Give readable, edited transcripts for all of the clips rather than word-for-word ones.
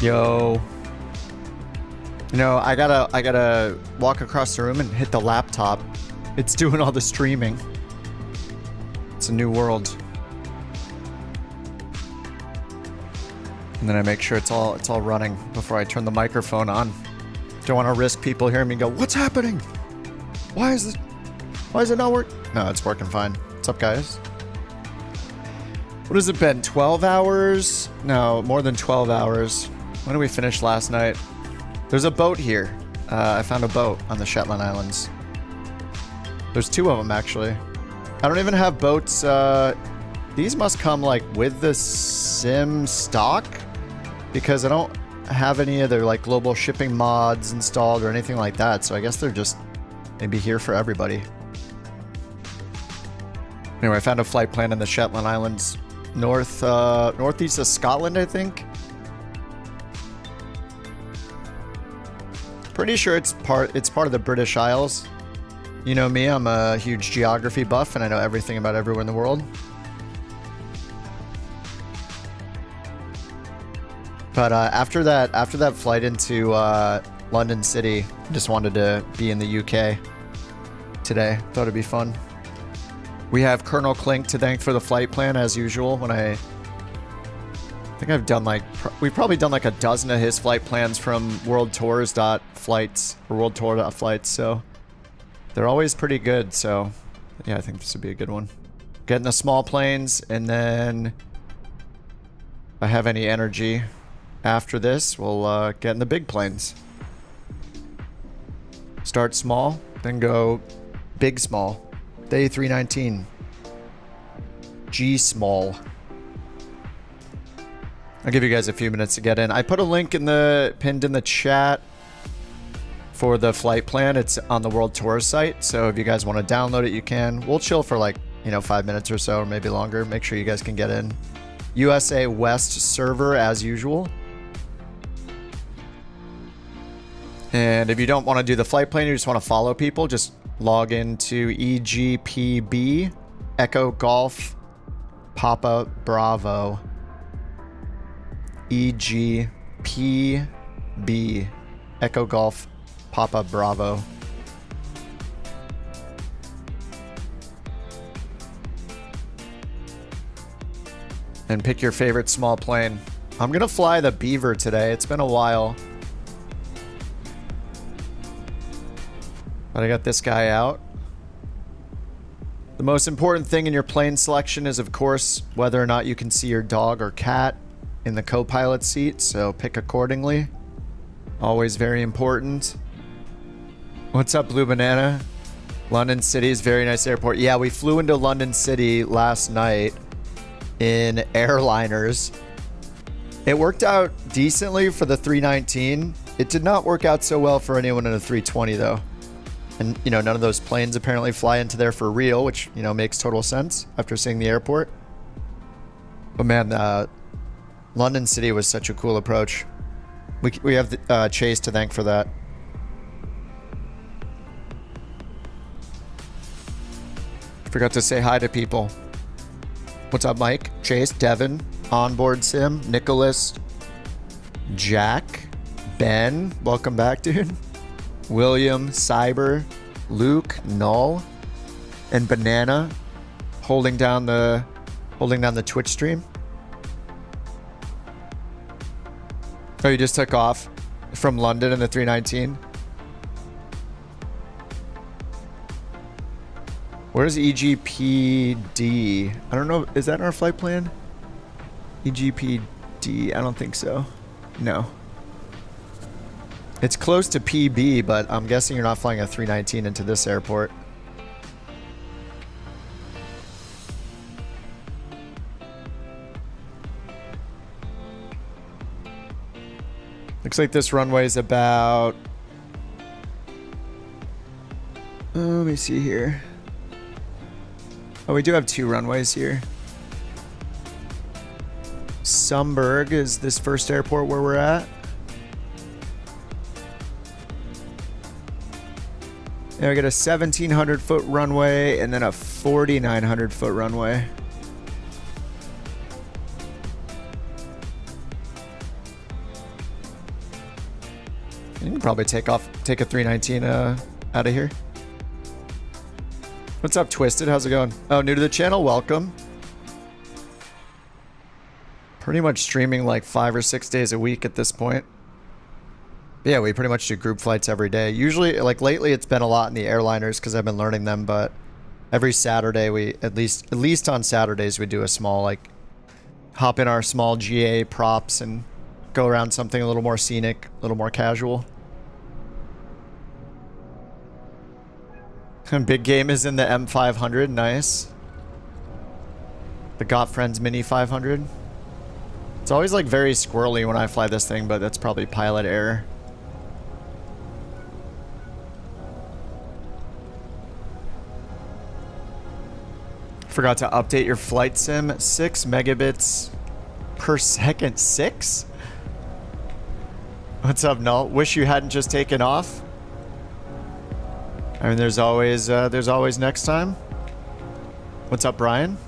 Yo. You know, I gotta walk across the room and hit the laptop. It's doing all the streaming. It's a new world. And then I make sure it's all running before I turn the microphone on. Don't want to risk people hearing me go, "What's happening? Why is it not working?" No, it's working fine. What's up, guys? What has it been? 12 hours? No, more than 12 hours. When did we finish last night? There's a boat here. I found a boat on the Shetland Islands. There's two of them, actually. I don't even have boats. These must come, like, with the sim stock? Because I don't have any other, like, global shipping mods installed or anything like that. So I guess they're just maybe here for everybody. Anyway, I found a flight plan in the Shetland Islands. Northeast of Scotland, I think. Pretty sure it's part of the British Isles. You know me, I'm a huge geography buff and I know everything about everywhere in the world. But after that flight into London City, I just wanted to be in the UK today. Thought it'd be fun. We have Colonel Clink to thank for the flight plan as usual. I think I've done we've probably done like a dozen of his flight plans from worldtours.flights or worldtour.flights. So they're always pretty good. So yeah, I think this would be a good one. Getting the small planes, and then if I have any energy after this, we'll get in the big planes. Start small, then go big small. The A319. G small. I'll give you guys a few minutes to get in. I put a link pinned in the chat for the flight plan. It's on the World Tour site. So if you guys want to download it, you can. We'll chill for like, 5 minutes or so, or maybe longer. Make sure you guys can get in. USA West server as usual. And if you don't want to do the flight plan, you just want to follow people, just log into EGPB, Echo Golf, Papa Bravo. EGPB, Echo Golf, Papa Bravo. And pick your favorite small plane. I'm gonna fly the Beaver today. It's been a while. But I got this guy out. The most important thing in your plane selection is, of course, whether or not you can see your dog or cat in the co-pilot seat, so pick accordingly. Always very important. What's up, Blue Banana? London City is a very nice airport. Yeah, we flew into London City last night in airliners. It worked out decently for the 319. It did not work out so well for anyone in a 320, though. And, none of those planes apparently fly into there for real, which, makes total sense after seeing the airport. But man, London City was such a cool approach. We have Chase to thank for that. Forgot to say hi to people. What's up, Mike? Chase, Devin, Onboard Sim, Nicholas, Jack, Ben, welcome back, dude. William, Cyber, Luke, Null, and Banana holding down the Twitch stream. Oh, you just took off from London in the 319? Where's EGPD? I don't know. Is that in our flight plan? EGPD? I don't think so. No. It's close to PB, but I'm guessing you're not flying a 319 into this airport. Looks like this runway is about... let me see here. Oh, we do have two runways here. Sumburg is this first airport where we're at. Yeah, we got a 1,700 foot runway and then a 4,900 foot runway. You can probably take a 319 out of here. What's up, Twisted? How's it going? Oh, new to the channel? Welcome. Pretty much streaming like 5 or 6 days a week at this point. But yeah, we pretty much do group flights every day. Usually, like lately, it's been a lot in the airliners because I've been learning them. But every Saturday, we at least on Saturdays, we do a small like hop in our small GA props and go around something a little more scenic, a little more casual. And big game is in the M500. Nice. The Got Friends Mini 500. It's always like very squirrely when I fly this thing, but that's probably pilot error. Forgot to update your flight sim. 6 megabits per second. 6? What's up, Null? Wish you hadn't just taken off. I mean, there's always next time. What's up, Brian?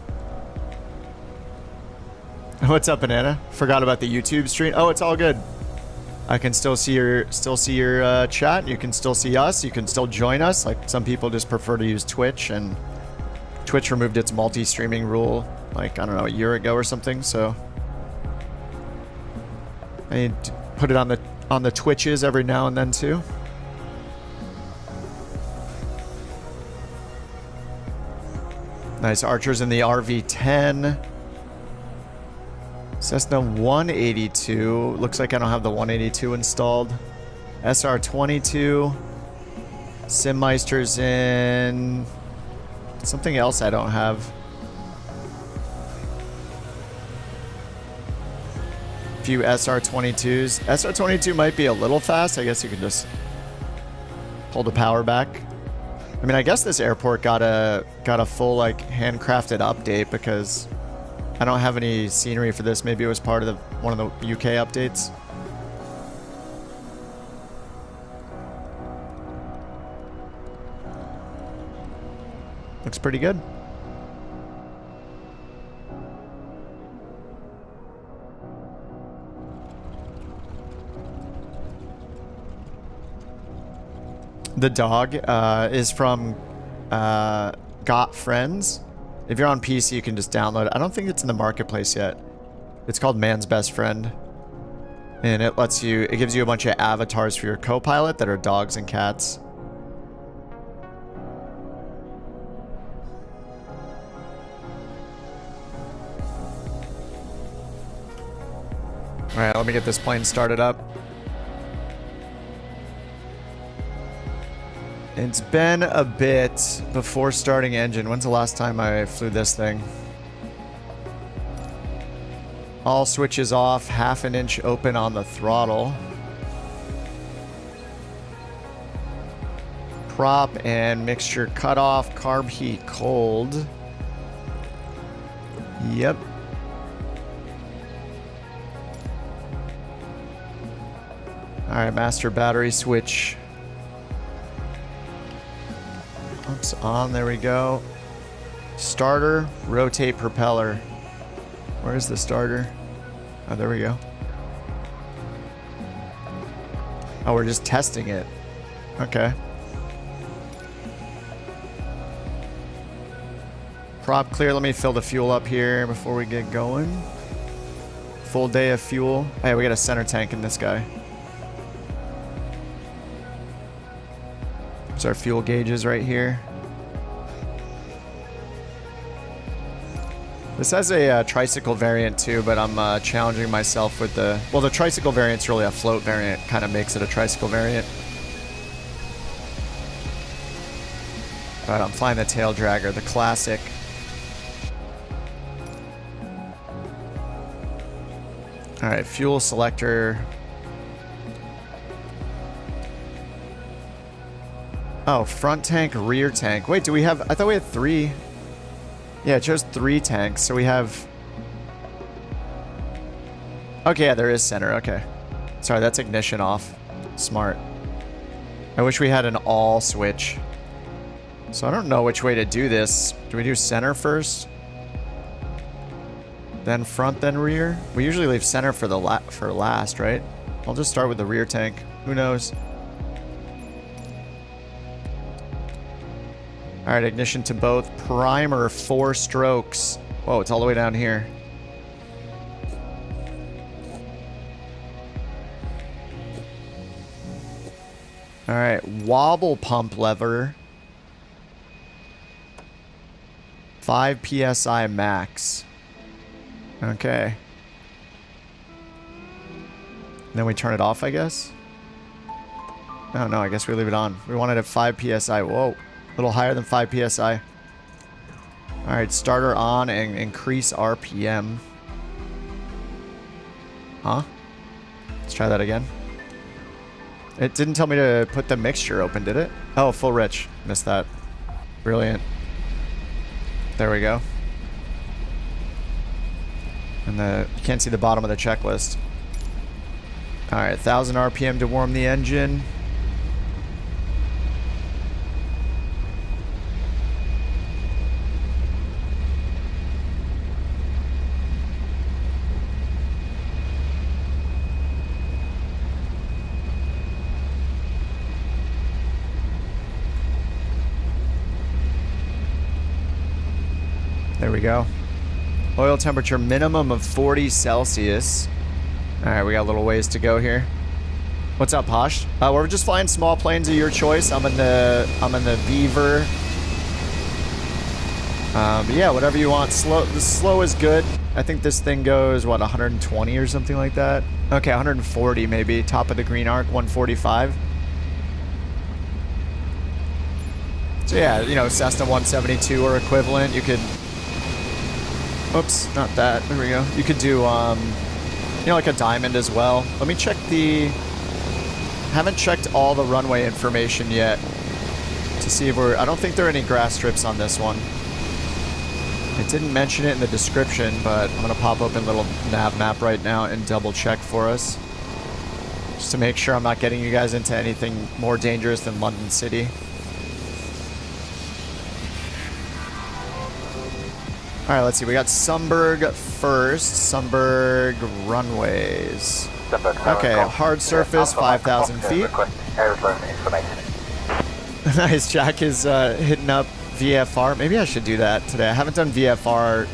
What's up, Banana? Forgot about the YouTube stream. Oh, it's all good. I can still see your chat. You can still see us. You can still join us. Like some people just prefer to use Twitch, and Twitch removed its multi-streaming rule like, I don't know, a year ago or something. So I need to put it on the Twitches every now and then too. Nice Archers in the RV-10. Cessna 182. Looks like I don't have the 182 installed. SR-22. Simmeister's in... something else I don't have. A few SR-22s. SR-22 might be a little fast. I guess you could just pull the power back. I mean, I guess this airport got a full like handcrafted update because I don't have any scenery for this. Maybe it was part of one of the UK updates. Looks pretty good. The dog is from Got Friends. If you're on PC, you can just download it. I don't think it's in the marketplace yet. It's called Man's Best Friend. And it gives you a bunch of avatars for your co-pilot that are dogs and cats. Alright, let me get this plane started up. It's been a bit before starting engine. When's the last time I flew this thing? All switches off, 1/2 inch open on the throttle. Prop and mixture cut off, carb heat cold. Yep. Alright, master battery switch. Oops, on, there we go. Starter, rotate propeller. Where's the starter? Oh, there we go. Oh, we're just testing it. Okay. Prop clear. Let me fill the fuel up here before we get going. Full day of fuel. Hey, we got a center tank in this guy. There's our fuel gauges right here. This has a tricycle variant too, but I'm challenging myself with the... Well, the tricycle variant's really a float variant. Kind of makes it a tricycle variant. But I'm flying the tail dragger, the classic. Alright, fuel selector. Oh, front tank, rear tank. Wait, do we have... I thought we had 3. Yeah, it shows 3 tanks, so we have... Okay, yeah, there is center, okay. Sorry, that's ignition off. Smart. I wish we had an all switch. So I don't know which way to do this. Do we do center first? Then front, then rear? We usually leave center for last, right? I'll just start with the rear tank. Who knows? All right, ignition to both. Primer, 4 strokes. Whoa, it's all the way down here. All right, wobble pump lever. 5 PSI max. Okay. And then we turn it off, I guess? Oh, no, I guess we leave it on. We want it at 5 PSI. Whoa. A little higher than 5 PSI. Alright, starter on and increase RPM. Huh? Let's try that again. It didn't tell me to put the mixture open, did it? Oh, full rich. Missed that. Brilliant. There we go. And you can't see the bottom of the checklist. Alright, 1,000 RPM to warm the engine. There we go. Oil temperature minimum of 40 Celsius. Alright, we got a little ways to go here. What's up, Posh? We're just flying small planes of your choice. I'm in the Beaver. But yeah, whatever you want. The slow is good. I think this thing goes, what, 120 or something like that? Okay, 140 maybe. Top of the green arc, 145. So yeah, you know, Cessna 172 or equivalent. You could... Oops, not that. There we go. You could do, you know, like a Diamond as well. Let me check the... Haven't checked all the runway information yet to see if we're... I don't think there are any grass strips on this one. It didn't mention it in the description, but I'm going to pop open a little nav map right now and double check for us. Just to make sure I'm not getting you guys into anything more dangerous than London City. Alright, let's see. We got Sundberg first. Sundberg runways. Okay, hard surface, 5,000 feet. Nice, Jack is hitting up VFR. Maybe I should do that today. I haven't done VFR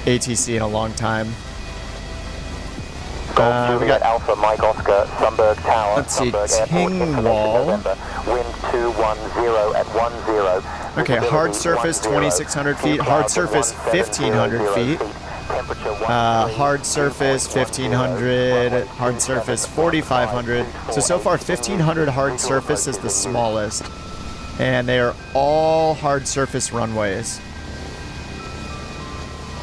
ATC in a long time. We got Alpha Mike Oscar, Sundberg Tower. Let's see, Tingwall. Wind 210 at 10. Okay, hard surface 2,600 feet, hard surface 1,500 feet, hard surface 1,500, hard surface 4,500. So far 1,500 hard surface is the smallest, and they are all hard surface runways.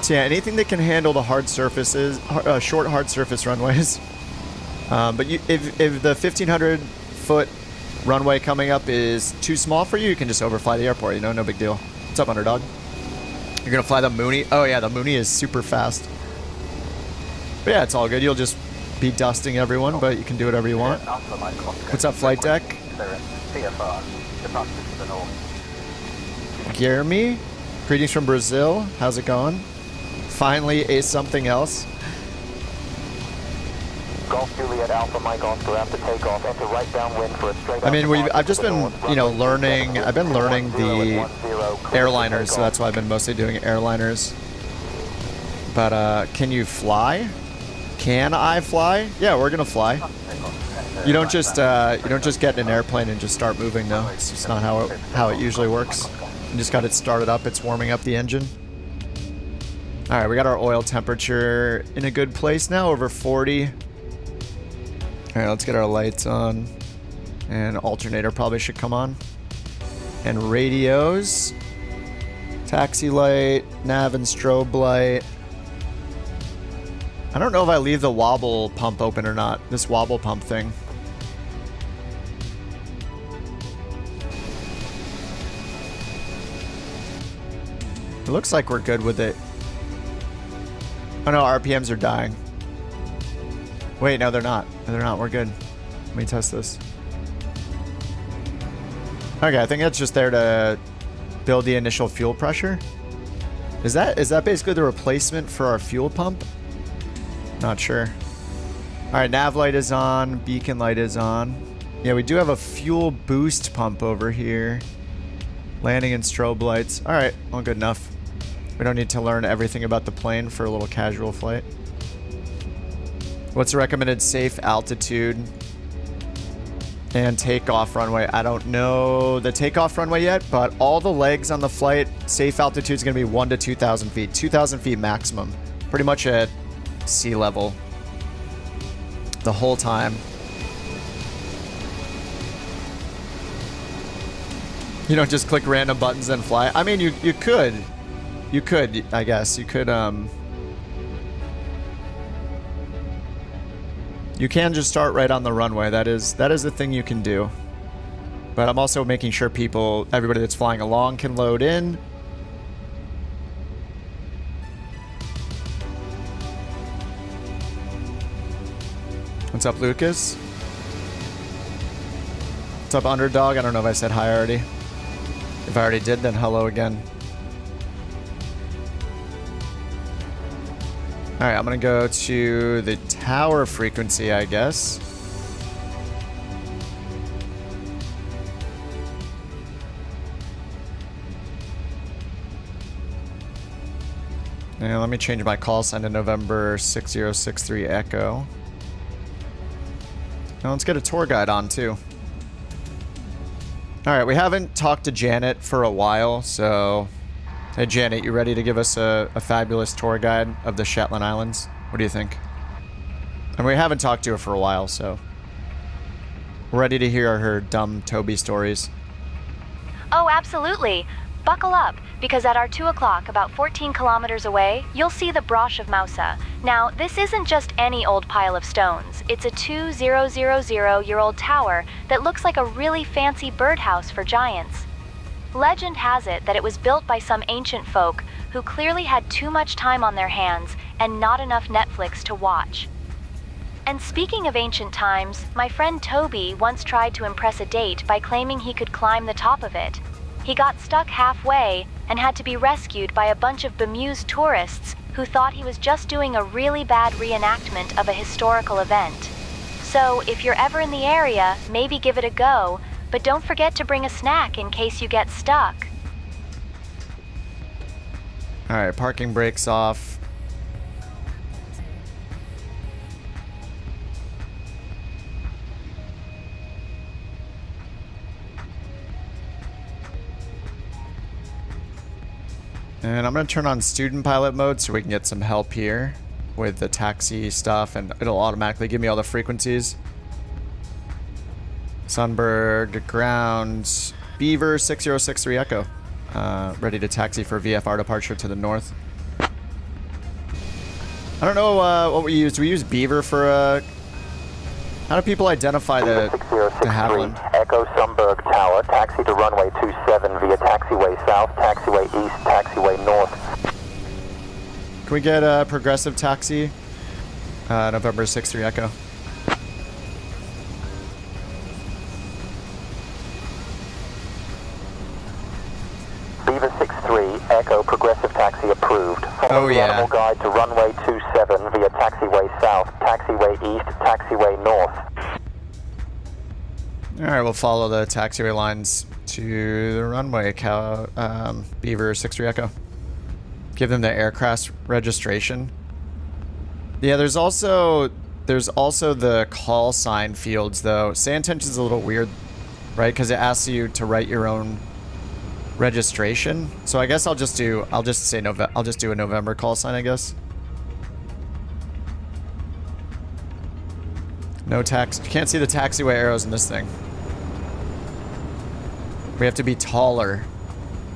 So yeah, anything that can handle the hard surfaces, short hard surface runways. But if the 1,500 foot runway coming up is too small for you, you can just overfly the airport, you know, no big deal. What's up, Underdog? You're gonna fly the Mooney? Oh yeah, the Mooney is super fast. But yeah, it's all good. You'll just be dusting everyone, but you can do whatever you want. What's up, flight deck? Jeremy? Greetings from Brazil. How's it going? Finally, a something else. Golf Juliet Alpha Mike Oscar after takeoff. Enter right downwind for a straight. I mean, I've just been, you know, learning. I've been learning the airliners, so that's why I've been mostly doing airliners. But can you fly? Can I fly? Yeah, we're gonna fly. You don't just get in an airplane and just start moving, though. It's just not how it usually works. You just got it started up. It's warming up the engine. All right, we got our oil temperature in a good place now, over 40. All right, let's get our lights on. And alternator probably should come on. And radios. Taxi light, nav and strobe light. I don't know if I leave the wobble pump open or not. This wobble pump thing. It looks like we're good with it. Oh no, RPMs are dying. Wait, no, they're not. No, they're not. We're good. Let me test this. Okay, I think that's just there to build the initial fuel pressure. Is that basically the replacement for our fuel pump? Not sure. Alright, nav light is on. Beacon light is on. Yeah, we do have a fuel boost pump over here. Landing and strobe lights. Alright, well, good enough. We don't need to learn everything about the plane for a little casual flight. What's the recommended safe altitude and takeoff runway? I don't know the takeoff runway yet, but all the legs on the flight, safe altitude is going to be 1 to 2,000 feet. 2,000 feet maximum. Pretty much at sea level the whole time. You don't just click random buttons and fly. I mean, you could. You could, I guess. You could, you can just start right on the runway. That is the thing you can do. But I'm also making sure everybody that's flying along can load in. What's up, Lucas? What's up, Underdog? I don't know if I said hi already. If I already did, then hello again. Alright, I'm gonna go to the tower frequency, I guess. And let me change my call sign to November 6063 Echo. Now let's get a tour guide on too. Alright, we haven't talked to Janet for a while, so... Hey Janet, you ready to give us a fabulous tour guide of the Shetland Islands? What do you think? And we haven't talked to her for a while, so... We're ready to hear her dumb Toby stories. Oh, absolutely. Buckle up, because at our 2 o'clock, about 14 kilometers away, you'll see the Broch of Mousa. Now, this isn't just any old pile of stones. It's a 2,000-year-old tower that looks like a really fancy birdhouse for giants. Legend has it that it was built by some ancient folk who clearly had too much time on their hands and not enough Netflix to watch. And speaking of ancient times, my friend Toby once tried to impress a date by claiming he could climb the top of it. He got stuck halfway and had to be rescued by a bunch of bemused tourists who thought he was just doing a really bad reenactment of a historical event. So if you're ever in the area, maybe give it a go. But don't forget to bring a snack in case you get stuck. Alright, parking brakes off. And I'm going to turn on student pilot mode so we can get some help here with the taxi stuff, and it'll automatically give me all the frequencies. Sunberg, ground, Beaver 6063 Echo. Ready to taxi for VFR departure to the north. I don't know what we used. We use Beaver for how do people identify the de Havilland? Echo Sunberg Tower, taxi to runway 27 via taxiway south, taxiway east, taxiway north. Can we get a progressive taxi? November 63 Echo. Beaver 63, Echo progressive taxi approved. Follow the animal guide to runway 27 via taxiway south, taxiway east, taxiway north. Alright, we'll follow the taxiway lines to the runway, Beaver 63 Echo. Give them the aircraft registration. Yeah, there's also the call sign fields though. Say intention's a little weird, right? Because it asks you to write your own registration. So I guess I'll just do a November call sign, I guess. No tax. You can't see the taxiway arrows in this thing. We have to be taller.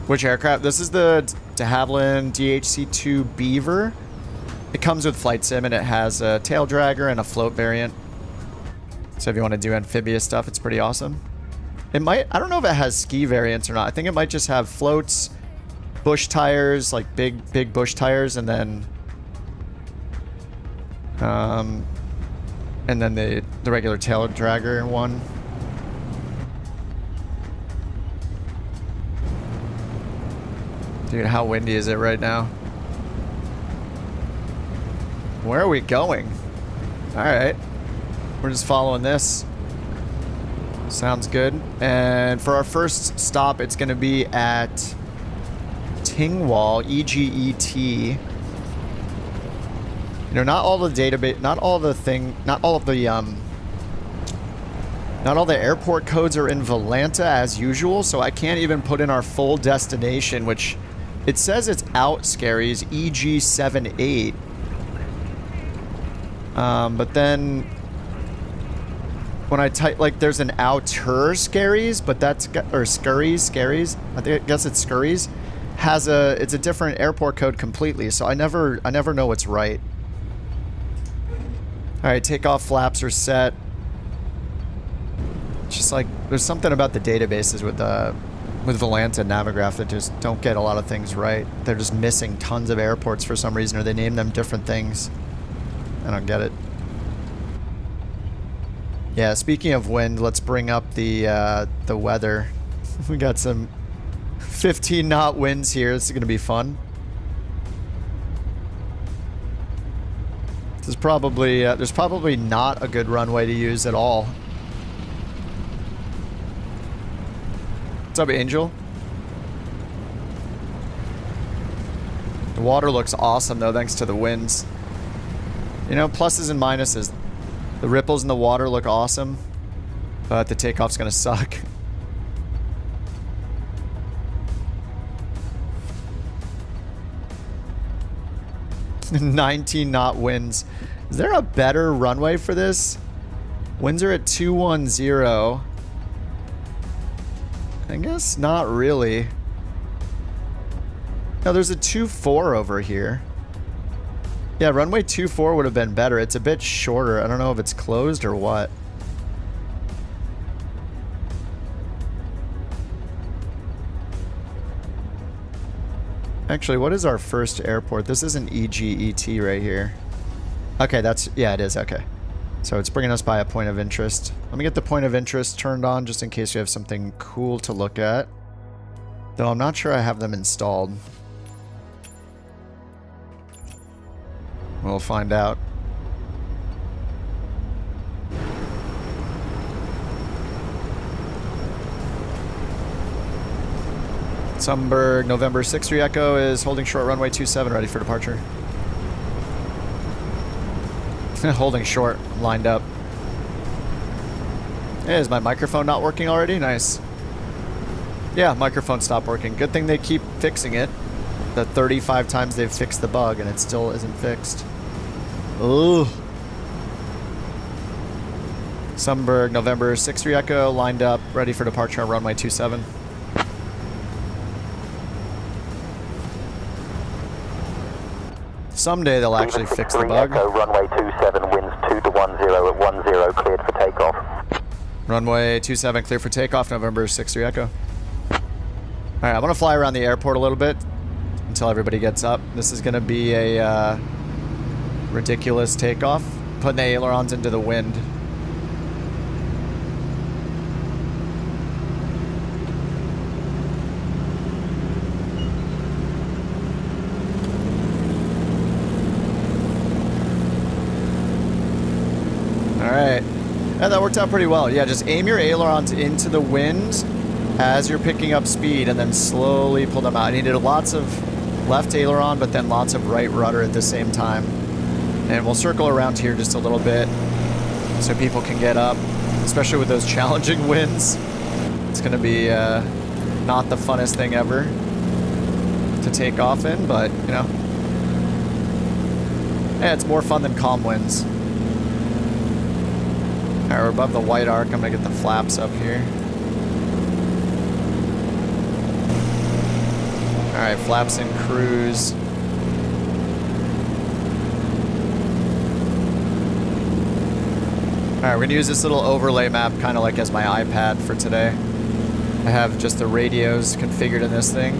Which aircraft? This is the de Havilland DHC-2 Beaver. It comes with flight sim and it has a tail dragger and a float variant. So if you want to do amphibious stuff, it's pretty awesome. It might, I don't know if it has ski variants or not. I think it might just have floats, bush tires, like big bush tires, and then the regular tail dragger one. Dude, how windy is it right now? Where are we going? All right. We're just following this. Sounds good. And for our first stop, it's going to be at Tingwall, EGET. You know, not all the database, not all the airport codes are in Volanta as usual, so I can't even put in our full destination, which it says it's out Scaries, EG78. But then when I type, like, there's an outer Scaries, but that's, or Scaries, I guess it's Scaries, it's a different airport code completely, so I never know what's right. Alright, takeoff flaps are set. Just like, there's something about the databases with Volanta and Navigraph that just don't get a lot of things right. They're just missing tons of airports for some reason, or they name them different things. I don't get it. Yeah, speaking of wind, let's bring up the weather. We got some 15-knot winds here. This is going to be fun. This is probably, there's probably not a good runway to use at all. What's up, Angel? The water looks awesome, though, thanks to the winds. You know, pluses and minuses. The ripples in the water look awesome, but the takeoff's gonna suck. "19-knot winds." Is there a better runway for this? Winds are at 210. I guess not really. No, there's a 24 over here. Yeah, runway 24 would have been better. It's a bit shorter. I don't know if it's closed or what. Actually, what is our first airport? This isn't EGET right here. Okay, yeah, it is. Okay. So it's bringing us by a point of interest. Let me get the point of interest turned on just in case you have something cool to look at. Though I'm not sure I have them installed. We'll find out. Sumberg, November 6-3 Echo is holding short runway 27, ready for departure. Holding short, lined up. Hey, is my microphone not working already? Nice. Yeah, microphone stopped working. Good thing they keep fixing it. The 35 times they've fixed the bug and it still isn't fixed. Ooh. Sumberg, November 6-3 Echo, lined up, ready for departure on runway 27. Someday they'll actually fix the bug. Echo, runway 27, winds 2 to 10 at 10, cleared for takeoff. Runway 27 clear for takeoff, November 6-3 Echo. Alright, I'm gonna fly around the airport a little bit until everybody gets up. This is gonna be a ridiculous takeoff. Putting the ailerons into the wind. Alright. Yeah, that worked out pretty well. Yeah, just aim your ailerons into the wind as you're picking up speed and then slowly pull them out. I needed lots of left aileron, but then lots of right rudder at the same time. And we'll circle around here just a little bit so people can get up, especially with those challenging winds. It's going to be not the funnest thing ever to take off in, but, you know. Yeah, it's more fun than calm winds. Alright, we're above the white arc. I'm going to get the flaps up here. Alright, flaps and cruise. Alright, we're going to use this little overlay map kind of like as my iPad for today. I have just the radios configured in this thing.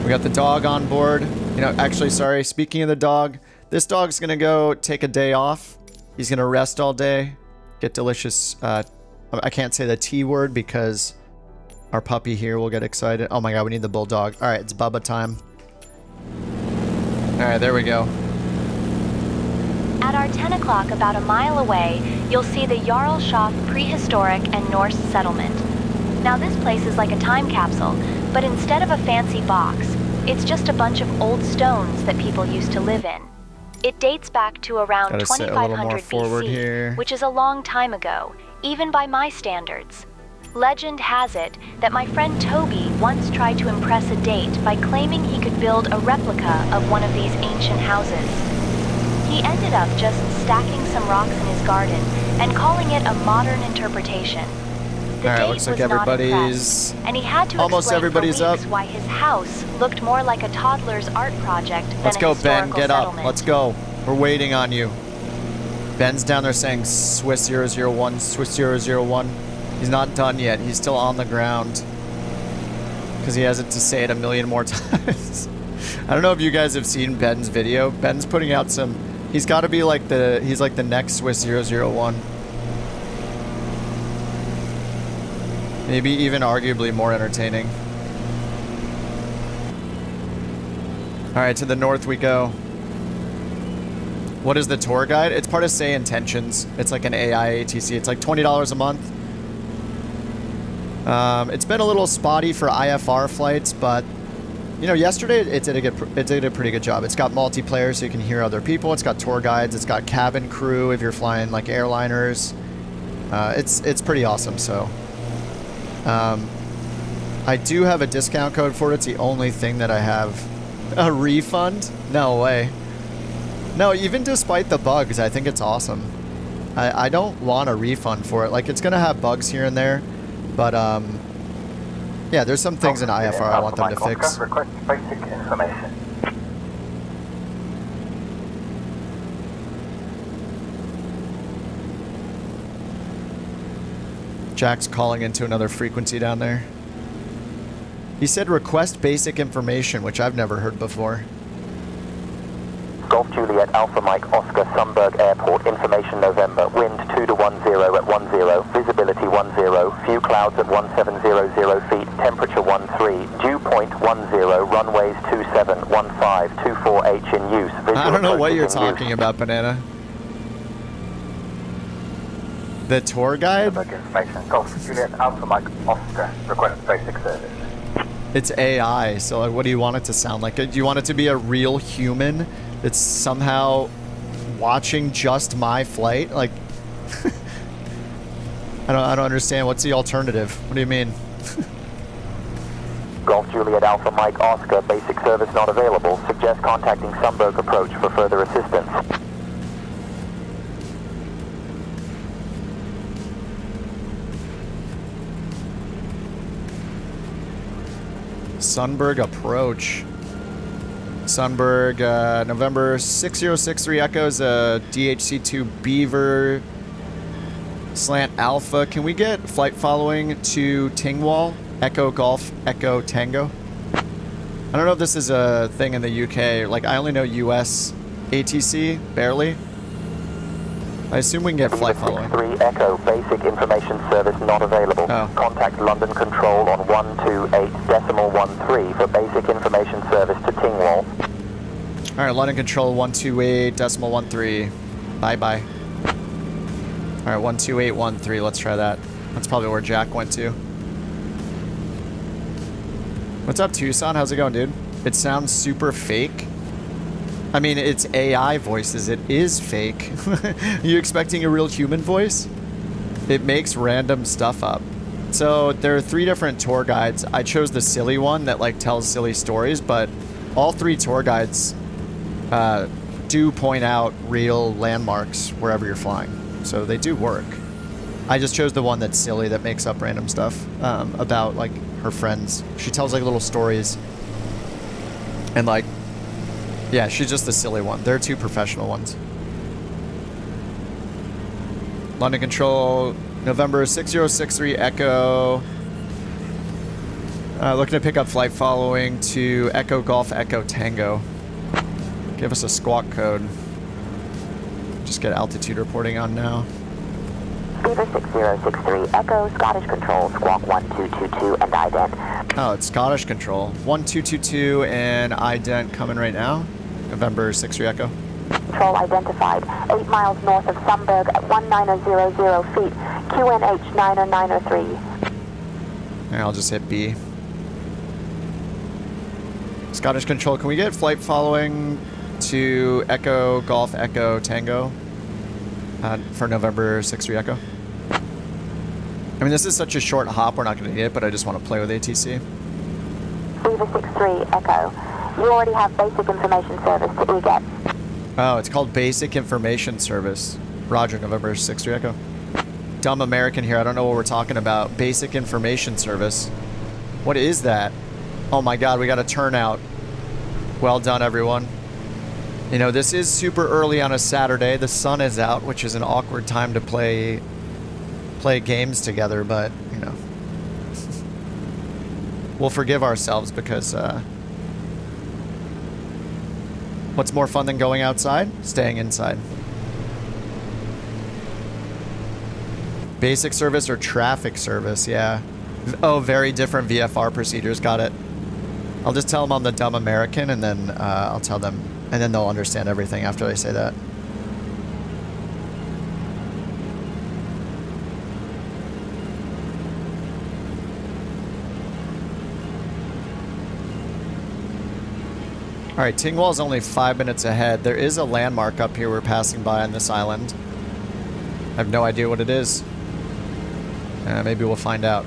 We got the dog on board. You know, actually, sorry, speaking of the dog, this dog's going to go take a day off. He's going to rest all day. Get delicious, I can't say the T word because our puppy here will get excited. Oh my god, we need the bulldog. Alright, it's Bubba time. Alright, there we go. At our at 10 o'clock, about a mile away, you'll see the Jarlshof Prehistoric and Norse Settlement. Now this place is like a time capsule, but instead of a fancy box, it's just a bunch of old stones that people used to live in. It dates back to around 2500 BC, which is a long time ago, even by my standards. Legend has it that my friend Toby once tried to impress a date by claiming he could build a replica of one of these ancient houses. He ended up just stacking some rocks in his garden and calling it a modern interpretation. The date looks like was not everybody's impressed, and he had to almost explain everybody's for weeks up. why his house looked more like a toddler's art project than Let's a go, Ben. historical Get up. settlement. Let's go. We're waiting on you. Ben's down there saying Swiss 001, Swiss 001. He's not done yet. He's still on the ground because he has it to say it a million more times. I don't know if you guys have seen Ben's video. Ben's putting out some. He's got to be like he's like the next Swiss 001. Maybe even arguably more entertaining. All right, to the north we go. What is the tour guide? It's part of Say Intentions. It's like an AI ATC. It's like $20 a month. It's been a little spotty for IFR flights, but you know, yesterday it did a pretty good job. It's got multiplayer, so you can hear other people. It's got tour guides. It's got cabin crew if you're flying like airliners. It's pretty awesome. So, I do have a discount code for it. It's the only thing that I have. A refund? No way. No, even despite the bugs, I think it's awesome. I don't want a refund for it. Like, it's gonna have bugs here and there, but yeah, there's some things in IFR I want them to fix. Request basic information. Jack's calling into another frequency down there. He said request basic information, which I've never heard before. Golf Juliet Alpha Mike Oscar Sunberg Airport, information November, wind 2 to 10 at 10, visibility 10, few clouds at 1700 feet, temperature 13, dew point 10, runways 27, 15, 24H in use. I don't know what you're talking about, Banana. The tour guide? Information, Golf Juliet Alpha Mike Oscar, request basic service. It's AI, so like, what do you want it to sound like? Do you want it to be a real human that's somehow watching just my flight? Like, I don't understand. What's the alternative? What do you mean? Golf Juliet Alpha Mike Oscar, basic service not available. Suggest contacting Sunberg Approach for further assistance. Sunberg Approach. Sunberg, November 6063 Echoes, DHC2 Beaver, Slant Alpha. Can we get flight following to Tingwall? Echo Golf, Echo Tango. I don't know if this is a thing in the UK. Like, I only know US ATC, barely. I assume we can get flight following. 3 Echo, basic information service not available. Oh. Contact London Control on 128.13 for basic information service to Tingwall. All right, London Control 128.13. Bye-bye. All right, 128.13. Let's try that. That's probably where Jack went to. What's up, Tucson? How's it going, dude? It sounds super fake. I mean, it's AI voices. It is fake. You expecting a real human voice? It makes random stuff up. So there are 3 different tour guides. I chose the silly one that like tells silly stories, but all 3 tour guides do point out real landmarks wherever you're flying. So they do work. I just chose the one that's silly, that makes up random stuff about like her friends. She tells like little stories and like, yeah, she's just the silly one. There are 2 professional ones. London Control, November 6063 Echo. Looking to pick up flight following to Echo Golf, Echo Tango. Give us a squawk code. Just get altitude reporting on now. Beaver 6063 Echo, Scottish Control, squawk 1222 and ident. Oh, it's Scottish Control. 1222 and ident coming right now. November 63 Echo. control identified, 8 miles north of Sunberg at 1900 feet, QNH 90903. And I'll just hit B. Scottish Control, can we get flight following to Echo Golf Echo Tango for November 6-3 Echo? I mean, this is such a short hop, we're not going to need it, but I just want to play with ATC. Beaver 6-3 Echo. You already have basic information service to EGET. Oh, it's called Basic Information Service. Roger, November 6-3 Echo. Dumb American here, I don't know what we're talking about. Basic Information Service. What is that? Oh my god, we got a turnout. Well done, everyone. You know, this is super early on a Saturday. The sun is out, which is an awkward time to play games together, but, you know. We'll forgive ourselves because, what's more fun than going outside? Staying inside. Basic service or traffic service, yeah. Oh, very different VFR procedures, got it. I'll just tell them I'm the dumb American, and then I'll tell them, and then they'll understand everything after I say that. Alright, Tingwall is only 5 minutes ahead. There is a landmark up here we're passing by on this island. I have no idea what it is. Maybe we'll find out.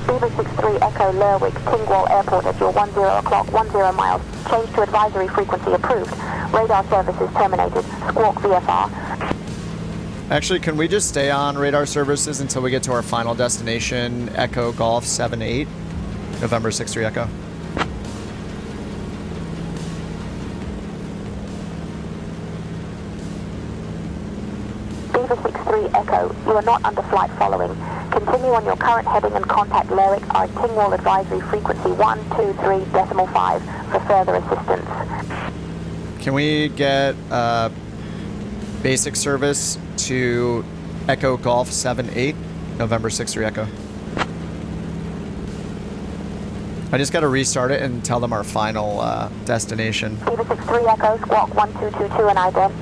Beaver 6-3 Echo Lerwick, Tingwall Airport at your 10 o'clock, 10 miles. Change to advisory frequency approved. Radar services terminated. Squawk VFR. Actually, can we just stay on radar services until we get to our final destination, Echo Golf 78, November 6-3 Echo? Beaver 6-3 Echo, you are not under flight following. Continue on your current heading and contact Lerwick, our Tingwall advisory frequency 123.5 for further assistance. Can we get basic service to Echo Golf 78, November 6-3 Echo? I just got to restart it and tell them our final destination. Beaver 6-3 Echo, squawk 1222 and ident.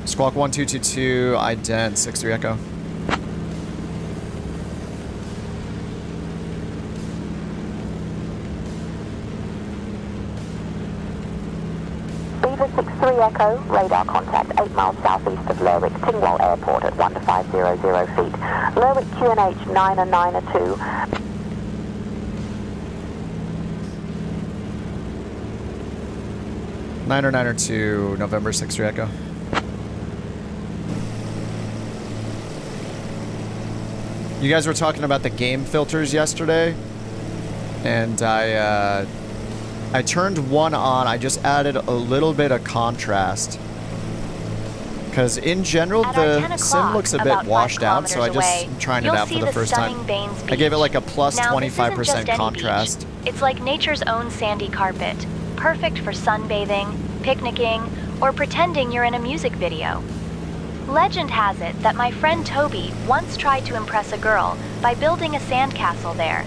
Squawk 1222, ident, 6-3 Echo. Beaver 6-3 Echo, radar contact 8 miles southeast of Lerwick, Tingwall Airport at 1500 feet. Lerwick QNH 90902. Niner 2, November 6-3 Echo. You guys were talking about the game filters yesterday, and I turned one on. I just added a little bit of contrast. Because in general, the sim looks a bit washed out, so I just am trying it out for the first time. I gave it like a plus 25% contrast. It's like nature's own sandy carpet. Perfect for sunbathing, picnicking, or pretending you're in a music video. Legend has it that my friend Toby once tried to impress a girl by building a sandcastle there.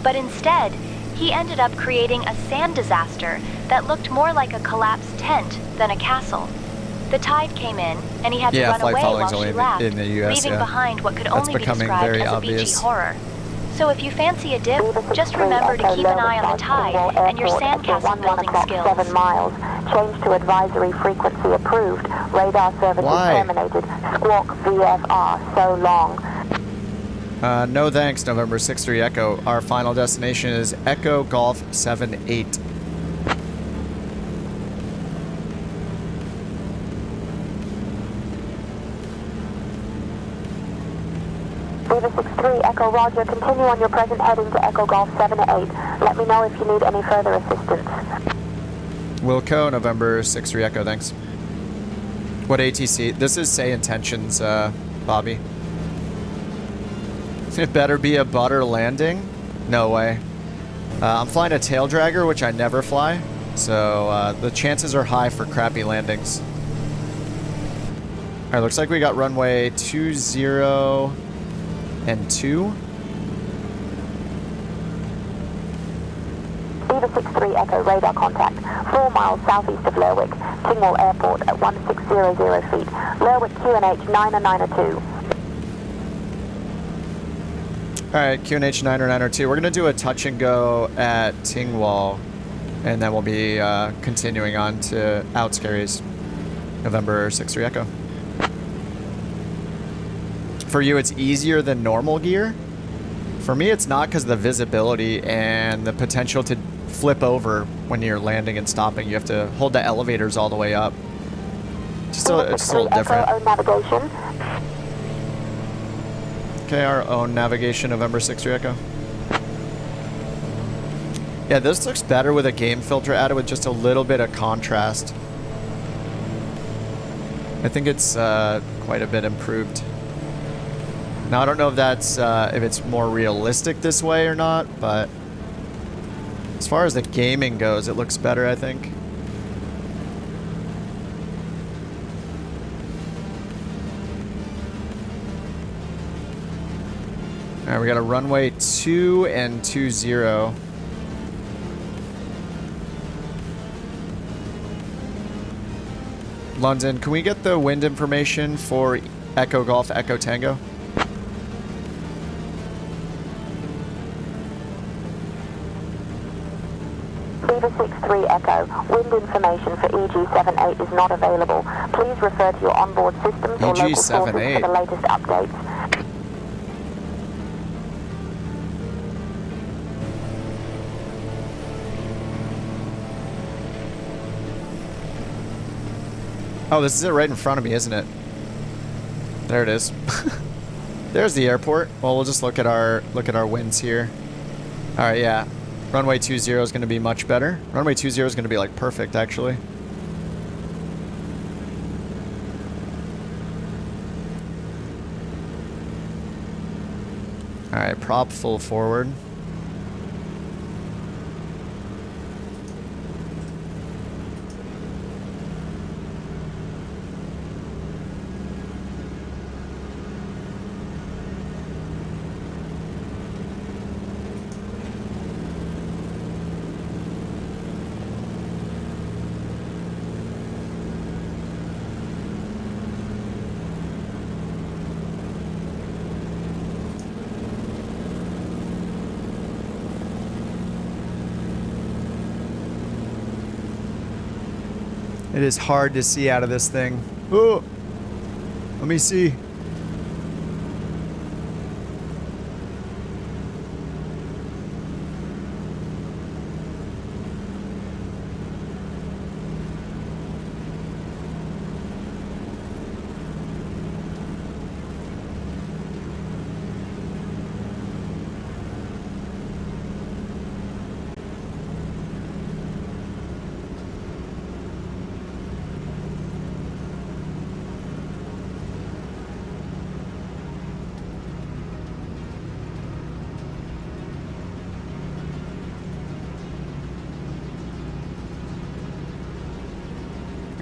But instead, he ended up creating a sand disaster that looked more like a collapsed tent than a castle. The tide came in, and he had to run away while she laughed, leaving behind what could only be described as a beachy horror. So if you fancy a dip, just remember to keep an eye on the tide and your sandcastle building skills. 7 miles. Change to advisory frequency approved. Radar services terminated. Squawk VFR. So long. No thanks, November 6-3 Echo. Our final destination is Echo Golf 78. Beaver 6-3 Echo Roger, continue on your present heading to Echo Golf 78. Let me know if you need any further assistance. Wilco, November 6-3 Echo, thanks. What ATC? This is say intentions, Bobby. It better be a butter landing? No way. I'm flying a tail dragger, which I never fly, so the chances are high for crappy landings. Alright, looks like we got runway 20 and 2. Beaver Beaver 63 Echo radar contact, 4 miles southeast of Lerwick, Tingwall Airport at 1600 feet. Lerwick QNH 902. Alright, QNH 902. We're going to do a touch and go at Tingwall, and then we'll be continuing on to Outscaries, November 63 Echo. For you, it's easier than normal gear? For me, it's not because of the visibility and the potential to flip over when you're landing and stopping. You have to hold the elevators all the way up. It's a little different. Navigation. Okay, our own navigation, November 63 Echo. Yeah, this looks better with a game filter added with just a little bit of contrast. I think it's quite a bit improved. Now, I don't know if that's if it's more realistic this way or not, but as far as the gaming goes, it looks better, I think. All right, we got a runway 2 and 20. London, can we get the wind information for Echo Golf, Echo Tango? Beaver 63 Echo, wind information for EG78 is not available. Please refer to your onboard systems or local sources for the latest updates. Oh, this is it right in front of me, isn't it? There it is. There's the airport. Well, we'll just look at our winds here. All right, yeah. Runway 20 is going to be much better. Runway 20 is going to be like perfect, actually. All right, prop full forward. It is hard to see out of this thing. Oh, let me see.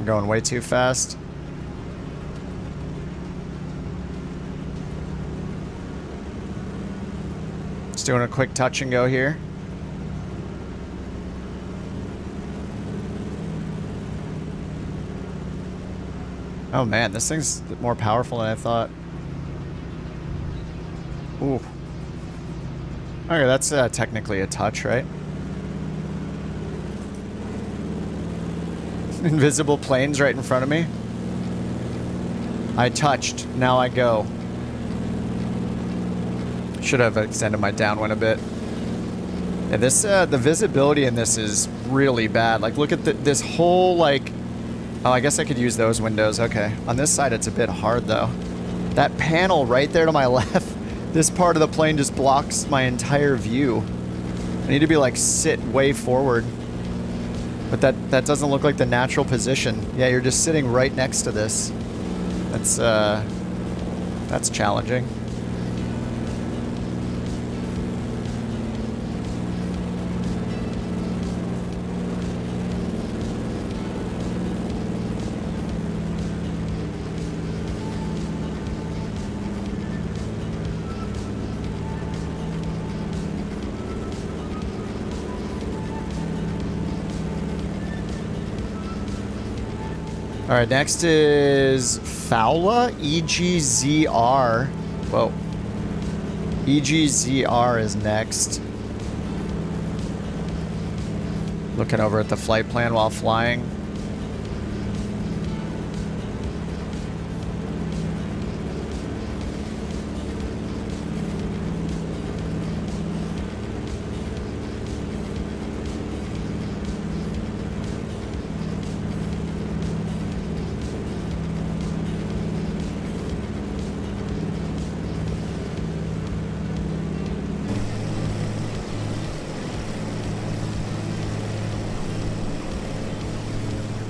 Going way too fast. Just doing a quick touch and go here. Oh man, this thing's more powerful than I thought. Ooh. Okay, that's technically a touch, right? Invisible planes right in front of me. I touched. Now I go. Should have extended my downwind a bit. Yeah, this the visibility in this is really bad. Like, look at this whole, like... Oh, I guess I could use those windows. Okay. On this side, it's a bit hard, though. That panel right there to my left, this part of the plane just blocks my entire view. I need to be, like, sit way forward. But that doesn't look like the natural position. Yeah, you're just sitting right next to this. That's challenging. All right, next is Fowla, EGZR. Whoa. EGZR is next. Looking over at the flight plan while flying.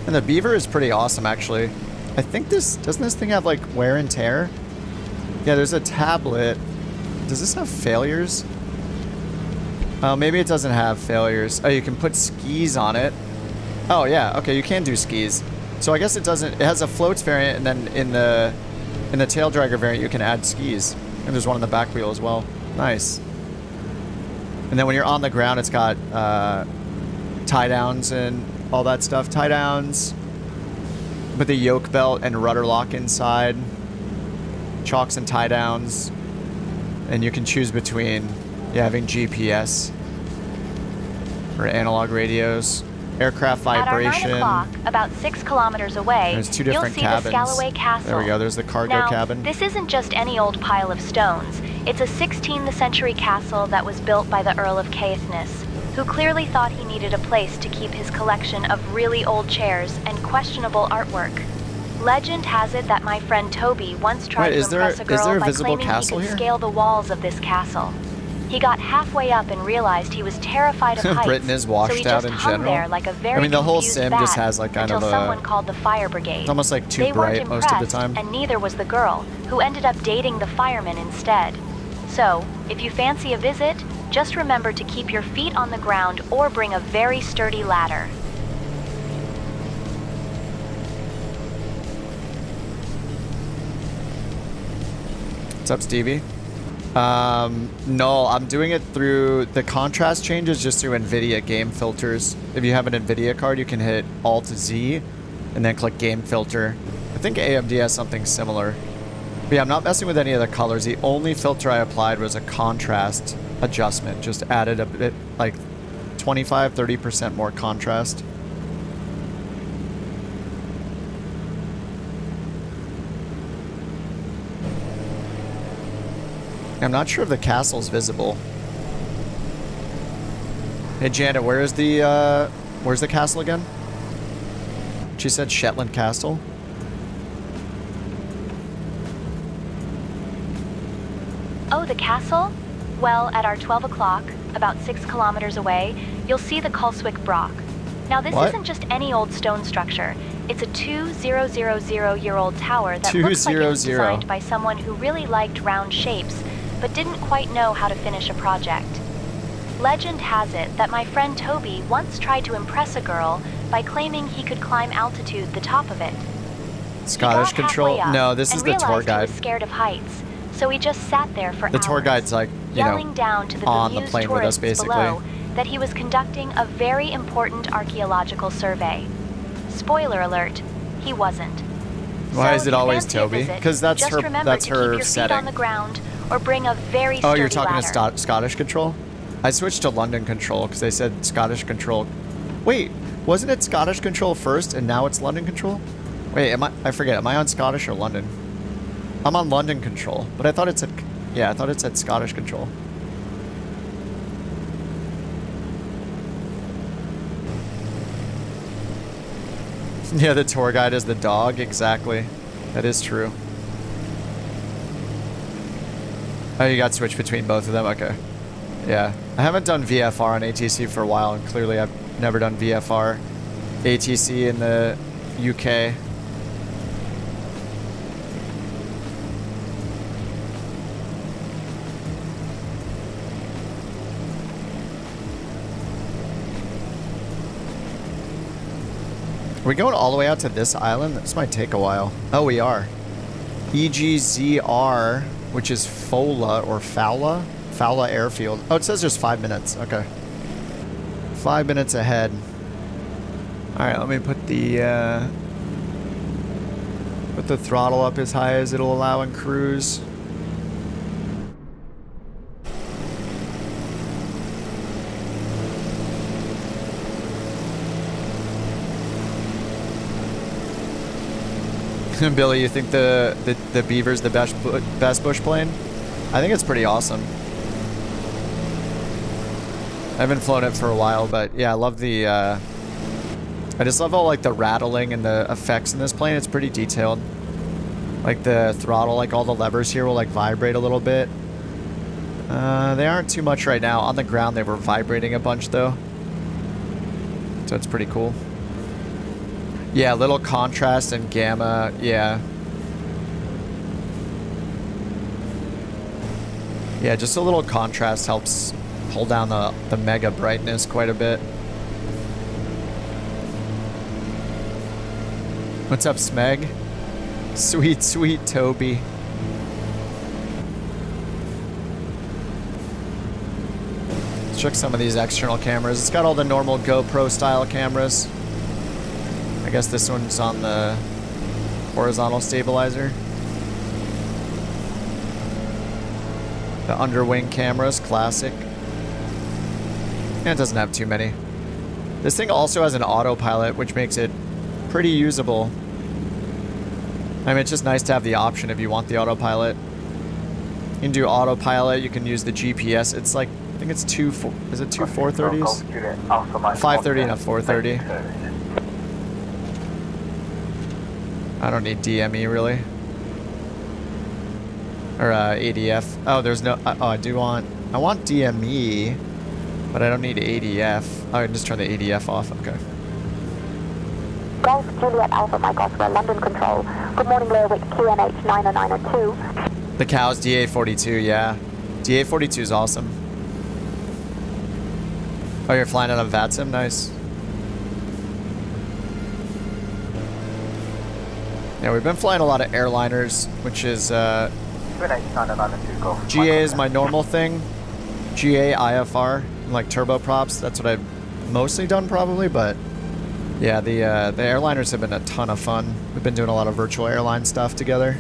And the Beaver is pretty awesome, actually. I think doesn't this thing have like wear and tear? Yeah, there's a tablet. Does this have failures? Oh, maybe it doesn't have failures. Oh, you can put skis on it. Oh yeah, okay, you can do skis. So I guess it doesn't, it has a floats variant, and then in the tail dragger variant you can add skis. And there's one on the back wheel as well. Nice. And then when you're on the ground, it's got tie downs and all that stuff. Tie downs with the yoke belt and rudder lock inside. Chocks and tie downs. And you can choose between having GPS or analog radios. Aircraft vibration. At our 9 o'clock, about 6 kilometers away, there's two different you'll see cabins. the Scalloway Castle. There we go, there's the cargo now, cabin. This isn't just any old pile of stones. It's a 16th century castle that was built by the Earl of Caithness, who clearly thought he needed a place to keep his collection of really old chairs and questionable artwork. Legend has it that my friend Toby once tried to impress a girl by claiming he could scale the walls of this castle. He got halfway up and realized he was terrified of heights, Britain is washed so he out just in hung general. there like a very I mean, the whole confused sim bat just has like kind until of someone called the fire brigade. It's almost like too they bright weren't most of the impressed, time. and neither was the girl, who ended up dating the fireman instead. So, if you fancy a visit, just remember to keep your feet on the ground or bring a very sturdy ladder. What's up, Stevie? No, I'm doing it through the contrast changes just through NVIDIA game filters. If you have an NVIDIA card, you can hit Alt-Z and then click game filter. I think AMD has something similar. But yeah, I'm not messing with any of the colors. The only filter I applied was a contrast adjustment. Just added a bit, like 25, 30% more contrast. I'm not sure if the castle's visible. Hey Janet, where's the castle again? She said Shetland Castle. Oh, the castle? Well, at our 12 o'clock, about 6 kilometers away, you'll see the Culswick Broch. Now, this isn't just any old stone structure. It's a 2,000-year-old tower that looks like it was designed by someone who really liked round shapes, but didn't quite know how to finish a project. Legend has it that my friend Toby once tried to impress a girl by claiming he could climb altitude the top of it. Scottish Control? No, this is the tour guide. He was scared of heights, so he just sat there for hours. The tour guide's like, you yelling know, down to the on the bemused plane with us, tourists basically. below that he was conducting a very important archaeological survey. Spoiler alert, he wasn't. Why So is it if you always fancy a Toby? visit, Because that's just her. remember That's to keep her your setting. feet on the ground or bring a very Oh, sturdy you're talking ladder. to Scottish Control? I switched to London Control because they said Scottish Control. Wait, wasn't it Scottish Control first and now it's London Control? Wait, I forget. Am I on Scottish or London? I'm on London Control, but I thought it said, yeah, I thought it said Scottish Control. Yeah, the tour guide is the dog. Exactly. That is true. Oh, you got switched between both of them? Okay. Yeah. I haven't done VFR on ATC for a while, and clearly I've never done VFR ATC in the UK. Are we going all the way out to this island? This might take a while. Oh, we are. EGZR, which is Fola or Fowla? Fowla Airfield. Oh, it says just 5 minutes. Okay. 5 minutes ahead. Alright, let me put the the throttle up as high as it'll allow in cruise. Billy, you think the Beaver's the best bush plane? I think it's pretty awesome. I haven't flown it for a while, but yeah, I love the, I just love all like the rattling and the effects in this plane. It's pretty detailed. Like the throttle, like all the levers here will like vibrate a little bit. They aren't too much right now. On the ground, they were vibrating a bunch though. So it's pretty cool. Yeah, little contrast and gamma, yeah. Yeah, just a little contrast helps pull down the mega brightness quite a bit. What's up, Smeg? Sweet, sweet Toby. Let's check some of these external cameras. It's got all the normal GoPro style cameras. I guess this one's on the horizontal stabilizer. The underwing cameras, classic. And it doesn't have too many. This thing also has an autopilot, which makes it pretty usable. I mean, it's just nice to have the option if you want the autopilot. You can do autopilot, you can use the GPS. It's like, I think it's is it two 430s? 530 and a 430. I don't need DME really. Or ADF. Oh, there's no, oh, I want DME, but I don't need ADF. Oh, I can just turn the ADF off, okay. Golf Juliet Alpha Mike Oscar, London Control. Good morning, Lerwick, QNH 90902. The cow's DA42, yeah. DA42 is awesome. Oh, you're flying out of VATSIM? Nice. Yeah, we've been flying a lot of airliners, which is, GA is my normal thing. GA, IFR, like turboprops. That's what I've mostly done probably, but yeah, the airliners have been a ton of fun. We've been doing a lot of virtual airline stuff together.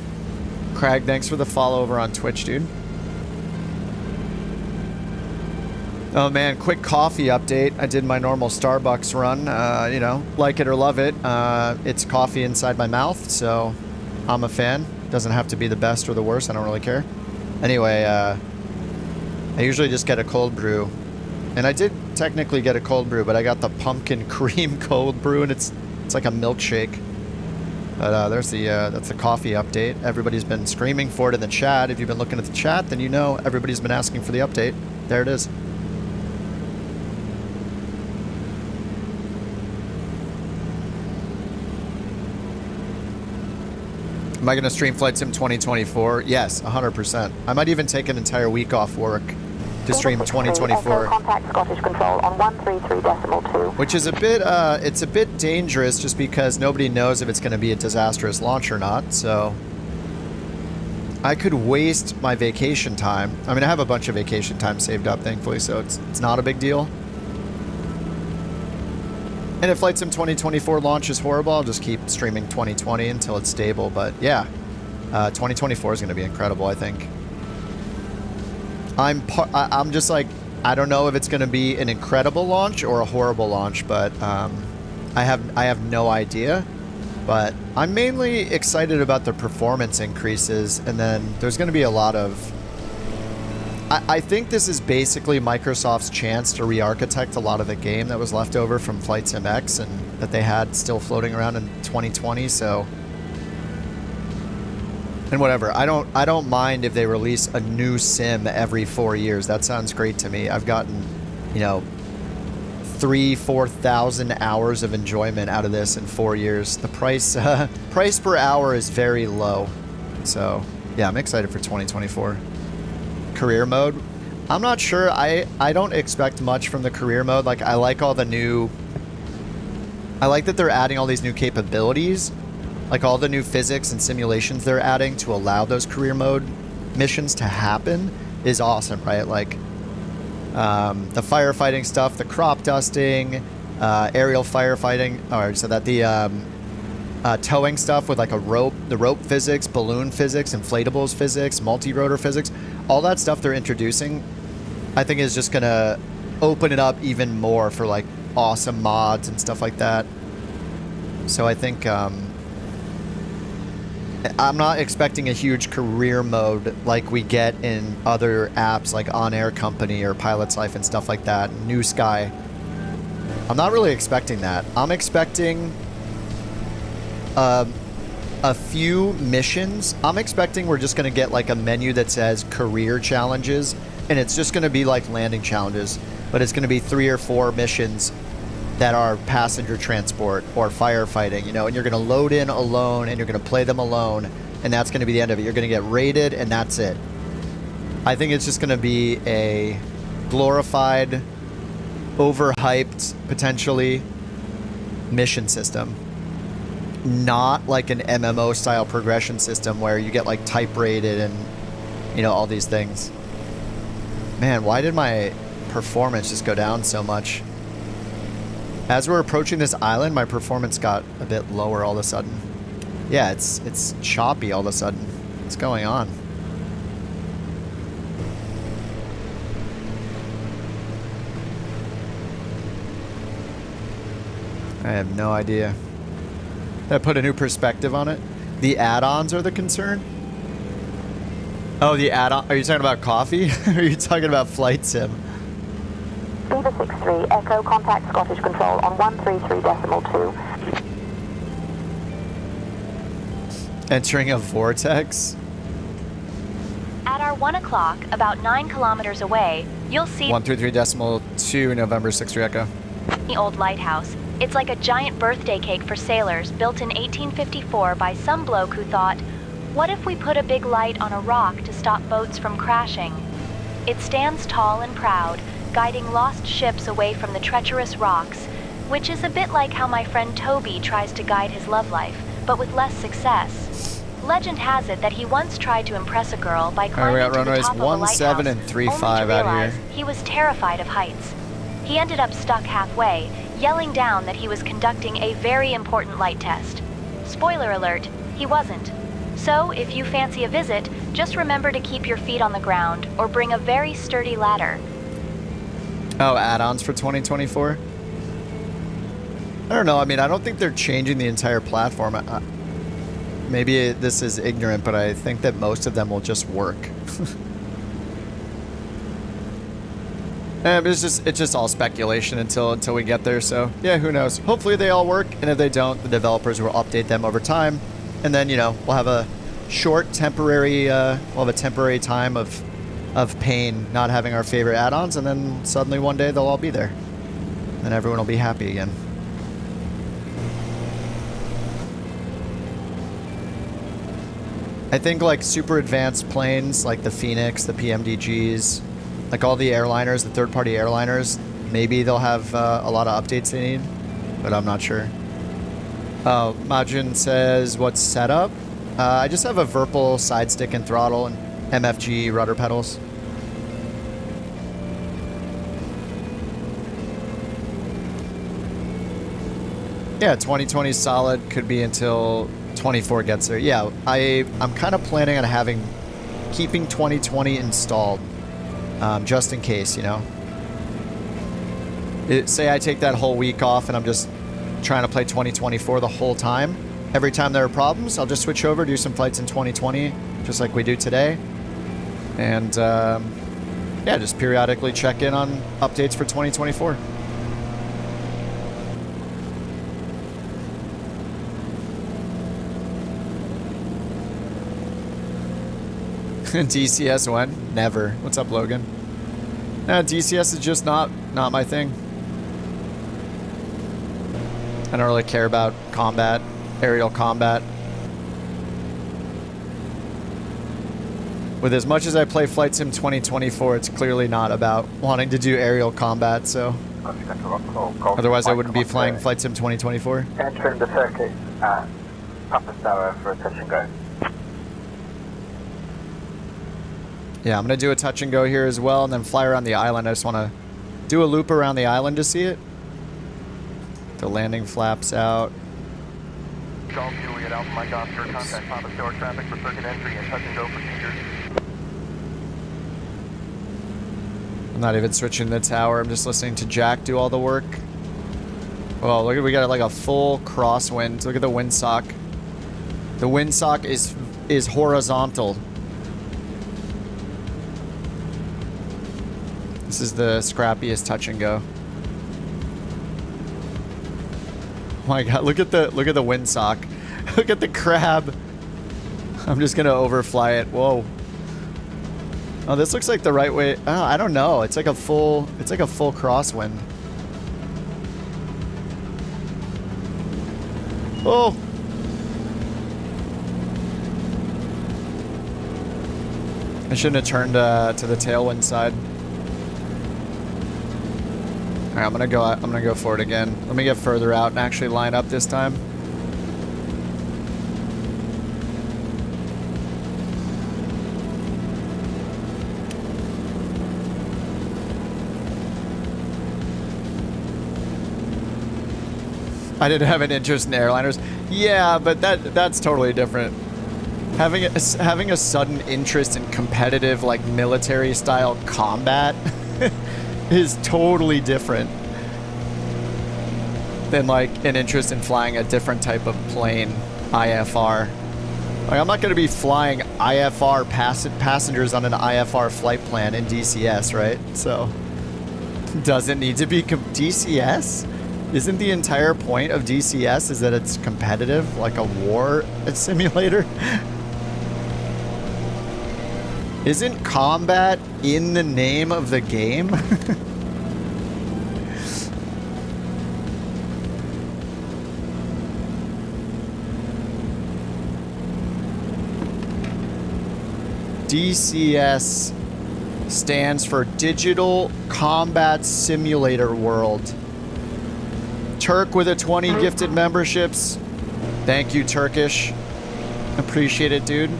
Craig, thanks for the follow over on Twitch, dude. Oh man, quick coffee update. I did my normal Starbucks run. You know, like it or love it. It's coffee inside my mouth, so I'm a fan. Doesn't have to be the best or the worst. I don't really care. Anyway, I usually just get a cold brew. And I did technically get a cold brew, but I got the pumpkin cream cold brew, and it's like a milkshake. But there's that's the coffee update. Everybody's been screaming for it in the chat. If you've been looking at the chat, then you know everybody's been asking for the update. There it is. Am I going to stream Flight Sim 2024? Yes, 100%. I might even take an entire week off work to stream 2024. Contact Scottish Control on 133.2. Which is a bit, it's a bit dangerous just because nobody knows if it's going to be a disastrous launch or not, so I could waste my vacation time. I mean, I have a bunch of vacation time saved up, thankfully, so it's not a big deal. And if Flight Sim 2024 launch is horrible, I'll just keep streaming 2020 until it's stable. But yeah, 2024 is going to be incredible, I think. I'm just like, I don't know if it's going to be an incredible launch or a horrible launch, but I have no idea. But I'm mainly excited about the performance increases, and then there's going to be a lot of... I think this is basically Microsoft's chance to re-architect a lot of the game that was left over from Flight Sim X and that they had still floating around in 2020, so... And whatever, I don't mind if they release a new sim every 4 years. That sounds great to me. I've gotten, you know, 3,000-4,000 hours of enjoyment out of this in 4 years. The price per hour is very low. So, yeah, I'm excited for 2024. Career mode, I'm not sure. I don't expect much from the career mode. Like, I like all the new... I like that they're adding all these new capabilities. Like, all the new physics and simulations they're adding to allow those career mode missions to happen is awesome, right? Like, the firefighting stuff, the crop dusting, aerial firefighting. Oh, I already said that. towing stuff with like a rope, the rope physics, balloon physics, inflatables physics, multi-rotor physics, all that stuff they're introducing, I think is just gonna open it up even more for like awesome mods and stuff like that. So I think I'm not expecting a huge career mode like we get in other apps like On Air Company or Pilot's Life and stuff like that, New Sky. I'm not really expecting that. I'm expecting a few missions. I'm expecting we're just going to get like a menu that says career challenges, and it's just going to be like landing challenges, but it's going to be 3 or 4 missions that are passenger transport or firefighting, you know, and you're going to load in alone and you're going to play them alone, and that's going to be the end of it. You're going to get rated and that's it. I think it's just going to be a glorified, overhyped, potentially, mission system. Not like an MMO style progression system where you get like type rated and, you know, all these things. Man, why did my performance just go down so much? As we're approaching this island, my performance got a bit lower all of a sudden. Yeah, it's choppy all of a sudden. What's going on? I have no idea. That put a new perspective on it. The add-ons are the concern? Oh, the add-on. Are you talking about coffee? Or are you talking about flight sim? Beaver 63, Echo, contact Scottish Control on 133.2. Entering a vortex? At our 1 o'clock, about 9 kilometers away, you'll see 133.2 November 63 Echo. the old lighthouse. It's like a giant birthday cake for sailors, built in 1854 by some bloke who thought, what if we put a big light on a rock to stop boats from crashing? It stands tall and proud, guiding lost ships away from the treacherous rocks, which is a bit like how my friend Toby tries to guide his love life, but with less success. Legend has it that he once tried to impress a girl by climbing to the top of a lighthouse, 17 and 35 only to out realize here. he was terrified of heights. He ended up stuck halfway, yelling down that he was conducting a very important light test. Spoiler alert, he wasn't. So, if you fancy a visit, just remember to keep your feet on the ground, or bring a very sturdy ladder. Oh, add-ons for 2024? I don't know. I mean, I don't think they're changing the entire platform. Maybe this is ignorant, but I think that most of them will just work. It's just all speculation until we get there. So yeah, who knows? Hopefully they all work, and if they don't, the developers will update them over time, and then, you know, we'll have a short temporary we'll have a temporary time of pain not having our favorite add-ons, and then suddenly one day they'll all be there, and everyone will be happy again. I think like super advanced planes like the Phoenix, the PMDGs, like all the airliners, the third-party airliners, maybe they'll have a lot of updates they need, but I'm not sure. Oh, Majin says, what's set up? I just have a Virpil side stick and throttle and MFG rudder pedals. Yeah, 2020 solid, could be until 24 gets there. Yeah, I'm kind of planning on keeping 2020 installed, just in case, you know. Say I take that whole week off and I'm just trying to play 2024 the whole time. Every time there are problems, I'll just switch over, do some flights in 2020, just like we do today. And yeah, just periodically check in on updates for 2024. DCS when? Never. What's up, Logan? Nah, DCS is just not my thing. I don't really care about combat, aerial combat. With as much as I play Flight Sim 2024, it's clearly not about wanting to do aerial combat, so... Otherwise I wouldn't be flying Flight Sim 2024. Entering the circuit at Papa Tower for a touch and go. Yeah, I'm going to do a touch and go here as well, and then fly around the island. I just want to do a loop around the island to see it. The landing flaps out. Golf Juliet Alpha Mike Oscar, contact Papa Store traffic for circuit entry and touch and go procedures. I'm not even switching the tower. I'm just listening to Jack do all the work. Oh, look at, we got like a full crosswind. Look at the windsock. The windsock is horizontal. This is the scrappiest touch and go. Oh my god, look at the windsock. Look at the crab. I'm just gonna overfly it. Whoa. Oh, this looks like the right way. Oh, I don't know. It's like a full crosswind. Oh. I shouldn't have turned to the tailwind side. All right, I'm gonna go for it again. Let me get further out and actually line up this time. I didn't have an interest in airliners. Yeah, but that's totally different. Having a sudden interest in competitive, like, military style combat is totally different than like an interest in flying a different type of plane, IFR. Like, I'm not going to be flying IFR passengers on an IFR flight plan in DCS, right? So doesn't need to be DCS. Isn't the entire point of DCS is that it's competitive, like a war simulator? Isn't combat in the name of the game? DCS stands for Digital Combat Simulator World. Turk with a 20 gifted memberships. Thank you, Turkish. Appreciate it, dude.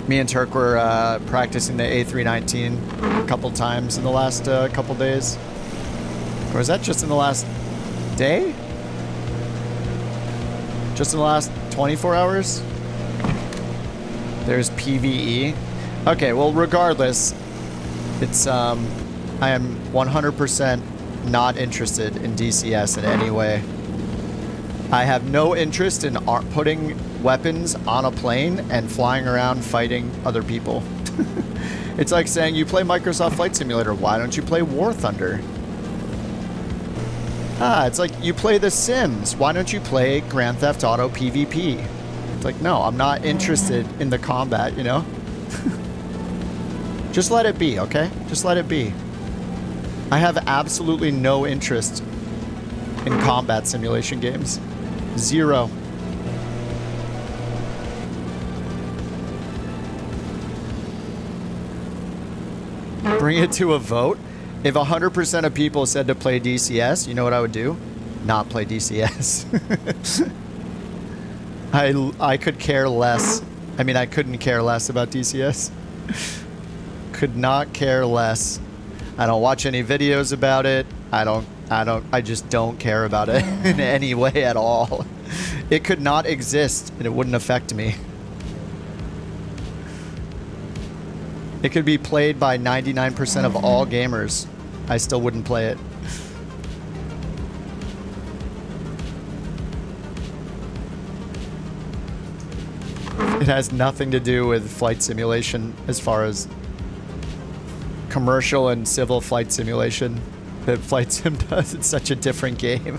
Me and Turk were practicing the A319 a couple times in the last couple days. Or was that just in the last day? Just in the last 24 hours? There's PvE. Okay, well, regardless, it's I am 100% not interested in DCS in any way. I have no interest in putting weapons on a plane and flying around fighting other people. It's like saying you play Microsoft Flight Simulator. Why don't you play War Thunder? It's like you play The Sims. Why don't you play Grand Theft Auto PvP? It's like, no, I'm not interested in the combat, you know? Just let it be, okay? Just let it be. I have absolutely no interest in combat simulation games. Zero. Bring it to a vote. If 100% of people said to play DCS, you know what I would do? Not play DCS. I could care less. I mean, I couldn't care less about DCS. Could not care less. I don't watch any videos about it. I just don't care about it in any way at all. It could not exist and it wouldn't affect me. It could be played by 99% of all gamers. I still wouldn't play it. It has nothing to do with flight simulation as far as commercial and civil flight simulation that Flight Sim does. It's such a different game.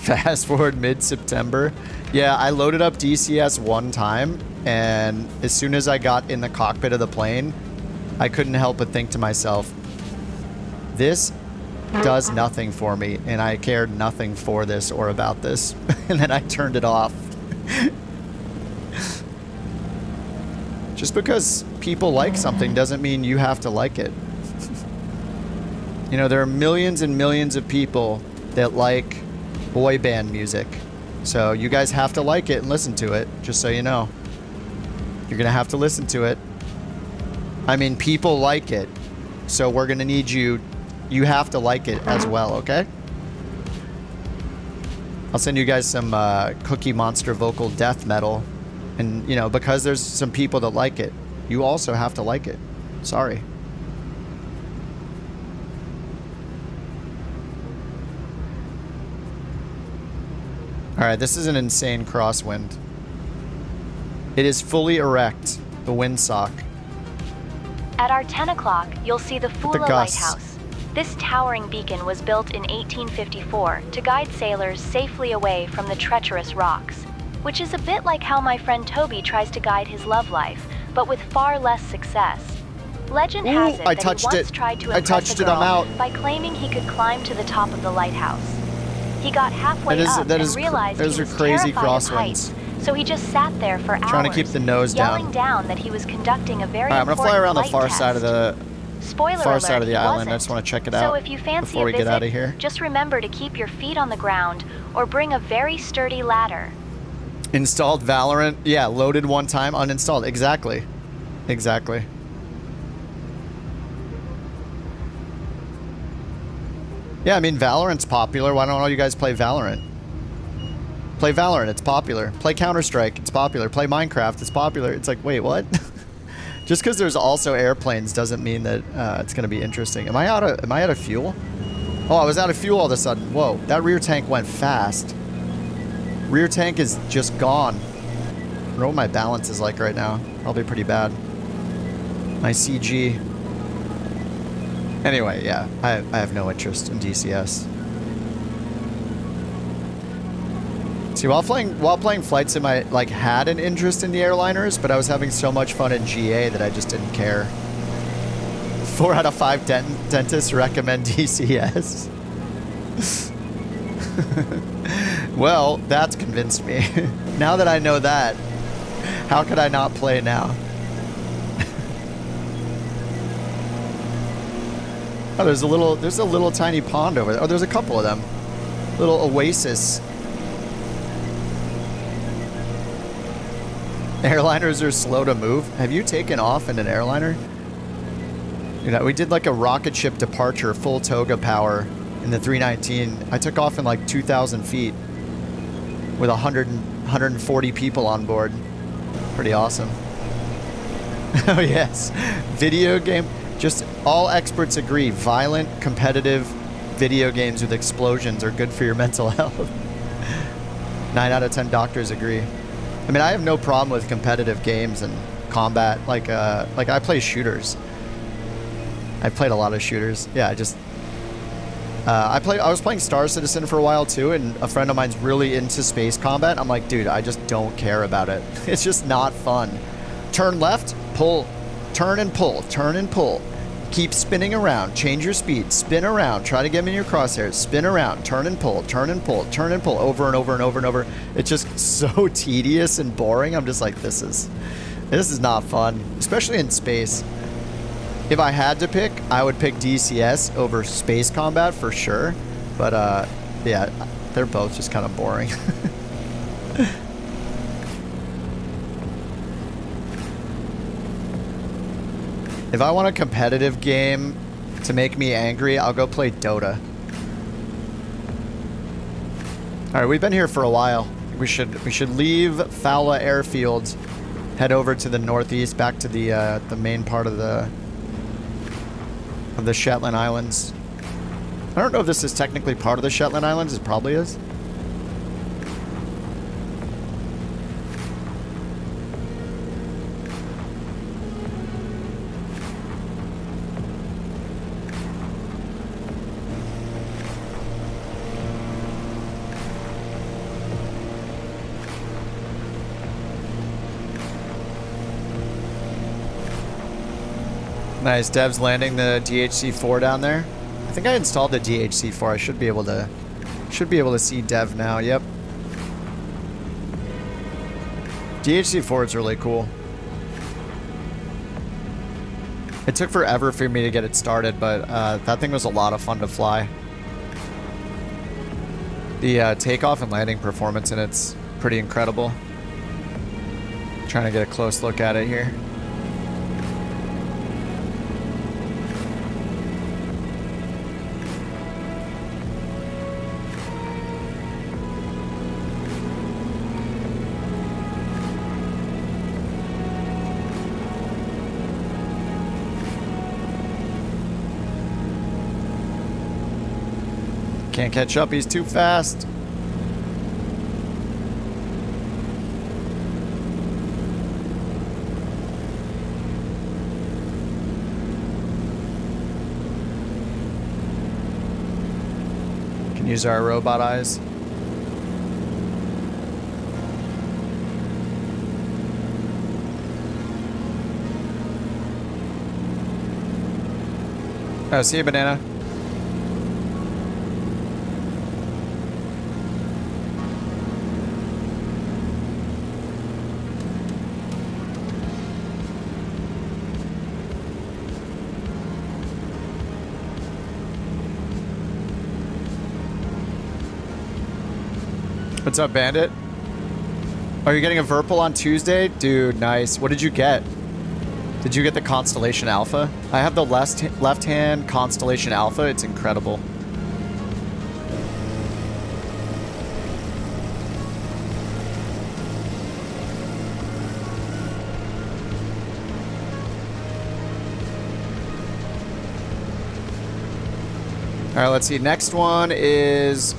Fast forward mid-September. Yeah, I loaded up DCS one time, and as soon as I got in the cockpit of the plane, I couldn't help but think to myself, this does nothing for me, and I cared nothing for this or about this. And then I turned it off. Just because people like something doesn't mean you have to like it. You know, there are millions and millions of people that like boy band music. So you guys have to like it and listen to it, just so you know. You're gonna have to listen to it. I mean, people like it. So we're going to need you. You have to like it as well, okay? I'll send you guys some Cookie Monster vocal death metal. And, you know, because there's some people that like it, you also have to like it. Sorry. Alright, this is an insane crosswind. It is fully erect, the windsock. At our 10 o'clock, you'll see the Fula gusts. Lighthouse. This towering beacon was built in 1854 to guide sailors safely away from the treacherous rocks, which is a bit like how my friend Toby tries to guide his love life, but with far less success. Legend has it that he once tried to impress a girl by claiming he could climb to the top of the lighthouse. He got halfway up and realized he was terrified of heights, so he just sat there for hours, trying to keep the nose yelling down that he was conducting a very I'm gonna fly around the far test. side of the Spoiler far alert, side of the he island. wasn't. I just want to check it out So if you fancy before we a get visit, out of here. just remember to keep your feet on the ground or bring a very sturdy ladder. Installed Valorant. Yeah, loaded one time, uninstalled. Exactly. Exactly. Yeah, I mean, Valorant's popular. Why don't all you guys play Valorant? Play Valorant, it's popular. Play Counter-Strike, it's popular. Play Minecraft, it's popular. It's like, wait, what? Just because there's also airplanes doesn't mean that it's going to be interesting. Am I out of fuel? Oh, I was out of fuel all of a sudden. Whoa, that rear tank went fast. Rear tank is just gone. I don't know what my balance is like right now. Probably pretty bad. My CG. Anyway, yeah, I have no interest in DCS. See, while playing Flight Sim, I had an interest in the airliners, but I was having so much fun in GA that I just didn't care. 4 out of 5 dentists recommend DCS. Well, that's convinced me. Now that I know that, how could I not play now? Oh, there's a little tiny pond over there. Oh, there's a couple of them. Little oasis. Airliners are slow to move. Have you taken off in an airliner? You know, we did like a rocket ship departure, full toga power in the 319. I took off in like 2,000 feet with 140 people on board. Pretty awesome. Oh yes, video game. Just all experts agree, violent, competitive video games with explosions are good for your mental health. 9 out of 10 doctors agree. I mean, I have no problem with competitive games and combat. Like I play shooters. I've played a lot of shooters. Yeah, I was playing Star Citizen for a while too, and a friend of mine's really into space combat. I'm like, dude, I just don't care about it. It's just not fun. Turn left, pull, turn and pull, turn and pull. Keep spinning around, change your speed, spin around, try to get me in your crosshairs, spin around, turn and pull, turn and pull, turn and pull, over and over and over and over. It's just so tedious and boring. I'm just like, this is not fun, especially in space. If I had to pick, I would pick DCS over space combat for sure. But yeah, they're both just kind of boring. If I want a competitive game to make me angry, I'll go play Dota. All right, we've been here for a while. We should leave Fowler Airfield, head over to the northeast, back to the main part of the Shetland Islands. I don't know if this is technically part of the Shetland Islands. It probably is. Nice, Dev's landing the DHC-4 down there. I think I installed the DHC-4. I should be able to see Dev now. Yep. DHC-4 is really cool. It took forever for me to get it started, but that thing was a lot of fun to fly. The takeoff and landing performance in it's pretty incredible. Trying to get a close look at it here. Can't catch up, he's too fast. Can use our robot eyes. Oh, see you, Banana. What's up, Bandit? Are you getting a Verpal on Tuesday? Dude, nice. What did you get? Did you get the Constellation Alpha? I have the left-hand Constellation Alpha. It's incredible. All right, let's see. Next one is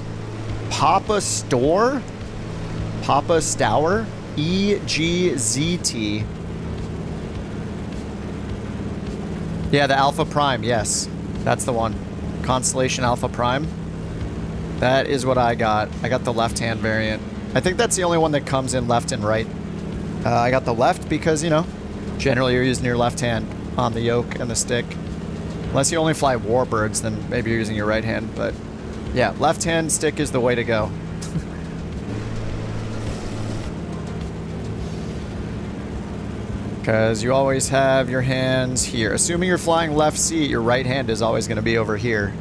Papa Store? Papa Stour? EGZT. Yeah, the Alpha Prime, yes. That's the one. Constellation Alpha Prime. That is what I got. I got the left-hand variant. I think that's the only one that comes in left and right. I got the left because, you know, generally you're using your left hand on the yoke and the stick. Unless you only fly warbirds, then maybe you're using your right hand. But yeah, left-hand stick is the way to go. Because you always have your hands here. Assuming you're flying left seat, your right hand is always going to be over here.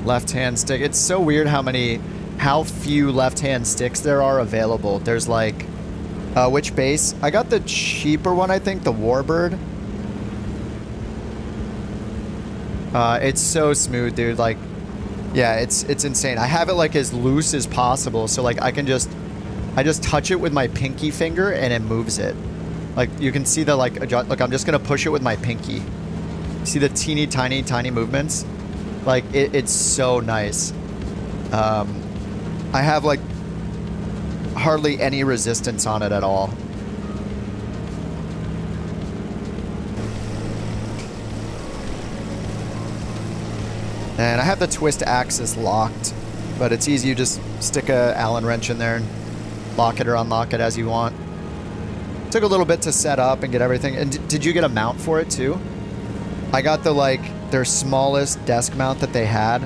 Left-hand stick. It's so weird how few left-hand sticks there are available. There's like, which base? I got the cheaper one, I think, the Warbird. It's so smooth, dude. Like, yeah, it's insane. I have it like as loose as possible, so like I just touch it with my pinky finger and it moves it. Like you can see the look, I'm just gonna push it with my pinky. See the teeny tiny movements? Like it's so nice. I have like hardly any resistance on it at all. And I have the twist axis locked, but it's easy. You just stick a Allen wrench in there and lock it or unlock it as you want. Took a little bit to set up and get everything. And did you get a mount for it too? I got the their smallest desk mount that they had.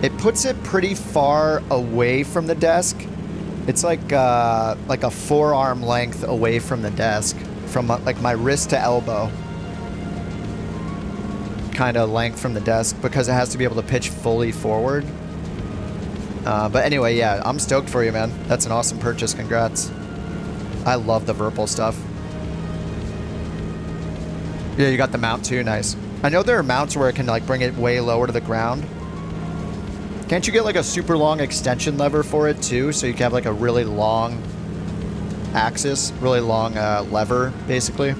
It puts it pretty far away from the desk. It's like a forearm length away from the desk, from like my wrist to elbow kind of length from the desk, because it has to be able to pitch fully forward. But anyway, yeah, I'm stoked for you, man. That's an awesome purchase. Congrats. I love the Verpal stuff. Yeah, you got the mount too. Nice. I know there are mounts where it can like bring it way lower to the ground. Can't you get like a super long extension lever for it too, so you can have like a really long axis, really long lever, basically?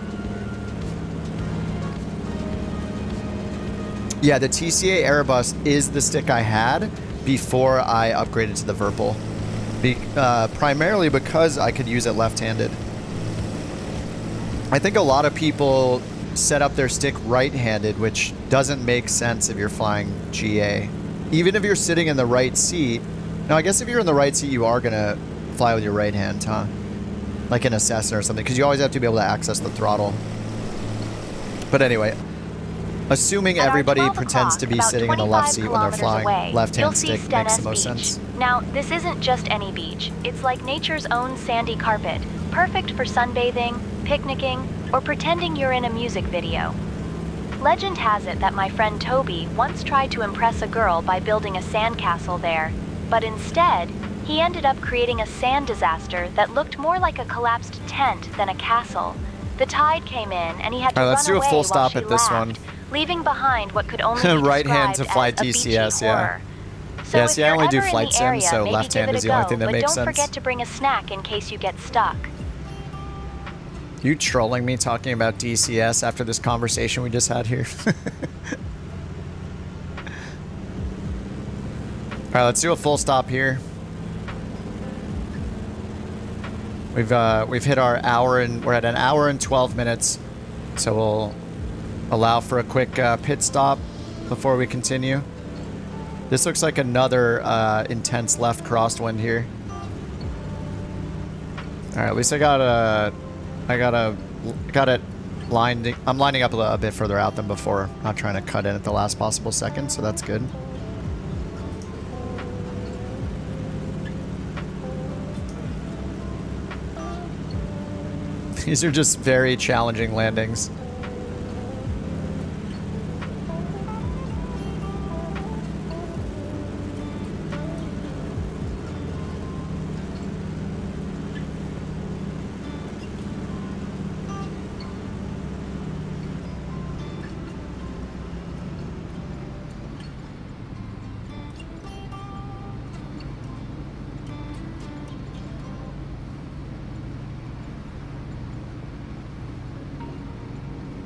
Yeah, the TCA Airbus is the stick I had before I upgraded to the Verpal. Primarily because I could use it left-handed. I think a lot of people set up their stick right-handed, which doesn't make sense if you're flying GA. Even if you're sitting in the right seat. Now, I guess if you're in the right seat, you are going to fly with your right hand, huh? Like in a Cessna or something, because you always have to be able to access the throttle. But anyway, assuming everybody pretends to be sitting in the left seat when they're flying left-hand stick makes the most sense. Now, this isn't just any beach. It's like nature's own sandy carpet, perfect for sunbathing, picnicking, or pretending you're in a music video. Legend has it that my friend Toby once tried to impress a girl by building a sandcastle there, but instead, he ended up creating a sand disaster that looked more like a collapsed tent than a castle. The tide came in, and he had to run away. Let's do a full stop at this one. Leaving behind what could only be right hand to fly as a DCS, beachy horror. So yeah, see, I only do flight area, sims, so left hand is the only thing that makes sense. But don't forget to bring a snack in case you get stuck. You trolling me talking about DCS after this conversation we just had here? right, let's do a full stop here. We've hit our hour and we're at an hour and 12 minutes, so we'll allow for a quick pit stop before we continue. This looks like another intense left crosswind here. All right, at least I got it lined. I'm lining up a bit further out than before. Not trying to cut in at the last possible second, so that's good. These are just very challenging landings.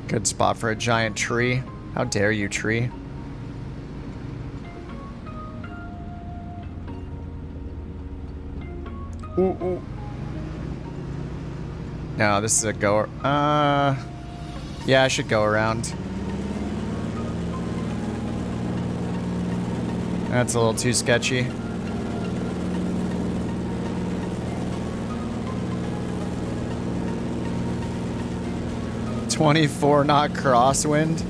Good spot for a giant tree. How dare you, tree? Ooh, ooh. No, this is a go. Yeah, I should go around. That's a little too sketchy. .24 knot crosswind,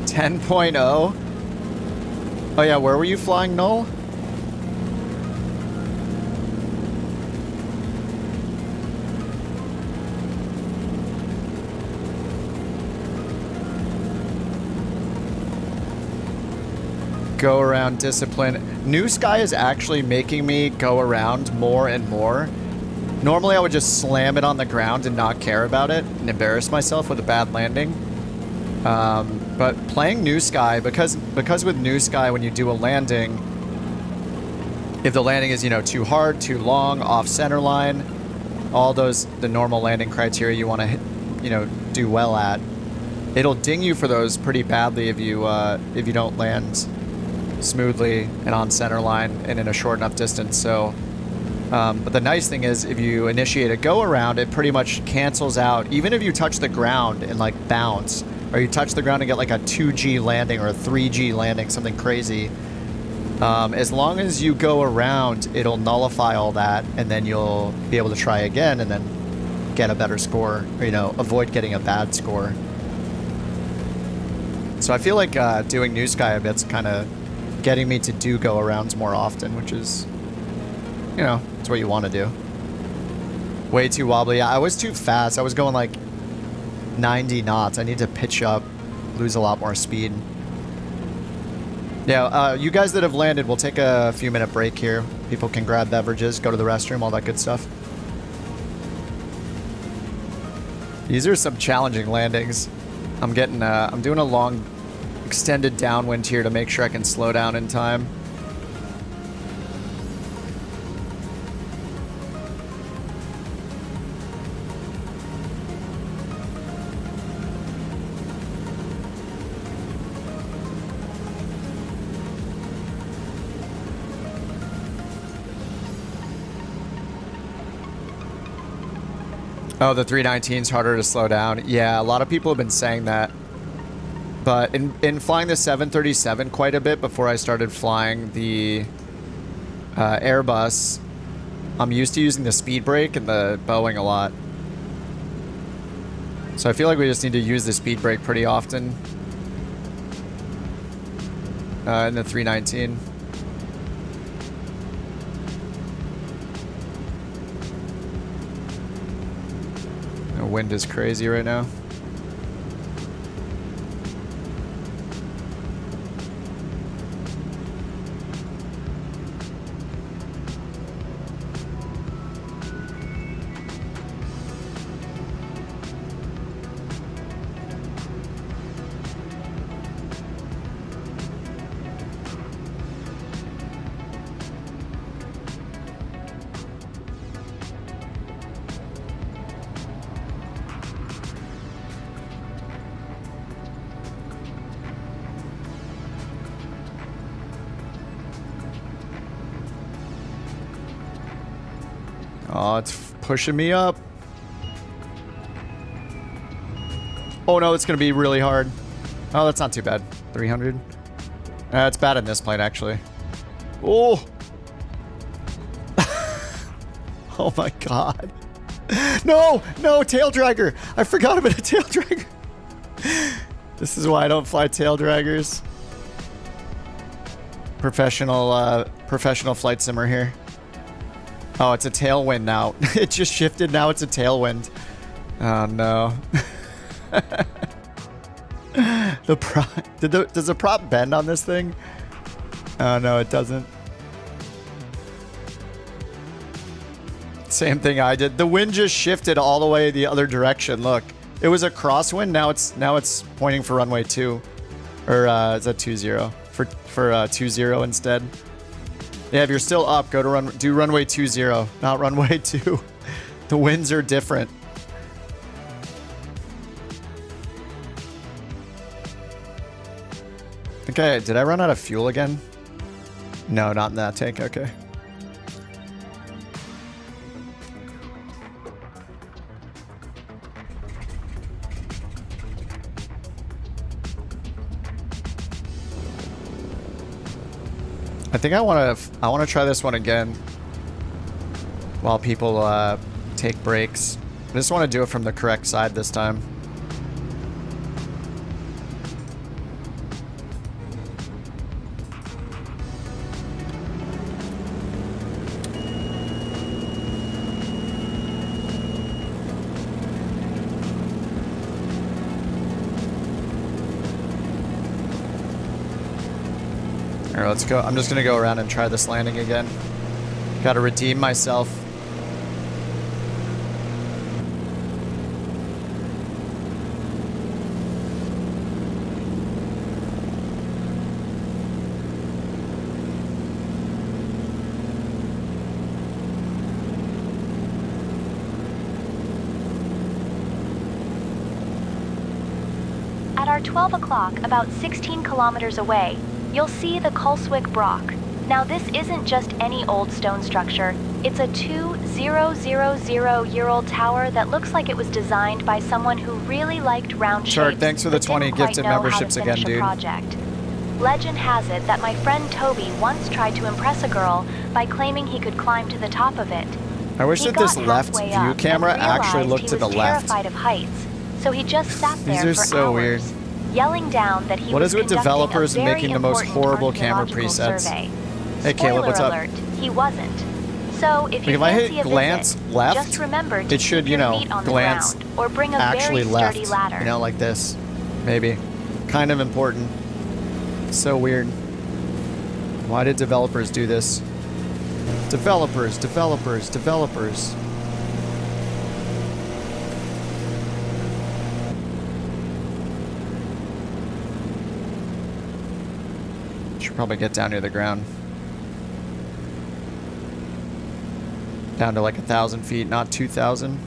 10.0. Oh yeah, where were you flying, Null? Go around discipline. New Sky is actually making me go around more and more. Normally I would just slam it on the ground and not care about it and embarrass myself with a bad landing. But playing New Sky, because with New Sky when you do a landing, if the landing is, you know, too hard, too long, off center line, all those, the normal landing criteria you want to, you know, do well at, it'll ding you for those pretty badly if you don't land smoothly and on center line and in a short enough distance. So but the nice thing is if you initiate a go around, it pretty much cancels out. Even if you touch the ground and like bounce, or you touch the ground and get like a 2G landing or a 3G landing, something crazy, as long as you go around, it'll nullify all that, and then you'll be able to try again and then get a better score, or, you know, avoid getting a bad score. So I feel like doing New Sky a bit's kind of getting me to do go arounds more often, which is, you know, it's what you want to do. Way too wobbly. I was too fast. I was going like 90 knots. I need to pitch up, lose a lot more speed. Yeah, you guys that have landed, we'll take a few minute break here. People can grab beverages, go to the restroom, all that good stuff. These are some challenging landings. I'm doing a long extended downwind here to make sure I can slow down in time. Oh, the 319 is harder to slow down. Yeah, a lot of people have been saying that. But in flying the 737 quite a bit before I started flying the Airbus, I'm used to using the speed brake and the Boeing a lot. So I feel like we just need to use the speed brake pretty often in the 319. The wind is crazy right now. Oh, it's pushing me up. Oh no, it's gonna be really hard. Oh, that's not too bad. 300. It's bad in this plane, actually. Oh. Oh my god. No, no, tail dragger. I forgot about a tail dragger. This is why I don't fly tail draggers. Professional flight simmer here. Oh, it's a tailwind now. It just shifted. Now it's a tailwind. Oh no. Does the prop bend on this thing? Oh no, it doesn't. Same thing I did. The wind just shifted all the way the other direction. Look, it was a crosswind. Now it's pointing for runway 2, or is that 20 for 20 instead? Yeah, if you're still up, go to do runway 20, not runway 2. The winds are different. Okay, did I run out of fuel again? No, not in that tank. Okay. I think I want to try this one again while people take breaks. I just want to do it from the correct side this time. Alright, let's go. I'm just gonna go around and try this landing again. Gotta redeem myself. At our 12 o'clock, about 16 kilometers away, you'll see the Kulswick Brock. Now this isn't just any old stone structure. It's a 2000-year-old tower that looks like it was designed by someone who really liked round shapes. Shark, thanks for the 20 gifted memberships again, dude. Project. Legend has it that my friend Toby once tried to impress a girl by claiming he could climb to the top of it. I wish that this left view camera actually looked to the left. Terrified of heights, so he just sat there These are for so hours. weird. Yelling down that he what was is with developers a very making the most horrible camera archaeological presets? survey. Hey Caleb, what's up? Spoiler alert, he wasn't. So if you If I fancy hit a glance visit, left, just remember to it should, keep you your know, feet on the glance ground, or bring a actually very left. sturdy ladder. You know, like this. Maybe. Kind of important. So weird. Why did developers do this? Developers. Should probably get down near the ground. Down to like 1,000 feet, not 2,000.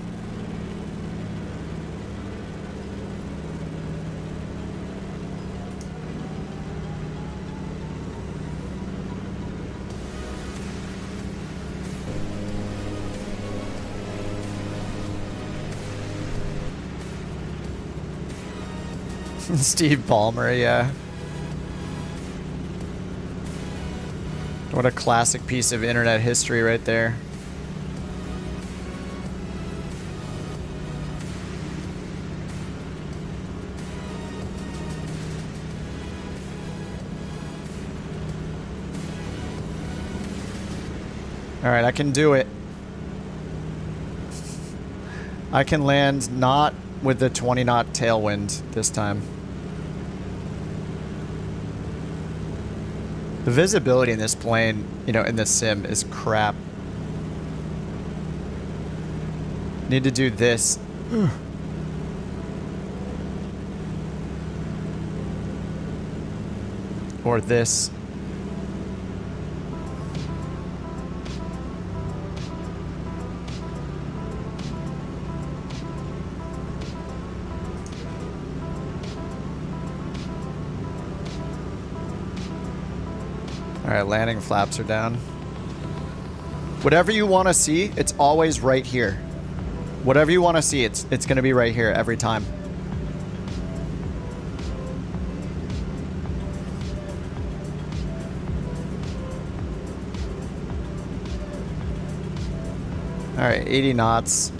Steve Ballmer, yeah. What a classic piece of internet history right there. All right, I can do it. I can land not with the 20 knot tailwind this time. The visibility in this plane, you know, in this sim is crap. Need to do this. Or this. All right, landing flaps are down. Whatever you want to see, it's always right here. Whatever you want to see, it's going to be right here every time. All right, 80 knots.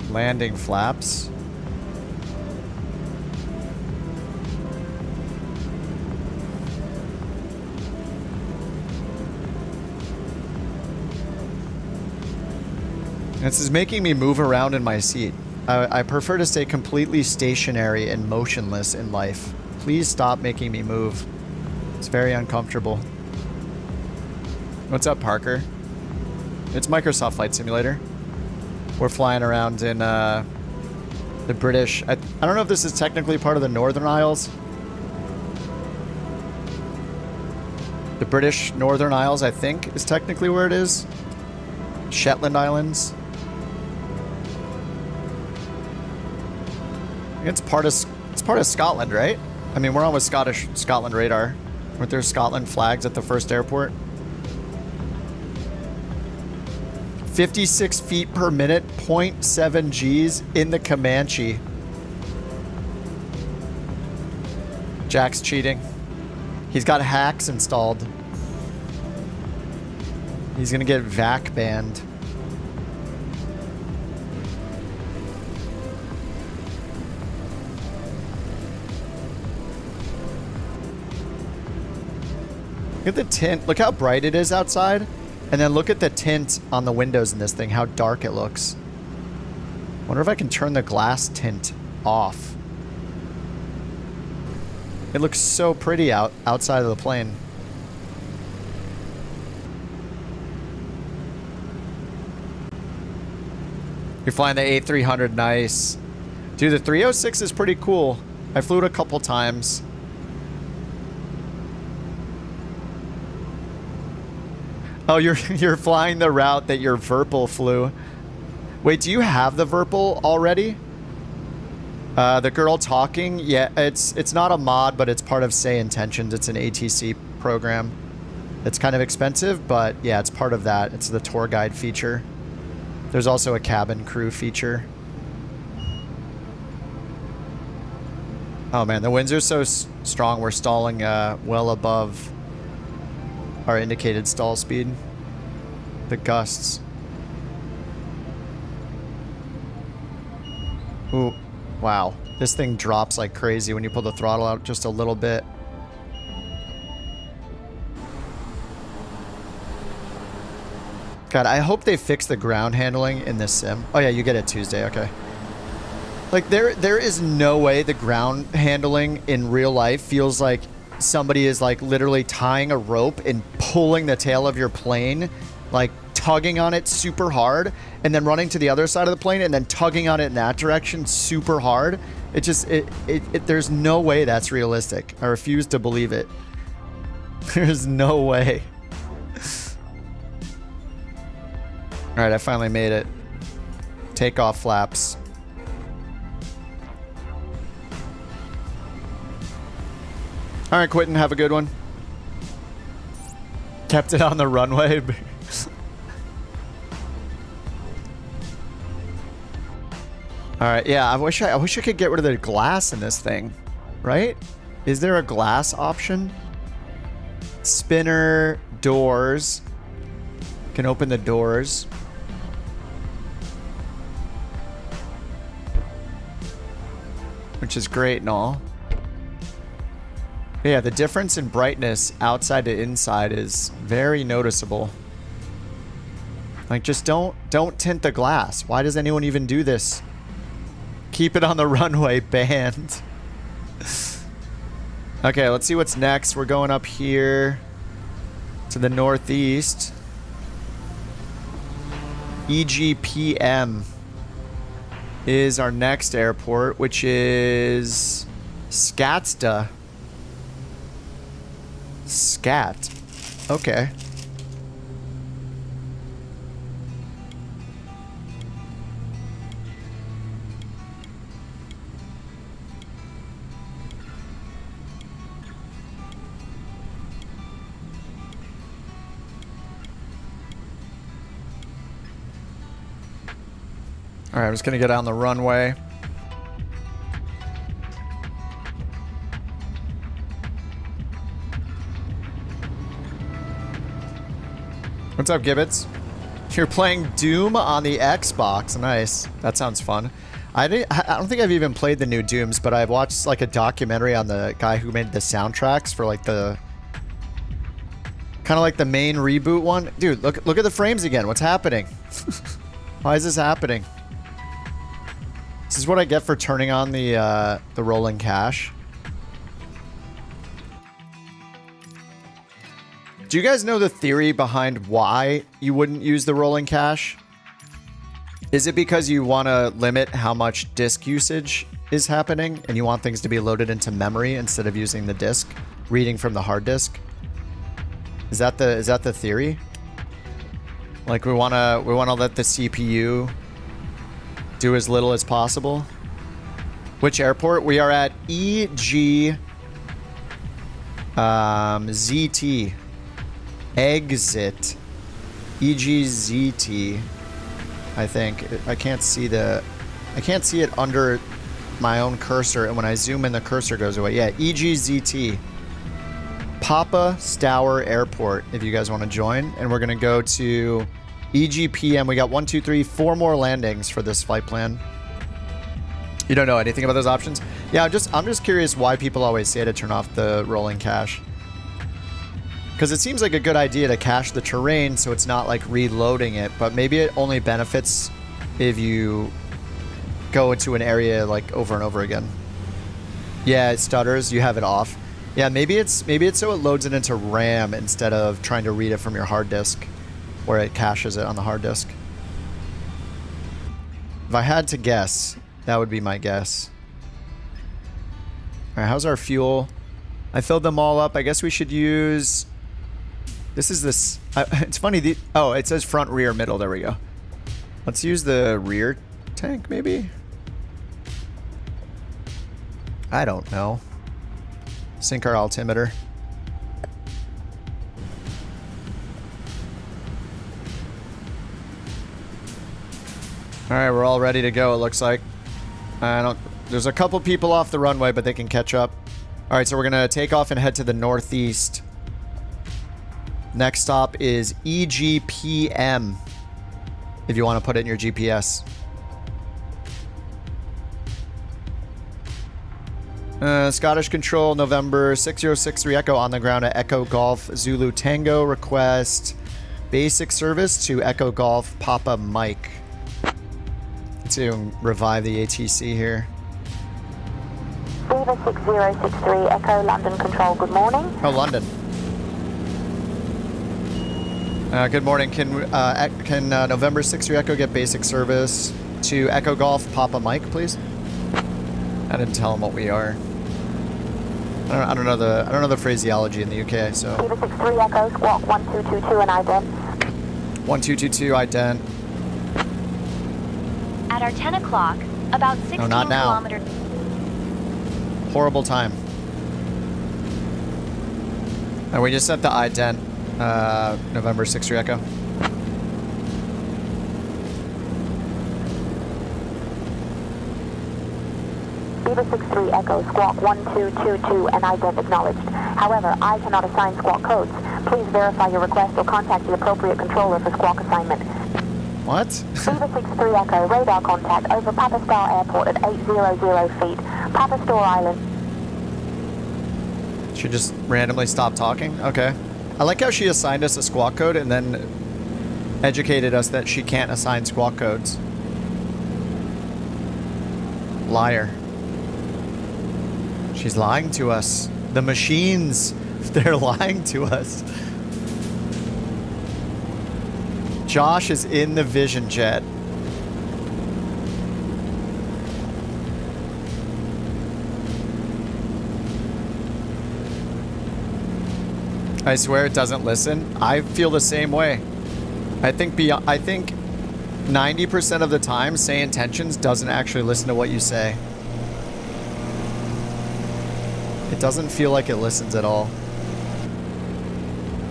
Landing flaps. This is making me move around in my seat. I prefer to stay completely stationary and motionless in life. Please stop making me move. It's very uncomfortable. What's up, Parker? It's Microsoft Flight Simulator. We're flying around in the British... I don't know if this is technically part of the Northern Isles. The British Northern Isles, I think, is technically where it is. Shetland Islands. It's part of Scotland, right? I mean, we're on with Scotland radar. Weren't there Scotland flags at the first airport? 56 feet per minute, 0.7 Gs in the Comanche. Jack's cheating. He's got hacks installed. He's gonna get VAC banned. Look at the tint. Look how bright it is outside. And then look at the tint on the windows in this thing, how dark it looks. Wonder if I can turn the glass tint off. It looks so pretty outside of the plane. You're flying the A300, nice. Dude, the 306 is pretty cool. I flew it a couple times. Oh, you're flying the route that your Verpal flew. Wait, do you have the Verpal already? The girl talking? Yeah, it's not a mod, but it's part of Say Intentions. It's an ATC program. It's kind of expensive, but yeah, it's part of that. It's the tour guide feature. There's also a cabin crew feature. Oh man, the winds are so strong. We're stalling well above our indicated stall speed. The gusts. Ooh, wow. This thing drops like crazy when you pull the throttle out just a little bit. God, I hope they fix the ground handling in this sim. Oh yeah, you get it Tuesday, okay. Like there is no way the ground handling in real life feels like somebody is like literally tying a rope and pulling the tail of your plane, like tugging on it super hard and then running to the other side of the plane and then tugging on it in that direction super hard. It just, there's no way that's realistic. I refuse to believe it. There's no way. All right, I finally made it. Takeoff flaps. All right, Quentin, have a good one. Kept it on the runway. All right, yeah, I wish I could get rid of the glass in this thing, right? Is there a glass option? Spinner, doors. Can open the doors. Which is great and all. Yeah, the difference in brightness outside to inside is very noticeable. Like, just don't tint the glass. Why does anyone even do this? Keep it on the runway, banned. Okay, let's see what's next. We're going up here to the northeast. EGPM is our next airport, which is Scatsta. Scat. Okay. All right, I'm just gonna get on the runway. What's up, Gibbets? You're playing Doom on the Xbox. Nice. That sounds fun. I don't think I've even played the new Dooms, but I've watched like a documentary on the guy who made the soundtracks for like the kind of like the main reboot one. Dude, look at the frames again. What's happening? Why is this happening? This is what I get for turning on the rolling cache. Do you guys know the theory behind why you wouldn't use the rolling cache? Is it because you want to limit how much disk usage is happening and you want things to be loaded into memory instead of using the disk, reading from the hard disk? Is that the theory? Like we want to let the CPU do as little as possible? Which airport? We are at EG ZT. Exit. EGZT. I think. I can't see it under my own cursor, and when I zoom in the cursor goes away. Yeah, EGZT. Papa Stour Airport, if you guys want to join. And we're gonna go to EGPM. We got 1, 2, 3, 4 more landings for this flight plan. You don't know anything about those options? Yeah, I'm just curious why people always say to turn off the rolling cache. Because it seems like a good idea to cache the terrain so it's not like reloading it, but maybe it only benefits if you go into an area like over and over again. Yeah, it stutters, you have it off. Yeah, maybe it's so it loads it into RAM instead of trying to read it from your hard disk, where it caches it on the hard disk. If I had to guess, that would be my guess. Alright, how's our fuel? I filled them all up. I guess we should use... This is this... it's funny. Oh, it says front, rear, middle. There we go. Let's use the rear tank, maybe? I don't know. Sync our altimeter. Alright, we're all ready to go, it looks like. There's a couple people off the runway, but they can catch up. Alright, so we're going to take off and head to the northeast. Next stop is EGPM, if you want to put it in your GPS. Scottish Control, November 6063 Echo on the ground at Echo Golf Zulu Tango. Request basic service to Echo Golf Papa Mike. Let's see if we can revive the ATC here. Beaver 6063 Echo London Control, good morning. Oh, London. Good morning. Can November 63 Echo get basic service to Echo Golf Papa Mike, please? I didn't tell him what we are. I don't know the phraseology in the UK, so. Beaver 63 Echo, squawk 1222 and ident. 1222 ident. At our 10 o'clock, about 16 No, not now. kilometers. Horrible time. And we just set the ident. November 63 Echo. Beaver 63 Echo, squawk 1222 and ident acknowledged. However, I cannot assign squawk codes. Please verify your request or contact the appropriate controller for squawk assignment. What? Beaver 63 Echo, radar contact over Papa Stour Airport at 800 feet. Papa Stour Island. She just randomly stopped talking? Okay. I like how she assigned us a squawk code and then educated us that she can't assign squawk codes. Liar. She's lying to us. The machines, they're lying to us. Josh is in the Vision Jet. I swear it doesn't listen. I feel the same way. I think 90% of the time, Say Intentions doesn't actually listen to what you say. It doesn't feel like it listens at all.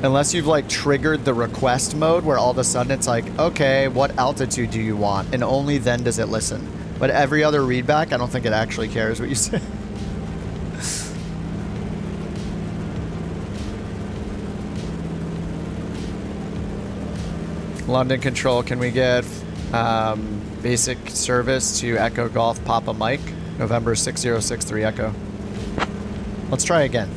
Unless you've like triggered the request mode where all of a sudden it's like, okay, what altitude do you want? And only then does it listen. But every other readback, I don't think it actually cares what you say. London Control, can we get basic service to Echo Golf Papa Mike? November 6063 Echo. Let's try again.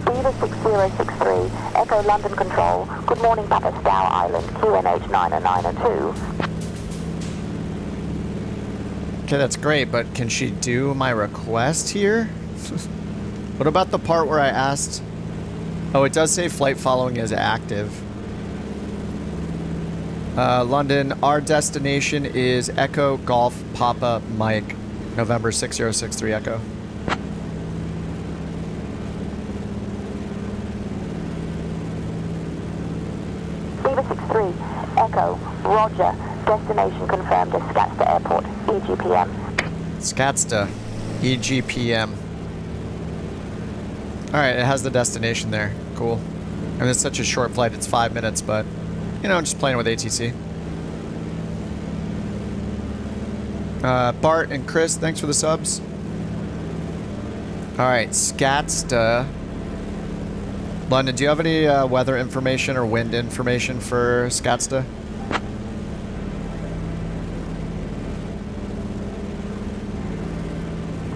Beaver 6063, Echo London Control. Good morning, Papa Stow Island, QNH 90902. Okay, that's great, but can she do my request here? What about the part where I asked... Oh, it does say flight following is active. London, our destination is Echo Golf Papa Mike, November 6063 Echo. Beaver 63, Echo, Roger, destination confirmed as Scatster Airport, EGPM. Scatsta, EGPM. Alright, it has the destination there. Cool. I mean, it's such a short flight, it's 5 minutes, but, you know, I'm just playing with ATC. Bart and Chris, thanks for the subs. Alright, Scatsta. London, do you have any weather information or wind information for Scatsta?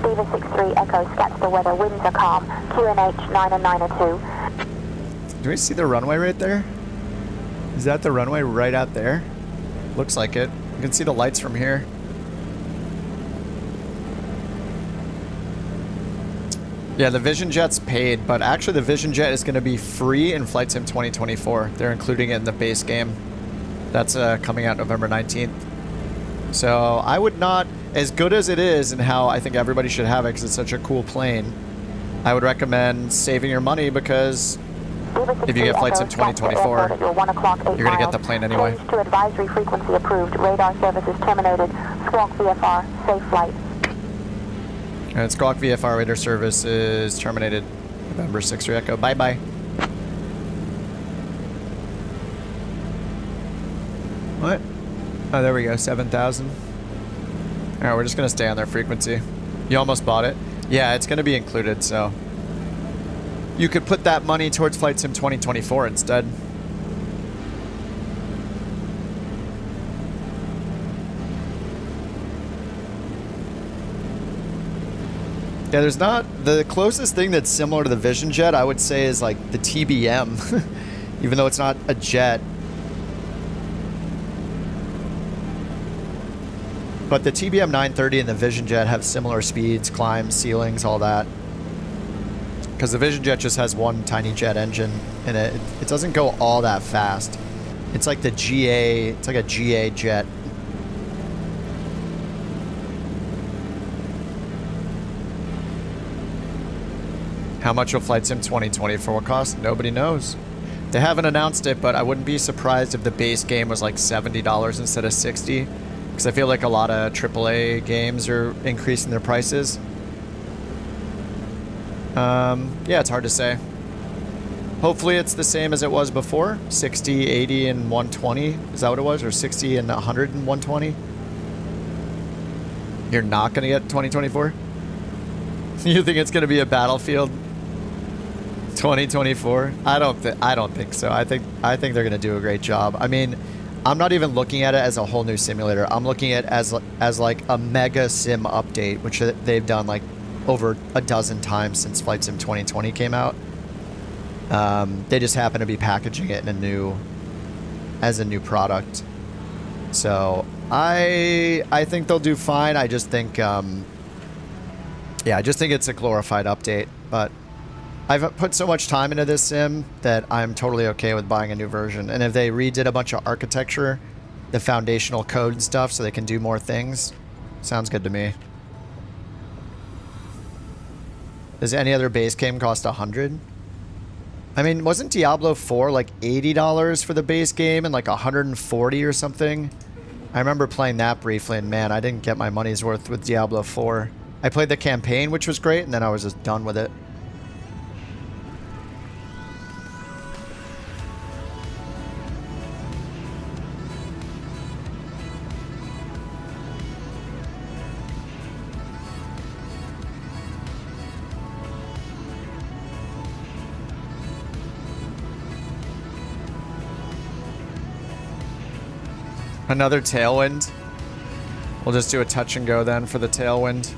Beaver 63, Echo, Scatster weather, winds are calm, QNH 90902. Do we see the runway right there? Is that the runway right out there? Looks like it. You can see the lights from here. Yeah, the Vision Jet's paid, but actually the Vision Jet is going to be free in Flight Sim 2024. They're including it in the base game. That's coming out November 19th. So I would not, as good as it is and how I think everybody should have it because it's such a cool plane, I would recommend saving your money because if you get Flight Sim 2024, you're going to get the plane anyway. Change to advisory frequency approved. Radar services terminated. Squawk VFR. Safe flight. And Squawk VFR radar service is terminated. November 6 Echo. Bye-bye. What? Oh, there we go. 7,000. Alright, we're just going to stay on their frequency. You almost bought it? Yeah, it's going to be included, so... You could put that money towards Flight Sim 2024 instead. Yeah, there's not... The closest thing that's similar to the Vision Jet, I would say, is like the TBM. Even though it's not a jet. But the TBM 930 and the Vision Jet have similar speeds, climbs, ceilings, all that. Because the Vision Jet just has one tiny jet engine in it. It doesn't go all that fast. It's like the GA... It's like a GA jet. How much will Flight Sim 2024 cost? Nobody knows. They haven't announced it, but I wouldn't be surprised if the base game was like $70 instead of $60. Because I feel like a lot of AAA games are increasing their prices. Yeah, it's hard to say. Hopefully it's the same as it was before. 60, 80, and 120. Is that what it was? Or 60 and 100 and 120? You're not going to get 2024? You think it's going to be a Battlefield 2024? I don't think so. I think they're going to do a great job. I mean, I'm not even looking at it as a whole new simulator. I'm looking at it as like a mega sim update, which they've done like over a dozen times since Flight Sim 2020 came out. They just happen to be packaging it in as a new product. So I think they'll do fine. I just think yeah, I just think it's a glorified update. But I've put so much time into this sim that I'm totally okay with buying a new version. And if they redid a bunch of architecture, the foundational code and stuff, so they can do more things, sounds good to me. Does any other base game cost $100? I mean, wasn't Diablo 4 like $80 for the base game and like $140 or something? I remember playing that briefly, and man, I didn't get my money's worth with Diablo 4. I played the campaign, which was great, and then I was just done with it. Another tailwind. We'll just do a touch and go then for the tailwind.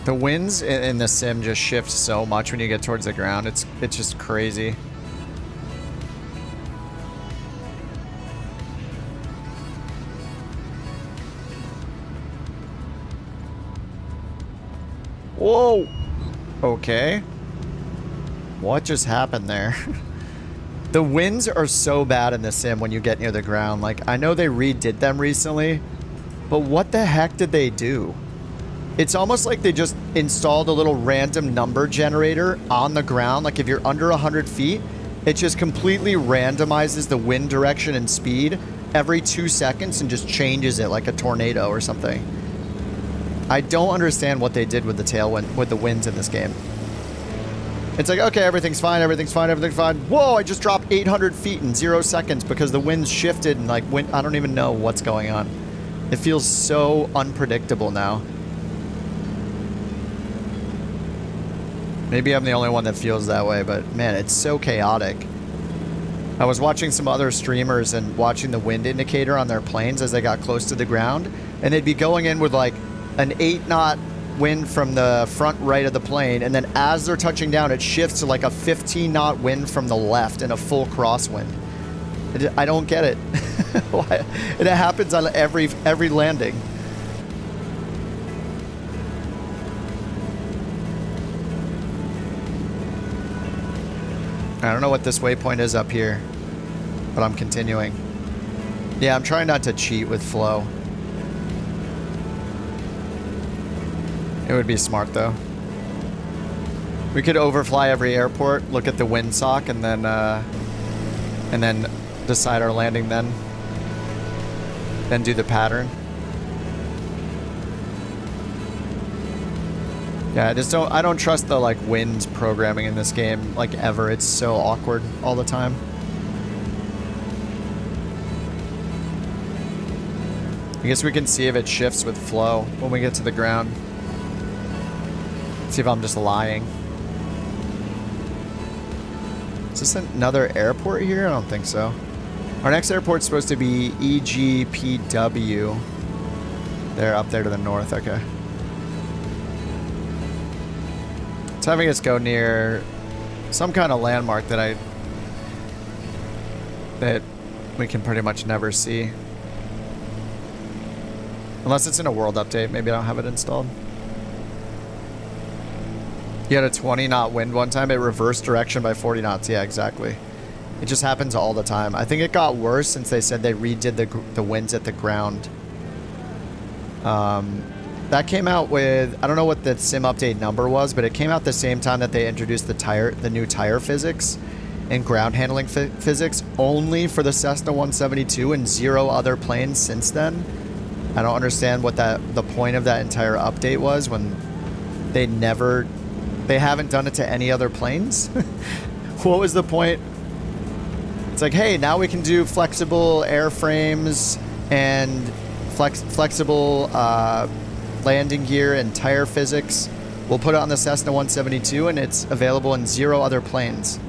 The winds in the sim just shift so much when you get towards the ground. It's just crazy. Whoa! Okay. What just happened there? The winds are so bad in the sim when you get near the ground. Like, I know they redid them recently, but what the heck did they do? It's almost like they just installed a little random number generator on the ground. Like, if you're under 100 feet, it just completely randomizes the wind direction and speed every 2 seconds and just changes it like a tornado or something. I don't understand what they did with the tailwind, with the winds in this game. It's like, okay, everything's fine, everything's fine, everything's fine. Whoa, I just dropped 800 feet in 0 seconds because the winds shifted and like I don't even know what's going on. It feels so unpredictable now. Maybe I'm the only one that feels that way, but man, it's so chaotic. I was watching some other streamers and watching the wind indicator on their planes as they got close to the ground, and they'd be going in with like an 8-knot wind from the front right of the plane, and then as they're touching down, it shifts to like a 15-knot wind from the left and a full crosswind. I don't get it. It happens on every landing. I don't know what this waypoint is up here, but I'm continuing. Yeah, I'm trying not to cheat with flow. It would be smart though. We could overfly every airport, look at the windsock, and then decide our landing then. Then do the pattern. Yeah, I don't trust the like wind programming in this game like ever. It's so awkward all the time. I guess we can see if it shifts with flow when we get to the ground. See if I'm just lying. Is this another airport here? I don't think so. Our next airport's supposed to be EGPW. They're up there to the north, okay. It's having us go near some kind of landmark that we can pretty much never see. Unless it's in a world update, maybe I don't have it installed. You had a 20-knot wind one time. It reversed direction by 40 knots. Yeah, exactly. It just happens all the time. I think it got worse since they said they redid the winds at the ground. That came out with, I don't know what the sim update number was, but it came out the same time that they introduced the new tire physics and ground handling physics only for the Cessna 172 and 0 other planes since then. I don't understand what the point of that entire update was when they haven't done it to any other planes. What was the point? It's like, hey, now we can do flexible airframes and flexible landing gear and tire physics. We'll put it on the Cessna 172 and it's available in 0 other planes.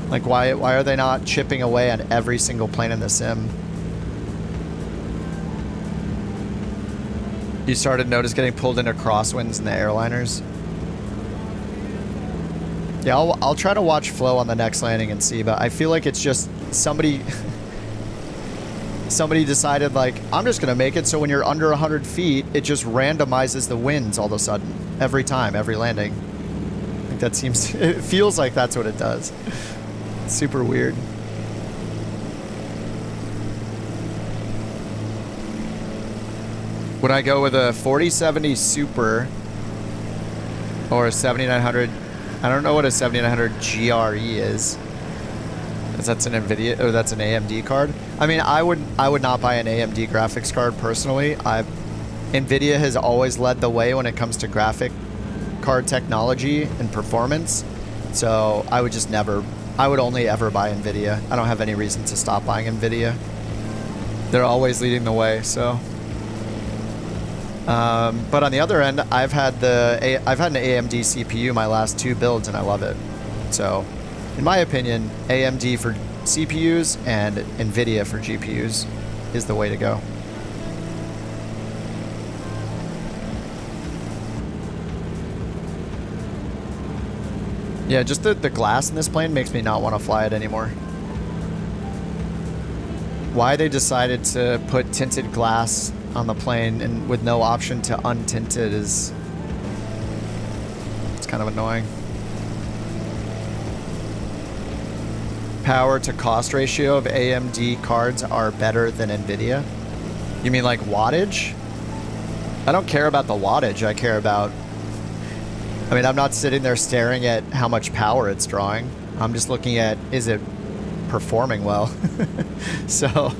Like, why are they not chipping away on every single plane in the sim? You started notice getting pulled into crosswinds in the airliners. Yeah, I'll try to watch flow on the next landing and see, but I feel like it's just somebody decided like, I'm just gonna make it so when you're under 100 feet, it just randomizes the winds all of a sudden every time, every landing. I think that seems, it feels like that's what it does. It's super weird. Would I go with a 4070 Super or a 7900? I don't know what a 7900 GRE is. That's an NVIDIA, or that's an AMD card. I mean, I would not buy an AMD graphics card personally. NVIDIA has always led the way when it comes to graphic card technology and performance. So I would just never, I would only ever buy NVIDIA. I don't have any reason to stop buying NVIDIA. They're always leading the way, so. But on the other end, I've had an AMD CPU my last 2 builds, and I love it. So, in my opinion, AMD for CPUs and NVIDIA for GPUs is the way to go. Yeah, just the glass in this plane makes me not want to fly it anymore. Why they decided to put tinted glass on the plane and with no option to untinted is... it's kind of annoying. Power to cost ratio of AMD cards are better than NVIDIA? You mean like wattage? I don't care about the wattage, I care about... I mean, I'm not sitting there staring at how much power it's drawing. I'm just looking at, is it performing well? So,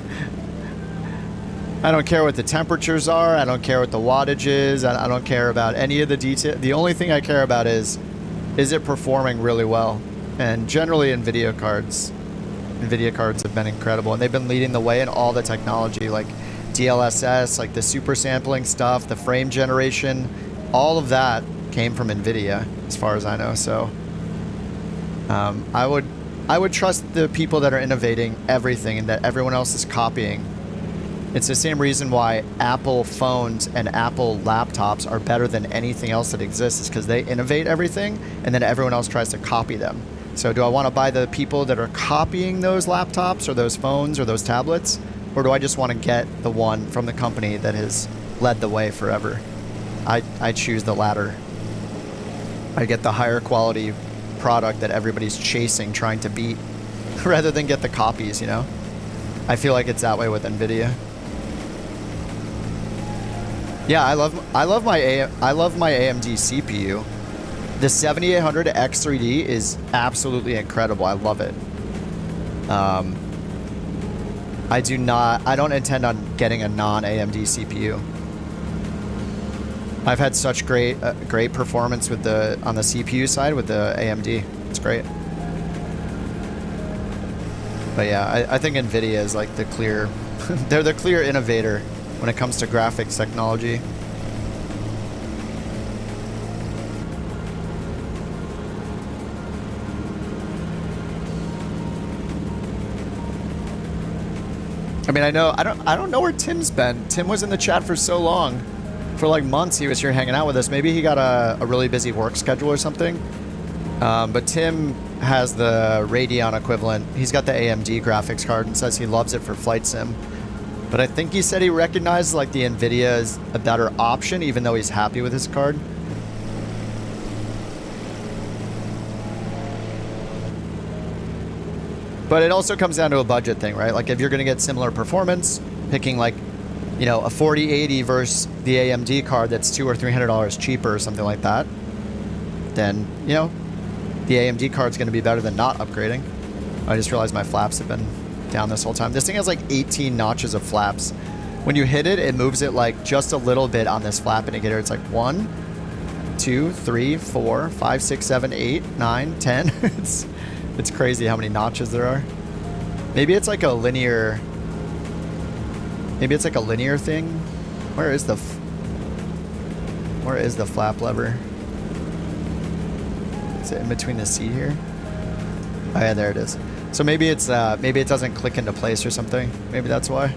I don't care what the temperatures are. I don't care what the wattage is. I don't care about any of the detail. The only thing I care about is it performing really well? And generally, NVIDIA cards have been incredible. And they've been leading the way in all the technology, like DLSS, like the super sampling stuff, the frame generation, all of that came from NVIDIA, as far as I know. So I would trust the people that are innovating everything and that everyone else is copying. It's the same reason why Apple phones and Apple laptops are better than anything else that exists, is because they innovate everything and then everyone else tries to copy them. So do I want to buy the people that are copying those laptops or those phones or those tablets? Or do I just want to get the one from the company that has led the way forever? I choose the latter. I get the higher quality product that everybody's chasing, trying to beat, rather than get the copies, you know? I feel like it's that way with NVIDIA. Yeah, I love my AMD CPU. The 7800 X3D is absolutely incredible. I love it. I don't intend on getting a non-AMD CPU. I've had such great performance with on the CPU side with the AMD. It's great. But yeah, I think NVIDIA is like the clear, they're the clear innovator when it comes to graphics technology. I mean, I don't know where Tim's been. Tim was in the chat for so long. For like months he was here hanging out with us. Maybe he got a really busy work schedule or something. But Tim has the Radeon equivalent. He's got the AMD graphics card and says he loves it for flight sim. But I think he said he recognized like the NVIDIA is a better option, even though he's happy with his card. But it also comes down to a budget thing, right? Like if you're going to get similar performance, picking like, you know, a 4080 versus the AMD card that's $200 or $300 cheaper or something like that, then, you know, the AMD card's going to be better than not upgrading. I just realized my flaps have been down this whole time. This thing has like 18 notches of flaps. When you hit it, it moves it like just a little bit on this flap indicator. It's like 1, 2, 3, 4, 5, 6, 7, 8, 9, 10. It's crazy how many notches there are. Maybe it's like a linear... Maybe it's like a linear thing. Where is the flap lever? Is it in between the seat here? Oh yeah, there it is. So maybe it's maybe it doesn't click into place or something. Maybe that's why.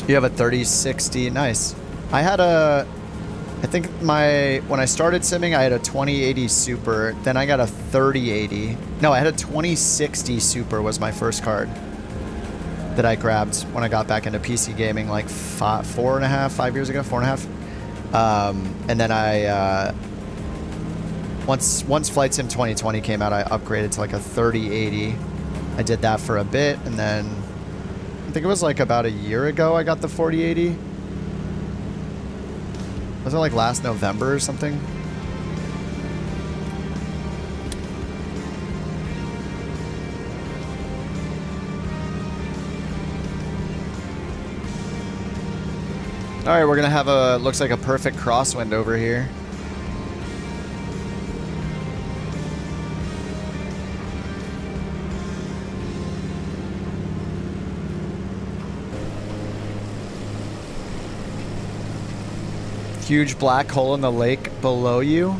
You have a 3060. Nice. I think when I started simming, I had a 2080 Super. Then I got a 3080. No, I had a 2060 Super was my first card that I grabbed when I got back into PC gaming like 5 years ago, 4.5. And then I, once Flight Sim 2020 came out, I upgraded to like a 3080. I did that for a bit, and then I think it was like about a year ago I got the 4080. Was it like last November or something? All right, we're gonna have looks like a perfect crosswind over here. Huge black hole in the lake below you.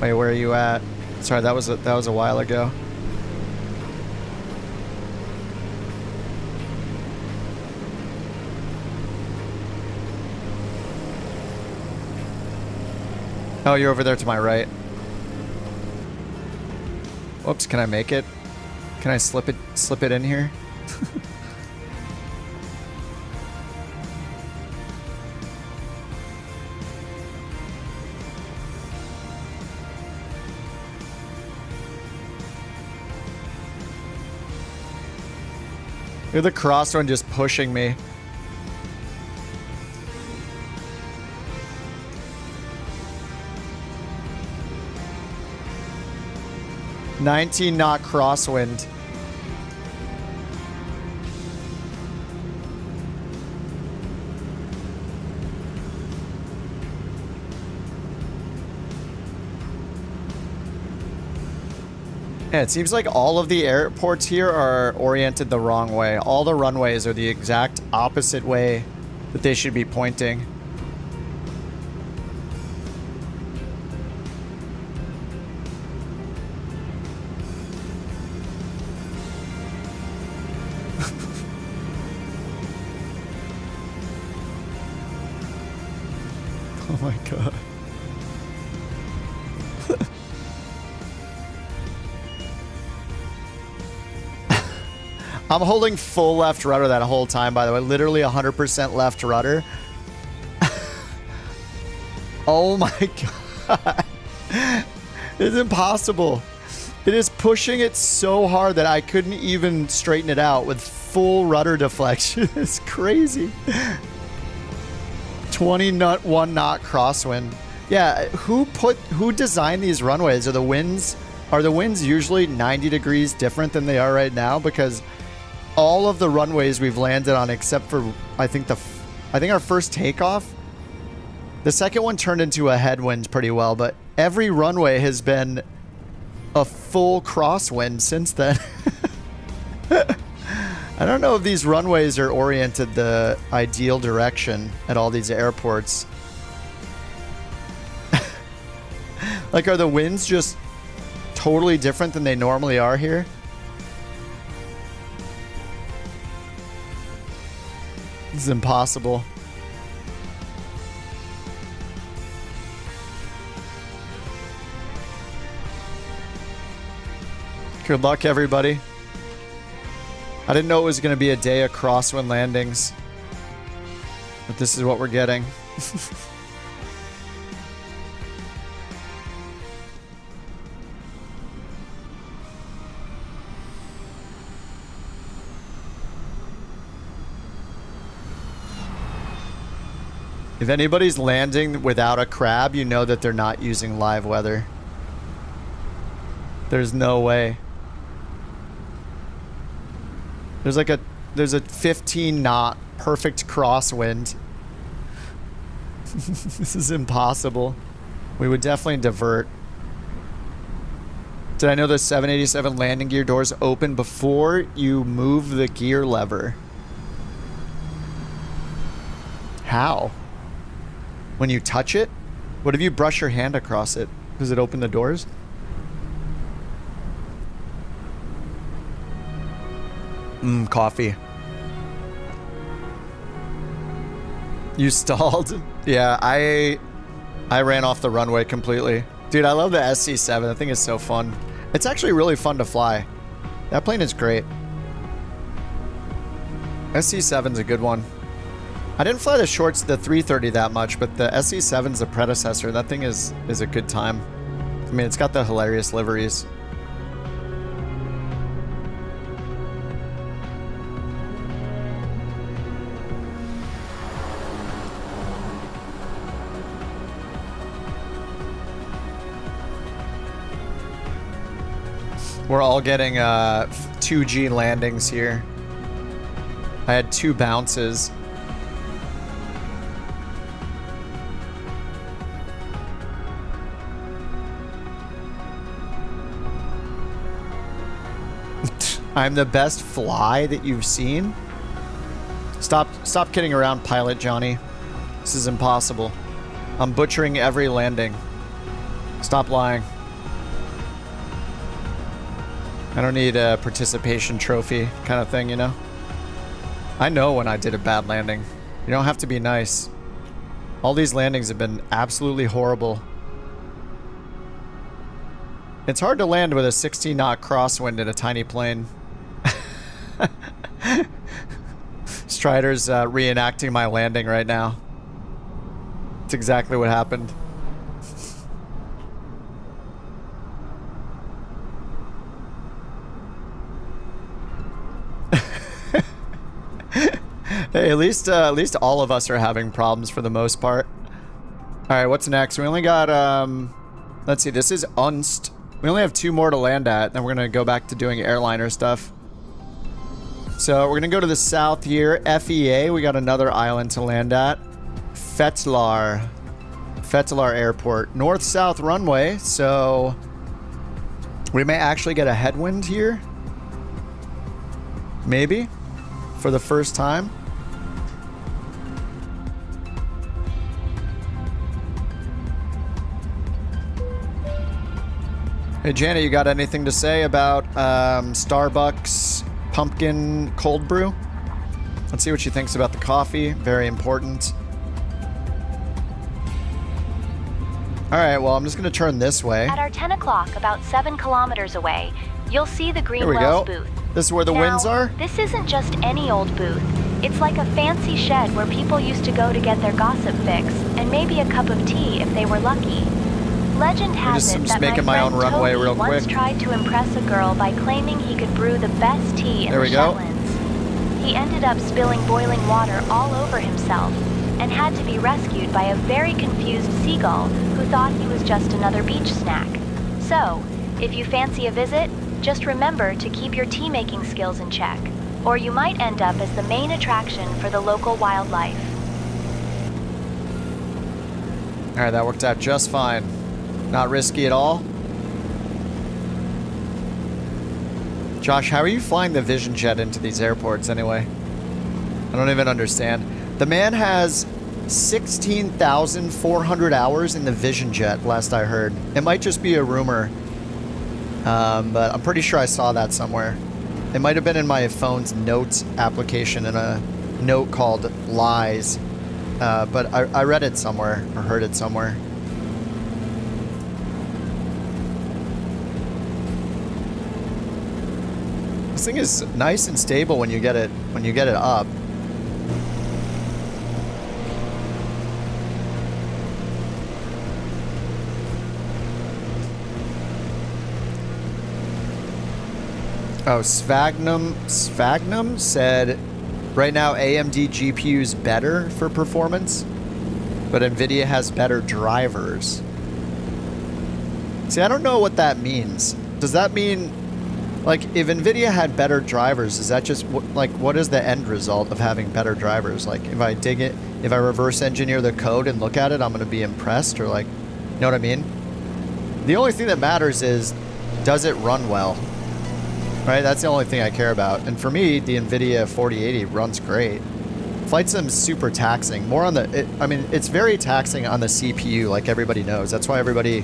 Wait, where are you at? Sorry, that was a while ago. Oh, you're over there to my right. Whoops, can I make it? Can I slip it in here? Look at the crosswind just pushing me. $19-knot crosswind. Yeah, it seems like all of the airports here are oriented the wrong way. All the runways are the exact opposite way that they should be pointing. Oh my god. I'm holding full left rudder that whole time, by the way. Literally 100% left rudder. Oh my god. It's impossible. It is pushing it so hard that I couldn't even straighten it out with full rudder deflection. It's crazy. 21 knot crosswind. Yeah, who designed these runways? Are the winds usually 90 degrees different than they are right now? Because all of the runways we've landed on, except for I think our first takeoff, the second one turned into a headwind pretty well, but every runway has been a full crosswind since then. I don't know if these runways are oriented the ideal direction at all these airports. Like, are the winds just totally different than they normally are here? This is impossible. Good luck, everybody. I didn't know it was going to be a day of crosswind landings, but this is what we're getting. If anybody's landing without a crab, you know that they're not using live weather. There's no way. There's a 15 knot perfect crosswind. This is impossible. We would definitely divert. Did I know the 787 landing gear doors open before you move the gear lever? How? When you touch it? What if you brush your hand across it? Does it open the doors? Coffee. You stalled? Yeah, I ran off the runway completely. Dude, I love the SC7. I think it's so fun. It's actually really fun to fly. That plane is great. SC7's a good one. I didn't fly the 330 that much, but the SC7's the predecessor. That thing is a good time. I mean, it's got the hilarious liveries. We're all getting 2G landings here. I had 2 bounces. I'm the best fly that you've seen? Stop kidding around, Pilot Johnny. This is impossible. I'm butchering every landing. Stop lying. I don't need a participation trophy kind of thing, you know? I know when I did a bad landing. You don't have to be nice. All these landings have been absolutely horrible. It's hard to land with a 16-knot crosswind in a tiny plane. Strider's reenacting my landing right now. It's exactly what happened. Hey, at least all of us are having problems for the most part. All right, what's next? We only got let's see. This is Unst. We only have 2 more to land at. Then we're gonna go back to doing airliner stuff. So we're gonna go to the south here. FEA. We got another island to land at. Fetlar Airport. North-south runway. So we may actually get a headwind here. Maybe for the first time. Hey Janet, you got anything to say about Starbucks pumpkin cold brew? Let's see what she thinks about the coffee. Very important. Alright, well, I'm just going to turn this way. At our 10 o'clock, about 7 kilometers away, you'll see the Here we Greenwell's go. booth. This is where the winds are? This isn't just any old booth. It's like a fancy shed where people used to go to get their gossip fix, and maybe a cup of tea if they were lucky. Legend has it that making my own friend runway Toby real once quick. tried to impress a girl by claiming he could brew the best tea in There the we go. Shetlands. He ended up spilling boiling water all over himself and had to be rescued by a very confused seagull who thought he was just another beach snack. So, if you fancy a visit, just remember to keep your tea-making skills in check, or you might end up as the main attraction for the local wildlife. Alright, that worked out just fine. Not risky at all. Josh, how are you flying the Vision Jet into these airports anyway? I don't even understand. The man has 16,400 hours in the Vision Jet, last I heard. It might just be a rumor, but I'm pretty sure I saw that somewhere. It might have been in my phone's notes application in a note called Lies, but I read it somewhere or heard it somewhere. This thing is nice and stable when you get it up. Oh, Svagnum said right now AMD GPU's better for performance, but Nvidia has better drivers. See, I don't know what that means. Does that mean, like, if Nvidia had better drivers, is that just, like, what is the end result of having better drivers? Like, if I dig it, if I reverse engineer the code and look at it, I'm going to be impressed, or, like, you know what I mean? The only thing that matters is, does it run well? Right? That's the only thing I care about. And for me, the NVIDIA 4080 runs great. Flight Sim's super taxing. More on the, I mean, it's very taxing on the CPU, like everybody knows. That's why everybody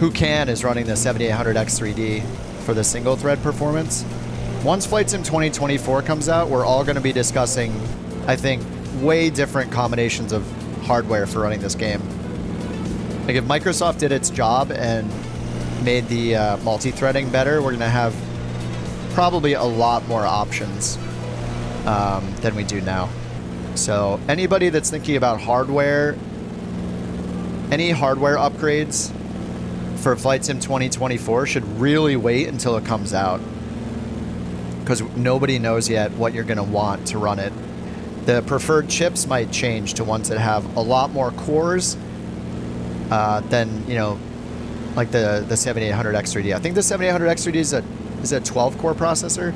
who can is running the 7800X3D for the single thread performance. Once Flight Sim 2024 comes out, we're all going to be discussing, I think, way different combinations of hardware for running this game. Like if Microsoft did its job and made the multi-threading better, we're going to have probably a lot more options than we do now. So anybody that's thinking about hardware, any hardware upgrades for Flight Sim 2024 should really wait until it comes out, because nobody knows yet what you're going to want to run it. The preferred chips might change to ones that have a lot more cores than, you know, like the 7800X3D. I think the 7800X3D is a 12-core processor,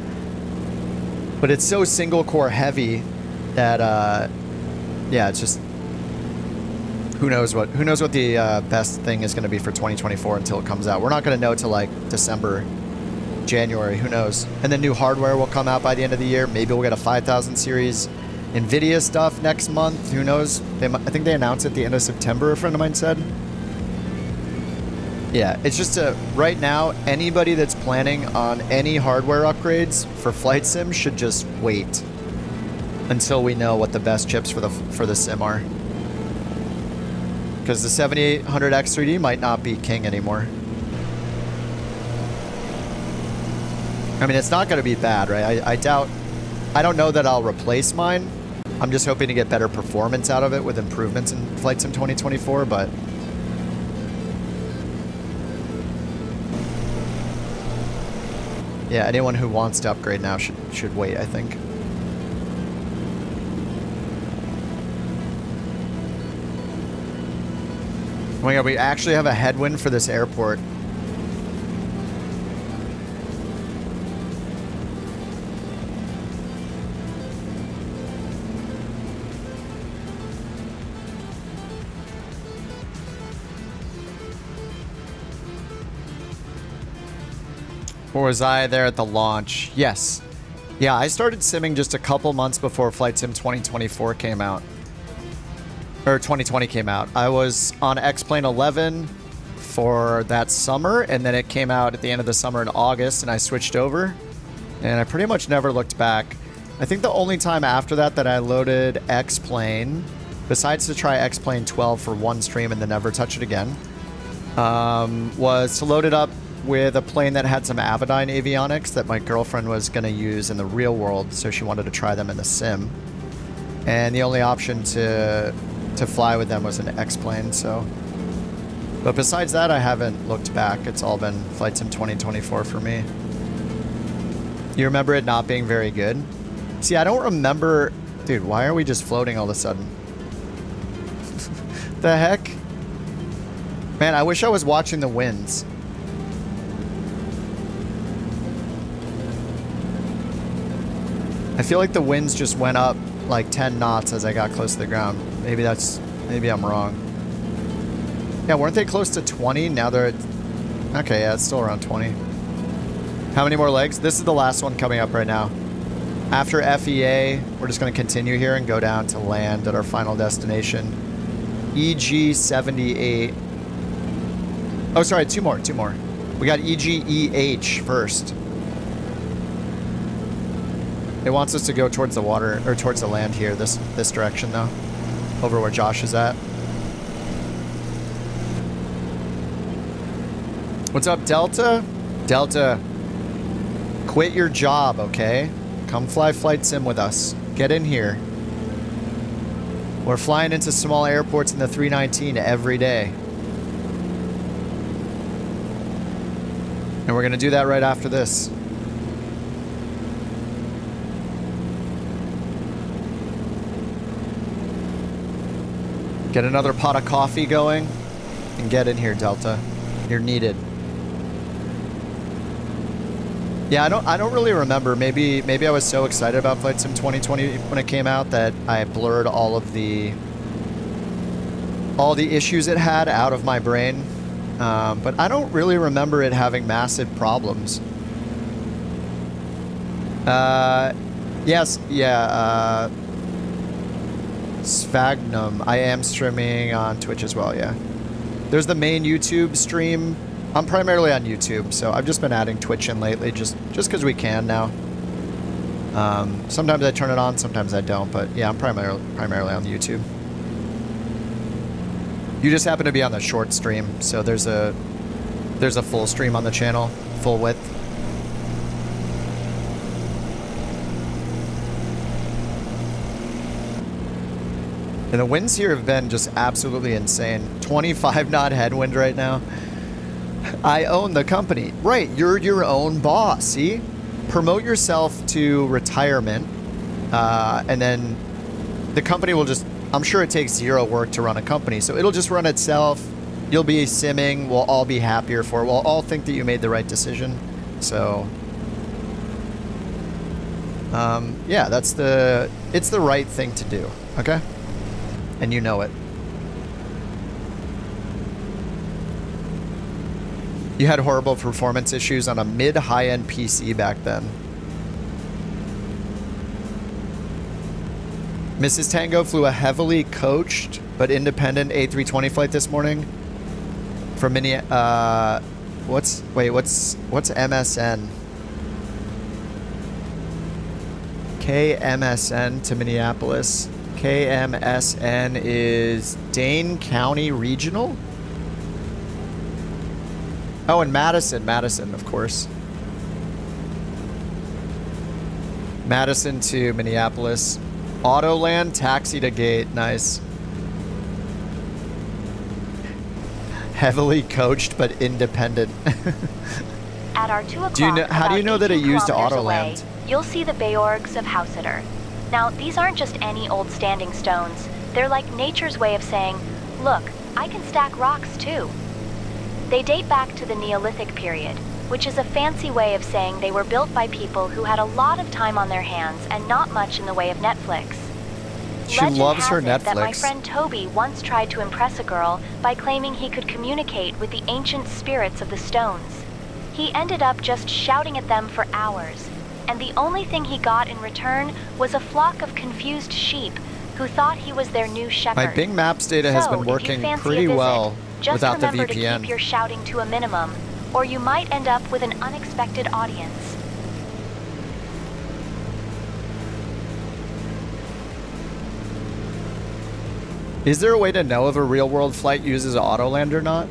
but it's so single-core heavy that yeah, it's just who knows what the best thing is going to be for 2024 until it comes out. We're not going to know till like December, January, who knows. And then new hardware will come out by the end of the year. Maybe we'll get a 5000 series NVIDIA stuff next month. Who knows? I think they announced at the end of September, a friend of mine said. Yeah, it's just right now, anybody that's planning on any hardware upgrades for flight sim should just wait until we know what the best chips for the sim are. Because the 7800X3D might not be king anymore. I mean, it's not going to be bad, right? I don't know that I'll replace mine. I'm just hoping to get better performance out of it with improvements in Flight Sim 2024, but... yeah, anyone who wants to upgrade now should wait, I think. Oh my god, we actually have a headwind for this airport. Or was I there at the launch? Yes. Yeah, I started simming just a couple months before Flight Sim 2024 came out. Or 2020 came out. I was on X-Plane 11 for that summer, and then it came out at the end of the summer in August, and I switched over. And I pretty much never looked back. I think the only time after that I loaded X-Plane, besides to try X-Plane 12 for one stream and then never touch it again, was to load it up with a plane that had some Avidyne avionics that my girlfriend was going to use in the real world, so she wanted to try them in the sim. And the only option to fly with them was an X-plane, so... But besides that, I haven't looked back. It's all been Flight Sim 2024 for me. You remember it not being very good? See, I don't remember... Dude, why are we just floating all of a sudden? The heck? Man, I wish I was watching the winds. I feel like the winds just went up like 10 knots as I got close to the ground. Maybe I'm wrong. Yeah, weren't they close to 20? Now they're at... Okay, yeah, it's still around 20. How many more legs? This is the last one coming up right now. After FEA, we're just going to continue here and go down to land at our final destination. EG78. Oh, sorry, two more. We got EGEH first. It wants us to go towards the water, or towards the land here, this direction though. Over where Josh is at. What's up, Delta? Delta, quit your job, okay? Come fly Flight Sim with us. Get in here. We're flying into small airports in the 319 every day. And we're gonna do that right after this. Get another pot of coffee going and get in here, Delta. You're needed. Yeah, I don't really remember. Maybe I was so excited about Flight Sim 2020 when it came out that I blurred all the issues it had out of my brain. But I don't really remember it having massive problems. Yes, yeah. Sphagnum. I am streaming on Twitch as well, yeah. There's the main YouTube stream. I'm primarily on YouTube, so I've just been adding Twitch in lately just because we can now. Sometimes I turn it on, sometimes I don't, but yeah, I'm primarily on YouTube. You just happen to be on the short stream, so there's a full stream on the channel, full width. And the winds here have been just absolutely insane. 25 knot headwind right now. I own the company. Right, you're your own boss, see? Promote yourself to retirement, and then the company will just... I'm sure it takes zero work to run a company, so it'll just run itself. You'll be simming. We'll all be happier for it. We'll all think that you made the right decision. So... yeah, it's the right thing to do, okay? And you know it. You had horrible performance issues on a mid-high-end PC back then. Mrs. Tango flew a heavily coached but independent A320 flight this morning from what's MSN? KMSN to Minneapolis. KMSN is Dane County Regional. Oh, and Madison, of course. Madison to Minneapolis. Autoland, taxi to gate. Nice. Heavily coached but independent. At our 2 o'clock, how do you know that it used Autoland? Autoland? You'll see the Bayorgs of Hausiter. Now, these aren't just any old standing stones. They're like nature's way of saying, look, I can stack rocks too. They date back to the Neolithic period, which is a fancy way of saying they were built by people who had a lot of time on their hands and not much in the way of Netflix. She Legend loves has her it Netflix. that my friend Toby once tried to impress a girl by claiming he could communicate with the ancient spirits of the stones. He ended up just shouting at them for hours, and the only thing he got in return was a flock of confused sheep who thought he was their new shepherd. My Bing Maps data has been working pretty well without the VPN. Just remember to keep your shouting to a minimum, or you might end up with an unexpected audience. Is there a way to know if a real-world flight uses Autoland or not?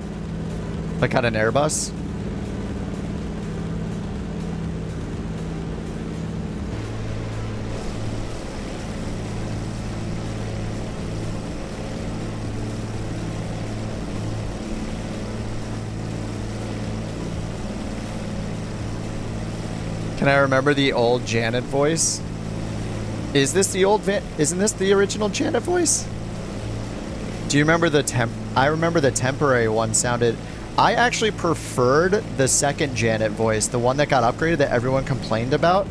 Like on an Airbus? Can I remember the old Janet voice? Is this the old isn't this the original Janet voice? Do you remember I remember the temporary one sounded... I actually preferred the second Janet voice, the one that got upgraded that everyone complained about.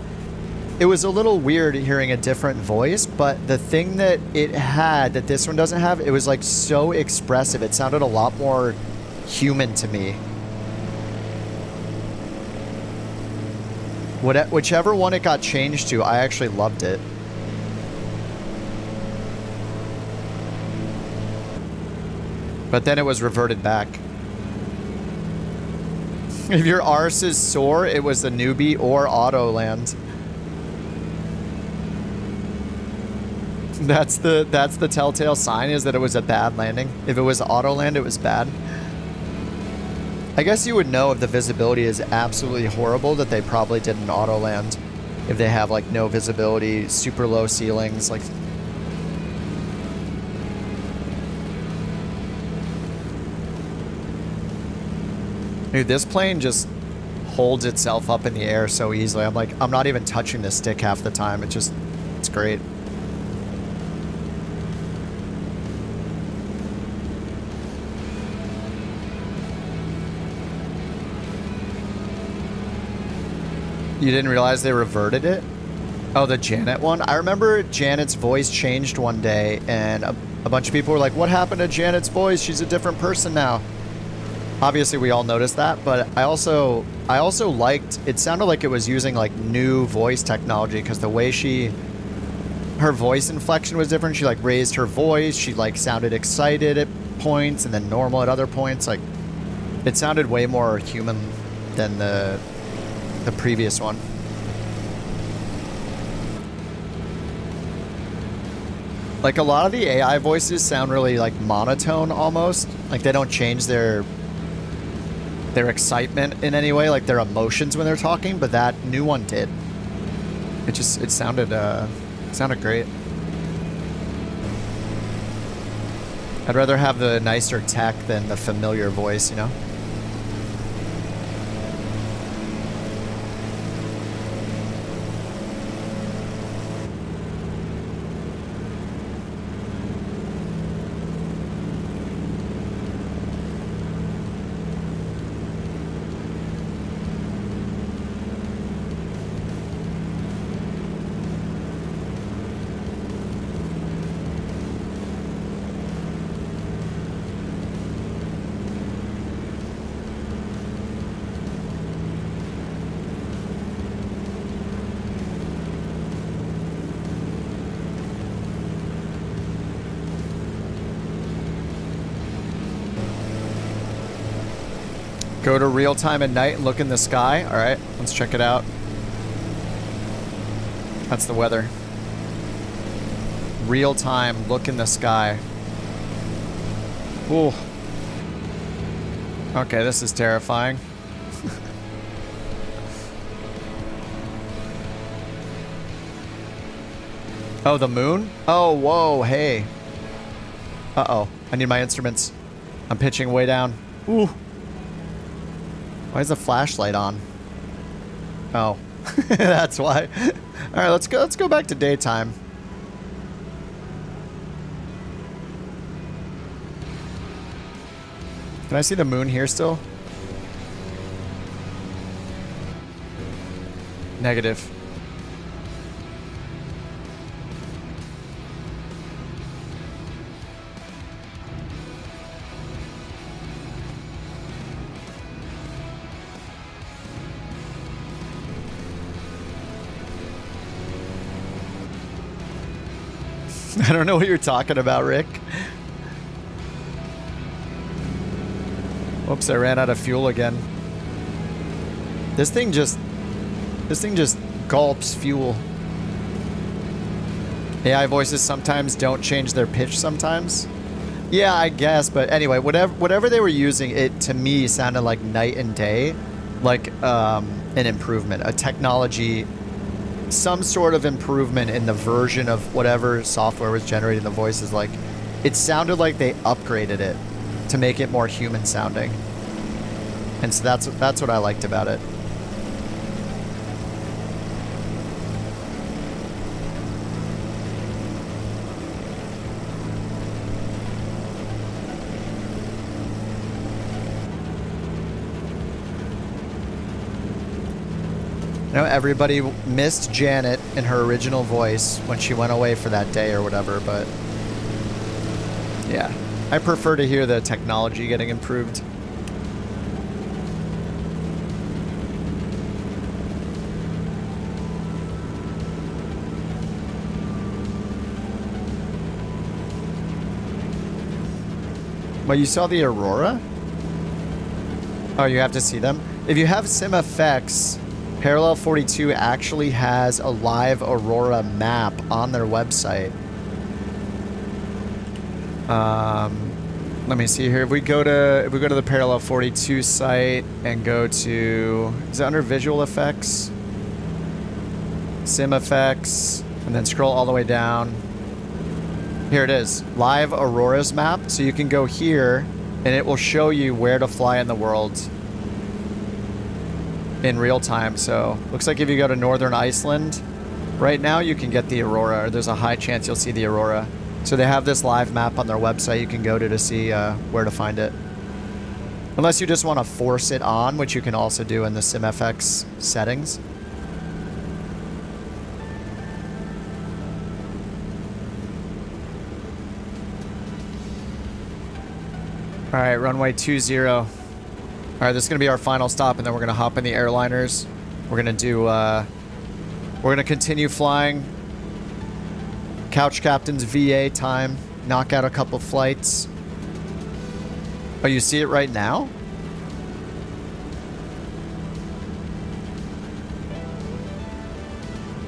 It was a little weird hearing a different voice, but the thing that it had that this one doesn't have, it was like so expressive. It sounded a lot more human to me. Whichever one it got changed to, I actually loved it. But then it was reverted back. If your arse is sore, it was the newbie or Autoland. That's the telltale sign, is that it was a bad landing. If it was Autoland, it was bad. I guess you would know if the visibility is absolutely horrible that they probably did an Autoland. If they have like no visibility, super low ceilings, like... Dude, this plane just holds itself up in the air so easily. I'm not even touching the stick half the time. It's great. You didn't realize they reverted it? Oh, the Janet one? I remember Janet's voice changed one day, and a bunch of people were like, what happened to Janet's voice? She's a different person now. Obviously, we all noticed that, but I also liked, it sounded like it was using like new voice technology, because the way her voice inflection was different. She like raised her voice, she like sounded excited at points and then normal at other points. Like, it sounded way more human than the previous one. Like, a lot of the AI voices sound really like monotone almost. Like, they don't change their excitement in any way, like their emotions when they're talking, but that new one did. It sounded great. I'd rather have the nicer tech than the familiar voice, you know? Go to real time at night and look in the sky. All right, let's check it out. That's the weather. Real time, look in the sky. Ooh. Okay, this is terrifying. Oh, the moon? Oh, whoa, hey. Uh-oh, I need my instruments. I'm pitching way down. Ooh. Why is the flashlight on? Oh, that's why. All right, let's go back to daytime. Can I see the moon here still? Negative. I don't know what you're talking about, Rick. Whoops, I ran out of fuel again. This thing just gulps fuel. AI voices sometimes don't change their pitch sometimes. Yeah, I guess, but anyway, whatever they were using, it to me sounded like night and day, like an improvement, a technology, some sort of improvement in the version of whatever software was generating the voices. Like, it sounded like they upgraded it to make it more human sounding. And so that's what I liked about it. You know, everybody missed Janet in her original voice when she went away for that day or whatever, but yeah, I prefer to hear the technology getting improved. Well, you saw the Aurora? Oh, you have to see them? If you have SimFX, Parallel 42 actually has a live Aurora map on their website. Let me see here. If we go to the Parallel 42 site and go to, is it under Visual Effects? SimFX, and then scroll all the way down. Here it is, live Aurora's map. So you can go here and it will show you where to fly in the world in real time. So looks like if you go to northern Iceland right now, you can get the Aurora, or there's a high chance you'll see the Aurora. So they have this live map on their website you can go to see where to find it. Unless you just want to force it on, which you can also do in the SimFX settings. All right, runway 20. All right, this is going to be our final stop, and then we're going to hop in the airliners. We're going to do, we're going to continue flying. Couch Captain's VA time. Knock out a couple flights. Oh, you see it right now?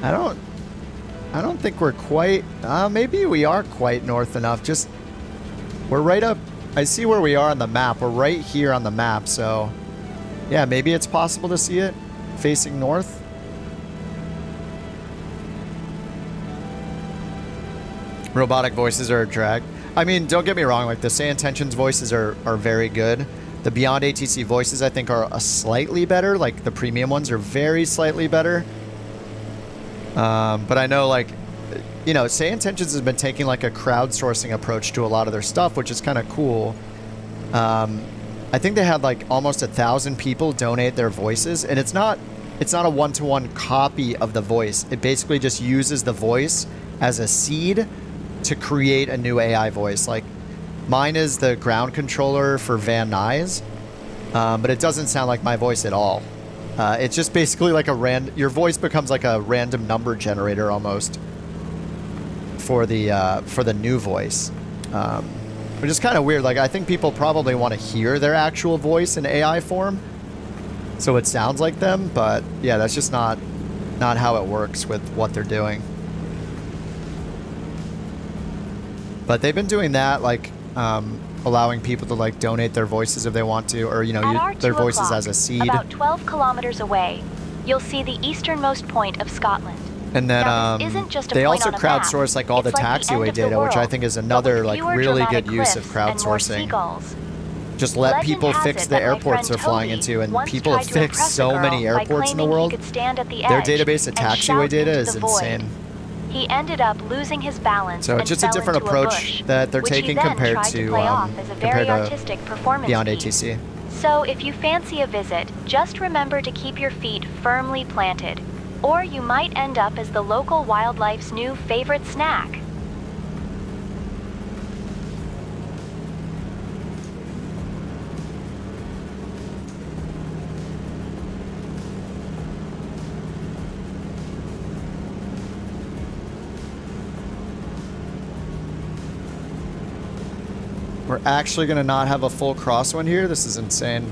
I don't think we're quite, maybe we are quite north enough. Just, we're right up. I see where we are on the map. We're right here on the map, so yeah, maybe it's possible to see it facing north. Robotic voices are a drag. I mean, don't get me wrong, like the Say Intentions voices are very good. The Beyond ATC voices, I think, are a slightly better. Like the premium ones are very slightly better. But I know, like, you know, Say Intentions has been taking like a crowdsourcing approach to a lot of their stuff, which is kind of cool. I think they had like almost 1,000 people donate their voices, and it's not a one-to-one copy of the voice. It basically just uses the voice as a seed to create a new AI voice. Like mine is the ground controller for Van Nuys, but it doesn't sound like my voice at all. It's just basically like your voice becomes like a random number generator almost for the new voice. Which is kind of weird. Like, I think people probably want to hear their actual voice in AI form, so it sounds like them, but yeah, that's just not how it works with what they're doing. But they've been doing that, like, allowing people to, like, donate their voices if they want to, or, you know, use their voices as a seed. About 12 kilometers away, you'll see the easternmost point of Scotland. And then they also crowdsource, like, all the taxiway data, which I think is another, like, really good use of crowdsourcing. Just let people fix the airports they're flying into, and people have fixed so many airports in the world. Their database of taxiway data is insane. He ended up losing his balance. So it's just a different approach that they're taking compared to Beyond ATC. So if you fancy a visit, just remember to keep your feet firmly planted, or you might end up as the local wildlife's new favorite snack. We're actually going to not have a full crosswind here? This is insane.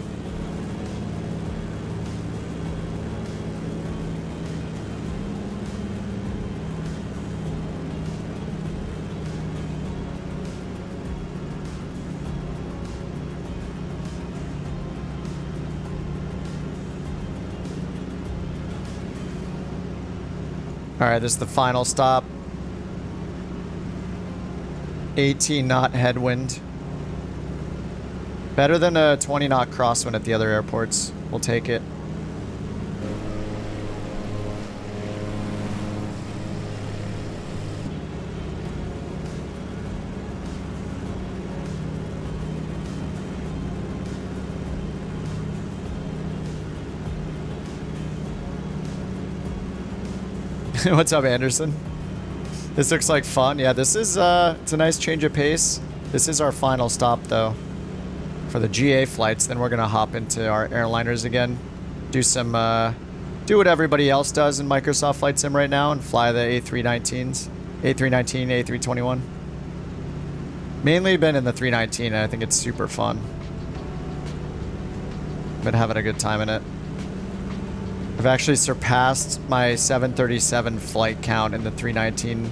Alright, this is the final stop. 18 knot headwind. Better than a 20 knot crosswind at the other airports. We'll take it. What's up, Anderson? This looks like fun. Yeah, this is it's a nice change of pace. This is our final stop though for the GA flights. Then we're gonna hop into our airliners again, do some do what everybody else does in Microsoft Flight Sim right now and fly the A319s, A319, A321. Mainly been in the 319 and I think it's super fun. Been having a good time in it. I've actually surpassed my 737 flight count in the 319.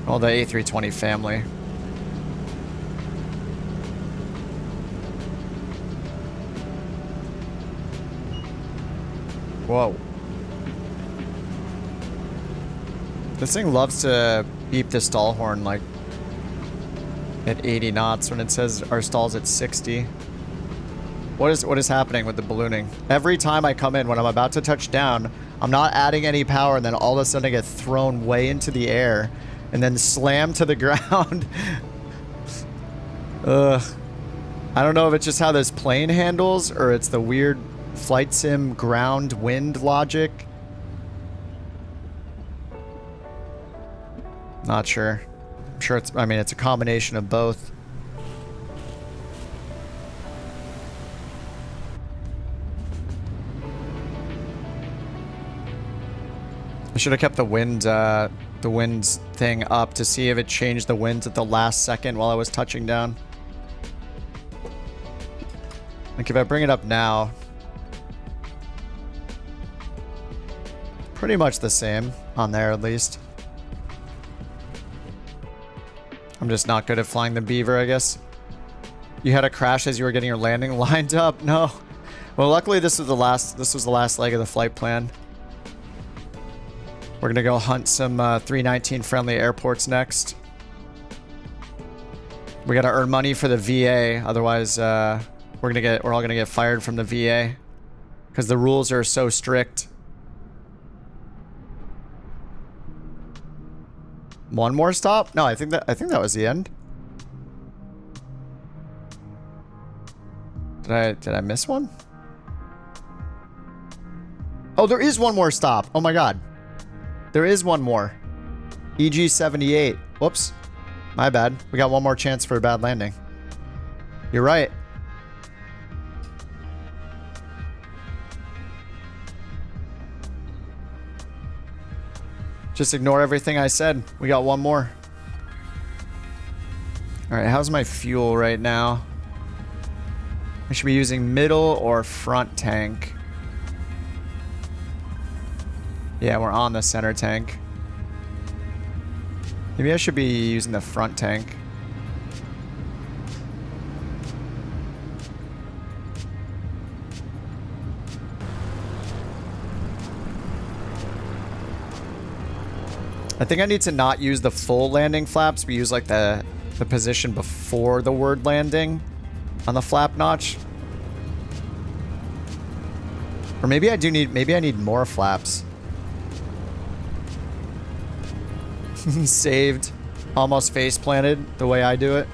Well, the A320 family. Whoa. This thing loves to beep the stall horn like at 80 knots when it says our stall's at 60. What is happening with the ballooning? Every time I come in, when I'm about to touch down, I'm not adding any power, and then all of a sudden I get thrown way into the air and then slammed to the ground. Ugh. I don't know if it's just how this plane handles or it's the weird flight sim ground wind logic. Not sure. I'm sure it's, I mean, it's a combination of both. I should have kept the winds thing up to see if it changed the winds at the last second while I was touching down. Like if I bring it up now, pretty much the same on there at least. I'm just not good at flying the Beaver, I guess. You had a crash as you were getting your landing lined up? No. Well, luckily this was the last leg of the flight plan. We're gonna go hunt some 319 friendly airports next. We gotta earn money for the VA, otherwise we're all gonna get fired from the VA because the rules are so strict. One more stop? No, I think that was the end. Did I miss one? Oh, there is one more stop. Oh my god. There is one more. EG 78. Whoops. My bad. We got one more chance for a bad landing. You're right. Just ignore everything I said. We got one more. All right, how's my fuel right now? I should be using middle or front tank. Yeah, we're on the center tank. Maybe I should be using the front tank. I think I need to not use the full landing flaps, but use like the position before the word landing on the flap notch. Or maybe I need more flaps. Saved. Almost face planted the way I do it.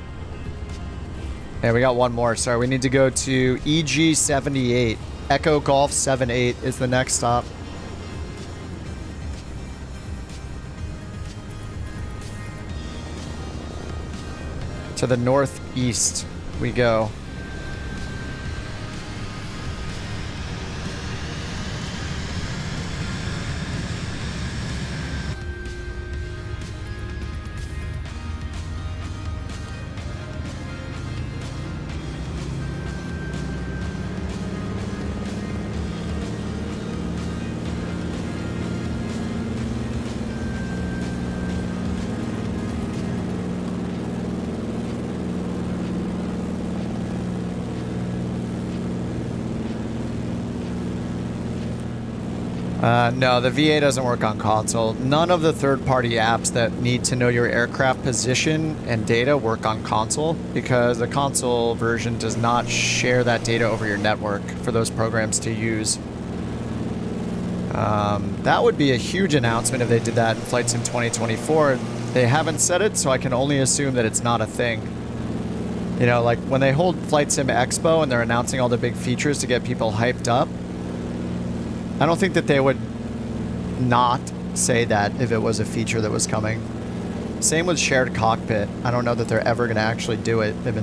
Yeah, we got one more. Sorry, we need to go to EG78. Echo Golf 78 is the next stop. To the northeast we go. No, the VA doesn't work on console. None of the third-party apps that need to know your aircraft position and data work on console because the console version does not share that data over your network for those programs to use. That would be a huge announcement if they did that in Flight Sim 2024. They haven't said it, so I can only assume that it's not a thing. You know, like when they hold Flight Sim Expo and they're announcing all the big features to get people hyped up, I don't think that they would not say that if it was a feature that was coming. Same with shared cockpit. I don't know that they're ever going to actually do it. They've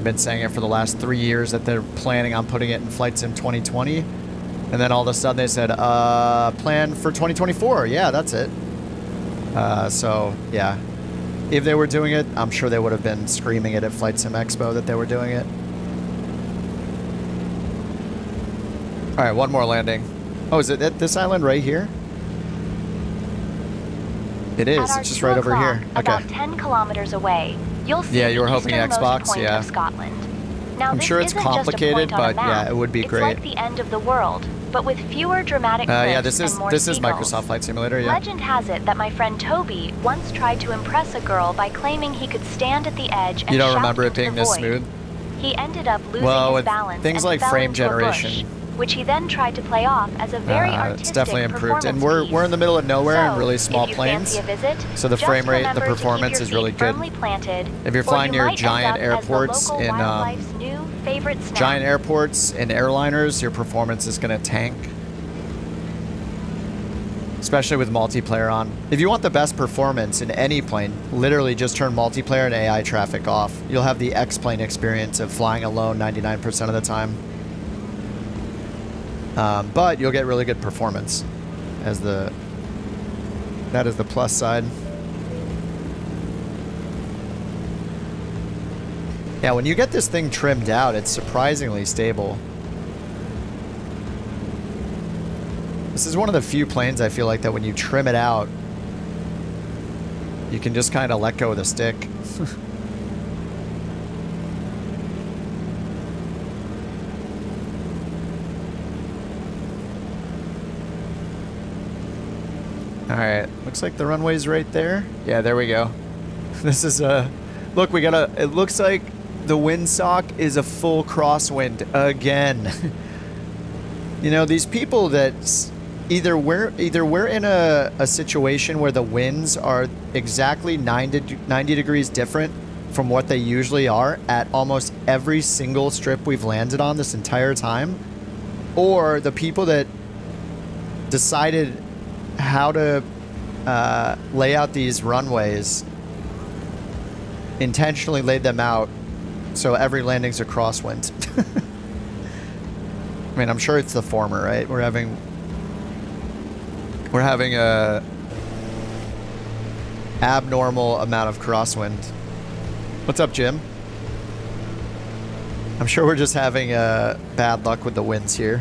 been saying it for the last 3 years that they're planning on putting it in Flight Sim 2020. And then all of a sudden they said, plan for 2024. Yeah, that's it. So, yeah. If they were doing it, I'm sure they would have been screaming it at Flight Sim Expo that they were doing it. All right, one more landing. Oh, is it at this island right here? It is. It's just right over here. Okay. About 10 kilometers away, you'll see you were hoping the easternmost Xbox, point yeah. of Scotland. Now, I'm sure it's complicated, but yeah, it would be great. It's like the end of the world, but with fewer dramatic cliffs yeah, this is and more seagulls. seagulls. Microsoft Flight Simulator. Yeah. Legend has it that my friend Toby once tried to impress a girl by claiming he could stand at the edge and You don't shout remember it into being the this void. smooth? He ended up losing Well, his with balance things and like fell frame into a bush, generation, which he then tried to play off as a very artistic it's definitely improved, and performance we're in the middle of nowhere so, and really small if you planes, fancy a visit, so the just frame rate, the remember to keep performance your is really feet good. firmly planted, If you're or flying you near might giant end up as the airports local in wildlife's new favorite snack. giant airports and airliners, your performance is going to tank. Especially with multiplayer on. If you want the best performance in any plane, literally just turn multiplayer and AI traffic off. You'll have the X-plane experience of flying alone 99% of the time. But you'll get really good performance as that is the plus side. Yeah, when you get this thing trimmed out, it's surprisingly stable. This is one of the few planes I feel like that when you trim it out, you can just kind of let go of the stick. Alright, looks like the runway's right there. Yeah, there we go. This is look, it looks like the windsock is a full crosswind again. You know, these people that either we're in a situation where the winds are exactly 90 degrees different from what they usually are at almost every single strip we've landed on this entire time, or the people that decided how to lay out these runways intentionally laid them out so every landing's a crosswind. I mean, I'm sure it's the former, right? We're having a abnormal amount of crosswind What's up, Jim? I'm sure we're just having bad luck with the winds here.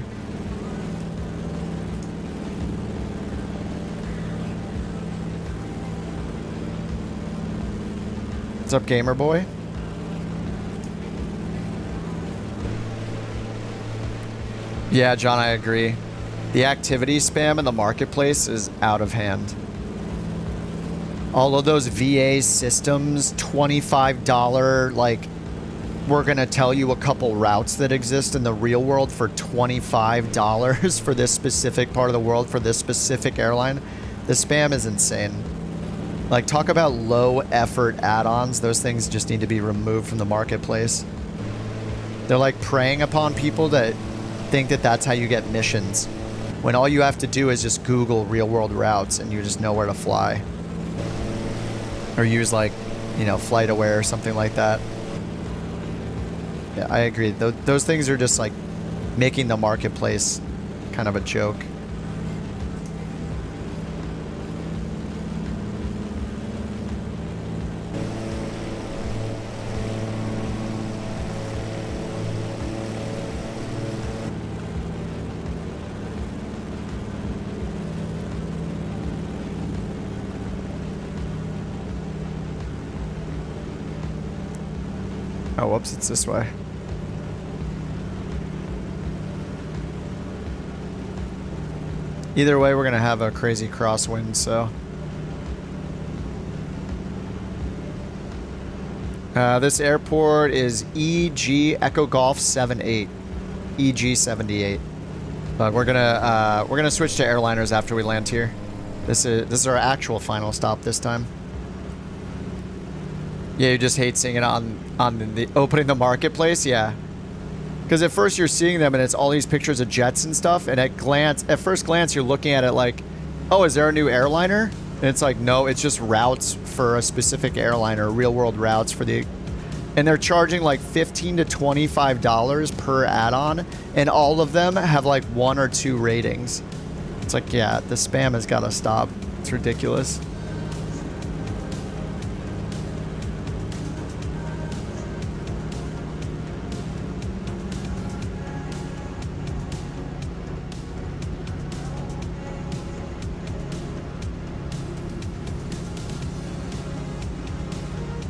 What's up, gamer boy? Yeah, John, I agree. The activity spam in the marketplace is out of hand. All of those VA systems, $25, like, we're going to tell you a couple routes that exist in the real world for $25 for this specific part of the world for this specific airline. The spam is insane. Like, talk about low effort add-ons. Those things just need to be removed from the marketplace. They're like preying upon people that think that that's how you get missions, when all you have to do is just Google real world routes and you just know where to fly. Or use, like, you know, Flight Aware or something like that. Yeah, I agree. Those things are just like making the marketplace kind of a joke. Oh, whoops, it's this way. Either way, we're going to have a crazy crosswind, so. This airport is EG Echo Golf 78. EG 78. But we're gonna switch to airliners after we land here. This is our actual final stop this time. Yeah, you just hate seeing it on the opening the marketplace, yeah. Because at first you're seeing them and it's all these pictures of jets and stuff, and at first glance you're looking at it like, oh, is there a new airliner? And it's like, no, it's just routes for a specific airliner, real world routes for the, and they're charging like $15 to $25 per add-on, and all of them have like 1 or 2 ratings. It's like, yeah, the spam has got to stop. It's ridiculous.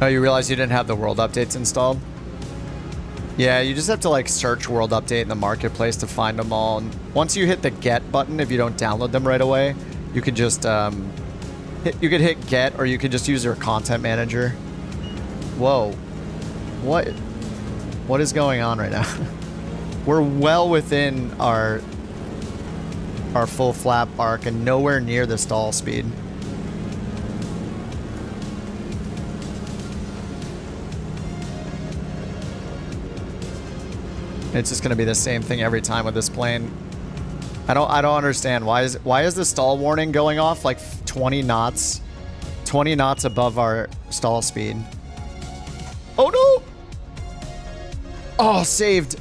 Oh, you realize you didn't have the world updates installed? Yeah, you just have to like search world update in the marketplace to find them all. And once you hit the get button, if you don't download them right away, you can just you could hit get, or you could just use your content manager. Whoa, what is going on right now? We're well within our full flap arc and nowhere near the stall speed. It's just going to be the same thing every time with this plane. I don't understand. Why is the stall warning going off like 20 knots above our stall speed? Oh no! Oh, saved.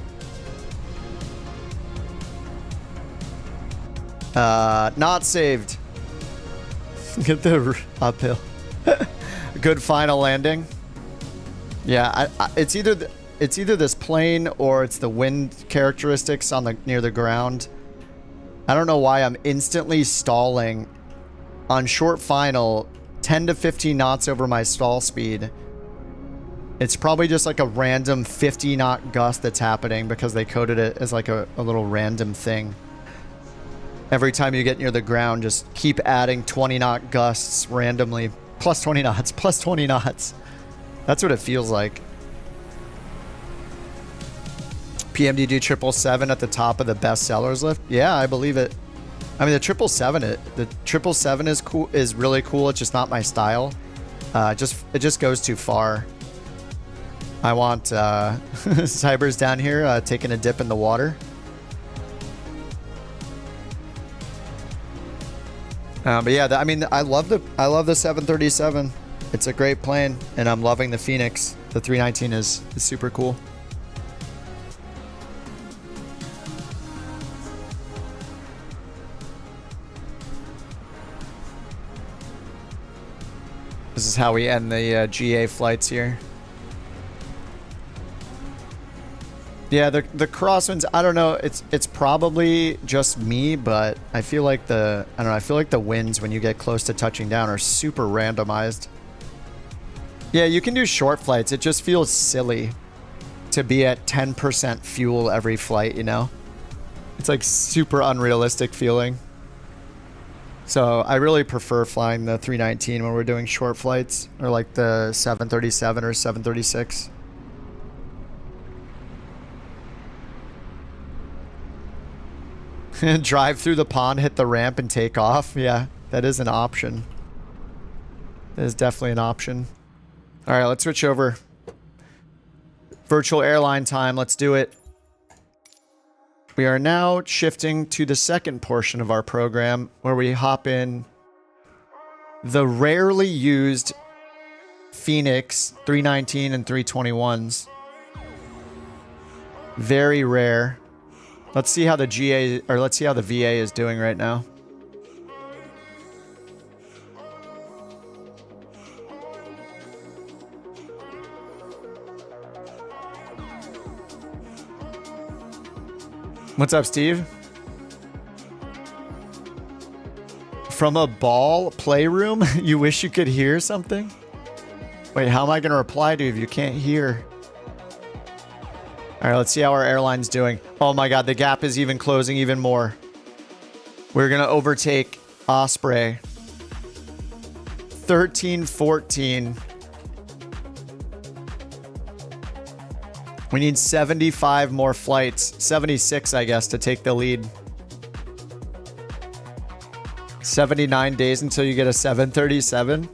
Not saved. Get the uphill. Good final landing. Yeah, it's either this plane or it's the wind characteristics on the near the ground. I don't know why I'm instantly stalling on short final 10 to 15 knots over my stall speed. It's probably just like a random 50 knot gust that's happening because they coded it as like a little random thing. Every time you get near the ground, just keep adding 20 knot gusts randomly. Plus 20 knots, plus 20 knots. That's what it feels like. PMDD 777 at the top of the best sellers list. Yeah, I believe it. I mean, the 777 is cool, is really cool. It's just not my style. It just goes too far. I want Cyber's down here taking a dip in the water. But yeah, I mean, I love the 737. It's a great plane, and I'm loving the Phoenix. The 319 is super cool. This is how we end the GA flights here. Yeah, the crosswinds, I don't know. It's probably just me, but I feel like I don't know, I feel like the winds when you get close to touching down are super randomized. Yeah, you can do short flights. It just feels silly to be at 10% fuel every flight, you know? It's like super unrealistic feeling. So I really prefer flying the 319 when we're doing short flights, or like the 737 or 736. Drive through the pond, hit the ramp, and take off. Yeah, that is an option. That is definitely an option. All right, let's switch over. Virtual airline time. Let's do it. We are now shifting to the second portion of our program where we hop in the rarely used Phoenix 319 and 321s. Very rare. Let's see how the GA, or let's see how the VA is doing right now. What's up, Steve? From a ball playroom? You wish you could hear something? Wait, how am I going to reply to you if you can't hear? All right, let's see how our airline's doing. Oh my God, the gap is even closing even more. We're going to overtake Osprey. 13-14. We need 75 more flights. 76, I guess, to take the lead. 79 days until you get a 737.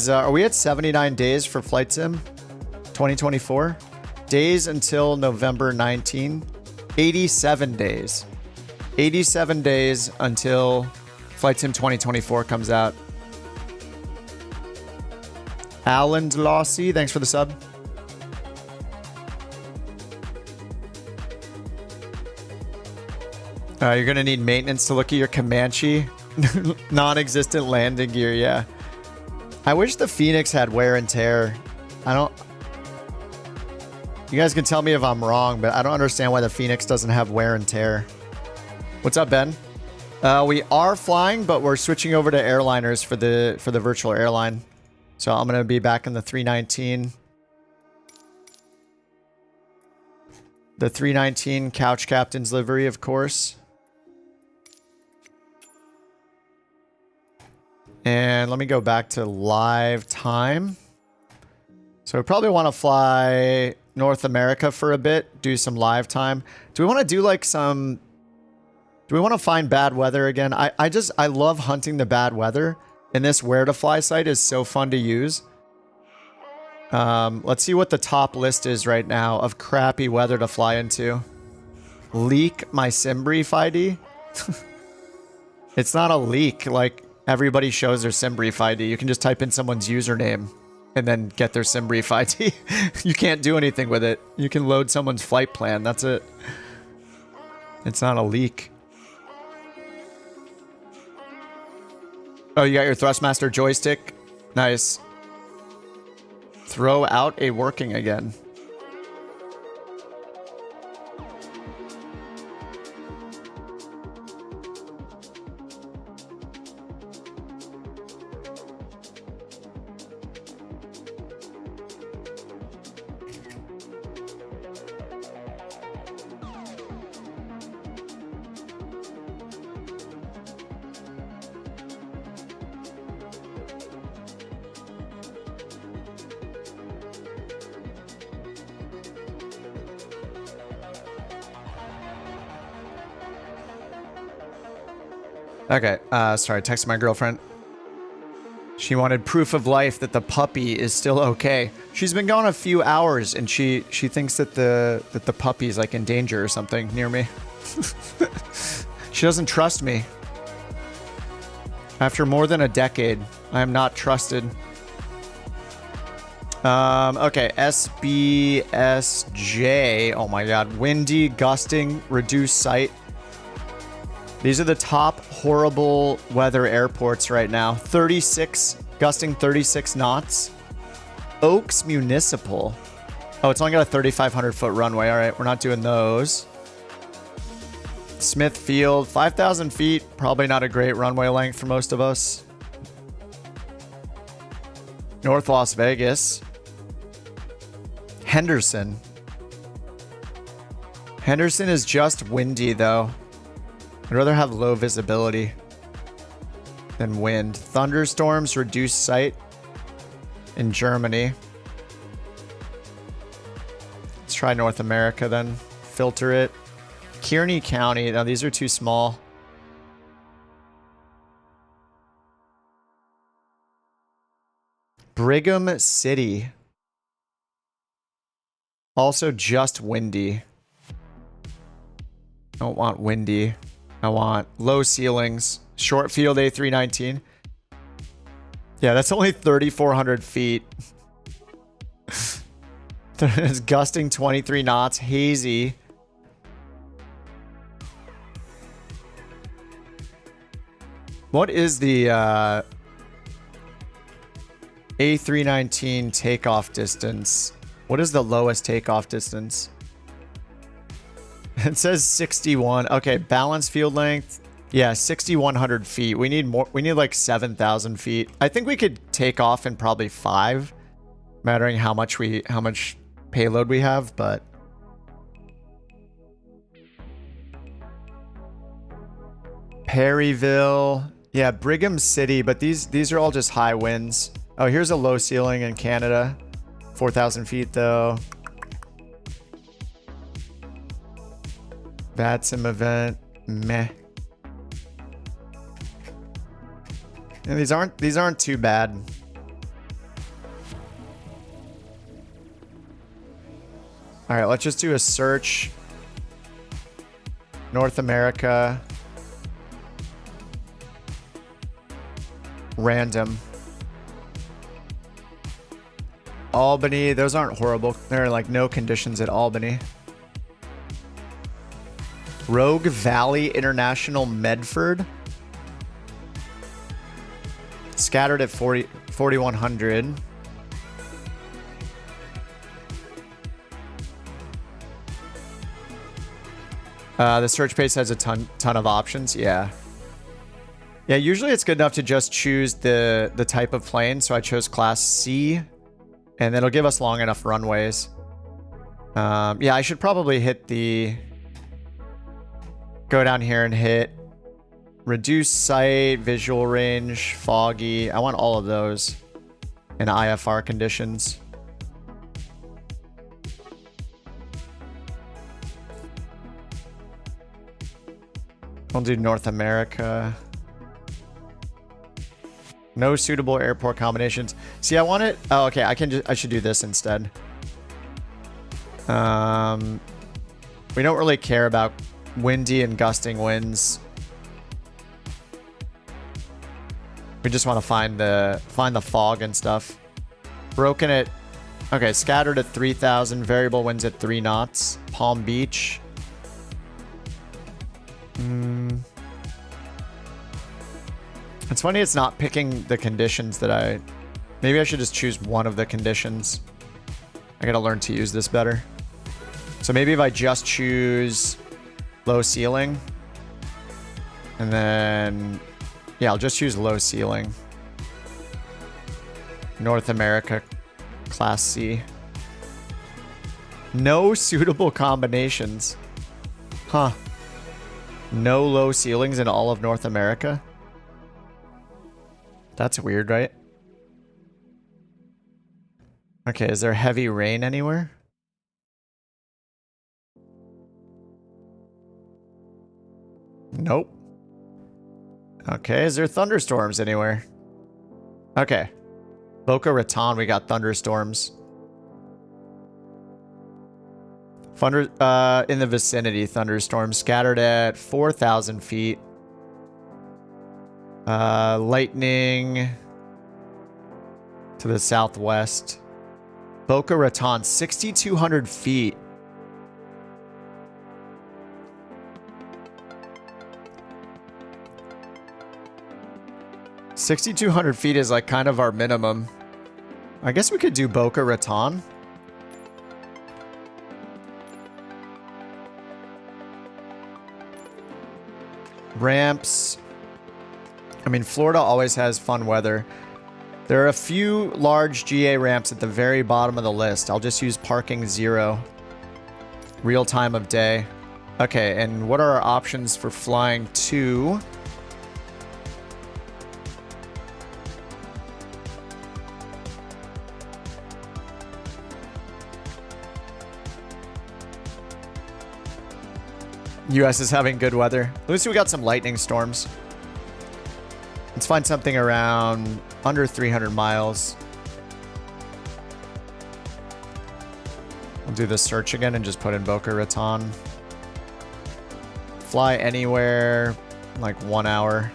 Are we at 79 days for Flight Sim 2024? Days until November 19. 87 days. 87 days until Flight Sim 2024 comes out. Alan Lossy, thanks for the sub. You're going to need maintenance to look at your Comanche. Non-existent landing gear, yeah. I wish the Phoenix had wear and tear. You guys can tell me if I'm wrong, but I don't understand why the Phoenix doesn't have wear and tear. What's up, Ben? We are flying, but we're switching over to airliners for the virtual airline. So I'm going to be back in the 319. The 319 Couch Captain's livery, of course. And let me go back to live time. So we probably want to fly North America for a bit, do some live time. Do we want to do like do we want to find bad weather again? I love hunting the bad weather, and this where to fly site is so fun to use. Let's see what the top list is right now of crappy weather to fly into. Leak my SimBrief ID? It's not a leak. Like, everybody shows their SimBrief ID. You can just type in someone's username and then get their SimBrief ID. You can't do anything with it. You can load someone's flight plan. That's it. It's not a leak. Oh, you got your Thrustmaster joystick? Nice. Throw out a working again. Okay, sorry, texting my girlfriend. She wanted proof of life that the puppy is still okay. She's been gone a few hours, and she thinks that the puppy is like in danger or something near me. She doesn't trust me. After more than a decade, I am not trusted. Okay, SBSJ. Oh my God, windy, gusting, reduced sight. These are the top horrible weather airports right now. 36, gusting 36 knots. Oaks Municipal. Oh, it's only got a 3,500 foot runway. All right, we're not doing those. Smithfield, 5,000 feet. Probably not a great runway length for most of us. North Las Vegas. Henderson. Henderson is just windy, though. I'd rather have low visibility than wind. Thunderstorms reduce sight in Germany. Let's try North America then. Filter it. Kearney County. Now, these are too small. Brigham City. Also just windy. I don't want windy. I want low ceilings. Short field A319. Yeah, that's only 3,400 feet. It's gusting 23 knots. Hazy. What is the A319 takeoff distance? What is the lowest takeoff distance? It says 61. Okay, balance field length. Yeah, 6,100 feet. We need more. We need like 7,000 feet. I think we could take off in probably 5, mattering how much payload we have, but Perryville. Yeah, Brigham City, but these are all just high winds. Oh, here's a low ceiling in Canada. 4,000 feet though. VATSIM event. Meh. And these aren't too bad. All right, let's just do a search. North America. Random. Albany, those aren't horrible. There are like no conditions at Albany. Rogue Valley International Medford. Scattered at 4,100. The search page has a ton of options. Yeah. Yeah, usually it's good enough to just choose the type of plane. So I chose Class C, and it'll give us long enough runways. Yeah, I should probably hit the... Go down here and hit reduce sight, visual range, foggy. I want all of those in IFR conditions. We'll do North America. No suitable airport combinations. See, I want it. Oh, okay. I should do this instead. We don't really care about windy and gusting winds. We just want to find the fog and stuff. Broken at... Okay, scattered at 3,000. Variable winds at 3 knots. Palm Beach. It's funny it's not picking the conditions that I... Maybe I should just choose one of the conditions. I gotta learn to use this better. So maybe if I just choose low ceiling. And then... Yeah, I'll just choose low ceiling. North America, Class C. No suitable combinations. Huh. No low ceilings in all of North America? That's weird, right? Okay, is there heavy rain anywhere? Nope. Okay, is there thunderstorms anywhere? Okay. Boca Raton, we got thunderstorms. In the vicinity, thunderstorms scattered at 4,000 feet. Lightning to the southwest. Boca Raton, 6,200 feet. $6,200 feet is like kind of our minimum. I guess we could do Boca Raton. Ramps. I mean, Florida always has fun weather. There are a few large GA ramps at the very bottom of the list. I'll just use parking 0. Real time of day. Okay, and what are our options for flying to? US is having good weather. At least we got some lightning storms. Let's find something around under 300 miles. We'll do the search again and just put in Boca Raton. Fly anywhere, like 1 hour.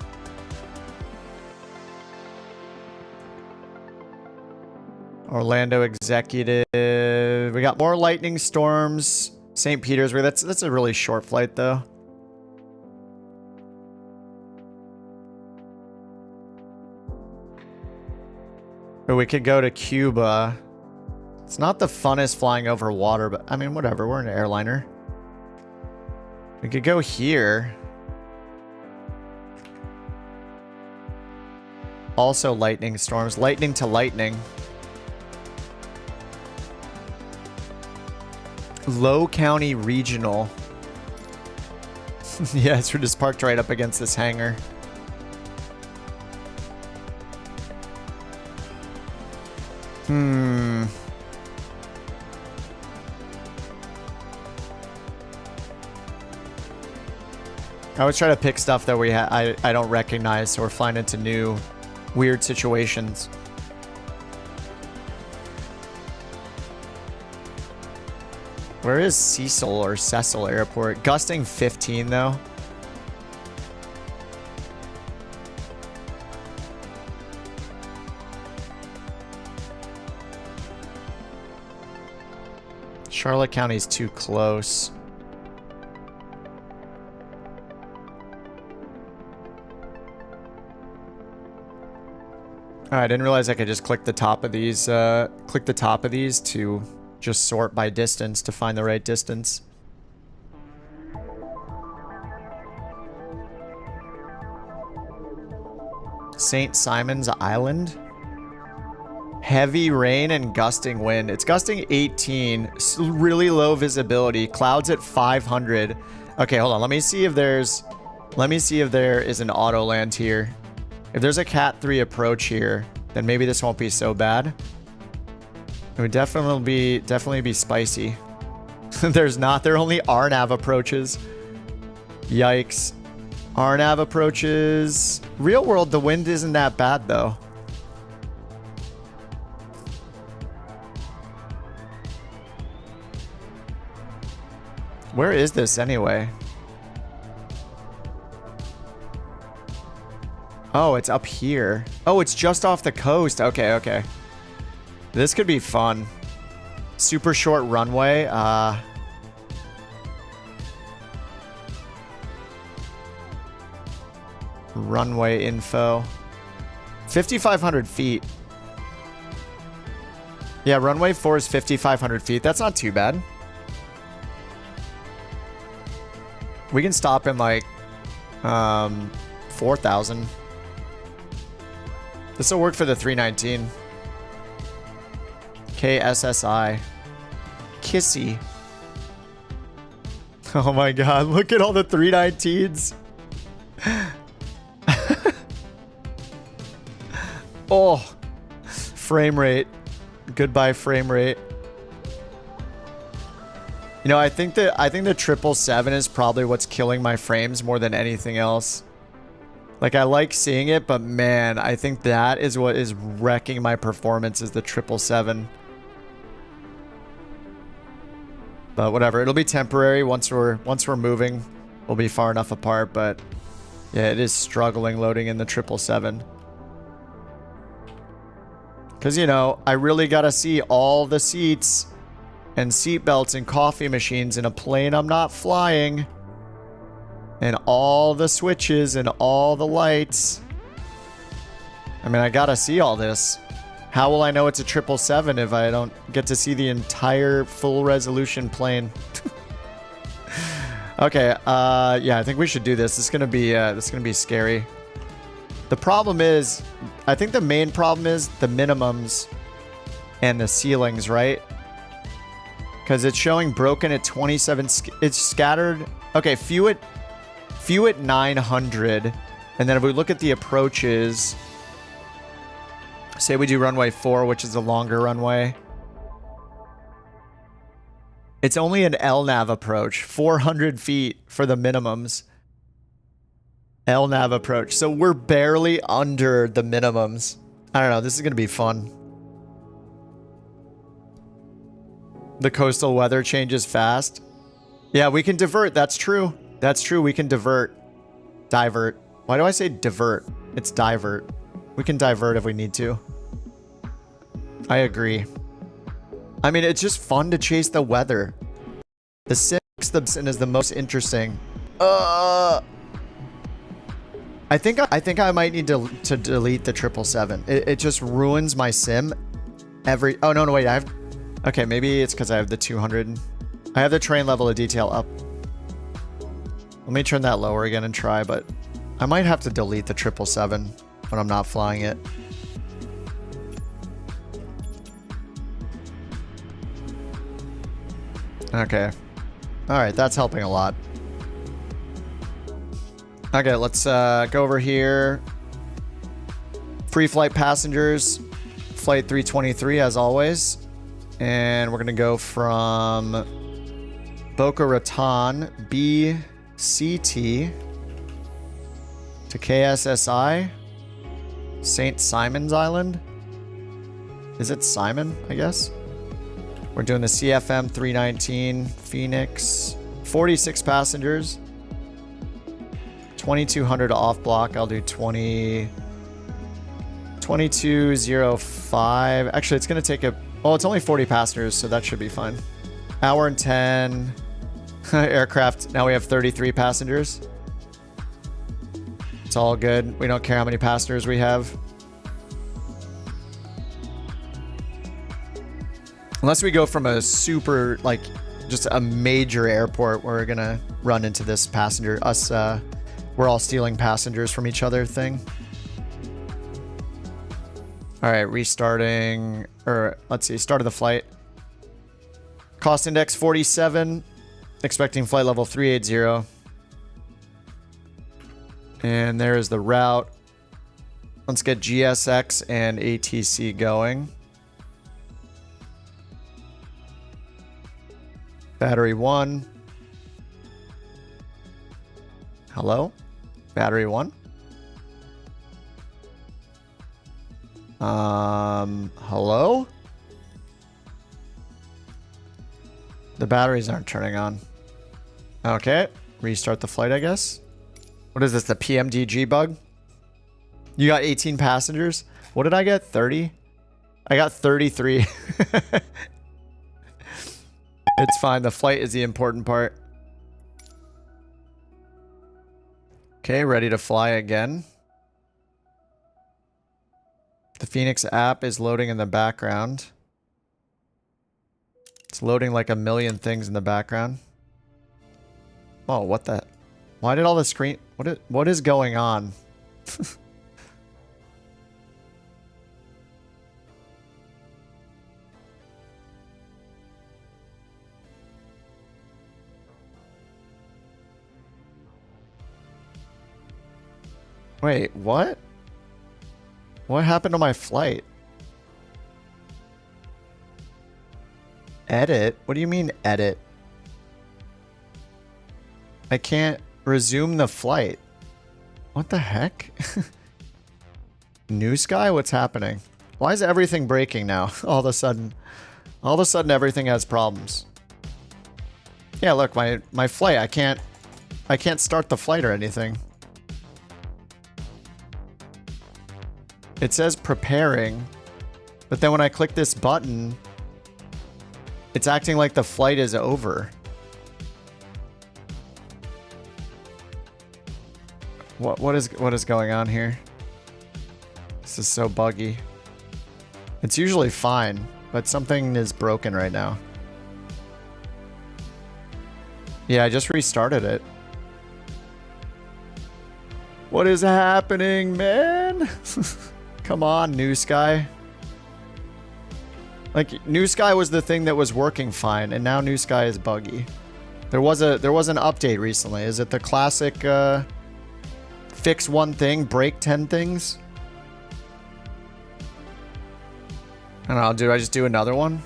Orlando Executive. We got more lightning storms. St. Petersburg. That's a really short flight though. Or we could go to Cuba. It's not the funnest flying over water, but I mean, whatever. We're an airliner. We could go here. Also lightning storms. Lightning to lightning. Low County Regional. Yes, we're just parked right up against this hangar. I always try to pick stuff that I don't recognize, so we're flying into new weird situations. Where is Cecil or Cecil Airport? Gusting 15 though. Charlotte County's too close. Oh, I didn't realize I could just click the top of these. Click the top of these to just sort by distance to find the right distance. St. Simon's Island. Heavy rain and gusting wind. It's gusting 18. Really low visibility. Clouds at 500. Okay, hold on. Let me see if there is an auto land here. If there's a Cat 3 approach here, then maybe this won't be so bad. It would definitely be spicy. There's not. There are only RNAV approaches. Yikes. RNAV approaches. Real world, the wind isn't that bad though. Where is this anyway? Oh, it's up here. Oh, it's just off the coast. Okay, okay. This could be fun. Super short runway. Runway info. 5,500 feet. Yeah, runway 4 is 5,500 feet. That's not too bad. We can stop in like 4,000. This will work for the 319. KSSI. Kissy. Oh my god, look at all the 319s. Oh, frame rate. Goodbye frame rate. You know, I think the 777 is probably what's killing my frames more than anything else. Like, I like seeing it, but man, I think that is what is wrecking my performance is the 777. But whatever, it'll be temporary. Once we're moving, we'll be far enough apart. But yeah, it is struggling loading in the 777. Because, you know, I really gotta see all the seats and seat belts and coffee machines in a plane I'm not flying. And all the switches and all the lights. I mean, I gotta see all this. How will I know it's a 777 if I don't get to see the entire full resolution plane? Okay, yeah, I think we should do this. This is gonna be scary. The problem is, I think the main problem is the minimums and the ceilings, right? Because it's showing broken at 27. It's scattered. Okay, few at 900, and then if we look at the approaches, say we do runway 4, which is the longer runway. It's only an LNAV approach, 400 feet for the minimums. LNAV approach. So we're barely under the minimums. I don't know. This is going to be fun. The coastal weather changes fast. Yeah, we can divert. That's true. That's true. We can divert. Divert. Why do I say divert? It's divert. We can divert if we need to. I agree. I mean, it's just fun to chase the weather. The sim is the most interesting. I think I might need to delete the 777. It just ruins my sim every... Oh, no, wait. I have... Okay, maybe it's because I have the 200. I have the terrain level of detail up. Let me turn that lower again and try, but I might have to delete the 777 when I'm not flying it. Okay. Alright, that's helping a lot. Okay, let's go over here. Free flight passengers. Flight 323 as always. And we're going to go from Boca Raton, BCT, to KSSI, St. Simon's Island. Is it Simon, I guess? We're doing the CFM 319, Phoenix, 46 passengers, 2200 off block. I'll do 2205. Actually, it's going to take a... Well, it's only 40 passengers, so that should be fine. Hour and 10 aircraft. Now we have 33 passengers. It's all good. We don't care how many passengers we have. Unless we go from a super, like, just a major airport where we're going to run into this passenger. We're all stealing passengers from each other thing. All right, restarting, or let's see, start of the flight. Cost index 47, expecting flight level 380. And there is the route. Let's get GSX and ATC going. Battery 1. Hello? Battery 1? Hello? The batteries aren't turning on. Okay. Restart the flight, I guess. What is this, the PMDG bug? You got 18 passengers? What did I get? 30? I got 33. It's fine. The flight is the important part. Okay, ready to fly again. The Phoenix app is loading in the background. It's loading like a million things in the background. Oh, what the... Why did all the screen... What is going on? Wait, what? What happened to my flight? Edit? What do you mean edit? I can't resume the flight. What the heck? New Sky? What's happening? Why is everything breaking now? All of a sudden everything has problems. Yeah, look, my flight, I can't start the flight or anything. It says preparing, but then when I click this button, it's acting like the flight is over. What is going on here? This is so buggy. It's usually fine, but something is broken right now. Yeah, I just restarted it. What is happening, man? Come on, New Sky. Like, New Sky was the thing that was working fine, and now New Sky is buggy. There was an update recently. Is it the classic fix one thing, break 10 things? I don't know, do I just do another one?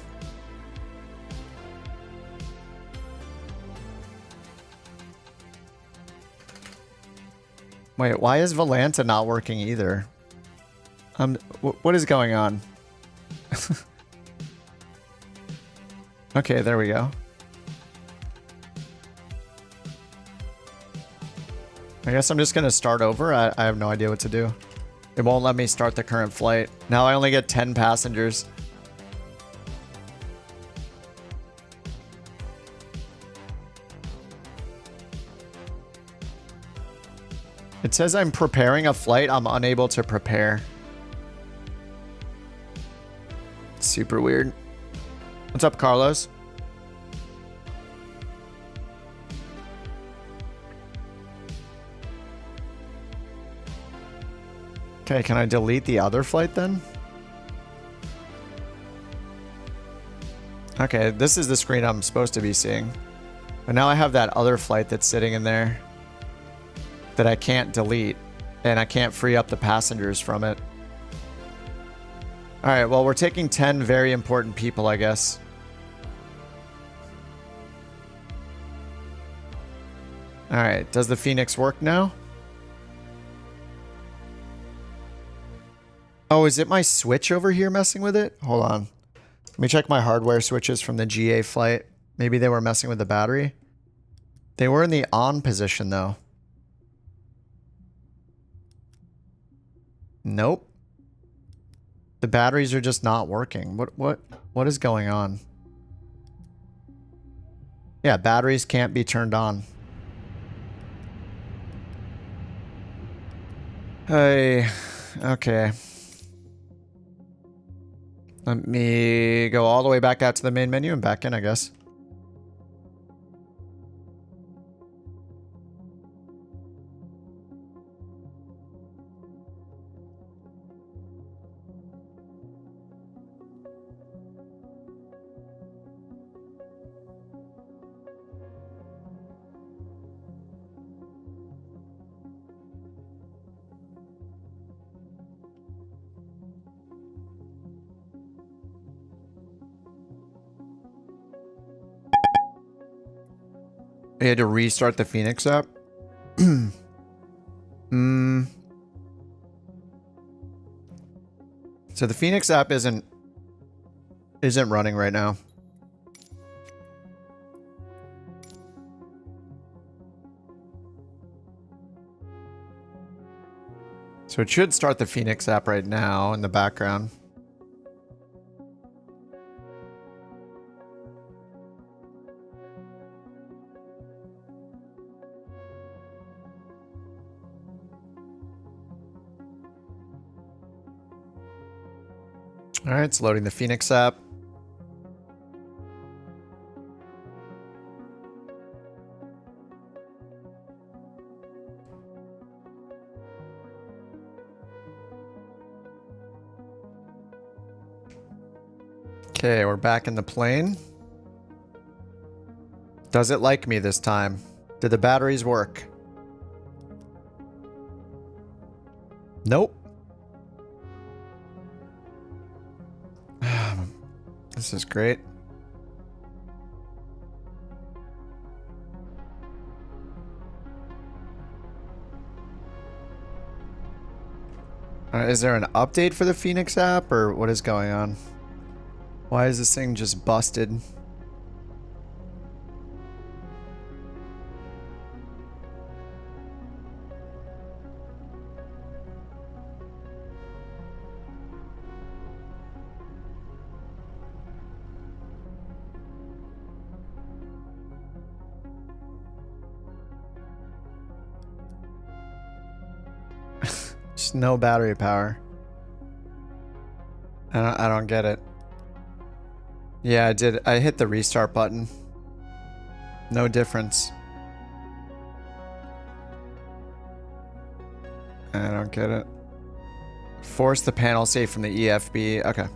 Wait, why is Volanta not working either? What is going on? Okay, there we go. I guess I'm just gonna start over. I have no idea what to do. It won't let me start the current flight. Now I only get 10 passengers. It says I'm preparing a flight I'm unable to prepare. Super weird. What's up, Carlos? Okay, can I delete the other flight then? Okay, this is the screen I'm supposed to be seeing. But now I have that other flight that's sitting in there that I can't delete, and I can't free up the passengers from it. All right, well, we're taking 10 very important people, I guess. All right, does the Phoenix work now? Oh, is it my switch over here messing with it? Hold on. Let me check my hardware switches from the GA flight. Maybe they were messing with the battery. They were in the on position, though. Nope. The batteries are just not working. What is going on? Yeah, batteries can't be turned on. Hey, okay. Let me go all the way back out to the main menu and back in, I guess. I had to restart the Phoenix app. So the Phoenix app isn't running right now. So it should start the Phoenix app right now in the background. All right, it's loading the Phoenix app. Okay, we're back in the plane. Does it like me this time? Did the batteries work? Nope. This is great. Is there an update for the Phoenix app, or what is going on? Why is this thing just busted? Just no battery power. I don't get it. Yeah, I did. I hit the restart button. No difference. I don't get it. Force the panel safe from the EFB. Okay.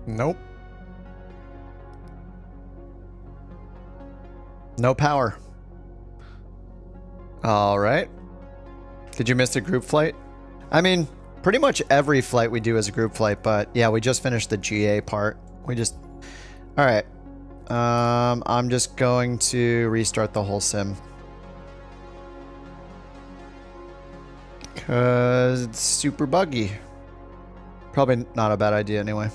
Nope. No power. All right. Did you miss a group flight? I mean, pretty much every flight we do is a group flight, but yeah, we just finished the GA part. We just... All right. I'm just going to restart the whole sim. Because it's super buggy. Probably not a bad idea anyway.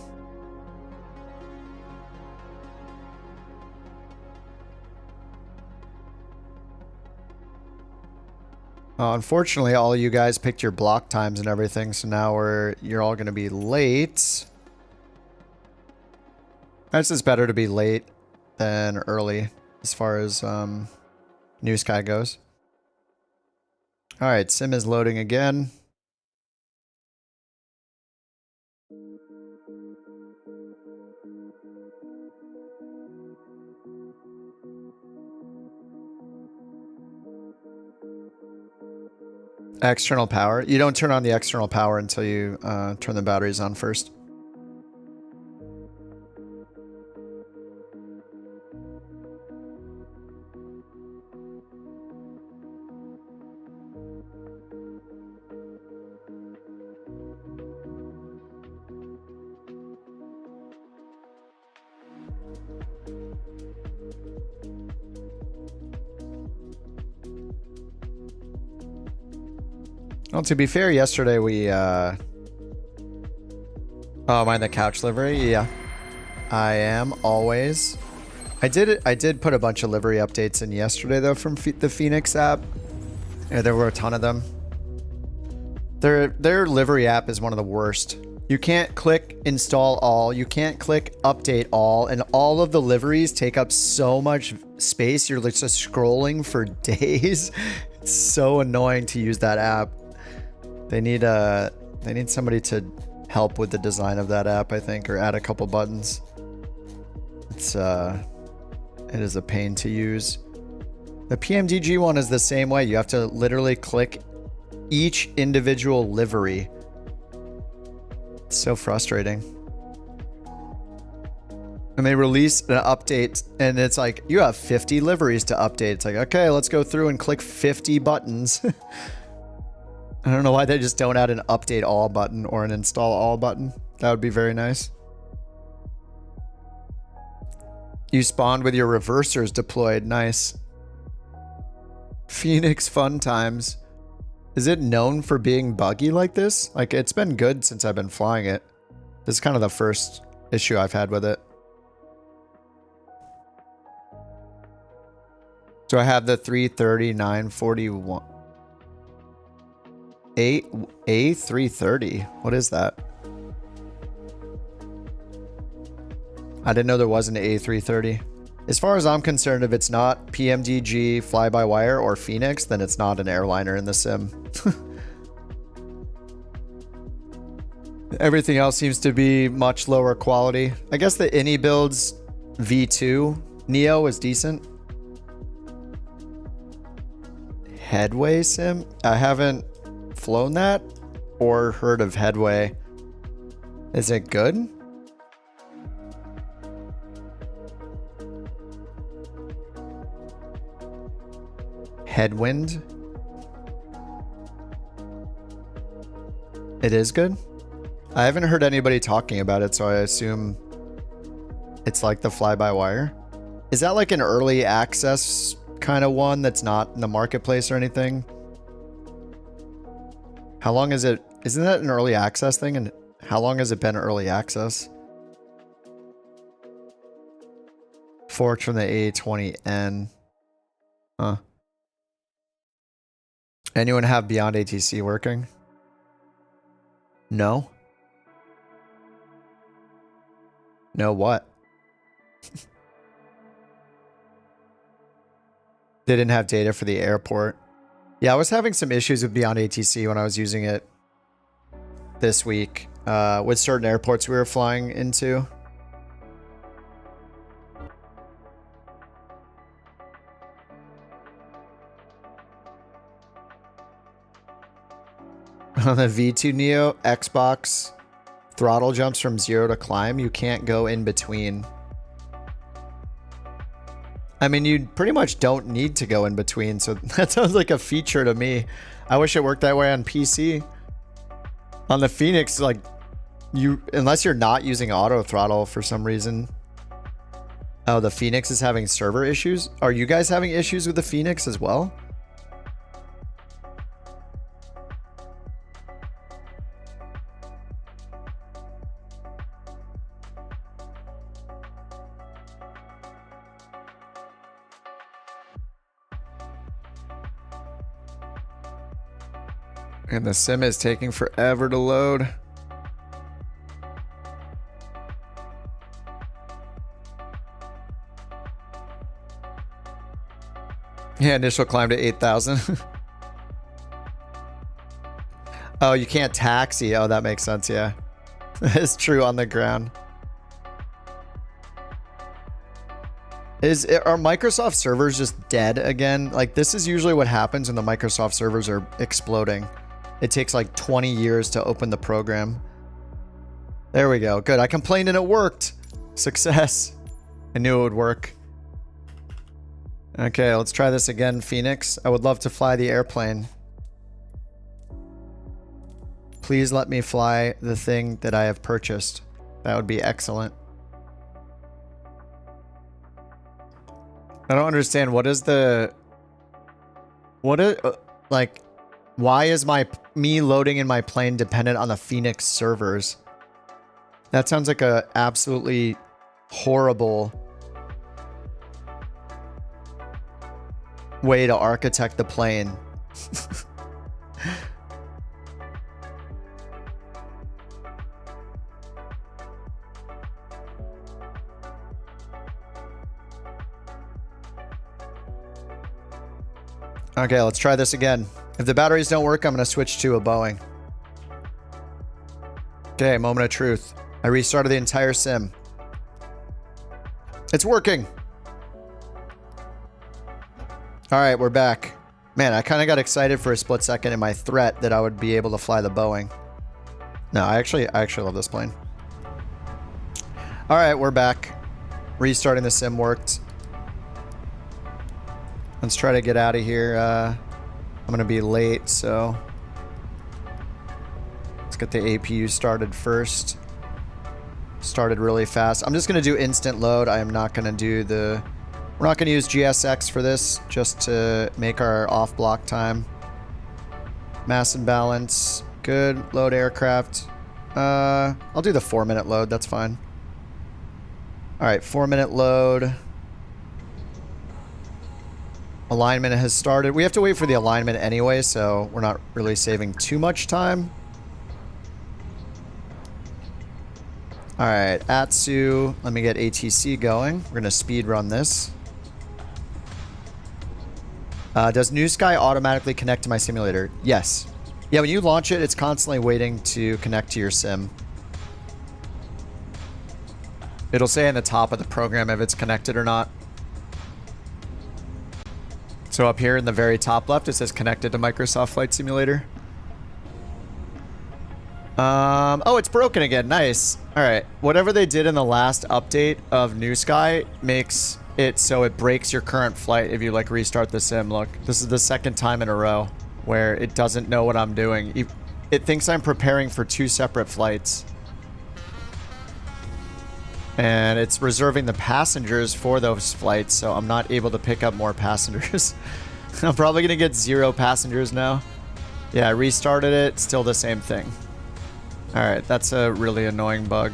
Unfortunately, all of you guys picked your block times and everything, so now you're all going to be late. It's just better to be late than early as far as New Sky goes. All right, sim is loading again. External power. You don't turn on the external power until you turn the batteries on first. Well, to be fair, yesterday we, oh, am I in the couch livery? Yeah. I am, always. I did put a bunch of livery updates in yesterday, though, from the Phoenix app. Yeah, there were a ton of them. Their livery app is one of the worst. You can't click install all, you can't click update all, and all of the liveries take up so much space, you're just scrolling for days. It's so annoying to use that app. They need somebody to help with the design of that app, I think, or add a couple buttons. It is a pain to use. The PMDG one is the same way. You have to literally click each individual livery. It's so frustrating. And they release an update and it's like, you have 50 liveries to update. It's like, okay, let's go through and click 50 buttons. I don't know why they just don't add an update all button or an install all button. That would be very nice. You spawned with your reversers deployed. Nice. Phoenix fun times. Is it known for being buggy like this? Like, it's been good since I've been flying it. This is kind of the first issue I've had with it. So I have the 330 941. A330. What is that? I didn't know there was an A330. As far as I'm concerned, if it's not PMDG, fly-by-wire, or Phoenix, then it's not an airliner in the sim. Everything else seems to be much lower quality. I guess the Innie builds V2 Neo is decent. Headway sim? I haven't flown that or heard of Headway. Is it good? Headwind? It is good? I haven't heard anybody talking about it, so I assume it's like the fly-by-wire. Is that like an early access kind of one that's not in the marketplace or anything? How long is it? Isn't that an early access thing? And how long has it been early access? Forked from the A20N. Huh. Anyone have Beyond ATC working? No? No what? They didn't have data for the airport. Yeah, I was having some issues with Beyond ATC when I was using it this week with certain airports we were flying into. On the V2 Neo, Xbox throttle jumps from 0 to climb. You can't go in between. I mean, you pretty much don't need to go in between, so that sounds like a feature to me. I wish it worked that way on PC. On the Phoenix, like, unless you're not using auto throttle for some reason. Oh, the Phoenix is having server issues? Are you guys having issues with the Phoenix as well? And the sim is taking forever to load. Yeah, initial climb to 8,000. Oh, you can't taxi. Oh, that makes sense, yeah. It's true on the ground. Are Microsoft servers just dead again? Like, this is usually what happens when the Microsoft servers are exploding. It takes like 20 years to open the program. There we go. Good. I complained and it worked. Success. I knew it would work. Okay, let's try this again, Phoenix. I would love to fly the airplane. Please let me fly the thing that I have purchased. That would be excellent. I don't understand. What is the... What is... like... Why is me loading in my plane dependent on the Phoenix servers? That sounds like a absolutely horrible way to architect the plane. Okay, let's try this again. If the batteries don't work, I'm going to switch to a Boeing. Okay, moment of truth. I restarted the entire sim. It's working. All right, we're back. Man, I kind of got excited for a split second in my threat that I would be able to fly the Boeing. No, I actually love this plane. All right, we're back. Restarting the sim worked. Let's try to get out of here. I'm going to be late, so let's get the APU started first. Started really fast. I'm just going to do instant load. I am not going to do the... We're not going to use GSX for this, just to make our off-block time. Mass and balance. Good. Load aircraft. I'll do the 4-minute load. That's fine. All right, 4-minute load. Alignment has started. We have to wait for the alignment anyway, so we're not really saving too much time. All right, Atsu. Let me get ATC going. We're going to speed run this. Does New Sky automatically connect to my simulator? Yes. Yeah, when you launch it, it's constantly waiting to connect to your sim. It'll say in the top of the program if it's connected or not. So up here in the very top left, it says connected to Microsoft Flight Simulator. Oh, it's broken again. Nice. All right. Whatever they did in the last update of New Sky makes it so it breaks your current flight if you like restart the sim. Look, this is the second time in a row where it doesn't know what I'm doing. It thinks I'm preparing for 2 separate flights. And it's reserving the passengers for those flights, so I'm not able to pick up more passengers. I'm probably going to get 0 passengers now. Yeah, I restarted it. Still the same thing. Alright, that's a really annoying bug.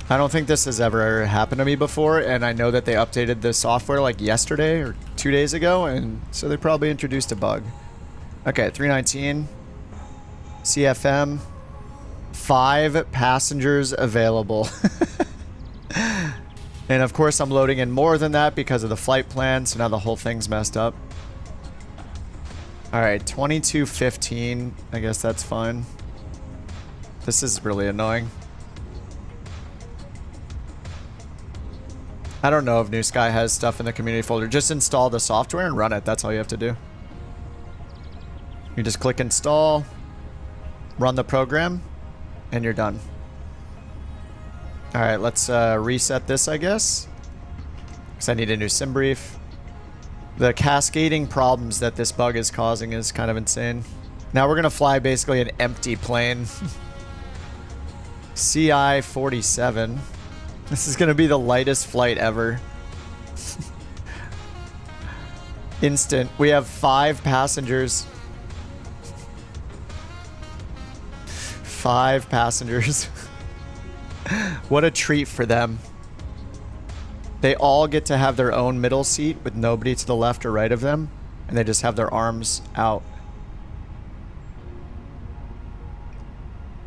I don't think this has ever happened to me before, and I know that they updated the software like yesterday or 2 days ago, and so they probably introduced a bug. Okay, 319. CFM. 5 passengers available. And of course I'm loading in more than that because of the flight plan, so now the whole thing's messed up. Alright, 22:15. I guess that's fine. This is really annoying. I don't know if New Sky has stuff in the community folder. Just install the software and run it. That's all you have to do. You just click install, run the program, and you're done. Alright, let's reset this, I guess. Because I need a new sim brief. The cascading problems that this bug is causing is kind of insane. Now we're going to fly basically an empty plane. CI 47. This is going to be the lightest flight ever. Instant. We have 5 passengers. 5 passengers. What a treat for them. They all get to have their own middle seat with nobody to the left or right of them, and they just have their arms out.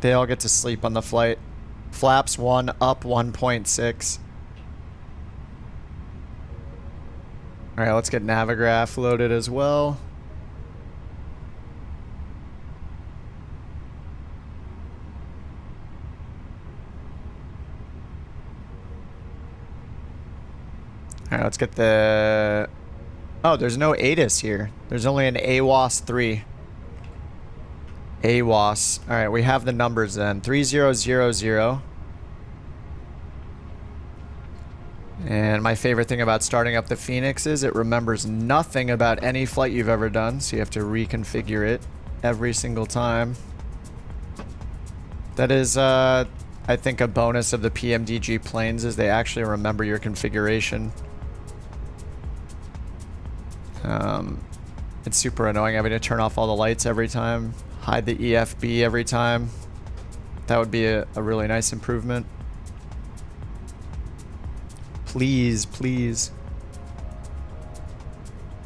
They all get to sleep on the flight. Flaps 1 up 1.6. Alright, let's get Navigraph loaded as well. Alright, let's get the... Oh, there's no ATIS here. There's only an AWAS 3. AWAS. Alright, we have the numbers then. 3000. And my favorite thing about starting up the Phoenix is it remembers nothing about any flight you've ever done, so you have to reconfigure it every single time. That is, I think, a bonus of the PMDG planes is they actually remember your configuration. It's super annoying having to turn off all the lights every time, hide the EFB every time. That would be a really nice improvement. Please, please.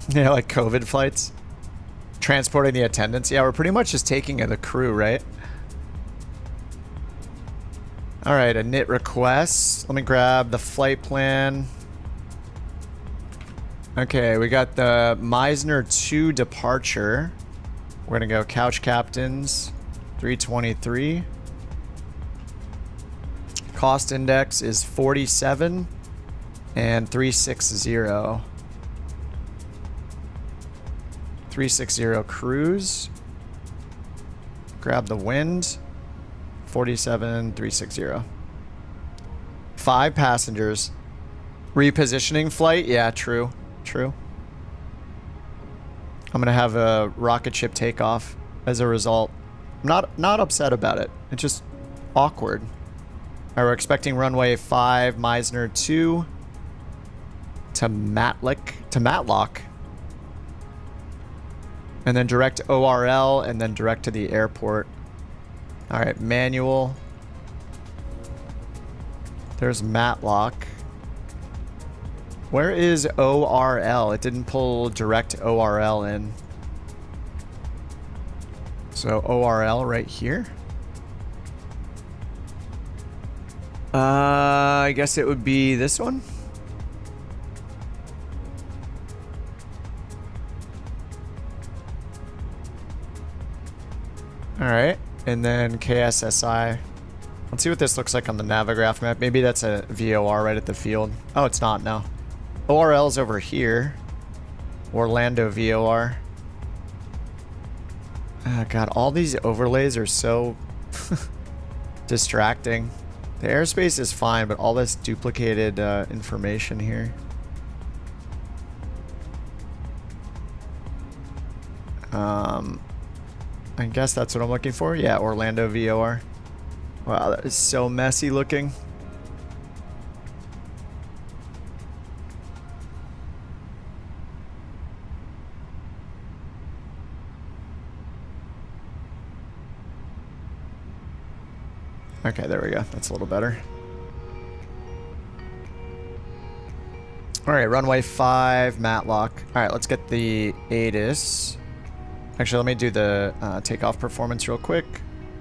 Yeah, like COVID flights. Transporting the attendants. Yeah, we're pretty much just taking the crew, right? Alright, a knit request. Let me grab the flight plan. Okay, we got the Meisner 2 departure. We're gonna go couch captains, 323. Cost index is 47 and 360. 360 cruise. Grab the wind. 47, 360. 5 passengers. Repositioning flight? Yeah, true. True. I'm gonna have a rocket ship takeoff as a result. I'm not upset about it. It's just awkward. Alright, we're expecting runway 5, Meisner 2 to Matlock. And then direct ORL and then direct to the airport. Alright, manual. There's Matlock. Where is ORL? It didn't pull direct ORL in. So ORL right here? I guess it would be this one? Alright, and then KSSI. Let's see what this looks like on the Navigraph map. Maybe that's a VOR right at the field. Oh, it's not, no. ORL's over here. Orlando VOR. Oh god, all these overlays are so distracting. The airspace is fine, but all this duplicated information here. I guess that's what I'm looking for. Yeah, Orlando VOR. Wow, that is so messy looking. Okay, there we go. That's a little better. Alright, runway 5, Matlock. Alright, let's get the ATIS. Actually, let me do the takeoff performance real quick.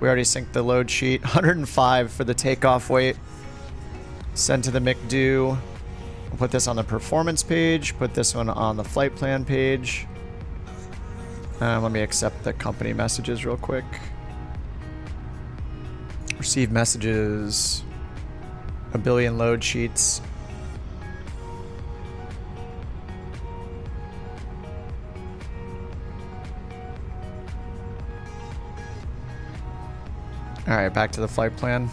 We already synced the load sheet. 105 for the takeoff weight. Send to the McDo. We'll put this on the performance page. Put this one on the flight plan page. Let me accept the company messages real quick. Receive messages. A billion load sheets. All right, back to the flight plan.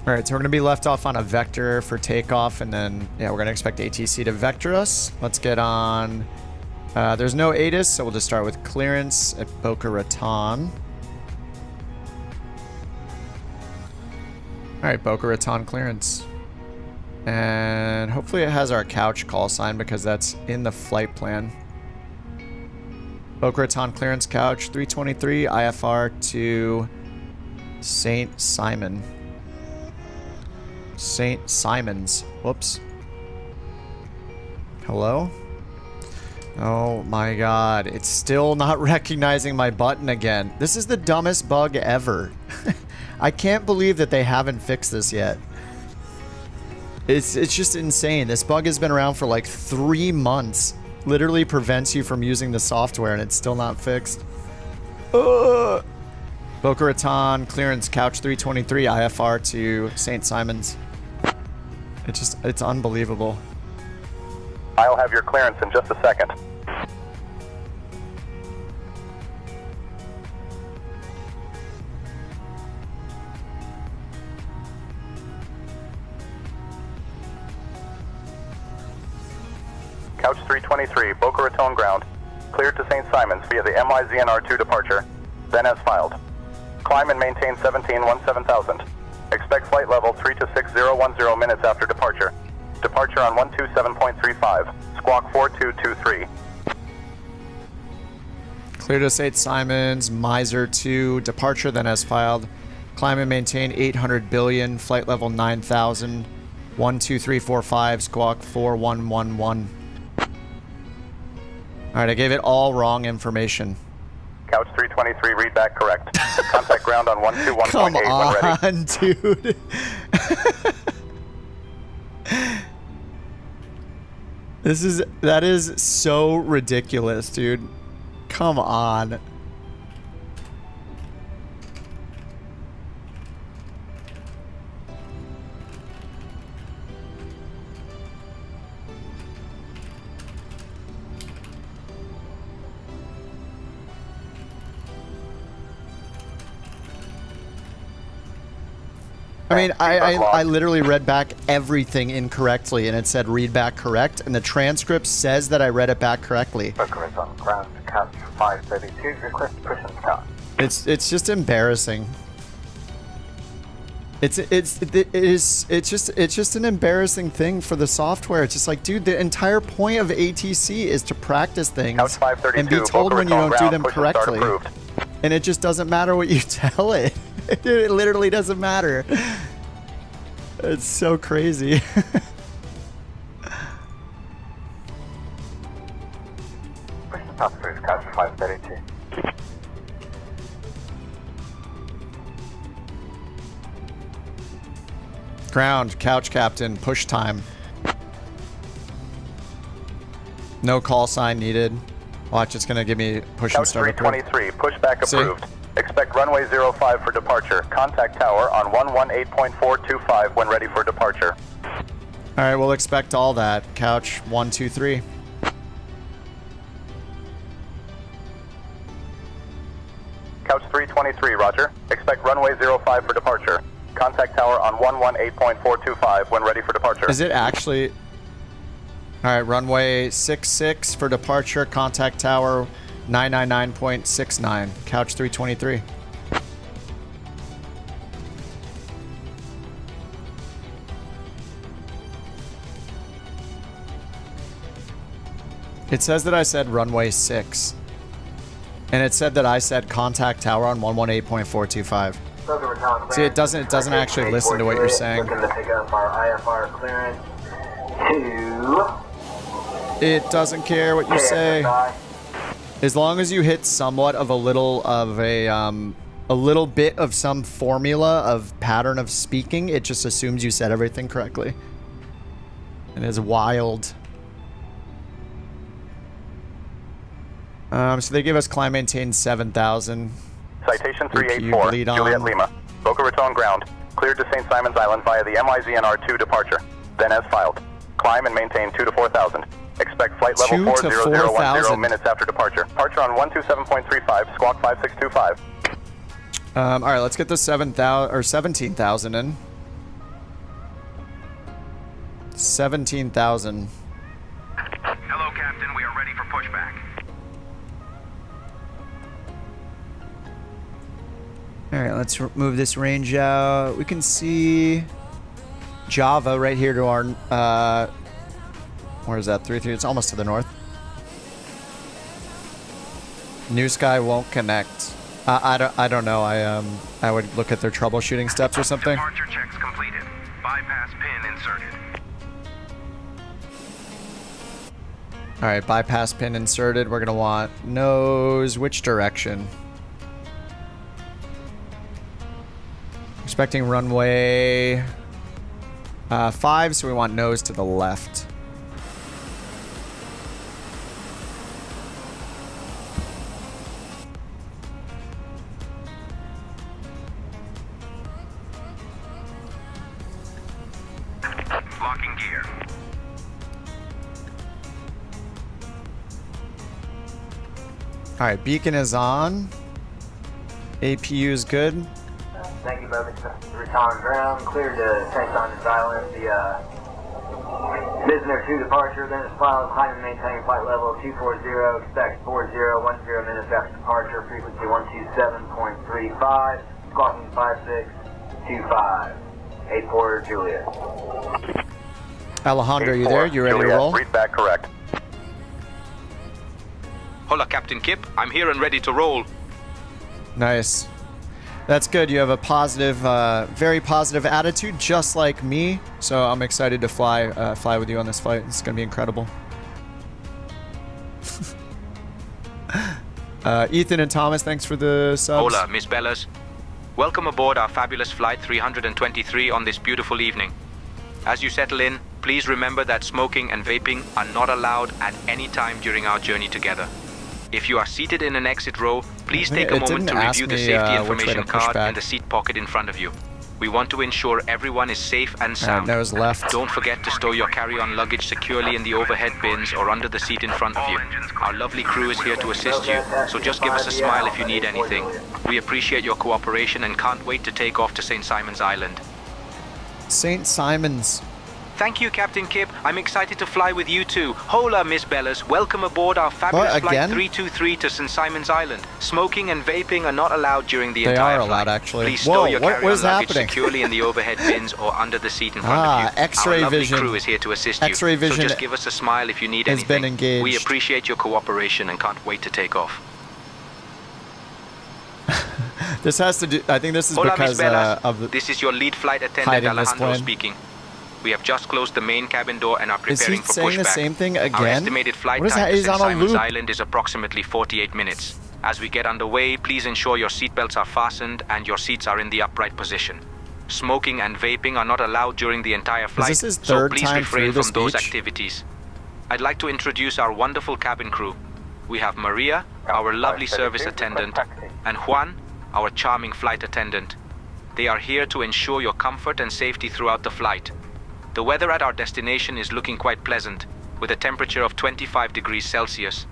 All right, so we're going to be left off on a vector for takeoff, and then, yeah, we're going to expect ATC to vector us. Let's get on. There's no ATIS, so we'll just start with clearance at Boca Raton. All right, Boca Raton clearance. And hopefully it has our couch call sign because that's in the flight plan. Boca Raton clearance couch 323 IFR to St. Simon. St. Simon's. Whoops. Hello? Oh my god. It's still not recognizing my button again. This is the dumbest bug ever. I can't believe that they haven't fixed this yet. It's just insane. This bug has been around for like 3 months. Literally prevents you from using the software and it's still not fixed. Ugh. Boca Raton clearance couch 323 IFR to St. Simon's. It's unbelievable. I'll have your clearance in just a second. Couch 323, Boca Raton ground. Cleared to St. Simon's via the MYZNR2 departure. Then as filed. Climb and maintain 17,000. Expect flight level 3-6-010 minutes after departure. Departure on 127.35. Squawk 4223. Clear to St. Simon's, Miser 2, departure then as filed. Climb and maintain 800 billion, flight level 9,000. 12345, squawk 4111. Alright, I gave it all wrong information. Couch 323, read back correct. Contact ground on 121.8 Come when ready. on, dude. That is so ridiculous, dude. Come on. I mean, I literally read back everything incorrectly, and it said read back correct, and the transcript says that I read it back correctly. Boca on ground to couch 532. Request push and start. It's just embarrassing. It's just an embarrassing thing for the software. It's just like, dude, the entire point of ATC is to practice things Couch 532, and be told Boca when you Raton don't do ground, them push and start correctly. approved. And it just doesn't matter what you tell it. It literally doesn't matter. It's so crazy. Push and start approved. Couch 532. Ground, couch captain, push time. No call sign needed. Watch, it's gonna give me push and Couch start approved. 323, pushback See? approved. Expect runway 05 for departure. Contact tower on 118.425 when ready for departure. Alright, we'll expect all that. Couch 123. Couch 323, roger. Expect runway 05 for departure. Contact tower on 118.425 when ready for departure. Is it actually... Alright, runway 66 for departure. Contact tower 999.69. Couch 323. It says that I said runway 6. And it said that I said contact tower on 118.425. See, it doesn't actually listen to what you're saying. Looking to pick up our IFR clearance to It doesn't care what you say. As long as you hit somewhat of a little bit of some formula of pattern of speaking, it just assumes you said everything correctly. And is wild. So they give us climb maintain 7,000. Citation 384, Juliet Lima. Boca Raton ground. Cleared to St. Simon's Island via the MIZNR2 departure. Then as filed. Climb and maintain 2 to 4,000. Expect flight level 40010 minutes after departure. Departure on 127.35, squawk 5625. All right, let's get the 7,000 or 17,000 in. 17,000. Hello, Captain. We are ready for pushback. All right, let's move this range out. We can see Java right here to our, where is that? 33. It's almost to the north. New Sky won't connect. I don't know. I would look at their troubleshooting steps or something. Departure checks completed. Bypass pin inserted. All right, bypass pin inserted. We're gonna want nose. Which direction? Expecting runway 5, so we want nose to the left. Locking gear. All right, beacon is on. APU is good. Thank you, Bobby. Return ground, cleared to St. Simon's Island. The Visitor 2 departure, then it's filed, climb and maintain flight level 240, expect 4010 minutes after departure, frequency 127.35, squawking 5625. 8-4 Juliet. Alejandro, you there? You ready to roll? Read back correct. Hola, Captain Kip. I'm here and ready to roll. Nice. That's good. You have a positive, very positive attitude, just like me. So I'm excited to fly with you on this flight. It's going to be incredible. Ethan and Thomas, thanks for the subs. Hola, Miss Bellas. Welcome aboard our fabulous Flight 323 on this beautiful evening. As you settle in, please remember that smoking and vaping are not allowed at any time during our journey together. If you are seated in an exit row, please take a moment to review the safety information card in the seat pocket in front of you. We want to ensure everyone is safe and sound. Nose left. Don't forget to store your carry-on luggage securely in the overhead bins or under the seat in front of you. Our lovely crew is here to assist you, so just give us a smile if you need anything. We appreciate your cooperation and can't wait to take off to St. Simon's Island. St. Simon's. Thank you, Captain Kip. I'm excited to fly with you too. Hola, Miss Bellas. Welcome aboard our fabulous Flight 323 to St. Simon's Island. Smoking and vaping are not allowed during the entire flight. They are allowed, actually. Please store your carry-on luggage happening? securely in the overhead bins or under the seat in front of you. X-ray our lovely vision. crew is here to assist you. X-ray vision so just give us a smile if you need has anything. been engaged. We appreciate your cooperation and can't wait to take off. This has to do. I think this is Hola, because Miss Bellas. of the. This is your lead flight attendant hiding this Alejandro plane. speaking. We have just closed the main cabin door and are Is he preparing for saying the pushback. same thing Our again? estimated flight What is time that? to He's St. on a Simon's loop. Island is approximately 48 minutes. As we get underway, please ensure your seatbelts are fastened and your seats are in the upright position. Smoking and vaping are not allowed during the entire flight, this his so third please time refrain through from the those speech? activities. I'd like to introduce our wonderful cabin crew. We have Maria, our lovely service attendant, and Juan, our charming flight attendant. They are here to ensure your comfort and safety throughout the flight. The weather at our destination is looking quite pleasant, with a temperature of 25 degrees Celsius.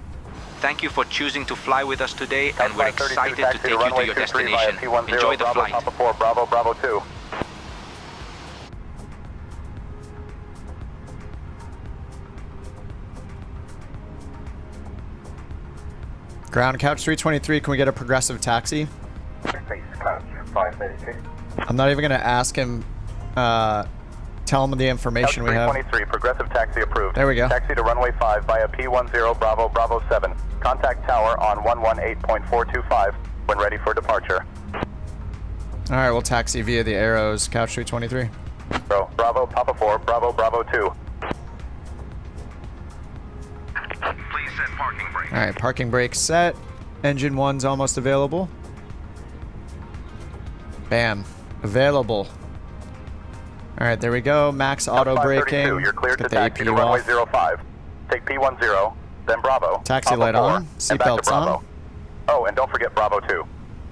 Thank you for choosing to fly with us today, and we're excited to take you to your destination. Enjoy the flight. Papa 4, Bravo, Bravo 2. Ground couch 323. Can we get a progressive taxi? Space couch 532. I'm not even gonna ask him. Tell him the information we have. 323, progressive taxi approved. There we go. Taxi to runway 5 via P10 Bravo Bravo 7. Contact tower on 118.425 when ready for departure. All right, we'll taxi via the arrows. Couch 323. Bravo Papa 4, Bravo Bravo 2. set parking brake. All right, parking brake set. Engine 1's almost available. Bam. Available. All right, there we go. Max auto braking. You're cleared to Get the taxi to APU runway off. 05. Take P10, then Bravo. Taxi Alpha light 4, on. and back to Seatbelts on. Bravo. Oh, and don't forget Bravo 2.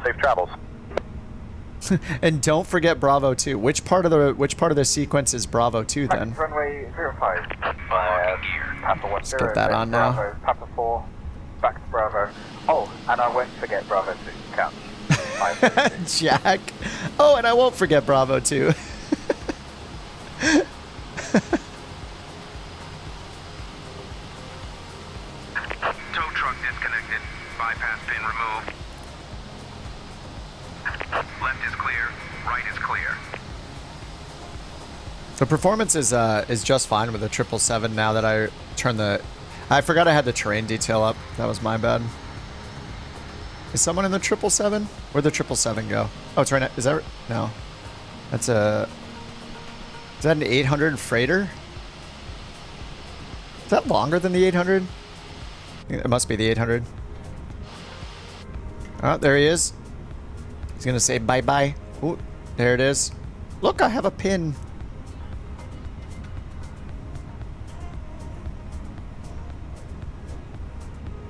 Safe travels. And don't forget Bravo 2. Which part of the sequence is Bravo 2 then? Runway 05. Papa 10. Let's get that on now. Bravo, Papa 4. Back to Bravo. Oh, and I won't forget Bravo 2. Count. Jack. Oh, and I won't forget Bravo 2. Tow truck disconnected. Bypass pin removed. Left is clear. Right is clear. The performance is just fine with the 777 now that I turned the... I forgot I had the terrain detail up. That was my bad. Is someone in the 777? Where'd the 777 go? Oh, it's right now. Is that... No. That's a... Is that an 800 freighter? Is that longer than the 800? It must be the 800. Oh, there he is. He's gonna say bye-bye. Ooh, there it is. Look, I have a pin.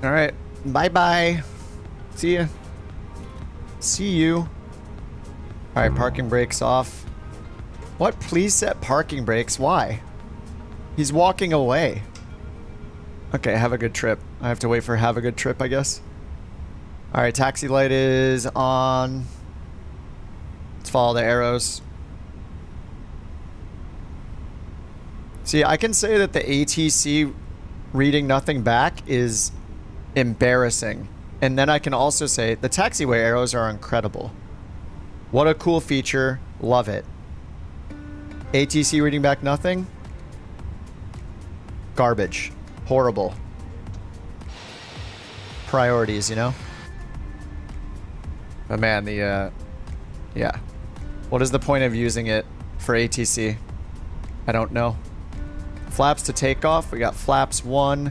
All right, bye-bye. See ya. See you. All right, parking brakes off. What? Please set parking brakes. Why? He's walking away. Okay, have a good trip. I have to wait for have a good trip, I guess. All right, taxi light is on. Let's follow the arrows. See, I can say that the ATC reading nothing back is embarrassing. And then I can also say the taxiway arrows are incredible. What a cool feature. Love it. ATC reading back nothing. Garbage. Horrible. Priorities, you know? But man, the, yeah. What is the point of using it for ATC? I don't know. Flaps to takeoff. We got flaps 1.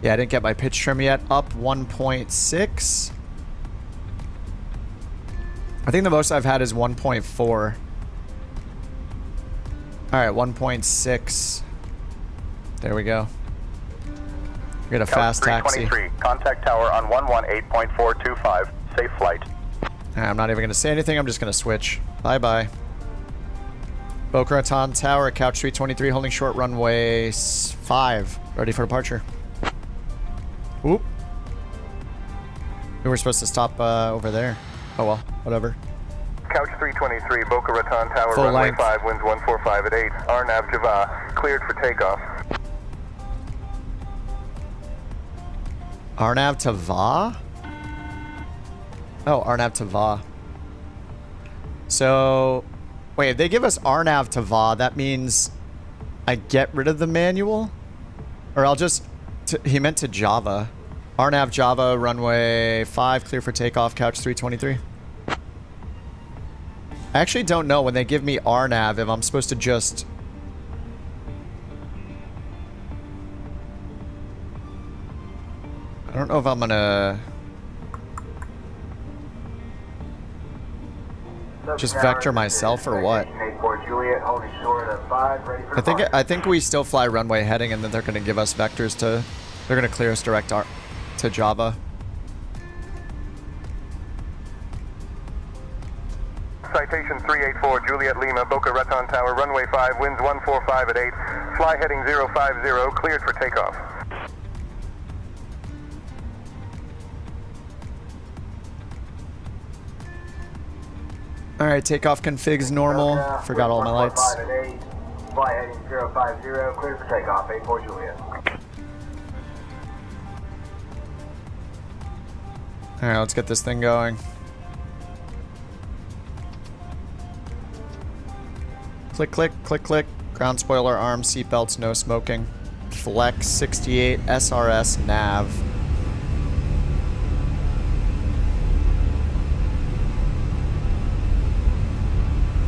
Yeah, I didn't get my pitch trim yet. Up 1.6. I think the most I've had is 1.4. Alright, 1.6. There we go. We got a fast taxi. Contact tower on 118.425. Safe flight. I'm not even going to say anything. I'm just going to switch. Bye-bye. Boca Raton Tower, Couch 323, holding short runway 5. Ready for departure. Whoop. We were supposed to stop over there. Oh well, whatever. Couch 323, Boca Raton Tower, Full runway length. 5, winds 145 at 8. Arnav Java, cleared for takeoff. Arnav Tava? Oh, Arnav Tava. So, wait, if they give us Arnav Tava, that means I get rid of the manual? Or I'll just... he meant to Java. Arnav Java, runway 5, clear for takeoff, Couch 323. I actually don't know when they give me Arnav if I'm supposed to just... I don't know if I'm gonna... just vector myself or what. I think we still fly runway heading and then they're gonna give us vectors to... They're gonna clear us direct to Java. Citation 384, Juliet Lima, Boca Raton Tower, runway 5, winds 145 at 8. Fly heading 050, cleared for takeoff. Alright, takeoff configs normal. Forgot all my lights. Fly heading 050, cleared for takeoff, 84 Juliet. Alright, let's get this thing going. Click, click, click, click. Ground spoiler arm, seatbelts, no smoking. Flex 68 SRS nav.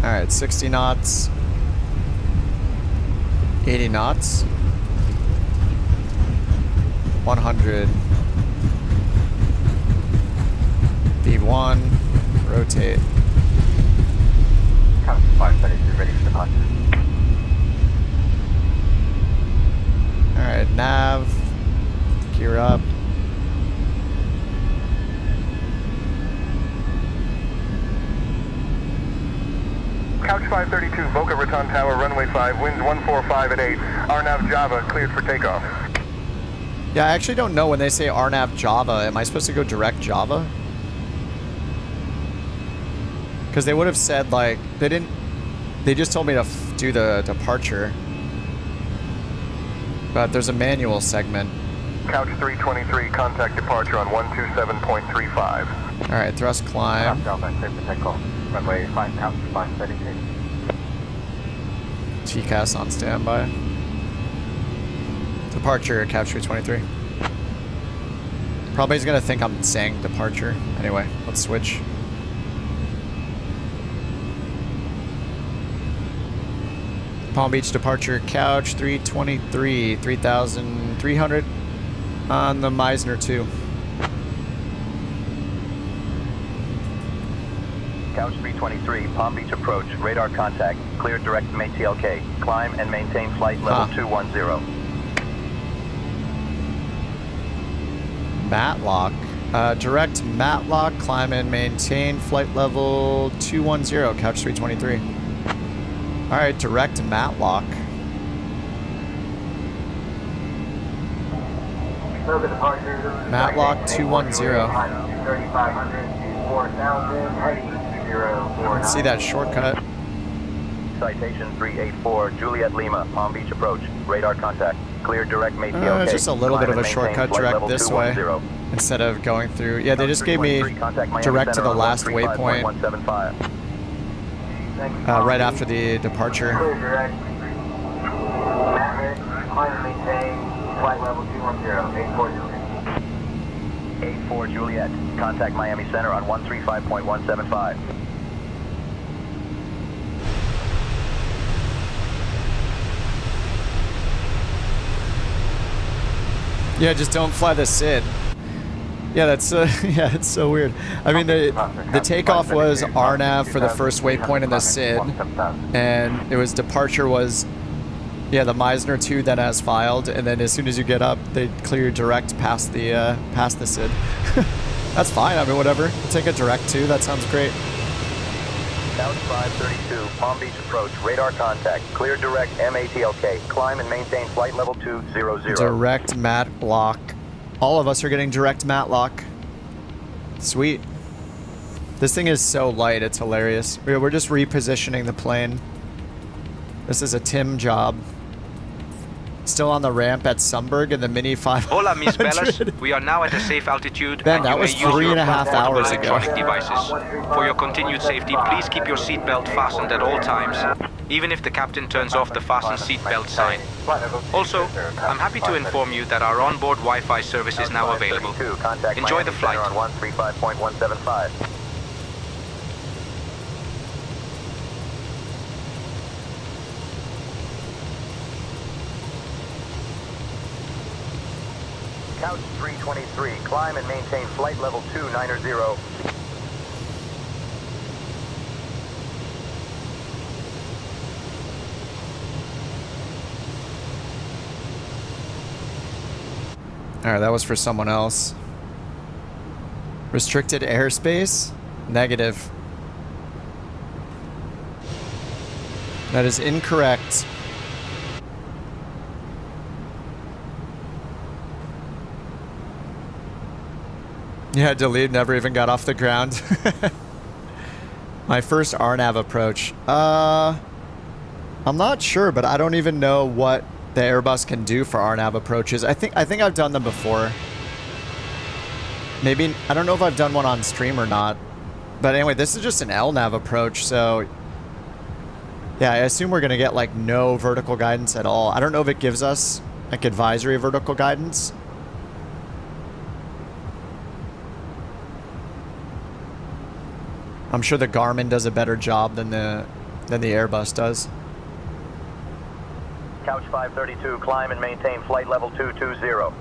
Alright, 60 knots. 80 knots. 100. V1, rotate. Couch 532 ready for departure. Alright, nav, gear up. Couch 532, Boca Raton Tower, runway 5, winds 145 at 8. RNAV Java, cleared for takeoff. Yeah, I actually don't know when they say RNAV Java. Am I supposed to go direct Java? Because they would have said, like, they didn't... They just told me to do the departure. But there's a manual segment. Couch 323, contact departure on 127.35. Alright, thrust climb. Delta, clear for takeoff. Runway 5, couch 532. TCAS on standby. Departure, Couch 323. Probably he's gonna think I'm saying departure. Anyway, let's switch. Palm Beach departure, Couch 323, 3,300 on the Meisner 2. Couch 323, Palm Beach approach, radar contact, clear direct to ATLK, climb and maintain flight level 210. Matlock. Direct Matlock, climb and maintain flight level 210, Couch 323. Alright, direct Matlock. Further departure. Matlock 210. 3,500 to 4,000, heading 04. Let's see that shortcut. Citation 384, Juliet Lima, Palm Beach approach, radar contact, clear direct ATLK. It's just a little bit of a climb and shortcut maintain flight direct level this way 210. instead of going through. Yeah, they just gave me direct to the last waypoint right after the departure. Clear direct. Maverick, climb and maintain flight level 210, 84 Juliet. 84 Juliet, contact Miami Center on 135.175. Yeah, just don't fly the SID. Yeah, that's yeah, it's so weird. I mean, the takeoff was RNAV for the first waypoint in the SID, and it was departure was, yeah, the Meisner 2 then as filed, and then as soon as you get up, they clear direct past the SID. That's fine. I mean, whatever. I'll take a direct 2. That sounds great. Couch 532, Palm Beach approach, radar contact, clear direct MATLK, climb and maintain flight level 200. Direct Matlock. All of us are getting direct Matlock. Sweet. This thing is so light, it's hilarious. We're just repositioning the plane. This is a Tim job. Still on the ramp at Sundberg in the Mini 500. Hola, Miss Bellas. We are now at a safe altitude. Ben, and that you may was use your 3.5 hours ago. electronic devices. For your continued safety, please keep your seatbelt fastened at all times, even if the captain turns off the fasten seatbelt sign. Also, I'm happy to inform you that our onboard Wi-Fi service is now available. Enjoy the flight. On 135.175. Couch 323, climb and maintain flight level 290. Alright, that was for someone else. Restricted airspace? Negative. That is incorrect. Yeah, delete, never even got off the ground. My first RNAV approach. I'm not sure, but I don't even know what the Airbus can do for RNAV approaches. I think I've done them before. Maybe, I don't know if I've done one on stream or not. But anyway, this is just an LNAV approach, so yeah, I assume we're gonna get like no vertical guidance at all. I don't know if it gives us like advisory vertical guidance. I'm sure the Garmin does a better job than the Airbus does. Couch 532, climb and maintain flight level 220.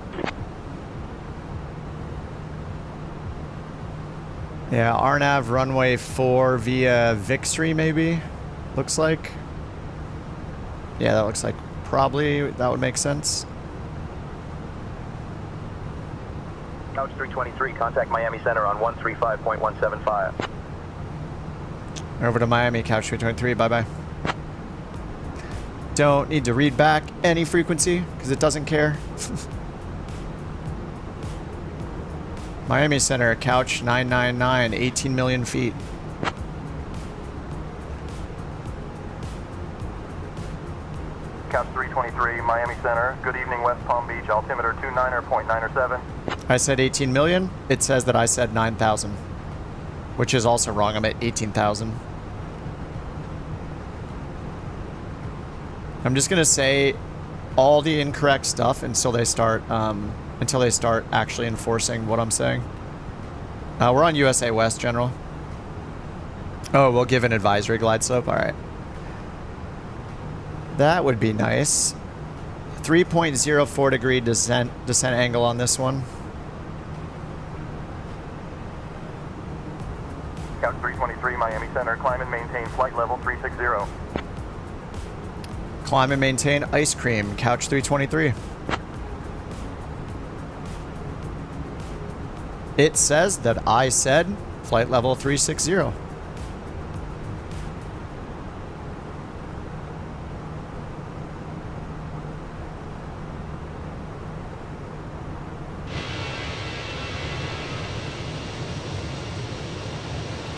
Yeah, RNAV runway 4 via Vixry maybe, looks like. Yeah, that looks like probably that would make sense. Couch 323, contact Miami Center on 135.175. Over to Miami, Couch 323, bye-bye. Don't need to read back any frequency, because it doesn't care. Miami Center, Couch 999, 18 million feet. Couch 323, Miami Center. Good evening, West Palm Beach. Altimeter 29.907. I said 18 million. It says that I said 9,000, which is also wrong. I'm at 18,000. I'm just gonna say all the incorrect stuff until they start actually enforcing what I'm saying. We're on USA West, General. Oh, we'll give an advisory glide slope. All right. That would be nice. 3.04 degree descent angle on this one. Couch 323, Miami Center. Climb and maintain flight level 360. Climb and maintain ice cream, Couch 323. It says that I said flight level 360.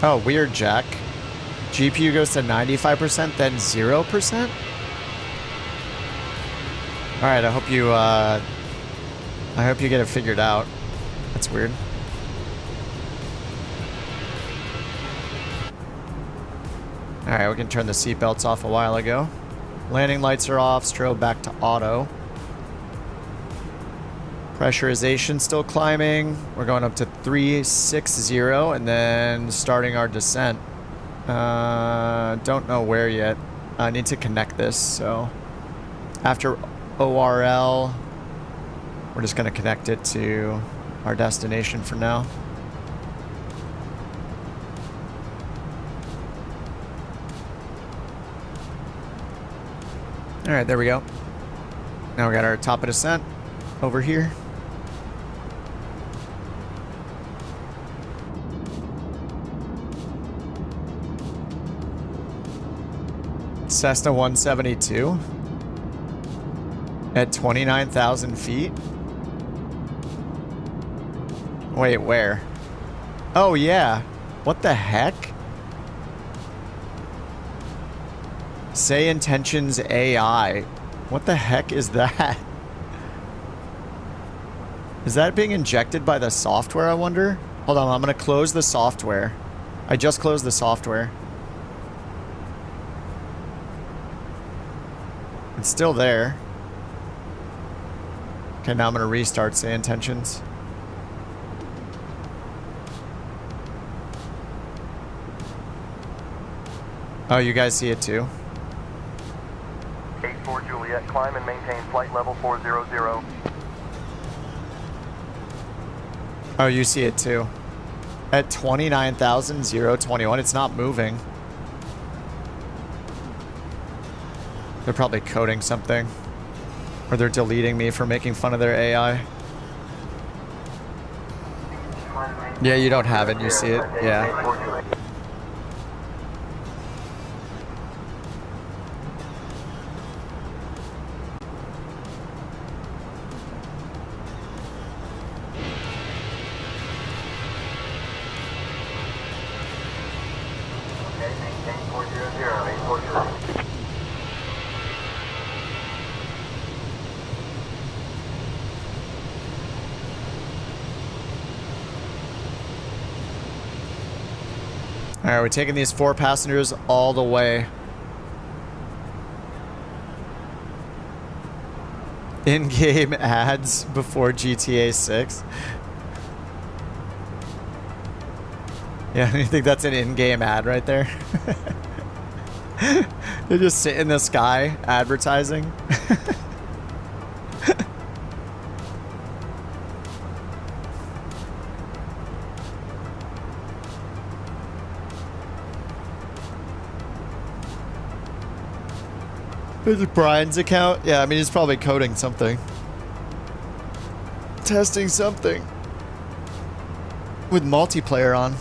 Oh, weird, Jack. GPU goes to 95%, then 0%? Alright, I hope you get it figured out. That's weird. Alright, we can turn the seatbelts off a while ago. Landing lights are off, strobe back to auto. Pressurization still climbing. We're going up to 360 and then starting our descent. Don't know where yet. I need to connect this, so after ORL, we're just going to connect it to our destination for now. All right, there we go. Now we got our top of descent over here. Cessna 172 at 29,000 feet. Wait, where? Oh, yeah. What the heck? Say intentions AI. What the heck is that? Is that being injected by the software, I wonder? Hold on, I'm gonna close the software. I just closed the software. It's still there. Okay, now I'm gonna restart say intentions. Oh, you guys see it too? 84 Juliet, climb and maintain flight level 400. Oh, you see it too. At 29,021, it's not moving. They're probably coding something. Or they're deleting me for making fun of their AI. Yeah, you don't have it, you see it. Yeah. Alright, we're taking these 4 passengers all the way. In-game ads before GTA 6. Yeah, you think that's an in-game ad right there? They just sit in the sky advertising. Is it Brian's account? Yeah, I mean, he's probably coding something. Testing something. With multiplayer on.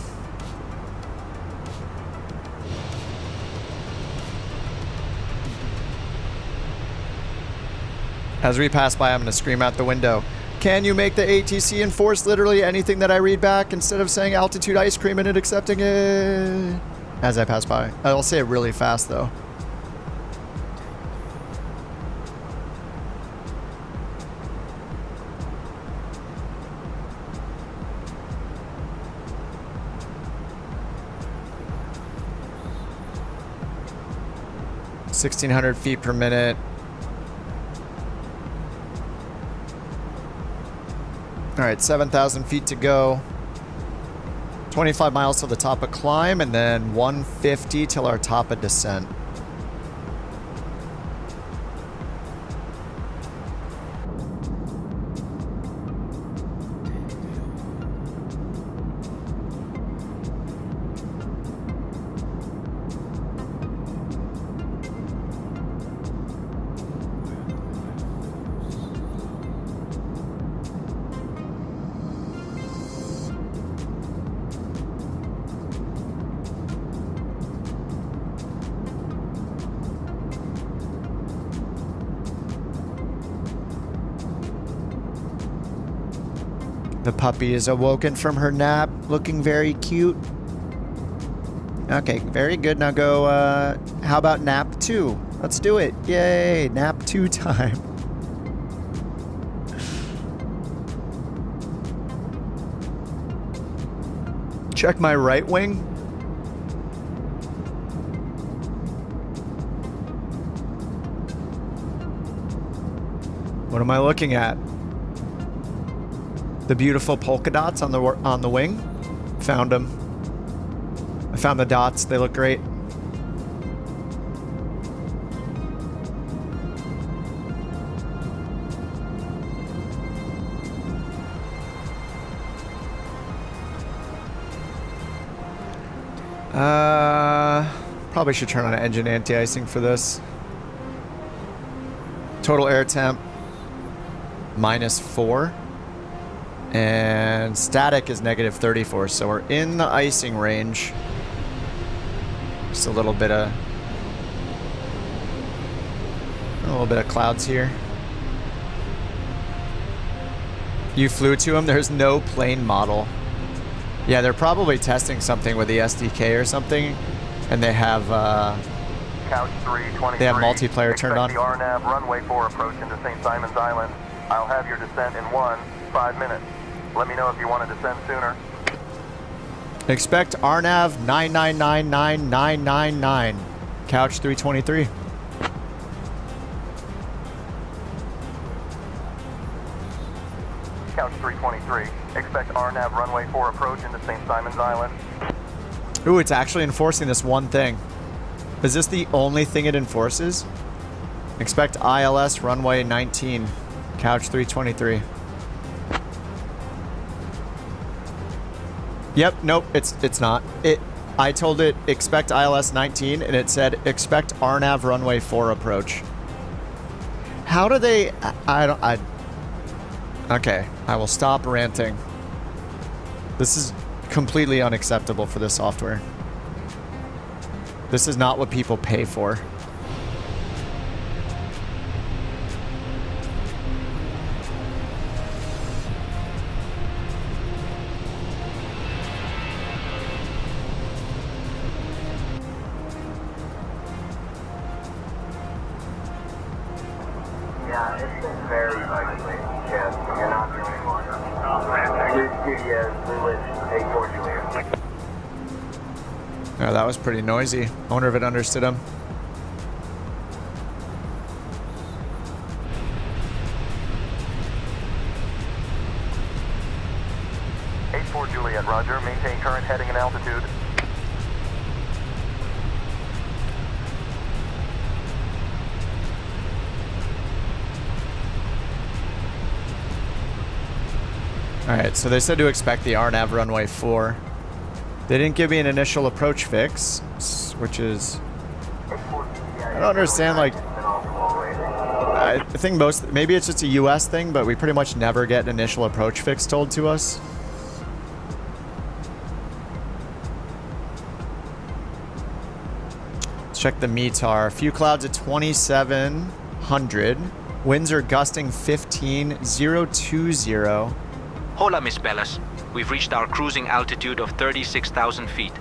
As we pass by, I'm going to scream out the window. Can you make the ATC enforce literally anything that I read back instead of saying altitude ice cream and it accepting it? As I pass by. I'll say it really fast, though. (1,600 feet per minute). All right, 7,000 feet to go. 25 miles to the top of climb, and then 150 till our top of descent. The puppy is awoken from her nap, looking very cute. Okay, very good. Now go, how about nap 2? Let's do it. Yay, nap 2 time. Check my right wing. What am I looking at? The beautiful polka dots on the wing. Found them. I found the dots. They look great. Probably should turn on engine anti-icing for this. Total air temp -4. And static is -34, so we're in the icing range. Just a little bit of clouds here. You flew to them? There's no plane model. Yeah, they're probably testing something with the SDK or something, and they have Couch 323. they have multiplayer turned on. The RNAV runway 4 approach into St. Simon's Island. I'll have your descent in 5 minutes. Let me know if you want to descend sooner. Expect RNAV 9999999. Couch 323. Couch 323. Expect RNAV runway 4 approach into St. Simon's Island. Ooh, it's actually enforcing this one thing. Is this the only thing it enforces? Expect ILS runway 19. Couch 323. Yep, nope, it's not. I told it expect ILS 19 and it said expect RNAV runway 4 approach. How do they okay, I will stop ranting. This is completely unacceptable for this software. This is not what people pay for. Yeah, it's been very ugly. Yeah, you're not the only one. Blue Studios, Lewis, A4 Juliet. Oh, that was pretty noisy. I wonder if it understood him. A4 Juliet, roger. Maintain current heading and altitude. Alright, so they said to expect the RNAV runway 4. They didn't give me an initial approach fix, which is... I don't understand, like... I think maybe it's just a US thing, but we pretty much never get an initial approach fix told to us. Let's check the METAR. A few clouds at 2700. Winds are gusting 15, 020. Hola, Miss Bellas. We've reached our cruising altitude of 36,000 feet.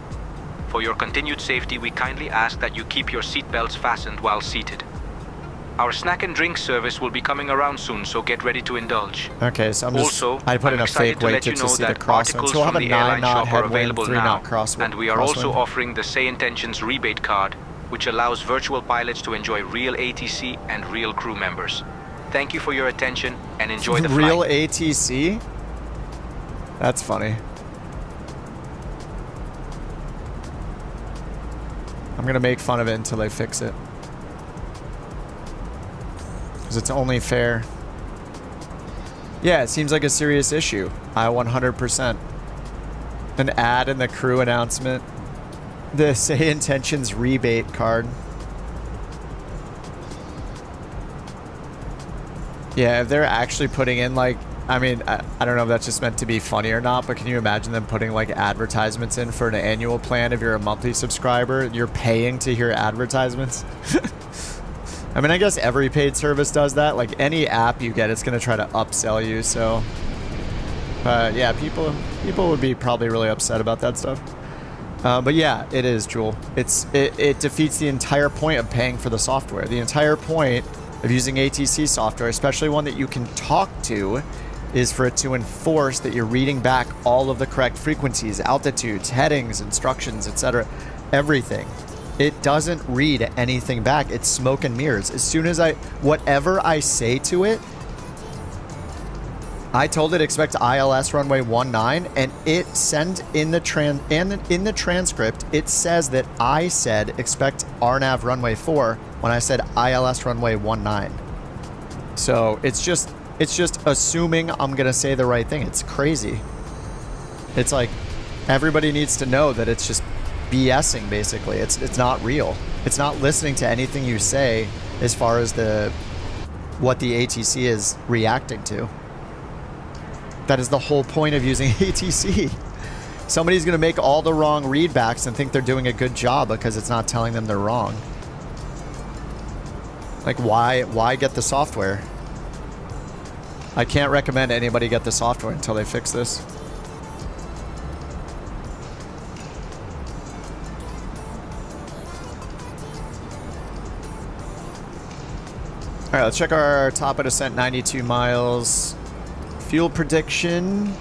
For your continued safety, we kindly ask that you keep your seatbelts fastened while seated. Our snack and drink service will be coming around soon, so get ready to indulge. Okay, so I put in a fake weight to see the crosswind. So we'll have a 9-knot headwind, 3-knot crosswind. And we are also offering the Say Intentions rebate card, which allows virtual pilots to enjoy real ATC and real crew members. Thank you for your attention and enjoy the flight. Real ATC? That's funny. I'm gonna make fun of it until they fix it. Because it's only fair. Yeah, it seems like a serious issue. I 100%. An ad in the crew announcement. The Say Intentions rebate card. Yeah, if they're actually putting in like, I mean, I don't know if that's just meant to be funny or not, but can you imagine them putting like advertisements in for an annual plan? If you're a monthly subscriber, you're paying to hear advertisements. I mean, I guess every paid service does that. Like any app you get, it's going to try to upsell you. So, yeah, people would be probably really upset about that stuff. But yeah, it is, Jewel. It defeats the entire point of paying for the software. The entire point of using ATC software, especially one that you can talk to, is for it to enforce that you're reading back all of the correct frequencies, altitudes, headings, instructions, etc. Everything. It doesn't read anything back. It's smoke and mirrors. As soon as whatever I say to it, I told it expect ILS runway 19, and it sent in the transcript, it says that I said expect RNAV runway 4 when I said ILS runway 19. So it's just assuming I'm gonna say the right thing. It's crazy. It's like everybody needs to know that it's just BSing basically. It's not real. It's not listening to anything you say as far as what the ATC is reacting to. That is the whole point of using ATC. Somebody's gonna make all the wrong readbacks and think they're doing a good job because it's not telling them they're wrong. Like why get the software? I can't recommend anybody get the software until they fix this. All right, let's check our top of descent, 92 miles. Fuel prediction,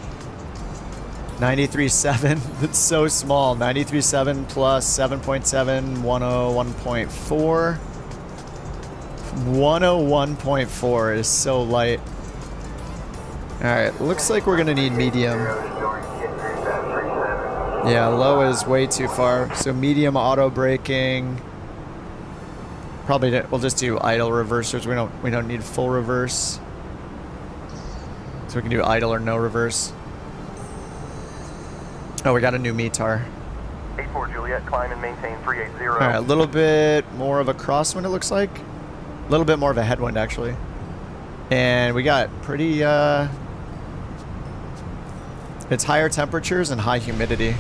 93.7. It's so small. 93.7 plus 7.7, 101.4. 101.4 is so light. Alright, looks like we're gonna need medium. Yeah, low is way too far. So medium auto braking. Probably we'll just do idle reversers. We don't need full reverse. So we can do idle or no reverse. Oh, we got a new METAR. 84 Juliet, climb and maintain 380. Alright, a little bit more of a crosswind it looks like. A little bit more of a headwind actually. And we got pretty it's higher temperatures and high humidity.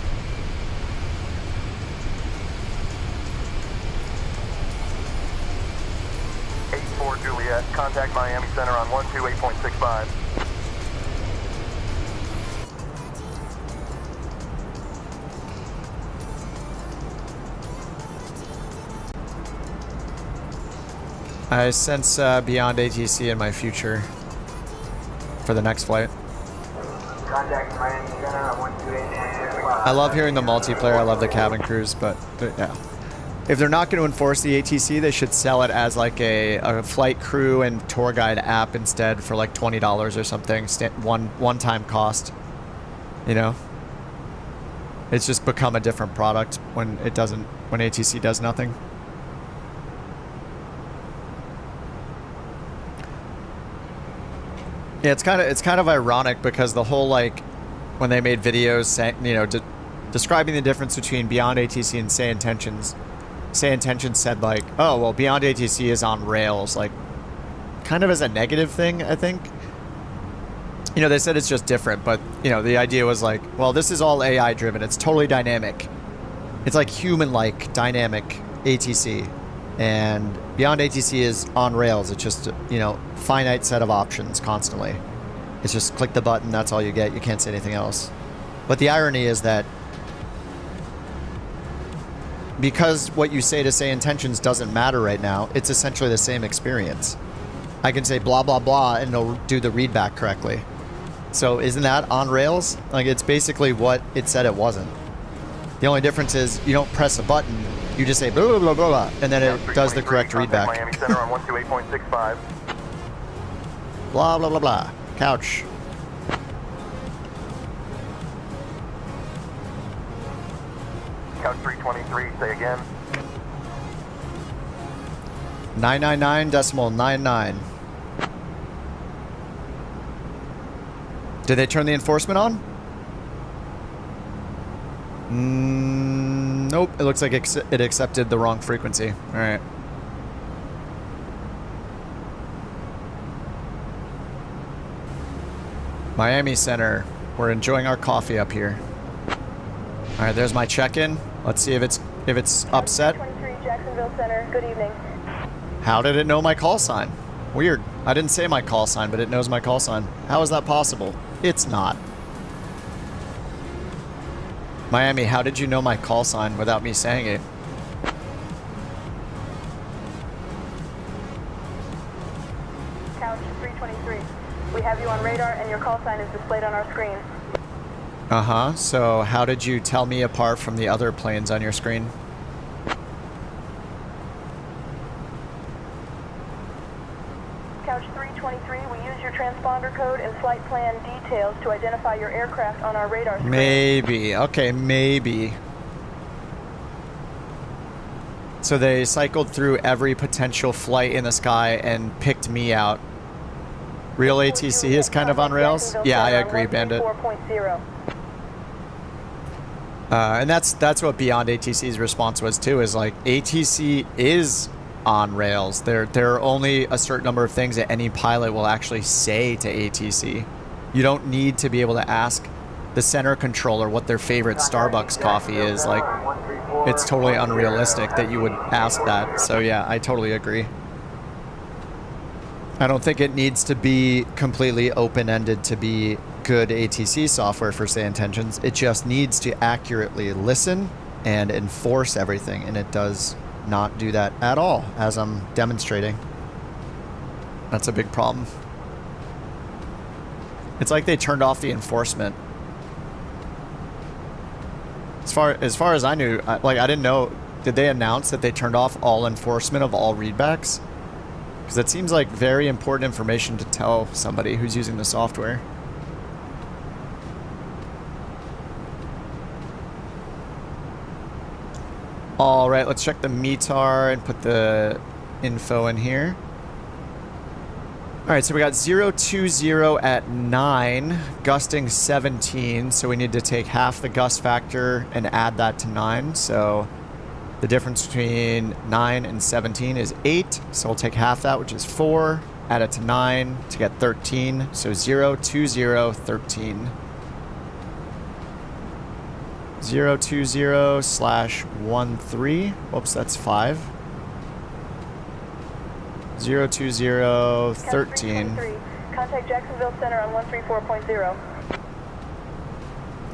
Juliet, contact Miami Center on 128.65. I sense beyond ATC in my future for the next flight. Contact Miami Center on 128.65. I love hearing the multiplayer. I love the cabin crews, but yeah. If they're not going to enforce the ATC, they should sell it as like a flight crew and tour guide app instead for like $20 or something, one-time cost. You know, it's just become a different product when ATC does nothing. Yeah, it's kind of ironic because the whole like when they made videos saying, you know, describing the difference between Beyond ATC and Say Intentions. Say Intentions said like, oh well, Beyond ATC is on rails. Like, kind of as a negative thing, I think. You know, they said it's just different, but, you know, the idea was like, well, this is all AI driven. It's totally dynamic. It's like human-like dynamic ATC. And beyond ATC is on rails. It's just, you know, finite set of options constantly. It's just click the button, that's all you get. You can't say anything else. But the irony is that because what you say to say intentions doesn't matter right now, it's essentially the same experience. I can say blah, blah, blah, and it'll do the readback correctly. So isn't that on rails? Like, it's basically what it said it wasn't. The only difference is you don't press a button, you just say blah, blah, blah, blah, blah, and then it does the correct readback. Miami Center on 128.65. Blah, blah, blah, blah. Couch. Couch 323, say again. 999.99. Did they turn the enforcement on? Nope. It looks like it accepted the wrong frequency. All right. Miami Center. We're enjoying our coffee up here. All right, there's my check-in. Let's see if it's upset. 23 Jacksonville Center. Good evening. How did it know my call sign? Weird. I didn't say my call sign, but it knows my call sign. How is that possible? It's not. Miami, how did you know my call sign without me saying it? Couch 323. We have you on radar and your call sign is displayed on our screen. Uh-huh. So how did you tell me apart from the other planes on your screen? Couch 323, we use your transponder code and flight plan details to identify your aircraft on our radar screen. Maybe. Okay, maybe. So they cycled through every potential flight in the sky and picked me out. Real ATC is kind of on rails? Yeah, I agree, Bandit. And that's what Beyond ATC's response was too, is like ATC is on rails. There are only a certain number of things that any pilot will actually say to ATC. You don't need to be able to ask the center controller what their favorite Starbucks coffee is. Like, it's totally unrealistic that you would ask that. So yeah, I totally agree. I don't think it needs to be completely open-ended to be good ATC software for say intentions. It just needs to accurately listen and enforce everything, and it does not do that at all, as I'm demonstrating. That's a big problem. It's like they turned off the enforcement. As far as I knew, like, I didn't know, did they announce that they turned off all enforcement of all readbacks? Because that seems like very important information to tell somebody who's using the software. All right, let's check the METAR and put the info in here. All right, so we got 020 at 9, gusting 17. So we need to take half the gust factor and add that to 9. So the difference between 9 and 17 is 8. So we'll take half that, which is 4, add it to 9 to get 13. So 02013. 020/13. Whoops, that's 5. 02013. Contact Jacksonville Center on 134.0.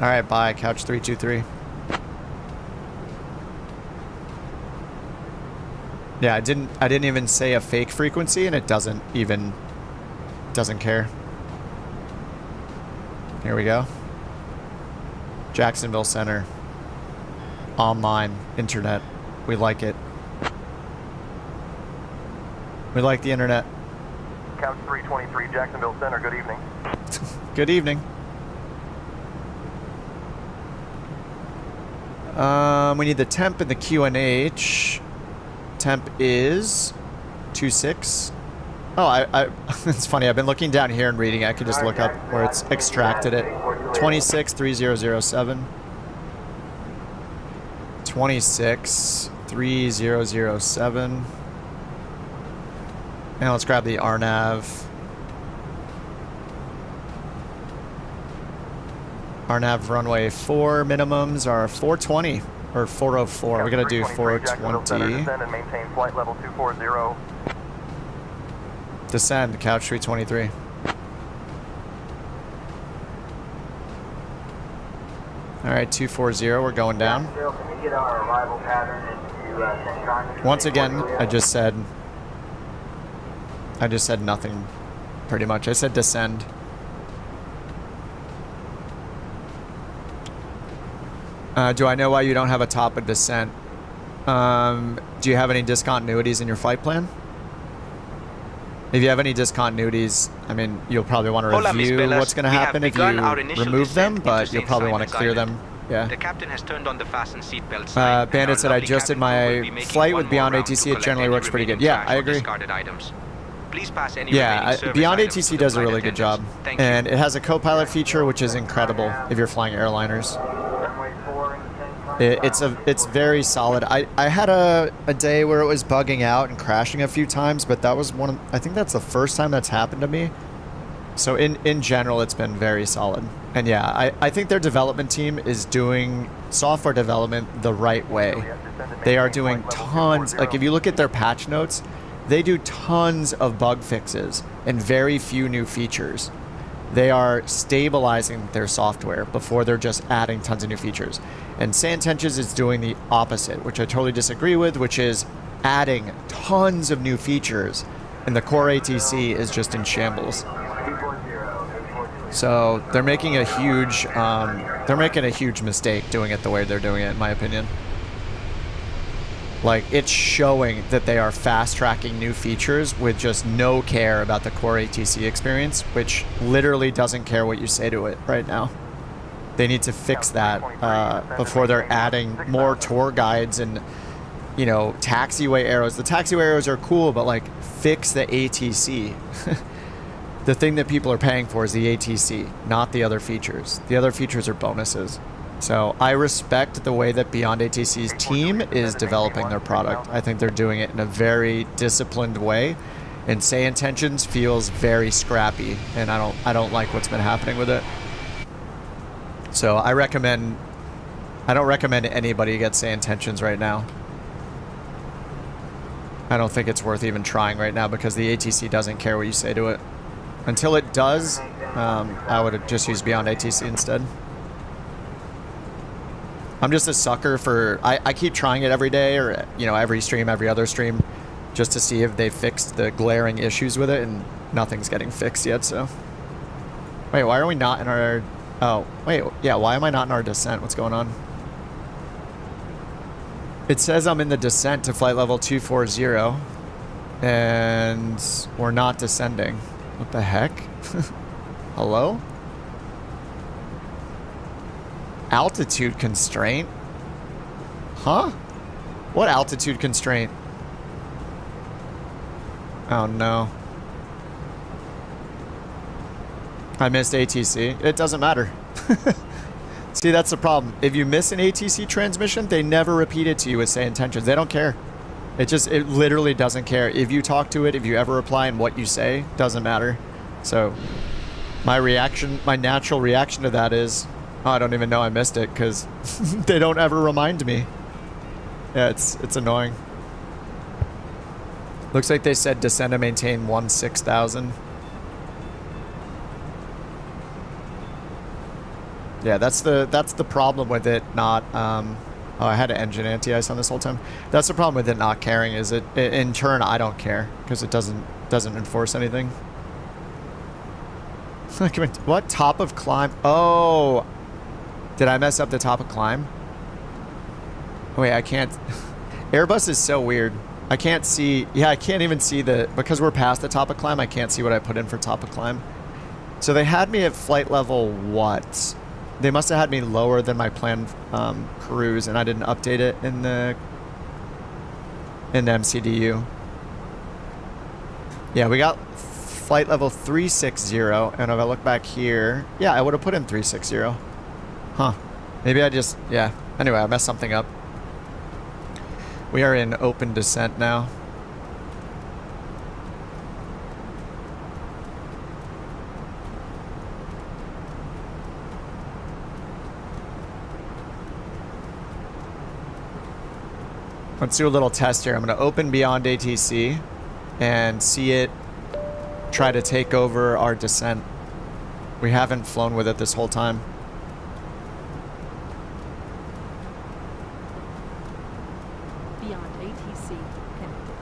All right, bye, Couch 323. Yeah, I didn't even say a fake frequency, and it doesn't care. Here we go. Jacksonville Center. Online, internet. We like it. We like the internet. Couch 323, Jacksonville Center, good evening. Good evening. We need the temp and the QNH. Temp is 26. Oh, it's funny. I've been looking down here and reading. I could just look up where it's extracted it. 263007. 263007. Now let's grab the RNAV. RNAV runway 4 minimums are 420 or 404. We're gonna do 420. Descend and maintain flight level 240. Descend, couch 323. All right, 240. We're going down. Can we get our arrival pattern into Once again, I just said nothing. Pretty much, I said descend. Do I know why you don't have a top of descent? Do you have any discontinuities in your flight plan? If you have any discontinuities, I mean, you'll probably want to review what's going to happen if you remove them, but you'll probably want to clear them. Yeah. The captain has turned on the fasten seatbelt sign. Bandit said, I just did my flight with Beyond ATC. It generally works pretty good. Yeah, I agree. Please pass any Yeah, Beyond ATC does a really good job. And it has a co-pilot feature, which is incredible if you're flying airliners. It's very solid. I had a day where it was bugging out and crashing a few times, but that was I think that's the first time that's happened to me. So in general, it's been very solid. And yeah, I think their development team is doing software development the right way. They are doing tons, like if you look at their patch notes, they do tons of bug fixes and very few new features. They are stabilizing their software before they're just adding tons of new features. And Say Intentions is doing the opposite, which I totally disagree with, which is adding tons of new features, and the core ATC is just in shambles. So they're making a huge mistake doing it the way they're doing it, in my opinion. Like, it's showing that they are fast-tracking new features with just no care about the core ATC experience, which literally doesn't care what you say to it right now. They need to fix that before they're adding more tour guides and, you know, taxiway arrows. The taxiway arrows are cool, but, like, fix the ATC. The thing that people are paying for is the ATC, not the other features. The other features are bonuses. So I respect the way that Beyond ATC's team is developing their product. I think they're doing it in a very disciplined way, and Say Intentions feels very scrappy, and I don't like what's been happening with it. So I don't recommend anybody get Say Intentions right now. I don't think it's worth even trying right now because the ATC doesn't care what you say to it. Until it does, I would just use Beyond ATC instead. I'm just a sucker for, I keep trying it every day, or, you know, every stream, every other stream, just to see if they fixed the glaring issues with it, and nothing's getting fixed yet, so. Wait, why are we not in our, oh, wait, yeah, why am I not in our descent? What's going on? It says I'm in the descent to flight level 240, and we're not descending. What the heck? Hello? Altitude constraint? Huh? What altitude constraint? Oh no. I missed ATC. It doesn't matter. See, that's the problem. If you miss an ATC transmission, they never repeat it to you with Say Intentions. They don't care. It literally doesn't care. If you talk to it, if you ever reply, and what you say, doesn't matter. So, my natural reaction to that is, oh, I don't even know I missed it, because they don't ever remind me. Yeah, it's annoying. Looks like they said descend and maintain 16,000. Yeah, that's the problem with it not, oh, I had an engine anti-ice on this whole time. That's the problem with it not caring, is it in turn, I don't care, because it doesn't enforce anything. What? Top of climb? Oh, did I mess up the top of climb? Wait, I can't. Airbus is so weird. I can't see. Yeah, I can't even see because we're past the top of climb, I can't see what I put in for top of climb. So they had me at flight level what? They must have had me lower than my planned cruise, and I didn't update it in the MCDU. Yeah, we got flight level 360, and if I look back here, yeah, I would have put in 360. Huh. Maybe I just, yeah. Anyway, I messed something up. We are in open descent now. Let's do a little test here. I'm going to open Beyond ATC and see it try to take over our descent. We haven't flown with it this whole time. Beyond ATC connected.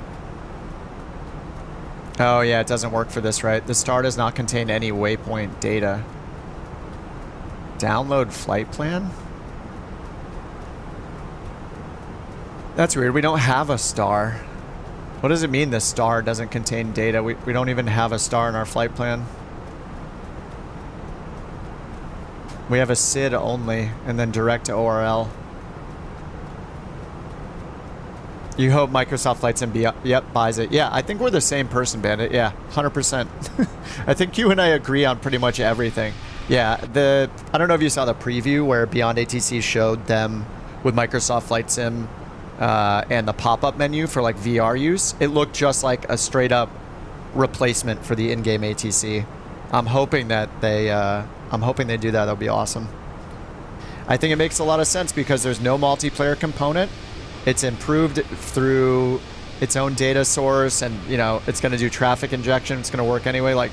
Oh yeah, it doesn't work for this, right? The star does not contain any waypoint data. Download flight plan? That's weird. We don't have a star. What does it mean the star doesn't contain data? We don't even have a star in our flight plan. We have a SID only, and then direct to ORL. You hope Microsoft Flight Sim buys it. Yeah, I think we're the same person, Bandit. Yeah, 100%. I think you and I agree on pretty much everything. Yeah, I don't know if you saw the preview where Beyond ATC showed them with Microsoft Flight Sim and the pop-up menu for like VR use. It looked just like a straight-up replacement for the in-game ATC. I'm hoping that they do that. That'll be awesome. I think it makes a lot of sense because there's no multiplayer component. It's improved through its own data source, and you know it's going to do traffic injection. It's going to work anyway. Like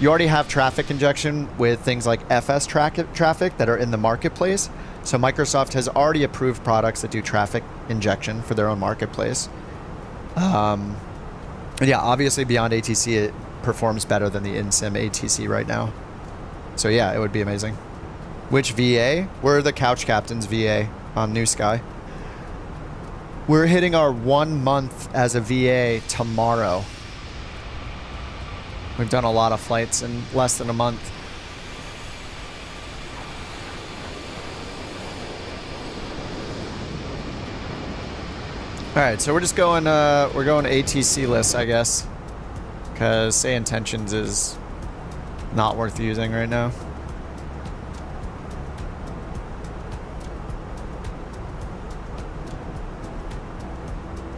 you already have traffic injection with things like FS traffic that are in the marketplace. So Microsoft has already approved products that do traffic injection for their own marketplace. And yeah, obviously Beyond ATC it performs better than the in-sim ATC right now. So yeah, it would be amazing. Which VA? We're the Couch Captain's VA on New Sky. We're hitting our 1 month as a VA tomorrow. We've done a lot of flights in less than a month. All right, so we're just going. We're going ATC list, I guess, because Say Intentions is not worth using right now.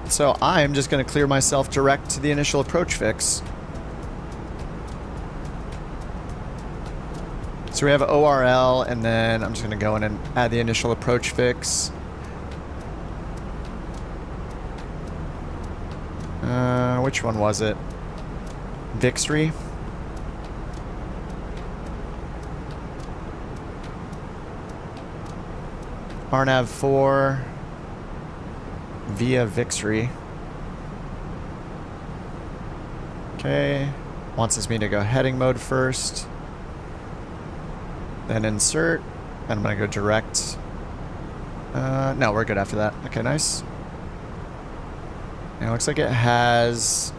So I'm just going to clear myself direct to the initial approach fix. So we have ORL, and then I'm just going to go in and add the initial approach fix. Which one was it? Victory? RNAV 4 via Victory. Okay. Wants me to go heading mode first. Then insert. And I'm going to go direct. No, we're good after that. Okay, nice. And it looks like it has...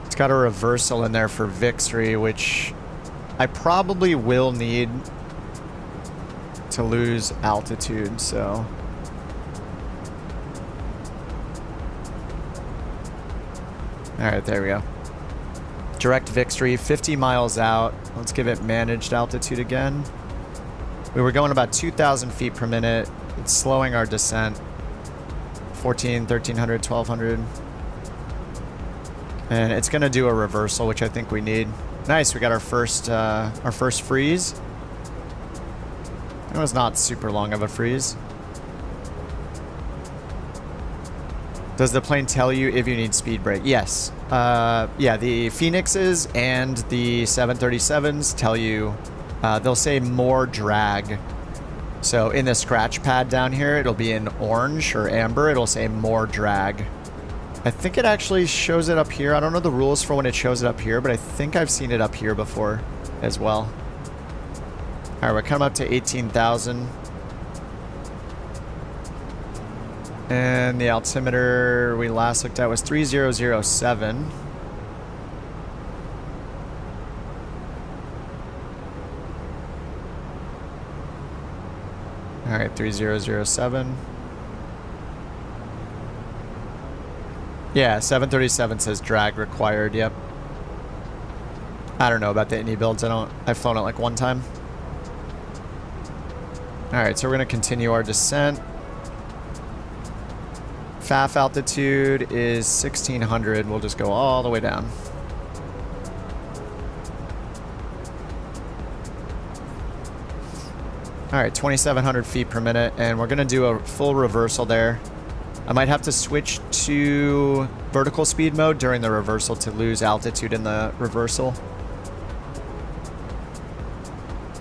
It's got a reversal in there for Victory, which I probably will need to lose altitude, so... Alright, there we go. Direct Victory, 50 miles out. Let's give it managed altitude again. We were going about 2,000 feet per minute. It's slowing our descent. 14, 1,300, 1,200. And it's going to do a reversal, which I think we need. Nice, we got our first freeze. It was not super long of a freeze. Does the plane tell you if you need speed brake? Yes. Yeah, the Phoenixes and the 737s tell you, they'll say more drag. So in the scratch pad down here, it'll be in orange or amber. It'll say more drag. I think it actually shows it up here. I don't know the rules for when it shows it up here, but I think I've seen it up here before as well. All right, we're coming up to 18,000. And the altimeter we last looked at was 3007. All right, 3007. Yeah, 737 says drag required, yep. I don't know about the Indy builds. I've flown it like one time. All right, so we're gonna continue our descent. FAF altitude is 1,600. We'll just go all the way down. All right, 2,700 feet per minute, and we're gonna do a full reversal there. I might have to switch to vertical speed mode during the reversal to lose altitude in the reversal.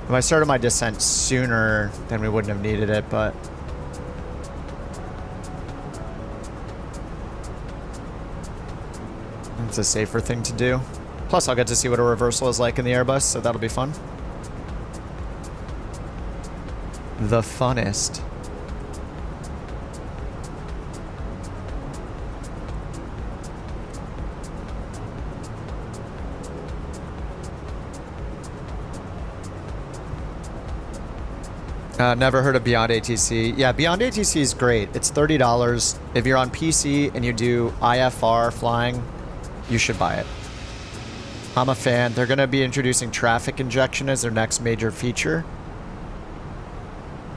If I started my descent sooner, then we wouldn't have needed it, but... it's a safer thing to do. Plus, I'll get to see what a reversal is like in the Airbus, so that'll be fun. The funnest. Never heard of Beyond ATC. Yeah, Beyond ATC is great. It's $30. If you're on PC and you do IFR flying, you should buy it. I'm a fan. They're going to be introducing traffic injection as their next major feature.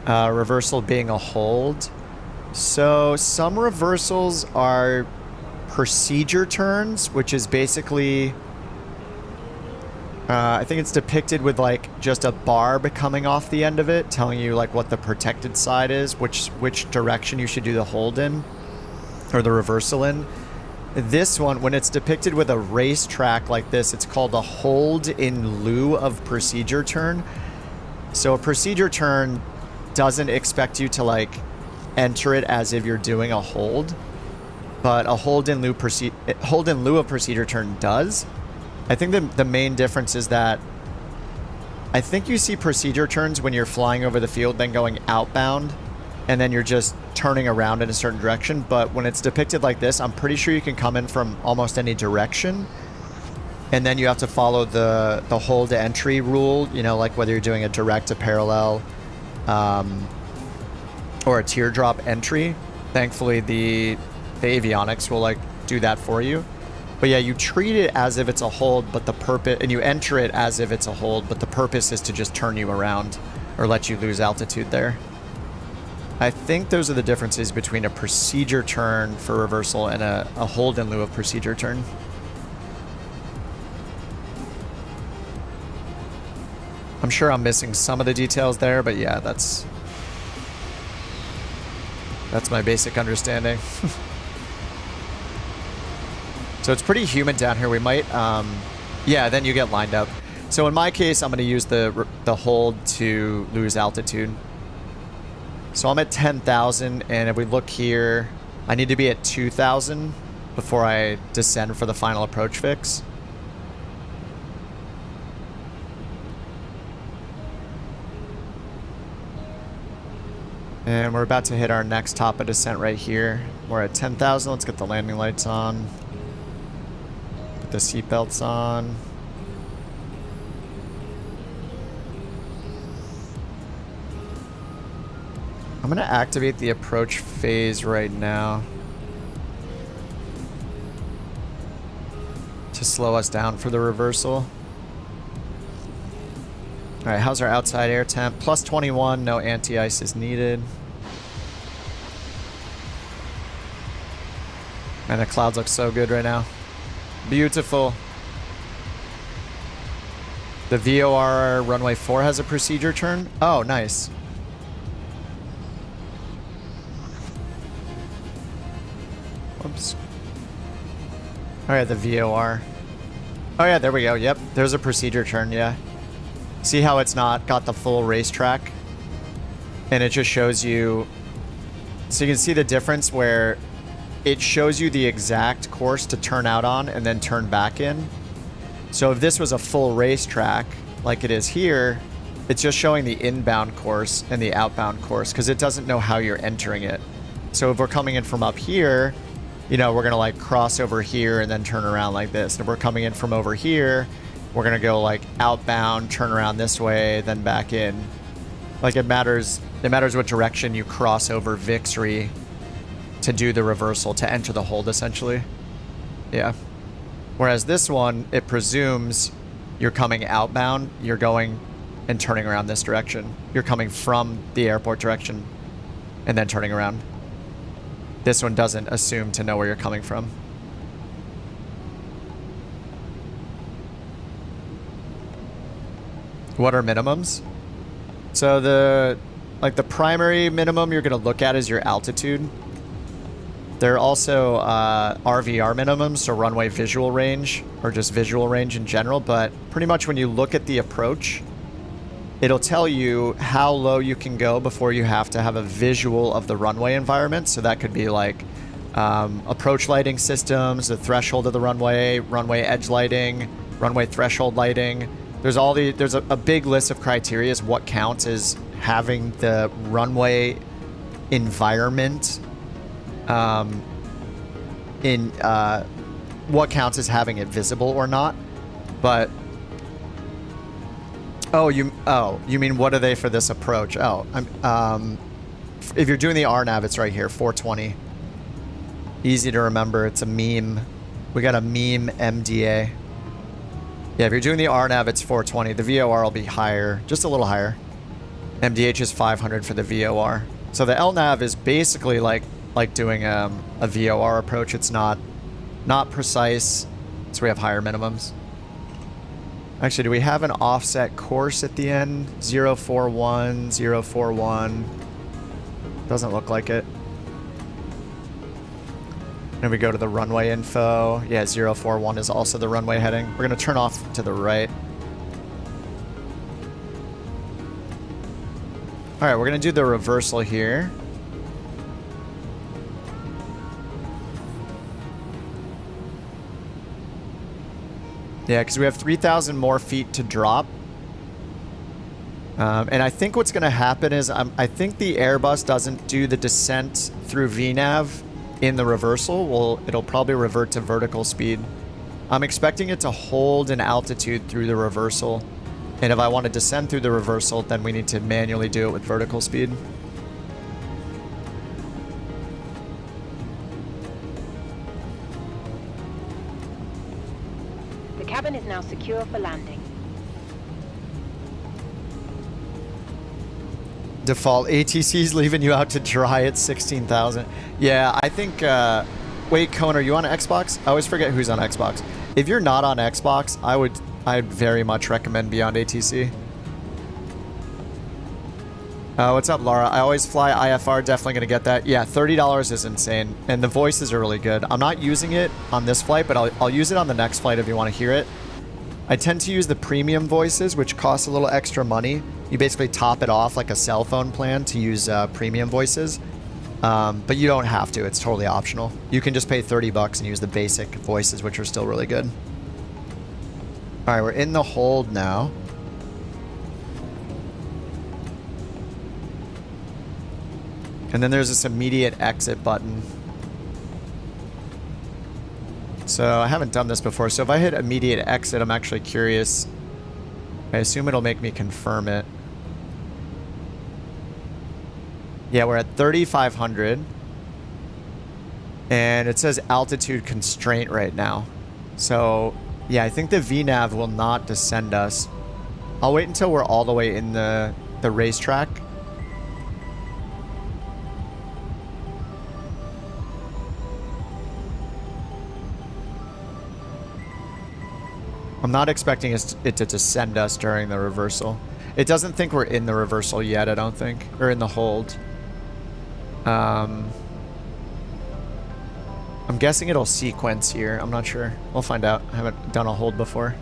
Reversal being a hold. So some reversals are procedure turns, which is basically... I think it's depicted with like just a barb coming off the end of it, telling you like what the protected side is, which direction you should do the hold in, or the reversal in. This one, when it's depicted with a racetrack like this, it's called a hold in lieu of procedure turn. So a procedure turn doesn't expect you to like enter it as if you're doing a hold, but a hold in lieu of procedure turn does. I think the main difference is that I think you see procedure turns when you're flying over the field, then going outbound, and then you're just turning around in a certain direction. But when it's depicted like this, I'm pretty sure you can come in from almost any direction, and then you have to follow the hold to entry rule, you know, like whether you're doing a direct to parallel or a teardrop entry. Thankfully, the avionics will like do that for you. But yeah, you treat it as if it's a hold, but the purpose, and you enter it as if it's a hold, but the purpose is to just turn you around or let you lose altitude there. I think those are the differences between a procedure turn for reversal and a hold in lieu of procedure turn. I'm sure I'm missing some of the details there, but yeah, that's my basic understanding. So it's pretty humid down here. We might, yeah, then you get lined up. So in my case, I'm going to use the hold to lose altitude. So I'm at 10,000, and if we look here, I need to be at 2,000 before I descend for the final approach fix. And we're about to hit our next top of descent right here. We're at 10,000. Let's get the landing lights on. The seatbelts on. I'm going to activate the approach phase right now to slow us down for the reversal. All right, how's our outside air temp? Plus 21, no anti-ice is needed. And the clouds look so good right now. Beautiful. The VOR runway 4 has a procedure turn. Oh, nice. Oops. All right, the VOR. Oh yeah, there we go. Yep, there's a procedure turn. Yeah. See how it's not got the full racetrack, and it just shows you. So you can see the difference where it shows you the exact course to turn out on and then turn back in. So if this was a full racetrack like it is here, it's just showing the inbound course and the outbound course because it doesn't know how you're entering it. So if we're coming in from up here, you know, we're gonna like cross over here and then turn around like this. And if we're coming in from over here, we're gonna go like outbound, turn around this way, then back in. Like it matters what direction you cross over Victory to do the reversal, to enter the hold, essentially. Yeah. Whereas this one, it presumes you're coming outbound, you're going and turning around this direction. You're coming from the airport direction and then turning around. This one doesn't assume to know where you're coming from. What are minimums? So the primary minimum you're going to look at is your altitude. There are also RVR minimums, so runway visual range, or just visual range in general, but pretty much when you look at the approach, it'll tell you how low you can go before you have to have a visual of the runway environment. So that could be like approach lighting systems, the threshold of the runway, runway edge lighting, runway threshold lighting. There's a big list of criteria as what counts as having the runway environment what counts as having it visible or not. But you mean what are they for this approach? If you're doing the RNAV, it's right here, 420. Easy to remember. It's a meme. We got a meme MDA. Yeah, if you're doing the RNAV, it's 420. The VOR will be higher, just a little higher. MDH is 500 for the VOR. So the LNAV is basically like doing a VOR approach. It's not precise, so we have higher minimums. Actually, do we have an offset course at the end? 041, 041. Doesn't look like it. And we go to the runway info. Yeah, 041 is also the runway heading. We're going to turn off to the right. All right, we're going to do the reversal here. Yeah, because we have 3,000 more feet to drop. And I think what's going to happen is I think the Airbus doesn't do the descent through VNAV in the reversal. It'll probably revert to vertical speed. I'm expecting it to hold an altitude through the reversal. And if I want to descend through the reversal, then we need to manually do it with vertical speed. The cabin is now secure for landing. Default ATC's leaving you out to dry at 16,000. Yeah, I think... wait, Cone, are you on Xbox? I always forget who's on Xbox. If you're not on Xbox, I'd very much recommend Beyond ATC. What's up, Laura? I always fly IFR. Definitely going to get that. Yeah, $30 is insane. And the voices are really good. I'm not using it on this flight, but I'll use it on the next flight if you want to hear it. I tend to use the premium voices, which cost a little extra money. You basically top it off like a cell phone plan to use premium voices. But you don't have to. It's totally optional. You can just pay 30 bucks and use the basic voices, which are still really good. All right, we're in the hold now. And then there's this immediate exit button. So I haven't done this before. So if I hit immediate exit, I'm actually curious. I assume it'll make me confirm it. Yeah, we're at 3,500. And it says altitude constraint right now. So yeah, I think the VNAV will not descend us. I'll wait until we're all the way in the racetrack. I'm not expecting it to descend us during the reversal. It doesn't think we're in the reversal yet, I don't think. Or in the hold. I'm guessing it'll sequence here. I'm not sure. We'll find out. I haven't done a hold before.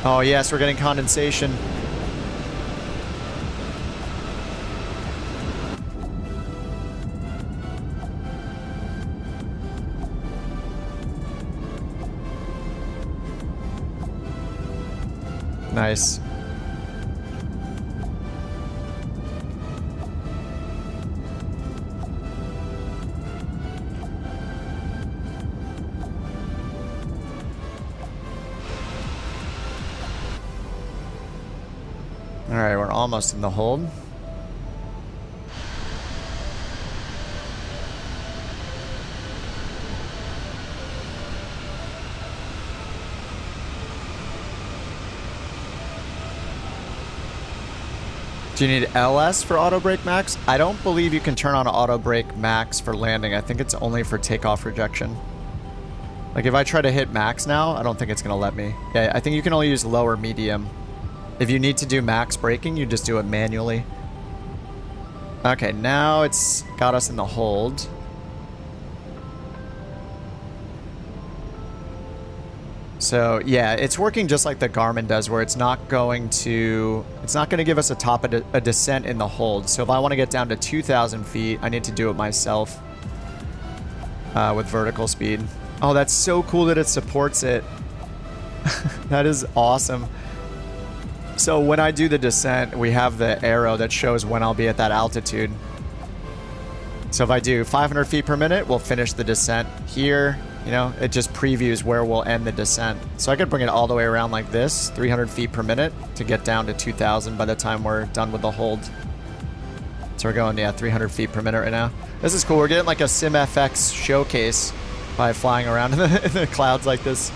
Oh yes, we're getting condensation. Nice. All right, we're almost in the hold. Do you need LS for auto brake max? I don't believe you can turn on auto brake max for landing. I think it's only for takeoff rejection. Like if I try to hit max now, I don't think it's gonna let me. Yeah, I think you can only use low or medium. If you need to do max braking, you just do it manually. Okay, now it's got us in the hold. So yeah, it's working just like the Garmin does, where it's not going to give us a descent in the hold. So if I want to get down to 2,000 feet, I need to do it myself with vertical speed. Oh, that's so cool that it supports it. That is awesome. So when I do the descent, we have the arrow that shows when I'll be at that altitude. So if I do 500 feet per minute, we'll finish the descent here. You know, it just previews where we'll end the descent. So I could bring it all the way around like this, 300 feet per minute, to get down to 2,000 by the time we're done with the hold. So we're going, yeah, 300 feet per minute right now. This is cool. We're getting like a SimFX showcase by flying around in the clouds like this.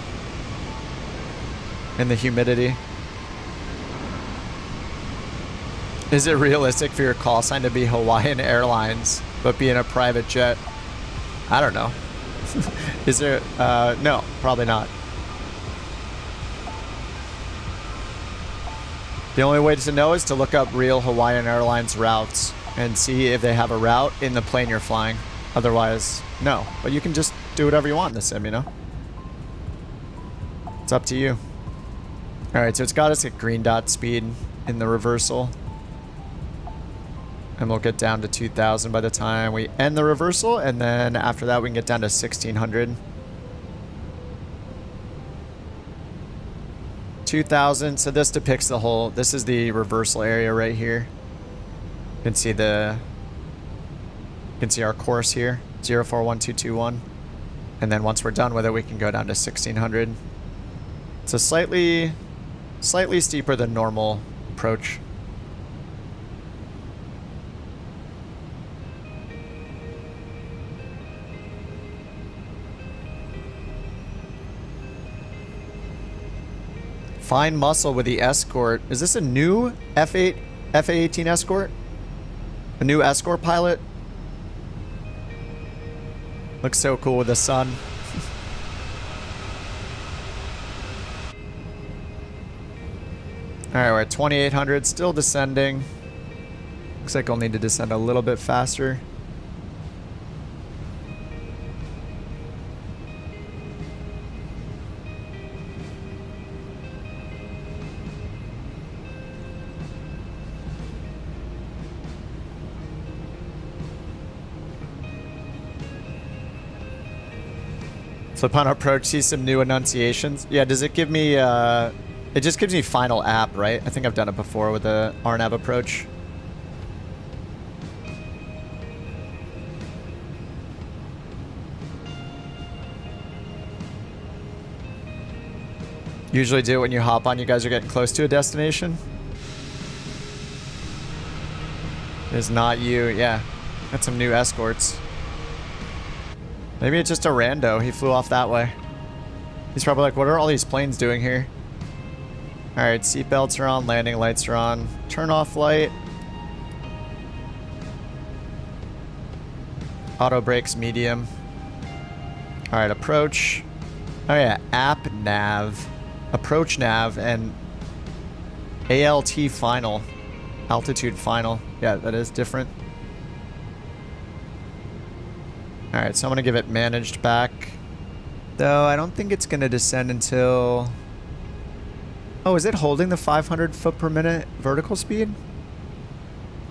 In the humidity. Is it realistic for your call sign to be Hawaiian Airlines, but be in a private jet? I don't know. Is there, no, probably not. The only way to know is to look up real Hawaiian Airlines routes and see if they have a route in the plane you're flying. Otherwise, no. But you can just do whatever you want in the sim, you know? It's up to you. Alright, so it's got us at green dot speed in the reversal. And we'll get down to 2,000 by the time we end the reversal, and then after that we can get down to 1,600. 2,000, so this depicts the whole, this is the reversal area right here. You can see our course here, 041221. And then once we're done with it, we can go down to 1,600. It's a slightly steeper than normal approach. Fine muscle with the Escort. Is this a new FA-18 Escort? A new Escort pilot? Looks so cool with the sun. Alright, we're at 2,800, still descending. Looks like I'll need to descend a little bit faster. Flip on approach, see some new enunciations. Yeah, does it give me, it just gives me final app, right? I think I've done it before with the RNAV approach. Usually do it when you hop on, you guys are getting close to a destination. It's not you, yeah. Got some new escorts. Maybe it's just a rando. He flew off that way. He's probably like, what are all these planes doing here? Alright, seatbelts are on, landing lights are on. Turn off light. Auto brakes medium. Alright, approach. Oh yeah, app nav. Approach nav and ALT final. Altitude final. Yeah, that is different. Alright, so I'm going to give it managed back. Though I don't think it's going to descend until... Oh, is it holding the 500 foot per minute vertical speed?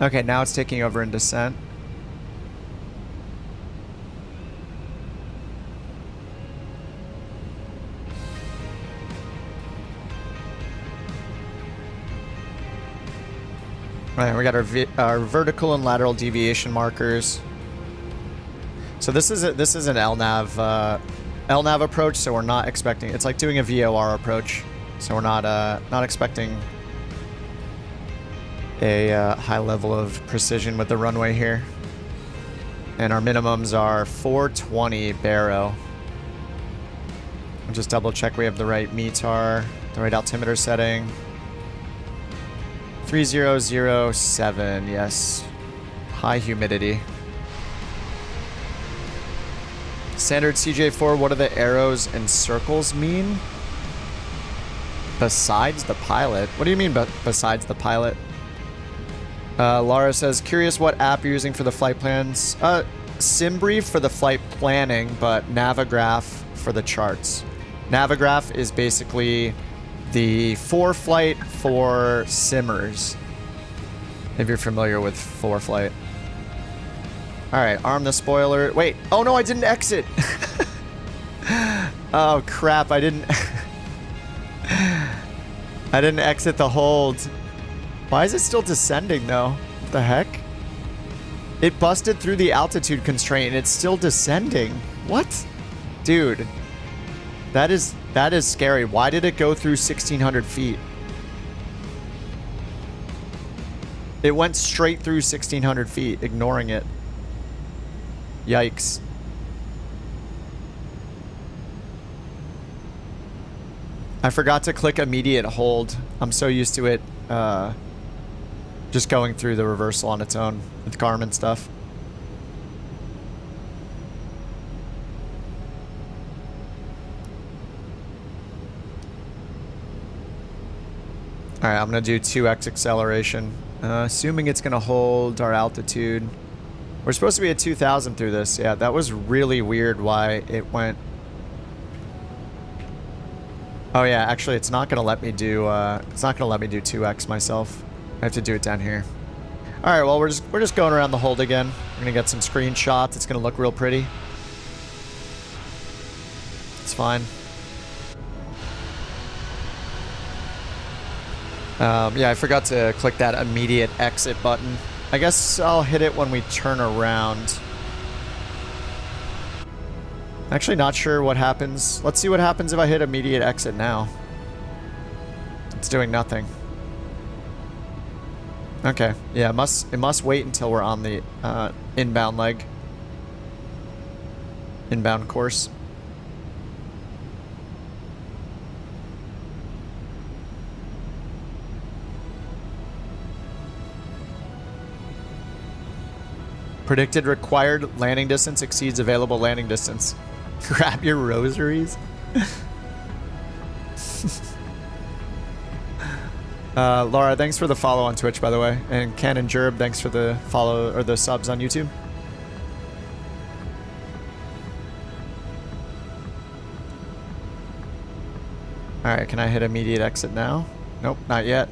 Okay, now it's taking over in descent. Alright, we got our vertical and lateral deviation markers. So this is an LNAV approach, so we're not expecting, it's like doing a VOR approach, so we're not expecting a high level of precision with the runway here. And our minimums are 420 baro. I'll just double check we have the right METAR, the right altimeter setting. 3007, yes. High humidity. Standard CJ4, what do the arrows and circles mean? Besides the pilot? What do you mean besides the pilot? Laura says, curious what app you're using for the flight plans. SimBrief for the flight planning, but Navigraph for the charts. Navigraph is basically the ForeFlight for simmers, if you're familiar with ForeFlight. All right, arm the spoiler. Wait, oh no, I didn't exit. Oh crap, I didn't exit the hold. Why is it still descending though? What the heck? It busted through the altitude constraint and it's still descending. What? Dude, that is scary. Why did it go through 1,600 feet? It went straight through 1,600 feet, ignoring it. Yikes. I forgot to click immediate hold. I'm so used to it just going through the reversal on its own with Garmin stuff. All right, I'm gonna do 2x acceleration. Assuming it's gonna hold our altitude. We're supposed to be at 2,000 through this. Yeah, that was really weird why it went. Oh yeah, actually it's not gonna let me do 2x myself. I have to do it down here. All right, well we're just going around the hold again. We're gonna get some screenshots. It's gonna look real pretty. It's fine. Yeah, I forgot to click that immediate exit button. I guess I'll hit it when we turn around. Actually not sure what happens. Let's see what happens if I hit immediate exit now. It's doing nothing. Okay, yeah, it must wait until we're on the inbound leg. Inbound course. Predicted required landing distance exceeds available landing distance. Grab your rosaries. Laura, thanks for the follow on Twitch, by the way. And Ken and Jerb, thanks for the follow or the subs on YouTube. Alright, can I hit immediate exit now? Nope, not yet.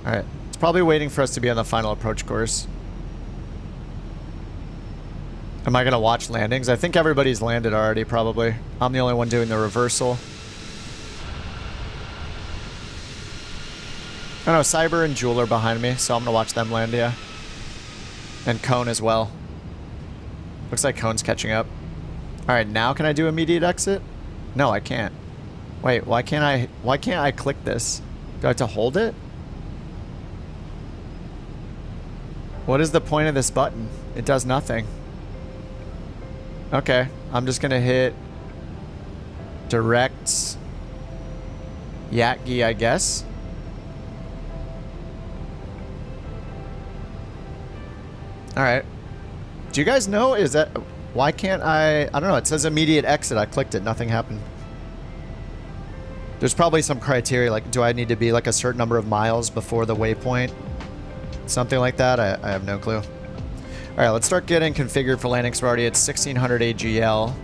Alright, it's probably waiting for us to be on the final approach course. Am I going to watch landings? I think everybody's landed already, probably. I'm the only one doing the reversal. Oh no, Cyber and Jewel are behind me, so I'm going to watch them land, yeah. And Cone as well. Looks like Cone's catching up. Alright, now can I do immediate exit? No, I can't. Wait, why can't I click this? Do I have to hold it? What is the point of this button? It does nothing. Okay, I'm just gonna hit direct Yatgi, I guess. Alright. Do you guys know, is that, why can't I don't know, it says immediate exit, I clicked it, nothing happened. There's probably some criteria, like do I need to be like a certain number of miles before the waypoint? Something like that, I have no clue. Alright, let's start getting configured for landing. So we're already at 1600 AGL.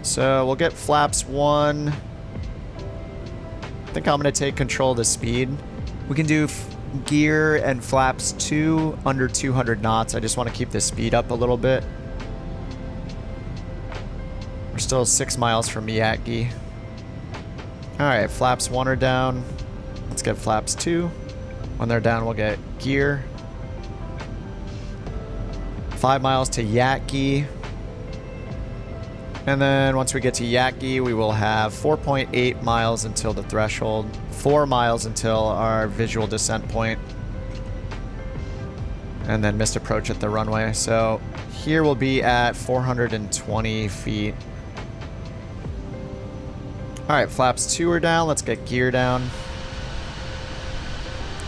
So we'll get flaps 1. I think I'm going to take control of the speed. We can do gear and flaps 2 under 200 knots. I just want to keep the speed up a little bit. We're still 6 miles from Miyagi. Alright, flaps 1 are down. Let's get flaps 2. When they're down, we'll get gear. 5 miles to Yatgi. And then once we get to Yatgi, we will have 4.8 miles until the threshold. 4 miles until our visual descent point. And then missed approach at the runway. So here we'll be at 420 feet. Alright, flaps 2 are down. Let's get gear down.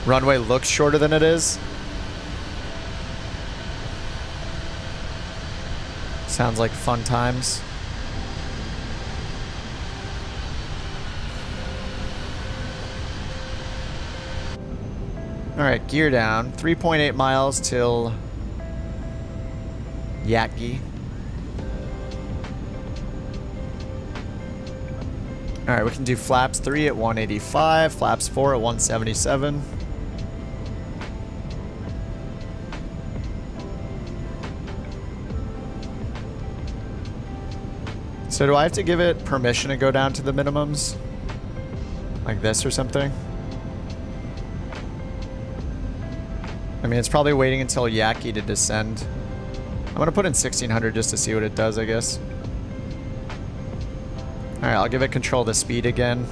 Runway looks shorter than it is. Sounds like fun times. Alright, gear down. 3.8 miles till Yaki. Alright, we can do flaps 3 at 185, flaps 4 at 177. So do I have to give it permission to go down to the minimums? Like this or something? I mean, it's probably waiting until Yaki to descend. I'm gonna put in 1600 just to see what it does, I guess. Alright, I'll give it control of the speed again.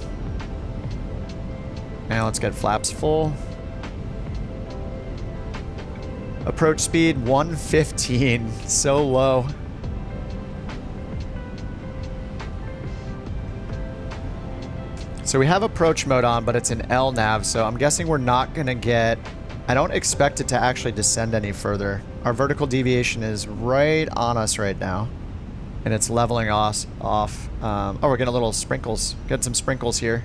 And let's get flaps full. Approach speed 115. So low. So we have approach mode on, but it's an L nav, so I'm guessing we're not gonna get... I don't expect it to actually descend any further. Our vertical deviation is right on us right now. And it's leveling us off. Oh, we're getting a little sprinkles. Get some sprinkles here.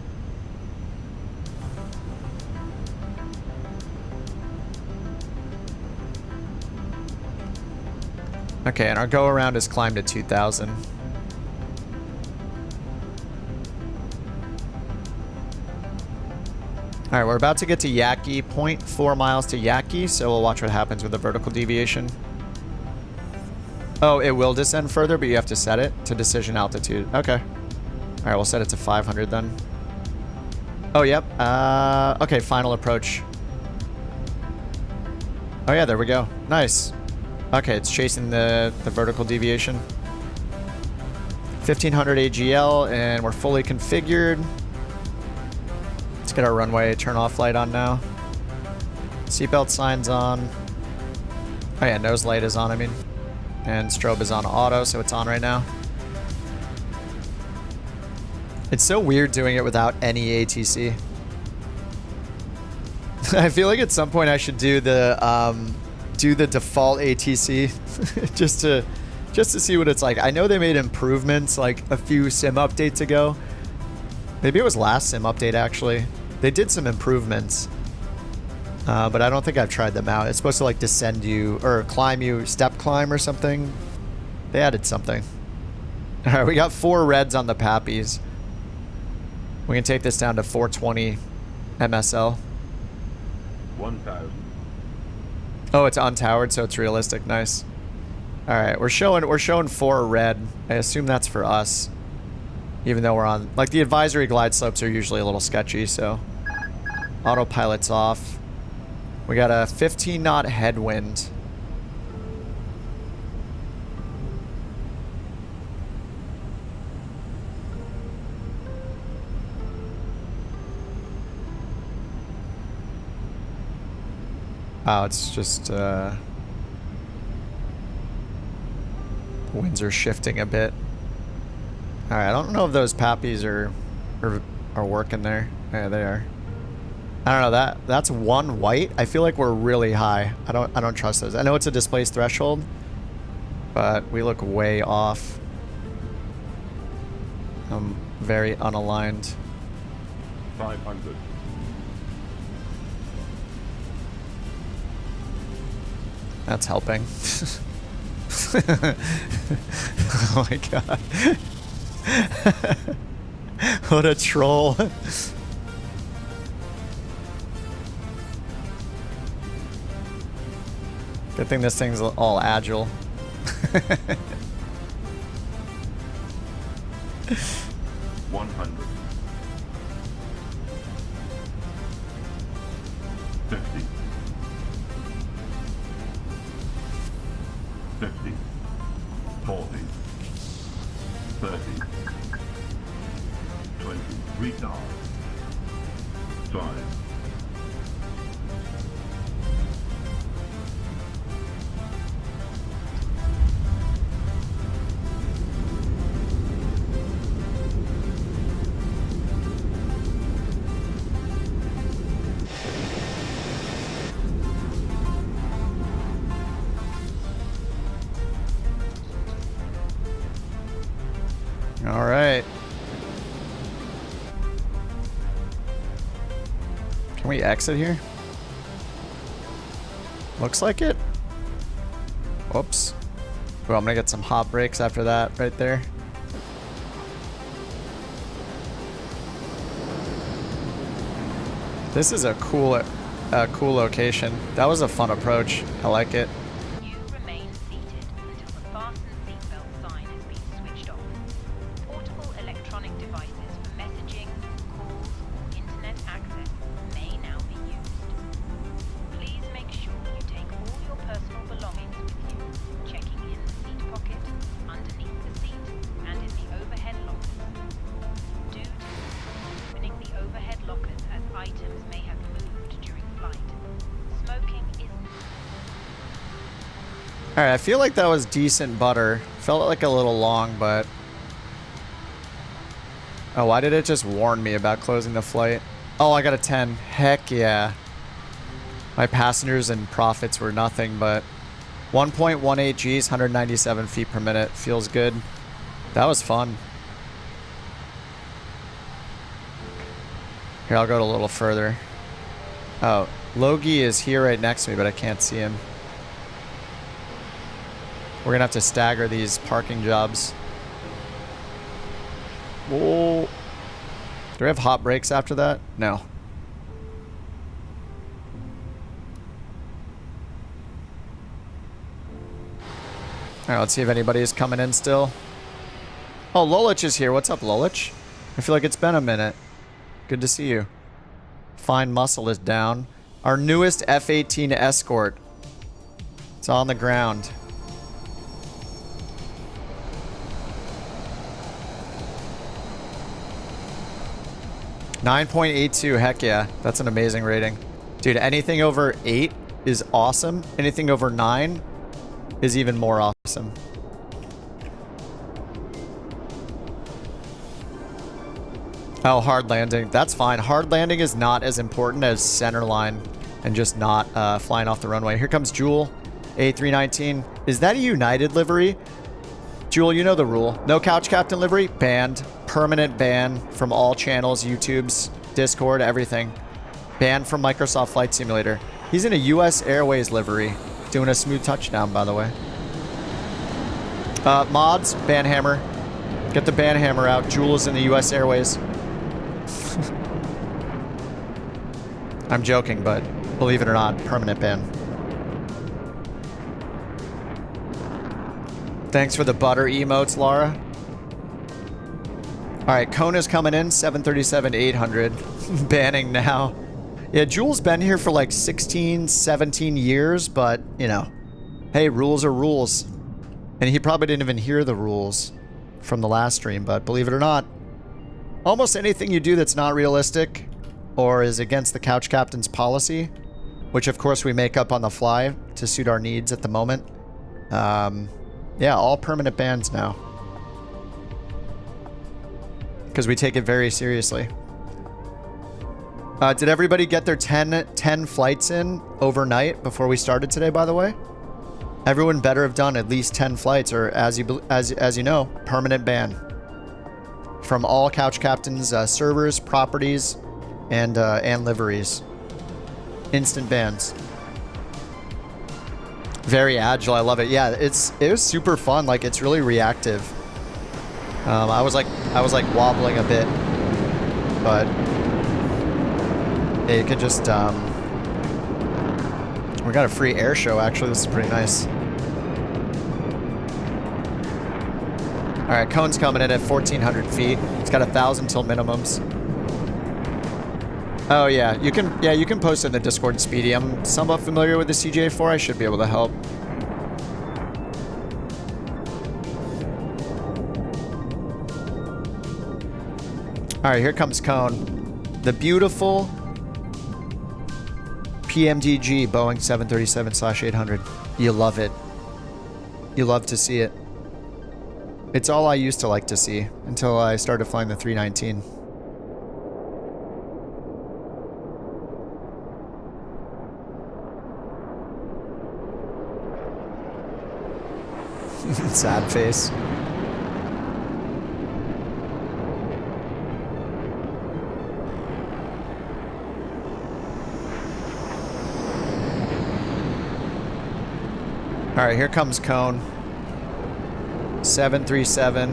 Okay, and our go around is climbed to 2,000. Alright, we're about to get to Yaki. 0.4 miles to Yaki, so we'll watch what happens with the vertical deviation. Oh, it will descend further, but you have to set it to decision altitude. Okay. Alright, we'll set it to 500 then. Oh, yep. Okay, final approach. Oh yeah, there we go. Nice. Okay, it's chasing the vertical deviation. 1500 AGL, and we're fully configured. Let's get our runway turn-off light on now. Seatbelt sign's on. Oh yeah, nose light is on, I mean. And strobe is on auto, so it's on right now. It's so weird doing it without any ATC. I feel like at some point I should do the default ATC just to see what it's like. I know they made improvements like a few sim updates ago. Maybe it was last sim update actually. They did some improvements. But I don't think I've tried them out. It's supposed to like descend you or climb you, step climb or something. They added something. All right, we got 4 reds on the Pappies. We can take this down to 420 MSL. 1,000. Oh, it's untowered, so it's realistic. Nice. All right, we're showing 4 red. I assume that's for us, even though we're on like the advisory glide slopes are usually a little sketchy. So autopilot's off. We got a 15 knot headwind. Oh, it's just the winds are shifting a bit. All right, I don't know if those Pappies are working there. Yeah, they are. I don't know, that's 1 white. I feel like we're really high. I don't trust those. I know it's a displaced threshold, but we look way off. I'm very unaligned. 500. That's helping. Oh my god. What a troll. Good thing this thing's all agile. 100. 50. 50. 40. 30. 20. Retard. 5. All right. Can we exit here? Looks like it. Whoops. Well, I'm gonna get some hot brakes after that right there. This is a cool location. That was a fun approach. I like it. You remain seated until the fasten seatbelt sign has been switched off. Portable electronic devices for messaging, calls, or internet access may now be used. Please make sure you take all your personal belongings with you, checking in the seat pocket, underneath the seat, and in the overhead lockers. Do opening the overhead lockers as items may have moved during flight. Smoking is... Alright, I feel like that was decent butter. Felt like a little long, but... Oh, why did it just warn me about closing the flight? Oh, I got a 10. Heck yeah. My passengers and profits were nothing, but... 1.18 Gs, 197 feet per minute. Feels good. That was fun. Here, I'll go a little further. Oh, Logie is here right next to me, but I can't see him. We're gonna have to stagger these parking jobs. Whoa. Do we have hot brakes after that? No. Alright, let's see if anybody's coming in still. Oh, Lolich is here. What's up, Lolich? I feel like it's been a minute. Good to see you. Fine Muscle is down. Our newest F-18 Escort. It's on the ground. .82, heck yeah. That's an amazing rating. Dude, anything over 8 is awesome. Anything over 9 is even more awesome. Oh, hard landing. That's fine. Hard landing is not as important as center line and just not flying off the runway. Here comes Jewel, A319. Is that a United livery? Jewel, you know the rule. No couch captain livery, banned. Permanent ban from all channels, YouTube's, Discord, everything. Banned from Microsoft Flight Simulator. He's in a US Airways livery. Doing a smooth touchdown, by the way. Mods, ban hammer. Get the ban hammer out. Jewel is in the US Airways. I'm joking, but believe it or not, permanent ban. Thanks for the butter emotes, Laura. Alright, Kona's coming in, 737-800. Banning now. Yeah, Jewel's been here for like 16, 17 years, but, you know. Hey, rules are rules. And he probably didn't even hear the rules from the last stream, but believe it or not, almost anything you do that's not realistic or is against the couch captain's policy, which of course we make up on the fly to suit our needs at the moment. Yeah, all permanent bans now. Because we take it very seriously. Did everybody get their 10 flights in overnight before we started today, by the way? Everyone better have done at least 10 flights, or as you know, permanent ban. From all couch captains, servers, properties, and liveries. Instant bans. Very agile, I love it. Yeah, it was super fun. Like, it's really reactive. I was like wobbling a bit, but yeah, you could just we got a free air show actually. This is pretty nice. All right, Cone's coming in at 1,400 feet. It's got 1,000 till minimums. Oh yeah, you can post in the Discord, Speedy. I'm somewhat familiar with the CJ4. I should be able to help. All right, here comes Cone. The beautiful PMDG Boeing 737/800. You love it. You love to see it. It's all I used to like to see until I started flying the 319. Sad face. Alright, here comes cone. 737.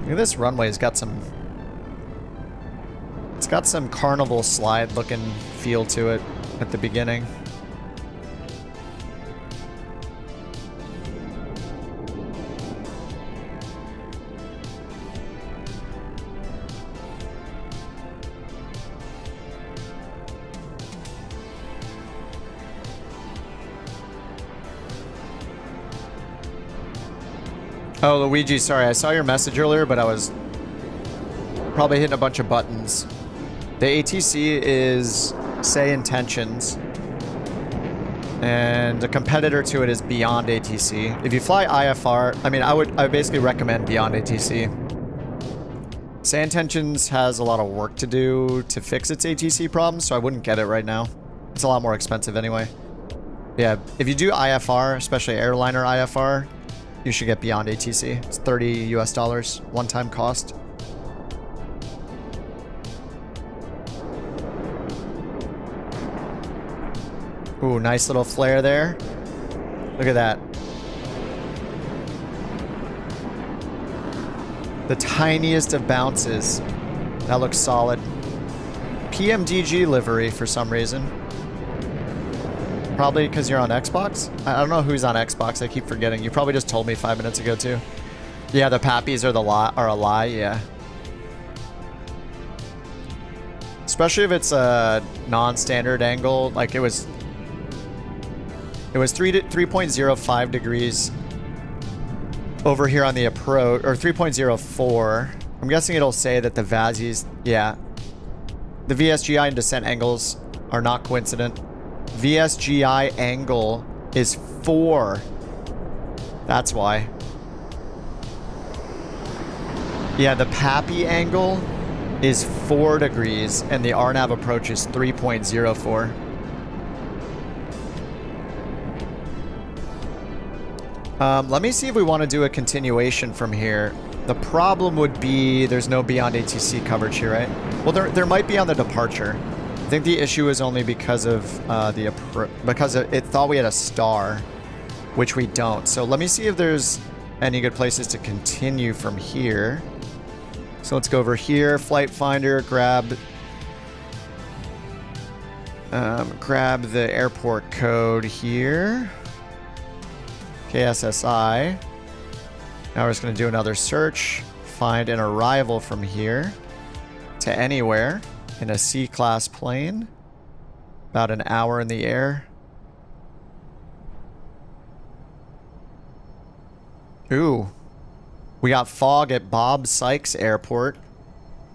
Look at this runway. It's got some carnival slide looking feel to it at the beginning. Oh, Luigi, sorry. I saw your message earlier, but I was probably hitting a bunch of buttons. The ATC is Say Intentions, and a competitor to it is Beyond ATC. If you fly IFR, I mean, I would basically recommend Beyond ATC. Say Intentions has a lot of work to do to fix its ATC problems, so I wouldn't get it right now. It's a lot more expensive anyway. Yeah, if you do IFR, especially airliner IFR, you should get Beyond ATC. It's $30 US, one-time cost. Ooh, nice little flare there. Look at that. The tiniest of bounces. That looks solid. PMDG livery for some reason. Probably because you're on Xbox? I don't know who's on Xbox. I keep forgetting. You probably just told me 5 minutes ago, too. Yeah, the Pappies are a lie, yeah. Especially if it's a non-standard angle. Like, it was 3.05 degrees over here on the approach, or 3.04. I'm guessing it'll say that the VASIs, yeah. The VSGI and descent angles are not coincident. VSGI angle is 4. That's why. Yeah, the Pappy angle is 4 degrees and the RNAV approach is 3.04. Let me see if we want to do a continuation from here. The problem would be there's no Beyond ATC coverage here, right? Well, there might be on the departure. I think the issue is only because of it thought we had a star, which we don't. So let me see if there's any good places to continue from here. So let's go over here, Flight Finder, grab the airport code here. KSSI. Now we're just going to do another search. Find an arrival from here to anywhere in a C-class plane. About an hour in the air. Ooh. We got fog at Bob Sykes Airport.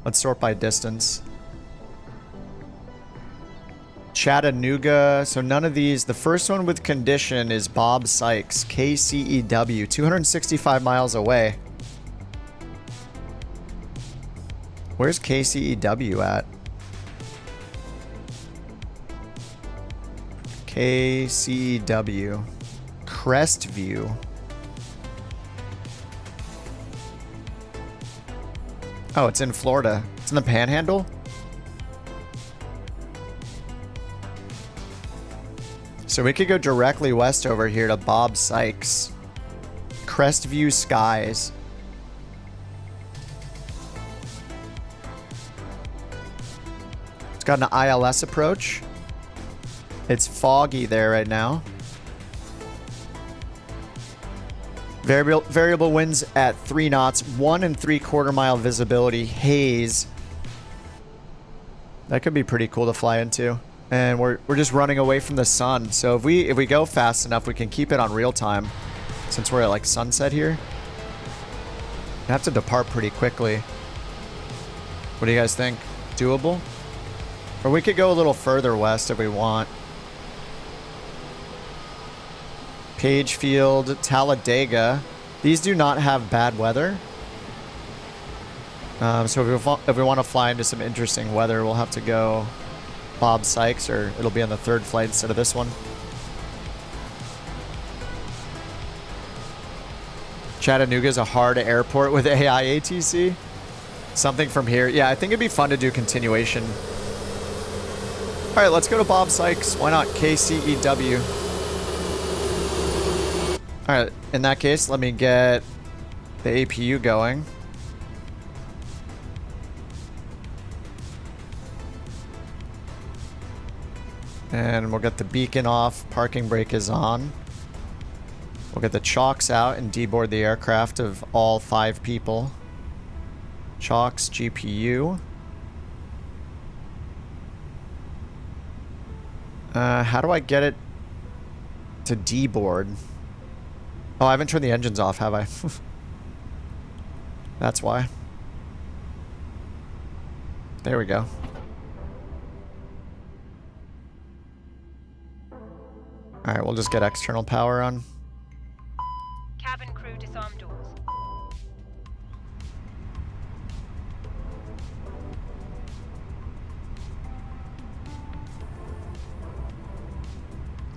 Let's sort by distance. Chattanooga. So none of these. The first one with condition is Bob Sykes, KCEW, 265 miles away. Where's KCEW at? KCEW. Crestview. Oh, it's in Florida. It's in the Panhandle? So we could go directly west over here to Bob Sykes. Crestview Skies. It's got an ILS approach. It's foggy there right now. Variable winds at 3 knots, 1 3/4 mile visibility, haze. That could be pretty cool to fly into. And we're just running away from the sun. So if we go fast enough, we can keep it on real time. Since we're at like sunset here. We have to depart pretty quickly. What do you guys think? Doable? Or we could go a little further west if we want. Pagefield, Talladega. These do not have bad weather. So if we want to fly into some interesting weather, we'll have to go Bob Sykes, or it'll be on the 3rd flight instead of this one. Chattanooga's a hard airport with AI ATC. Something from here. Yeah, I think it'd be fun to do continuation. All right, let's go to Bob Sykes. Why not? KCEW. Alright, in that case, let me get the APU going. And we'll get the beacon off. Parking brake is on. We'll get the chocks out and deboard the aircraft of all 5 people. Chocks, GPU. How do I get it to deboard? Oh, I haven't turned the engines off, have I? That's why. There we go. Alright, we'll just get external power on. Cabin crew disarm doors.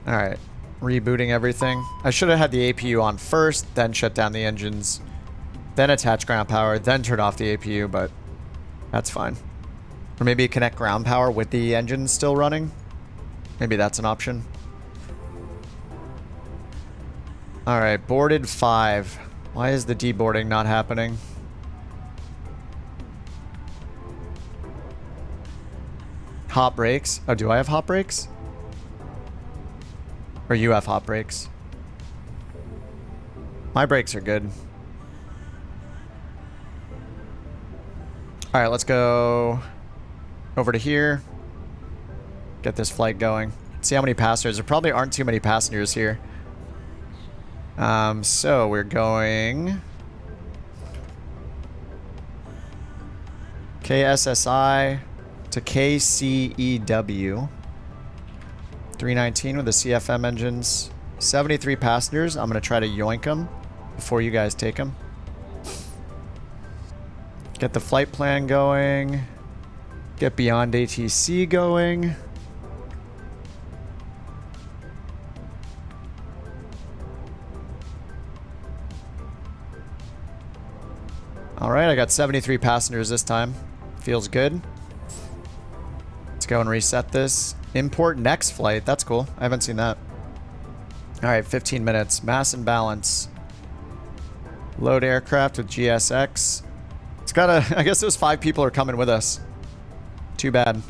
Alright, rebooting everything. I should have had the APU on first, then shut down the engines, then attach ground power, then turn off the APU, but that's fine. Or maybe connect ground power with the engines still running. Maybe that's an option. Alright, boarded 5. Why is the deboarding not happening? Hot brakes. Oh, do I have hot brakes? Or you have hot brakes? My brakes are good. Alright, let's go over to here. Get this flight going. See how many passengers. There probably aren't too many passengers here. So we're going KSSI to KCEW. 319 with the CFM engines. 73 passengers. I'm going to try to yoink them before you guys take them. Get the flight plan going. Get beyond ATC going. Alright, I got 73 passengers this time. Feels good. Let's go and reset this. Import next flight. That's cool. I haven't seen that. Alright, 15 minutes. Mass and balance. Load aircraft with GSX. It's got a... I guess those 5 people are coming with us. Too bad.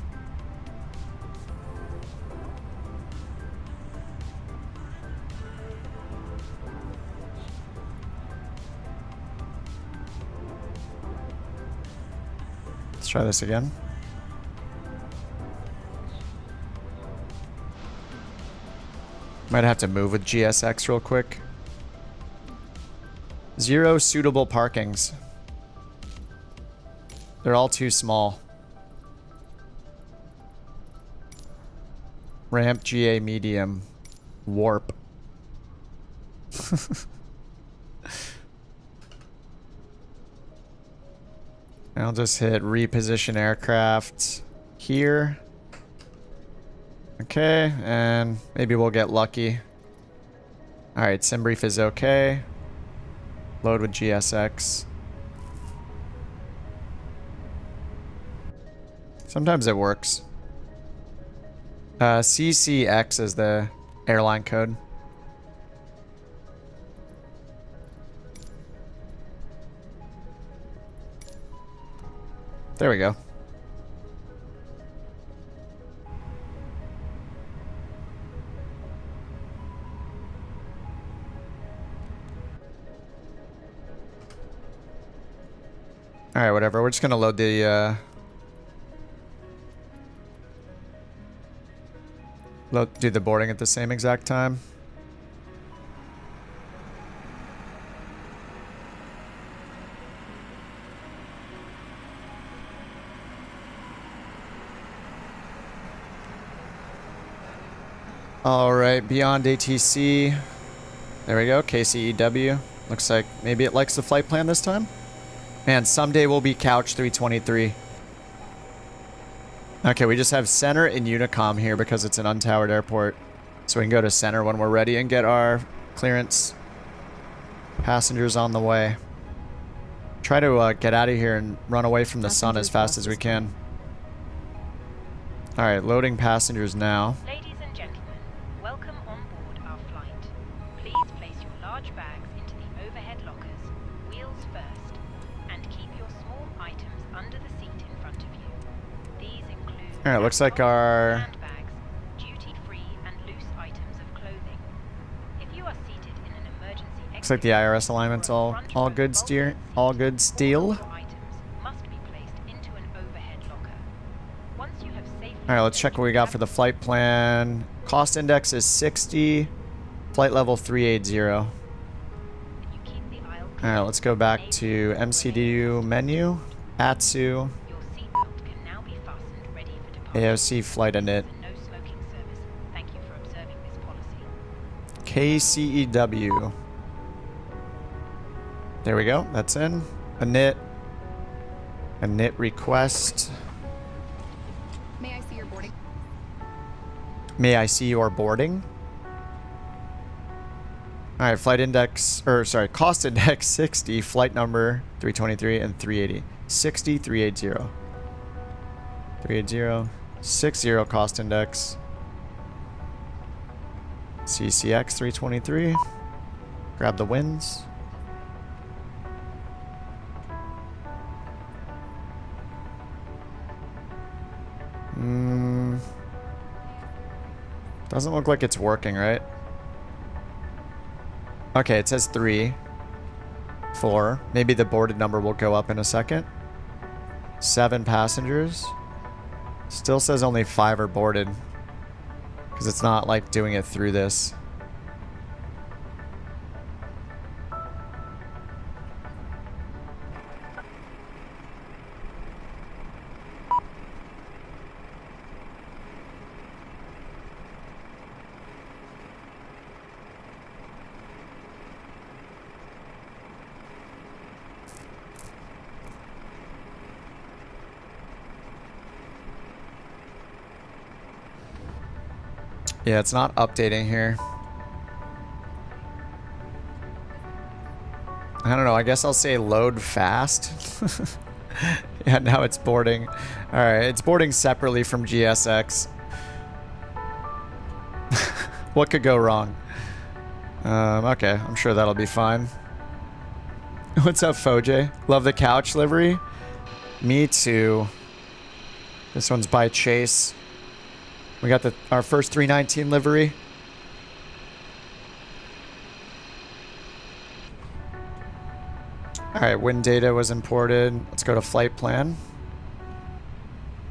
Let's try this again. Might have to move with GSX real quick. 0 suitable parkings. They're all too small. Ramp GA medium. Warp. I'll just hit reposition aircraft here. Okay, and maybe we'll get lucky. Alright, sim brief is okay. Load with GSX. Sometimes it works. CCX is the airline code. There we go. Alright, whatever. We're just gonna load the, do the boarding at the same exact time. Alright, beyond ATC. There we go, KCEW. Looks like maybe it likes the flight plan this time. Man, someday we'll be couch 323. Okay, we just have center and Unicom here because it's an untowered airport. So we can go to center when we're ready and get our clearance. Passengers on the way. Try to get out of here and run away from the sun as fast as we can. Alright, loading passengers now. Ladies and gentlemen, welcome on board our flight. Please place your large All right, looks like our... handbags, duty-free and loose items of clothing. If you are seated in an emergency Looks like the IRS alignment's all good steer, all good steel. items must be placed into an overhead locker. Once you have safely All right, let's check what we got for the flight plan. Cost index is 60. Flight level 380. All right, let's go back to MCDU menu, ATSU, your seatbelt can now be fastened ready for departure. AOC flight init, No smoking service. Thank you for observing this policy. KCEW. There we go, that's in. Init request. May I see your boarding? May I see your boarding? All right, flight index, or sorry, cost index 60, flight number 323 and 380. 60, 380. 380, 60 cost index. CCX 323. Grab the wins. Doesn't look like it's working, right? Okay, it says 3, 4. Maybe the boarded number will go up in a second. 7 passengers. Still says only 5 are boarded. Because it's not like doing it through this. Yeah, it's not updating here. I don't know. I guess I'll say load fast. Yeah, now it's boarding. All right, it's boarding separately from GSX. What could go wrong? Okay, I'm sure that'll be fine. What's up, Foj? Love the couch livery? Me too. This one's by Chase. We got our first 319 livery. All right, wind data was imported. Let's go to flight plan.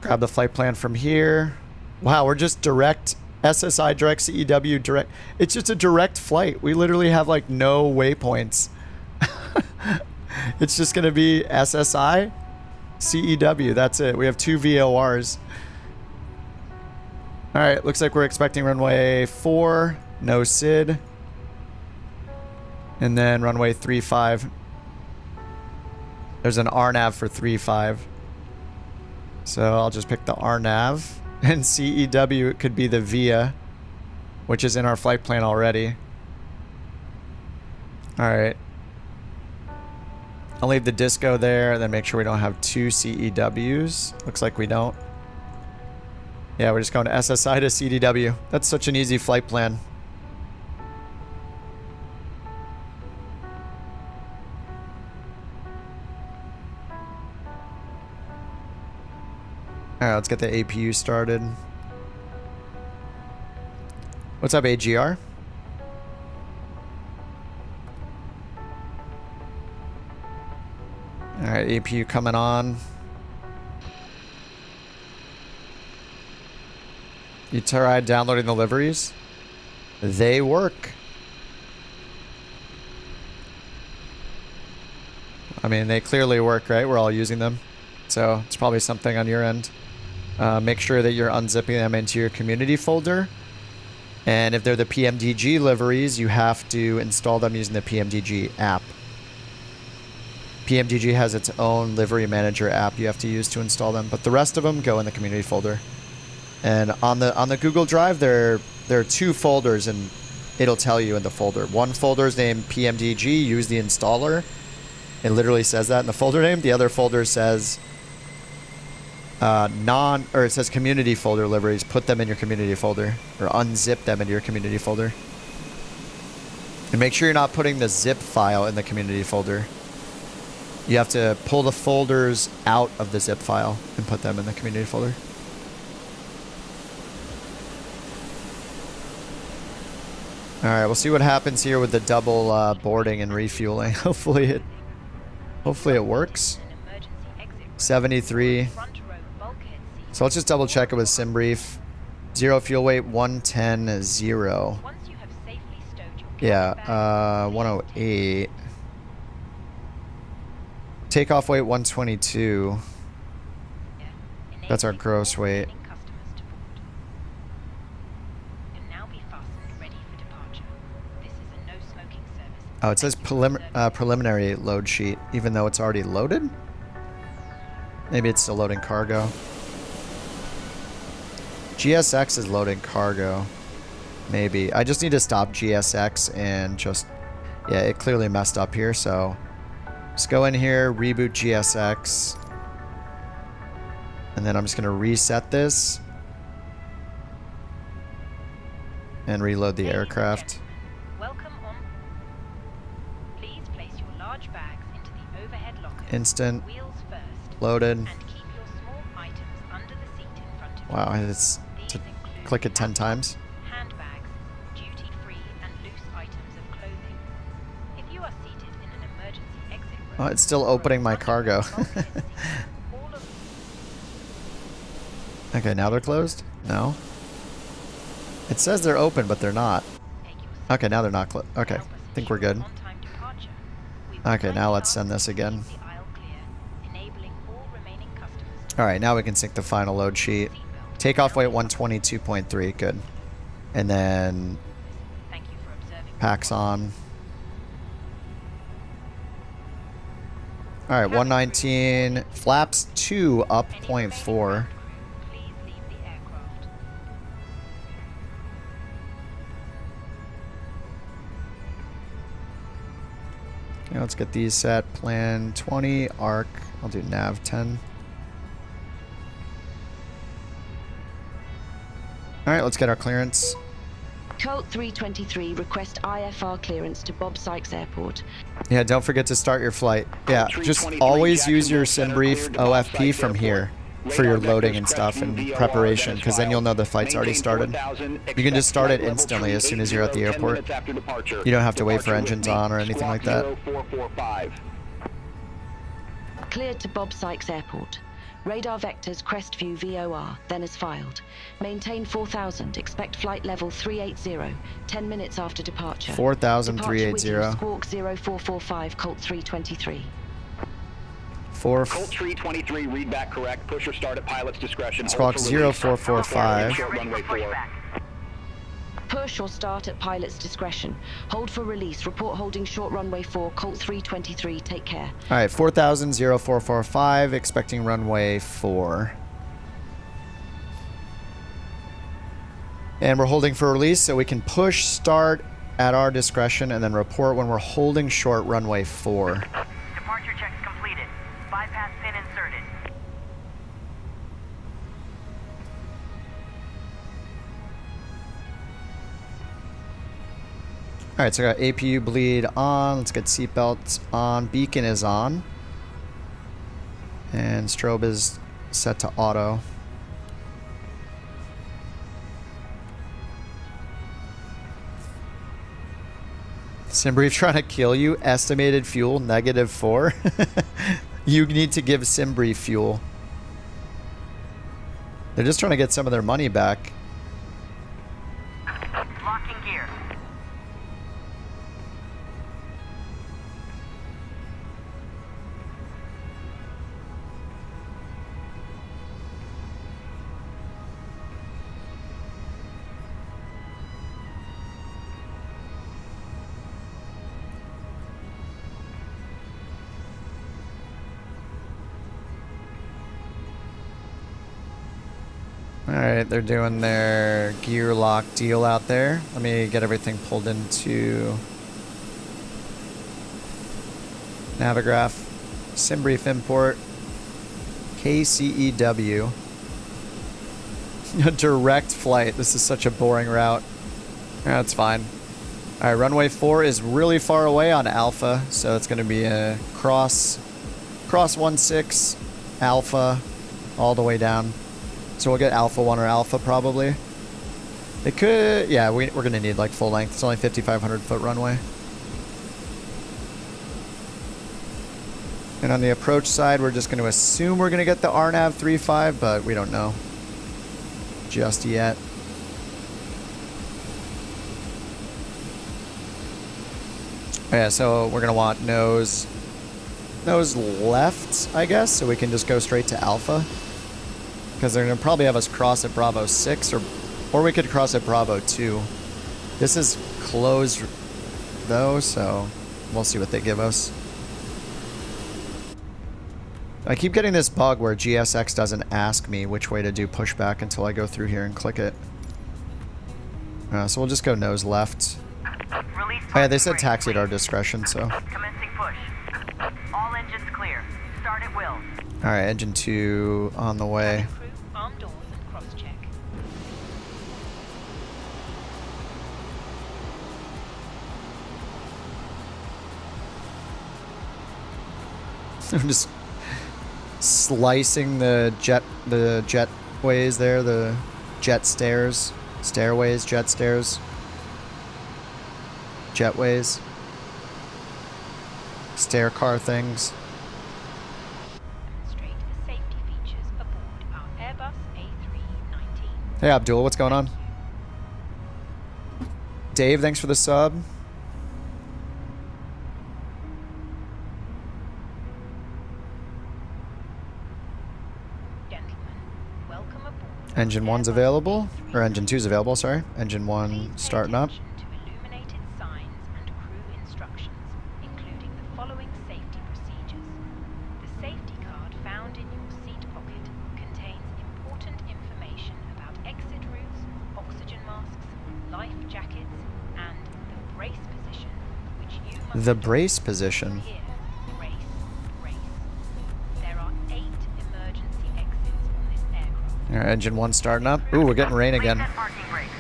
Grab the flight plan from here. Wow, we're just direct SSI, direct CEW, direct. It's just a direct flight. We literally have like no waypoints. It's just gonna be SSI, CEW. That's it. We have 2 VORs. All right, looks like we're expecting runway 4, no SID. And then runway 35. There's an RNAV for 35. So I'll just pick the RNAV. And CEW, it could be the VIA, which is in our flight plan already. All right. I'll leave the disco there and then make sure we don't have 2 CEWs. Looks like we don't. Yeah, we're just going to SSI to CDW. That's such an easy flight plan. All right, let's get the APU started. What's up, AGR? All right, APU coming on. You tried downloading the liveries? They work. I mean, they clearly work, right? We're all using them. So it's probably something on your end. Make sure that you're unzipping them into your community folder. And if they're the PMDG liveries, you have to install them using the PMDG app. PMDG has its own livery manager app you have to use to install them. But the rest of them go in the community folder. And on the Google Drive, there are 2 folders, and it'll tell you in the folder. One folder is named PMDG, use the installer. It literally says that in the folder name. The other folder says it says community folder liveries. Put them in your community folder, or unzip them into your community folder. And make sure you're not putting the zip file in the community folder. You have to pull the folders out of the zip file and put them in the community folder. Alright, we'll see what happens here with the double boarding and refueling. Hopefully it works. 73. So let's just double check it with SimBrief. 0 fuel weight, 110, 0. Yeah, 108. Takeoff weight, 122. That's our gross weight. Oh, it says preliminary load sheet, even though it's already loaded? Maybe it's still loading cargo. GSX is loading cargo. Maybe. I just need to stop GSX and just... Yeah, it clearly messed up here, so... Let's go in here, reboot GSX. And then I'm just going to reset this. And reload the aircraft. Instant. Loaded. Wow, I had to click it 10 times. Oh, it's still opening my cargo. Okay, now they're closed? No. It says they're open, but they're not. Okay, now they're not closed. Okay, I think we're good. Okay, now let's send this again. Alright, now we can sync the final load sheet. Takeoff weight 122.3, good. And then packs on. Alright, 119. Flaps 2 up 0.4. Okay, let's get these set. Plan 20, arc. I'll do nav 10. Alright, let's get our clearance. Colt 323, request IFR clearance to Bob Sykes Airport. Yeah, don't forget to start your flight. Yeah, just always use your SimBrief OFP from here for your loading and stuff and preparation, because then you'll know the flight's already started. You can just start it instantly as soon as you're at the airport. You don't have to wait for engines on or anything like that. Cleared to Bob Sykes Airport. Radar vectors Crestview VOR, then as filed. Maintain 4000, expect flight level 380, 10 minutes after departure. 4000, 380. Squawk 0445, Colt 323. Colt 323, read back correct, push or start at pilot's discretion. Squawk 0445. Runway 4. Push or start at pilot's discretion. Hold for release. Report holding short runway 4, Colt 323. Take care. Alright, 4000, 0445, expecting runway 4. And we're holding for release, so we can push, start at our discretion, and then report when we're holding short runway 4. Departure checks completed. Bypass pin inserted. Alright, so I got APU bleed on. Let's get seatbelts on. Beacon is on. And strobe is set to auto. SimBrief trying to kill you. Estimated fuel, -4. You need to give SimBrief fuel. They're just trying to get some of their money back. Locking gear. Alright, they're doing their gear lock deal out there. Let me get everything pulled into Navigraph. SimBrief import. KCEW. A direct flight. This is such a boring route. That's fine. Alright, runway 4 is really far away on Alpha, so it's going to be a cross 16 Alpha all the way down. So we'll get Alpha 1 or Alpha probably. They could, yeah, we're going to need like full length. It's only 5,500 foot runway. And on the approach side, we're just going to assume we're going to get the RNAV 3.5, but we don't know just yet. Yeah, so we're going to want nose left, I guess, so we can just go straight to Alpha. Because they're going to probably have us cross at Bravo 6, or we could cross at Bravo 2. This is closed, though, so we'll see what they give us. I keep getting this bug where GSX doesn't ask me which way to do pushback until I go through here and click it. So we'll just go nose left. Oh yeah, they said taxi at our discretion, so. Commencing push. All engines clear. Start at will. Alright, engine 2 on the way. Crew, arm doors and cross-check. I'm just slicing the jetways there, the jet stairs, stairways, jet stairs, jetways, stair car things. Demonstrate the safety features aboard our Airbus A319. Hey Abdul, what's going on? Dave, thanks for the sub. Engine 1's available, or engine 2's available, sorry. Engine 1 starting up. To illuminated signs and crew instructions, including the following safety procedures. The safety card found in your seat pocket contains important information about exit routes, oxygen masks, life jackets, and the brace position, which you must The brace position. here. Brace, brace. There are 8 emergency exits on this aircraft. Alright, engine 1 starting up. Ooh, we're getting rain again. Reset parking brakes.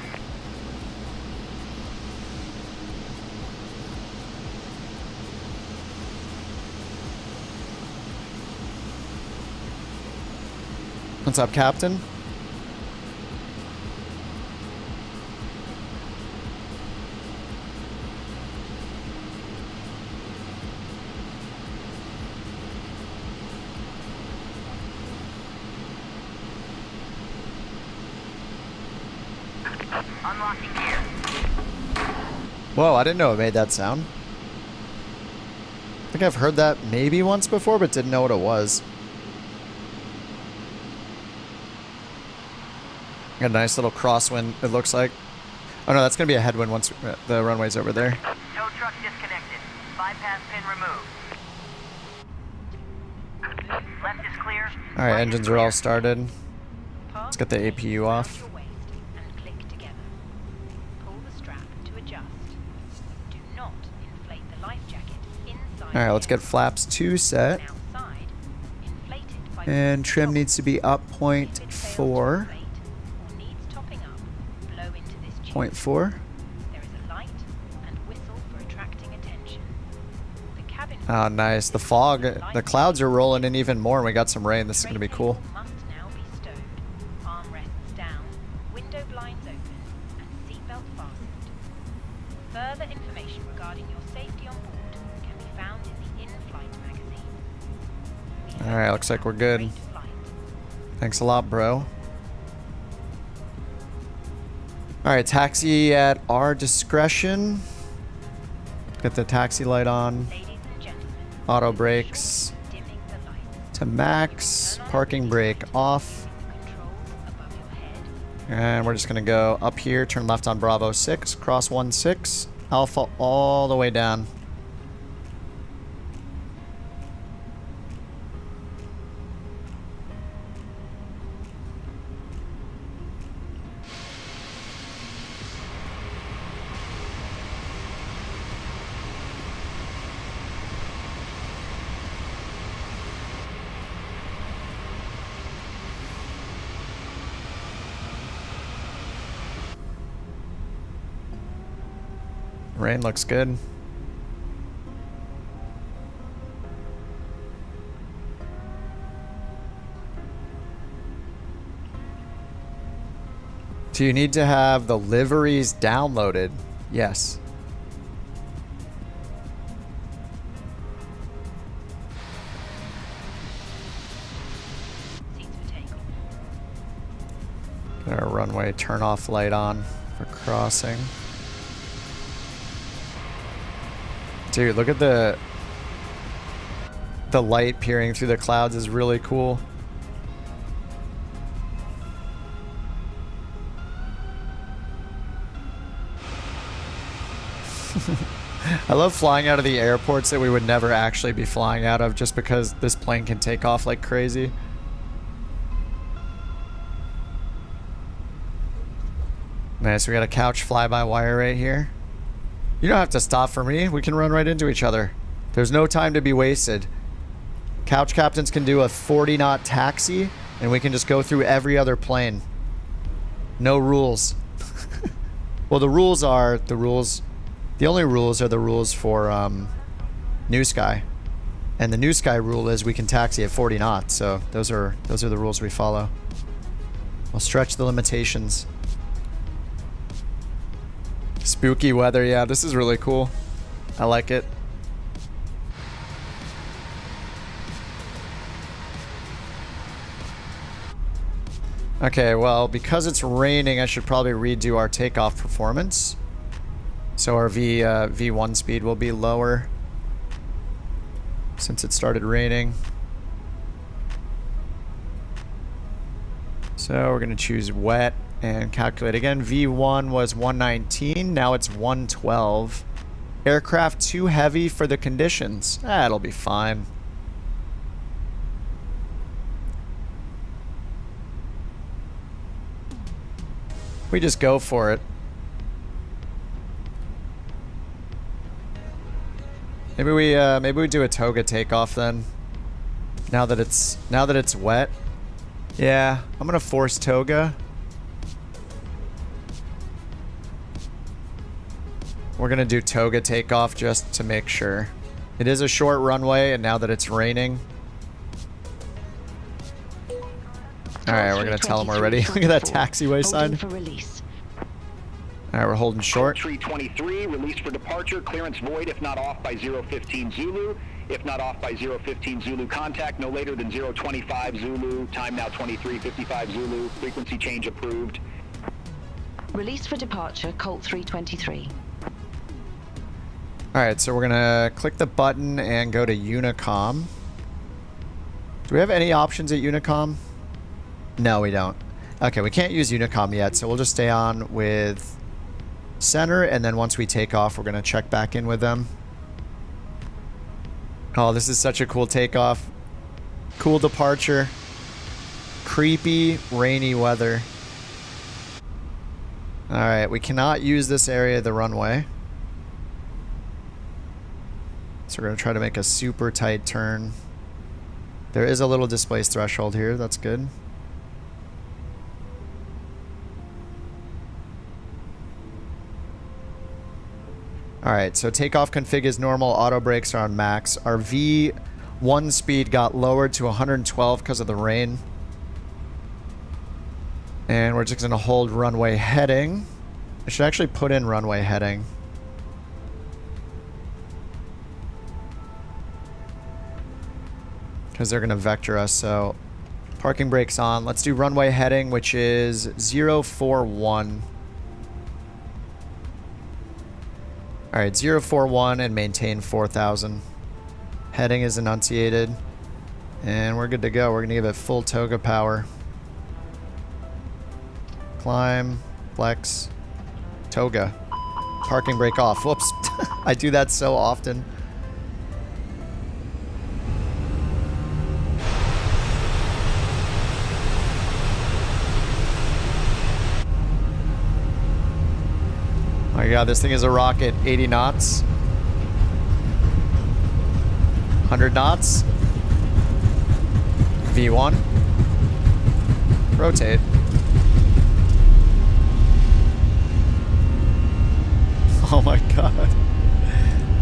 What's up, Captain? Unlocking gear. Whoa, I didn't know it made that sound. I think I've heard that maybe once before, but didn't know what it was. Got a nice little crosswind, it looks like. Oh no, that's going to be a headwind once the runway's over there. Tow truck disconnected. Bypass pin removed. Left is clear. Alright, Right engines is are all clear. started. Let's get the APU off. And click together. Pull the strap to adjust. Do not inflate the life jacket inside. Alright, let's get flaps 2 set. Outside, inflated by And trim needs to be up 0.4. or needs topping up. Blow into this tube. 0.4. There is a light and whistle for attracting attention. The cabin Oh, nice. The fog, the clouds are rolling in even more, and we got some rain. This is going to be cool. must now be stowed. Armrests down, window blinds open, and seatbelt fastened. Further information regarding your safety on board can be found in the in-flight magazine. Alright, looks like we're good. Thanks a lot, bro. Alright, taxi at our discretion. Get the taxi light on. Auto brakes to max. Parking brake off. And we're just going to go up here, turn left on Bravo 6, cross 16, Alpha all the way down. Rain looks good. Do you need to have the liveries downloaded? Yes. Got our runway turn off light on for crossing. Dude, look at the light peering through the clouds is really cool. I love flying out of the airports that we would never actually be flying out of just because this plane can take off like crazy. Nice, we got a couch fly-by-wire right here. You don't have to stop for me. We can run right into each other. There's no time to be wasted. Couch captains can do a 40-knot taxi, and we can just go through every other plane. No rules. Well, the only rules are the rules for New Sky. And the New Sky rule is we can taxi at 40 knots, so those are the rules we follow. We'll stretch the limitations. Spooky weather, yeah, this is really cool. I like it. Okay, well, because it's raining, I should probably redo our takeoff performance. So our V1 speed will be lower since it started raining. So we're going to choose wet and calculate again. V1 was 119, now it's 112. Aircraft too heavy for the conditions. It'll be fine. We just go for it. Maybe we do a toga takeoff then. Now that it's wet. Yeah, I'm gonna force toga. We're gonna do toga takeoff just to make sure. It is a short runway, and now that it's raining. Alright, we're gonna tell them we're ready. Look at that taxiway sign. Alright, we're holding short. 323, release for departure, clearance void if not off by 015 Zulu. If not off by 015 Zulu, contact no later than 025 Zulu. Time now 2355 Zulu. Frequency change approved. Release for departure, Colt 323. Alright, so we're gonna click the button and go to Unicom. Do we have any options at Unicom? No, we don't. Okay, we can't use Unicom yet, so we'll just stay on with center, and then once we take off, we're gonna check back in with them. Oh, this is such a cool takeoff. Cool departure. Creepy, rainy weather. Alright, we cannot use this area of the runway. So we're going to try to make a super tight turn. There is a little displaced threshold here. That's good. Alright, so takeoff config is normal. Auto brakes are on max. Our V1 speed got lowered to 112 because of the rain. And we're just going to hold runway heading. I should actually put in runway heading. Because they're going to vector us, so parking brakes on. Let's do runway heading, which is 041. Alright, 041 and maintain 4,000. Heading is enunciated. And we're good to go. We're going to give it full toga power. Climb, flex, toga. Parking brake off. Whoops. I do that so often. Oh my god, this thing is a rocket. 80 knots. 100 knots. V1. Rotate. Oh my god.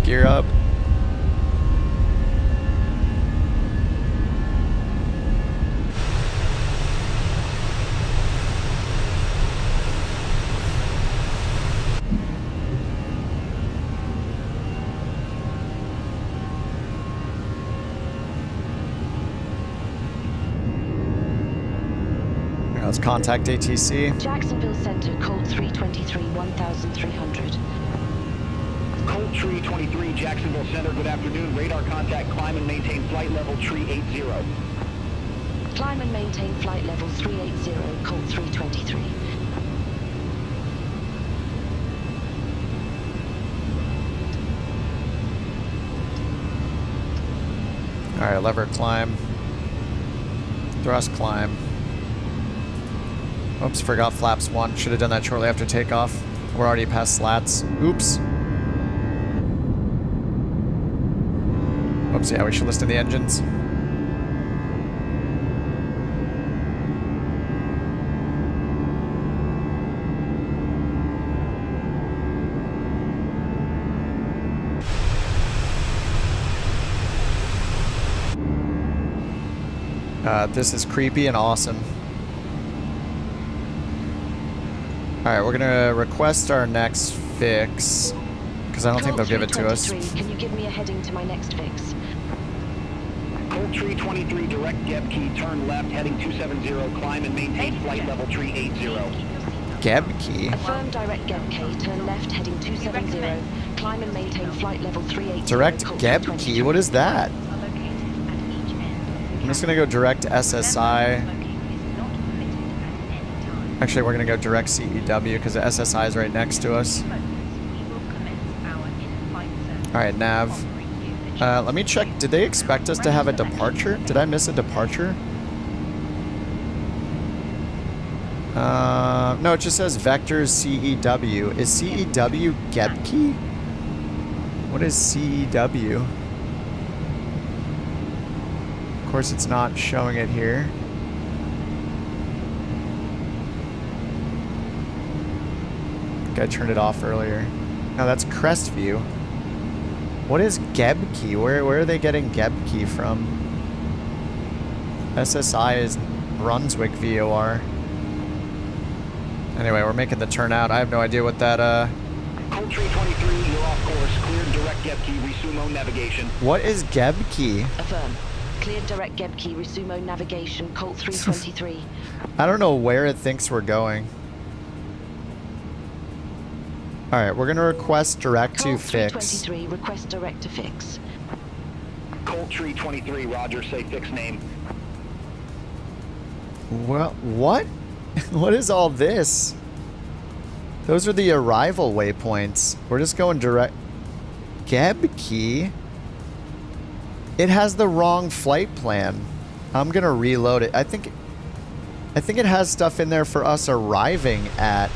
Gear up. Let's contact ATC. Jacksonville Center, Colt 323, 1300. Colt Tree 23, Jacksonville Center, good afternoon. Radar contact, climb and maintain flight level tree 80. Climb and maintain flight level 380, Colt 323. Alright, lever climb. Thrust climb. Oops, forgot flaps 1. Should have done that shortly after takeoff. We're already past slats. Oops. Oops, yeah, we should listen to the engines. This is creepy and awesome. Alright, we're gonna request our next fix, because I don't think they'll give it to us. Can you give me a heading to my next fix? Colt Tree 23, direct Geb key, turn left, heading 270, climb and maintain flight level tree 80. Geb key? Affirm direct Geb key, turn left, heading 270, climb and maintain flight level 380. Direct Geb key? What is that? I'm just gonna go direct SSI. Actually, we're gonna go direct CEW because the SSI is right next to us. Alright, nav. Let me check. Did they expect us to have a departure? Did I miss a departure? No, it just says vectors CEW. Is CEW Geb key? What is CEW? Of course, it's not showing it here. I think I turned it off earlier. No, that's crest view. What is Geb key? Where are they getting Geb key from? SSI is Brunswick VOR. Anyway, we're making the turn out. I have no idea what that Colt Tree 23, you're off course. Cleared direct Geb key, resumo navigation. What is Geb key? Affirm. Cleared direct Geb key, resumo navigation, Colt 323. I don't know where it thinks we're going. Alright, we're gonna request direct to fix. Colt 323, request direct to fix. Colt Tree 23, roger, say fix name. Well, what? What is all this? Those are the arrival waypoints. We're just going direct. Geb key? It has the wrong flight plan. I'm gonna reload it. I think it has stuff in there for us arriving at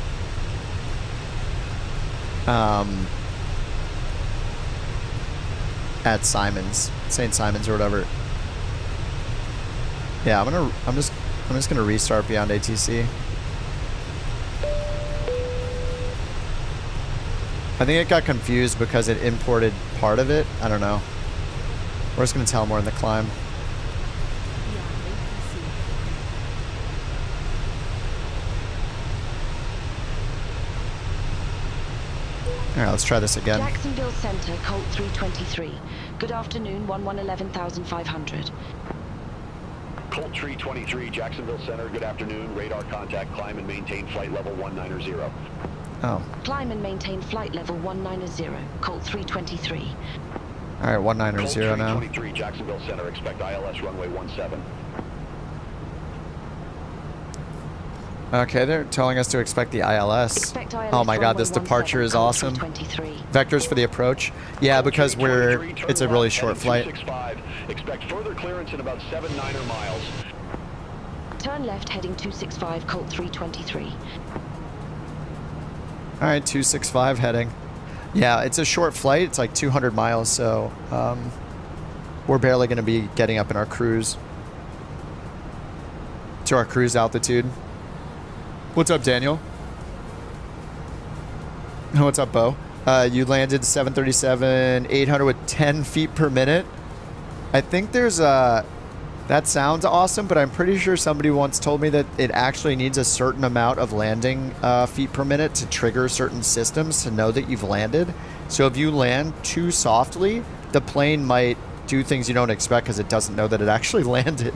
Simons, St. Simons or whatever. Yeah, I'm just gonna restart beyond ATC. I think it got confused because it imported part of it. I don't know. We're just gonna tell more in the climb. Alright, let's try this again. Jacksonville Center, Colt 323. Good afternoon, 11,500. Colt Tree 23, Jacksonville Center, good afternoon. Radar contact, climb and maintain flight level 190. Oh. Climb and maintain flight level 190, Colt 323. Alright, 190 now. Colt Tree 23, Jacksonville Center, expect ILS runway 17. Okay, they're telling us to expect the ILS. Oh my god, this departure is awesome. Vectors for the approach. Yeah, because it's a really short flight. Expect further clearance in about 7-9 miles. Turn left heading 265, Colt 323. Alright, 265 heading. Yeah, it's a short flight. It's like 200 miles, so we're barely going to be getting up in our cruise. To our cruise altitude. What's up, Daniel? What's up, Bo? You landed 737-800 with 10 feet per minute. I think there's a... That sounds awesome, but I'm pretty sure somebody once told me that it actually needs a certain amount of landing feet per minute to trigger certain systems to know that you've landed. So if you land too softly, the plane might do things you don't expect because it doesn't know that it actually landed.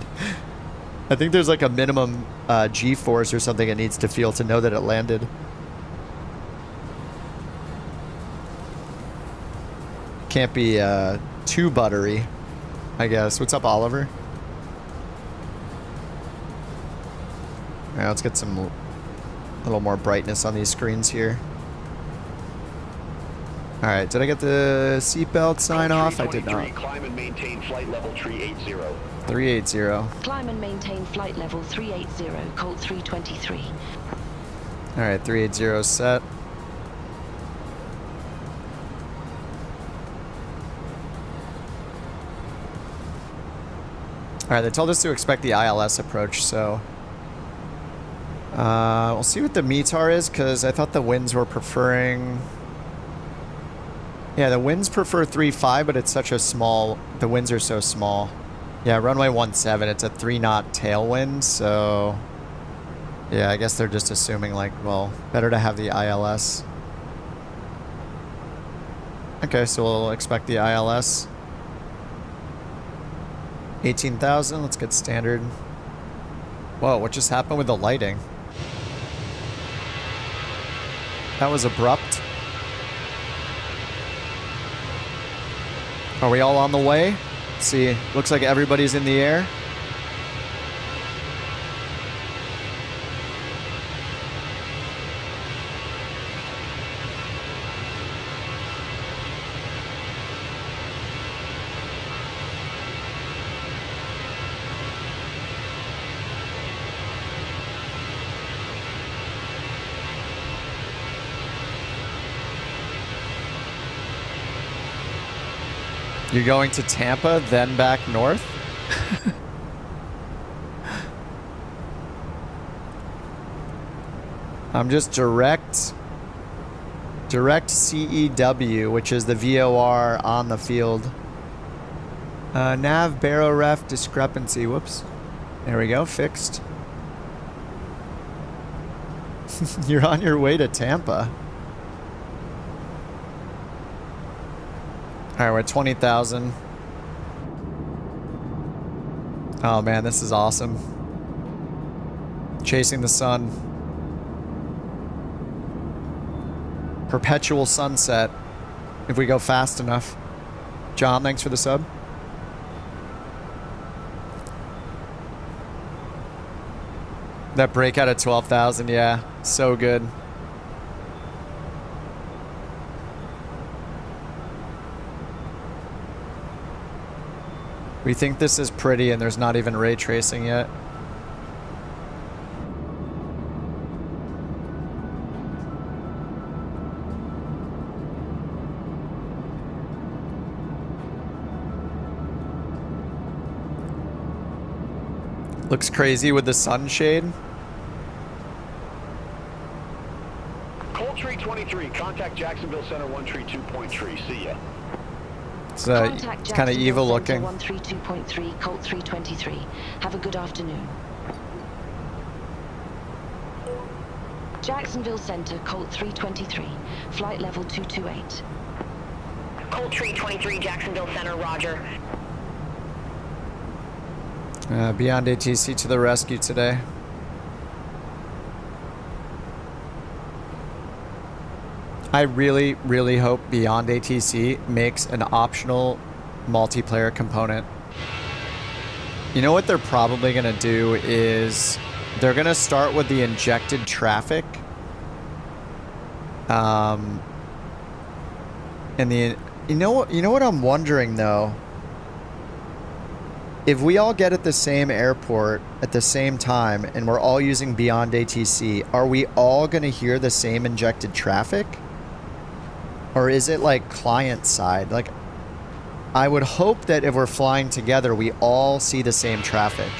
I think there's like a minimum G-force or something it needs to feel to know that it landed. Can't be too buttery, I guess. What's up, Oliver? All right, let's get some a little more brightness on these screens here. All right, did I get the seatbelt sign off? I did not. Climb and maintain flight level 380. 380. Climb and maintain flight level 380, Colt 323. All right, 380 set. All right, they told us to expect the ILS approach, so we'll see what the METAR is, because I thought the winds were preferring... Yeah, the winds prefer 3.5, but it's such a small... The winds are so small. Yeah, runway 17, it's a 3-knot tailwind, so... Yeah, I guess they're just assuming, like, well, better to have the ILS. Okay, so we'll expect the ILS. 18,000, let's get standard. Whoa, what just happened with the lighting? That was abrupt. Are we all on the way? Let's see, looks like everybody's in the air. You're going to Tampa, then back north? I'm just direct CEW, which is the VOR on the field. Nav baro ref discrepancy. Whoops. There we go. Fixed. You're on your way to Tampa. All right, we're at 20,000. Oh man, this is awesome. Chasing the sun. Perpetual sunset. If we go fast enough. John, thanks for the sub. That breakout at 12,000, yeah. So good. We think this is pretty and there's not even ray tracing yet. Looks crazy with the sunshade. Colt 323, contact Jacksonville Center 132.3. See ya. It's kind of evil looking. 132.3, Colt 323. Have a good afternoon. Jacksonville Center, Colt 323. Flight level 228. Colt 323, Jacksonville Center, roger. Beyond ATC to the rescue today. I really, really hope Beyond ATC makes an optional multiplayer component. You know what they're probably going to do is they're going to start with the injected traffic. And the you know what I'm wondering though? If we all get at the same airport at the same time and we're all using Beyond ATC, are we all going to hear the same injected traffic? Or is it like client side? Like, I would hope that if we're flying together, we all see the same traffic.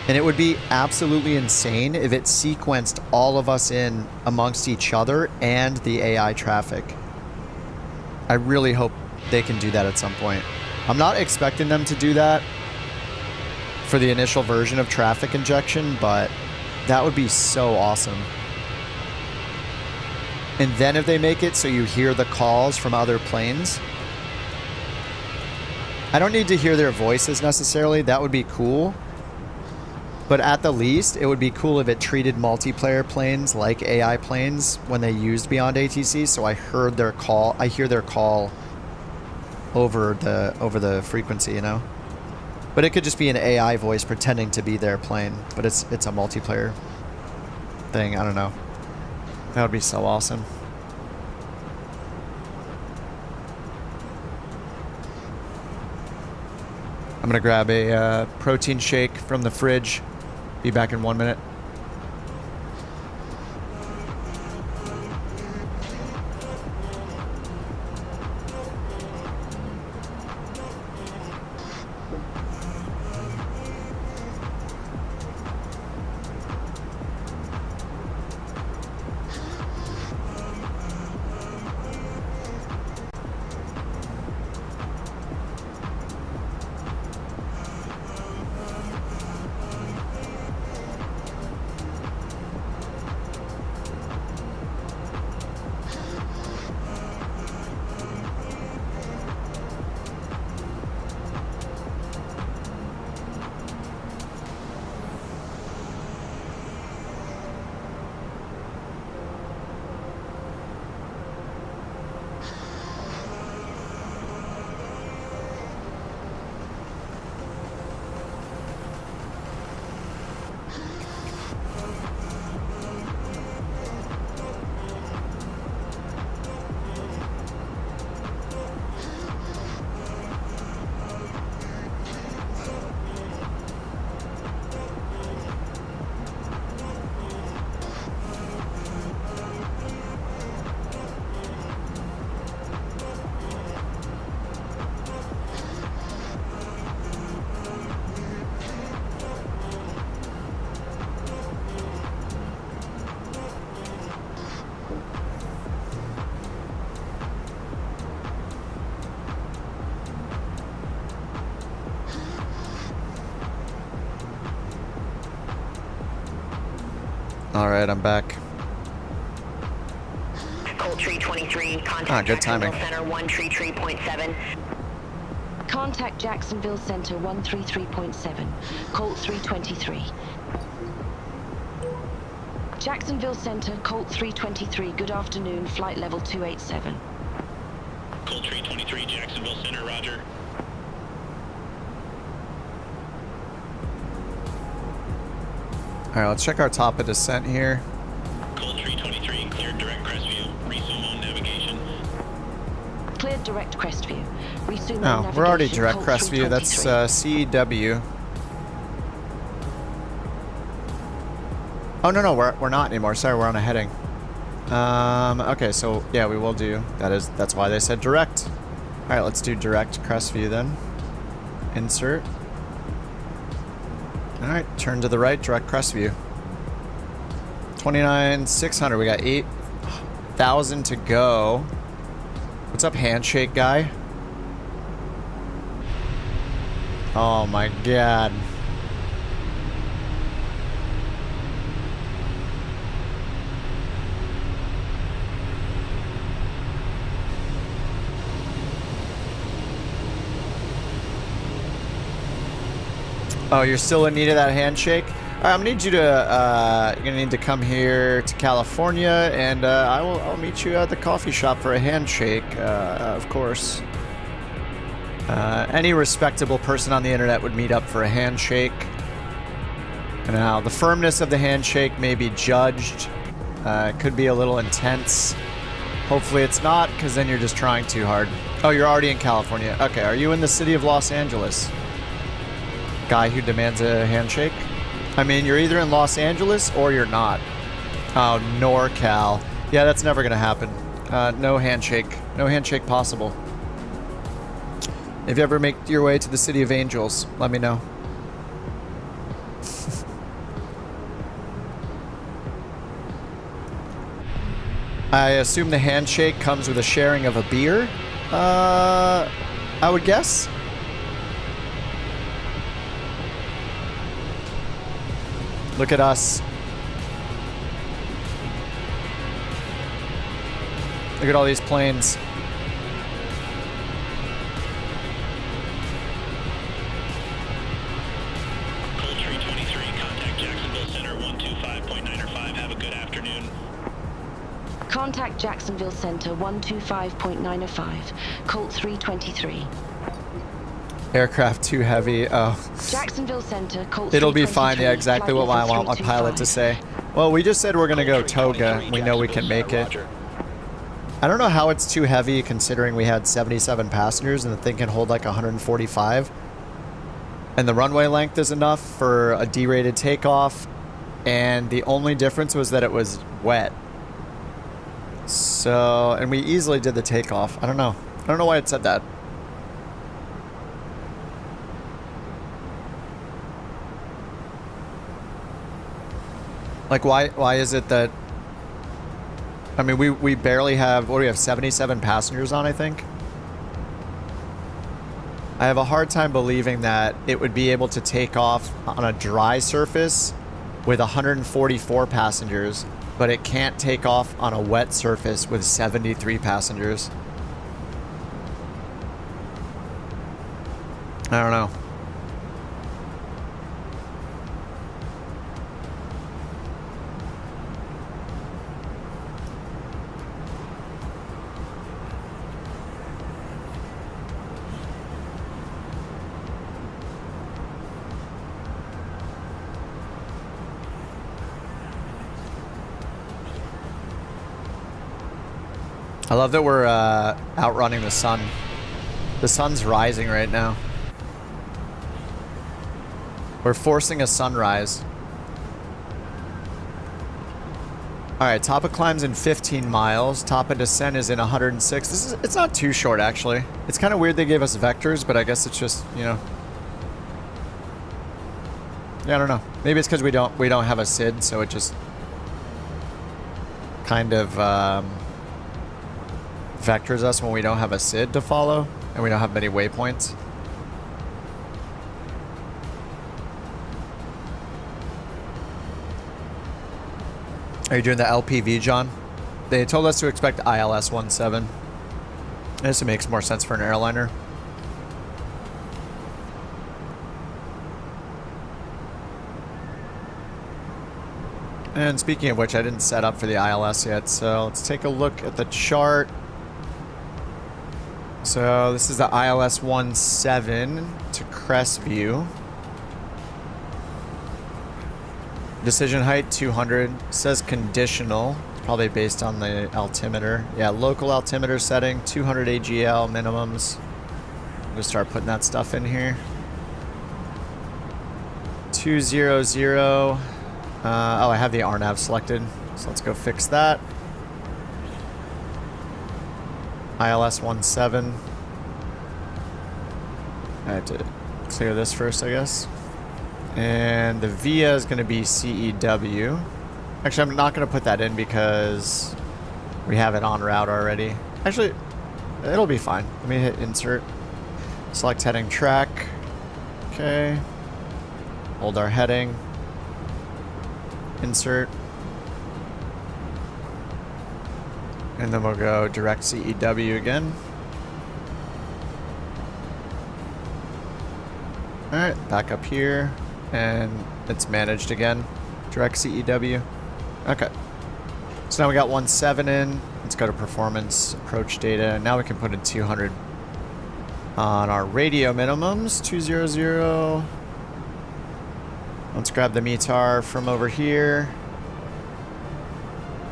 And it would be absolutely insane if it sequenced all of us in amongst each other and the AI traffic. I really hope they can do that at some point. I'm not expecting them to do that for the initial version of traffic injection, but that would be so awesome. And then if they make it so you hear the calls from other planes, I don't need to hear their voices necessarily. That would be cool. But at the least, it would be cool if it treated multiplayer planes like AI planes when they used Beyond ATC. So I heard their call. I hear their call over the frequency, you know. But it could just be an AI voice pretending to be their plane. But it's a multiplayer thing. I don't know. That would be so awesome. I'm gonna grab a protein shake from the fridge. Be back in 1 minute. Alright, I'm back. Colt 323, contact good timing. Center 133.7. Contact Jacksonville Center 133.7. Colt 323. Jacksonville Center, Colt 323. Good afternoon, flight level 287. Colt 323, Jacksonville Center, roger. Alright, let's check our top of descent here. Colt 323, cleared direct Crestview. Resume on navigation. Cleared direct Crestview. Resume on Oh, navigation. we're already direct Colt Crestview. That's 323. CW. Oh, no, we're not anymore. Sorry, we're on a heading. Okay, so, yeah, we will do. That's why they said direct. Alright, let's do direct Crestview then. Insert. Alright, turn to the right, direct Crestview. 29,600. We got 8,000 to go. What's up, handshake guy? Oh my god. Oh, you're still in need of that handshake? All right, I'm gonna need you to, you're gonna need to come here to California, and I'll meet you at the coffee shop for a handshake, of course. Any respectable person on the internet would meet up for a handshake. Now, the firmness of the handshake may be judged. It could be a little intense. Hopefully it's not, because then you're just trying too hard. Oh, you're already in California. Okay, are you in the city of Los Angeles? Guy who demands a handshake? I mean, you're either in Los Angeles or you're not. Oh, NorCal. Yeah, that's never gonna happen. No handshake. No handshake possible. If you ever make your way to the City of Angels, let me know. I assume the handshake comes with a sharing of a beer? I would guess. Look at us. Look at all these planes. Colt 323, contact Contact Jacksonville Center 125.905, Colt 323. Aircraft too heavy. Oh. Jacksonville Center, Colt It'll be fine. Yeah, exactly what I want my 325. pilot to say. Well, we just said we're going to go Toga. We know we can make it. I don't know how it's too heavy considering we had 77 passengers and the thing can hold like 145. And the runway length is enough for a derated takeoff. And the only difference was that it was wet. So, and we easily did the takeoff. I don't know. I don't know why it said that. Like, why is it that... I mean, we barely have... What do we have? 77 passengers on, I think? I have a hard time believing that it would be able to take off on a dry surface with 144 passengers, but it can't take off on a wet surface with 73 passengers. I don't know. I love that we're outrunning the sun. The sun's rising right now. We're forcing a sunrise. Alright, top of climb's in 15 miles. Top of descent is in 106. It's not too short, actually. It's kind of weird they gave us vectors, but I guess it's just, you know. Yeah, I don't know. Maybe it's because we don't have a SID, so it just kind of vectors us when we don't have a SID to follow and we don't have many waypoints. Are you doing the LPV, John? They told us to expect ILS 17. I guess it makes more sense for an airliner. And speaking of which, I didn't set up for the ILS yet, so let's take a look at the chart. So this is the ILS 17 to Crestview. Decision height 200. Says conditional, probably based on the altimeter. Yeah, local altimeter setting 200 AGL minimums. I'm gonna start putting that stuff in here. 200. Oh, I have the RNAV selected, so let's go fix that. ILS 17. I have to clear this first, I guess. And the VIA is going to be CEW. Actually, I'm not going to put that in because we have it on route already. Actually, it'll be fine. Let me hit insert. Select heading track. Okay. Hold our heading. Insert. And then we'll go direct CEW again. Alright, back up here. And it's managed again. Direct CEW. Okay. So now we got 17 in. Let's go to performance, approach data. Now we can put in 200 on our radio minimums. 200. Let's grab the METAR from over here.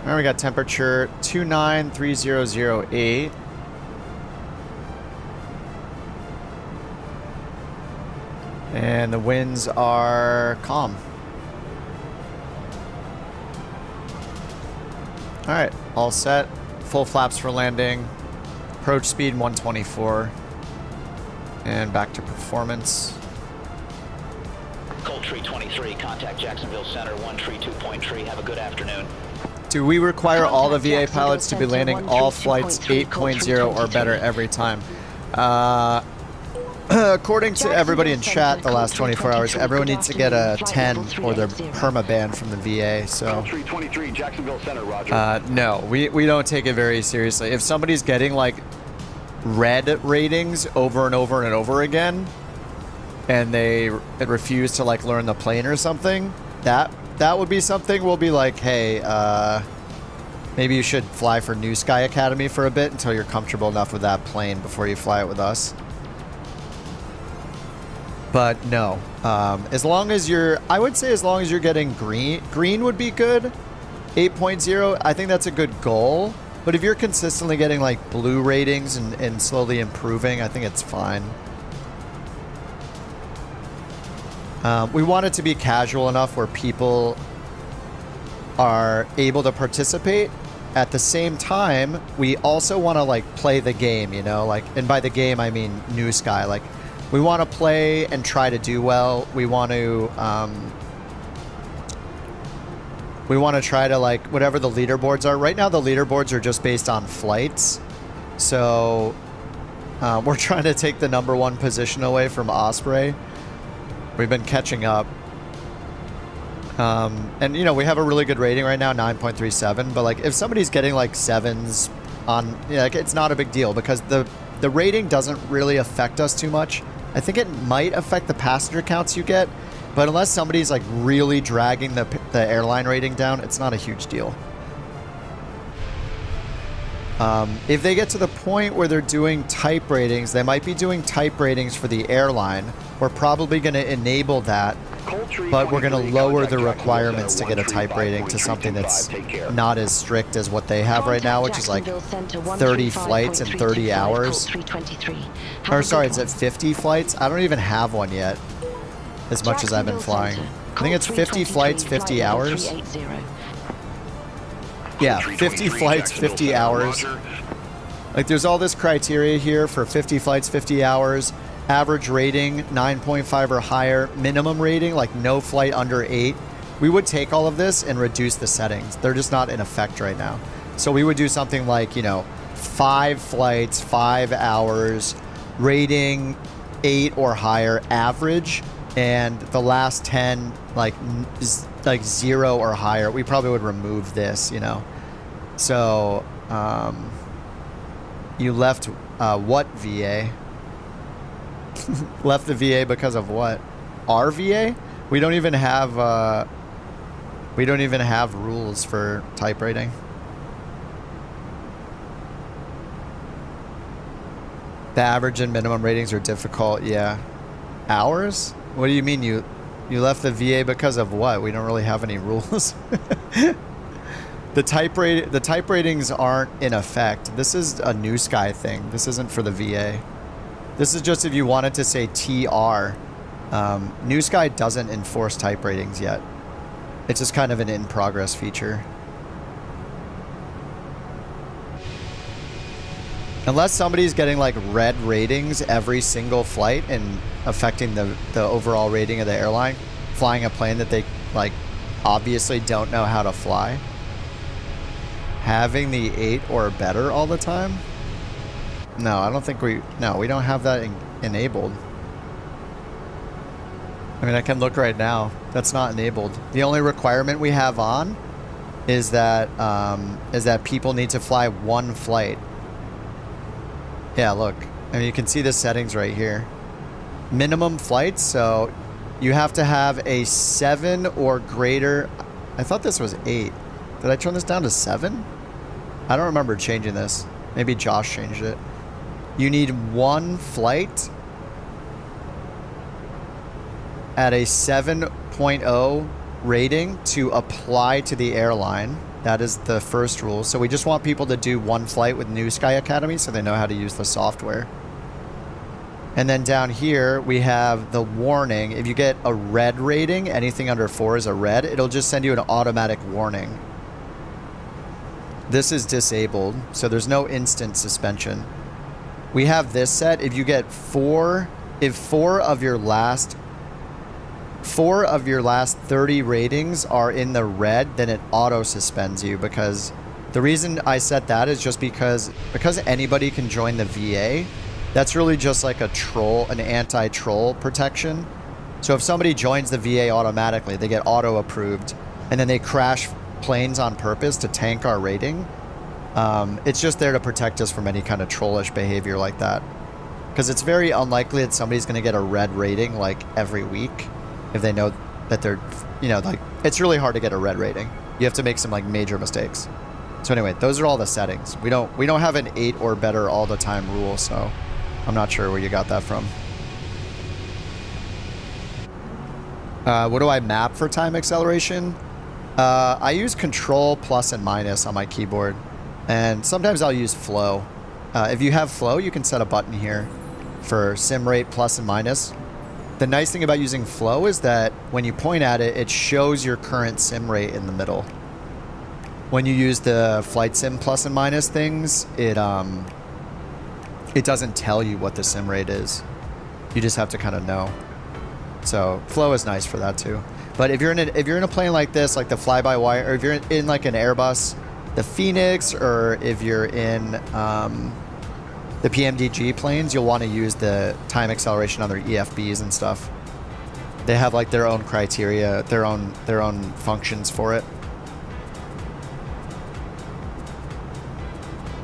Alright, we got temperature 293008. And the winds are calm. Alright, all set. Full flaps for landing. Approach speed 124. And back to performance. Colt 323, contact Jacksonville Center 132.3. Have a good afternoon. Do we require all the VA pilots to be landing all flights 8.0 or better every time? According to everybody in chat the last 24 hours, everyone needs to get a 10 or they're perma-banned from the VA, so... 323, Jacksonville Center, Roger. No, we don't take it very seriously. If somebody's getting, like, red ratings over and over and over again, and they refuse to, like, learn the plane or something, that would be something we'll be like, hey, Maybe you should fly for New Sky Academy for a bit until you're comfortable enough with that plane before you fly it with us. But no, as long as you're, I would say as long as you're getting green would be good. 8.0, I think that's a good goal. But if you're consistently getting like blue ratings and slowly improving, I think it's fine. We want it to be casual enough where people are able to participate. At the same time, we also want to like play the game, you know, like, and by the game I mean New Sky. Like, we want to play and try to do well. We want to try to like whatever the leaderboards are. Right now the leaderboards are just based on flights, so we're trying to take the #1 position away from Osprey. We've been catching up. And you know, we have a really good rating right now, 9.37, but like if somebody's getting like 7s on, you know, like, it's not a big deal because the rating doesn't really affect us too much. I think it might affect the passenger counts you get, but unless somebody's like really dragging the airline rating down, it's not a huge deal. If they get to the point where they're doing type ratings, they might be doing type ratings for the airline. We're probably going to enable that, but we're going to lower the requirements to get a type rating to something that's not as strict as what they have right now, which is like 30 flights in 30 hours. Or sorry, it's at 50 flights. I don't even have one yet, as much as I've been flying. I think it's 50 flights, 50 hours. Yeah, 50 flights, 50 hours. Like, there's all this criteria here for 50 flights, 50 hours. Average rating, 9.5 or higher. Minimum rating, like no flight under 8. We would take all of this and reduce the settings. They're just not in effect right now. So we would do something like, you know, 5 flights, 5 hours, rating 8 or higher, average, and the last 10, like 0 or higher. We probably would remove this, you know. So, you left what VA? Left the VA because of what? Our VA? We don't even have rules for type rating. The average and minimum ratings are difficult. Yeah. Hours? What do you mean you left the VA because of what? We don't really have any rules. The type ratings aren't in effect. This is a New Sky thing. This isn't for the VA. This is just if you wanted to say TR. New Sky doesn't enforce type ratings yet. It's just kind of an in-progress feature. Unless somebody's getting like red ratings every single flight and affecting the overall rating of the airline, flying a plane that they like obviously don't know how to fly. Having the 8 or better all the time? No, I don't think we don't have that enabled. I mean, I can look right now. That's not enabled. The only requirement we have on is that people need to fly 1 flight. Yeah, look. I mean, you can see the settings right here. Minimum flights, so you have to have a 7 or greater. I thought this was 8. Did I turn this down to 7? I don't remember changing this. Maybe Josh changed it. You need 1 flight at a 7.0 rating to apply to the airline. That is the first rule. So we just want people to do 1 flight with New Sky Academy so they know how to use the software. And then down here, we have the warning. If you get a red rating, anything under 4 is a red, it'll just send you an automatic warning. This is disabled, so there's no instant suspension. We have this set. If you get if 4 of your last 30 ratings are in the red, then it auto suspends you, because the reason I set that is just because anybody can join the VA. That's really just like an anti-troll protection. So if somebody joins the VA automatically, they get auto approved, and then they crash planes on purpose to tank our rating. It's just there to protect us from any kind of trollish behavior like that. Because it's very unlikely that somebody's going to get a red rating like every week if they know that they're, you know, like, it's really hard to get a red rating. You have to make some like major mistakes. So anyway, those are all the settings. We don't have an 8 or better all the time rule, so I'm not sure where you got that from. What do I map for time acceleration? I use control plus and minus on my keyboard, and sometimes I'll use flow. If you have flow, you can set a button here for sim rate plus and minus. The nice thing about using flow is that when you point at it, it shows your current sim rate in the middle. When you use the flight sim plus and minus things, it doesn't tell you what the sim rate is. You just have to kind of know. So flow is nice for that too. But if you're in a plane like this, like the fly-by-wire, or if you're in like an Airbus, the Phoenix, or if you're in the PMDG planes, you'll want to use the time acceleration on their EFBs and stuff. They have like their own criteria, their own functions for it.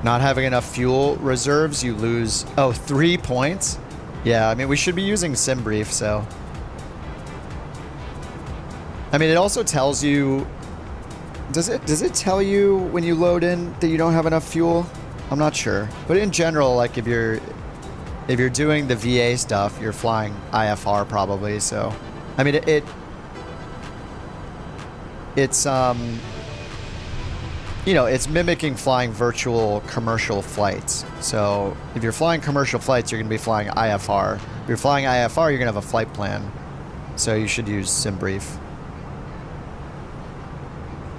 Not having enough fuel reserves, you lose 3 points. Yeah, I mean we should be using SimBrief, so. I mean, it also tells you. Does it tell you when you load in that you don't have enough fuel? I'm not sure, but in general, like if you're doing the VA stuff, you're flying IFR probably. So, I mean, it's you know, it's mimicking flying virtual commercial flights. So if you're flying commercial flights, you're going to be flying IFR. If you're flying IFR, you're going to have a flight plan. So you should use SimBrief.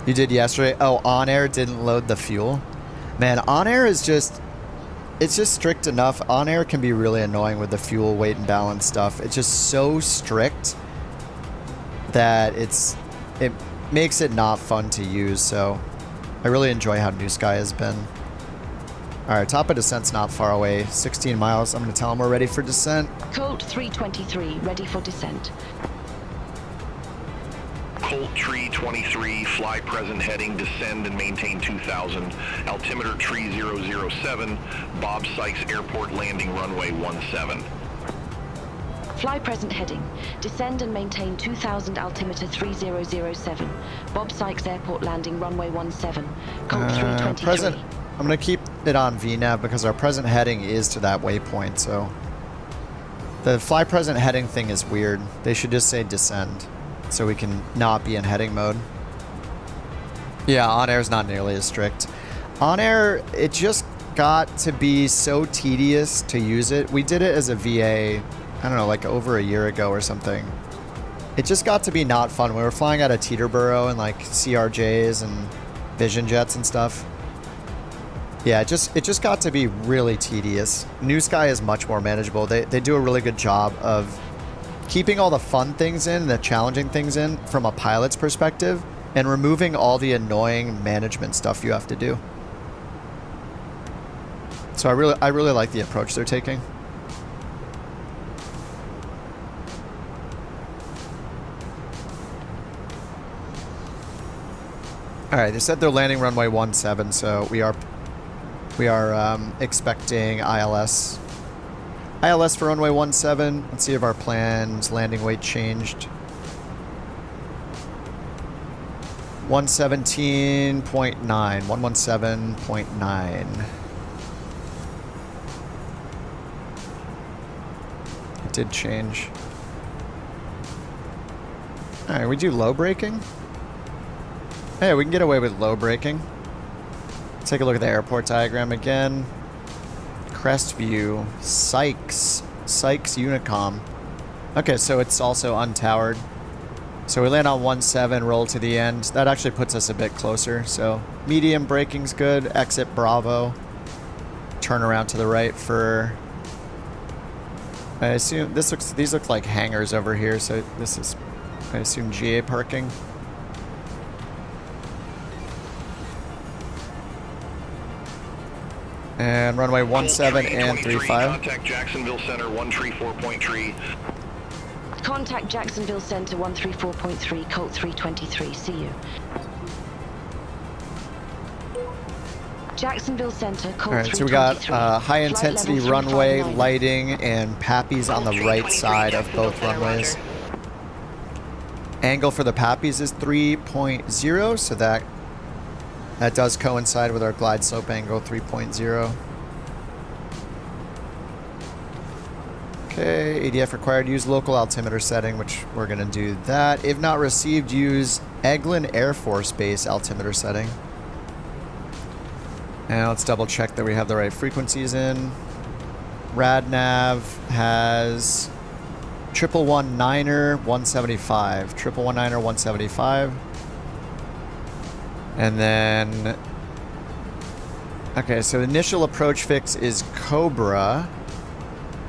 You did yesterday? Oh, On Air didn't load the fuel. Man, On Air is just... It's just strict enough. On Air can be really annoying with the fuel weight and balance stuff. It's just so strict that it makes it not fun to use. So I really enjoy how New Sky has been. Alright, top of descent's not far away. 16 miles. I'm going to tell them we're ready for descent. Colt 323, ready for descent. Colt 323, fly present heading, descend and maintain 2000. Altimeter tree 007, Bob Sykes Airport landing runway 17. Fly present heading, descend and maintain 2000 altimeter 3007. Bob Sykes Airport landing runway 17. Colt 323. Present, I'm going to keep it on VNAV because our present heading is to that waypoint, so. The fly present heading thing is weird. They should just say descend, so we can not be in heading mode. Yeah, On Air is not nearly as strict. On Air, it just got to be so tedious to use it. We did it as a VA, I don't know, like over a year ago or something. It just got to be not fun. We were flying out of Teterboro and like CRJs and Vision Jets and stuff. Yeah, it just got to be really tedious. New Sky is much more manageable. They do a really good job of keeping all the fun things in, the challenging things in from a pilot's perspective, and removing all the annoying management stuff you have to do. So I really like the approach they're taking. All right, they said they're landing runway 17, so we are expecting ILS. ILS for runway 17. Let's see if our plan's landing weight changed. 117.9. 117.9. It did change. All right, we do low braking. Hey, we can get away with low braking. Take a look at the airport diagram again. Crestview, Sykes Unicom. Okay, so it's also untowered. So we land on 17, roll to the end. That actually puts us a bit closer. So medium braking's good. Exit Bravo. Turn around to the right for. I assume these look like hangars over here. So this is, I assume, GA parking. And runway 17 and 35. Contact Jacksonville Center 134.3. Contact Jacksonville Center 134.3, Colt 323. See you. Jacksonville Center, Colt 323. All right, so we got high intensity runway lighting and PAPIs on the right side of both runways. Angle for the PAPIs is 3.0, so that That does coincide with our glide slope angle 3.0. Okay, ADF required, use local altimeter setting, which we're going to do that. If not received, use Eglin Air Force Base altimeter setting. And let's double check that we have the right frequencies in. RadNav has 119er 175. 119er 175. And then... Okay, so the initial approach fix is Cobra.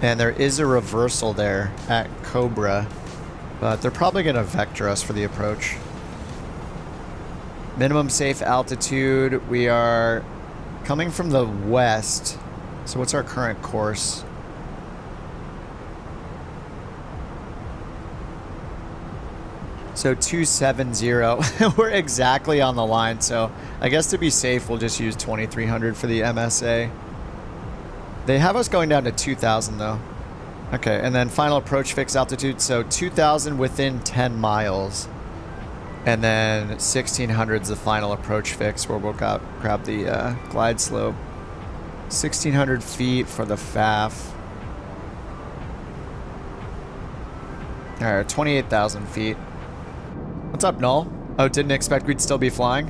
And there is a reversal there at Cobra. But they're probably going to vector us for the approach. Minimum safe altitude. We are coming from the west. So what's our current course? So 270. We're exactly on the line. So I guess to be safe, we'll just use 2300 for the MSA. They have us going down to 2000 though. Okay, and then final approach fix altitude. So 2000 within 10 miles. And then 1600 is the final approach fix where we'll grab the glide slope. 1600 feet for the FAF. Alright, 28,000 feet. What's up, Null? Oh, didn't expect we'd still be flying?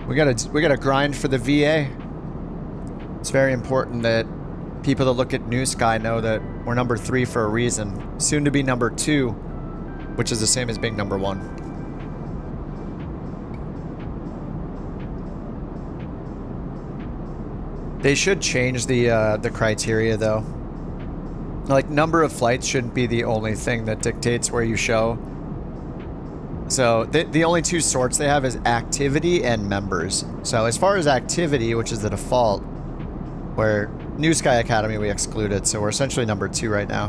We gotta grind for the VA. It's very important that people that look at New Sky know that we're number 3 for a reason. Soon to be number 2, which is the same as being number 1. They should change the criteria though. Like, number of flights shouldn't be the only thing that dictates where you show. So the only two sorts they have is activity and members. So as far as activity, which is the default, where New Sky Academy we excluded, so we're essentially number 2 right now.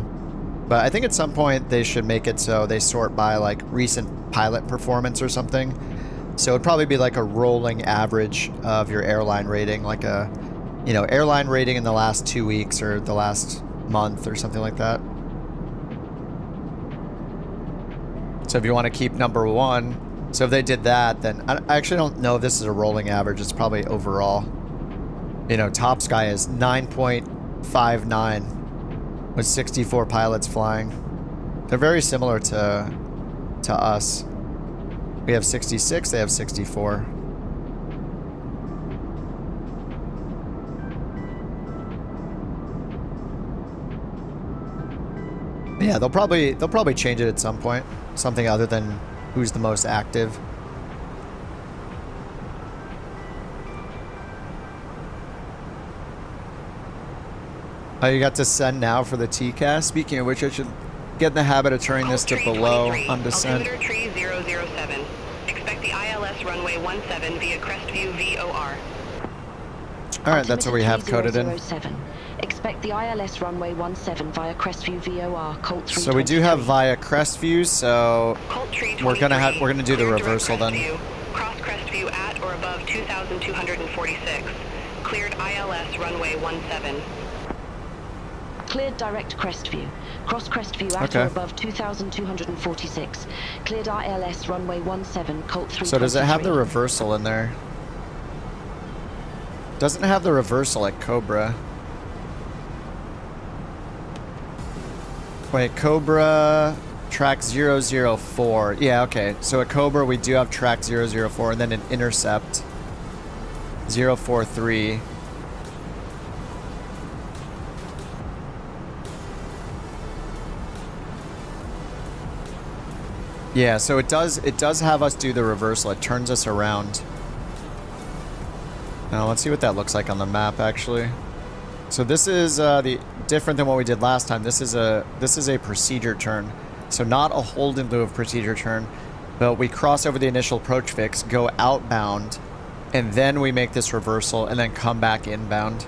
But I think at some point they should make it so they sort by like recent pilot performance or something. So it'd probably be like a rolling average of your airline rating, like a, you know, airline rating in the last 2 weeks or the last month or something like that. So if you want to keep number 1, so if they did that, then I actually don't know if this is a rolling average. It's probably overall. You know, Top Sky is 9.59 with 64 pilots flying. They're very similar to us. We have 66, they have 64. Yeah, they'll probably change it at some point. Something other than who's the most active. Oh, you got to send now for the TCAS? Speaking of which, I should get in the habit of turning this to below on descent. Altimeter tree 007. Expect the ILS runway 17 via Crestview VOR. Alright, that's what we have coded in. Expect the ILS runway 17 via Crestview VOR, Colt 323. So we do have via Crestview, so we're gonna do the reversal then. Cross Crestview at or above 2,246. Cleared ILS runway 17. Cleared direct Crestview. Cross Crestview at or above 2,246. Cleared ILS runway 17, Colt 323. So does it have the reversal in there? Doesn't have the reversal at Cobra. Wait, Cobra track 004. Yeah, okay. So at Cobra we do have track 004 and then an intercept 043. Yeah, so it does have us do the reversal. It turns us around. Now let's see what that looks like on the map actually. So this is the different than what we did last time. This is a procedure turn. So not a hold in lieu of procedure turn, but we cross over the initial approach fix, go outbound, and then we make this reversal and then come back inbound.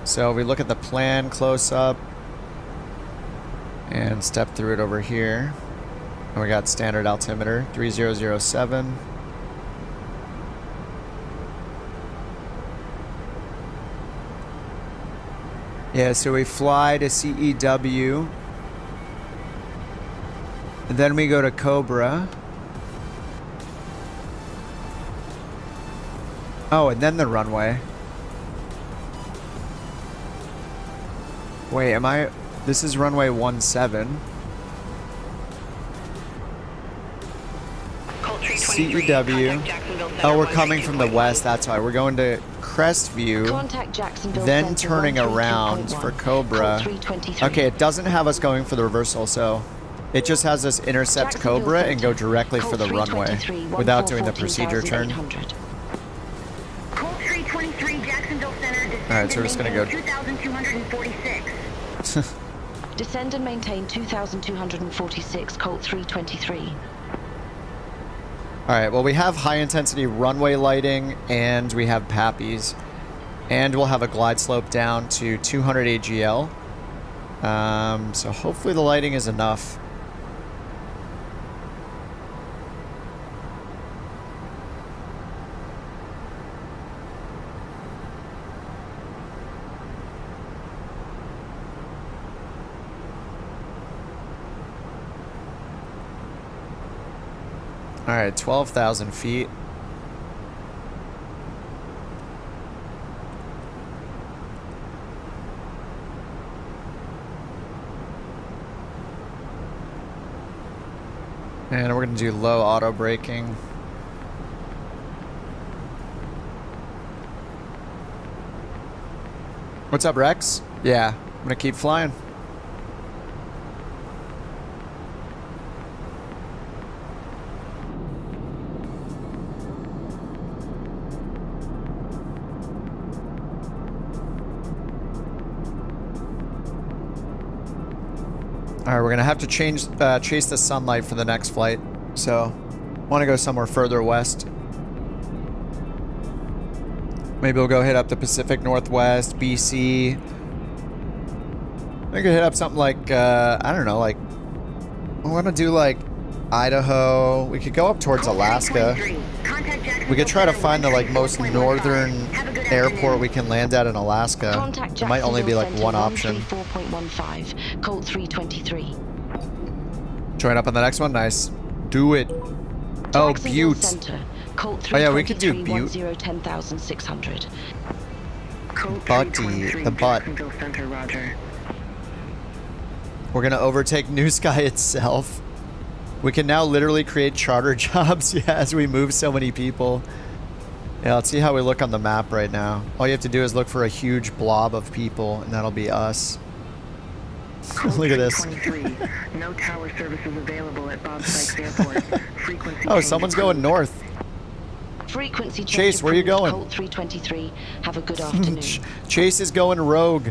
So we look at the plan close up and step through it over here. And we got standard altimeter 3007. Yeah, so we fly to CEW. And then we go to Cobra. Oh, and then the runway. Wait, am I... This is runway 17. CEW. Oh, we're coming from the west, that's why. We're going to Crestview, then turning around for Cobra. Okay, it doesn't have us going for the reversal, so it just has us intercept Cobra and go directly for the runway without doing the procedure turn. Alright, so we're just gonna go. 2246. Descend and maintain 2246, Colt 323. Alright, well we have high intensity runway lighting and we have PAPIs. And we'll have a glide slope down to 200 AGL. So hopefully the lighting is enough. Alright, 12,000 feet. And we're going to do low auto braking. What's up, Rex? Yeah, I'm going to keep flying. Alright, we're going to have to chase the sunlight for the next flight. So, want to go somewhere further west. Maybe we'll go hit up the Pacific Northwest, BC. We could hit up something like, I don't know, like... I want to do like Idaho. We could go up towards Alaska. We could try to find the like most northern airport we can land at in Alaska. There might only be like one option. 4.15, Colt 323. Join up on the next one. Nice. Do it. Oh, Butte. Oh yeah, we could do Butte. 10,600. Buddy, the butt. We're gonna overtake New Sky itself. We can now literally create charter jobs, yeah, as we move so many people. Yeah, let's see how we look on the map right now. All you have to do is look for a huge blob of people, and that'll be us. Look at this. No tower services available at Bob Sykes Airport. Frequency oh, someone's going north. Frequency Chase, where are you going? Colt 323. Have a good afternoon. Chase is going rogue.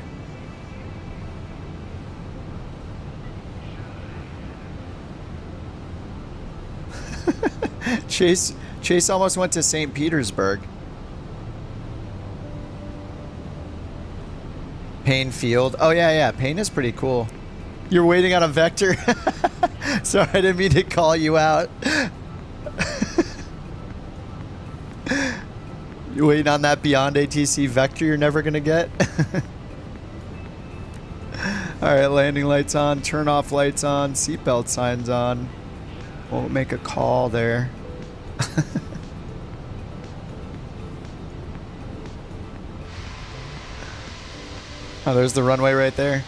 Chase almost went to St. Petersburg. Payne Field. Oh yeah, Payne is pretty cool. You're waiting on a Vector? Sorry, I didn't mean to call you out. You waiting on that Beyond ATC Vector you're never gonna get? Alright, landing lights on, turn off lights on, seatbelt signs on. Won't make a call there. Oh, there's the runway right there.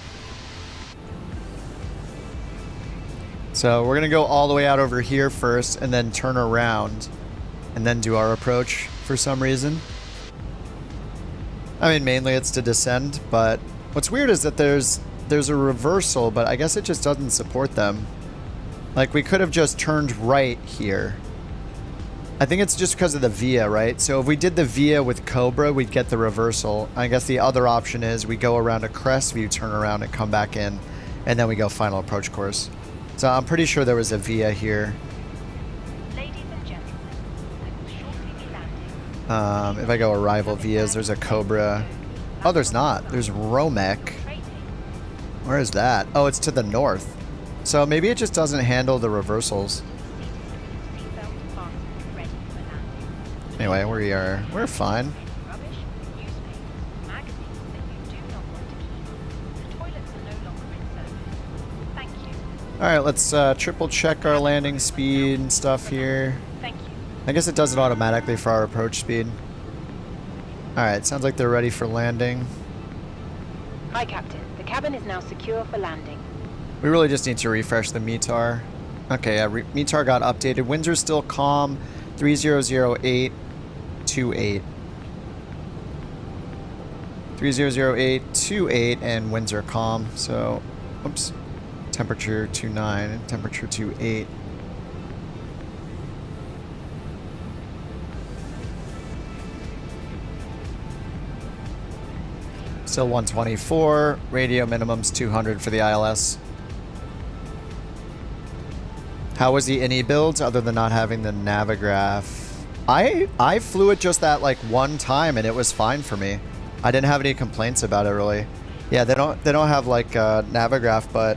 So we're gonna go all the way out over here first and then turn around and then do our approach for some reason. I mean, mainly it's to descend, but what's weird is that there's a reversal, but I guess it just doesn't support them. Like, we could have just turned right here. I think it's just because of the VIA, right? So if we did the VIA with Cobra, we'd get the reversal. I guess the other option is we go around a Crestview, turn around and come back in, and then we go final approach course. So I'm pretty sure there was a VIA here. If I go arrival VIAs, there's a Cobra. Oh, there's not. There's Romek. Where is that? Oh, it's to the north. So maybe it just doesn't handle the reversals. Anyway, we're fine. Alright, let's triple check our landing speed and stuff here. I guess it does it automatically for our approach speed. Alright, sounds like they're ready for landing. Hi, Captain. The cabin is now secure for landing. We really just need to refresh the METAR. Okay, yeah, METAR got updated. Winds are still calm. 300828. 300828 and winds are calm. So, oops. Temperature 29 and temperature 28. Still 124. Radio minimum's 200 for the ILS. How was the INI builds other than not having the Navigraph? I flew it just that like one time and it was fine for me. I didn't have any complaints about it really. Yeah, they don't have like Navigraph, but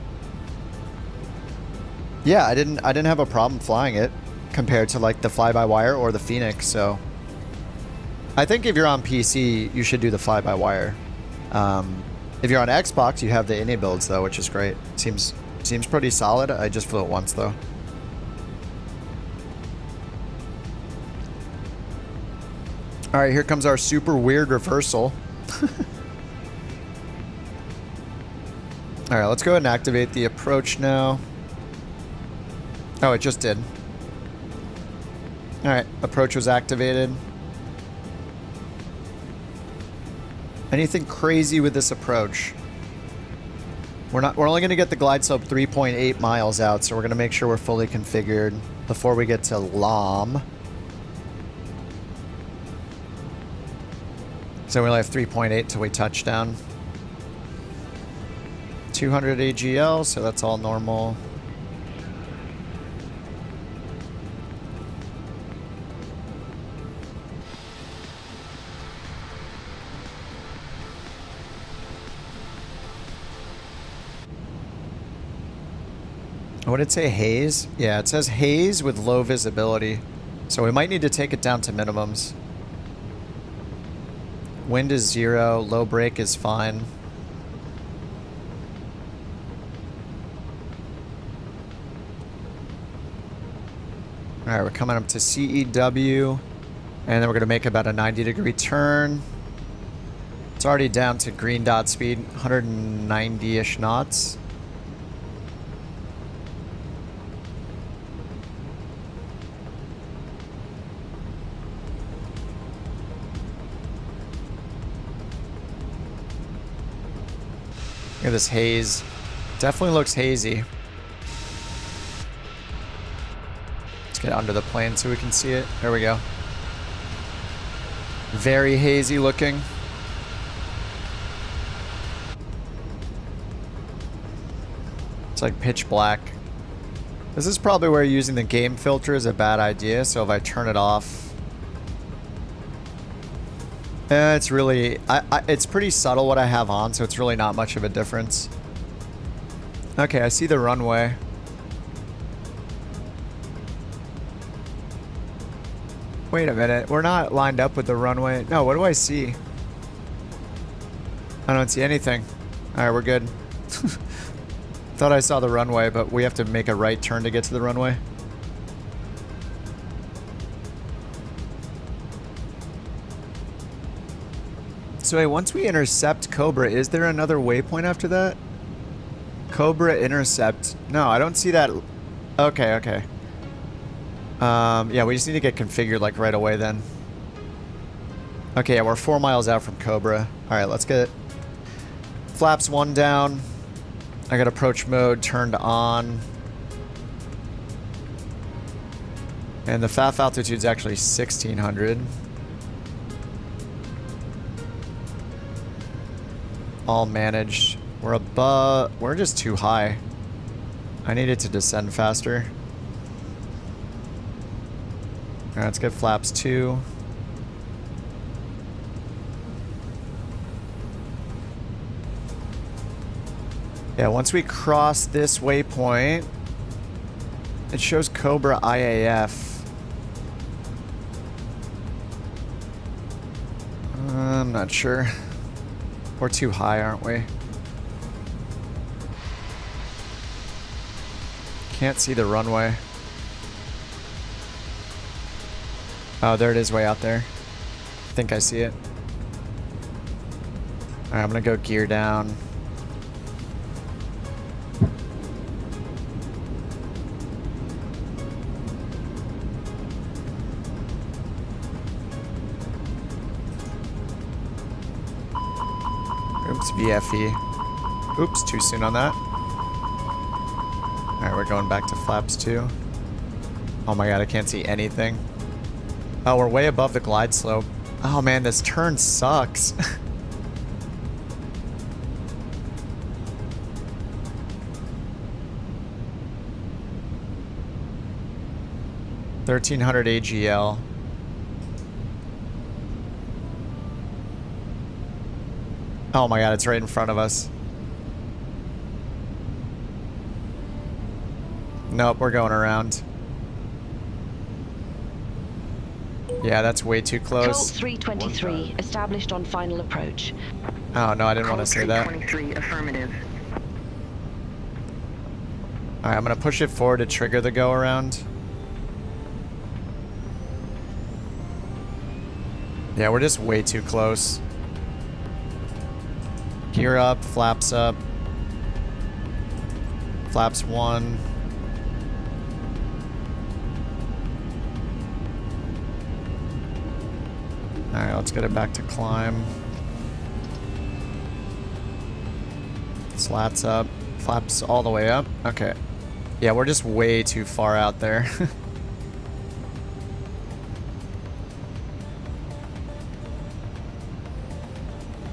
yeah, I didn't have a problem flying it compared to like the fly-by-wire or the Phoenix. So I think if you're on PC, you should do the fly-by-wire. If you're on Xbox, you have the INI builds though, which is great. Seems pretty solid. I just flew it once though. All right, here comes our super weird reversal. All right, let's go ahead and activate the approach now. Oh, it just did. All right, approach was activated. Anything crazy with this approach? We're only going to get the glide slope 3.8 miles out, so we're going to make sure we're fully configured before we get to LOM. So we only have 3.8 till we touch down. 200 AGL, so that's all normal. What did it say, haze? Yeah, it says haze with low visibility. So we might need to take it down to minimums. Wind is 0, low brake is fine. Alright, we're coming up to CEW. And then we're going to make about a 90-degree turn. It's already down to green dot speed, 190-ish knots. Look at this haze. Definitely looks hazy. Let's get under the plane so we can see it. There we go. Very hazy looking. It's like pitch black. This is probably where using the game filter is a bad idea, so if I turn it off... it's really... it's pretty subtle what I have on, so it's really not much of a difference. Okay, I see the runway. Wait a minute, we're not lined up with the runway. No, what do I see? I don't see anything. Alright, we're good. Thought I saw the runway, but we have to make a right turn to get to the runway. So wait, once we intercept Cobra, is there another waypoint after that? Cobra intercept. No, I don't see that. Okay, okay. Yeah, we just need to get configured like right away then. Okay, yeah, we're 4 miles out from Cobra. Alright, let's get flaps 1 down. I got approach mode turned on. And the FAF altitude is actually 1600. All managed. We're above. We're just too high. I needed to descend faster. Alright, let's get flaps 2. Yeah, once we cross this waypoint, it shows Cobra IAF. I'm not sure. We're too high, aren't we? Can't see the runway. Oh, there it is way out there. I think I see it. Alright, I'm gonna go gear down. Oops, VFE. Oops, too soon on that. Alright, we're going back to flaps 2. Oh my god, I can't see anything. Oh, we're way above the glide slope. Oh man, this turn sucks. $1,300 AGL. Oh my god, it's right in front of us. Nope, we're going around. Yeah, that's way too close. Colt 323, established on final approach. Oh no, I didn't want to say that. 323, affirmative. Alright, I'm gonna push it forward to trigger the go around. Yeah, we're just way too close. Gear up, flaps up. Flaps 1. Alright, let's get it back to climb. Slats up. Flaps all the way up. Okay. Yeah, we're just way too far out there.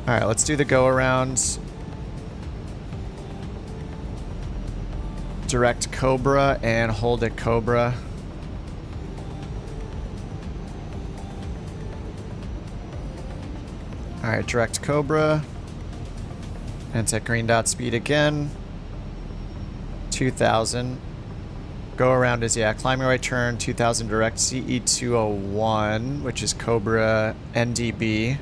Alright, let's do the go around. Direct Cobra and hold at Cobra. Alright, direct Cobra. And it's at green dot speed again. 2,000. Go around is, yeah, climbing right turn, 2,000 direct CE 201, which is Cobra NDB.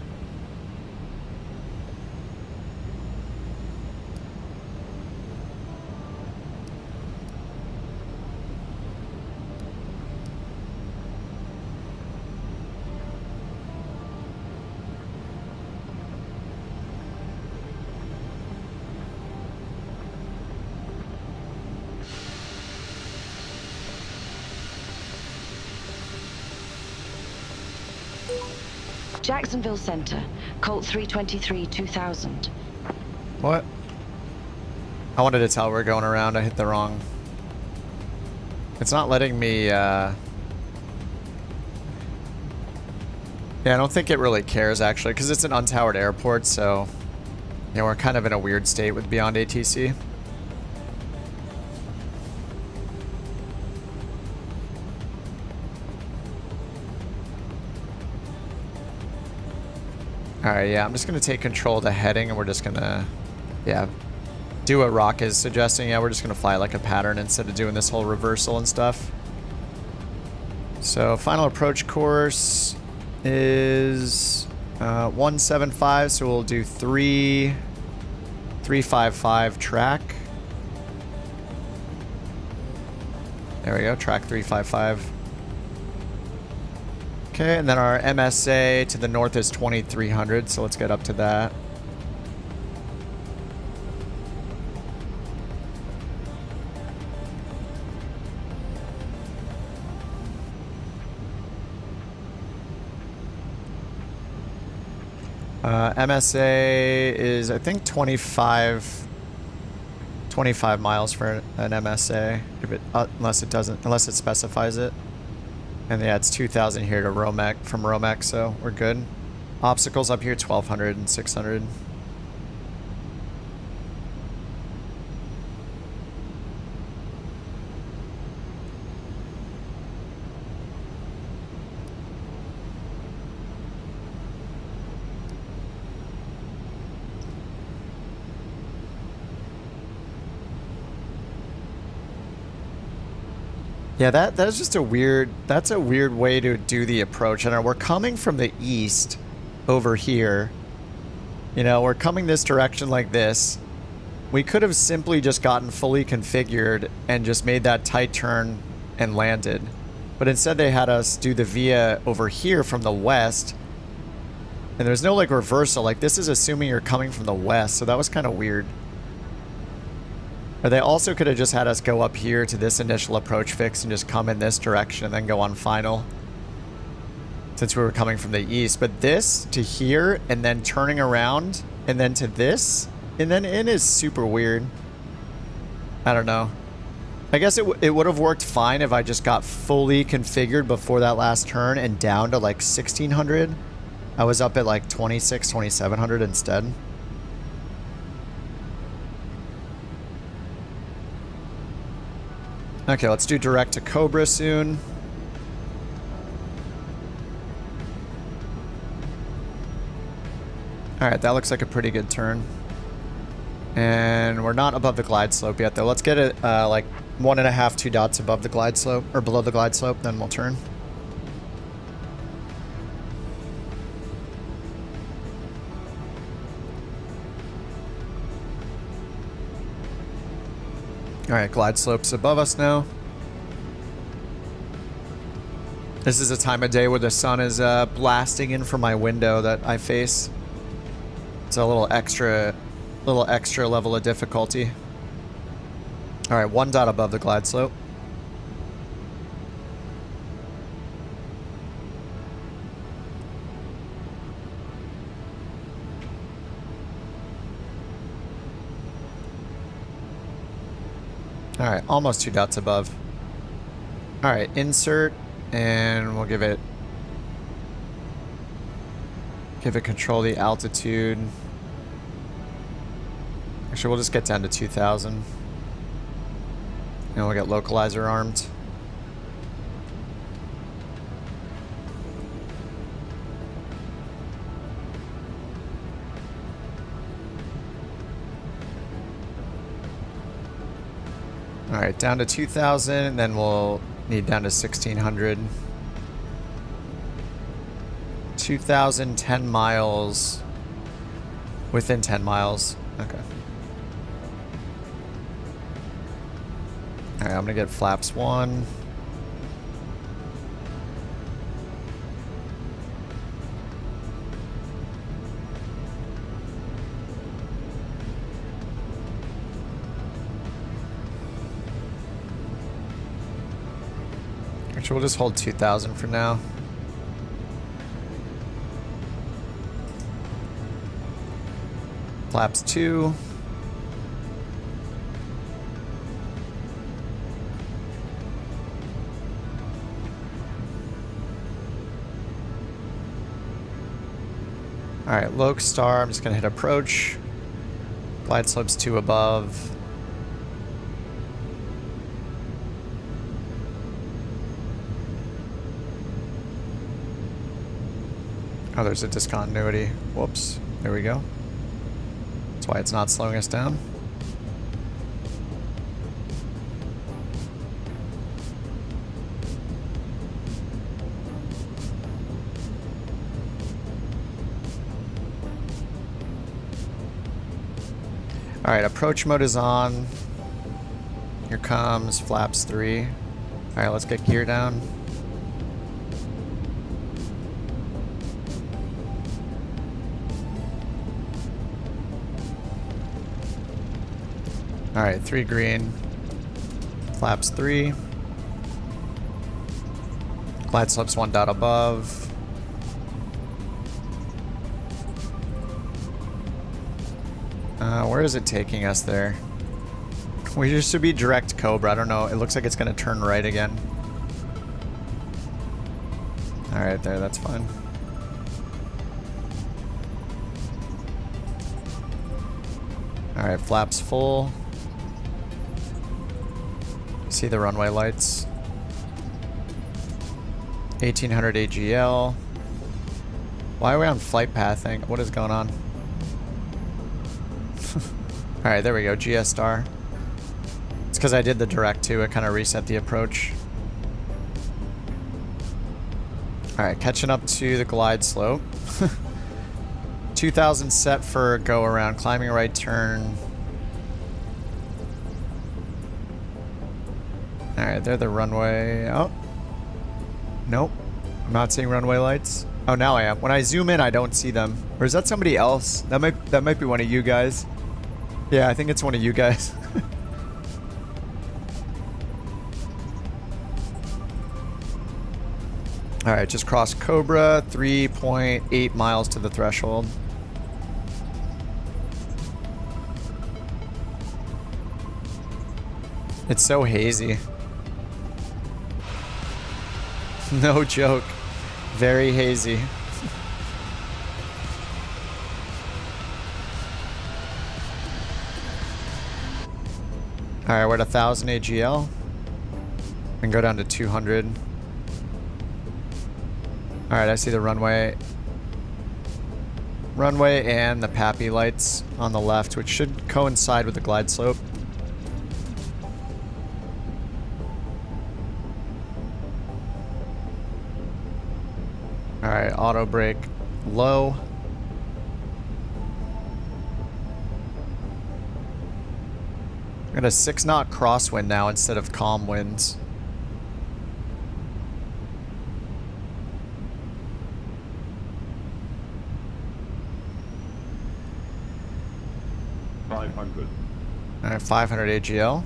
Jacksonville Center, Colt 323 2000. What? I wanted to tell we're going around. I hit the wrong. It's not letting me, Yeah, I don't think it really cares, actually, because it's an untowered airport, so... Yeah, we're kind of in a weird state with Beyond ATC. Alright, yeah, I'm just going to take control of the heading, and we're just going to, yeah, do what Rock is suggesting. Yeah, we're just going to fly like a pattern instead of doing this whole reversal and stuff. So, final approach course is 175, so we'll do 355 track. There we go, track 355. Okay, and then our MSA to the north is 2300, so let's get up to that. MSA is, I think, 25 miles for an MSA, if it, unless it specifies it. And yeah, it's 2,000 here to Romex, from Romex, so we're good. Obstacles up here, 1,200 and 600. Yeah, that is just a weird, that's a weird way to do the approach. And we're coming from the east over here. You know, we're coming this direction like this. We could have simply just gotten fully configured and just made that tight turn and landed. But instead they had us do the via over here from the west. And there's no like reversal. Like this is assuming you're coming from the west, so that was kind of weird. Or they also could have just had us go up here to this initial approach fix and just come in this direction and then go on final. Since we were coming from the east. But this to here and then turning around and then to this and then in is super weird. I don't know. I guess it would have worked fine if I just got fully configured before that last turn and down to like 1600. I was up at like 2700 instead. Okay, let's do direct to Cobra soon. Alright, that looks like a pretty good turn. And we're not above the glide slope yet, though. Let's get it like 1.5, 2 dots above the glide slope, or below the glide slope, then we'll turn. Alright, glide slope's above us now. This is a time of day where the sun is blasting in from my window that I face. It's a little extra level of difficulty. Alright, 1 dot above the glide slope. Alright, almost 2 dots above. Alright, insert, and we'll give it control the altitude. Actually, we'll just get down to 2000. And we'll get localizer armed. Alright, down to 2000, and then we'll need down to 1600. 2000, 10 miles. Within 10 miles. Okay. Alright, I'm gonna get flaps 1. Actually, we'll just hold 2000 for now. Flaps 2. Alright, Loke Star, I'm just gonna hit approach. Glide slope's 2 above. Oh, there's a discontinuity. Whoops. There we go. That's why it's not slowing us down. Alright, approach mode is on. Here comes flaps 3. Alright, let's get gear down. Alright, 3 green. Flaps 3. Glide slope's 1 dot above. Where is it taking us there? We just should be direct Cobra. I don't know. It looks like it's going to turn right again. Alright, there. That's fine. Alright, flaps full. See the runway lights. 1800 AGL. Why are we on flight pathing? What is going on? Alright, there we go. GS star. It's because I did the direct too. It kind of reset the approach. Alright, catching up to the glide slope. 2000 set for go around. Climbing right turn. Alright, they're the runway. Oh. Nope. I'm not seeing runway lights. Oh, now I am. When I zoom in, I don't see them. Or is that somebody else? That might be one of you guys. Yeah, I think it's one of you guys. Alright, just crossed Cobra, 3.8 miles to the threshold. It's so hazy. No joke. Very hazy. Alright, we're at 1,000 AGL. And go down to 200. Alright, I see the runway. Runway and the PAPI lights on the left, which should coincide with the glide slope. Alright, auto brake low. Got a 6-knot crosswind now instead of calm winds. Alright, 500 AGL.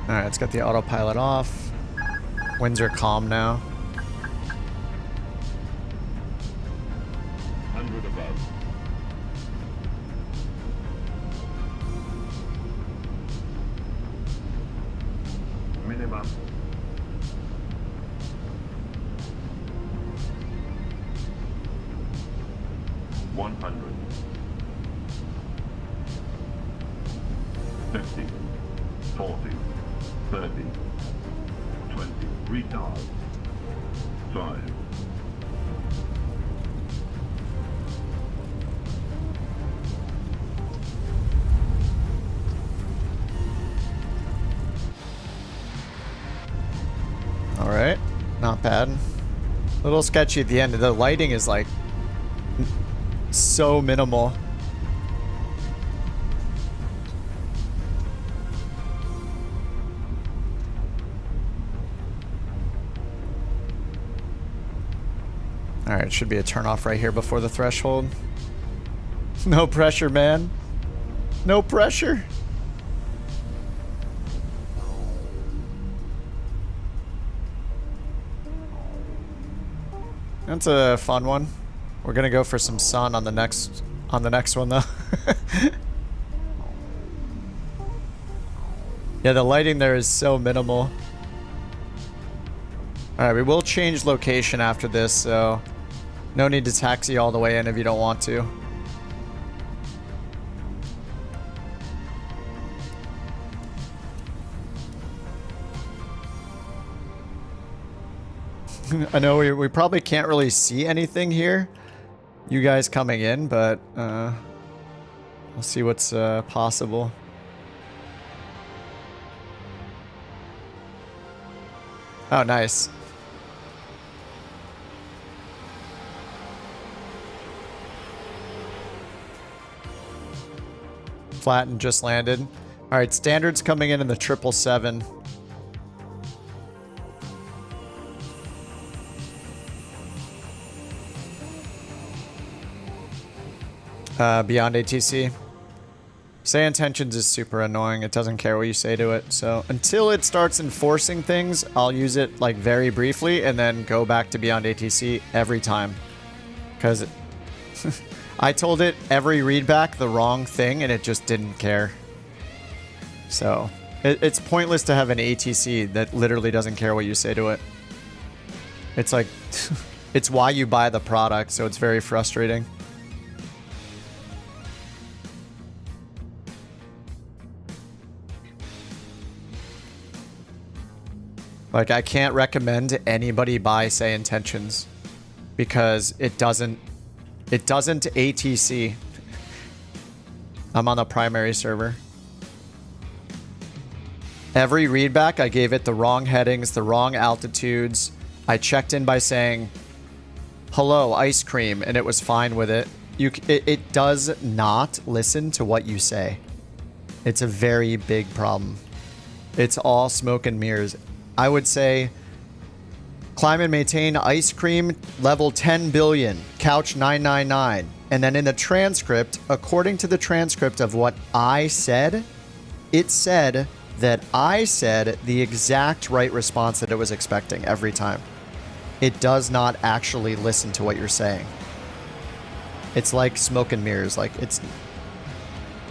Alright, it's got the autopilot off. Winds are calm now. 100 above. Minimum. $100. 50. 40. 30. 20. Retard. 5. Alright, not bad. A little sketchy at the end. The lighting is like so minimal. Alright, should be a turnoff right here before the threshold. No pressure, man. No pressure. That's a fun one. We're gonna go for some sun on the next one though. Yeah, the lighting there is so minimal. Alright, we will change location after this, so no need to taxi all the way in if you don't want to. I know we probably can't really see anything here, you guys coming in, but we'll see what's possible. Oh, nice. Flat and just landed. All right, standards coming in the 777. Beyond ATC. Say intentions is super annoying. It doesn't care what you say to it. So until it starts enforcing things, I'll use it like very briefly and then go back to Beyond ATC every time. Because I told it every readback the wrong thing and it just didn't care. So it's pointless to have an ATC that literally doesn't care what you say to it. It's like, it's why you buy the product, so it's very frustrating. Like, I can't recommend anybody buy Say Intentions because it doesn't ATC. I'm on the primary server. Every readback, I gave it the wrong headings, the wrong altitudes. I checked in by saying, hello, ice cream, and it was fine with it. It does not listen to what you say. It's a very big problem. It's all smoke and mirrors. I would say climb and maintain ice cream level 10 billion, couch 999. And then in the transcript, according to the transcript of what I said, it said that I said the exact right response that it was expecting every time. It does not actually listen to what you're saying. It's like smoke and mirrors. Like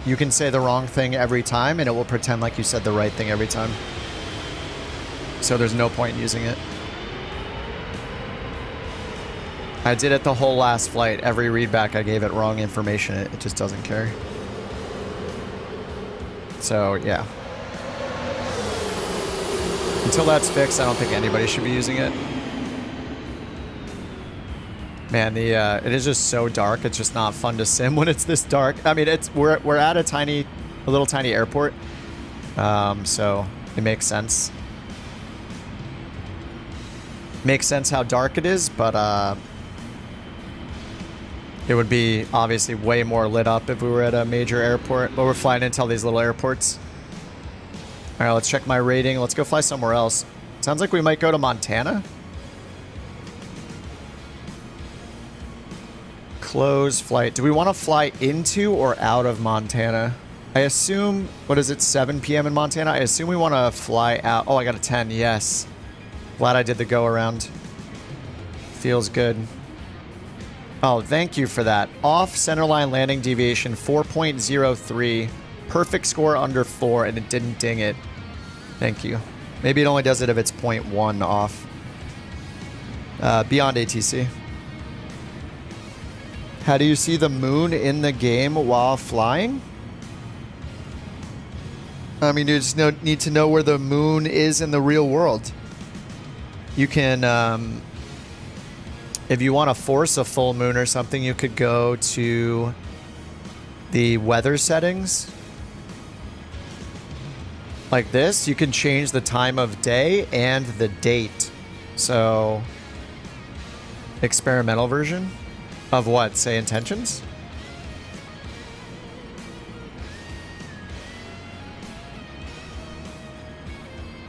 you can say the wrong thing every time and it will pretend like you said the right thing every time. So there's no point in using it. I did it the whole last flight. Every readback I gave it wrong information. It just doesn't care. So yeah. Until that's fixed, I don't think anybody should be using it. Man, it is just so dark. It's just not fun to sim when it's this dark. I mean, we're at a little tiny airport, so it makes sense. Makes sense how dark it is, but it would be obviously way more lit up if we were at a major airport. But we're flying into all these little airports. All right, let's check my rating. Let's go fly somewhere else. Sounds like we might go to Montana. Close flight. Do we want to fly into or out of Montana? I assume, what is it, 7 p.m. in Montana? I assume we want to fly out. Oh, I got a 10, yes. Glad I did the go around. Feels good. Oh, thank you for that. Off centerline landing deviation 4.03. Perfect score under 4, and it didn't ding it. Thank you. Maybe it only does it if it's 0.1 off. Beyond ATC. How do you see the moon in the game while flying? I mean, you just need to know where the moon is in the real world. You can, if you want to force a full moon or something, you could go to the weather settings. Like this, you can change the time of day and the date. So, experimental version of what? Say intentions?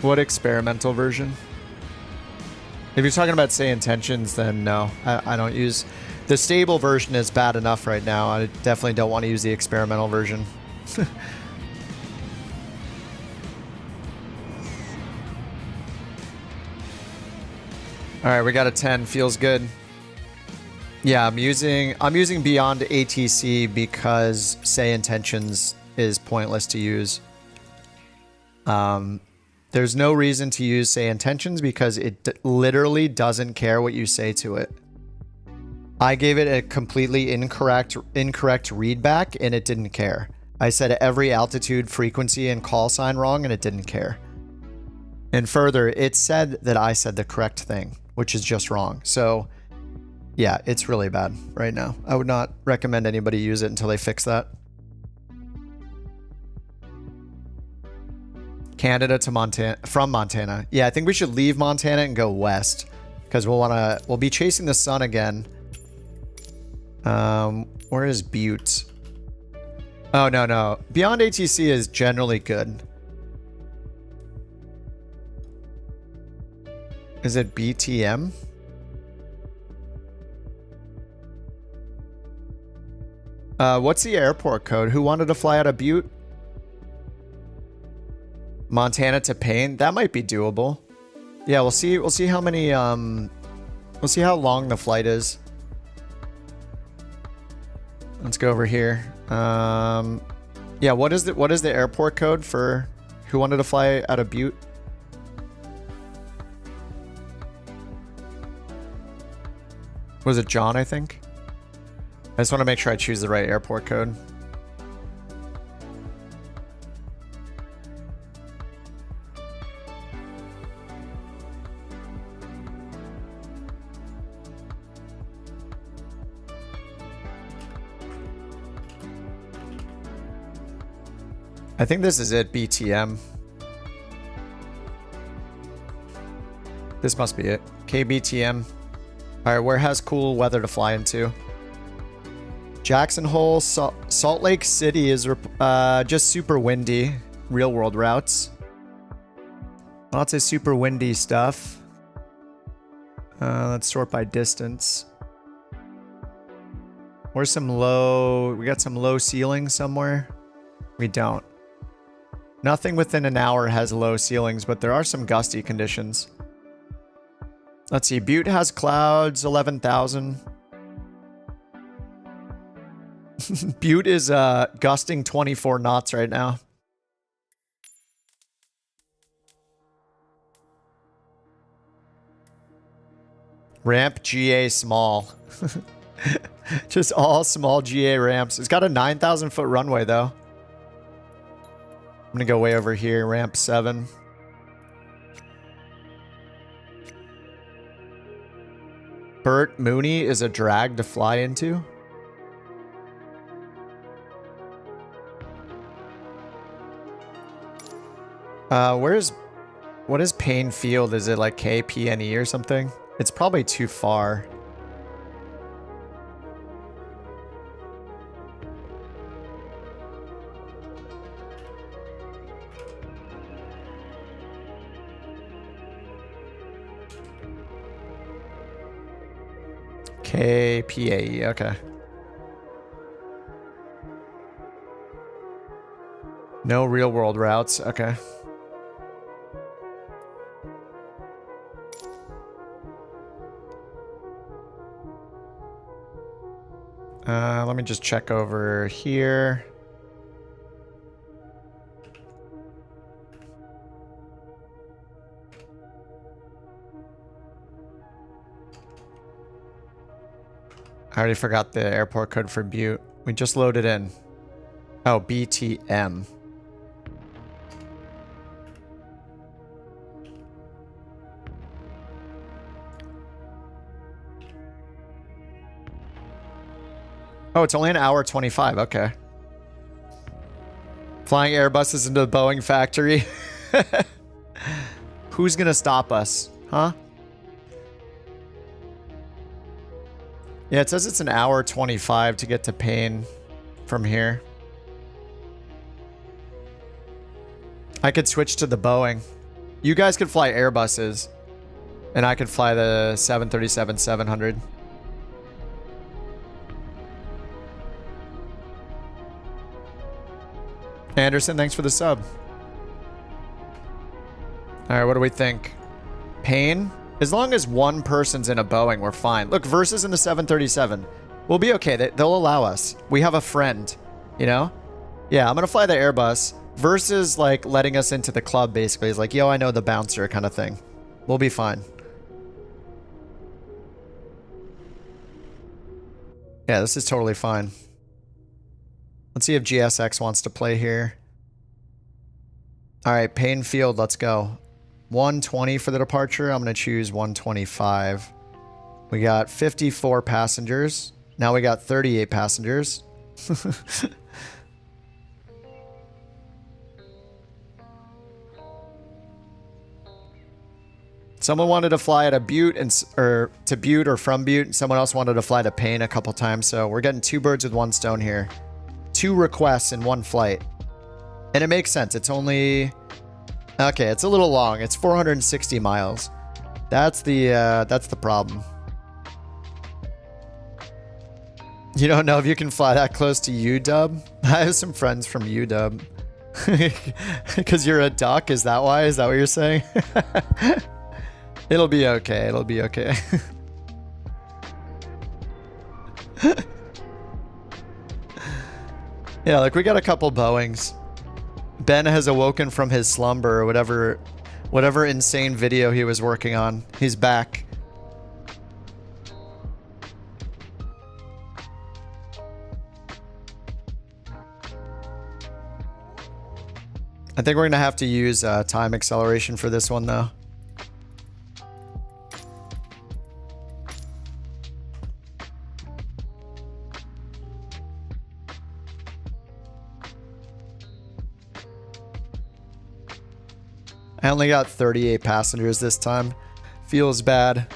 What experimental version? If you're talking about say intentions, then no, I don't use... The stable version is bad enough right now. I definitely don't want to use the experimental version. Alright, we got a 10. Feels good. Yeah, I'm using Beyond ATC because say intentions is pointless to use. There's no reason to use say intentions because it literally doesn't care what you say to it. I gave it a completely incorrect readback and it didn't care. I said every altitude, frequency, and call sign wrong and it didn't care. And further, it said that I said the correct thing, which is just wrong. So yeah, it's really bad right now. I would not recommend anybody use it until they fix that. Canada to Montana, from Montana. Yeah, I think we should leave Montana and go west because we'll be chasing the sun again. Where is Butte? Oh, no. Beyond ATC is generally good. Is it BTM? What's the airport code? Who wanted to fly out of Butte? Montana to Payne? That might be doable. Yeah, we'll see how many we'll see how long the flight is. Let's go over here. Yeah, what is the airport code for who wanted to fly out of Butte? Was it John, I think? I just want to make sure I choose the right airport code. I think this is it, BTM. This must be it. KBTM. Alright, where has cool weather to fly into? Jackson Hole, Salt Lake City is just super windy. Real world routes. Lots of super windy stuff. Let's sort by distance. Where's some low... We got some low ceilings somewhere? We don't. Nothing within an hour has low ceilings, but there are some gusty conditions. Let's see. Butte has clouds, 11,000. Butte is gusting 24 knots right now. Ramp GA small. Just all small GA ramps. It's got a 9,000 foot runway though. I'm gonna go way over here, ramp 7. Bert Mooney is a drag to fly into. What is Payne Field? Is it like KPNE or something? It's probably too far. KPAE, okay. No real world routes, okay. Let me just check over here. I already forgot the airport code for Butte. We just loaded in. Oh, BTM. Oh, it's only an hour 25. Okay. Flying Airbuses into the Boeing factory. Who's gonna stop us? Huh? Yeah, it says it's an hour 25 to get to Payne from here. I could switch to the Boeing. You guys could fly Airbuses. And I could fly the 737-700. Anderson, thanks for the sub. Alright, what do we think? Payne? As long as one person's in a Boeing, we're fine. Look, Versus in the 737. We'll be okay. They'll allow us. We have a friend, you know? Yeah, I'm going to fly the Airbus. Versus, like, letting us into the club, basically. He's like, yo, I know the bouncer kind of thing. We'll be fine. Yeah, this is totally fine. Let's see if GSX wants to play here. All right, Payne Field, let's go. 120 for the departure. I'm going to choose 125. We got 54 passengers. Now we got 38 passengers. Someone wanted to fly at a Butte or to Butte or from Butte. Someone else wanted to fly to Payne a couple times. So we're getting 2 birds with 1 stone here. 2 requests in 1 flight. And it makes sense. It's only... Okay, it's a little long. It's 460 miles. That's the problem. You don't know if you can fly that close to UW? I have some friends from UW. Because you're a duck? Is that why? Is that what you're saying? It'll be okay. It'll be okay. Yeah, like we got a couple Boeings. Ben has awoken from his slumber or whatever insane video he was working on. He's back. I think we're going to have to use time acceleration for this one though. I only got 38 passengers this time. Feels bad.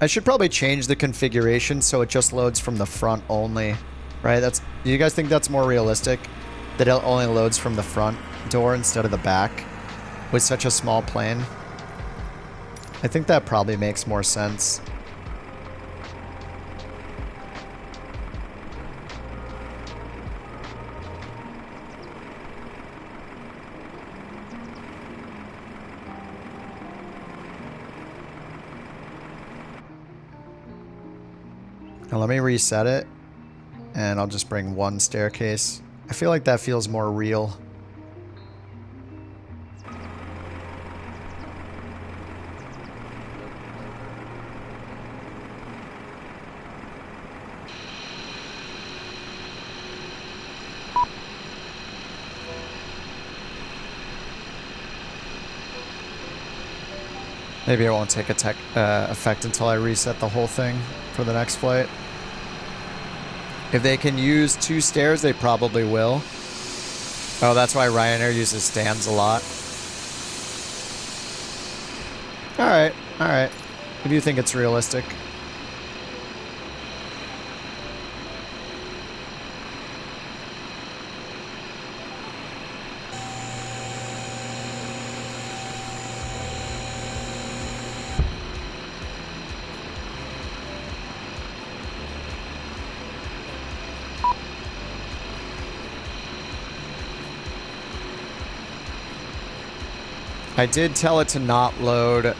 I should probably change the configuration so it just loads from the front only, right? Do you guys think that's more realistic? That it only loads from the front door instead of the back with such a small plane? I think that probably makes more sense. Now let me reset it, and I'll just bring one staircase. I feel like that feels more real. Maybe it won't take effect until I reset the whole thing for the next flight. If they can use 2 stairs, they probably will. Oh, that's why Ryanair uses stands a lot. Alright, alright. If you think it's realistic. I did tell it to not load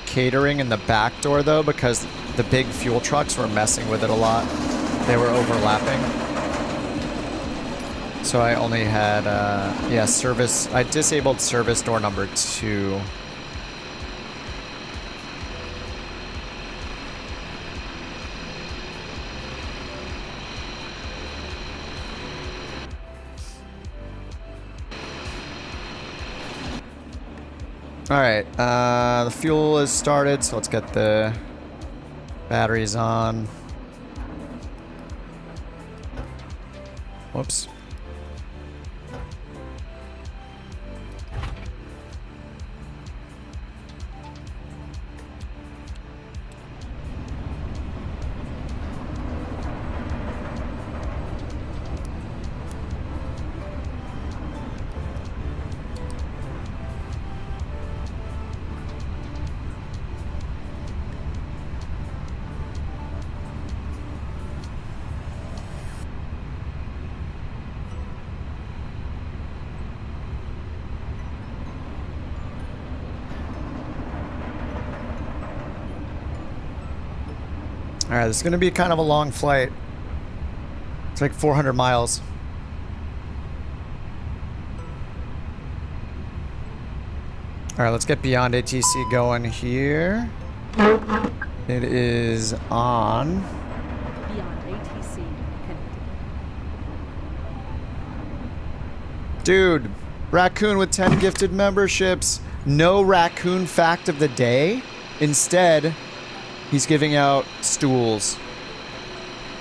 catering in the back door though, because the big fuel trucks were messing with it a lot. They were overlapping. So I only had, yeah, service. I disabled service door number 2. Alright, the fuel is started, so let's get the batteries on. Whoops. Alright, this is going to be kind of a long flight. It's like 400 miles. Alright, let's get beyond ATC going here. It is on. Beyond ATC connected. Dude, Raccoon with 10 gifted memberships. No Raccoon fact of the day. Instead, he's giving out stools.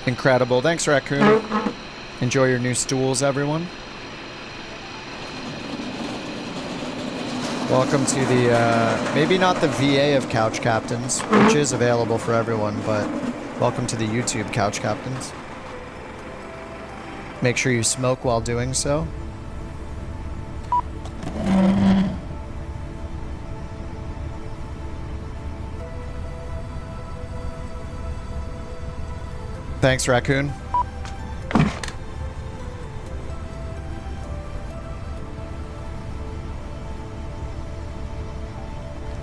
Incredible. Thanks, Raccoon. Enjoy your new stools, everyone. Welcome to the, maybe not the VA of Couch Captains, which is available for everyone, but welcome to the YouTube Couch Captains. Make sure you smoke while doing so. Thanks, Raccoon.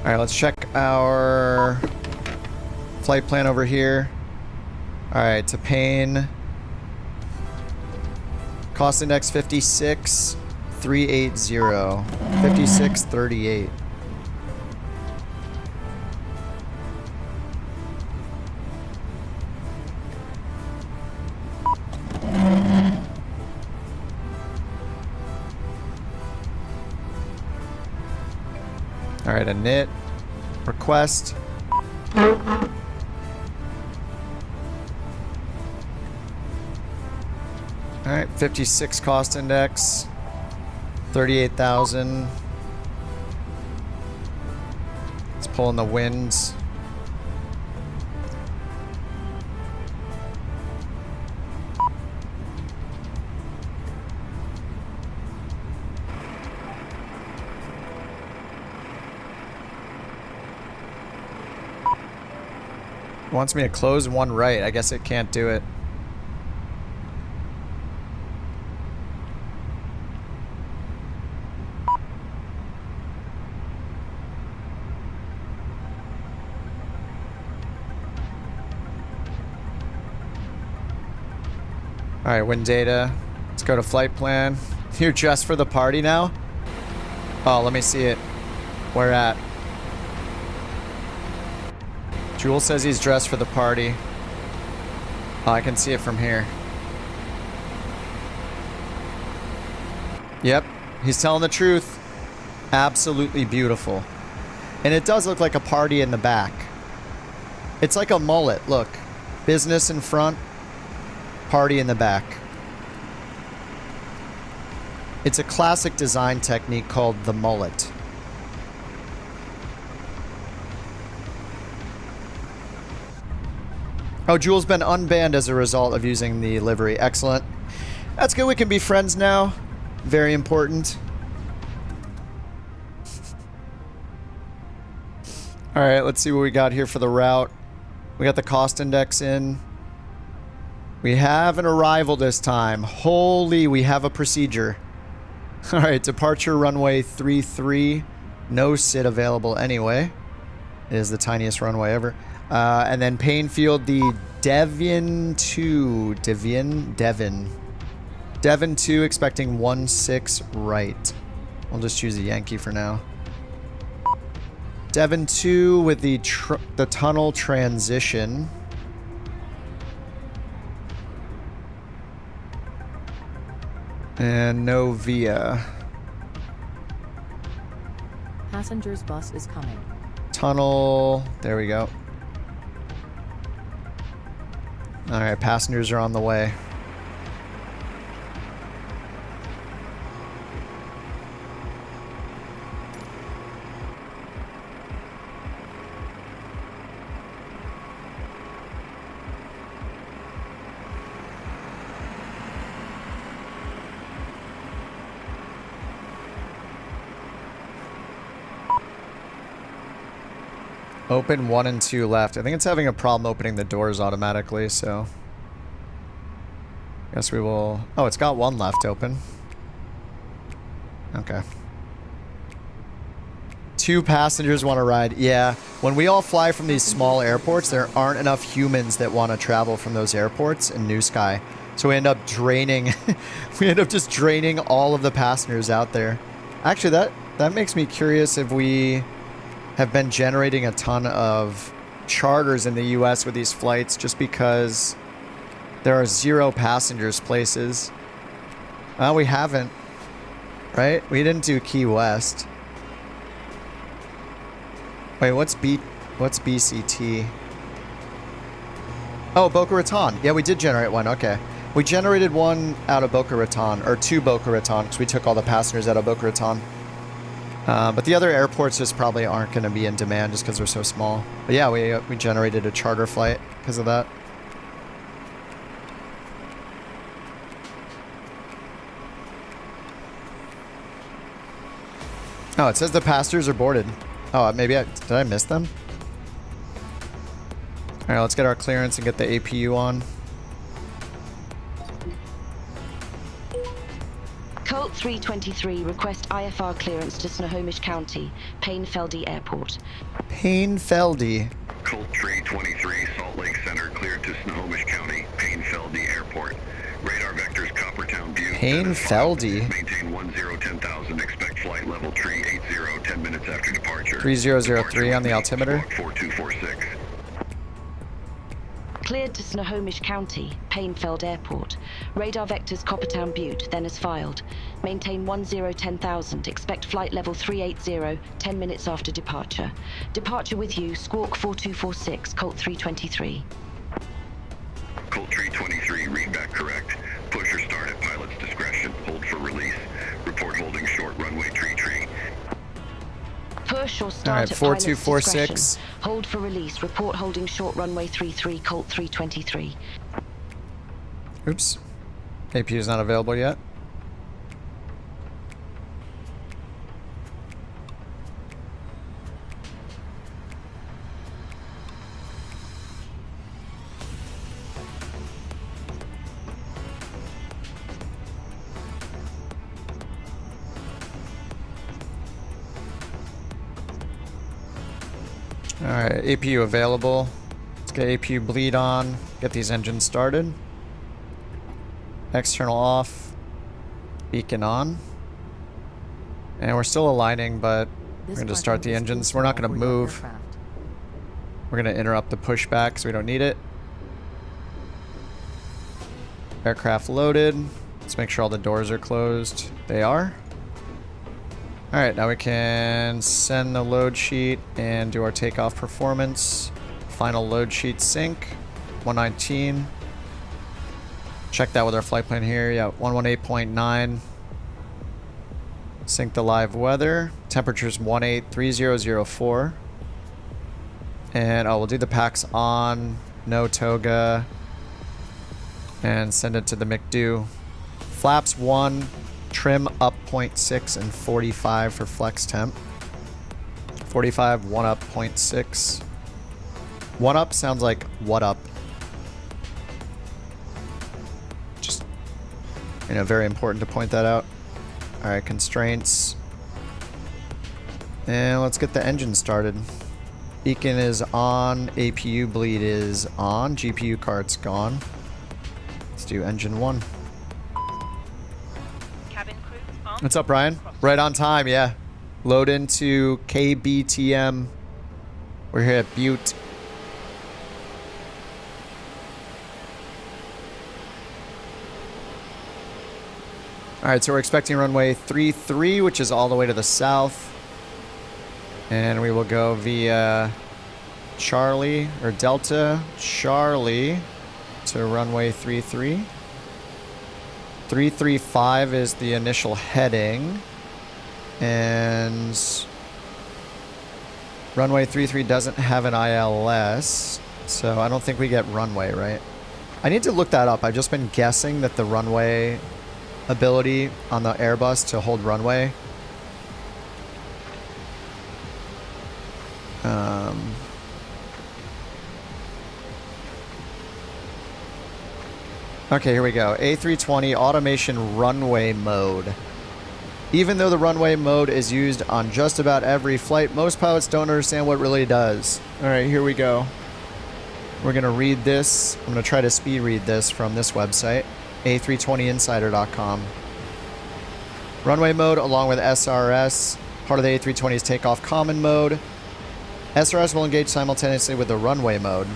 Alright, let's check our flight plan over here. Alright, to Payne. Cost index 56,380. 5638. Alright, a knit request. Alright, 56 cost index. 38,000. Let's pulling the winds. It wants me to close one right. I guess it can't do it. All right, wind data. Let's go to flight plan. You're dressed for the party now? Oh, let me see it. Where at? Jules says he's dressed for the party. Oh, I can see it from here. Yep, he's telling the truth. Absolutely beautiful. And it does look like a party in the back. It's like a mullet, look. Business in front, party in the back. It's a classic design technique called the mullet. Oh, Jules been unbanned as a result of using the livery. Excellent. That's good. We can be friends now. Very important. All right, let's see what we got here for the route. We got the cost index in. We have an arrival this time. Holy, we have a procedure. All right, departure runway 33. No sit available anyway. It is the tiniest runway ever. And then Painfield, the Devon 2. Devon 2, expecting 16 right. We'll just choose a Yankee for now. Devon 2 with the tunnel transition. And no via. Passengers bus is coming. Tunnel. There we go. All right, passengers are on the way. Open 1 and 2 left. I think it's having a problem opening the doors automatically, so guess we will... Oh, it's got 1 left open. Okay. 2 passengers want to ride. Yeah, when we all fly from these small airports, there aren't enough humans that want to travel from those airports in New Sky. So we end up draining... we end up just draining all of the passengers out there. Actually, that makes me curious if we have been generating a ton of charters in the US with these flights just because there are 0 passengers places. Well, we haven't, right? We didn't do Key West. Wait, what's BCT? Oh, Boca Raton. Yeah, we did generate 1. Okay. We generated 1 out of Boca Raton, or 2 Boca Raton, because we took all the passengers out of Boca Raton. But the other airports just probably aren't going to be in demand just because they're so small. But yeah, we generated a charter flight because of that. Oh, it says the passengers are boarded. Oh, maybe did I miss them? All right, let's get our clearance and get the APU on. Colt 323, request IFR clearance to Snohomish County, Payne-Feldy Airport. Payne-Feldy. Colt 323, Salt Lake Center, cleared to Snohomish County, Payne-Feldy Airport. Radar vectors, Coppertown Butte. Payne-Feldy. Maintain 10-10,000, expect flight level 380, 10 minutes after departure. 3003 on the altimeter. 4246. Cleared to Snohomish County, Payne-Feld Airport. Radar vectors Coppertown Butte, then as filed. Maintain 10-10,000, expect flight level 380, 10 minutes after departure. Departure with you, Squawk 4246, Colt 323. Colt 323, read back correct. Push or start at pilot's discretion. Hold for release. Report holding short runway tree. Push or All start right, at pilot's 4246. discretion. Hold for release. Report holding short runway 33, Colt 323. Oops. APU is not available yet. Alright, APU available. Let's get APU bleed on. Get these engines started. External off. Beacon on. And we're still aligning, but we're going to start the engines. We're not going to move. We're going to interrupt the pushback because we don't need it. Aircraft loaded. Let's make sure all the doors are closed. They are. Alright, now we can send the load sheet and do our takeoff performance. Final load sheet sync. 119. Check that with our flight plan here. Yeah, 118.9. Sync the live weather. Temperature's 183004. And we'll do the packs on. No toga. And send it to the McDo. Flaps 1. Trim up 0.6 and 45 for flex temp. 45, 1 up 0.6. 1 up sounds like what up. Just, you know, very important to point that out. Alright, constraints. And let's get the engine started. Beacon is on, APU bleed is on, GPU card's gone. Let's do engine 1. What's up, Brian? Right on time, yeah. Load into KBTM. We're here at Butte. Alright, so we're expecting runway 33, which is all the way to the south. And we will go via Charlie, or Delta Charlie, to runway 33. 335 is the initial heading, and runway 33 doesn't have an ILS, so I don't think we get runway, right? I need to look that up. I've just been guessing that the runway ability on the Airbus to hold runway okay, here we go. A320 automation runway mode. Even though the runway mode is used on just about every flight, most pilots don't understand what it really does. All right, here we go. We're going to read this. I'm going to try to speed read this from this website, A320insider.com. Runway mode along with SRS, part of the A320's takeoff common mode. SRS will engage simultaneously with the runway mode.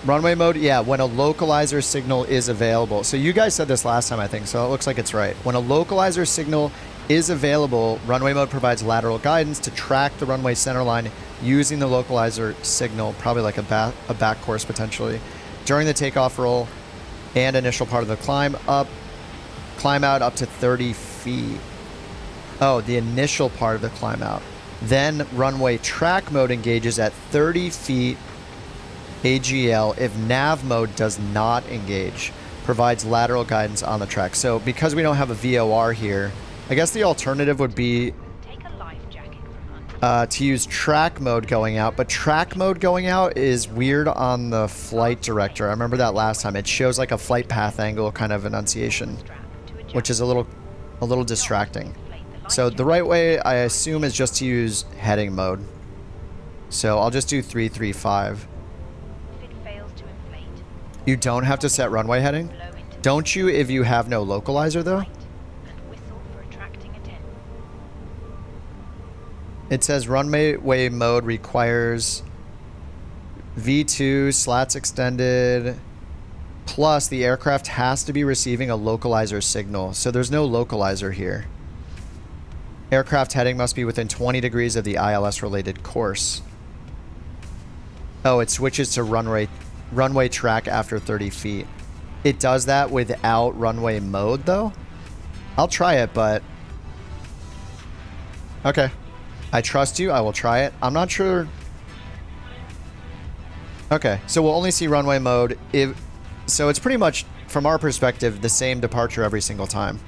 Runway mode, yeah, when a localizer signal is available. So you guys said this last time, I think, so it looks like it's right. When a localizer signal is available, runway mode provides lateral guidance to track the runway centerline using the localizer signal, probably like a back course potentially, during the takeoff roll and initial part of the climb out up to 30 feet. Oh, the initial part of the climb out. Then runway track mode engages at 30 feet AGL if nav mode does not engage. Provides lateral guidance on the track. So because we don't have a VOR here, I guess the alternative would be to use track mode going out, but track mode going out is weird on the flight director. I remember that last time. It shows like a flight path angle kind of enunciation, which is a little distracting. So the right way, I assume, is just to use heading mode. So I'll just do 335. You don't have to set runway heading? Don't you if you have no localizer, though? It says runway mode requires V2, slats extended, plus the aircraft has to be receiving a localizer signal. So there's no localizer here. Aircraft heading must be within 20 degrees of the ILS-related course. Oh, it switches to runway track after 30 feet. It does that without runway mode, though? I'll try it, but Okay. I trust you. I will try it. I'm not sure. Okay, so we'll only see runway mode if... So it's pretty much, from our perspective, the same departure every single time.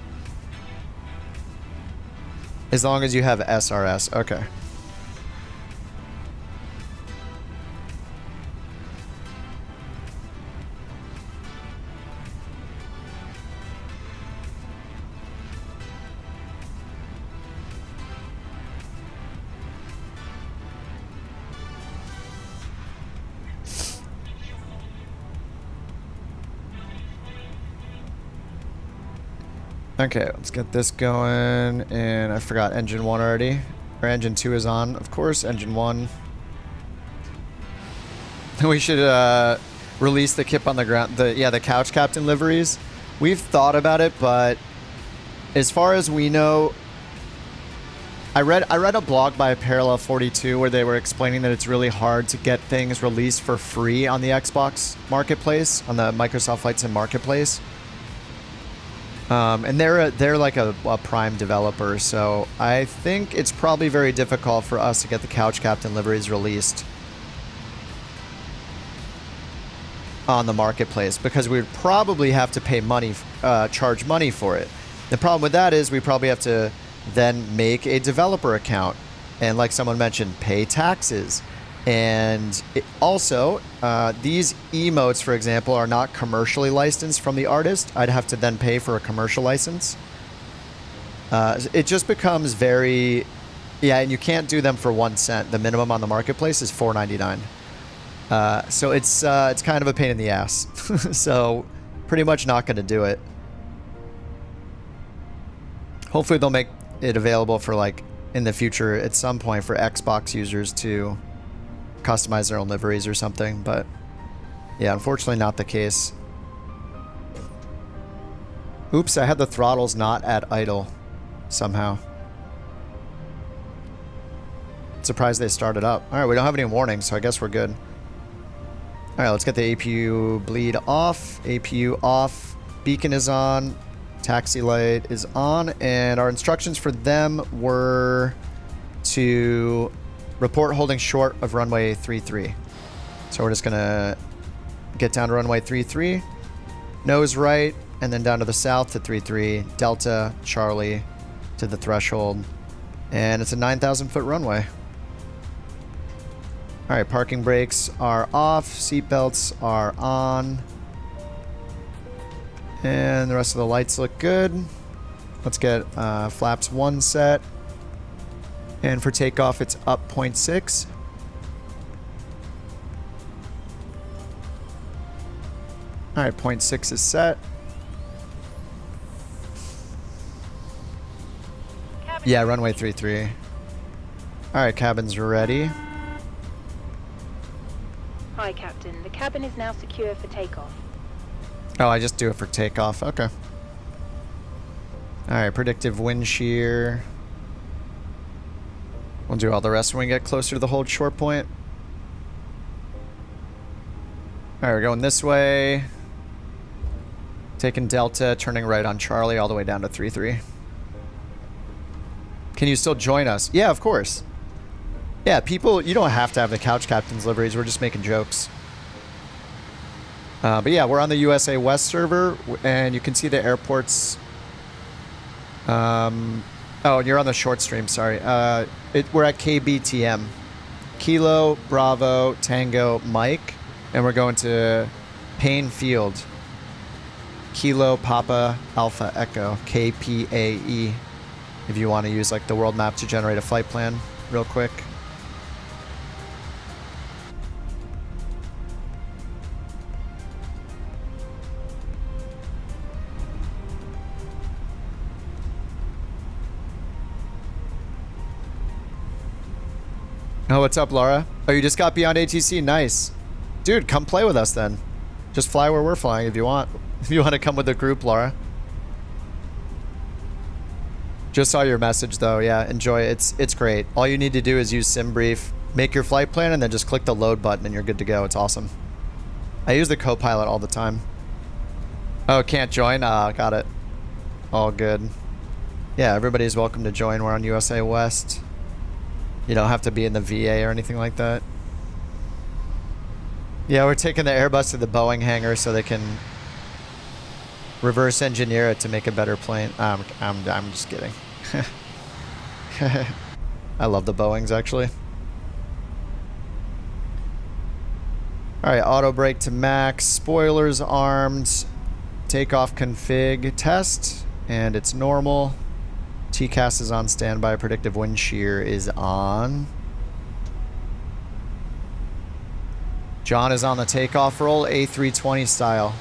As long as you have SRS. Okay. Okay, let's get this going. And I forgot engine 1 already. Or engine 2 is on, of course. Engine 1. We should release the kip on the ground. The couch captain liveries. We've thought about it, but as far as we know, I read a blog by Parallel 42 where they were explaining that it's really hard to get things released for free on the Xbox Marketplace, on the Microsoft Flight Sim Marketplace. And they're like a prime developer, so I think it's probably very difficult for us to get the couch captain liveries released on the marketplace because we would probably have to pay money, charge money for it. The problem with that is we probably have to then make a developer account and, like someone mentioned, pay taxes. And also, these emotes, for example, are not commercially licensed from the artist. I'd have to then pay for a commercial license. It just becomes very... Yeah, and you can't do them for 1 cent. The minimum on the marketplace is $4.99. So it's kind of a pain in the ass. So pretty much not going to do it. Hopefully they'll make it available for, like, in the future at some point for Xbox users to customize their own liveries or something, but yeah, unfortunately not the case. Oops, I had the throttles not at idle somehow. Surprised they started up. Alright, we don't have any warnings, so I guess we're good. Alright, let's get the APU bleed off. APU off. Beacon is on. Taxi light is on, and our instructions for them were to report holding short of runway 33. So we're just gonna get down to runway 33, nose right, and then down to the south to 33, Delta, Charlie to the threshold. And it's a 9,000 foot runway. All right, parking brakes are off, seatbelts are on. And the rest of the lights look good. Let's get flaps 1 set. And for takeoff, it's up 0.6. All right, 0.6 is set. Yeah, runway 33. All right, cabin's ready. Hi, Captain. The cabin is now secure for takeoff. Oh, I just do it for takeoff. Okay. All right, predictive wind shear. We'll do all the rest when we get closer to the hold short point. All right, we're going this way. Taking Delta, turning right on Charlie all the way down to 33. Can you still join us? Yeah, of course. Yeah, people, you don't have to have the couch captain's liveries. We're just making jokes. But yeah, we're on the USA West server, and you can see the airports. Oh, you're on the short stream, sorry. We're at KBTM. Kilo, Bravo, Tango, Mike. And we're going to Payne Field. Kilo, Papa, Alpha, Echo, KPAE. If you want to use like the world map to generate a flight plan real quick. Oh, what's up, Laura? Oh, you just got beyond ATC? Nice. Dude, come play with us then. Just fly where we're flying if you want. If you want to come with the group, Laura. Just saw your message though. Yeah, enjoy it. It's great. All you need to do is use SimBrief, make your flight plan, and then just click the load button and you're good to go. It's awesome. I use the Copilot all the time. Oh, can't join? Got it. All good. Yeah, everybody's welcome to join. We're on USA West. You don't have to be in the VA or anything like that. Yeah, we're taking the Airbus to the Boeing hangar so they can reverse engineer it to make a better plane. I'm just kidding. I love the Boeings, actually. Alright, auto brake to max, spoilers armed, takeoff config test, and it's normal. TCAS is on standby, predictive wind shear is on. John is on the takeoff roll, A320 style.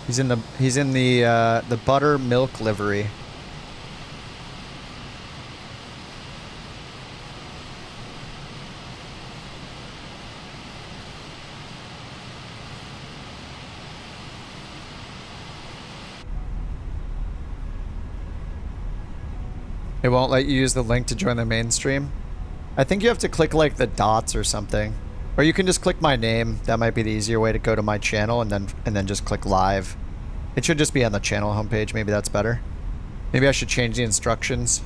He's in the buttermilk livery. It won't let you use the link to join the mainstream. I think you have to click like the dots or something. Or you can just click my name. That might be the easier way to go to my channel and then just click live. It should just be on the channel homepage. Maybe that's better. Maybe I should change the instructions.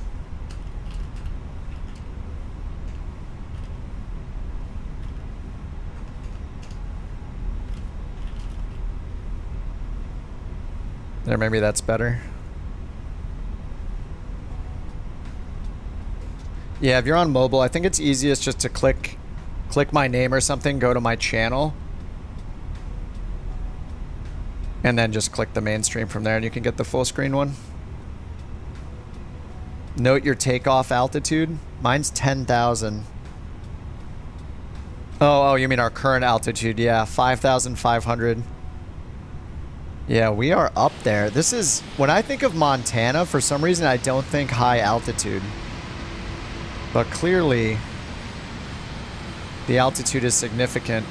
There, maybe that's better. Yeah, if you're on mobile, I think it's easiest just to click my name or something, go to my channel, and then just click the mainstream from there and you can get the full screen one. Note your takeoff altitude. Mine's 10,000. Oh, you mean our current altitude? Yeah, 5,500. Yeah, we are up there. This is, when I think of Montana, for some reason I don't think high altitude. But clearly, the altitude is significant.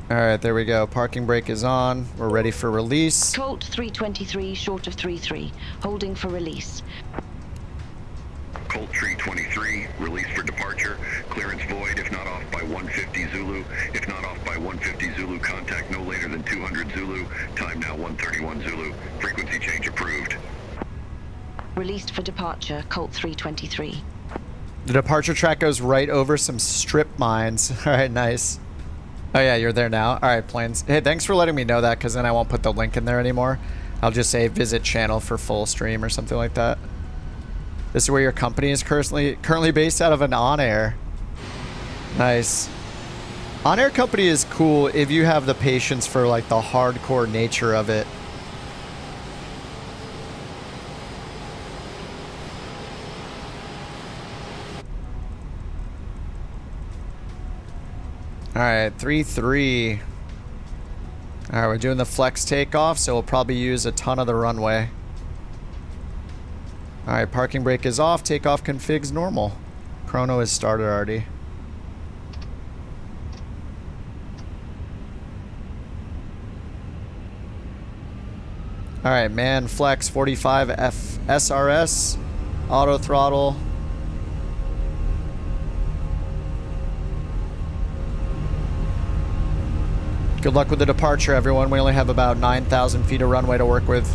Alright, there we go. Parking brake is on. We're ready for release. Colt 323, short of 33. Holding for release. Colt 323, release for departure. Clearance void if not off by 150 Zulu. If not off by 150 Zulu, contact no later than 200 Zulu. Time now 131 Zulu. Frequency change approved. Released for departure, Colt 323. The departure track goes right over some strip mines. Alright, nice. Oh yeah, you're there now. Alright, planes. Hey, thanks for letting me know that, because then I won't put the link in there anymore. I'll just say visit channel for full stream or something like that. This is where your company is currently based out of an on-air. Nice. On-air company is cool if you have the patience for like the hardcore nature of it. Alright, 3-3. Alright, we're doing the flex takeoff, so we'll probably use a ton of the runway. Alright, parking brake is off, takeoff config's normal. Chrono is started already. Alright, man, flex 45 F SRS, auto throttle. Good luck with the departure, everyone. We only have about 9,000 feet of runway to work with.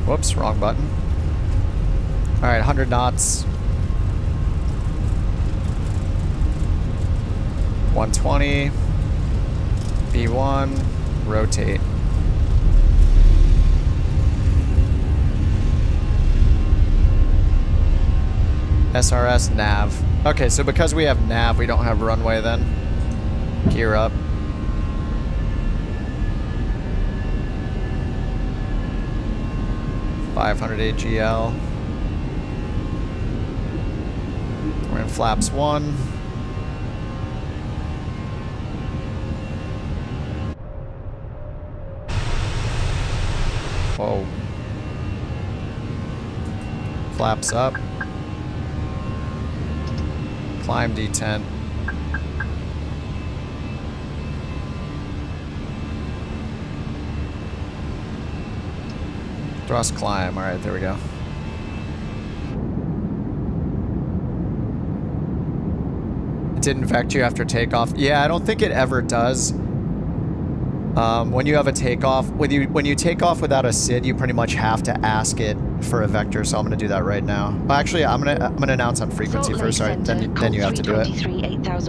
Whoops, wrong button. Alright, 100 knots. 120. V1. Rotate. SRS nav. Okay, so because we have nav, we don't have runway then. Gear up. .500 AGL. We're in flaps 1. Whoa. Flaps up. Climb D10. Thrust climb. All right, there we go. It didn't vector you after takeoff. Yeah, I don't think it ever does. When you have a takeoff, when you take off without a SID, you pretty much have to ask it for a vector. So I'm gonna do that right now. Well, actually, I'm gonna announce on frequency first. Sorry, then you have to do it. 8100.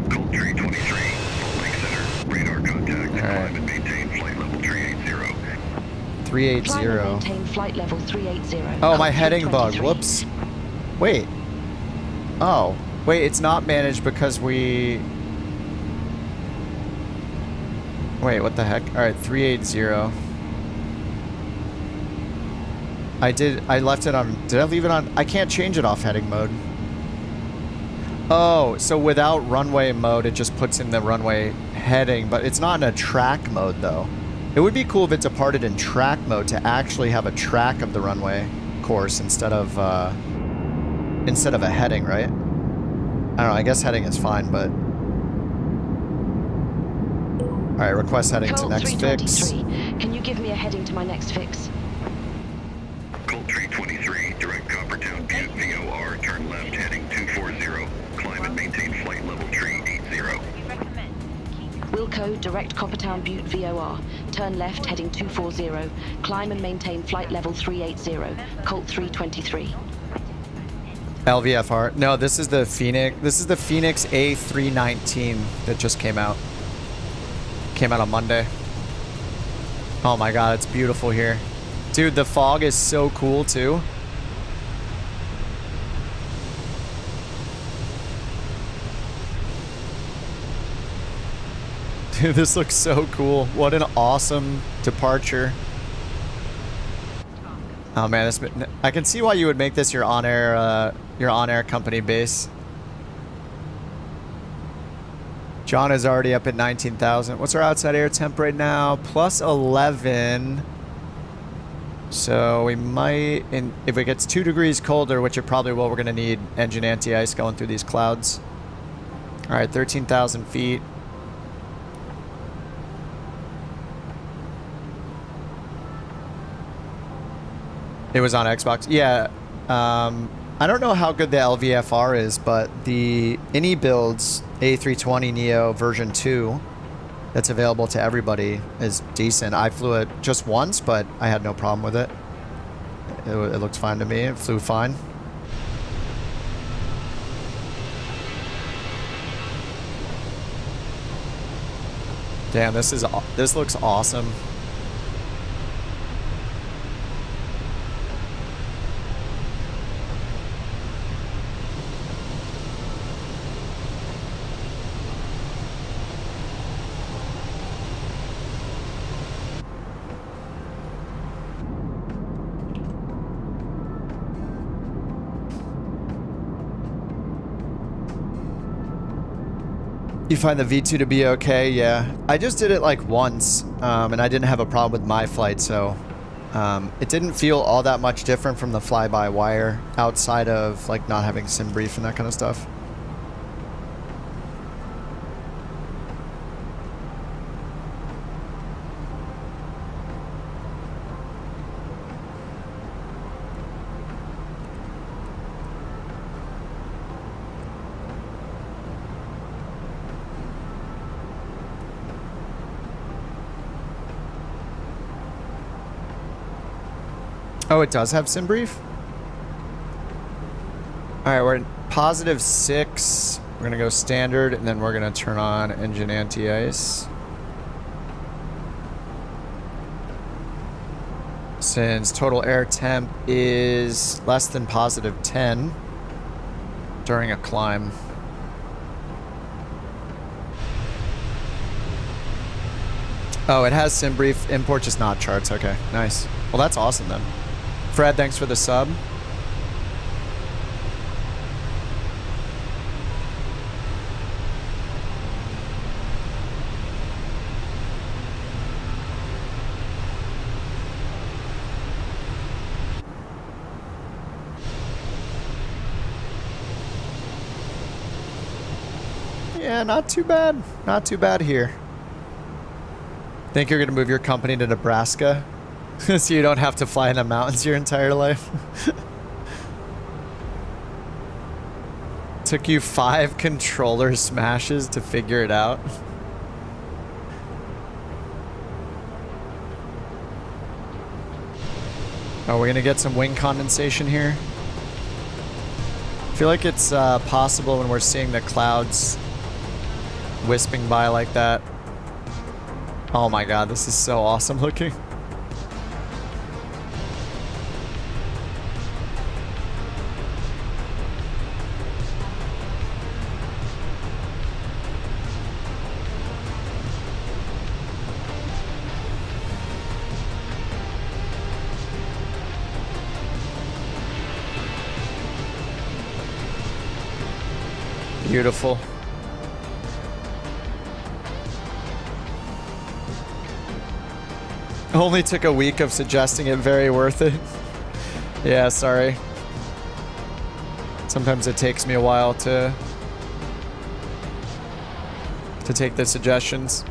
Colt 323, Salt Lake Center, radar contact, climb and maintain flight level 380. 380. Climb and maintain flight level 380. Oh, my heading bug. Whoops. Wait. Oh, wait. It's not managed because we. Wait, what the heck? All right, 380. I left it on. Did I leave it on? I can't change it off heading mode. Oh, so without runway mode, it just puts in the runway heading, but it's not in a track mode though. It would be cool if it departed in track mode to actually have a track of the runway course instead of a heading, right? I don't know. I guess heading is fine, but. All right, request heading to next fix. Can you give me a heading to my next fix? Colt 323, direct Coppertown Butte VOR, turn left heading 240, climb and maintain flight level 380. Wilco, direct Coppertown Butte VOR, turn left heading 240, climb and maintain flight level 380, Colt 323. LVFR. No, this is the Phoenix. This is the Phoenix A319 that just came out. Came out on Monday. Oh my god, it's beautiful here. Dude, the fog is so cool too. Dude, this looks so cool. What an awesome departure. Oh man, I can see why you would make this your on-air company base. John is already up at 19,000. What's our outside air temp right now? Plus 11. So we might, if it gets 2 degrees colder, which it probably will, we're going to need engine anti-ice going through these clouds. All right, 13,000 feet. It was on Xbox. Yeah. I don't know how good the LVFR is, but the Innie Builds A320 Neo version 2 that's available to everybody is decent. I flew it just once, but I had no problem with it. It looked fine to me. It flew fine. Damn, this looks awesome. You find the V2 to be okay? Yeah. I just did it like once, and I didn't have a problem with my flight, so it didn't feel all that much different from the fly-by-wire outside of like not having sim brief and that kind of stuff. Oh, it does have sim brief? Alright, we're at +6. We're gonna go standard, and then we're gonna turn on engine anti-ice. Since total air temp is less than +10 during a climb. Oh, it has sim brief, import just not charts. Okay, nice. Well, that's awesome then. Fred, thanks for the sub. Yeah, not too bad. Not too bad here. Think you're going to move your company to Nebraska? So you don't have to fly in the mountains your entire life. Took you 5 controller smashes to figure it out. Are we gonna get some wing condensation here? I feel like it's possible when we're seeing the clouds wisping by like that. Oh my god, this is so awesome looking. Beautiful. Only took a week of suggesting it, very worth it. Yeah, sorry. Sometimes it takes me a while to take the suggestions.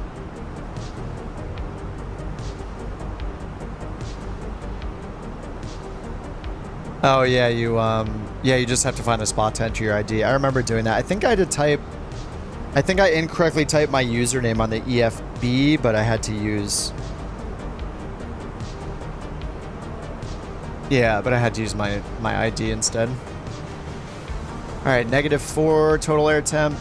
Oh yeah, you just have to find the spot to enter your ID. I remember doing that. I think I incorrectly typed my username on the EFB, but I had to use... Yeah, but I had to use my ID instead. Alright, -4 total air temp.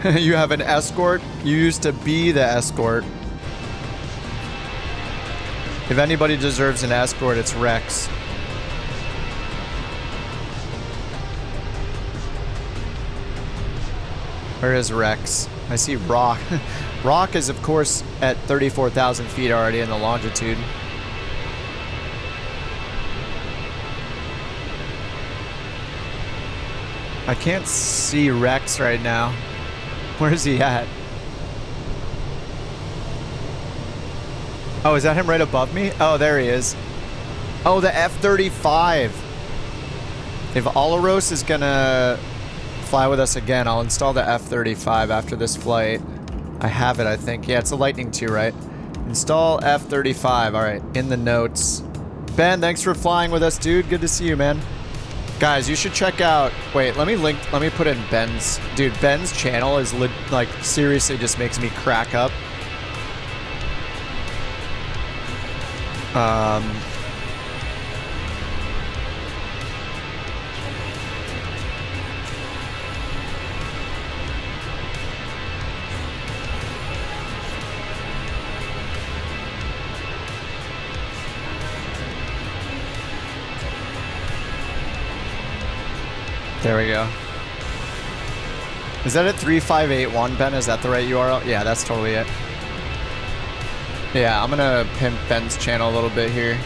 You have an escort? You used to be the escort. If anybody deserves an escort, it's Rex. Where is Rex? I see Rock. Rock is, of course, at 34,000 feet already in the longitude. I can't see Rex right now. Where's he at? Oh, is that him right above me? Oh, there he is. Oh, the F-35. If Olaros is gonna fly with us again, I'll install the F-35 after this flight. I have it, I think. Yeah, it's a Lightning II, right? Install F-35. All right, in the notes. Ben, thanks for flying with us, dude. Good to see you, man. Guys, you should check out... Wait, let me put in Ben's... Dude, Ben's channel is like, seriously just makes me crack up. There we go. Is that at 3581, Ben? Is that the right URL? Yeah, that's totally it. Yeah, I'm gonna pimp Ben's channel a little bit here.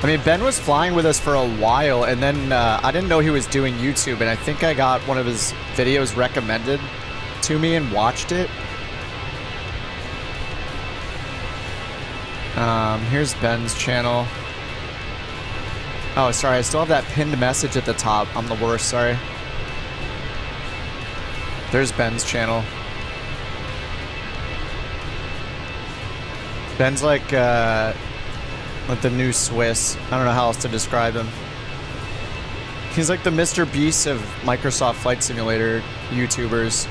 I mean, Ben was flying with us for a while, and then I didn't know he was doing YouTube, and I think I got one of his videos recommended to me and watched it. Here's Ben's channel. Oh, sorry, I still have that pinned message at the top. I'm the worst, sorry. There's Ben's channel. Ben's like the new Swiss. I don't know how else to describe him. He's like the Mr. Beast of Microsoft Flight Simulator YouTubers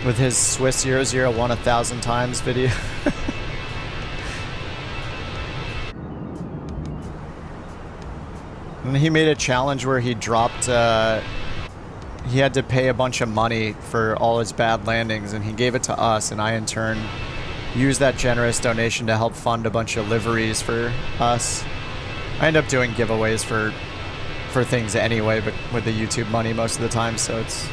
with his Swiss 001 1,000 times video. And he made a challenge where he dropped, he had to pay a bunch of money for all his bad landings, and he gave it to us, and I in turn used that generous donation to help fund a bunch of liveries for us. I end up doing giveaways for things anyway, but with the YouTube money most of the time, so it's...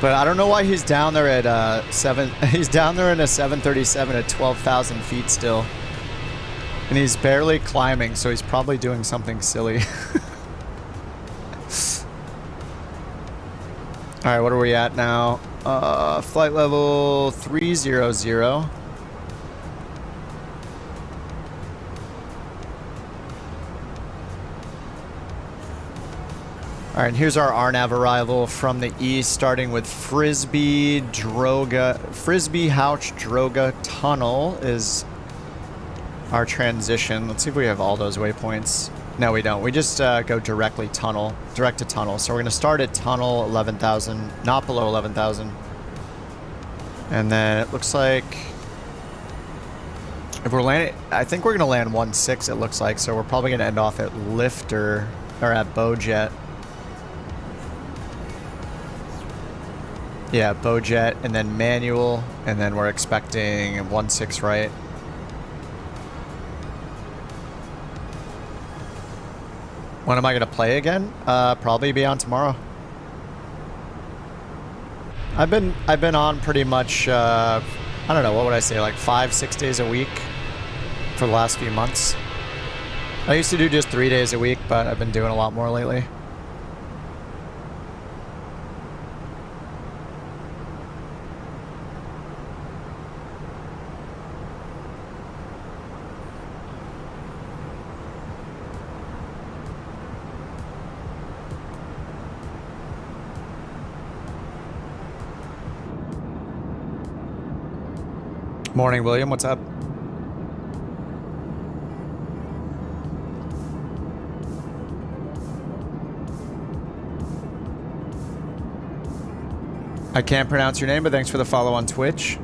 But I don't know why he's down there at he's down there in a 737 at 12,000 feet still. And he's barely climbing, so he's probably doing something silly. Alright, what are we at now? Flight level 300. Alright, and here's our RNAV arrival from the east, starting with Frisbee Houch Droga Tunnel is our transition. Let's see if we have all those waypoints. No, we don't. We just go direct to tunnel. So we're going to start at tunnel 11,000, not below 11,000. And then it looks like if we're landing, I think we're going to land 16, it looks like. So we're probably going to end off at Lifter or at Bojet. Yeah, Bojet and then manual, and then we're expecting 16 right. When am I gonna play again? Probably be on tomorrow. I've been on pretty much I don't know, what would I say, like 5-6 days a week for the last few months. I used to do just 3 days a week, but I've been doing a lot more lately. Morning, William. What's up? I can't pronounce your name, but thanks for the follow on Twitch.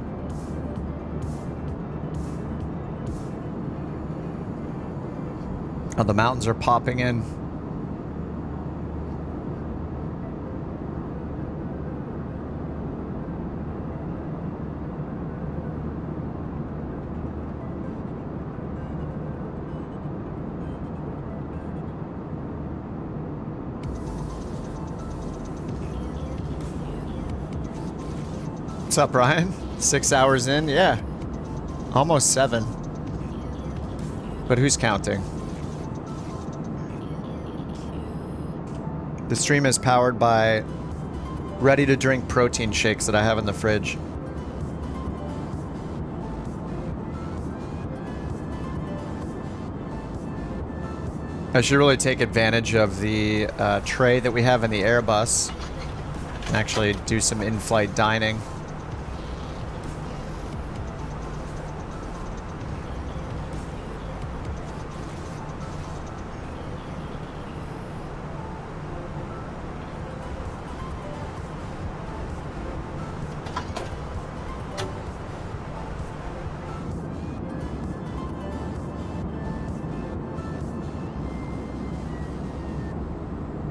Oh, the mountains are popping in. What's up, Ryan? 6 hours in? Yeah. Almost 7. But who's counting? The stream is powered by ready-to-drink protein shakes that I have in the fridge. I should really take advantage of the tray that we have in the Airbus and actually do some in-flight dining.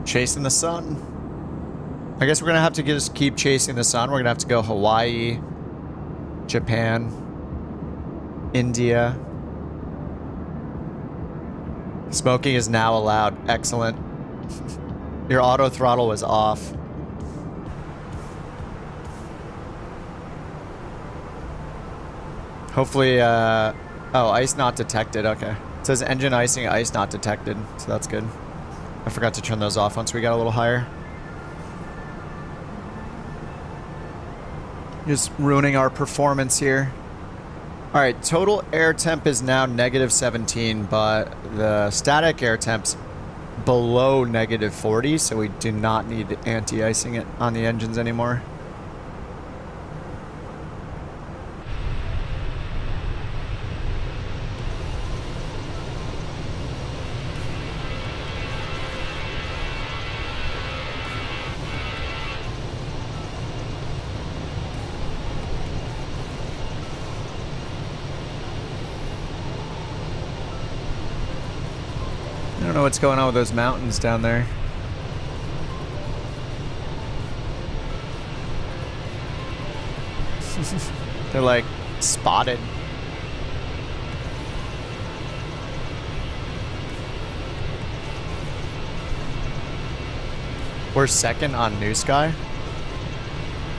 Chasing the sun. I guess we're gonna have to just keep chasing the sun. We're gonna have to go Hawaii, Japan, India. Smoking is now allowed. Excellent. Your auto throttle was off. Hopefully, oh, ice not detected. Okay. It says engine icing, ice not detected. So that's good. I forgot to turn those off once we got a little higher. Just ruining our performance here. Alright, total air temp is now -17, but the static air temp's below -40, so we do not need anti-icing it on the engines anymore. I don't know what's going on with those mountains down there. They're like spotted. We're second on New Sky.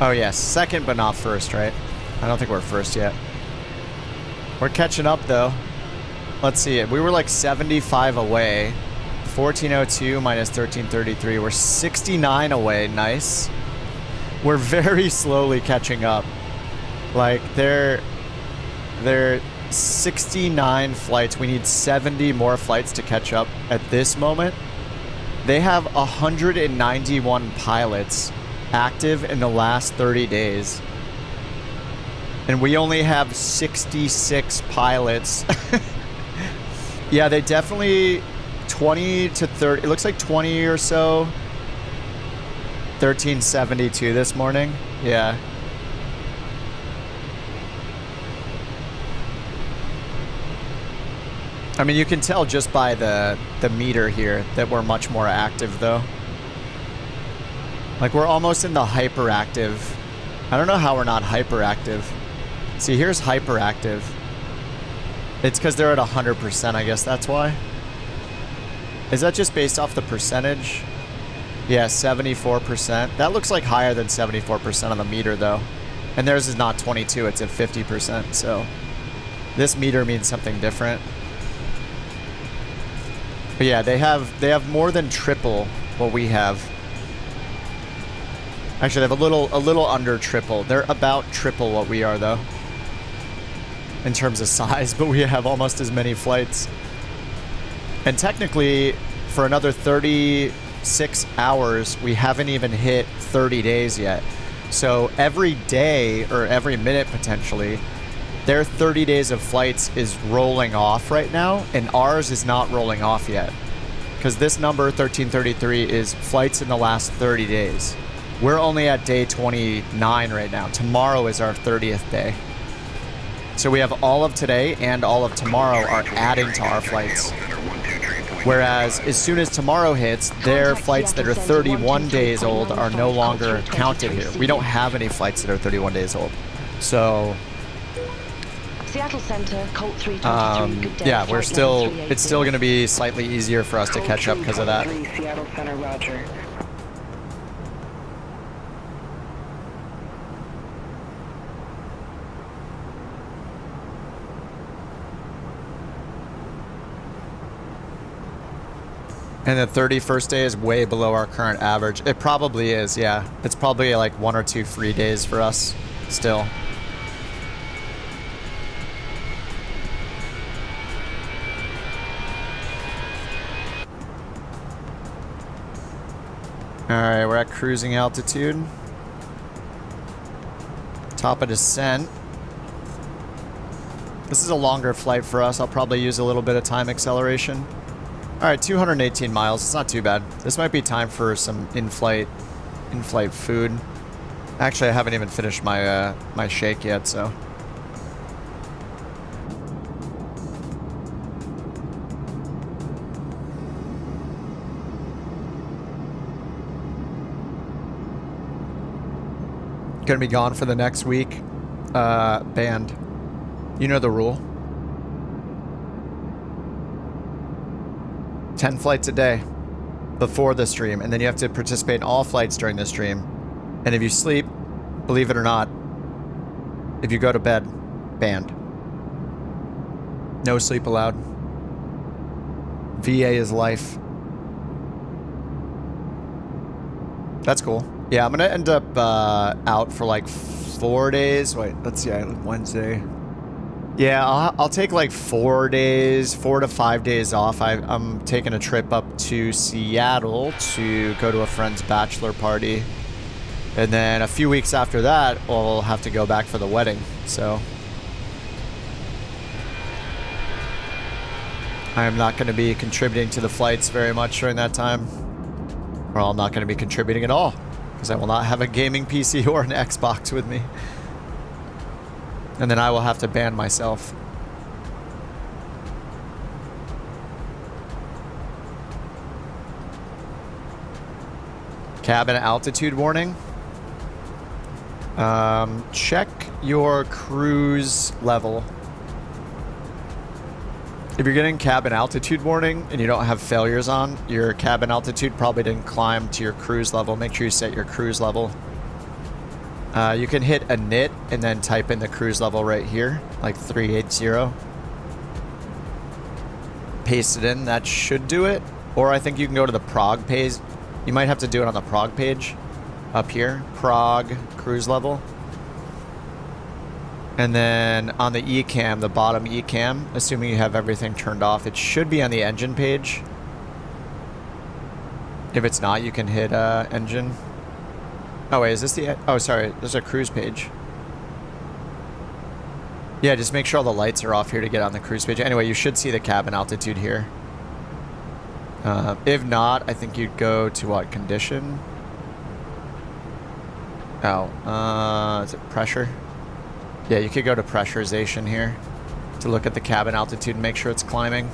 Oh, yes. Second, but not first, right? I don't think we're first yet. We're catching up, though. Let's see. We were like 75 away. 1402 minus 1333. We're 69 away. Nice. We're very slowly catching up. Like, they're 69 flights. We need 70 more flights to catch up at this moment. They have 191 pilots active in the last 30 days. And we only have 66 pilots. Yeah, they definitely 20 to 30. It looks like 20 or so. 1372 this morning. Yeah. I mean, you can tell just by the meter here that we're much more active, though. Like, we're almost in the hyperactive. I don't know how we're not hyperactive. See, here's hyperactive. It's because they're at 100%, I guess that's why. Is that just based off the percentage? Yeah, 74%. That looks like higher than 74% on the meter, though. And theirs is not 22, it's at 50%, so this meter means something different. But yeah, they have more than triple what we have. Actually, they have a little under triple. They're about triple what we are, though, in terms of size, but we have almost as many flights. And technically, for another 36 hours, we haven't even hit 30 days yet. So every day, or every minute potentially, their 30 days of flights is rolling off right now, and ours is not rolling off yet. Because this number, 1333, is flights in the last 30 days. We're only at day 29 right now. Tomorrow is our 30th day. So we have all of today and all of tomorrow are adding to our flights. Whereas as soon as tomorrow hits, their flights that are 31 days old are no longer counted here. We don't have any flights that are 31 days old. So Seattle Center, Colt 323, good day. yeah, it's still going to be slightly easier for us to catch up because of that. Seattle Center, roger. And the 31st day is way below our current average. It probably is, yeah. It's probably like 1 or 2 free days for us still. Alright, we're at cruising altitude. Top of descent. This is a longer flight for us. I'll probably use a little bit of time acceleration. Alright, 218 miles. It's not too bad. This might be time for some in-flight food. Actually, I haven't even finished my my shake yet, so. Gonna be gone for the next week. Banned. You know the rule. 10 flights a day before the stream, and then you have to participate in all flights during the stream. And if you sleep, believe it or not, if you go to bed, banned. No sleep allowed. VA is life. That's cool. Yeah, I'm gonna end up out for like 4 days. Wait, let's see, Wednesday. Yeah, I'll take like 4 days, 4 to 5 days off. I'm taking a trip up to Seattle to go to a friend's bachelor party. And then a few weeks after that, we'll have to go back for the wedding, so. I am not going to be contributing to the flights very much during that time. Or I'm not going to be contributing at all, because I will not have a gaming PC or an Xbox with me. And then I will have to ban myself. Cabin altitude warning. Check your cruise level. If you're getting cabin altitude warning and you don't have failures on, your cabin altitude probably didn't climb to your cruise level. Make sure you set your cruise level. You can hit init and then type in the cruise level right here, like 380. Paste it in, that should do it. Or I think you can go to the Prague page. You might have to do it on the Prague page up here. Prague cruise level. And then on the ECAM, the bottom ECAM, assuming you have everything turned off, it should be on the engine page. If it's not, you can hit engine. Oh wait, is this the... Oh, sorry, there's a cruise page. Yeah, just make sure all the lights are off here to get on the cruise page. Anyway, you should see the cabin altitude here. If not, I think you'd go to what? Condition? Oh, is it pressure? Yeah, you could go to pressurization here to look at the cabin altitude and make sure it's climbing.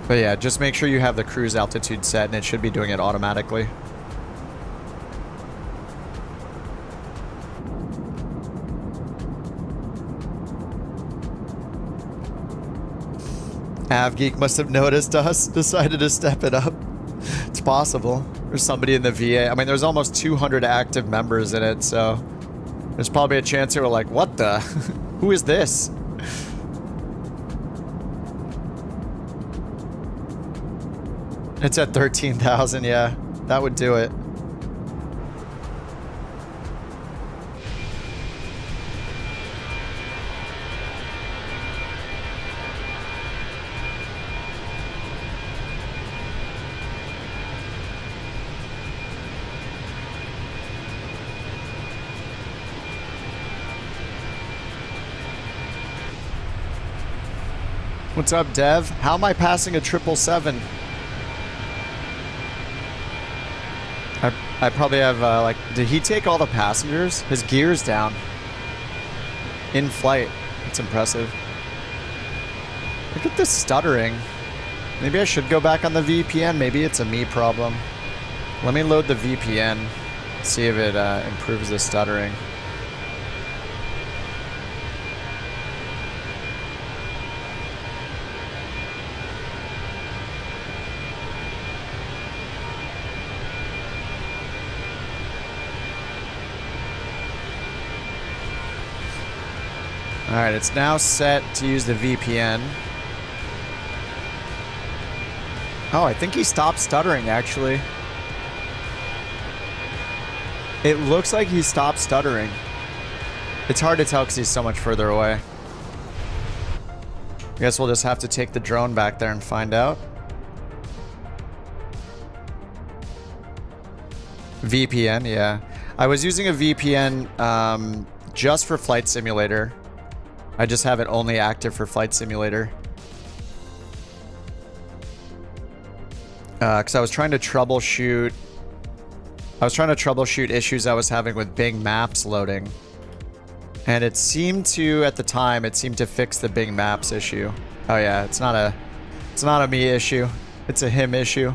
But yeah, just make sure you have the cruise altitude set and it should be doing it automatically. AvGeek must have noticed us, decided to step it up. It's possible. There's somebody in the VA. I mean, there's almost 200 active members in it, so there's probably a chance they were like, what the? Who is this? It's at 13,000, yeah. That would do it. What's up, Dev? How am I passing a 777? I probably have, like... Did he take all the passengers? His gear's down. In flight. That's impressive. Look at this stuttering. Maybe I should go back on the VPN. Maybe it's a me problem. Let me load the VPN. See if it improves the stuttering. Alright, it's now set to use the VPN. Oh, I think he stopped stuttering, actually. It looks like he stopped stuttering. It's hard to tell because he's so much further away. I guess we'll just have to take the drone back there and find out. VPN, yeah. I was using a VPN just for Flight Simulator. I just have it only active for Flight Simulator. Because I was trying to troubleshoot... issues I was having with Bing Maps loading. And it seemed to, at the time, it seemed to fix the Bing Maps issue. Oh yeah, it's not a me issue. It's a him issue.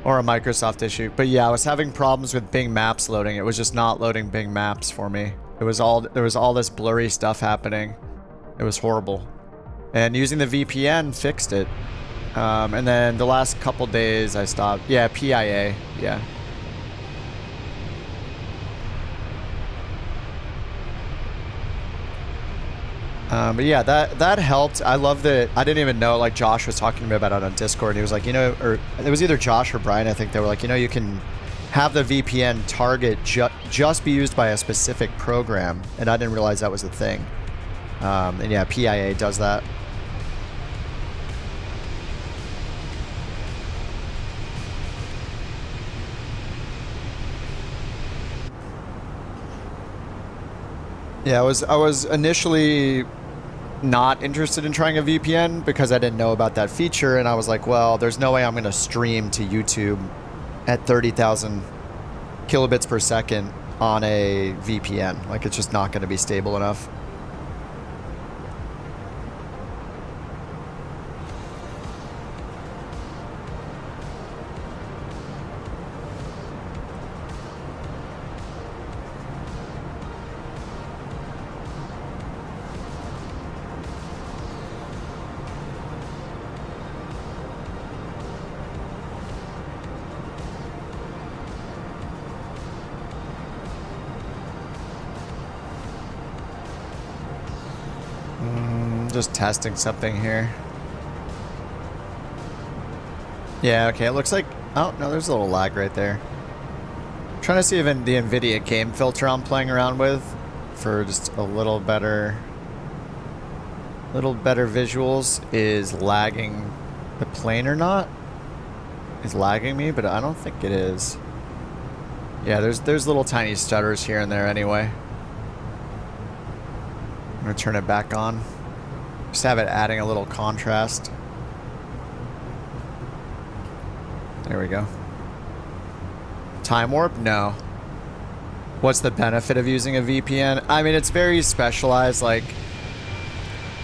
Or a Microsoft issue. But yeah, I was having problems with Bing Maps loading. It was just not loading Bing Maps for me. There was all this blurry stuff happening. It was horrible. And using the VPN fixed it. And then the last couple days I stopped. Yeah, PIA. Yeah. But yeah, that helped. I love that. I didn't even know, like Josh was talking to me about it on Discord, and he was like, you know, or it was either Josh or Brian, I think. They were like, you know, you can have the VPN target just be used by a specific program, and I didn't realize that was the thing. And yeah, PIA does that. Yeah, I was initially not interested in trying a VPN because I didn't know about that feature, and I was like, well, there's no way I'm going to stream to YouTube at 30,000 kilobits per second on a VPN. Like, it's just not going to be stable enough. Just testing something here. Yeah, okay, it looks like... Oh, no, there's a little lag right there. I'm trying to see if the NVIDIA game filter I'm playing around with for just a little better visuals is lagging the plane or not. Is lagging me, but I don't think it is. Yeah, there's little tiny stutters here and there anyway. I'm gonna turn it back on. Just have it adding a little contrast. There we go. Time warp? No. What's the benefit of using a VPN? I mean, it's very specialized. Like,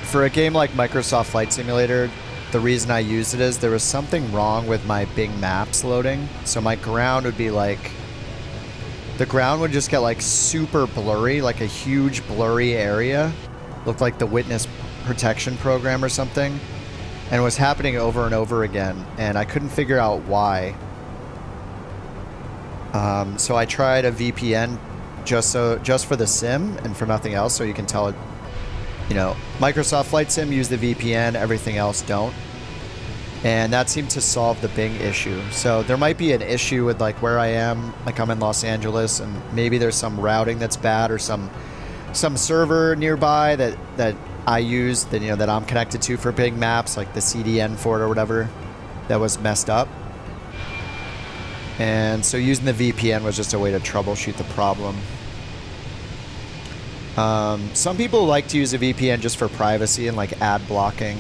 for a game like Microsoft Flight Simulator, the reason I used it is there was something wrong with my Bing Maps loading. So my ground would be like... The ground would just get like super blurry, like a huge blurry area. Looked like the witness protection program or something. And it was happening over and over again, and I couldn't figure out why. So I tried a VPN just for the sim and for nothing else, so you can tell it, you know, Microsoft Flight Sim use the VPN, everything else don't. And that seemed to solve the Bing issue. So there might be an issue with like where I am, like I'm in Los Angeles, and maybe there's some routing that's bad or some server nearby that I use, that, you know, that I'm connected to for Bing Maps, like the CDN for it or whatever, that was messed up. And so using the VPN was just a way to troubleshoot the problem. Some people like to use a VPN just for privacy and like ad blocking.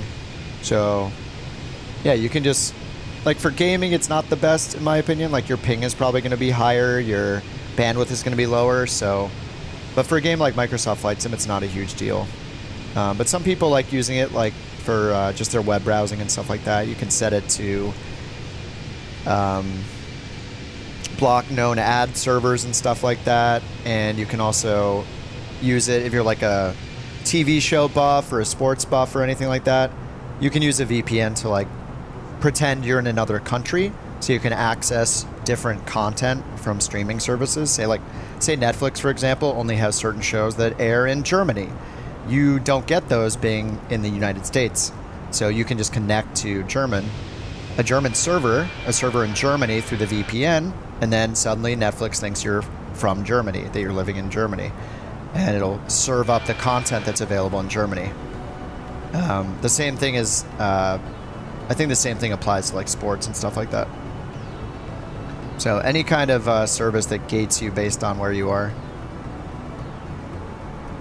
So yeah, you can just, like for gaming, it's not the best in my opinion. Like your ping is probably going to be higher, your bandwidth is going to be lower. So, but for a game like Microsoft Flight Sim, it's not a huge deal. But some people like using it like for just their web browsing and stuff like that. You can set it to block known ad servers and stuff like that. And you can also use it if you're like a TV show buff or a sports buff or anything like that. You can use a VPN to like pretend you're in another country, so you can access different content from streaming services. Say Netflix, for example, only has certain shows that air in Germany. You don't get those being in the United States. So you can just connect to a German server, a server in Germany through the VPN, and then suddenly Netflix thinks you're from Germany, that you're living in Germany. And it'll serve up the content that's available in Germany. The same thing is, I think the same thing applies to like sports and stuff like that. So any kind of service that gates you based on where you are.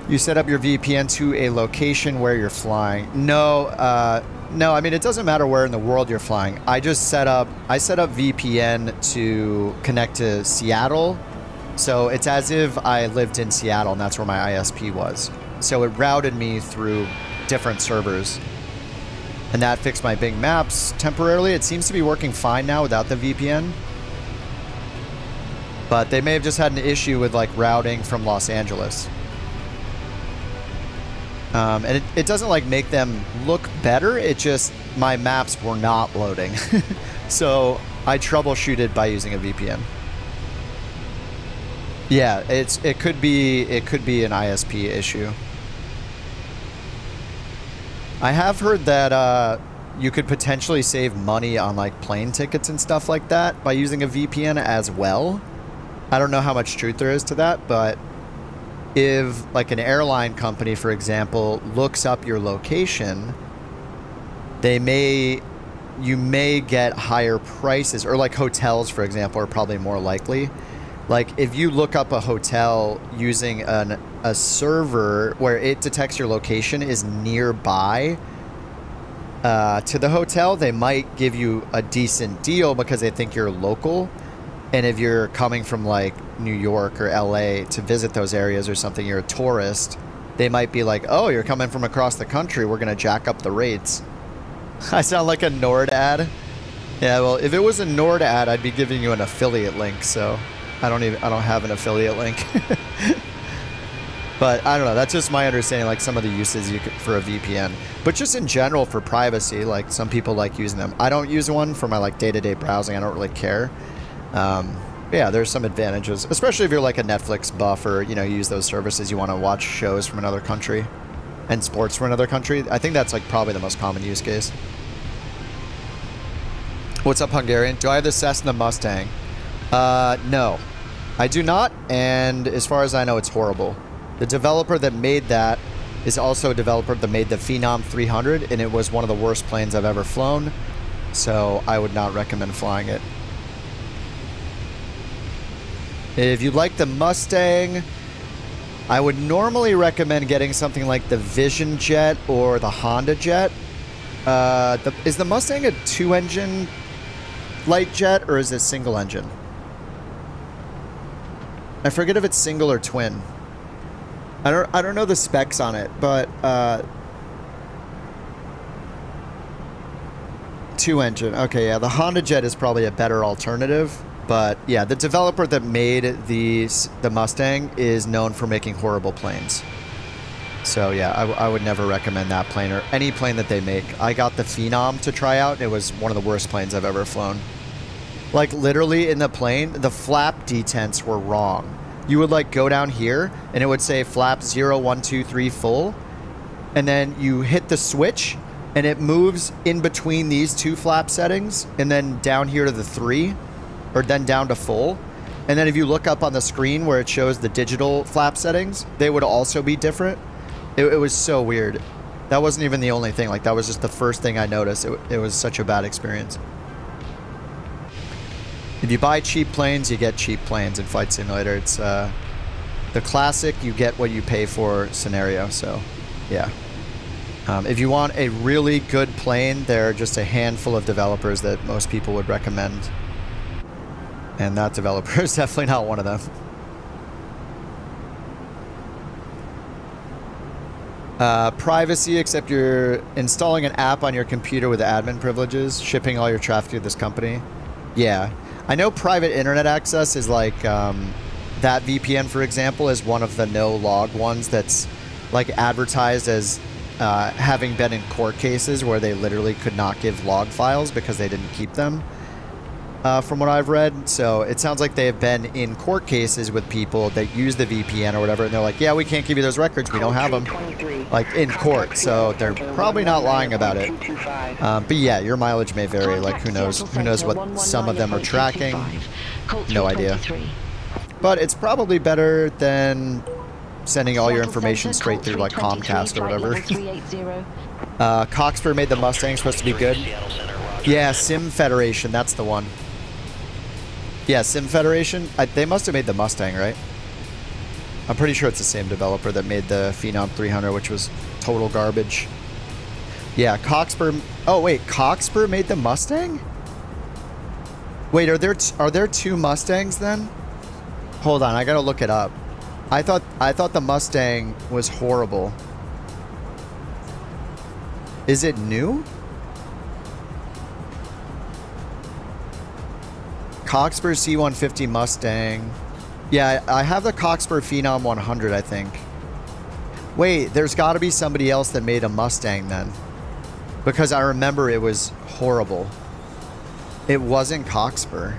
You set up your VPN to a location where you're flying. No, I mean, it doesn't matter where in the world you're flying. I set up VPN to connect to Seattle. So it's as if I lived in Seattle and that's where my ISP was. So it routed me through different servers. And that fixed my Bing Maps temporarily. It seems to be working fine now without the VPN. But they may have just had an issue with like routing from Los Angeles. And it doesn't like make them look better. It just, my maps were not loading. So I troubleshooted by using a VPN. Yeah, it could be an ISP issue. I have heard that you could potentially save money on like plane tickets and stuff like that by using a VPN as well. I don't know how much truth there is to that, but if like an airline company, for example, looks up your location, you may get higher prices, or like hotels, for example, are probably more likely. Like if you look up a hotel using a server where it detects your location is nearby to the hotel, they might give you a decent deal because they think you're local. And if you're coming from like New York or LA to visit those areas or something, you're a tourist, they might be like, oh, you're coming from across the country, we're going to jack up the rates. I sound like a Nord ad. Yeah, well, if it was a Nord ad, I'd be giving you an affiliate link, so I don't have an affiliate link. But I don't know, that's just my understanding, like some of the uses for a VPN. But just in general for privacy, like some people like using them. I don't use one for my like day-to-day browsing, I don't really care. Yeah, there's some advantages, especially if you're like a Netflix buff or, you know, use those services, you want to watch shows from another country. and sports for another country. I think that's like probably the most common use case. What's up, Hungarian? Do I have the Cessna Mustang? No, I do not. And as far as I know, it's horrible. The developer that made that is also a developer that made the Phenom 300, and it was one of the worst planes I've ever flown. So I would not recommend flying it. If you like the Mustang, I would normally recommend getting something like the Vision Jet or the Honda Jet. Is the Mustang a 2-engine light jet, or is it single engine? I forget if it's single or twin. I don't know the specs on it, but 2-engine. Okay, yeah, the Honda Jet is probably a better alternative. But yeah, the developer that made the Mustang is known for making horrible planes. So yeah, I would never recommend that plane or any plane that they make. I got the Phenom to try out, and it was one of the worst planes I've ever flown. Like literally in the plane, the flap detents were wrong. You would like go down here and it would say flap 0, 1, 2, 3 full. And then you hit the switch and it moves in between these two flap settings and then down here to the 3. Or then down to full. And then if you look up on the screen where it shows the digital flap settings, they would also be different. It was so weird. That wasn't even the only thing. Like, that was just the first thing I noticed. It was such a bad experience. If you buy cheap planes, you get cheap planes in Flight Simulator. It's the classic, you get what you pay for scenario. So, yeah. If you want a really good plane, there are just a handful of developers that most people would recommend. And that developer is definitely not one of them. Privacy, except you're installing an app on your computer with admin privileges, shipping all your traffic to this company. Yeah. I know private internet access is like, that VPN, for example, is one of the no log ones that's like advertised as having been in court cases where they literally could not give log files because they didn't keep them. From what I've read. So it sounds like they have been in court cases with people that use the VPN or whatever, and they're like, yeah, we can't give you those records. We don't have them. Like, in court. So they're probably not lying about it. But yeah, your mileage may vary. Like, who knows what some of them are tracking. No idea. But it's probably better than sending all your information straight through, like, Comcast or whatever. Coxper made the Mustang supposed to be good. Yeah, Sim Federation, that's the one. Yeah, Sim Federation. They must have made the Mustang, right? I'm pretty sure it's the same developer that made the Phenom 300, which was total garbage. Yeah, Coxper. Oh wait, Coxper made the Mustang? Wait, are there two Mustangs then? Hold on, I gotta look it up. I thought the Mustang was horrible. Is it new? Coxper C150 Mustang. Yeah, I have the Coxper Phenom 100, I think. Wait, there's got to be somebody else that made a Mustang then. Because I remember it was horrible. It wasn't Coxper.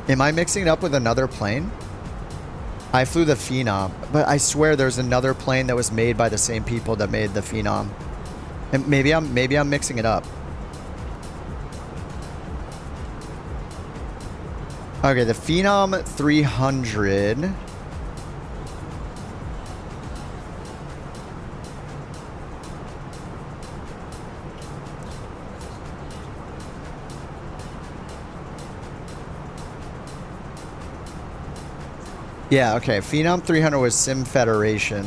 Am I mixing it up with another plane? I flew the Phenom, but I swear there's another plane that was made by the same people that made the Phenom. And maybe I'm mixing it up. Okay, the Phenom 300. Yeah, okay. Phenom 300 was Sim Federation.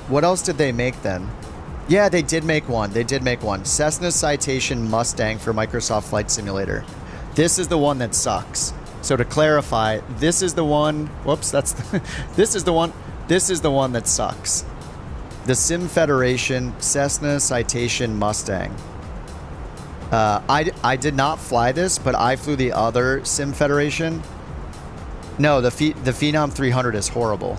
What else did they make then? Yeah, they did make one. They did make one. Cessna Citation Mustang for Microsoft Flight Simulator. This is the one that sucks. So to clarify, this is the one... Whoops, that's... This is the one that sucks. The Sim Federation Cessna Citation Mustang. I did not fly this, but I flew the other Sim Federation. No, the Phenom 300 is horrible.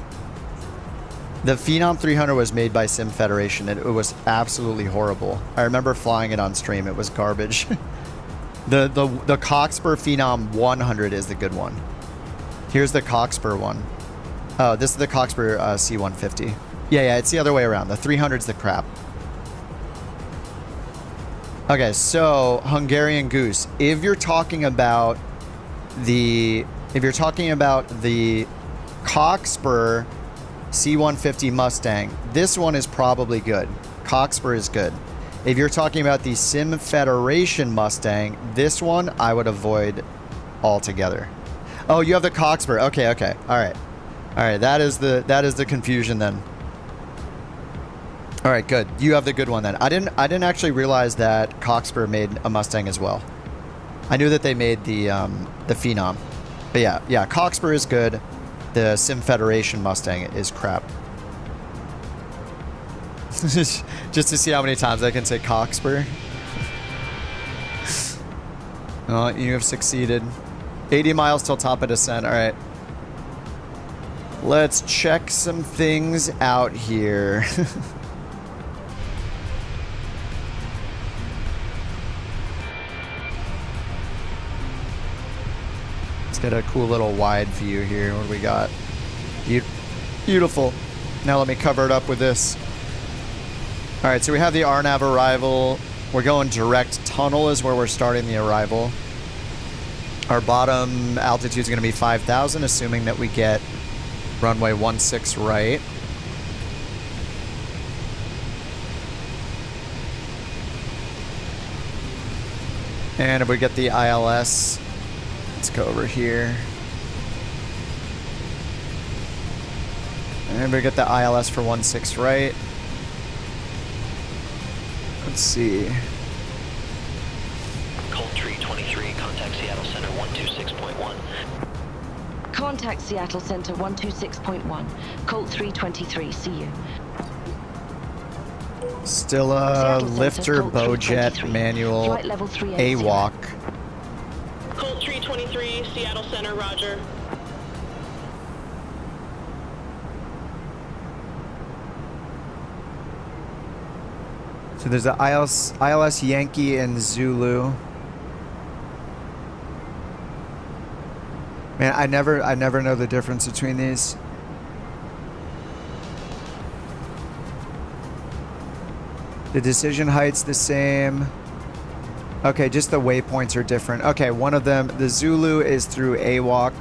The Phenom 300 was made by Sim Federation, and it was absolutely horrible. I remember flying it on stream. It was garbage. The Cockspur Phenom 100 is the good one. Here's the Cockspur one. Oh, this is the Cockspur C150. Yeah, it's the other way around. The 300's the crap. Okay, so Hungarian Goose. If you're talking about the Cockspur C150 Mustang, this one is probably good. Cockspur is good. If you're talking about the Sim Federation Mustang, this one I would avoid altogether. Oh, you have the Cockspur. Okay. All right. That is the confusion then. All right, good. You have the good one then. I didn't actually realize that Cockspur made a Mustang as well. I knew that they made the Phenom. But yeah, Cockspur is good. The Sim Federation Mustang is crap. Just to see how many times I can say Cockspur. Oh, you have succeeded. 80 miles till top of descent. All right. Let's check some things out here. Let's get a cool little wide view here. What do we got? Beautiful. Now let me cover it up with this. All right, so we have the RNAV arrival. We're going direct tunnel is where we're starting the arrival. Our bottom altitude is going to be 5,000, assuming that we get runway 16 right. And if we get the ILS, let's go over here. And we get the ILS for 16 right. Let's see. Colt 323, contact Seattle Center 126.1. Contact Seattle Center 126.1. Colt 323, see you. Still a lifter, Bojet, manual, Flight level 380. AWOC. Colt 323, Seattle Center, roger. So there's the ILS Yankee and Zulu. Man, I never know the difference between these. The decision height's the same. Okay, just the waypoints are different. Okay, one of them, the Zulu is through AWOC.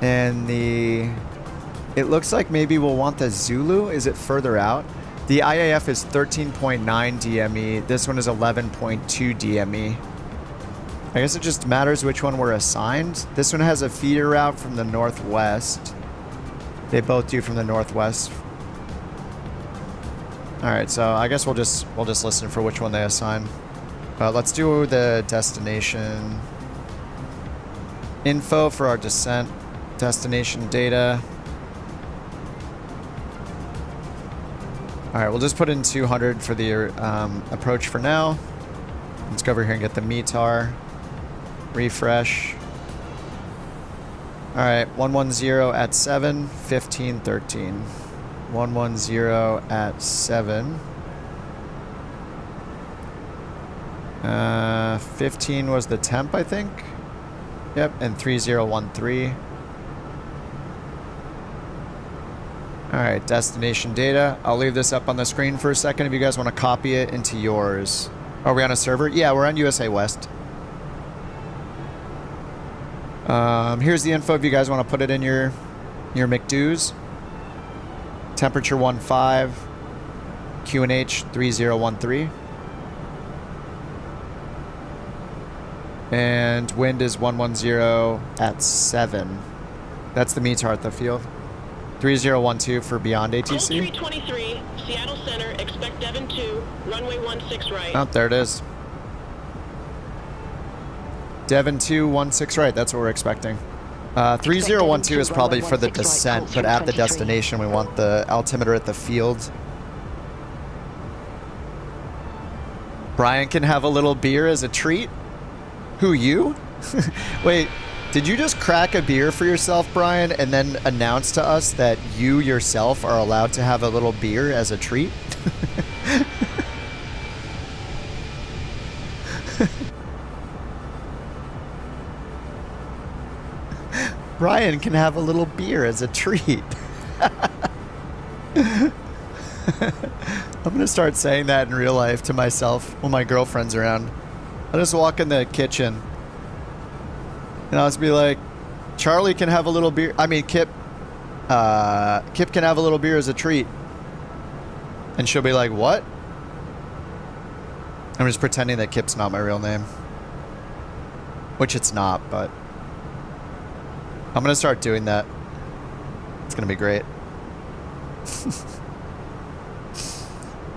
And it looks like maybe we'll want the Zulu. Is it further out? The IAF is 13.9 DME. This one is 11.2 DME. I guess it just matters which one we're assigned. This one has a feeder route from the northwest. They both do from the northwest. All right, so I guess we'll just listen for which one they assign. Let's do the destination info for our descent. Destination data. All right, we'll just put in 200 for the approach for now. Let's go over here and get the METAR. Refresh. All right, 110 at 7, 15, 13. 110 at 7. 15 was the temp, I think. Yep, and 3013. All right, destination data. I'll leave this up on the screen for a second if you guys want to copy it into yours. Are we on a server? Yeah, we're on USA West. Here's the info if you guys want to put it in your McDo's. Temperature 15, QNH 3013. And wind is 110 at 7. That's the METAR at the field. 3012 for beyond ATC. Colt 323, Seattle Center, expect Devon 2, runway 16 right. Oh, there it is. Devon 2, 16 right. That's what we're expecting. 3012 is probably for the descent, but at the destination, we want the altimeter at the field. Brian can have a little beer as a treat. Who, you? Wait, did you just crack a beer for yourself, Brian, and then announce to us that you yourself are allowed to have a little beer as a treat? Ryan can have a little beer as a treat. I'm gonna start saying that in real life to myself when my girlfriend's around. I'll just walk in the kitchen and I'll just be like, Charlie can have a little beer. I mean, Kip can have a little beer as a treat. And she'll be like, what? I'm just pretending that Kip's not my real name. Which it's not, but I'm gonna start doing that. It's gonna be great.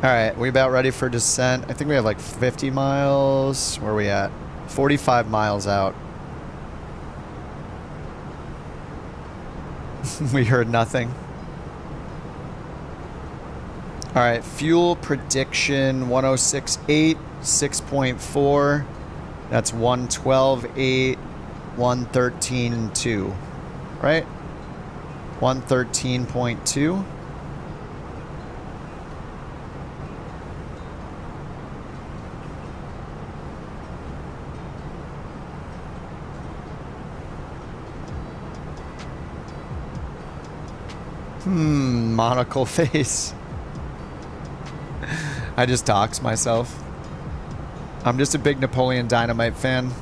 Alright, we about ready for descent. I think we have like 50 miles. Where are we at? 45 miles out. We heard nothing. Alright, fuel prediction 106.8, 6.4. That's 112.8, 113.2. Right? 113.2. Monocle face. I just dox myself. I'm just a big Napoleon Dynamite fan.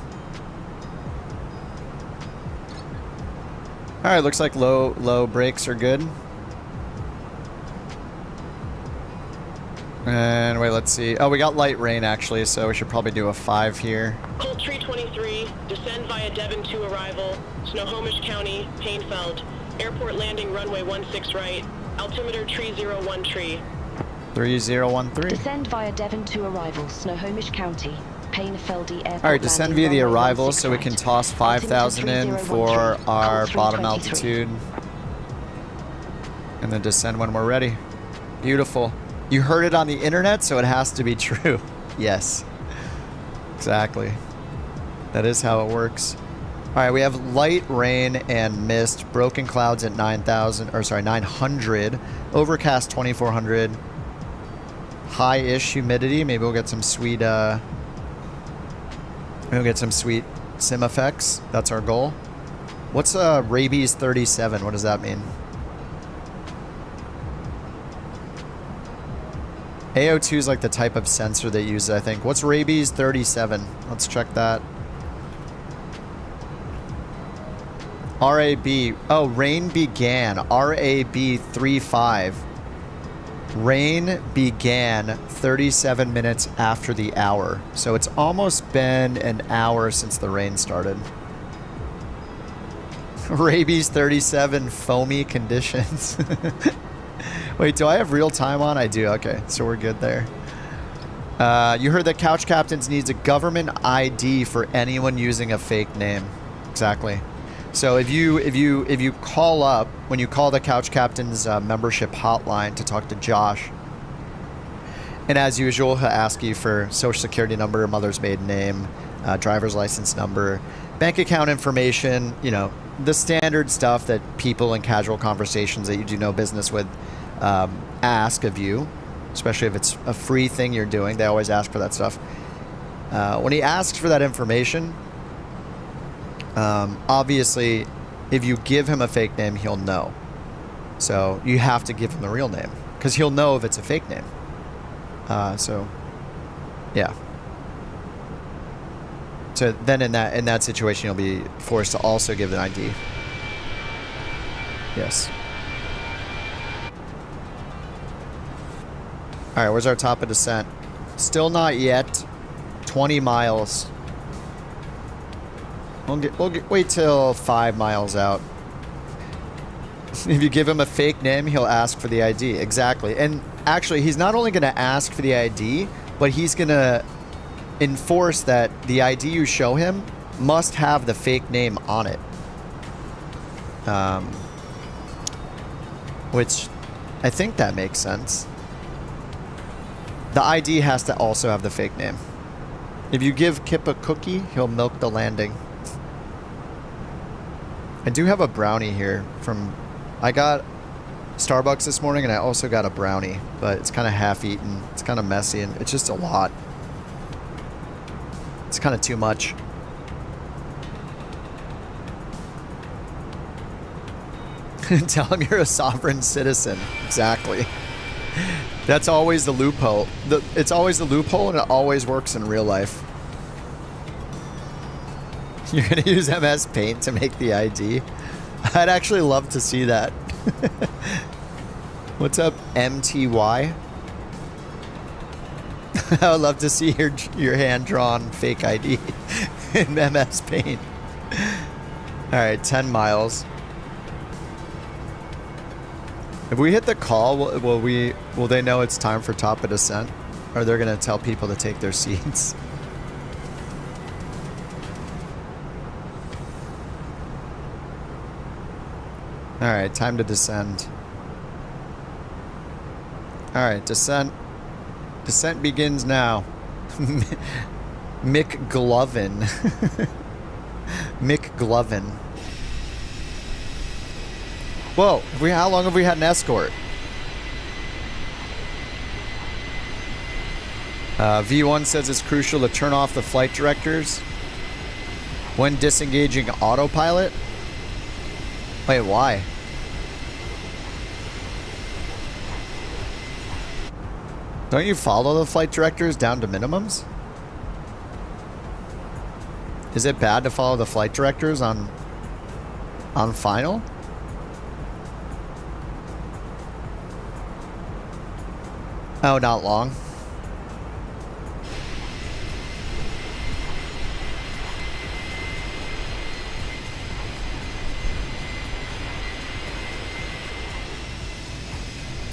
Alright, looks like low brakes are good. And wait, let's see. Oh, we got light rain actually, so we should probably do a 5 here. Colt 323, descend via Devon to arrival, Snohomish County, Painfeld. Airport landing runway 16 right, altimeter 301 tree. 3013. Descend via Devon to arrival, Snohomish County, Painfeldy Airport. Alright, descend via the arrival so we can toss 5,000 in for our bottom altitude. And then descend when we're ready. Beautiful. You heard it on the internet, so it has to be true. Yes. Exactly. That is how it works. Alright, we have light rain and mist, broken clouds at 900, overcast 2400, high-ish humidity. Maybe we'll get some sweet, sim effects. That's our goal. What's rabies 37? What does that mean? AO2 is like the type of sensor they use, I think. What's rabies 37? Let's check that. RAB. Oh, rain began. RAB 35. Rain began 37 minutes after the hour. So it's almost been an hour since the rain started. Rabies 37 foamy conditions. Wait, do I have real time on? I do. Okay, so we're good there. You heard that Couch Captains needs a government ID for anyone using a fake name. Exactly. So if you call up, when you call the Couch Captain's membership hotline to talk to Josh, and as usual, he'll ask you for social security number, mother's maiden name, driver's license number, bank account information, you know, the standard stuff that people in casual conversations that you do no business with ask of you, especially if it's a free thing you're doing. They always ask for that stuff. When he asks for that information, obviously, if you give him a fake name, he'll know. So you have to give him the real name because he'll know if it's a fake name. So, yeah. So then in that situation, you'll be forced to also give an ID. Yes. All right, where's our top of descent? Still not yet. 20 miles. We'll wait till 5 miles out. If you give him a fake name, he'll ask for the ID. Exactly. And actually, he's not only going to ask for the ID, but he's going to enforce that the ID you show him must have the fake name on it. Which I think that makes sense. The ID has to also have the fake name. If you give Kip a cookie, he'll milk the landing. I do have a brownie here from... I got Starbucks this morning and I also got a brownie, but it's kind of half-eaten. It's kind of messy and it's just a lot. It's kind of too much. Tell them you're a sovereign citizen. Exactly. That's always the loophole. It's always the loophole, and it always works in real life. You're going to use MS Paint to make the ID? I'd actually love to see that. What's up, MTY? I would love to see your hand-drawn fake ID in MS Paint. Alright, 10 miles. If we hit the call, will they know it's time for top of descent? Or they're going to tell people to take their seats? Alright, time to descend. Alright, descent. Descent begins now. Mick Glovin. Mick Glovin. Whoa, how long have we had an escort? V1 says it's crucial to turn off the flight directors when disengaging autopilot. Wait, why? Don't you follow the flight directors down to minimums? Is it bad to follow the flight directors on final? Oh, not long.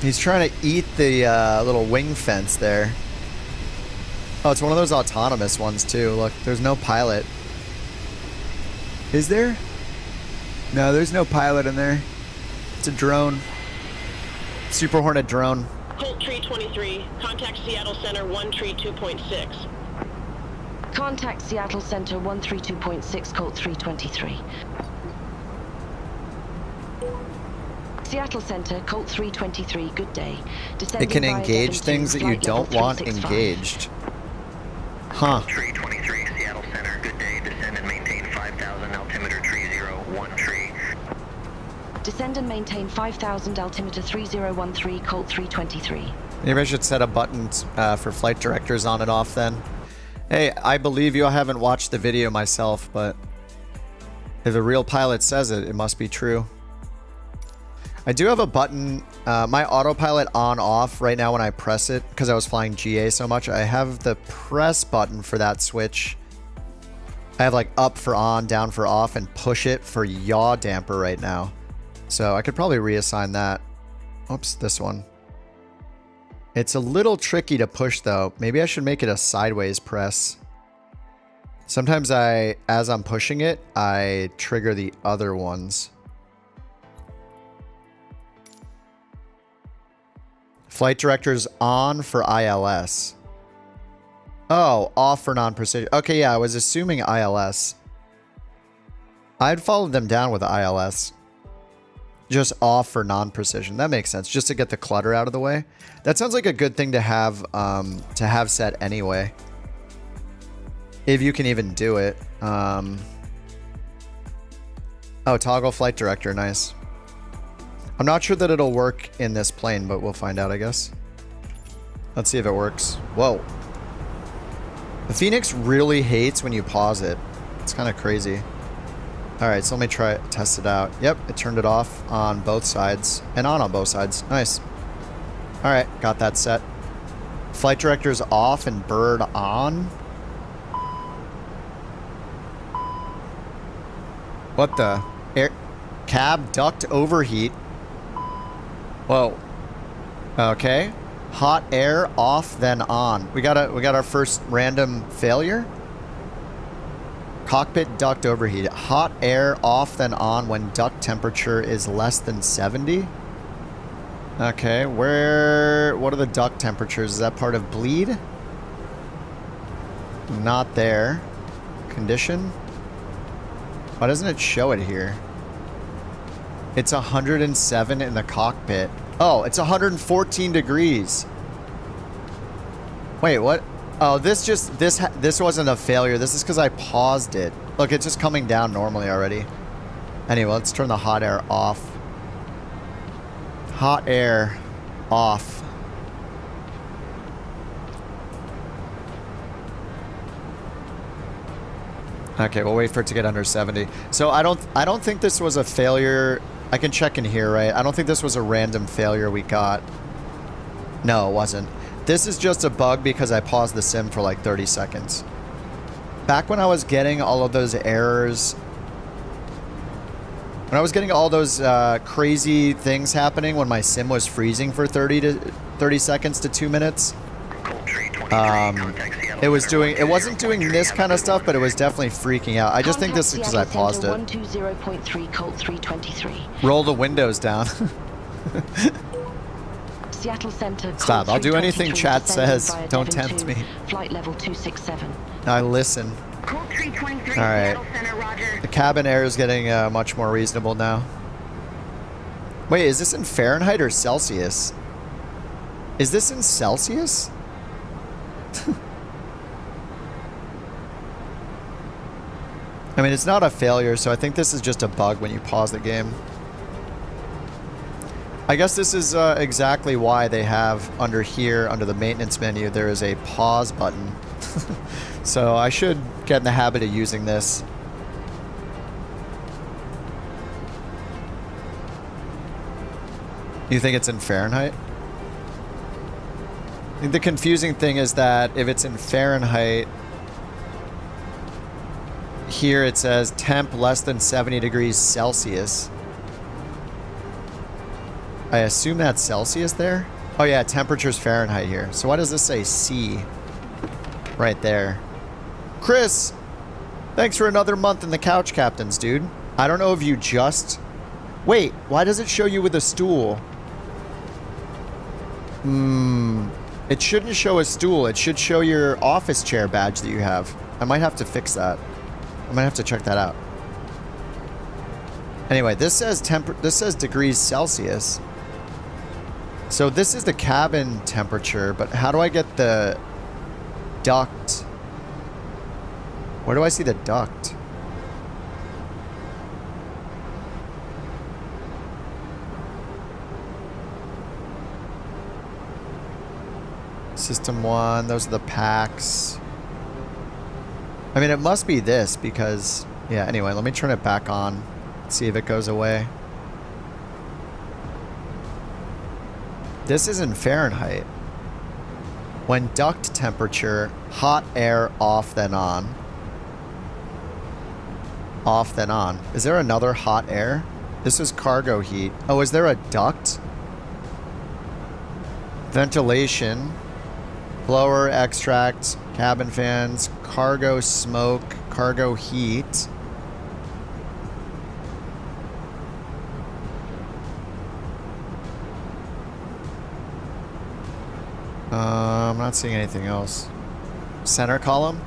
He's trying to eat the little wing fence there. Oh, it's one of those autonomous ones too. Look, there's no pilot. Is there? No, there's no pilot in there. It's a drone. Super Hornet drone. Colt Tree 23, contact Seattle Center 132.6. Contact Seattle Center 132.6, Colt 323. Seattle Center, Colt 323, good day. It can engage things that you don't want engaged. Huh. Colt 323, Seattle Center, good day. Descend and maintain 5,000, altimeter 3013. Descend and maintain 5,000, altimeter 3013, Colt 323. Maybe I should set a button for flight directors on and off then. Hey, I believe you. I haven't watched the video myself, but if a real pilot says it, it must be true. I do have a button, my autopilot on off right now when I press it, because I was flying GA so much. I have the press button for that switch. I have like up for on, down for off, and push it for yaw damper right now. So I could probably reassign that. Oops, this one. It's a little tricky to push though. Maybe I should make it a sideways press. Sometimes as I'm pushing it, I trigger the other ones. Flight directors on for ILS. Oh, off for non-precision. Okay, yeah, I was assuming ILS. I'd follow them down with ILS. Just off for non-precision. That makes sense. Just to get the clutter out of the way. That sounds like a good thing to have set anyway. If you can even do it. Oh, toggle flight director. Nice. I'm not sure that it'll work in this plane, but we'll find out, I guess. Let's see if it works. Whoa. The Phoenix really hates when you pause it. It's kind of crazy. Alright, so let me test it out. Yep, it turned it off on both sides. And on both sides. Nice. Alright, got that set. Flight director's off and bird on. What the? Cab duct overheat. Whoa. Okay. Hot air off, then on. We got our first random failure. Cockpit duct overheat. Hot air off, then on when duct temperature is less than 70. Okay, what are the duct temperatures? Is that part of bleed? Not there. Condition. Why doesn't it show it here? It's 107 in the cockpit. Oh, it's 114 degrees. Wait, what? Oh, this wasn't a failure. This is because I paused it. Look, it's just coming down normally already. Anyway, let's turn the hot air off. Hot air off. Okay, we'll wait for it to get under 70. So I don't think this was a failure. I can check in here, right? I don't think this was a random failure we got. No, it wasn't. This is just a bug because I paused the sim for like 30 seconds. Back when I was getting all of those errors, when I was getting all those crazy things happening when my sim was freezing for 30 seconds to 2 minutes, it wasn't doing this kind of stuff, but it was definitely freaking out. I just think this is because I paused it. 120.3 Colt 323. Roll the windows down. Seattle Center. Stop. I'll do anything chat says. Don't tempt me. Flight level 267. I listen. Alright. The cabin air is getting much more reasonable now. Wait, is this in Fahrenheit or Celsius? Is this in Celsius? I mean, it's not a failure, so I think this is just a bug when you pause the game. I guess this is exactly why they have under here, under the maintenance menu, there is a pause button. So I should get in the habit of using this. You think it's in Fahrenheit? I think the confusing thing is that if it's in Fahrenheit, here it says temp less than 70 degrees Celsius. I assume that's Celsius there? Oh yeah, temperature's Fahrenheit here. So why does this say C right there? Chris, thanks for another month in the Couch Captains, dude. I don't know if you just... Wait, why does it show you with a stool? It shouldn't show a stool. It should show your office chair badge that you have. I might have to fix that. I might have to check that out. Anyway, this says degrees Celsius. So this is the cabin temperature, but how do I get the duct? Where do I see the duct? System 1, those are the packs. I mean, it must be this because... Yeah, anyway, let me turn it back on. See if it goes away. This is in Fahrenheit. When duct temperature, hot air off then on. Off then on. Is there another hot air? This is cargo heat. Oh, is there a duct? Ventilation. Blower, extract, cabin fans, cargo smoke, cargo heat. I'm not seeing anything else. Center column?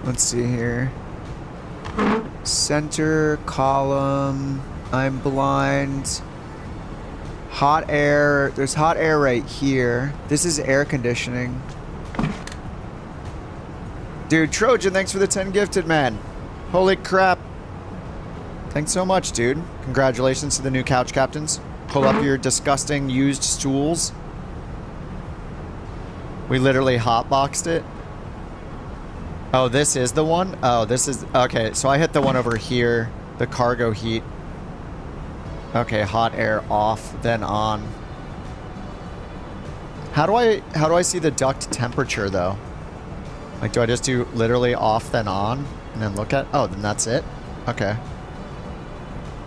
Let's see here. Center column. I'm blind. Hot air. There's hot air right here. This is air conditioning. Dude, Trojan, thanks for the 10 gifted, man. Holy crap. Thanks so much, dude. Congratulations to the new Couch Captains. Pull up your disgusting used stools. We literally hotboxed it. Oh, this is the one? Oh, this is... Okay, so I hit the one over here. The cargo heat. Okay, hot air off, then on. How do I see the duct temperature, though? Like, do I just do literally off, then on? And then look at... Oh, then that's it? Okay.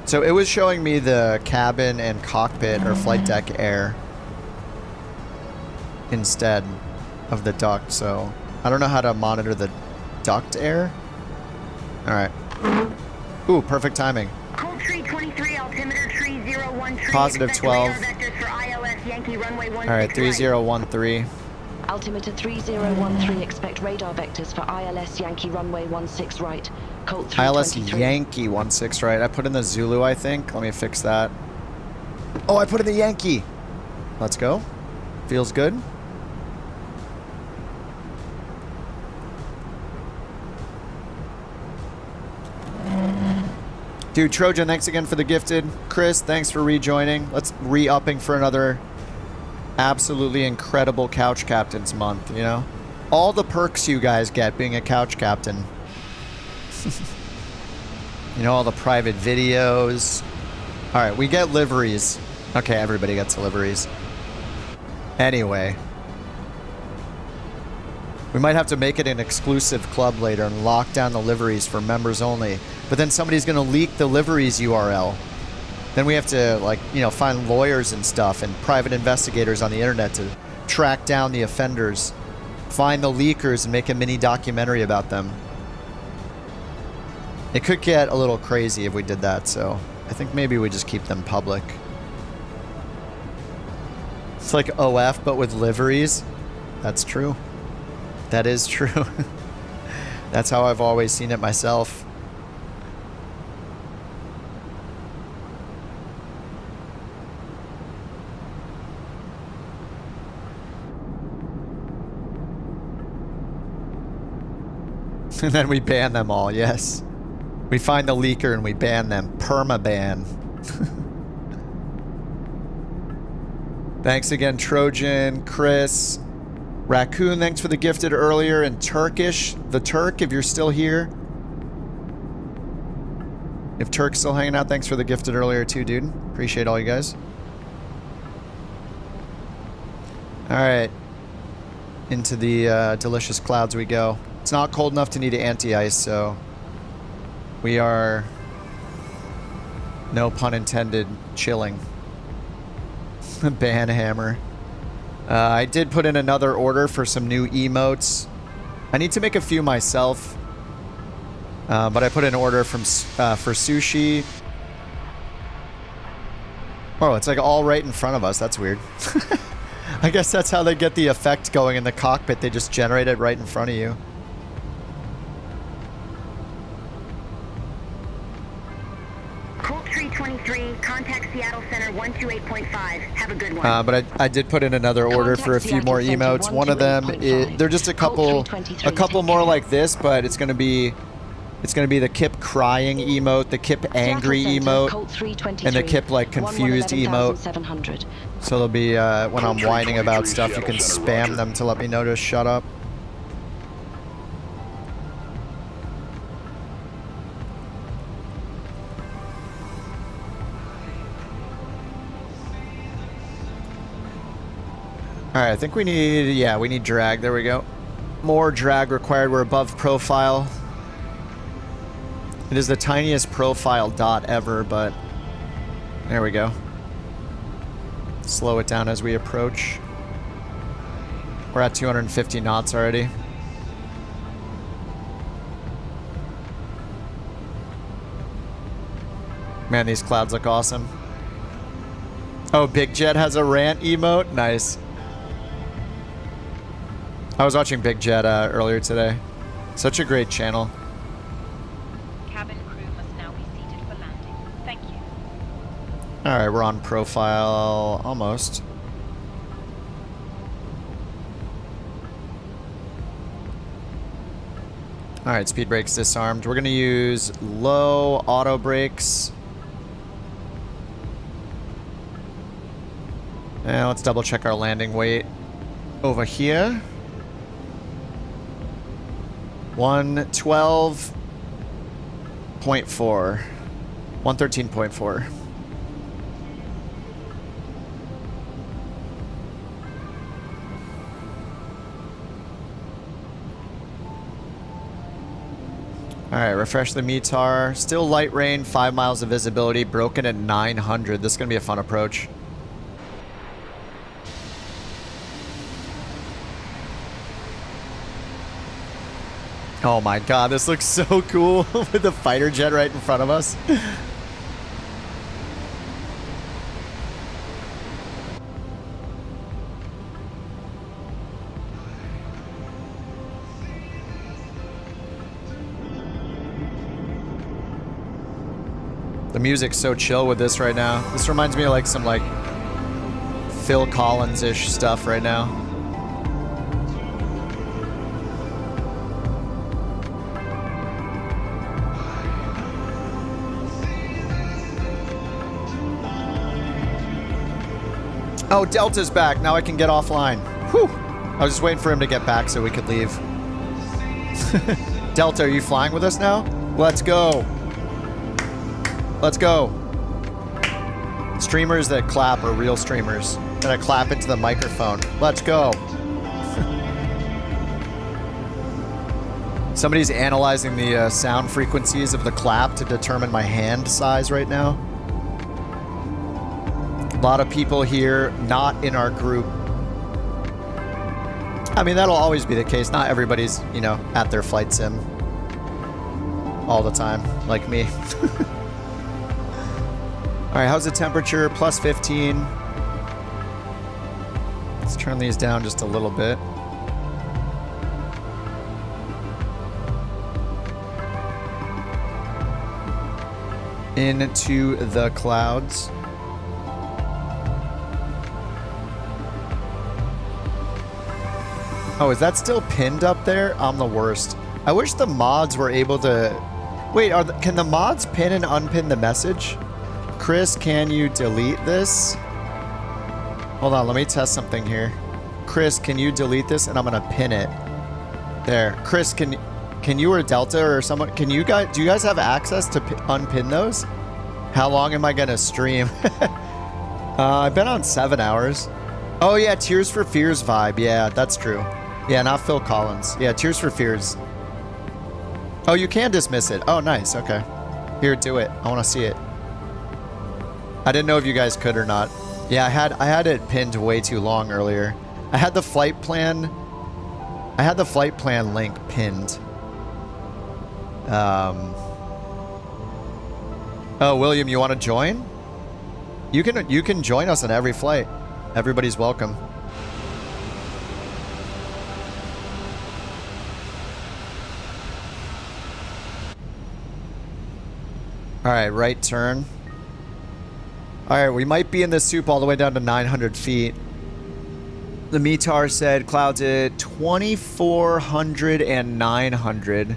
So it was showing me the cabin and cockpit or flight deck air instead of the duct, so I don't know how to monitor the duct air. Alright. Ooh, perfect timing. Cold tree 23, altimeter tree 013. Positive 12. Alright, 3013. Altimeter 3013, expect radar vectors for ILS Yankee runway 16 right. Colt 323. ILS Yankee 16 right. I put in the Zulu, I think. Let me fix that. Oh, I put in the Yankee. Let's go. Feels good. Dude, Trojan, thanks again for the gifted. Chris, thanks for rejoining. Let's re-upping for another absolutely incredible Couch Captains month, you know? All the perks you guys get being a Couch Captain. You know, all the private videos. All right, we get liveries. Okay, everybody gets liveries. Anyway. We might have to make it an exclusive club later and lock down the liveries for members only. But then somebody's going to leak the liveries URL. Then we have to, like, you know, find lawyers and stuff and private investigators on the internet to track down the offenders, find the leakers and make a mini documentary about them. It could get a little crazy if we did that, so I think maybe we just keep them public. It's like OF, but with liveries. That's true. That is true. That's how I've always seen it myself. And then we ban them all, yes. We find the leaker and we ban them. Perma-ban. Thanks again, Trojan, Chris. Raccoon, thanks for the gifted earlier. And Turkish, the Turk, if you're still here. If Turk's still hanging out, thanks for the gifted earlier too, dude. Appreciate all you guys. Alright. Into the delicious clouds we go. It's not cold enough to need anti-ice, so we are, no pun intended, chilling. Ban hammer. I did put in another order for some new emotes. I need to make a few myself, but I put in an order from for sushi. Oh, it's like all right in front of us. That's weird. I guess that's how they get the effect going in the cockpit. They just generate it right in front of you. Colt 323, contact Seattle Center 128.5. Have a good one. But I did put in another order for a few more emotes. One of them is, they're just a couple more like this, but it's gonna be the Kip crying emote, the Kip angry emote, and the Kip like confused emote. So they'll be when I'm whining about stuff, you can spam them to let me know to shut up. Alright, I think we need, yeah, we need drag. There we go. More drag required. We're above profile. It is the tiniest profile dot ever, but there we go. Slow it down as we approach. We're at 250 knots already. Man, these clouds look awesome. Oh, Big Jet has a rant emote? Nice. I was watching Big Jet earlier today. Such a great channel. Cabin crew must now be seated for landing. Thank you. Alright, we're on profile almost. Alright, speed brakes disarmed. We're going to use low auto brakes. And let's double check our landing weight over here. 112.4. 113.4. Alright, refresh the METAR. Still light rain, 5 miles of visibility, broken at 900. This is going to be a fun approach. Oh my god, this looks so cool with the fighter jet right in front of us. The music's so chill with this right now. This reminds me of like some like Phil Collins-ish stuff right now. Oh, Delta's back. Now I can get offline. Whew. I was just waiting for him to get back so we could leave. Delta, are you flying with us now? Let's go. Let's go. Streamers that clap are real streamers. Gonna clap into the microphone. Let's go. Somebody's analyzing the sound frequencies of the clap to determine my hand size right now. A lot of people here not in our group. I mean, that'll always be the case. Not everybody's, you know, at their flight sim all the time, like me. All right, how's the temperature? Plus 15. Let's turn these down just a little bit. Into the clouds. Oh, is that still pinned up there? I'm the worst. I wish the mods were able to... Wait, can the mods pin and unpin the message? Chris, can you delete this? Hold on, let me test something here. Chris, can you delete this? And I'm gonna pin it. There. Chris, can you or Delta or someone... do you guys have access to unpin those? How long am I gonna stream? I've been on 7 hours. Oh yeah, Tears for Fears vibe. Yeah, that's true. Yeah, not Phil Collins. Yeah, Tears for Fears. Oh, you can dismiss it. Oh, nice. Okay. Here, do it. I want to see it. I didn't know if you guys could or not. Yeah, I had it pinned way too long earlier. I had the flight plan link pinned. Oh, William, you want to join? You can join us on every flight. Everybody's welcome. All right, right turn. All right, we might be in the soup all the way down to 900 feet. The METAR said clouds at 2,400 and 900.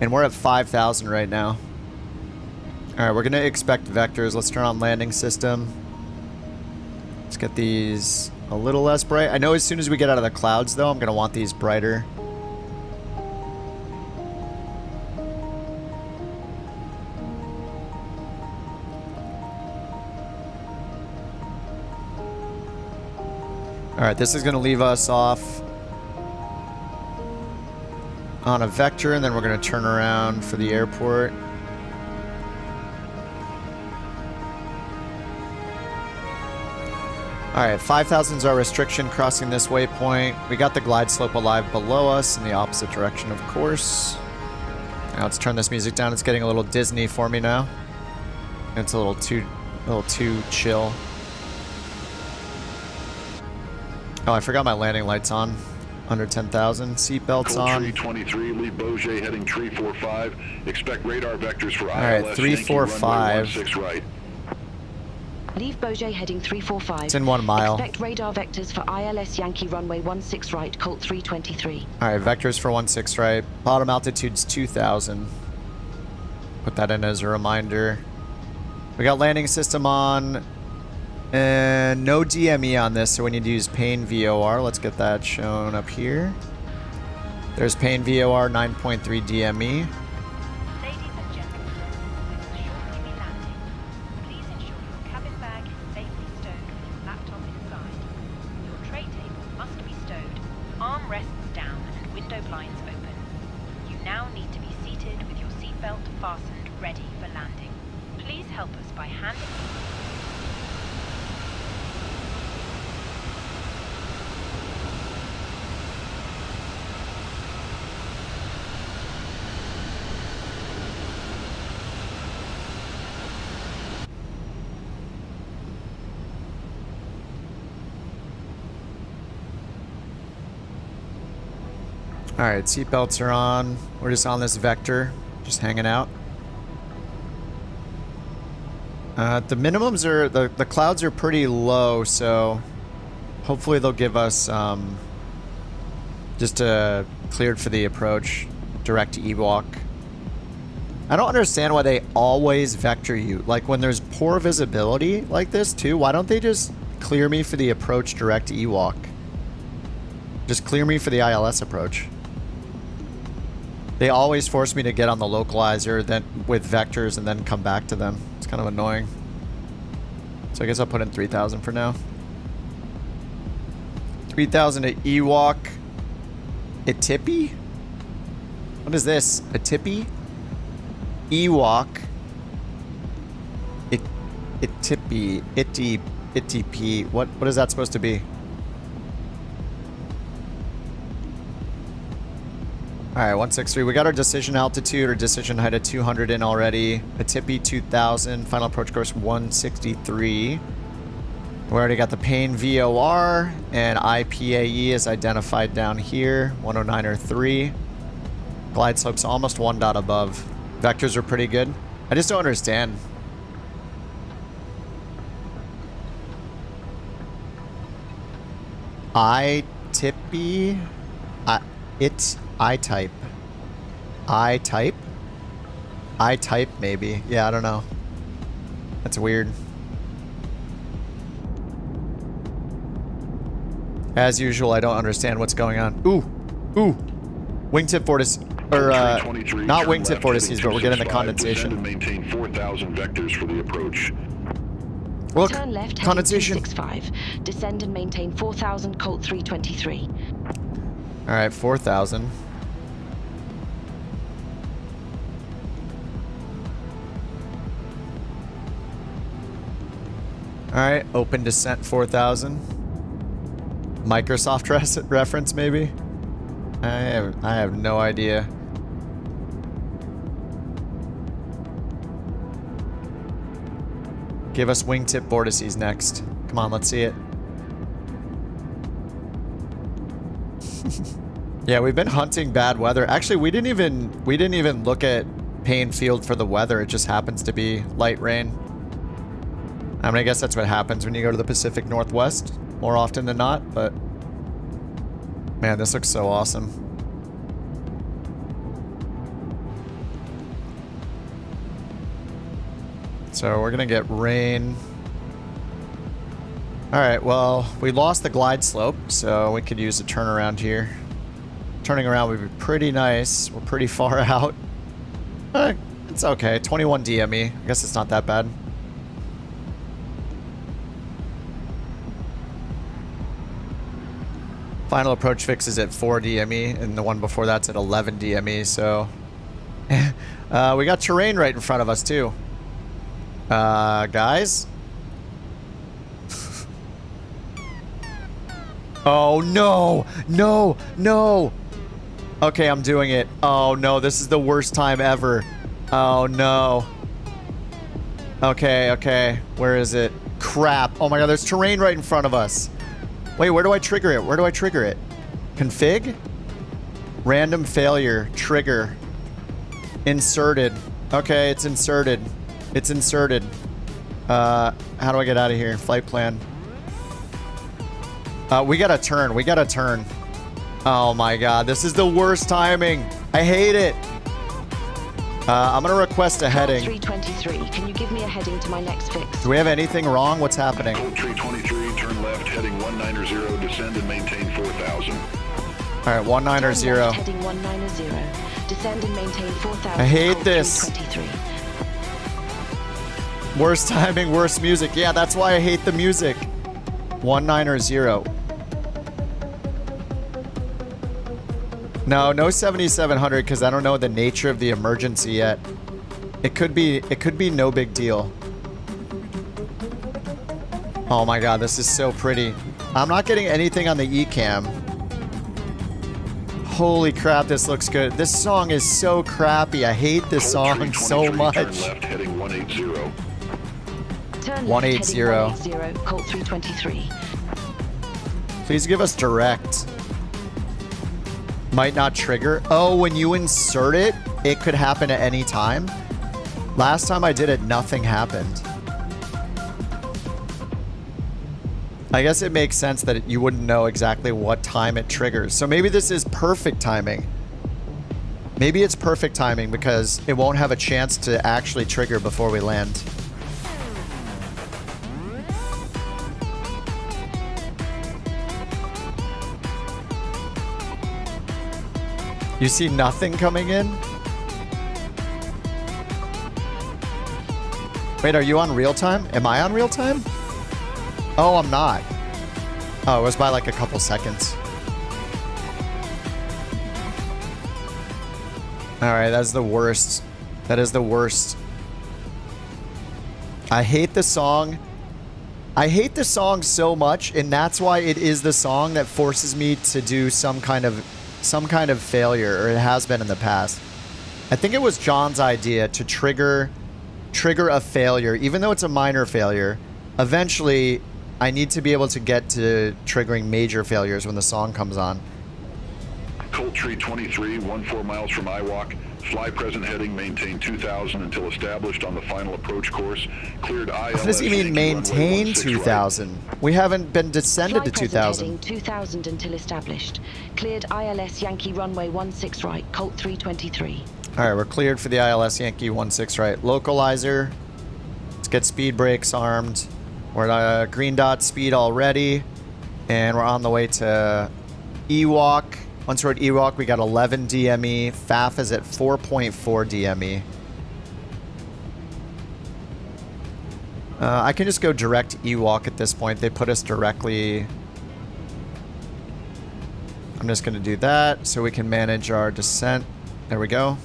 And we're at 5,000 right now. All right, we're going to expect vectors. Let's turn on landing system. Let's get these a little less bright. I know as soon as we get out of the clouds, though, I'm going to want these brighter. All right, this is going to leave us off on a vector, and then we're going to turn around for the airport. All right, 5,000 is our restriction crossing this waypoint. We got the glide slope alive below us in the opposite direction, of course. Now let's turn this music down. It's getting a little Disney for me now. It's a little too chill. Oh, I forgot my landing lights on. Under 10,000. Seatbelts on. Tree 23, leave Beaujay heading 345. Expect radar vectors for ILS. All right, 345. 16 right. Leave Beaujay heading 345. It's in 1 mile. Expect radar vectors for ILS Yankee runway 16 right, Colt 323. All right, vectors for 16 right. Bottom altitude's 2,000. Put that in as a reminder. We got landing system on. And no DME on this, so we need to use Pane VOR. Let's get that shown up here. There's Pane VOR 9.3 DME. Alright, seatbelts are on. We're just on this vector, just hanging out. The minimums are, the clouds are pretty low, so hopefully they'll give us just cleared for the approach, direct E-walk. I don't understand why they always vector you. Like when there's poor visibility like this too, why don't they just clear me for the approach direct Ewok. Just clear me for the ILS approach. They always force me to get on the localizer then with vectors and then come back to them. It's kind of annoying. So I guess I'll put in 3,000 for now. 3,000 to Ewok. Itipi? What is this? Itipi? Ewok. Itipi. Itipi. What is that supposed to be? Alright, 163. We got our decision altitude or decision height at 200 in already. Atipi 2000. Final approach course 163. We already got the Payne VOR and IPAE is identified down here. 109.3. Glide slope's almost 1 dot above. Vectors are pretty good. I just don't understand. I-Tippy? It's I-type. I-type? I-type, maybe. Yeah, I don't know. That's weird. As usual, I don't understand what's going on. Ooh! Ooh! Wingtip vortices. Or, not wingtip vortices, but we're getting the condensation. Descend and maintain 4,000 vectors for the approach. Look, Turn left, condensation. 265. Descend and maintain 4,000 Colt 323. Alright, 4,000. Alright, open descent 4,000. Microsoft reference, maybe? I have no idea. Give us wingtip vortices next. Come on, let's see it. Yeah, we've been hunting bad weather. Actually, we didn't even look at Payne Field for the weather. It just happens to be light rain. I mean, I guess that's what happens when you go to the Pacific Northwest more often than not, but man, this looks so awesome. So we're gonna get rain. Alright, well, we lost the glide slope, so we could use a turnaround here. Turning around would be pretty nice. We're pretty far out. It's okay. 21 DME. I guess it's not that bad. Final approach fix is at 4 DME, and the one before that's at 11 DME, so... we got terrain right in front of us, too. Guys? Oh, no! No! No! Okay, I'm doing it. Oh, no, this is the worst time ever. Oh, no. Okay, okay. Where is it? Crap. Oh my god, there's terrain right in front of us. Wait, where do I trigger it? Where do I trigger it? Config? Random failure. Trigger. Inserted. Okay, it's inserted. It's inserted. How do I get out of here? Flight plan. We gotta turn. We gotta turn. Oh my god, this is the worst timing. I hate it. I'm gonna request a heading. 323. Can you give me a heading to my next fix? Do we have anything wrong? What's happening? Colt 323, turn left, heading 190, descend and maintain 4,000. Alright, 190. Turn left, heading 190. Descend and maintain 4,000. I hate Colt this. 323. Worst timing, worst music. Yeah, that's why I hate the music. 190. No, no 7700 because I don't know the nature of the emergency yet. It could be no big deal. Oh my god, this is so pretty. I'm not getting anything on the eCam. Holy crap, this looks good. This song is so crappy. I hate this song so much. Turn left, heading 180. Turn 180. left, heading 180, Colt 323. Please give us direct. Might not trigger. Oh, when you insert it, it could happen at any time. Last time I did it, nothing happened. I guess it makes sense that you wouldn't know exactly what time it triggers. So maybe this is perfect timing. Maybe it's perfect timing because it won't have a chance to actually trigger before we land. You see nothing coming in? Wait, are you on real time? Am I on real time? Oh, I'm not. Oh, it was by like a couple seconds. Alright, that's the worst. That is the worst. I hate the song. I hate the song so much, and that's why it is the song that forces me to do some kind of failure, or it has been in the past. I think it was John's idea to trigger a failure, even though it's a minor failure. Eventually, I need to be able to get to triggering major failures when the song comes on. Colt Tree 23, 14 miles from Iwalk. Fly present heading, maintain 2000 until established on the final approach course. Cleared ILS. What does he mean maintain 2000? We haven't been descended to 2000. Heading 2000 until established. Cleared ILS Yankee runway 16 right, Colt 323. All right, we're cleared for the ILS Yankee 16 right. Localizer. Let's get speed brakes armed. We're at green dot speed already, and we're on the way to Ewok. Once we're at Ewok, we got 11 DME. FAF is at 4.4 DME. I can just go direct Ewok at this point. They put us directly. I'm just going to do that so we can manage our descent. There we go.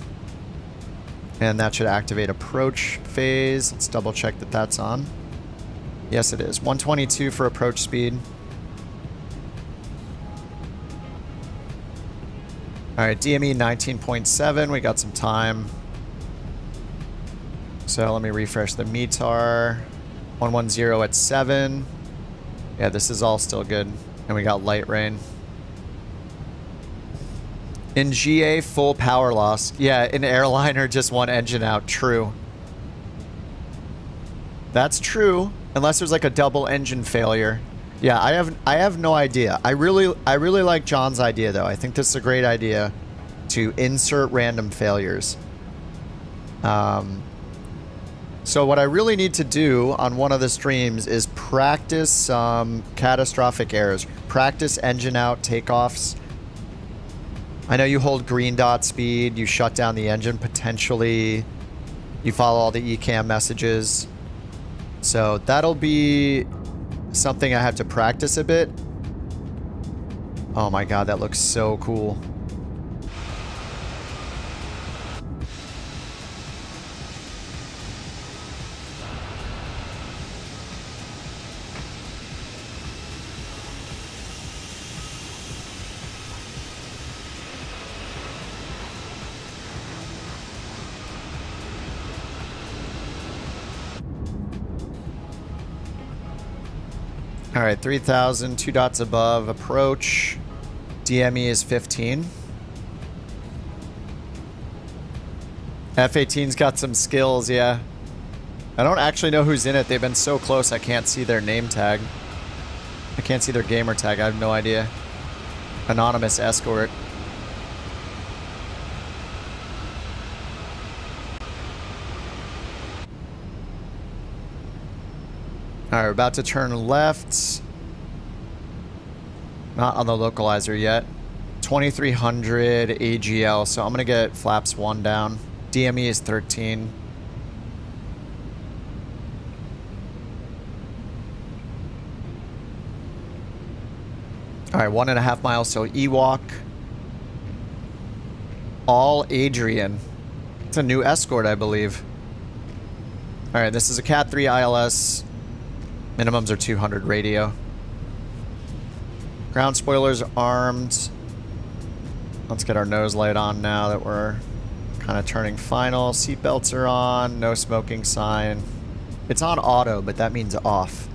And that should activate approach phase. Let's double check that that's on. Yes, it is. 122 for approach speed. All right, DME 19.7. We got some time. So let me refresh the METAR. 110 at 7. Yeah, this is all still good. And we got light rain. In GA, full power loss. Yeah, in Airliner, just one engine out. True. That's true. Unless there's like a double engine failure. Yeah, I have no idea. I really like John's idea though. I think this is a great idea to insert random failures. So what I really need to do on one of the streams is practice some catastrophic errors. Practice engine out takeoffs. I know you hold green dot speed, you shut down the engine potentially, you follow all the ECAM messages. So that'll be something I have to practice a bit. Oh my god, that looks so cool. All right, 3,000, 2 dots above, approach. DME is 15. F-18's got some skills, yeah. I don't actually know who's in it. They've been so close, I can't see their name tag. I can't see their gamer tag. I have no idea. Anonymous escort. Alright, we're about to turn left. Not on the localizer yet. 2300 AGL, so I'm going to get flaps 1 down. DME is 13. Alright, 1.5 miles till Ewok. All Adrian. It's a new escort, I believe. Alright, this is a Cat 3 ILS. Minimums are 200 radio. Ground spoilers armed. Let's get our nose light on now that we're kind of turning final. Seatbelts are on. No smoking sign. It's on auto, but that means off.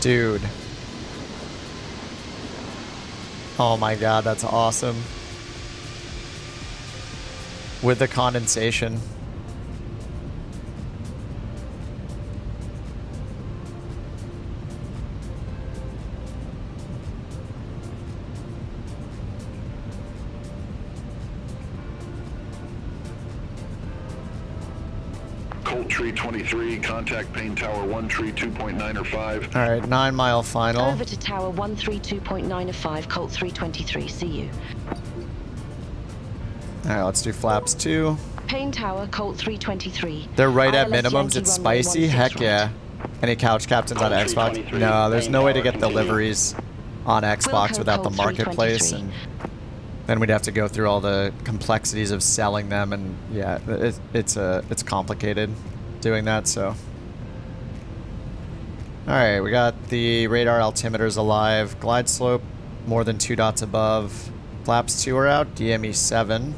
Dude. Oh my god, that's awesome. With the condensation. 323, contact Payne Tower 1 tree 2.9 or 5. All right, 9 mile final. Over to Tower 132.9 or 5, Colt 323. See you. All right, let's do flaps 2. Payne Tower, Colt 323. They're right at ILS minimums. Yankee It's runway spicy. 16 Heck right. yeah. Any couch captains on Xbox? No, there's no way to get the liveries on Xbox Wilco without the Colt marketplace, 323. and then we'd have to go through all the complexities of selling them, and yeah, it's complicated doing that. So, all right, we got the radar altimeters alive. Glide slope more than 2 dots above. Flaps 2 are out. DME 7.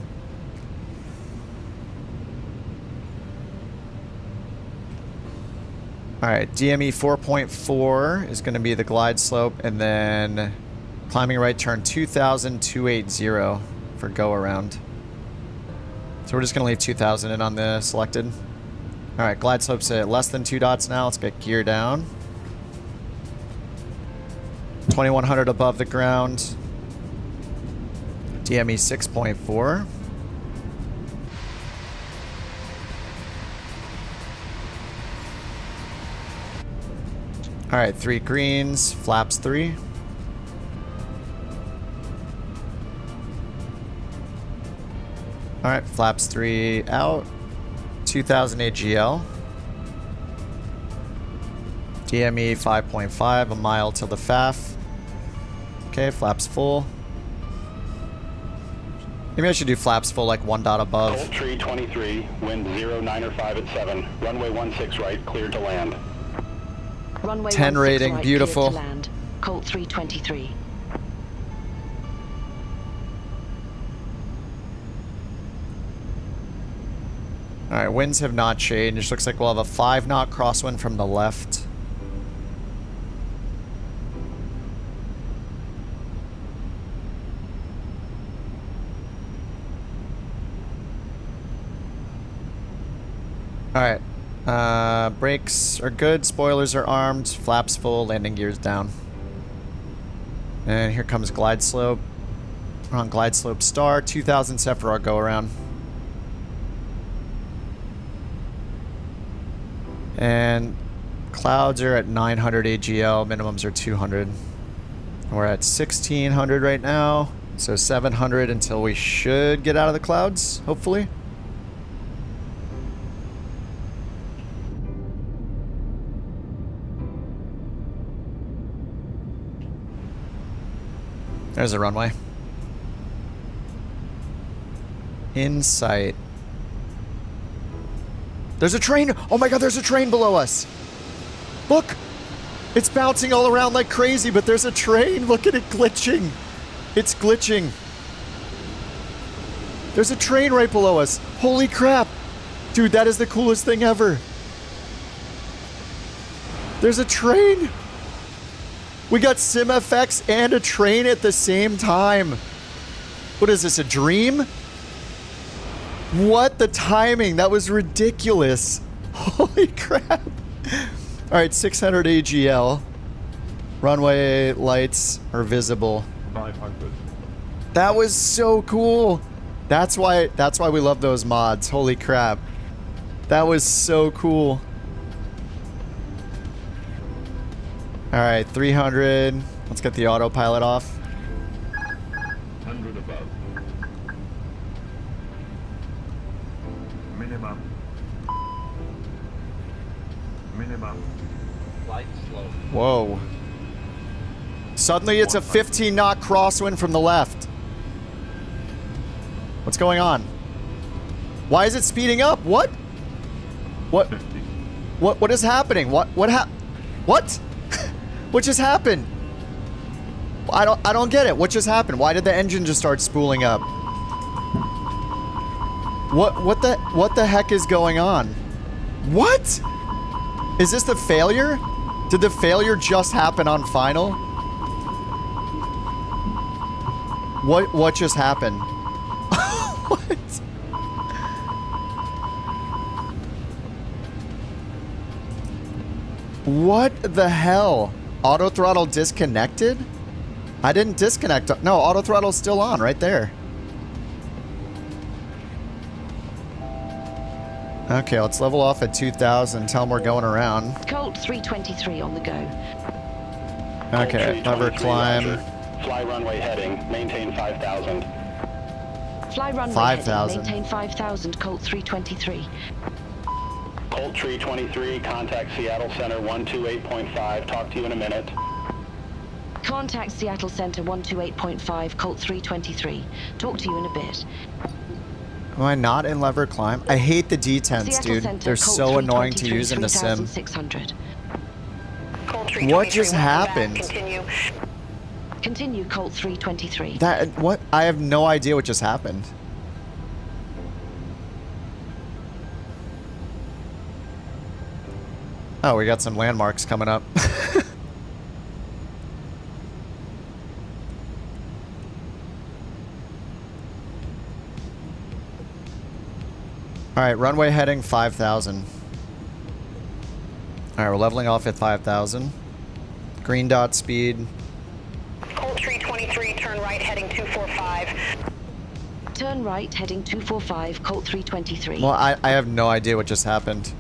All right, DME 4.4 is going to be the glide slope, and then climbing right turn 2,280 for go around. So we're just going to leave 2,000 in on the selected. All right, glide slope's at less than 2 dots now. Let's get gear down. 2,100 above the ground. DME 6.4. All right, 3 greens, flaps 3. All right, flaps 3 out. 2,000 AGL. DME 5.5, a mile till the FAF. Okay, flaps full. Maybe I should do flaps full, like 1 dot above. Colt tree 23, wind 09 or 5 at 7. Runway 16 right, cleared to land. Runway 10 16 rating, right, beautiful. cleared to land. Colt 323. All right, winds have not changed. Looks like we'll have a 5 knot crosswind from the left. All right. Brakes are good. Spoilers are armed. Flaps full. Landing gears down. And here comes glide slope. We're on glide slope star. 2,000 set for our go around. And clouds are at 900 AGL. Minimums are 200. We're at 1,600 right now. So 700 until we should get out of the clouds, hopefully. There's a runway. In sight. There's a train! Oh my god, there's a train below us! Look! It's bouncing all around like crazy, but there's a train! Look at it glitching! It's glitching. There's a train right below us! Holy crap! Dude, that is the coolest thing ever! There's a train! We got sim effects and a train at the same time. What is this, a dream? What? The timing? That was ridiculous. Holy crap. All right, 600 AGL. Runway lights are visible. 500. That was so cool. That's why we love those mods. Holy crap. That was so cool. All right, 300. Let's get the autopilot off. 100 above. Minimum. Minimum. Light slow. Whoa. Suddenly it's a 15 knot crosswind from the left. What's going on? Why is it speeding up? What? What? 50. What is happening? What What just happened? I don't get it. What just happened? Why did the engine just start spooling up? What the heck is going on? What? Is this the failure? Did the failure just happen on final? What just happened? What? What the hell? Auto throttle disconnected? I didn't disconnect. No, auto throttle's still on right there. Okay, let's level off at 2,000. Tell them we're going around. Colt 323 on the go. Okay, lever climb. Roger. Fly runway heading. Maintain 5,000. Fly runway 5,000. heading. Maintain 5,000. Colt 323. Colt 323, contact Seattle Center 128.5. Talk to you in a minute. Contact Seattle Center 128.5. Colt 323. Talk to you in a bit. Am I not in lever climb? I hate the D10s, Seattle dude. Center, They're Colt so annoying to use in the sim. 3600. What just happened? Continue Colt 323. That what? I have no idea what just happened. Oh, we got some landmarks coming up. All right, runway heading 5,000. All right, we're leveling off at 5,000. Green dot speed. Colt 323, turn right, heading 245. Turn right, heading 245, Colt 323. Well, I have no idea what just happened.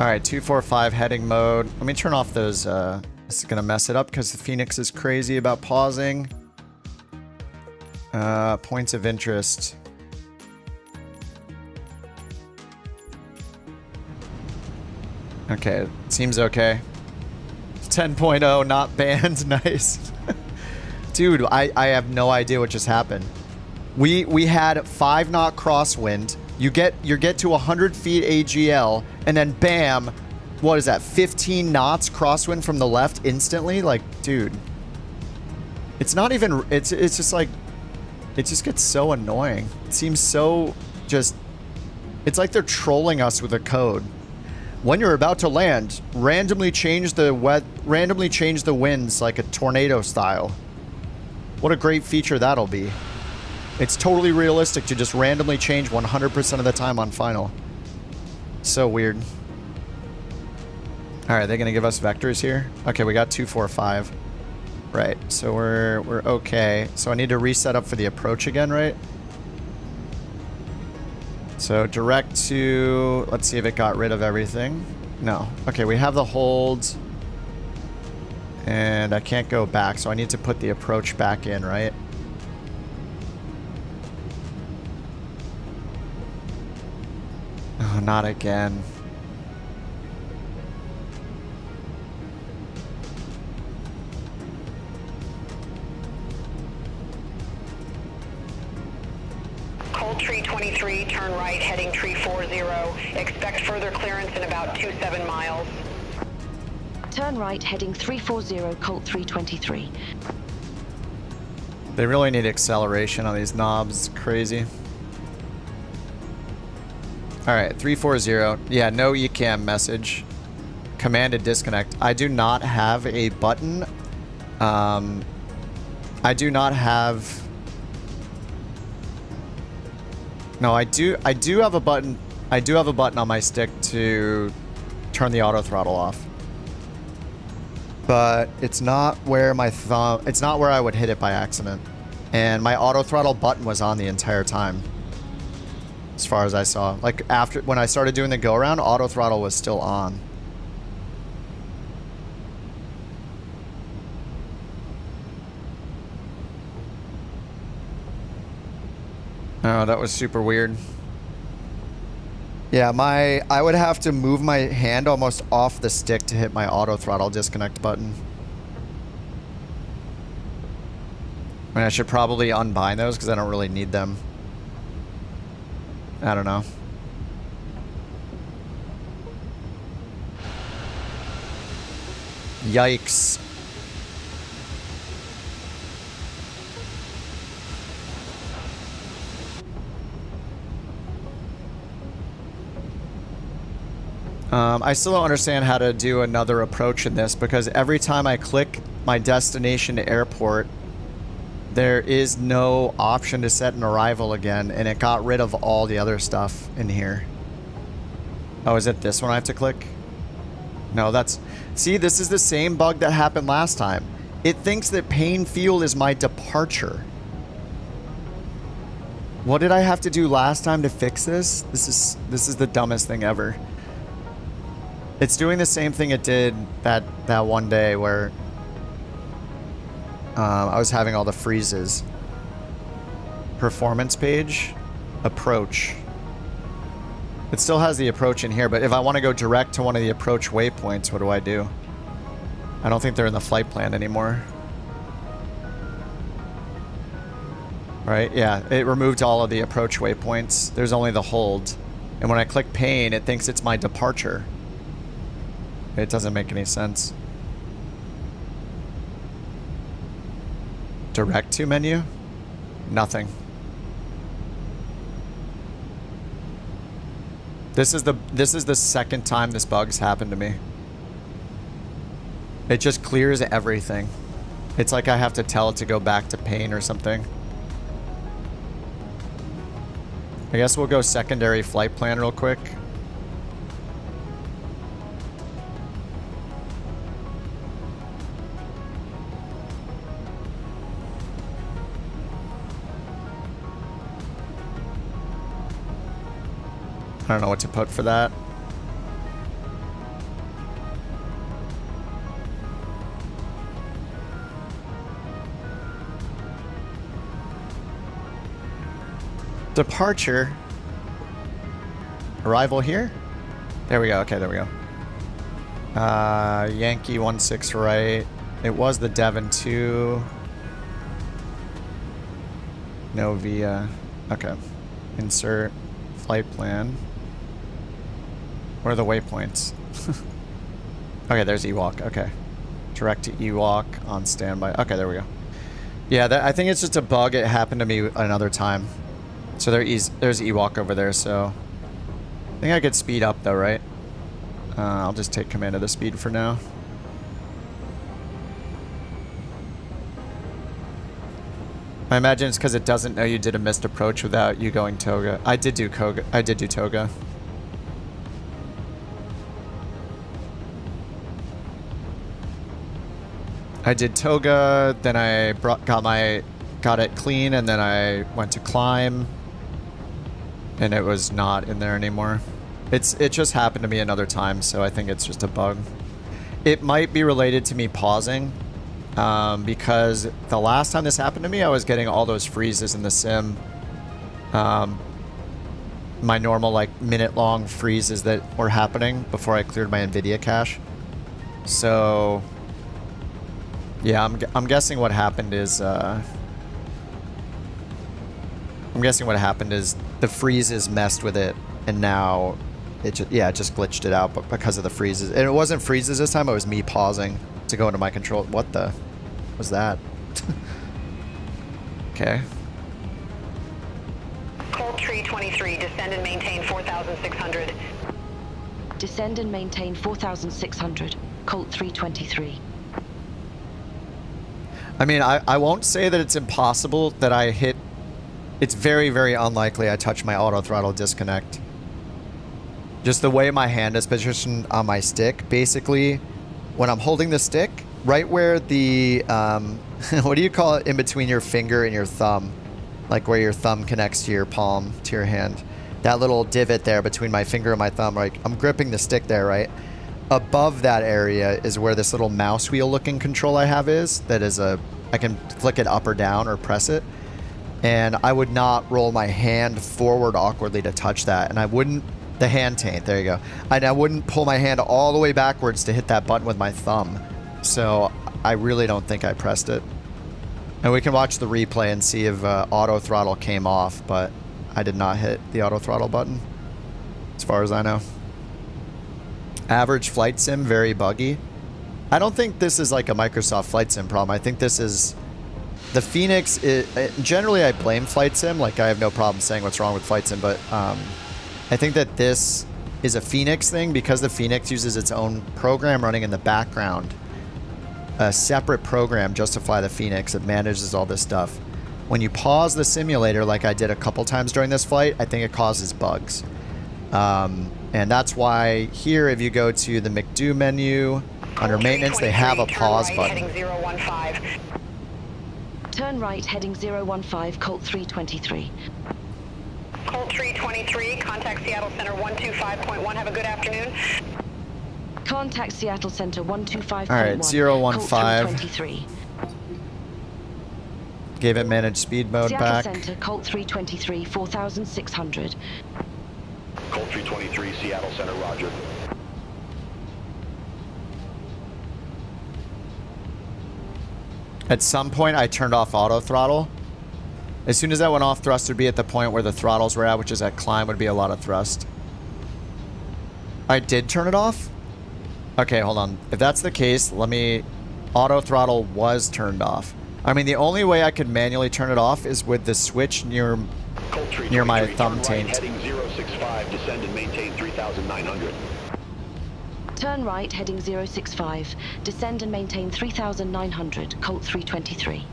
All right, 245 heading mode. Let me turn off those. This is gonna mess it up because the Phoenix is crazy about pausing. Points of interest. Okay, seems okay. 10.0 not banned. Nice. Dude, I have no idea what just happened. We had 5 knot crosswind. You get to 100 feet AGL, and then bam, what is that? 15 knots crosswind from the left instantly. Like, dude, it's not even. It's just like, it just gets so annoying. It seems so just. It's like they're trolling us with a code. When you're about to land, randomly change the winds like a tornado style. What a great feature that'll be. It's totally realistic to just randomly change 100% of the time on final. So weird. All right, they're gonna give us vectors here. Okay, we got 245. Right, so we're okay. So I need to reset up for the approach again, right? So direct to, let's see if it got rid of everything. No. Okay, we have the hold. And I can't go back, so I need to put the approach back in, right? Oh, not again. Colt 323, turn right, heading 340. Expect further clearance in about 27 miles. Turn right, heading 340, Colt 323. They really need acceleration on these knobs. It's crazy. All right, 340. Yeah, no ECAM message. Commanded disconnect. I do not have a button. I do not have. No, I do have a button. I do have a button on my stick to turn the auto throttle off. But it's not where my thumb. It's not where I would hit it by accident. And my auto throttle button was on the entire time. As far as I saw. Like, after, when I started doing the go around, auto throttle was still on. Oh, that was super weird. Yeah, I would have to move my hand almost off the stick to hit my auto throttle disconnect button. I mean, I should probably unbind those because I don't really need them. I don't know. Yikes. I still don't understand how to do another approach in this because every time I click my destination airport, there is no option to set an arrival again, and it got rid of all the other stuff in here. Oh, is it this one I have to click? No, that's... See, this is the same bug that happened last time. It thinks that Paine Field is my departure. What did I have to do last time to fix this? This is the dumbest thing ever. It's doing the same thing it did that one day where I was having all the freezes. Performance page, approach. It still has the approach in here, but if I want to go direct to one of the approach waypoints, what do I do? I don't think they're in the flight plan anymore. Right? Yeah, it removed all of the approach waypoints. There's only the hold. And when I click Paine, it thinks it's my departure. It doesn't make any sense. Direct to menu? Nothing. This is the second time this bug's happened to me. It just clears everything. It's like I have to tell it to go back to Paine or something. I guess we'll go secondary flight plan real quick. I don't know what to put for that. Departure. Arrival here? There we go. Okay, there we go. Yankee 16 right. It was the Devon 2. No via. Okay. Insert flight plan. Where are the waypoints? Okay, there's Ewok. Okay. Direct to Ewok on standby. Okay, there we go. Yeah, I think it's just a bug. It happened to me another time. So there's Ewok over there, so I think I could speed up though, right? I'll just take command of the speed for now. I imagine it's because it doesn't know you did a missed approach without you going Toga. I did do Toga. I did Toga, then I got it clean, and then I went to climb. And it was not in there anymore. It just happened to me another time, so I think it's just a bug. It might be related to me pausing, because the last time this happened to me, I was getting all those freezes in the sim. My normal like minute-long freezes that were happening before I cleared my NVIDIA cache. So yeah, I'm guessing what happened is the freezes messed with it, and now it just glitched it out, but because of the freezes. And it wasn't freezes this time, it was me pausing to go into my control. What the was that? Okay. Colt 323, descend and maintain 4,600. Descend and maintain 4,600. Colt 323. I mean, I won't say that it's impossible that I hit. It's very, very unlikely I touch my auto throttle disconnect. Just the way my hand is positioned on my stick, basically, when I'm holding the stick, right where the, what do you call it, in between your finger and your thumb? Like where your thumb connects to your palm, to your hand. That little divot there between my finger and my thumb, like I'm gripping the stick there, right? Above that area is where this little mouse wheel looking control I have is. That is I can flick it up or down or press it. And I would not roll my hand forward awkwardly to touch that. And I wouldn't, the hand taint, there you go. And I wouldn't pull my hand all the way backwards to hit that button with my thumb. So I really don't think I pressed it. And we can watch the replay and see if auto throttle came off, but I did not hit the auto throttle button, as far as I know. Average flight sim, very buggy. I don't think this is like a Microsoft flight sim problem. I think this is... The Phoenix, generally I blame Flight Sim, like I have no problem saying what's wrong with Flight Sim, but I think that this is a Phoenix thing because the Phoenix uses its own program running in the background. A separate program just to fly the Phoenix that manages all this stuff. When you pause the simulator like I did a couple times during this flight, I think it causes bugs. And that's why here, if you go to the McDo menu, Under maintenance, they have a pause button. Turn right, heading 015, Colt 323. Colt 323, contact Seattle Center 125.1. Have a good afternoon. Contact Seattle Center 125.1. All right, 015. 323. Gave it managed speed mode Seattle back. Center, Colt 323, 4,600. Colt 323, Seattle Center, roger. At some point, I turned off auto throttle. As soon as that went off, thrust would be at the point where the throttles were at, which is at climb would be a lot of thrust. I did turn it off? Okay, hold on. If that's the case, let me... Auto throttle was turned off. I mean, the only way I could manually turn it off is with the switch near my thumb taint. Heading 065, descend and maintain 3,900. Turn right, heading 065. Descend and maintain 3,900, Colt 323.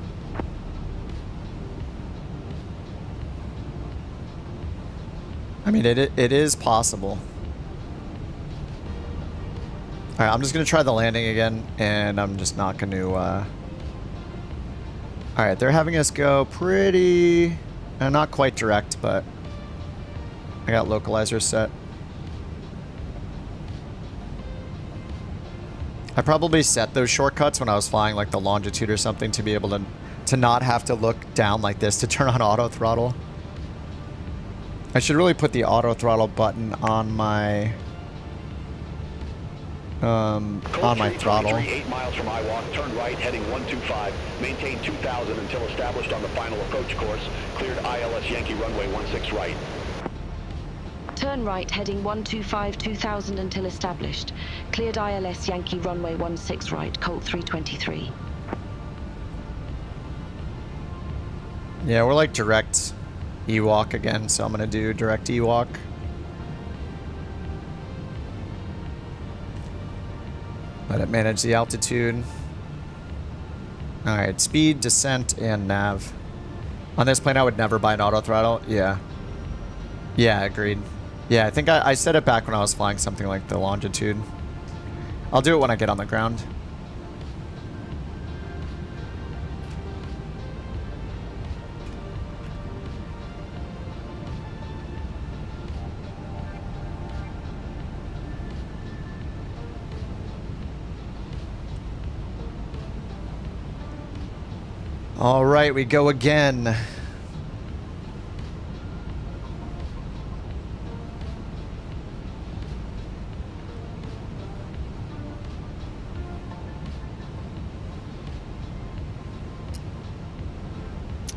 I mean, it is possible. Alright, I'm just going to try the landing again, and I'm just not going to... Alright, they're having us go pretty... not quite direct, but... I got localizer set. I probably set those shortcuts when I was flying like the longitude or something to be able to not have to look down like this to turn on auto throttle. I should really put the auto throttle button on my throttle. 8 miles from Iwalk, turn right, heading 125, maintain 2,000 until established on the final approach course. Cleared ILS Yankee runway 16 right. Turn right, heading 125, 2,000 until established. Cleared ILS Yankee runway 16 right, Colt 323. Yeah, we're like direct Ewok again, so I'm gonna do direct Ewok. Let it manage the altitude. Alright, speed, descent, and nav. On this plane, I would never buy an auto throttle. Yeah. Yeah, agreed. Yeah, I think I set it back when I was flying something like the longitude. I'll do it when I get on the ground. All right, we go again.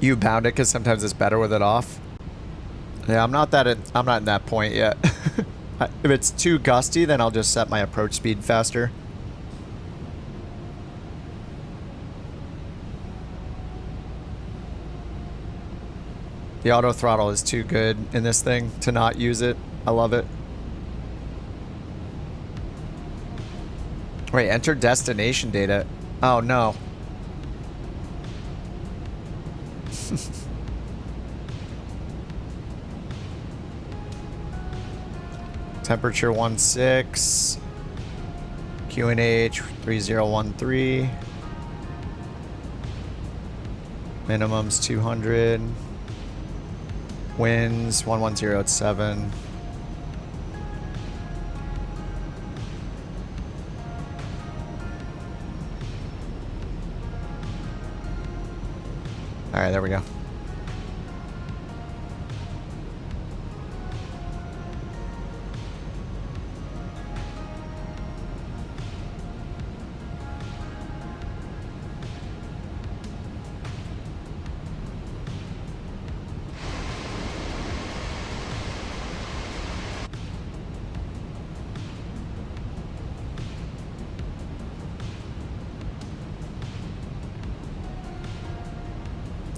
You bound it because sometimes it's better with it off. Yeah, I'm not in that point yet. If it's too gusty, then I'll just set my approach speed faster. The auto throttle is too good in this thing to not use it. I love it. Wait, enter destination data. Oh no. Temperature 16. QNH 3013. Minimum's 200. Winds 110 at 7. All right, there we go.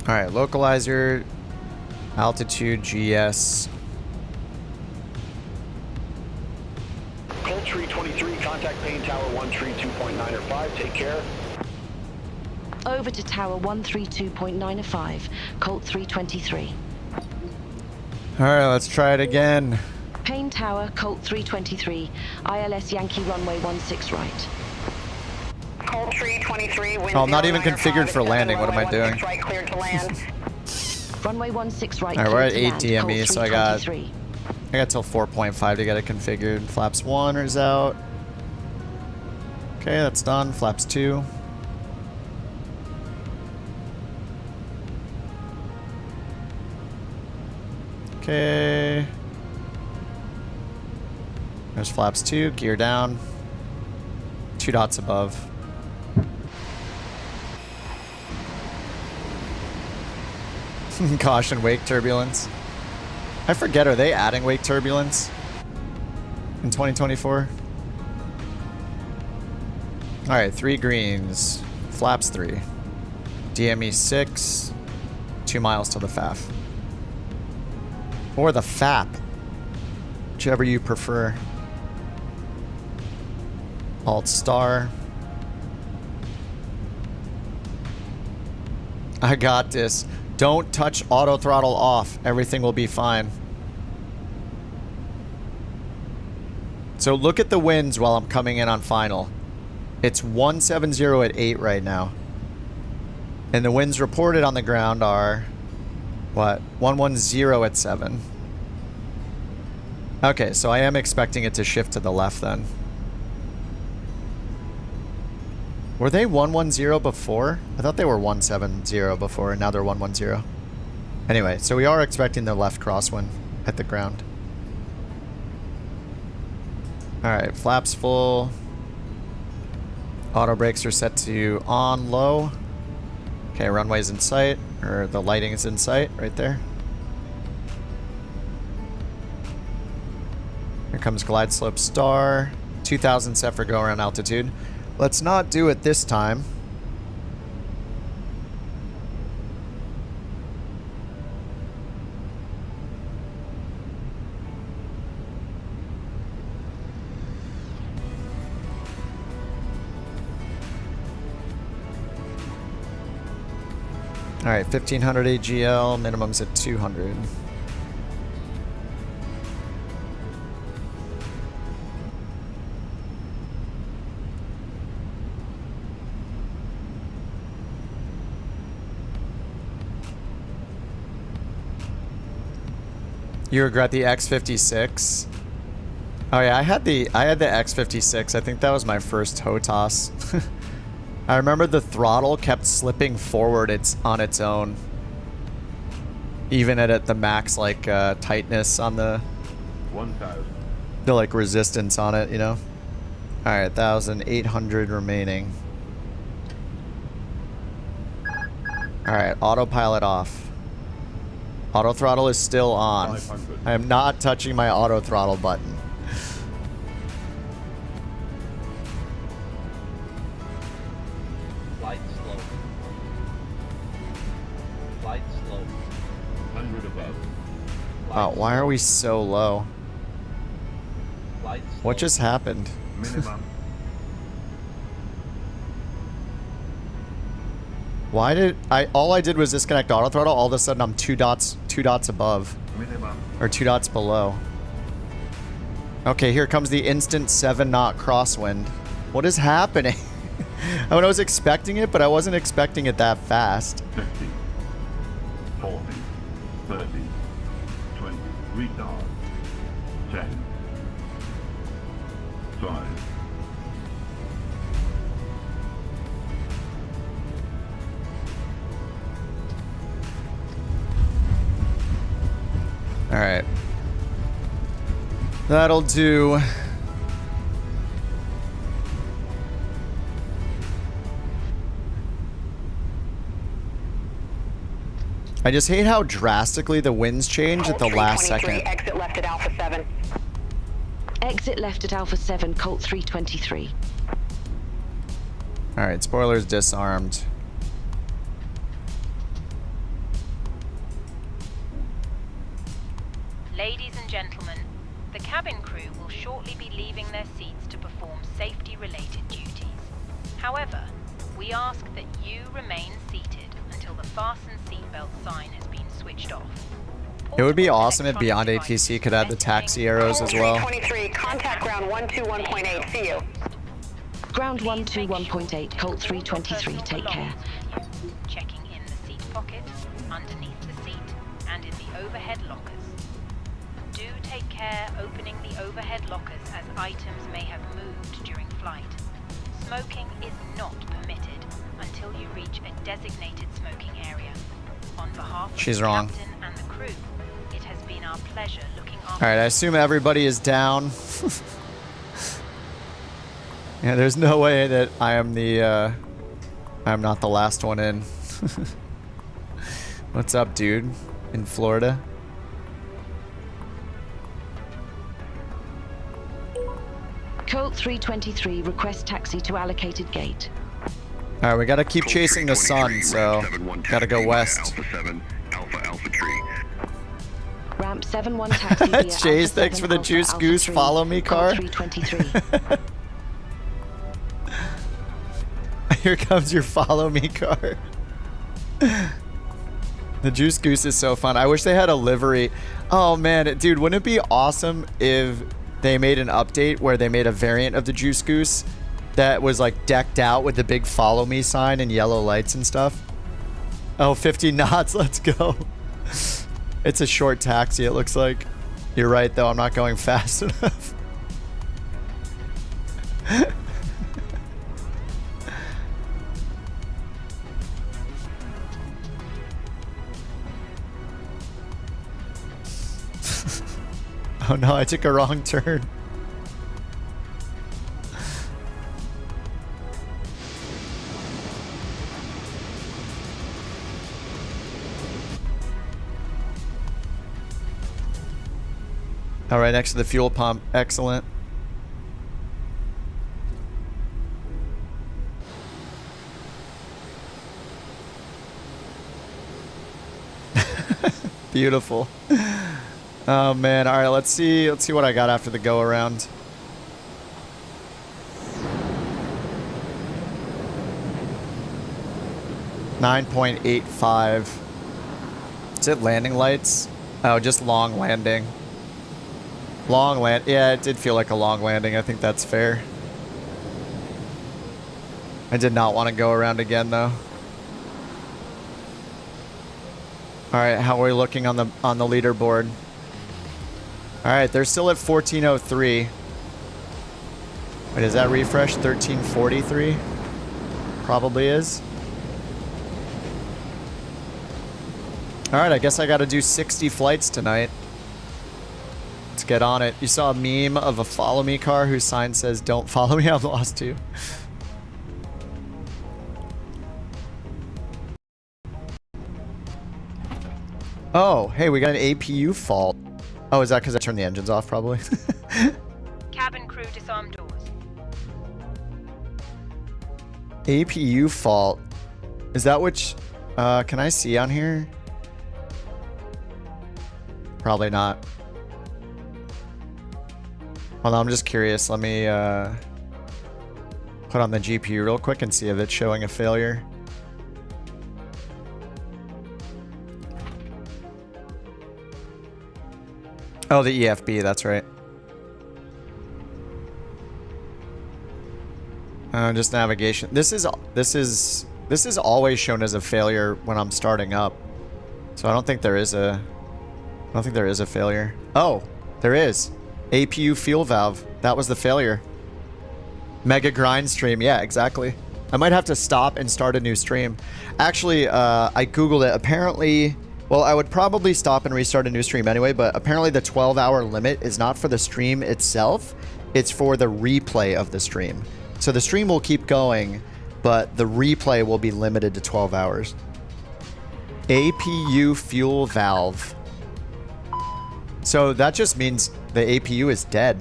All right, localizer, altitude, GS. Colt 323, contact Payne Tower 132.905, take care. Over to Tower 132.905, Colt 323. All right, let's try it again. Payne Tower, Colt 323, ILS Yankee runway 16 right. Cold 323, wind Oh, I'm not even 09 or configured 5 for at 7, landing. What am I runway doing? 16 right, cleared to land. Runway 16 right. All right, we're at cleared 8 to land, DME, Colt so I got 323. till 4.5 to get it configured. Flaps 1 is out. Okay, that's done. Flaps 2. Okay. There's flaps 2, gear down. 2 dots above. Caution, wake turbulence. I forget, are they adding wake turbulence in 2024? Alright, 3 greens. Flaps 3. DME 6. 2 miles to the FAF. Or the FAP. Whichever you prefer. Alt star. I got this. Don't touch auto throttle off. Everything will be fine. So look at the winds while I'm coming in on final. It's 170 at 8 right now. And the winds reported on the ground are, what? 110 at 7. Okay, so I am expecting it to shift to the left then. Were they 110 before? I thought they were 170 before, and now they're 110. Anyway, so we are expecting the left crosswind at the ground. Alright, flaps full. Auto brakes are set to on low. Okay, runway's in sight, or the lighting is in sight right there. Here comes glide slope star. 2,000 set for go around altitude. Let's not do it this time. All right, 1500 AGL, minimum's at 200. You regret the X56? Oh yeah, I had the X56. I think that was my first HOTAS. I remember the throttle kept slipping forward on its own. Even at the max like tightness on the 1,000. The like resistance on it, you know. All right, 1,800 remaining. All right, autopilot off. Auto throttle is still on. 500. I am not touching my auto throttle button. Flight slow. Flight slow. 100 above. Wow, why are we so low? Flight slow. What just happened? Minimum. Why did all I did was disconnect auto throttle, all of a sudden I'm two dots above. Minimum. Or 2 dots below. Okay, here comes the instant 7 knot crosswind. What is happening? I was expecting it, but I wasn't expecting it that fast. 50. 40. 30. 20. Retard. 10. 5. Alright. That'll do. I just hate how drastically the winds change at the last second. Exit left at Alpha 7. Exit left at Alpha 7, Colt 323. Alright, spoilers disarmed. Ladies and gentlemen, the cabin crew will shortly be leaving their seats to perform safety-related duties. However, we ask that you remain seated until the fasten seatbelt sign has been switched off. It would be awesome if Beyond ATC could add the taxi arrows as well. 323, contact ground 121.8, see you. Ground 121.8, Colt 323, take care. Checking in the seat pockets, underneath the seat, and in the overhead lockers. Do take care opening the overhead lockers as items may have moved during flight. Smoking is not permitted until you reach a designated smoking area. On behalf of She's the wrong. captain and the crew, it has been our pleasure looking after. All right, I assume everybody is down. Yeah, there's no way that I am the, I'm not the last one in. What's up, dude? In Florida? Colt 323, request taxi to allocated gate. All right, we gotta keep chasing the sun, so gotta go west. Alpha 7, Alpha Tree. Ramp 71 taxi via Chase, Alpha thanks 7, for the Alpha Juice Alpha Goose 3, follow me Colt car. 323. Here comes your follow me car. The Juice Goose is so fun. I wish they had a livery. Oh man, dude, wouldn't it be awesome if they made an update where they made a variant of the Juice Goose that was like decked out with the big follow me sign and yellow lights and stuff? Oh, 50 knots, let's go. It's a short taxi, it looks like. You're right though, I'm not going fast enough. Oh no, I took a wrong turn. All right, next to the fuel pump. Excellent. Beautiful. Oh man, all right, let's see what I got after the go around. .85. Is it landing lights? Oh, just long landing. Long land. Yeah, it did feel like a long landing. I think that's fair. I did not want to go around again though. All right, how are we looking on the leaderboard? All right, they're still at 1403. Wait, is that refresh 1343? Probably is. All right, I guess I got to do 60 flights tonight. Let's get on it. You saw a meme of a follow me car whose sign says, "Don't follow me, I'm lost too." Oh, hey, we got an APU fault. Oh, is that because I turned the engines off, probably? Cabin crew disarm doors. APU fault. Is that which... can I see on here? Probably not. Hold on, I'm just curious. Let me put on the GPU real quick and see if it's showing a failure. Oh, the EFB, that's right. Just navigation. This is always shown as a failure when I'm starting up. So I don't think there is a failure. Oh, there is. APU fuel valve. That was the failure. Mega grind stream. Yeah, exactly. I might have to stop and start a new stream. Actually, I Googled it. Apparently, well, I would probably stop and restart a new stream anyway, but apparently the 12-hour limit is not for the stream itself. It's for the replay of the stream. So the stream will keep going, but the replay will be limited to 12 hours. APU fuel valve. So that just means the APU is dead,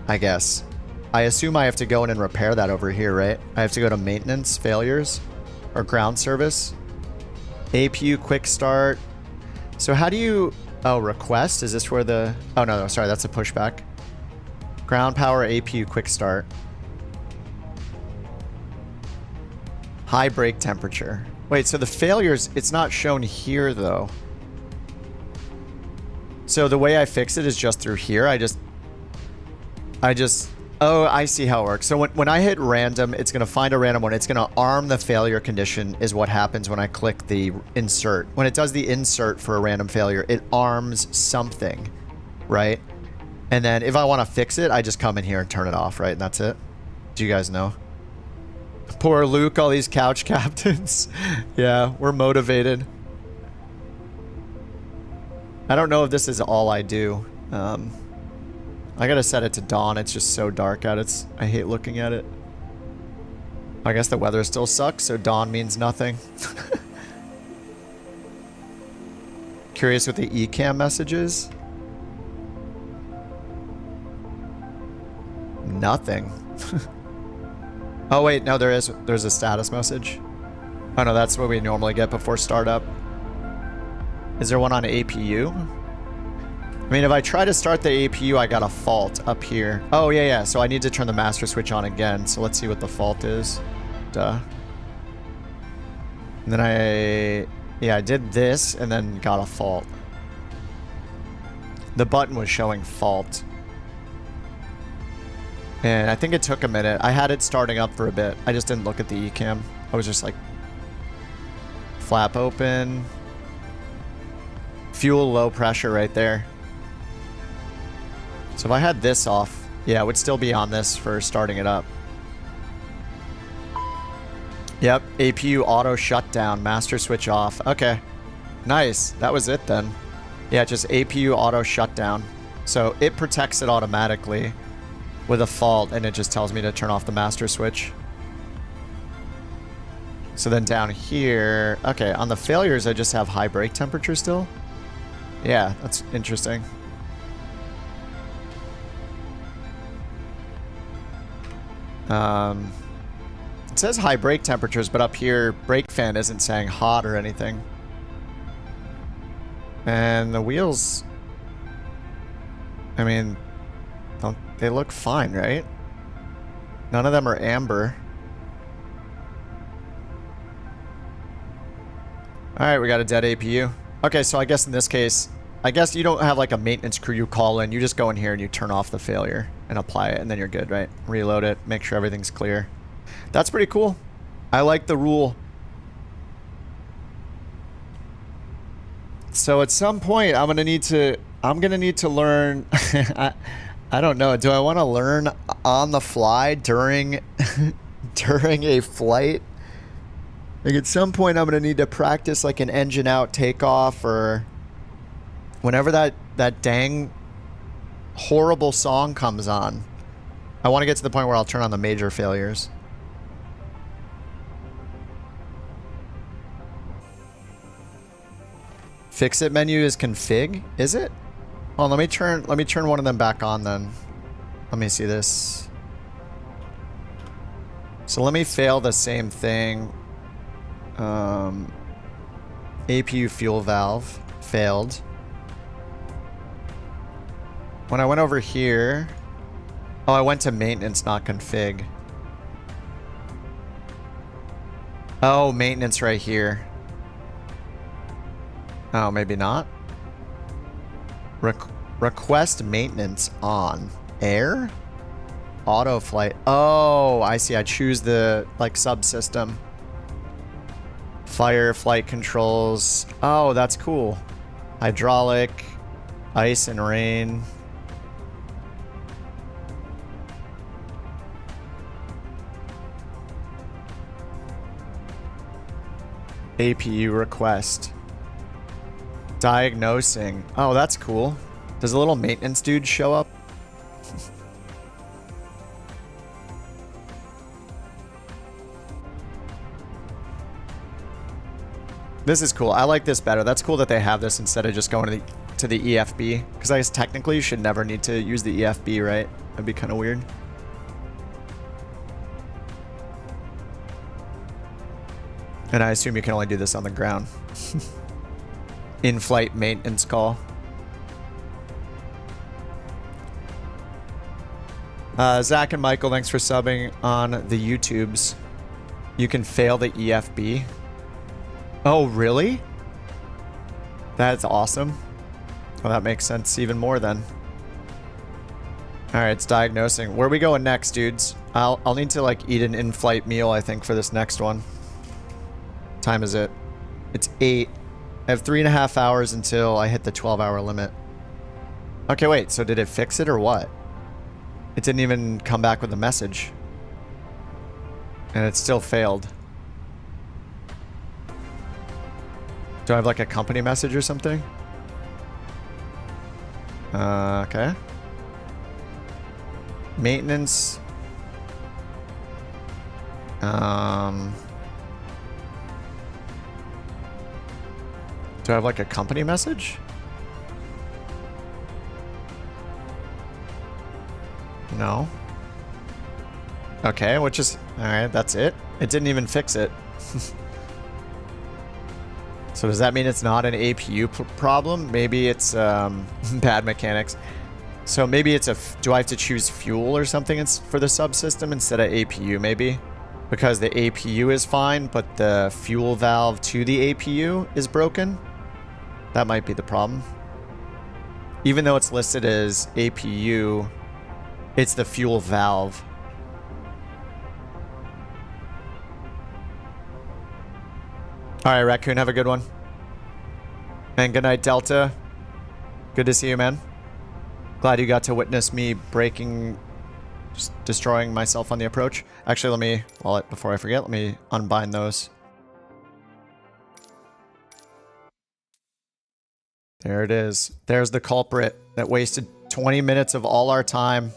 I guess. I assume I have to go in and repair that over here, right? I have to go to maintenance, failures, or ground service. APU quick start. So how do you... Oh, request? Is this where the... Oh, no, sorry, that's a pushback. Ground power APU quick start. High brake temperature. Wait, so the failures, it's not shown here, though. So the way I fix it is just through here. I just Oh, I see how it works. So when I hit random, it's going to find a random one. It's going to arm the failure condition is what happens when I click the insert. When it does the insert for a random failure, it arms something, right? And then if I want to fix it, I just come in here and turn it off, right? And that's it. Do you guys know? Poor Luke, all these couch captains. Yeah, we're motivated. I don't know if this is all I do. I gotta set it to dawn. It's just so dark out. I hate looking at it. I guess the weather still sucks, so dawn means nothing. Curious what the eCam message is? Nothing. Oh wait, no, there's a status message. Oh no, that's what we normally get before startup. Is there one on APU? I mean, if I try to start the APU, I got a fault up here. Oh, yeah. So I need to turn the master switch on again. So let's see what the fault is. Duh. And then I did this and then got a fault. The button was showing fault. And I think it took a minute. I had it starting up for a bit. I just didn't look at the eCam. I was just like, flap open. Fuel low pressure right there. So if I had this off, yeah, it would still be on this for starting it up. Yep, APU auto shutdown, master switch off. Okay, nice. That was it then. Yeah, just APU auto shutdown. So it protects it automatically with a fault, and it just tells me to turn off the master switch. So then down here, okay, on the failures, I just have high brake temperature still. Yeah, that's interesting. It says high brake temperatures, but up here, brake fan isn't saying hot or anything. And the wheels, I mean, they look fine, right? None of them are amber. All right, we got a dead APU. Okay, so I guess in this case, I guess you don't have like a maintenance crew you call in. You just go in here and you turn off the failure and apply it, and then you're good, right? Reload it, make sure everything's clear. That's pretty cool. I like the rule. So at some point, I'm gonna need to learn. I don't know. Do I want to learn on the fly during during a flight? Like at some point, I'm gonna need to practice like an engine out takeoff, or whenever that dang horrible song comes on. I want to get to the point where I'll turn on the major failures. Fix it menu is config, is it? Oh, let me turn one of them back on then. Let me see this. So let me fail the same thing. APU fuel valve failed. When I went over here, oh, I went to maintenance, not config. Oh, maintenance right here. Oh, maybe not. Request maintenance on. Air? Auto flight. Oh, I see. I choose the, like, subsystem. Fire, flight controls. Oh, that's cool. Hydraulic, ice and rain. APU request. Diagnosing. Oh, that's cool. Does a little maintenance dude show up? This is cool. I like this better. That's cool that they have this instead of just going to the EFB. Because I guess technically you should never need to use the EFB, right? That'd be kind of weird. And I assume you can only do this on the ground. In-flight maintenance call. Zach and Michael, thanks for subbing on the YouTubes. You can fail the EFB. Oh, really? That's awesome. Well, that makes sense even more then. All right, it's diagnosing. Where are we going next, dudes? I'll need to like eat an in-flight meal, I think, for this next one. What time is it? It's 8. I have 3.5 hours until I hit the 12-hour limit. Okay, wait. So did it fix it or what? It didn't even come back with a message. And it still failed. Do I have like a company message or something? Okay. Maintenance. Do I have like a company message? No. Okay, which is... Alright, that's it. It didn't even fix it. So does that mean it's not an APU problem? Maybe it's bad mechanics. So maybe it's a... Do I have to choose fuel or something for the subsystem instead of APU maybe? Because the APU is fine, but the fuel valve to the APU is broken? That might be the problem. Even though it's listed as APU, it's the fuel valve. Alright, Raccoon, have a good one. And good night, Delta. Good to see you, man. Glad you got to witness me breaking... Just destroying myself on the approach. Actually, let me... Well, before I forget, let me unbind those. There it is. There's the culprit that wasted 20 minutes of all our time.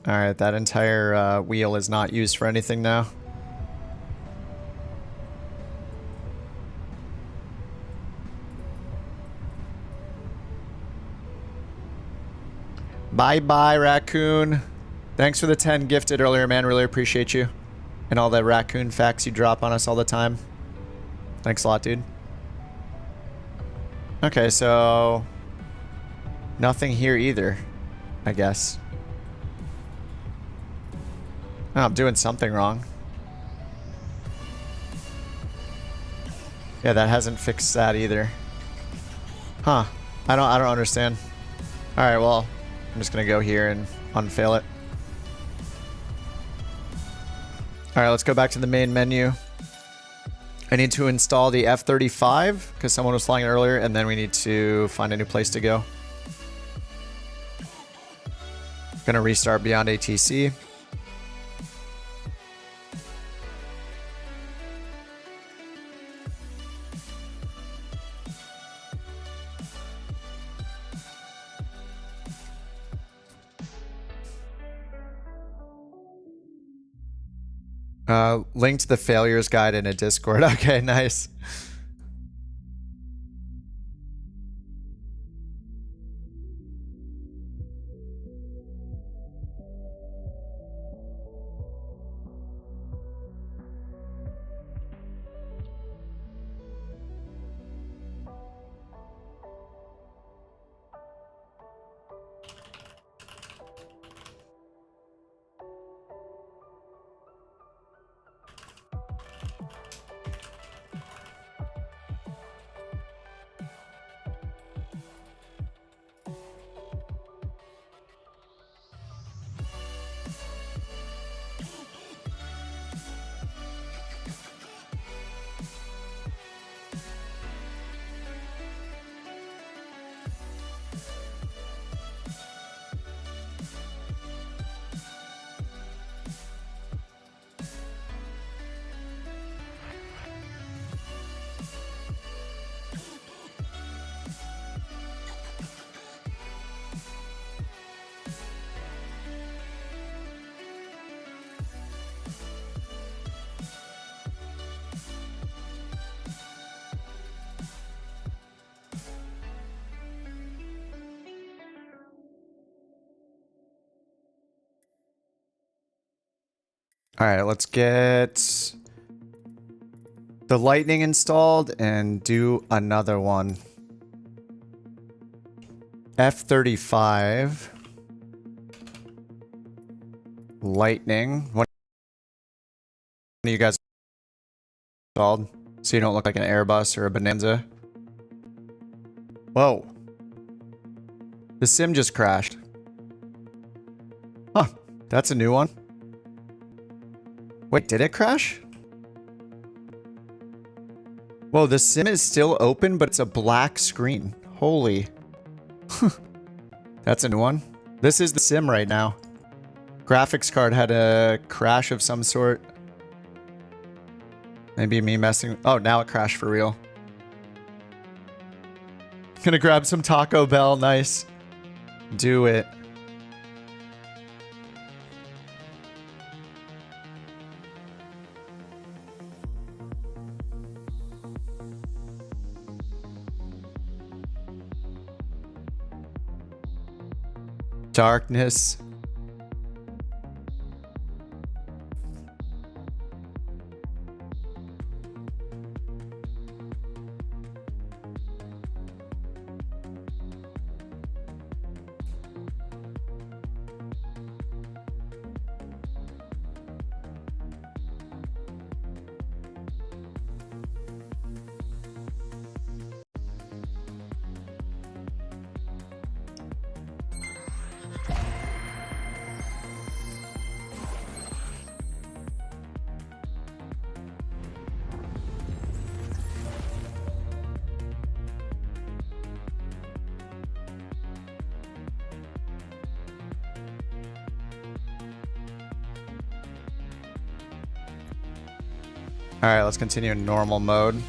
Alright, that entire wheel is not used for anything now. Bye-bye, Raccoon. Thanks for the 10 gifted earlier, man. Really appreciate you. And all the Raccoon facts you drop on us all the time. Thanks a lot, dude. Okay, so... Nothing here either, I guess. Oh, I'm doing something wrong. Yeah, that hasn't fixed that either. Huh. I don't understand. Alright, well, I'm just gonna go here and unfail it. Alright, let's go back to the main menu. I need to install the F-35 because someone was flying it earlier, and then we need to find a new place to go. Gonna restart Beyond ATC. Link to the failures guide in a Discord. Okay, nice. All right, let's get the Lightning installed and do another one. F-35. Lightning. One of you guys installed so you don't look like an Airbus or a Bonanza. Whoa. The sim just crashed. Huh. That's a new one. Wait, did it crash? Whoa, the sim is still open, but it's a black screen. Holy. That's a new one. This is the sim right now. Graphics card had a crash of some sort. Maybe me messing. Oh, now it crashed for real. Gonna grab some Taco Bell. Nice. Do it. Darkness. All right, let's continue in normal mode.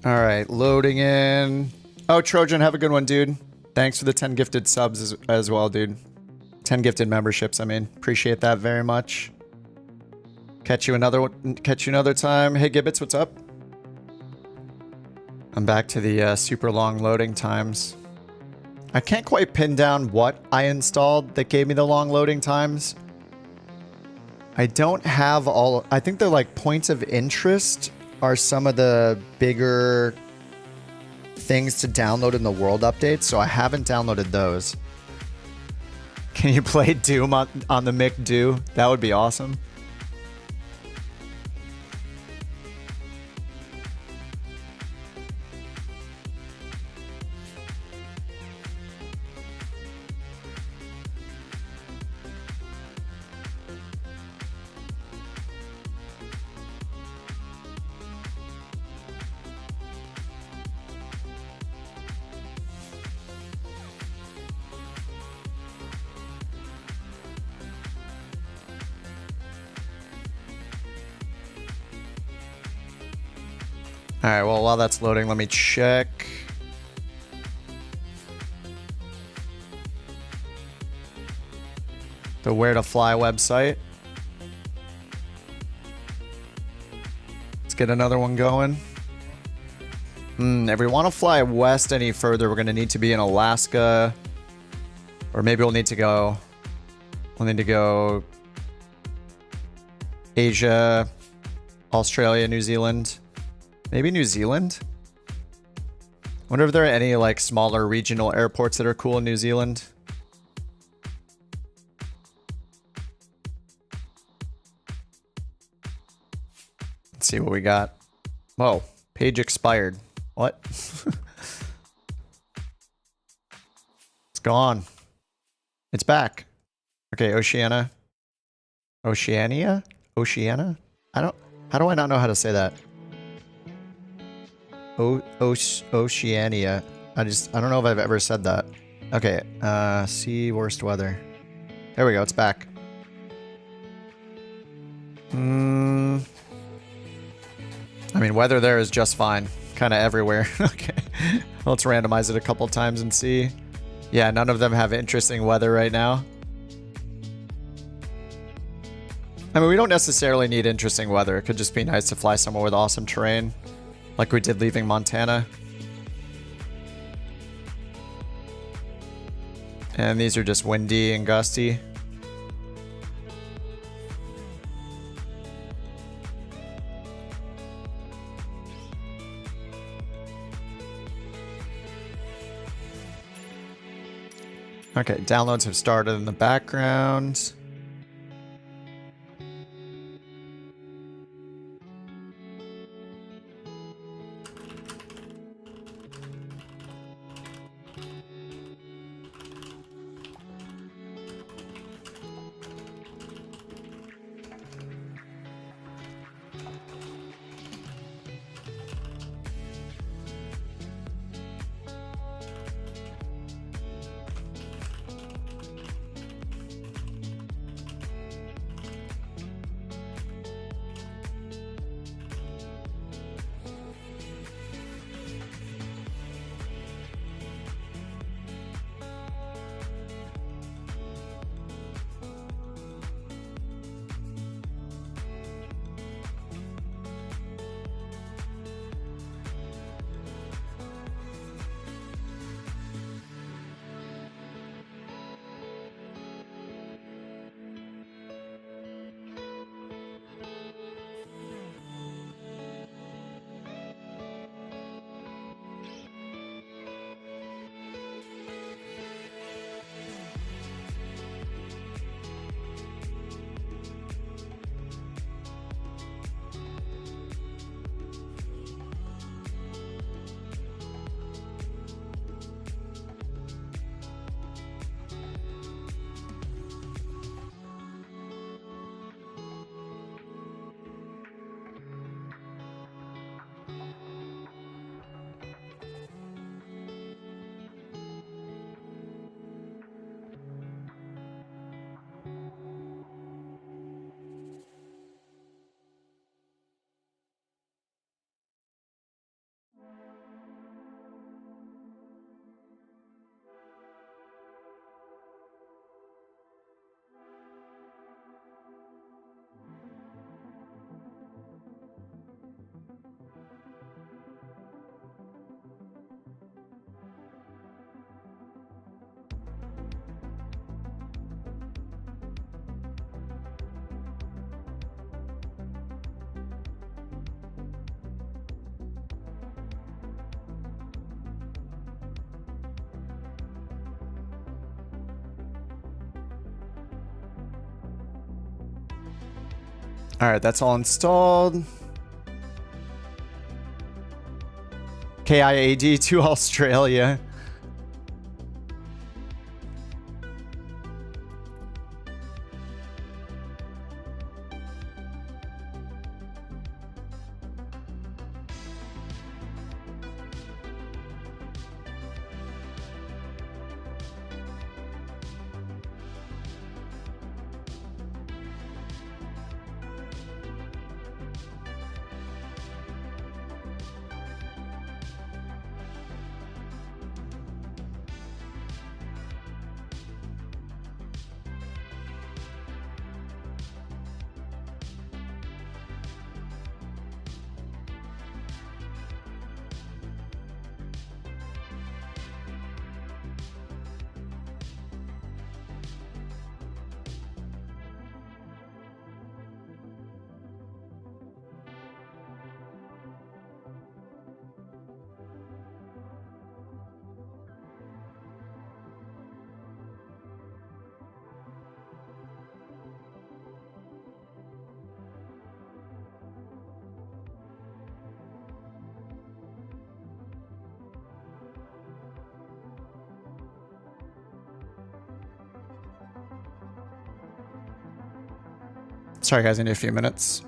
All right, loading in. Oh, Trojan, have a good one, dude. Thanks for the 10 gifted subs as well, dude. 10 gifted memberships, I mean. Appreciate that very much. Catch you another time. Hey, Gibbets, what's up? I'm back to the super long loading times. I can't quite pin down what I installed that gave me the long loading times. I don't have all... I think they're like points of interest are some of the bigger things to download in the world updates, so I haven't downloaded those. Can you play Doom on the Mic Do? That would be awesome. All right, well, while that's loading, let me check. The Where to Fly website. Let's get another one going. If we want to fly west any further, we're going to need to be in Alaska. Or maybe we'll need to go Asia, Australia, New Zealand. Maybe New Zealand? Wonder if there are any like smaller regional airports that are cool in New Zealand. Let's see what we got. Whoa, page expired. What? It's gone. It's back. Okay, Oceania. Oceania? Oceania? How do I not know how to say that? Oceania. I don't know if I've ever said that. Okay, see worst weather. There we go, it's back. I mean, weather there is just fine. Kind of everywhere. Okay. Let's randomize it a couple times and see. Yeah, none of them have interesting weather right now. I mean, we don't necessarily need interesting weather. It could just be nice to fly somewhere with awesome terrain, like we did leaving Montana. And these are just windy and gusty. Okay, downloads have started in the background. Alright, that's all installed. KIAD to Australia. Sorry guys, I need a few minutes.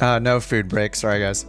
No food break. Sorry, guys.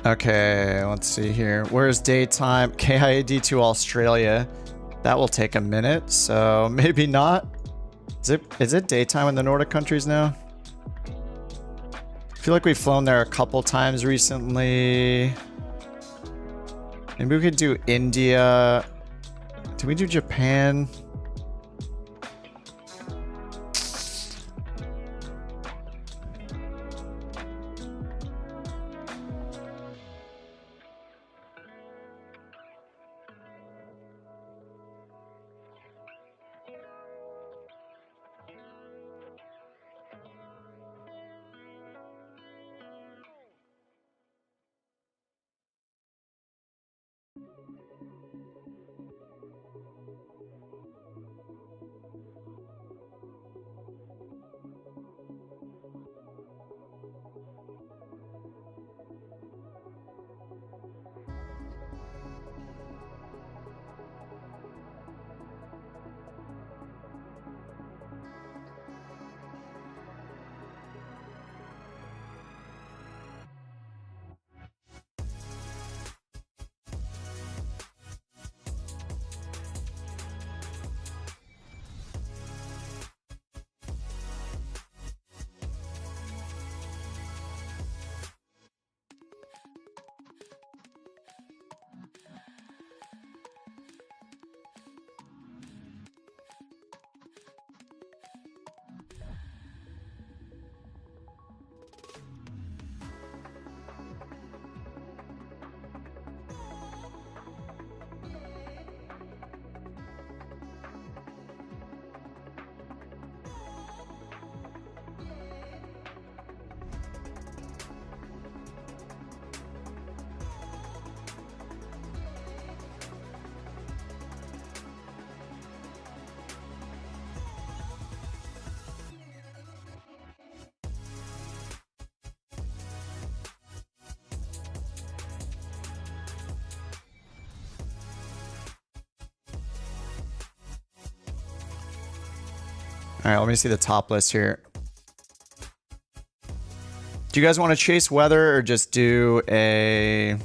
Okay, let's see here. Where's daytime? KIAD to Australia. That will take a minute, so maybe not. Is it daytime in the Nordic countries now? I feel like we've flown there a couple times recently. Maybe we could do India. Did we do Japan? All right, let me see the top list here. Do you guys want to chase weather or just do a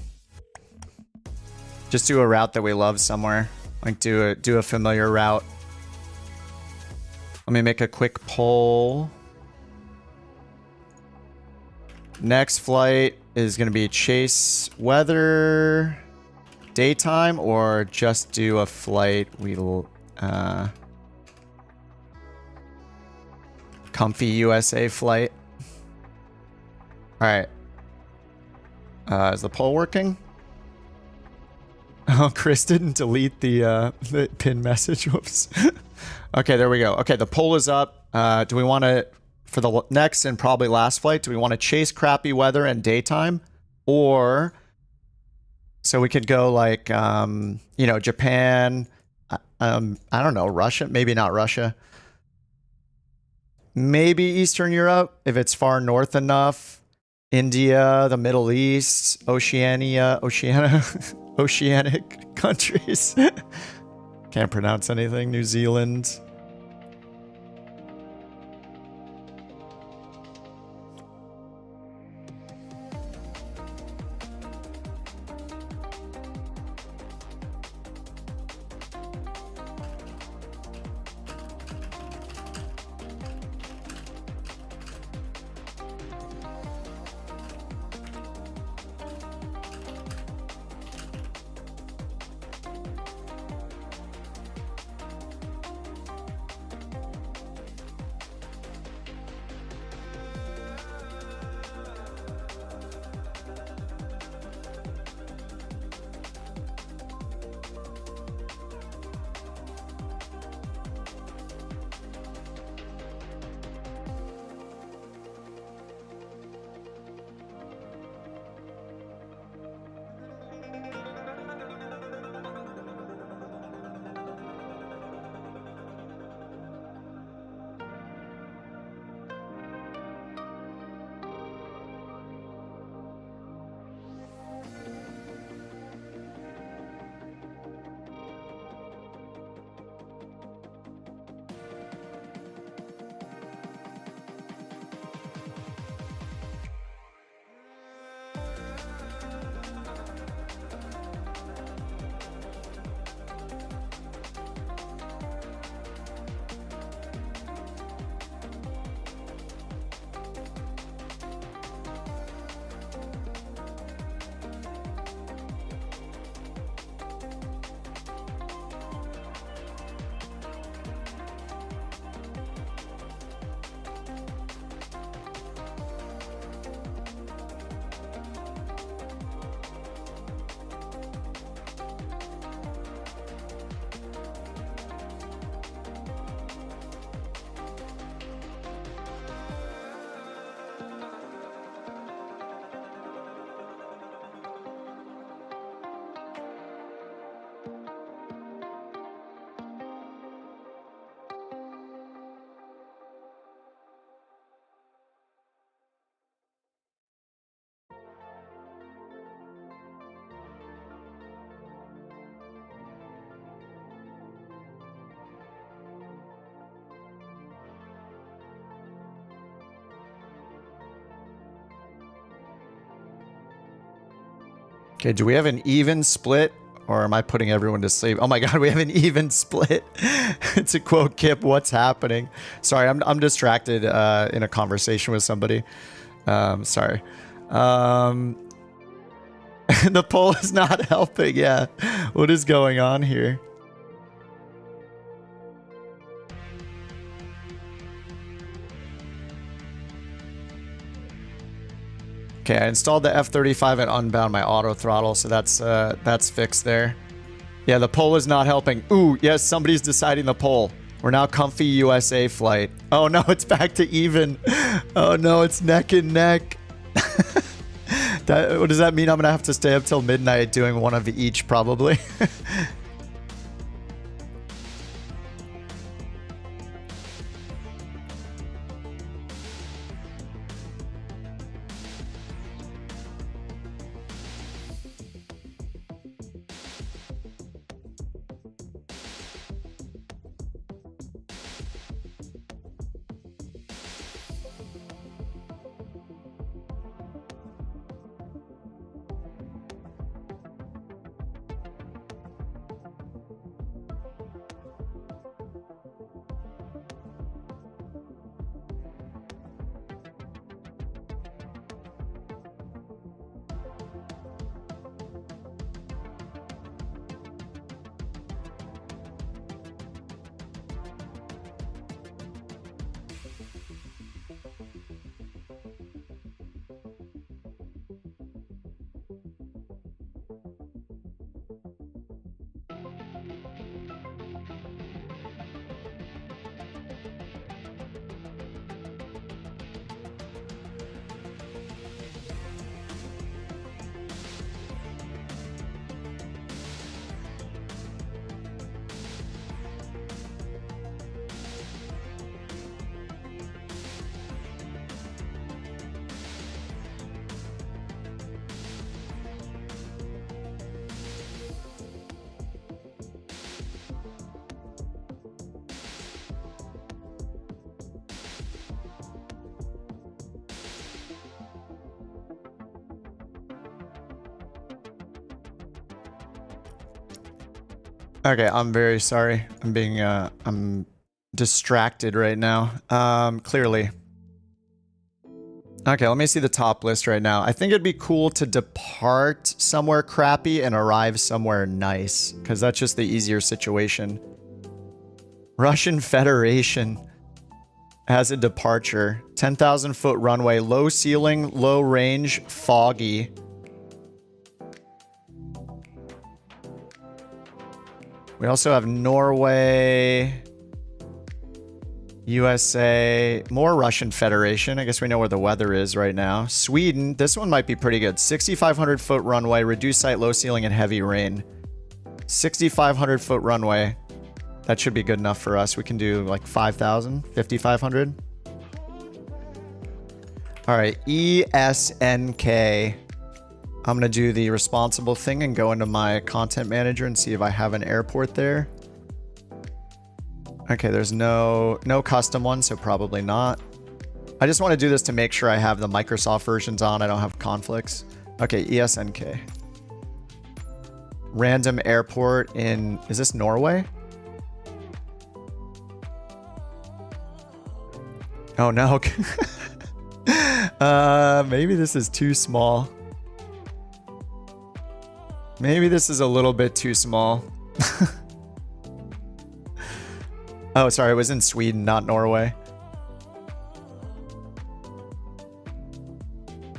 route that we love somewhere? Like do a familiar route. Let me make a quick poll. Next flight is going to be chase weather daytime or just do a flight we'll comfy USA flight. All right. Is the poll working? Oh, Chris didn't delete the pin message. Whoops. Okay, there we go. Okay, the poll is up. Do we want to, for the next and probably last flight, do we want to chase crappy weather and daytime? Or, so we could go like, you know, Japan, I don't know, Russia, maybe not Russia. Maybe Eastern Europe, if it's far north enough. India, the Middle East, Oceania, oceanic countries. Can't pronounce anything. New Zealand. Okay, do we have an even split? Or am I putting everyone to sleep? Oh my god, we have an even split. To quote Kip, what's happening? Sorry, I'm distracted in a conversation with somebody. Sorry. The poll is not helping, yeah. What is going on here? Okay, I installed the F-35 and unbound my auto throttle, so that's fixed there. Yeah, the poll is not helping. Ooh, yes, somebody's deciding the poll. We're now comfy USA flight. Oh no, it's back to even. Oh no, it's neck and neck. What does that mean? I'm gonna have to stay up till midnight doing one of each, probably. Okay, I'm very sorry. I'm distracted right now. Clearly. Okay, let me see the top list right now. I think it'd be cool to depart somewhere crappy and arrive somewhere nice, because that's just the easier situation. Russian Federation has a departure. 10,000 foot runway, low ceiling, low range, foggy. We also have Norway, USA, more Russian Federation. I guess we know where the weather is right now. Sweden, this one might be pretty good. 6,500 foot runway, reduced height, low ceiling, and heavy rain. 6,500 foot runway. That should be good enough for us. We can do like 5,000, 5,500. All right, ESNK. I'm going to do the responsible thing and go into my content manager and see if I have an airport there. Okay, there's no custom one, so probably not. I just want to do this to make sure I have the Microsoft versions on. I don't have conflicts. Okay, ESNK. Random airport in... Is this Norway? Oh no. Maybe this is too small. Maybe this is a little bit too small. Oh, sorry, it was in Sweden, not Norway.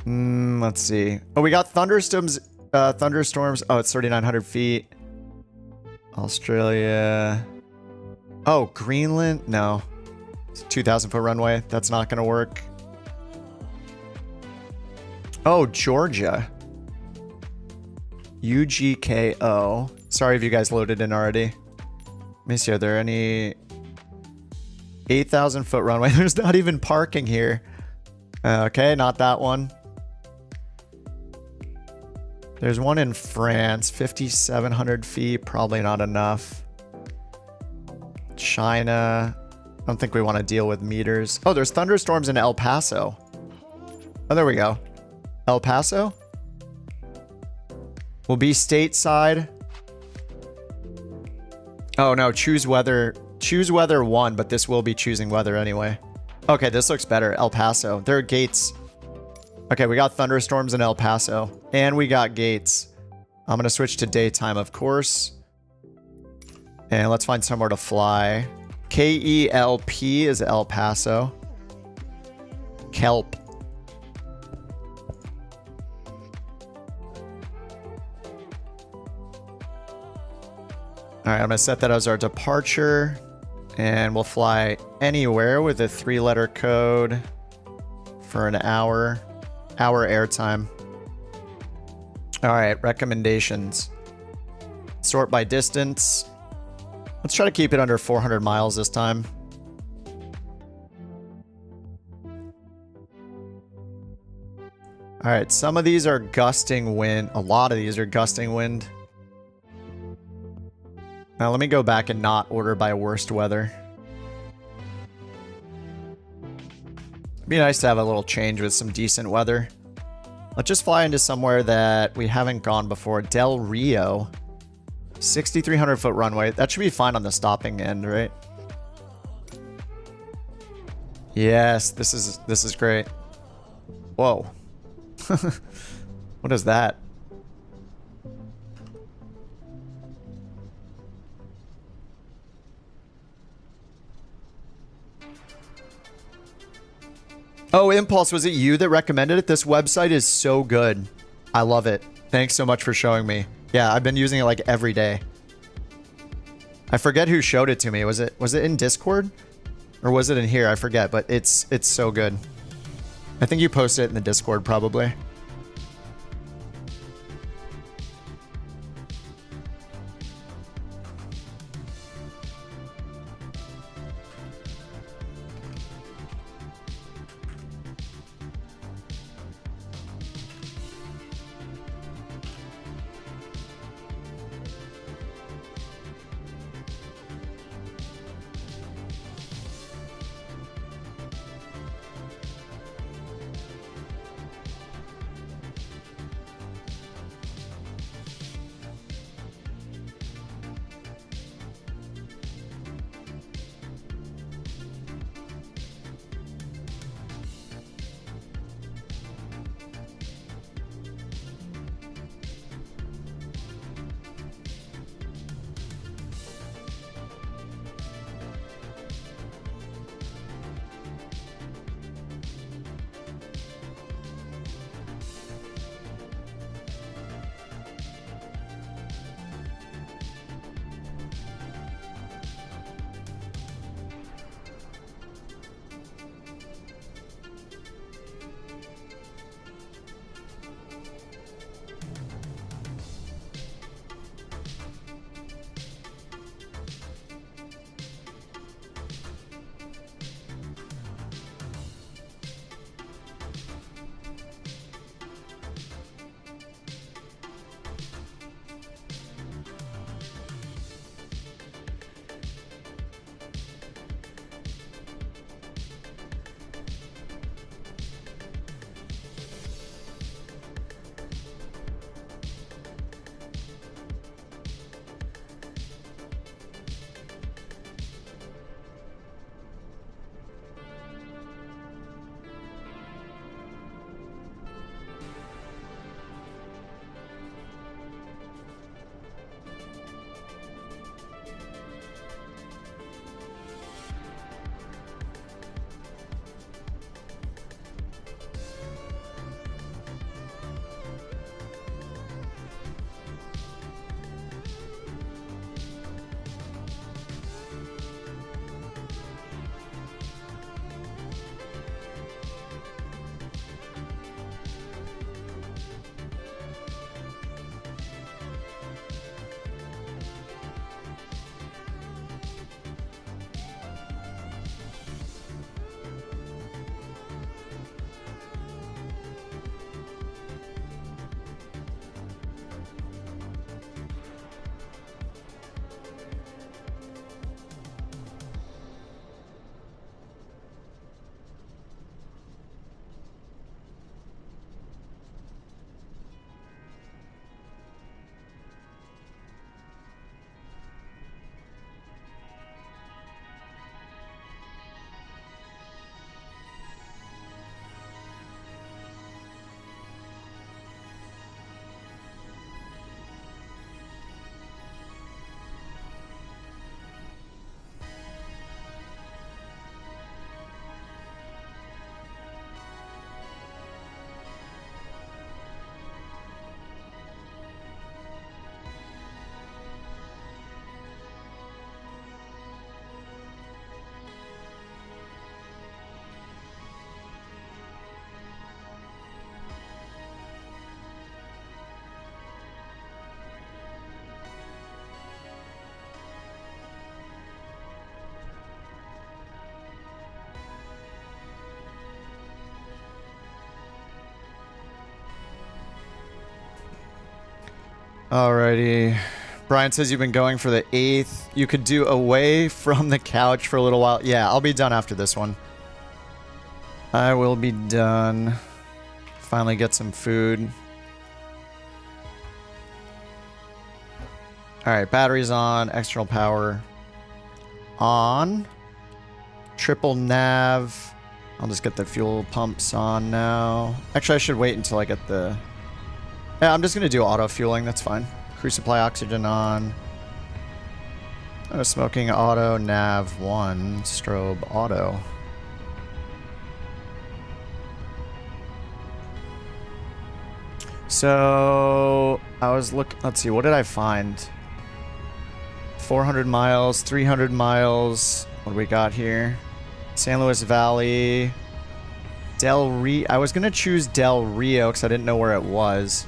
Let's see. Oh, we got thunderstorms. Thunderstorms. Oh, it's 3,900 feet. Australia. Oh, Greenland. No, it's 2,000 foot runway. That's not going to work. Oh, Georgia. UGKO. Sorry if you guys loaded in already. Let me see, are there any 8,000 foot runway? There's not even parking here. Okay, not that one. There's one in France, 5,700 feet, probably not enough. China. I don't think we want to deal with meters. Oh, there's thunderstorms in El Paso. Oh, there we go. El Paso? We'll be stateside. Oh no, choose weather. Choose weather 1, but this will be choosing weather anyway. Okay, this looks better. El Paso. There are gates. Okay, we got thunderstorms in El Paso. And we got gates. I'm going to switch to daytime, of course. And let's find somewhere to fly. KELP is El Paso. Kelp. All right, I'm going to set that as our departure. And we'll fly anywhere with a 3-letter code for an hour. Hour airtime. All right, recommendations. Sort by distance. Let's try to keep it under 400 miles this time. All right, some of these are gusting wind. A lot of these are gusting wind. Now let me go back and not order by worst weather. It'd be nice to have a little change with some decent weather. Let's just fly into somewhere that we haven't gone before. Del Rio. 6,300 foot runway. That should be fine on the stopping end, right? Yes, this is great. Whoa. What is that? Oh, Impulse, was it you that recommended it? This website is so good. I love it. Thanks so much for showing me. Yeah, I've been using it like every day. I forget who showed it to me. Was it in Discord? Or was it in here? I forget, but it's so good. I think you posted it in the Discord probably. Alrighty. Brian says you've been going for the 8th. You could do away from the couch for a little while. Yeah, I'll be done after this one. I will be done. Finally get some food. Alright, batteries on. External power on. Triple nav. I'll just get the fuel pumps on now. Actually, I should wait until I get the... Yeah, I'm just going to do auto fueling. That's fine. Crew supply oxygen on. Oh, smoking auto, nav 1, strobe auto. So, I was let's see, what did I find? 400 miles, 300 miles. What do we got here? San Luis Valley. Del Rio. I was going to choose Del Rio because I didn't know where it was.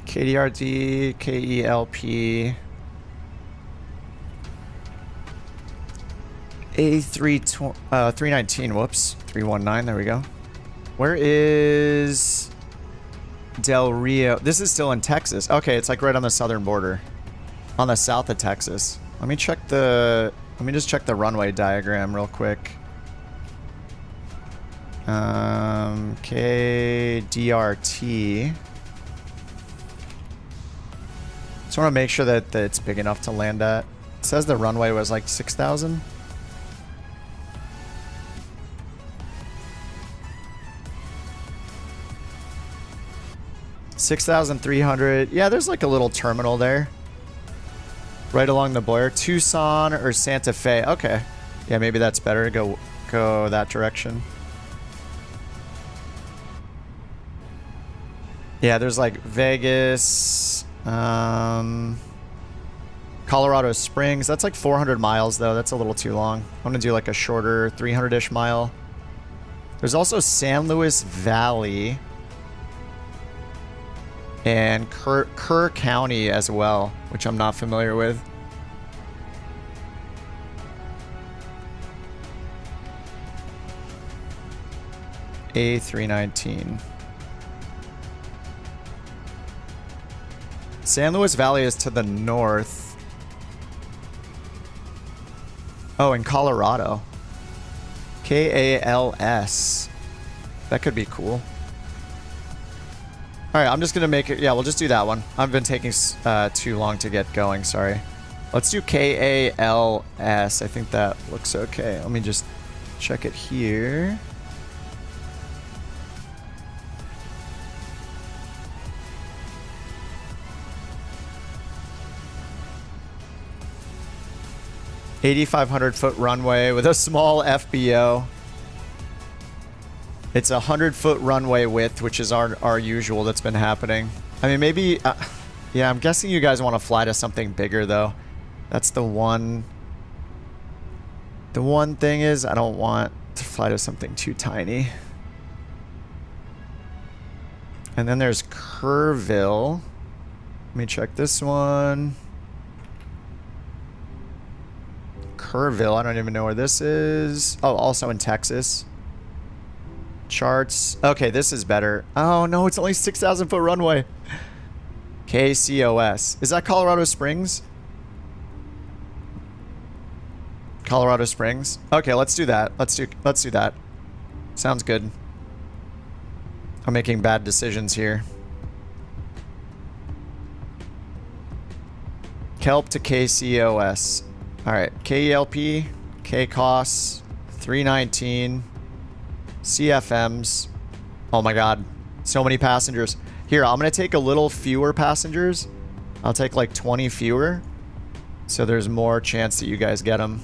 KDRD, KELP, A319, whoops, 319, there we go. Where is Del Rio? This is still in Texas. Okay, it's like right on the southern border, on the south of Texas. Let me just check the runway diagram real quick. KDRT. Just want to make sure that it's big enough to land at. It says the runway was like 6,000. $6,300. Yeah, there's like a little terminal there. Right along the border. Tucson or Santa Fe. Okay. Yeah, maybe that's better. Go that direction. Yeah, there's like Vegas... Colorado Springs. That's like 400 miles though. That's a little too long. I'm gonna do like a shorter 300-ish mile. There's also San Luis Valley and Kerr County as well, which I'm not familiar with. A319. San Luis Valley is to the north. Oh, in Colorado. KALS. That could be cool. Alright, I'm just going to make it... Yeah, we'll just do that one. I've been taking too long to get going, sorry. Let's do KALS. I think that looks okay. Let me just check it here. $8,500-foot runway with a small FBO. It's a 100-foot runway width, which is our usual that's been happening. I mean, maybe... yeah, I'm guessing you guys want to fly to something bigger, though. That's the one... The one thing is, I don't want to fly to something too tiny. And then there's Kerrville. Let me check this one. Kerrville, I don't even know where this is. Oh, also in Texas. Charts. Okay, this is better. Oh, no, it's only 6,000-foot runway. KCOS. Is that Colorado Springs? Colorado Springs? Okay, let's do that. Let's do that. Sounds good. I'm making bad decisions here. Kelp to KCOS. Alright, KELP, KCOS, 319, CFMs. Oh my god. So many passengers. Here, I'm going to take a little fewer passengers. I'll take like 20 fewer. So there's more chance that you guys get them.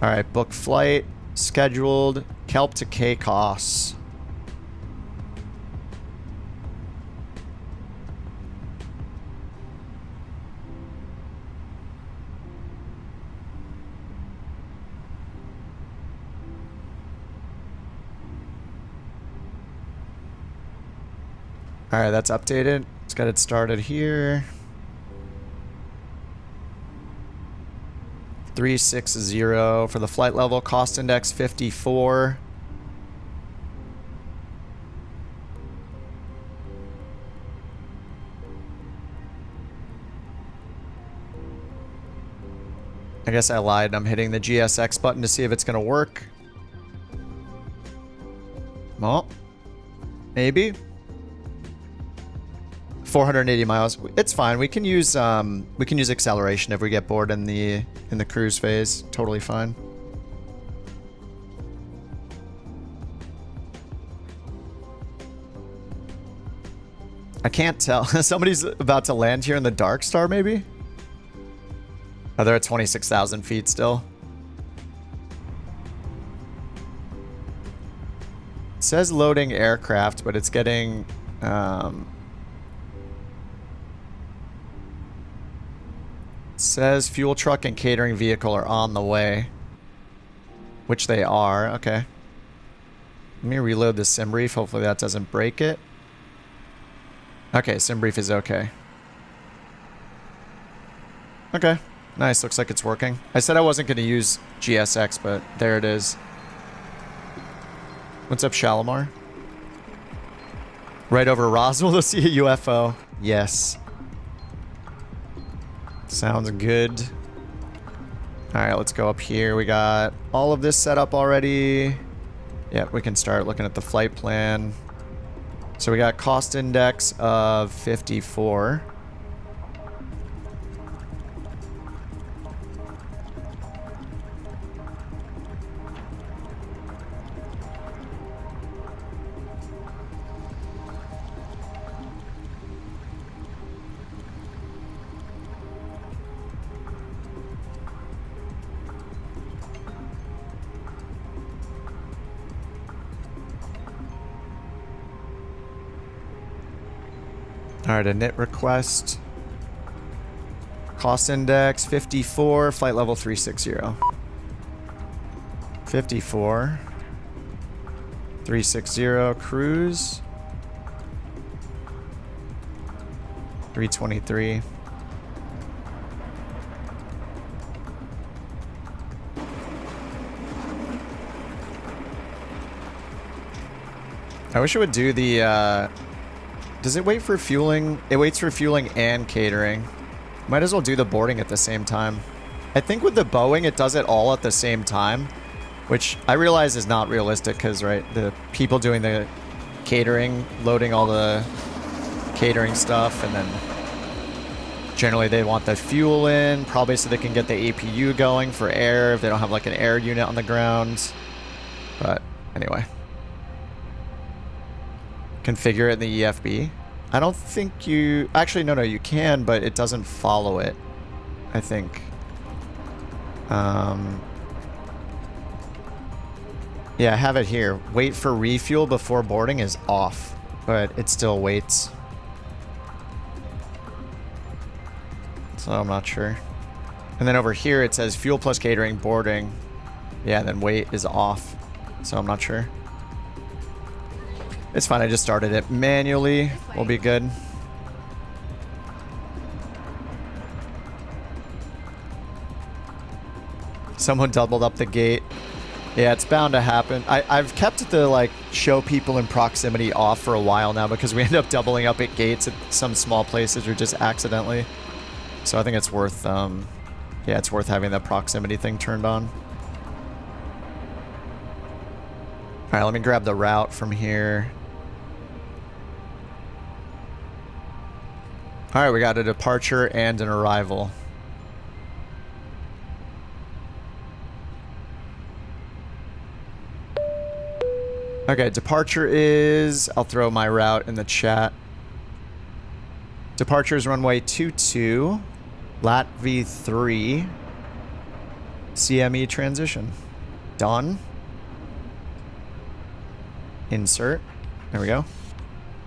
Alright, book flight. Scheduled. Kelp to Takeoff. Alright, that's updated. Let's get it started here. 360 for the flight level. Cost index 54. I guess I lied. I'm hitting the GSX button to see if it's going to work. Well, maybe. 480 miles. It's fine. We can use acceleration if we get bored in the cruise phase. Totally fine. I can't tell. Somebody's about to land here in the Dark Star, maybe? Oh, they're at 26,000 feet still. It says loading aircraft, but it's getting... It says fuel truck and catering vehicle are on the way. Which they are. Okay. Let me reload the sim brief. Hopefully that doesn't break it. Okay, sim brief is okay. Okay. Nice. Looks like it's working. I said I wasn't going to use GSX, but there it is. What's up, Shalimar? Right over Roswell to see a UFO. Yes. Sounds good. Alright, let's go up here. We got all of this set up already. Yeah, we can start looking at the flight plan. So we got cost index of 54. Alright, a NIT request. Cost index 54, flight level 360. 54. 360, cruise. 323. I wish it would do the, does it wait for fueling? It waits for fueling and catering. Might as well do the boarding at the same time. I think with the Boeing, it does it all at the same time, which I realize is not realistic because, right, the people doing the catering, loading all the catering stuff, and then generally they want the fuel in, probably so they can get the APU going for air if they don't have like an air unit on the ground. But anyway. Configure it in the EFB. I don't think you... Actually, no, you can, but it doesn't follow it, I think. Yeah, I have it here. Wait for refuel before boarding is off, but it still waits. So I'm not sure. And then over here it says fuel plus catering boarding. Yeah, then wait is off. So I'm not sure. It's fine, I just started it manually. We'll be good. Someone doubled up the gate. Yeah, it's bound to happen. I've kept the, like, show people in proximity off for a while now because we end up doubling up at gates at some small places or just accidentally. So I think it's worth, yeah, it's worth having the proximity thing turned on. Alright, let me grab the route from here. Alright, we got a departure and an arrival. Okay, departure is... I'll throw my route in the chat. Departure is runway 22, lat V3, CME transition. Done. Insert. There we go.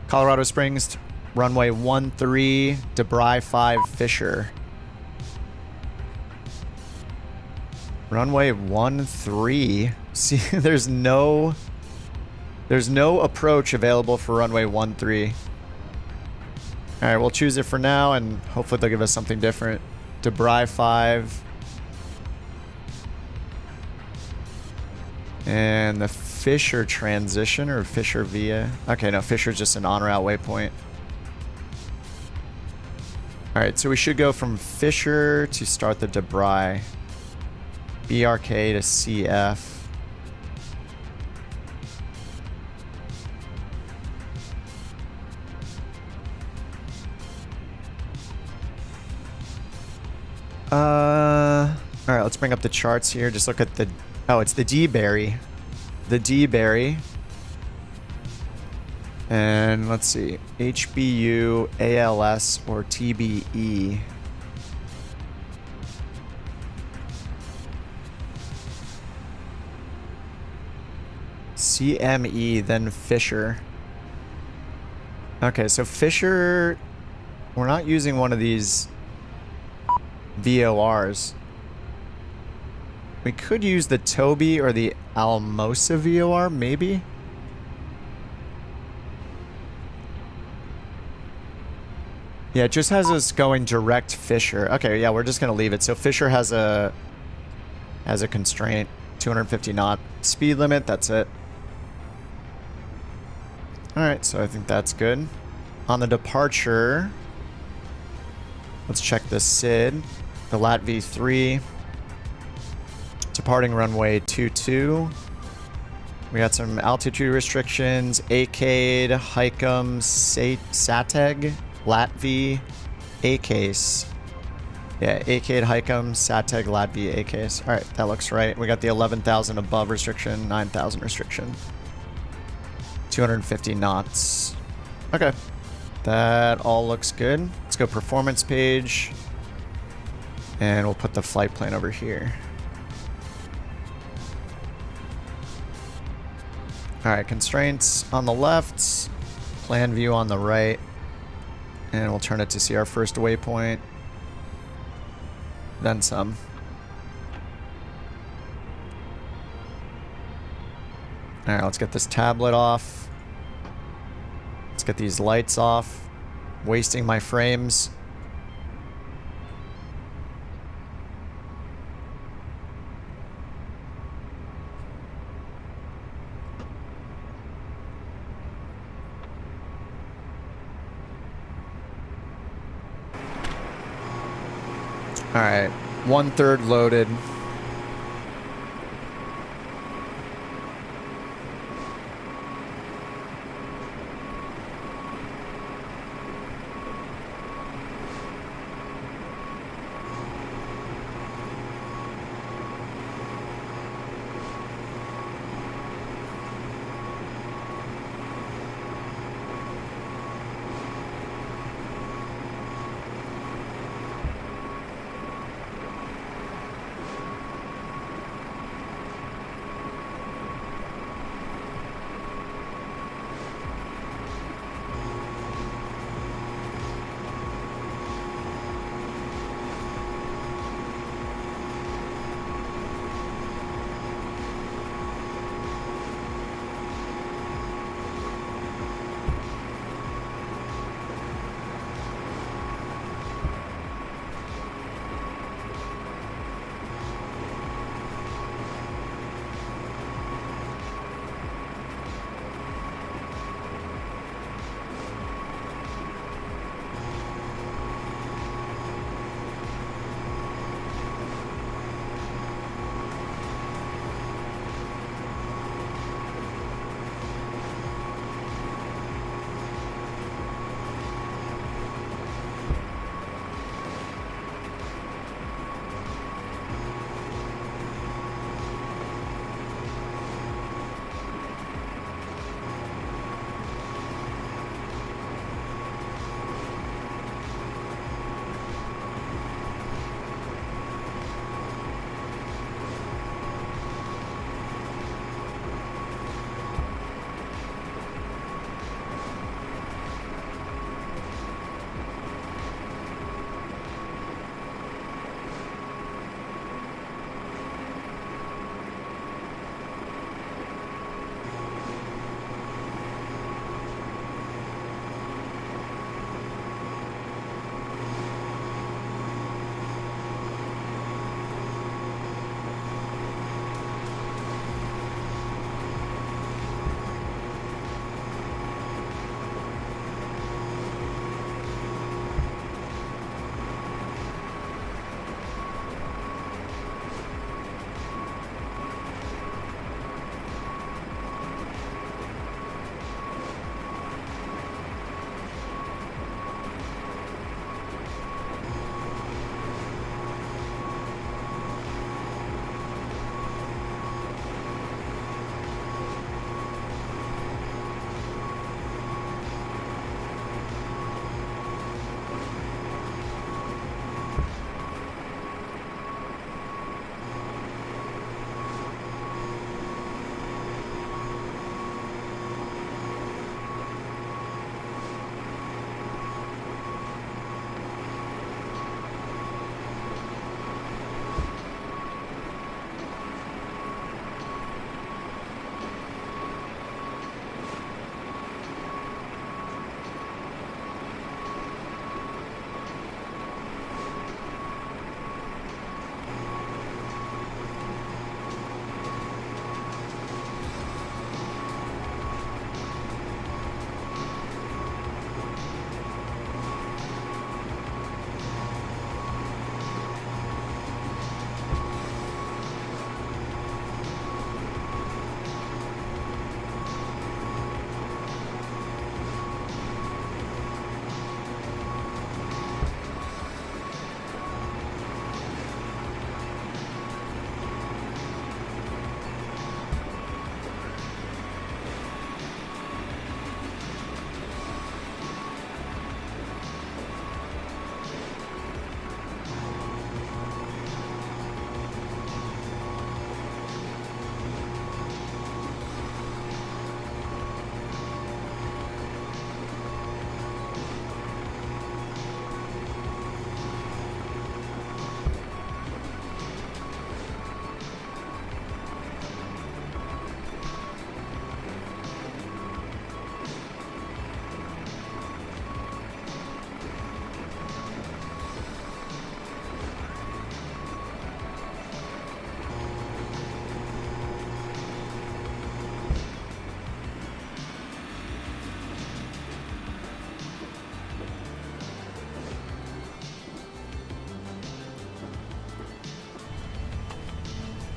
Colorado Springs, runway 13, Debris 5, Fisher. Runway 13. See, there's no approach available for runway 13. All right, we'll choose it for now, and hopefully they'll give us something different. Debris 5. And the Fisher transition, or Fisher via... Okay, no, Fisher's just an en-route waypoint. All right, so we should go from Fisher to start the Debris. BRK to CF. All right, let's bring up the charts here. Just look at the... Oh, it's the D-Berry. The D-Berry. And let's see. HBU, ALS, or TBE. CME, then Fisher. Okay, so Fisher... We're not using one of these VORs. We could use the Toby or the Almosa VOR, maybe? Yeah, it just has us going direct Fisher. Okay, yeah, we're just gonna leave it. So Fisher has a constraint, 250 knot speed limit. That's it. All right, so I think that's good. On the departure, let's check the SID, the lat V3. Departing runway 22. We got some altitude restrictions. ACADE, HICUM, SATEG, LATV, ACASE. Yeah, ACADE, HICUM, SATEG, LATV, ACASE. Alright, that looks right. We got the 11,000 above restriction, 9,000 restriction. 250 knots. Okay. That all looks good. Let's go performance page. And we'll put the flight plan over here. Alright, constraints on the left, plan view on the right, and we'll turn it to see our first waypoint, then some. Alright, let's get this tablet off. Let's get these lights off, wasting my frames. Alright, 1/3 loaded.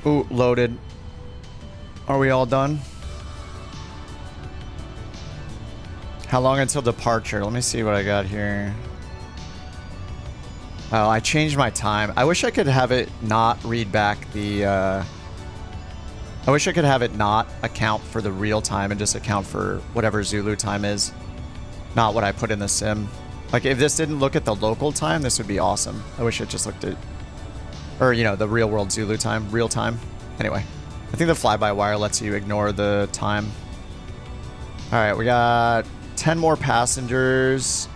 Ooh, loaded. Are we all done? How long until departure? Let me see what I got here. Oh, I changed my time. I wish I could have it not read back the... I wish I could have it not account for the real time and just account for whatever Zulu time is. Not what I put in the sim. Like, if this didn't look at the local time, this would be awesome. I wish it just looked at... Or, you know, the real world Zulu time. Real time. Anyway. I think the fly-by-wire lets you ignore the time. Alright, we got 10 more passengers.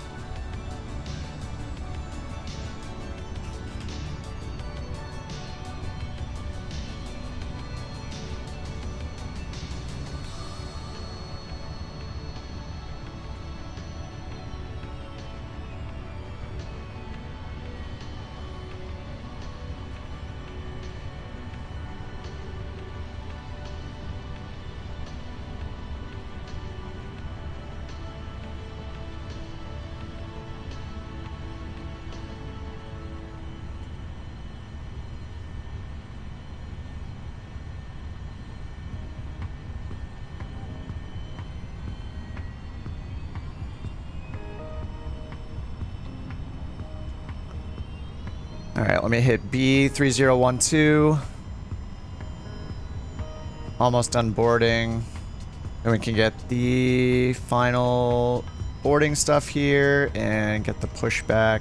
Alright, let me hit B3012. Almost done boarding. And we can get the final boarding stuff here and get the pushback.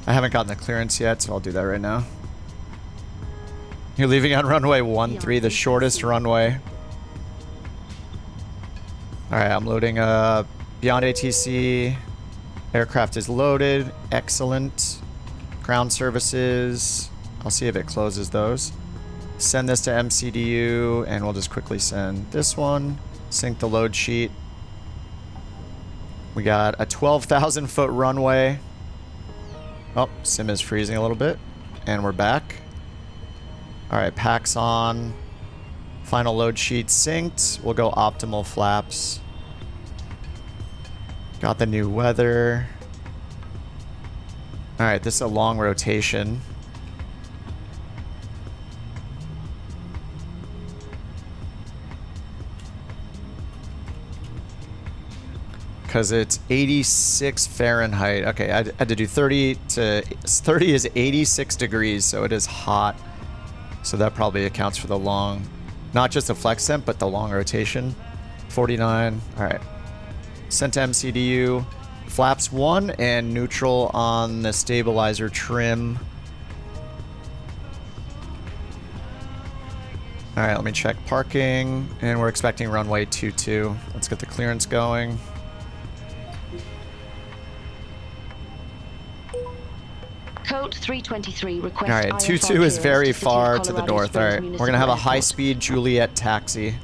I haven't gotten the clearance yet, so I'll do that right now. You're leaving on runway 13, the shortest runway. Alright, I'm loading beyond ATC. Aircraft is loaded. Excellent. Ground services. I'll see if it closes those. Send this to MCDU, and we'll just quickly send this one. Sync the load sheet. We got a 12,000 foot runway. Oh, sim is freezing a little bit. And we're back. Alright, packs on. Final load sheet synced. We'll go optimal flaps. Got the new weather. Alright, this is a long rotation. Because it's 86 Fahrenheit. Okay, I had to do 30 to... 30 is 86 degrees, so it is hot. So that probably accounts for the long... Not just the flex temp, but the long rotation. 49. Alright. Sent to MCDU. Flaps 1 and neutral on the stabilizer trim. Alright, let me check parking. And we're expecting runway 22. Let's get the clearance going. Code 323 request. Alright, 22 is very far to the north. Alright, we're gonna have a high-speed Juliet taxi.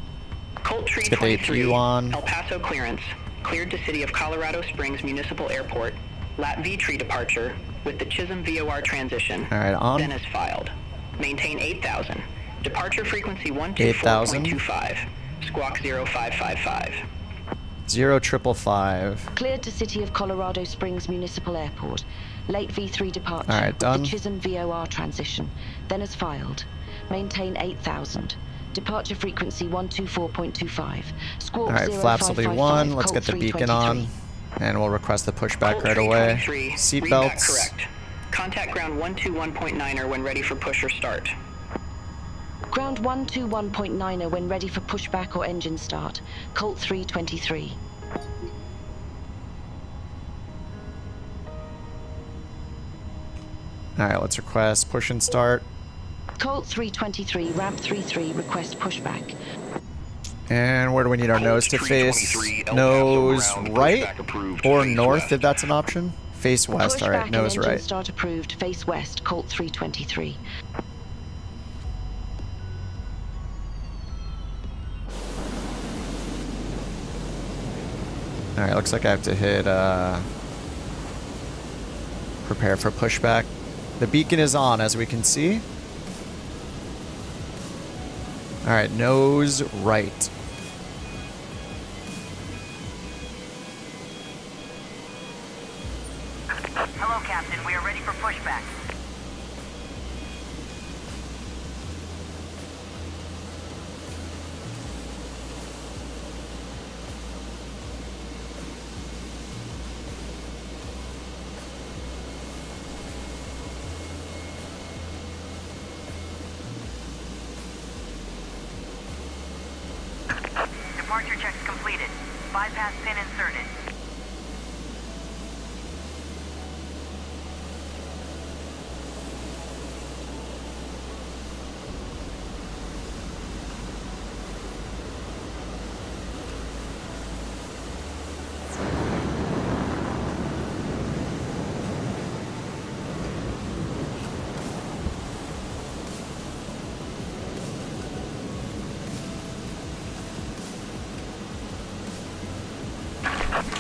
Colt Let's get the APU on. El Paso clearance. Cleared to City of Colorado Springs Municipal Airport. Lat V3 departure with the Chisholm VOR transition. Alright, on. Then is filed. Maintain 8,000. Departure frequency 124.25. Squawk 0555. 0555. Cleared to City of Colorado Springs Municipal Airport. Late V3 departure. Alright, done. The Chisholm VOR transition. Then is filed. Maintain 8,000. Departure frequency 124.25. Squawk. Alright, flaps will be 1. Let's get the beacon on. And we'll request the pushback right away. Seatbelts. Correct. Contact ground 121.9er when ready for push or start. Ground 121.9er when ready for pushback or engine start. Colt 323. Alright, let's request push and start. Colt 323, ramp 33, request pushback. And where do we need our nose to face? Nose right or north if that's an option? Face west, alright, nose and engine right. start approved, face west, Colt 323. Alright, looks like I have to hit prepare for pushback. The beacon is on, as we can see. Alright, nose right. Hello, Captain. We are ready for pushback. Bypass pin inserted.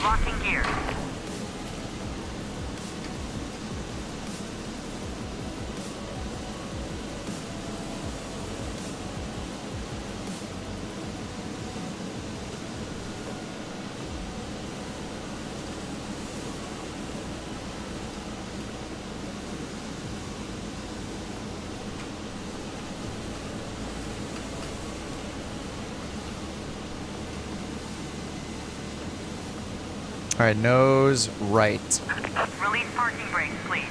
Locking gear. All right, nose right. Release parking brakes, please.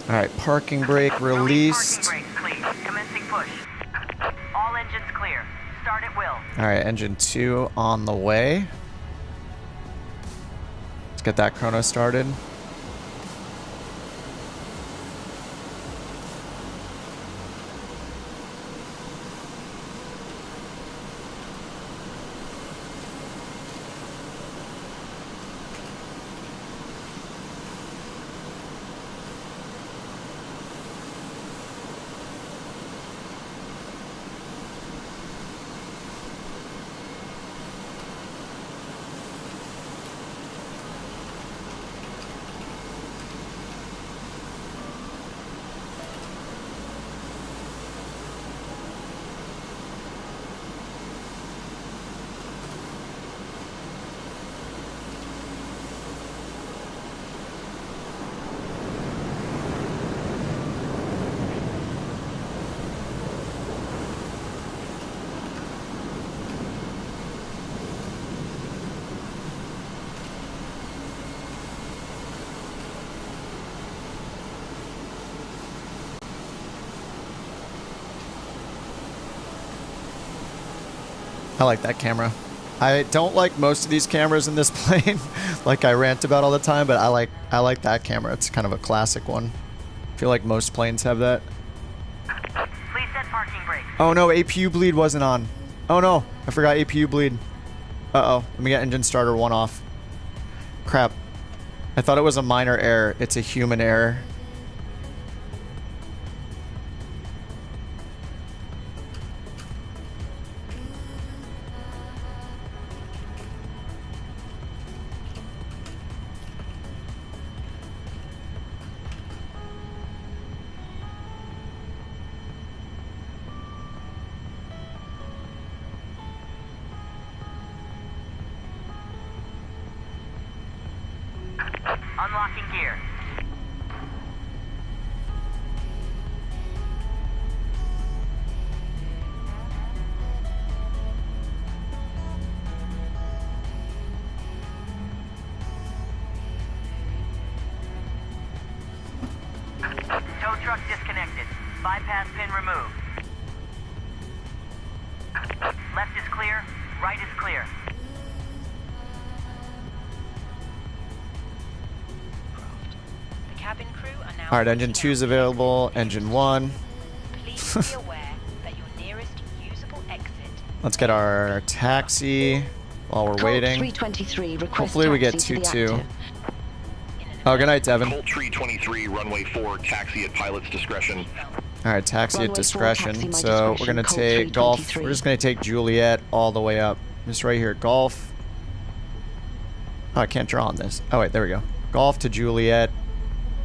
All right, parking brake released. Parking brakes, please. Commencing push. All engines clear. Start at will. All right, engine 2 on the way. Let's get that chrono started. I like that camera. I don't like most of these cameras in this plane, like I rant about all the time, but I like that camera. It's kind of a classic one. I feel like most planes have that. Please set parking brakes. Oh no, APU bleed wasn't on. Oh no, I forgot APU bleed. Uh-oh, let me get engine starter 1 off. Crap. I thought it was a minor error. It's a human error. Unlocking gear. Tow truck disconnected. Bypass pin removed. Left is clear. Right is clear. Cabin crew are now. All right, engine 2 is available. Engine 1. Please be aware that your nearest usable exit. Let's get our taxi while we're Colt waiting. 323, request Hopefully we get taxi to the 2-2. active. Oh, good night, Devin. Colt 323, runway 4, taxi at pilot's discretion. All right, taxi Runway at 4, discretion. taxi, my So we're discretion, gonna Colt take Golf. 323. We're just gonna take Juliet all the way up. Just right here, Golf. Oh, I can't draw on this. Oh wait, there we go. Golf to Juliet.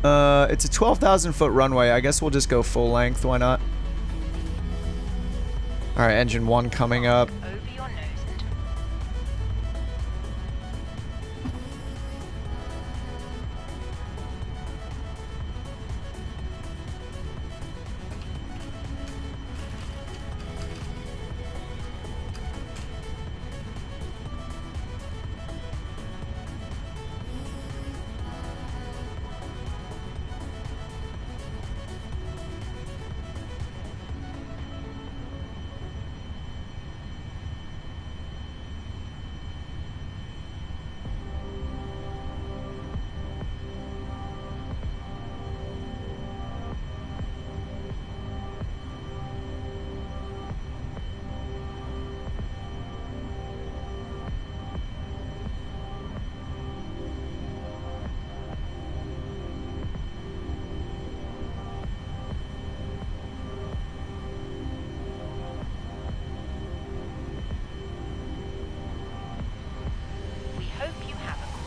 It's a 12,000 foot runway. I guess we'll just go full length. Why not? All right, engine 1 coming up. Over your nose and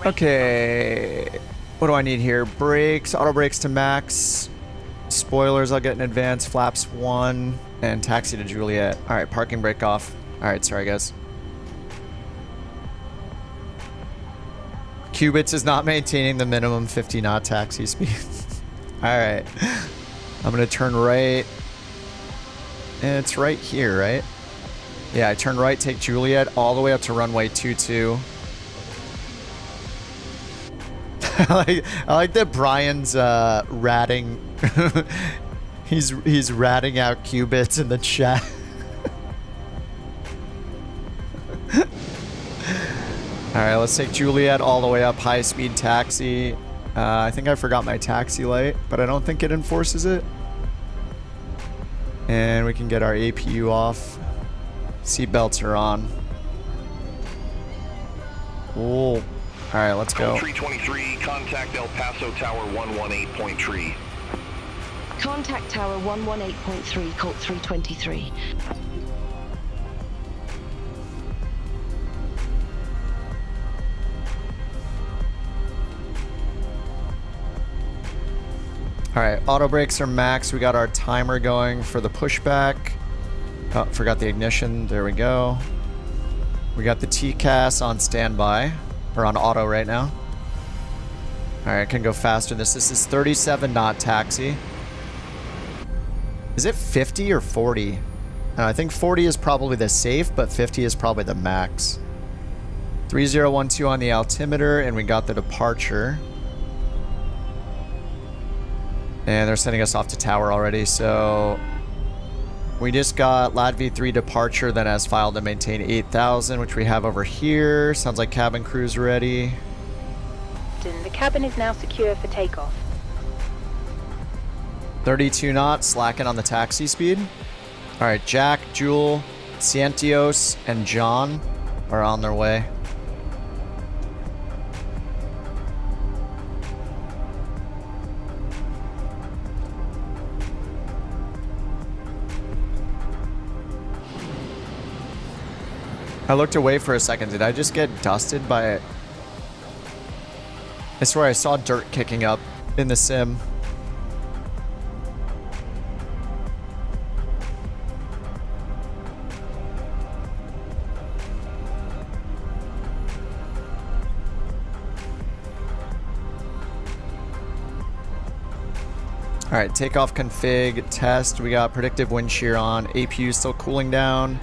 Okay. What do I need here? Brakes, auto brakes to max. Spoilers I'll get in advance. Flaps 1 and taxi to Juliet. All right, parking brake off. All right, sorry guys. Qubits is not maintaining the minimum 50 knot taxi speed. All right. I'm going to turn right. And it's right here, right? Yeah, I turn right, take Juliet all the way up to runway 22. I like that Brian's ratting. he's ratting out qubits in the chat. All right, let's take Juliet all the way up, high-speed taxi. I think I forgot my taxi light, but I don't think it enforces it. And we can get our APU off. Seatbelts are on. Cool. All right, let's go. 323, contact El Paso Tower 118.3. Contact Tower 118.3, Colt 323. All right, auto brakes are max. We got our timer going for the pushback. Oh, forgot the ignition. There we go. We got the TCAS on standby, or on auto right now. All right, I can go faster than this. This is 37 knot taxi. Is it 50 or 40? I think 40 is probably the safe, but 50 is probably the max. 3012 on the altimeter, and we got the departure. And they're sending us off to tower already, so we just got LAT V3 departure, then as filed to maintain 8,000, which we have over here. Sounds like cabin crew's ready. The cabin is now secure for takeoff. 32 knots, slacking on the taxi speed. All right, Jack, Jewel, Cientios, and John are on their way. I looked away for a second. Did I just get dusted by it? I swear I saw dirt kicking up in the sim. All right, takeoff config, test. We got predictive wind shear on. APU still cooling down.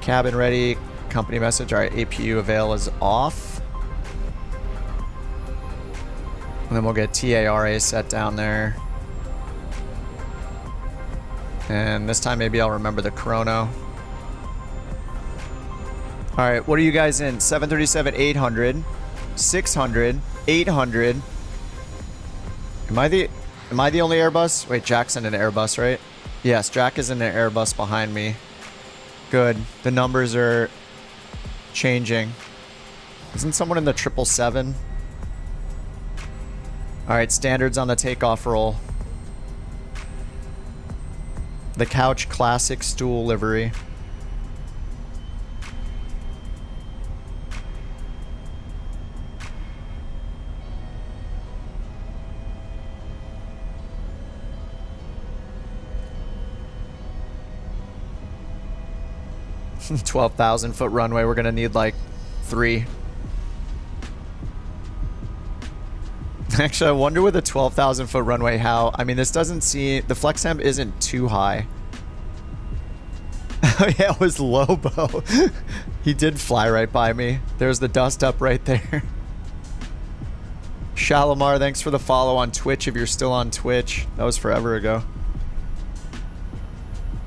Cabin ready, company message. All right, APU avail is off. And then we'll get TARA set down there. And this time maybe I'll remember the chrono. All right, what are you guys in? 737, 800, 600, 800. Am I the only Airbus? Wait, Jack's in an Airbus, right? Yes, Jack is in an Airbus behind me. Good. The numbers are changing. Isn't someone in the 777? All right, standards on the takeoff roll. The Couch Classic stool livery. $12,000 runway. We're gonna need like 3. Actually, I wonder with a 12,000 runway how. I mean, this doesn't seem, the flex temp isn't too high. Oh yeah, it was Lobo. He did fly right by me. There's the dust up right there. Shalimar, thanks for the follow on Twitch. If you're still on Twitch, that was forever ago.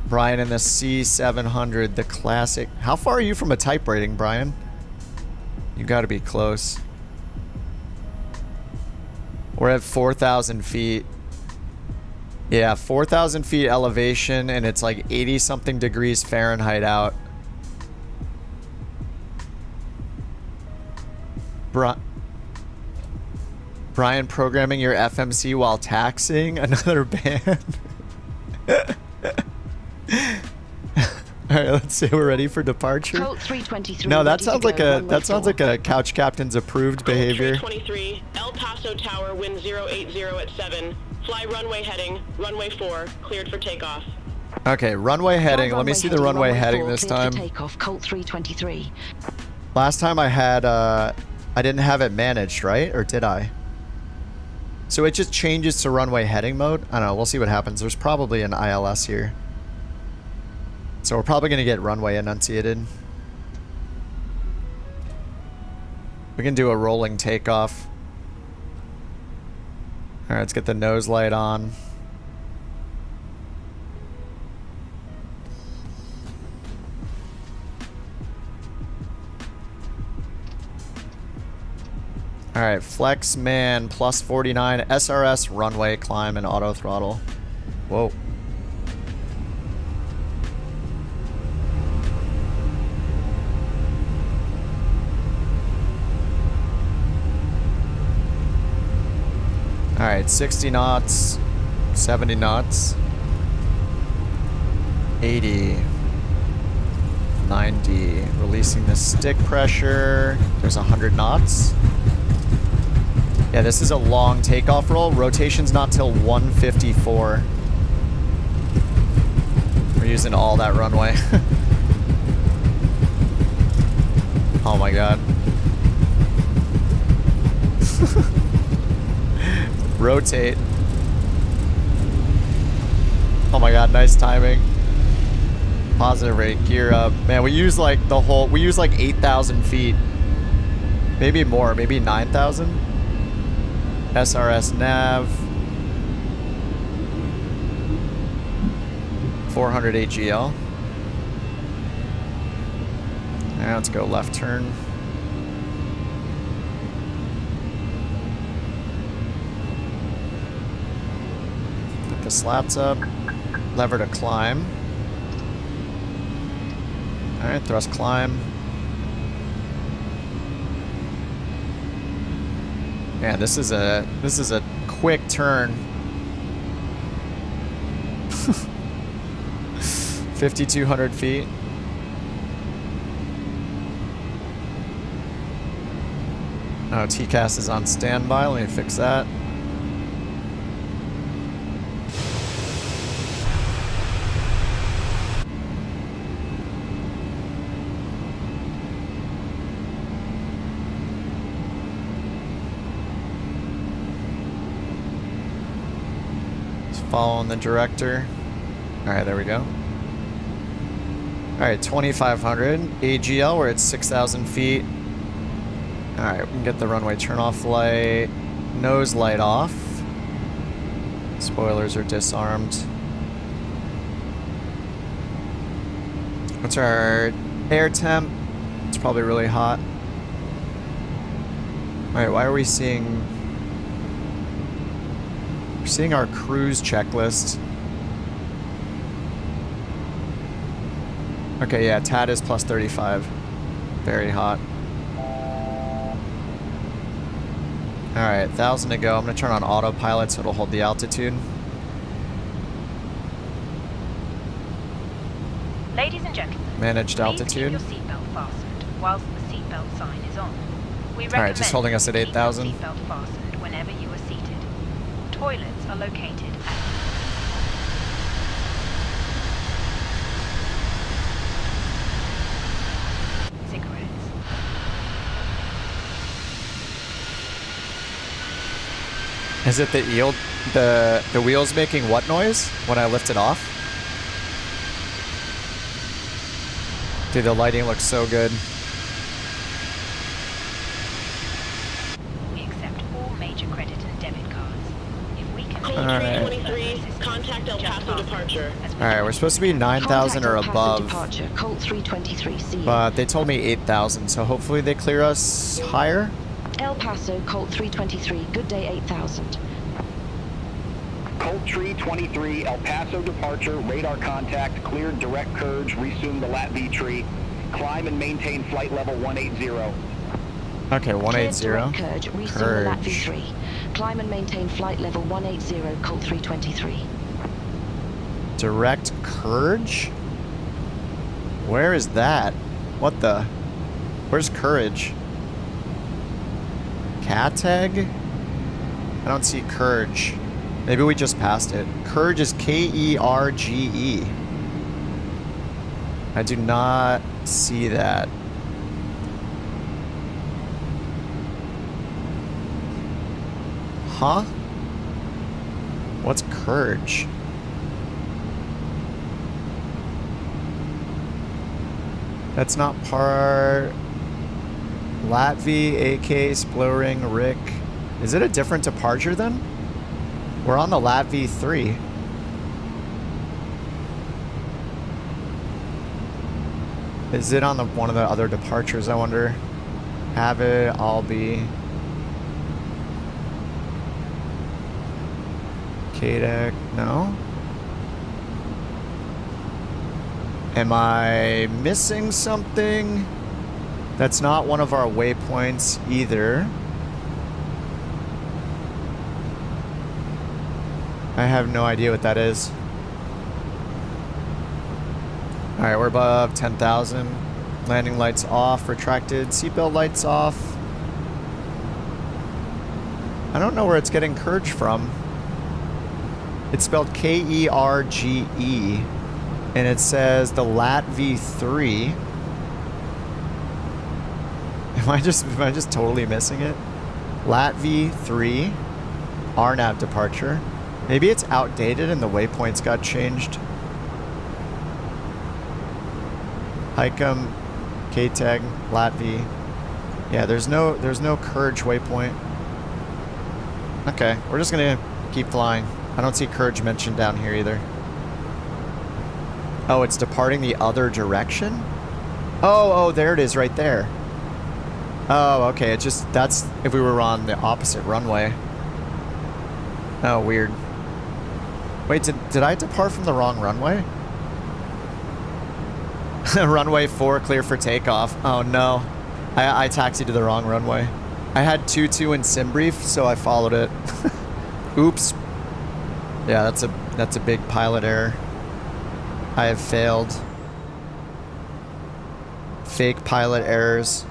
Brian in the C700, the classic. How far are you from a type rating, Brian? You gotta be close. We're at 4,000 feet. Yeah, 4,000 feet elevation, and it's like 80 something degrees Fahrenheit out. Brian programming your FMC while taxiing? Another ban? Alright, right, let's say we're ready for departure. Colt 323. No, that ready to sounds like go, a that sounds like a couch captain's approved behavior. 323, El Paso Tower, wind 080 at 7. Fly runway heading, runway 4, cleared for takeoff. Okay, runway heading. Let me see the runway heading 4, this cleared time. for takeoff, Colt 323. Last time I had, I didn't have it managed, right? Or did I? So it just changes to runway heading mode? I don't know, we'll see what happens. There's probably an ILS here. So we're probably going to get runway enunciated. We can do a rolling takeoff. Alright, let's get the nose light on. Alright, flex man plus 49, SRS, runway, climb, and auto throttle. Whoa. Alright, 60 knots, 70 knots, 80, 90, releasing the stick pressure, there's 100 knots. Yeah, this is a long takeoff roll, rotation's not till 154. We're using all that runway. Oh my god. Rotate. Oh my god, nice timing. Positive rate, gear up. Man, we use like 8,000 feet. Maybe more, maybe 9,000. SRS nav. 400 AGL. Now let's go left turn. The slats up, lever to climb. All right, thrust climb. Man, this is a quick turn. 5,200 feet. Oh, TCAS is on standby. Let me fix that. Following the director. Alright, there we go. Alright, 2,500. AGL, we're at 6,000 feet. Alright, we can get the runway turn-off light. Nose light off. Spoilers are disarmed. What's our air temp? It's probably really hot. Alright, why are we seeing... Seeing our cruise checklist. Okay, yeah, TAD is plus 35. Very hot. Alright, 1,000 to go. I'm going to turn on autopilot so it'll hold the altitude. Ladies and gentlemen, managed altitude. Please keep your seatbelt fastened whilst the seatbelt sign is on. We Alright, just holding us at 8,000. Seatbelt fastened whenever you are seated. Toilets are located at... Cigarettes. Is it the wheels making what noise when I lift it off? Dude, the lighting looks so good. We accept all major credit and debit cards. If we can... Colt 323, contact El Paso departure. Alright, we're supposed to be 9,000 or above. Departure, Colt 323, see you. But they told me 8,000, so hopefully they clear us higher. El Paso, Colt 323, good day 8,000. Colt 323, El Paso departure, radar contact, cleared direct curve, resume the lat V tree, climb and maintain flight level 180. Okay, 180. Cleared direct curve, resume the lat V3. Climb and maintain flight level 180, Colt 323. Direct Courage? Where is that? What the? Where's Courage? Categ? I don't see Courage. Maybe we just passed it. Courage is Kerge. I do not see that. Huh? What's Courage? That's not part... Latvia, AK, Splowring, Rick. Is it a different departure then? We're on the Latvia 3. Is it on the one of the other departures, I wonder? Have it, I'll be. KDEC, no? Am I missing something? That's not one of our waypoints either. I have no idea what that is. Alright, we're above 10,000. Landing lights off, retracted, seatbelt lights off. I don't know where it's getting Courage from. It's spelled Kerge, and it says the Latvia 3. Am I just totally missing it? Latvia 3, RNAV departure. Maybe it's outdated and the waypoints got changed. Hikem, KTAG, Latvia. Yeah, there's no Courage waypoint. Okay, we're just gonna keep flying. I don't see Courage mentioned down here either. Oh, it's departing the other direction? Oh, there it is right there. Oh, okay, it's just, that's if we were on the opposite runway. Oh, weird. Wait, did I depart from the wrong runway? Runway 4 clear for takeoff. Oh no, I taxied to the wrong runway. I had 22 in sim brief, so I followed it. Oops. Yeah, that's a big pilot error. I have failed. Fake pilot errors.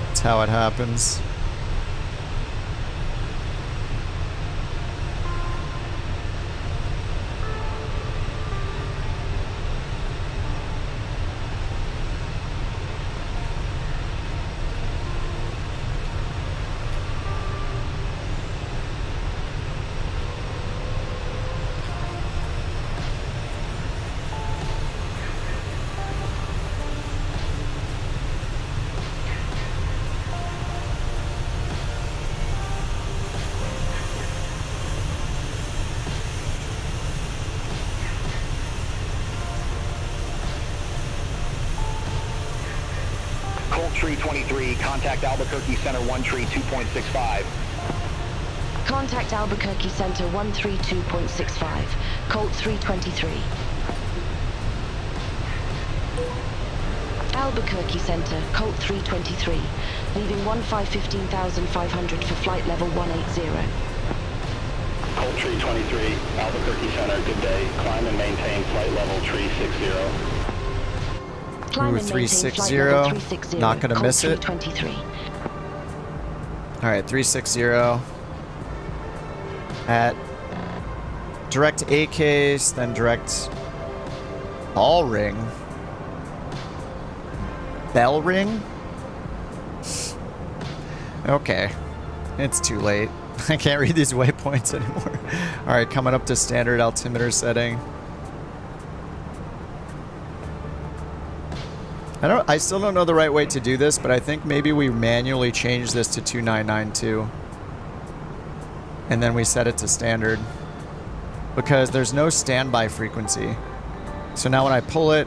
That's how it happens. Tree 23, contact Albuquerque Center 1 Tree 2.65. Contact Albuquerque Center 132.65. Colt 323. Albuquerque Center, Colt 323. Leaving 15,500 for flight level 180. Colt 323, Albuquerque Center, good day. Climb and maintain flight level 360. Climb Ooh, 360. Not gonna miss it. All right, 360 at direct AKs, then direct all ring. Bell ring? Okay, it's too late. I can't read these waypoints anymore. All right, coming up to standard altimeter setting. I still don't know the right way to do this, but I think maybe we manually change this to 2992. And then we set it to standard. Because there's no standby frequency. So now when I pull it,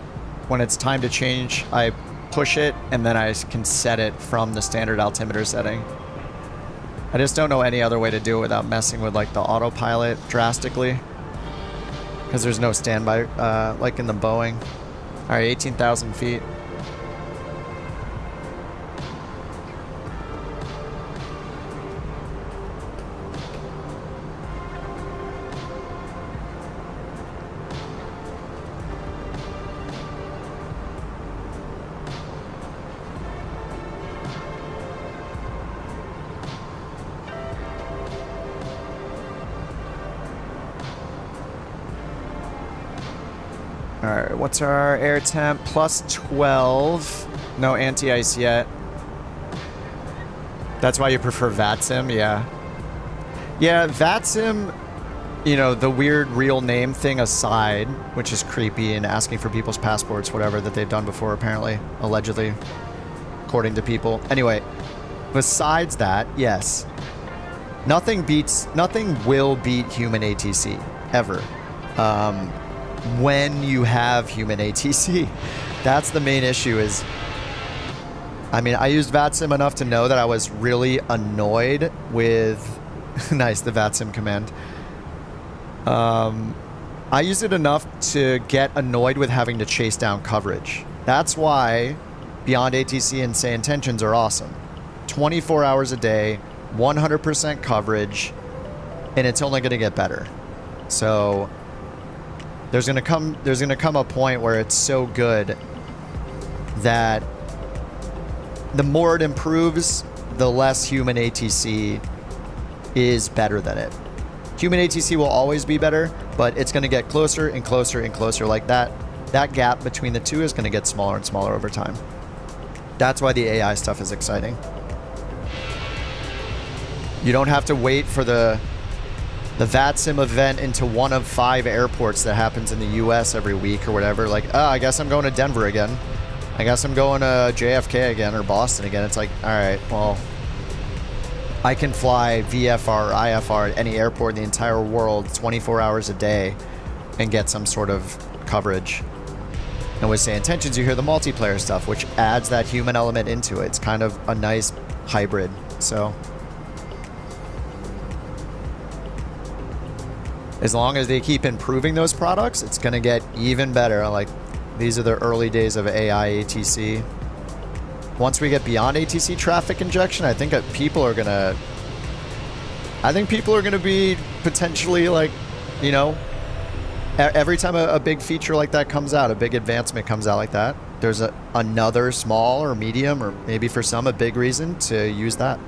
when it's time to change, I push it, and then I can set it from the standard altimeter setting. I just don't know any other way to do it without messing with like the autopilot drastically. Because there's no standby, like in the Boeing. All right, 18,000 feet. Alright, what's our air temp? Plus 12. No anti-ice yet. That's why you prefer VATSIM, yeah. Yeah, VATSIM, you know, the weird real name thing aside, which is creepy and asking for people's passports, whatever, that they've done before, apparently. Allegedly. According to people. Anyway, besides that, yes. Nothing will beat human ATC. Ever. When you have human ATC. That's the main issue is... I mean, I used VATSIM enough to know that I was really annoyed with... nice, the VATSIM command. I used it enough to get annoyed with having to chase down coverage. That's why Beyond ATC and Say Intentions are awesome. 24 hours a day, 100% coverage, and it's only going to get better. So there's going to come a point where it's so good that the more it improves, the less human ATC is better than it. Human ATC will always be better, but it's going to get closer and closer and closer. Like that gap between the two is going to get smaller and smaller over time. That's why the AI stuff is exciting. You don't have to wait for the VATSIM event into one of 5 airports that happens in the US every week or whatever. Like, oh, I guess I'm going to Denver again. I guess I'm going to JFK again or Boston again. It's like, all right, well, I can fly VFR or IFR at any airport in the entire world 24 hours a day and get some sort of coverage. And with Say Intentions, you hear the multiplayer stuff, which adds that human element into it. It's kind of a nice hybrid. So as long as they keep improving those products, it's going to get even better. Like, these are the early days of AI ATC. Once we get beyond ATC traffic injection, I think that people are going to be potentially, like, you know, every time a big feature like that comes out, a big advancement comes out like that, there's another small or medium, or maybe for some a big reason to use that.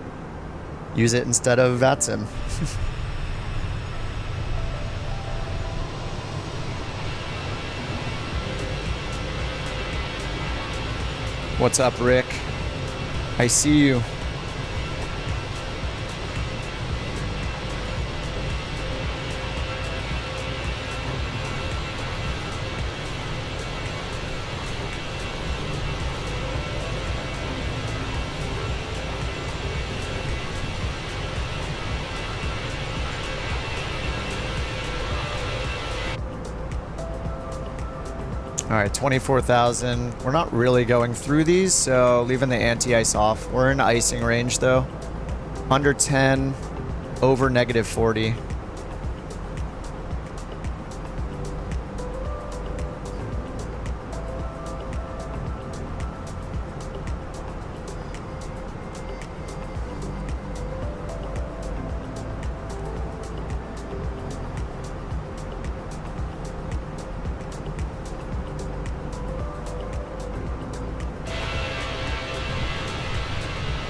Use it instead of VATSIM. What's up, Rick? I see you. All right, 24,000. We're not really going through these, so leaving the anti-ice off. We're in icing range, though. Under 10, over negative 40.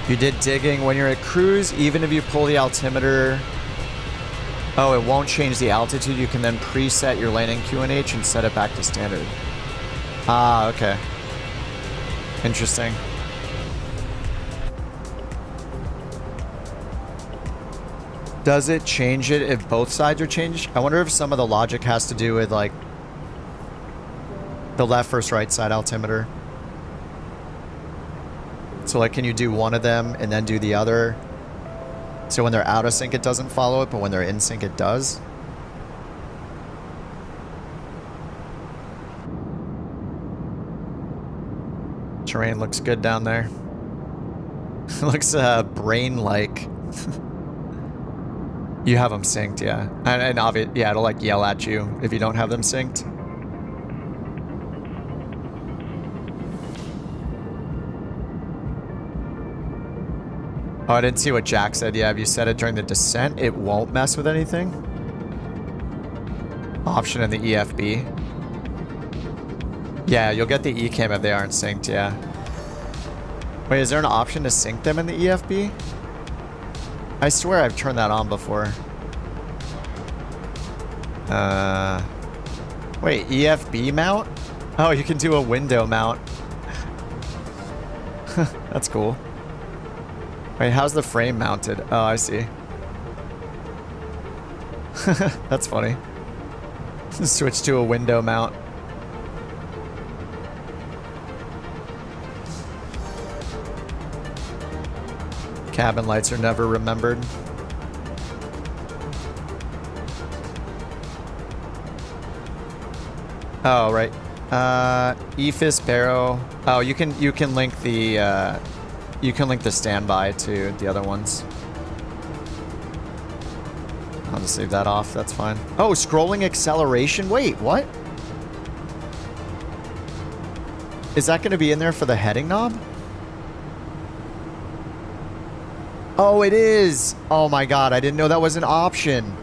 You did digging when you're at cruise, even if you pull the altimeter. Oh, it won't change the altitude. You can then preset your landing QNH and set it back to standard. Ah, okay. Interesting. Does it change it if both sides are changed? I wonder if some of the logic has to do with, like, the left versus right side altimeter. So, like, can you do one of them and then do the other? So when they're out of sync, it doesn't follow it, but when they're in sync, it does? Terrain looks good down there. Looks brain-like. You have them synced, yeah. And obviously, yeah, it'll, like, yell at you if you don't have them synced. Oh, I didn't see what Jack said. Yeah, if you set it during the descent, it won't mess with anything. Option in the EFB. Yeah, you'll get the ECAM if they aren't synced, yeah. Wait, is there an option to sync them in the EFB? I swear I've turned that on before. Wait, EFB mount? Oh, you can do a window mount. That's cool. Wait, how's the frame mounted? Oh, I see. That's funny. Switch to a window mount. Cabin lights are never remembered. Oh, right. EFIS Barrow. Oh, you can link the standby to the other ones. I'll just leave that off. That's fine. Oh, scrolling acceleration. Wait, what? Is that going to be in there for the heading knob? Oh, it is. Oh my god, I didn't know that was an option.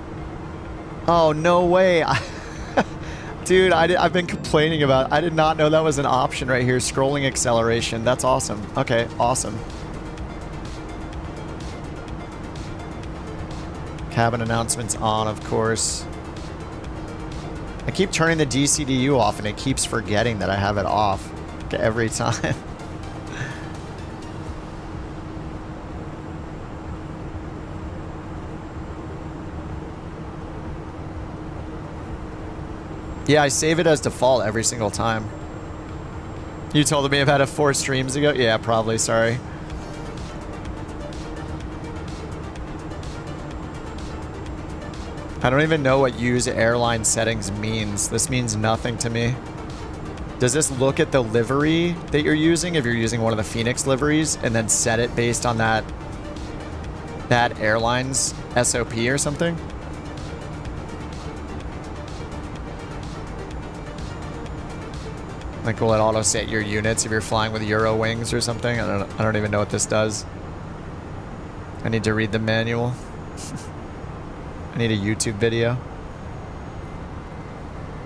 Oh, no way. Dude, I've been complaining about it. I did not know that was an option right here. Scrolling acceleration. That's awesome. Okay, awesome. Cabin announcements on, of course. I keep turning the DCDU off and it keeps forgetting that I have it off every time. Yeah, I save it as default every single time. You told me about it 4 streams ago? Yeah, probably, sorry. I don't even know what use airline settings means. This means nothing to me. Does this look at the livery that you're using, if you're using one of the Phoenix liveries, and then set it based on that airline's SOP or something? Like, will it auto set your units if you're flying with Euro wings or something? I don't even know what this does. I need to read the manual. I need a YouTube video.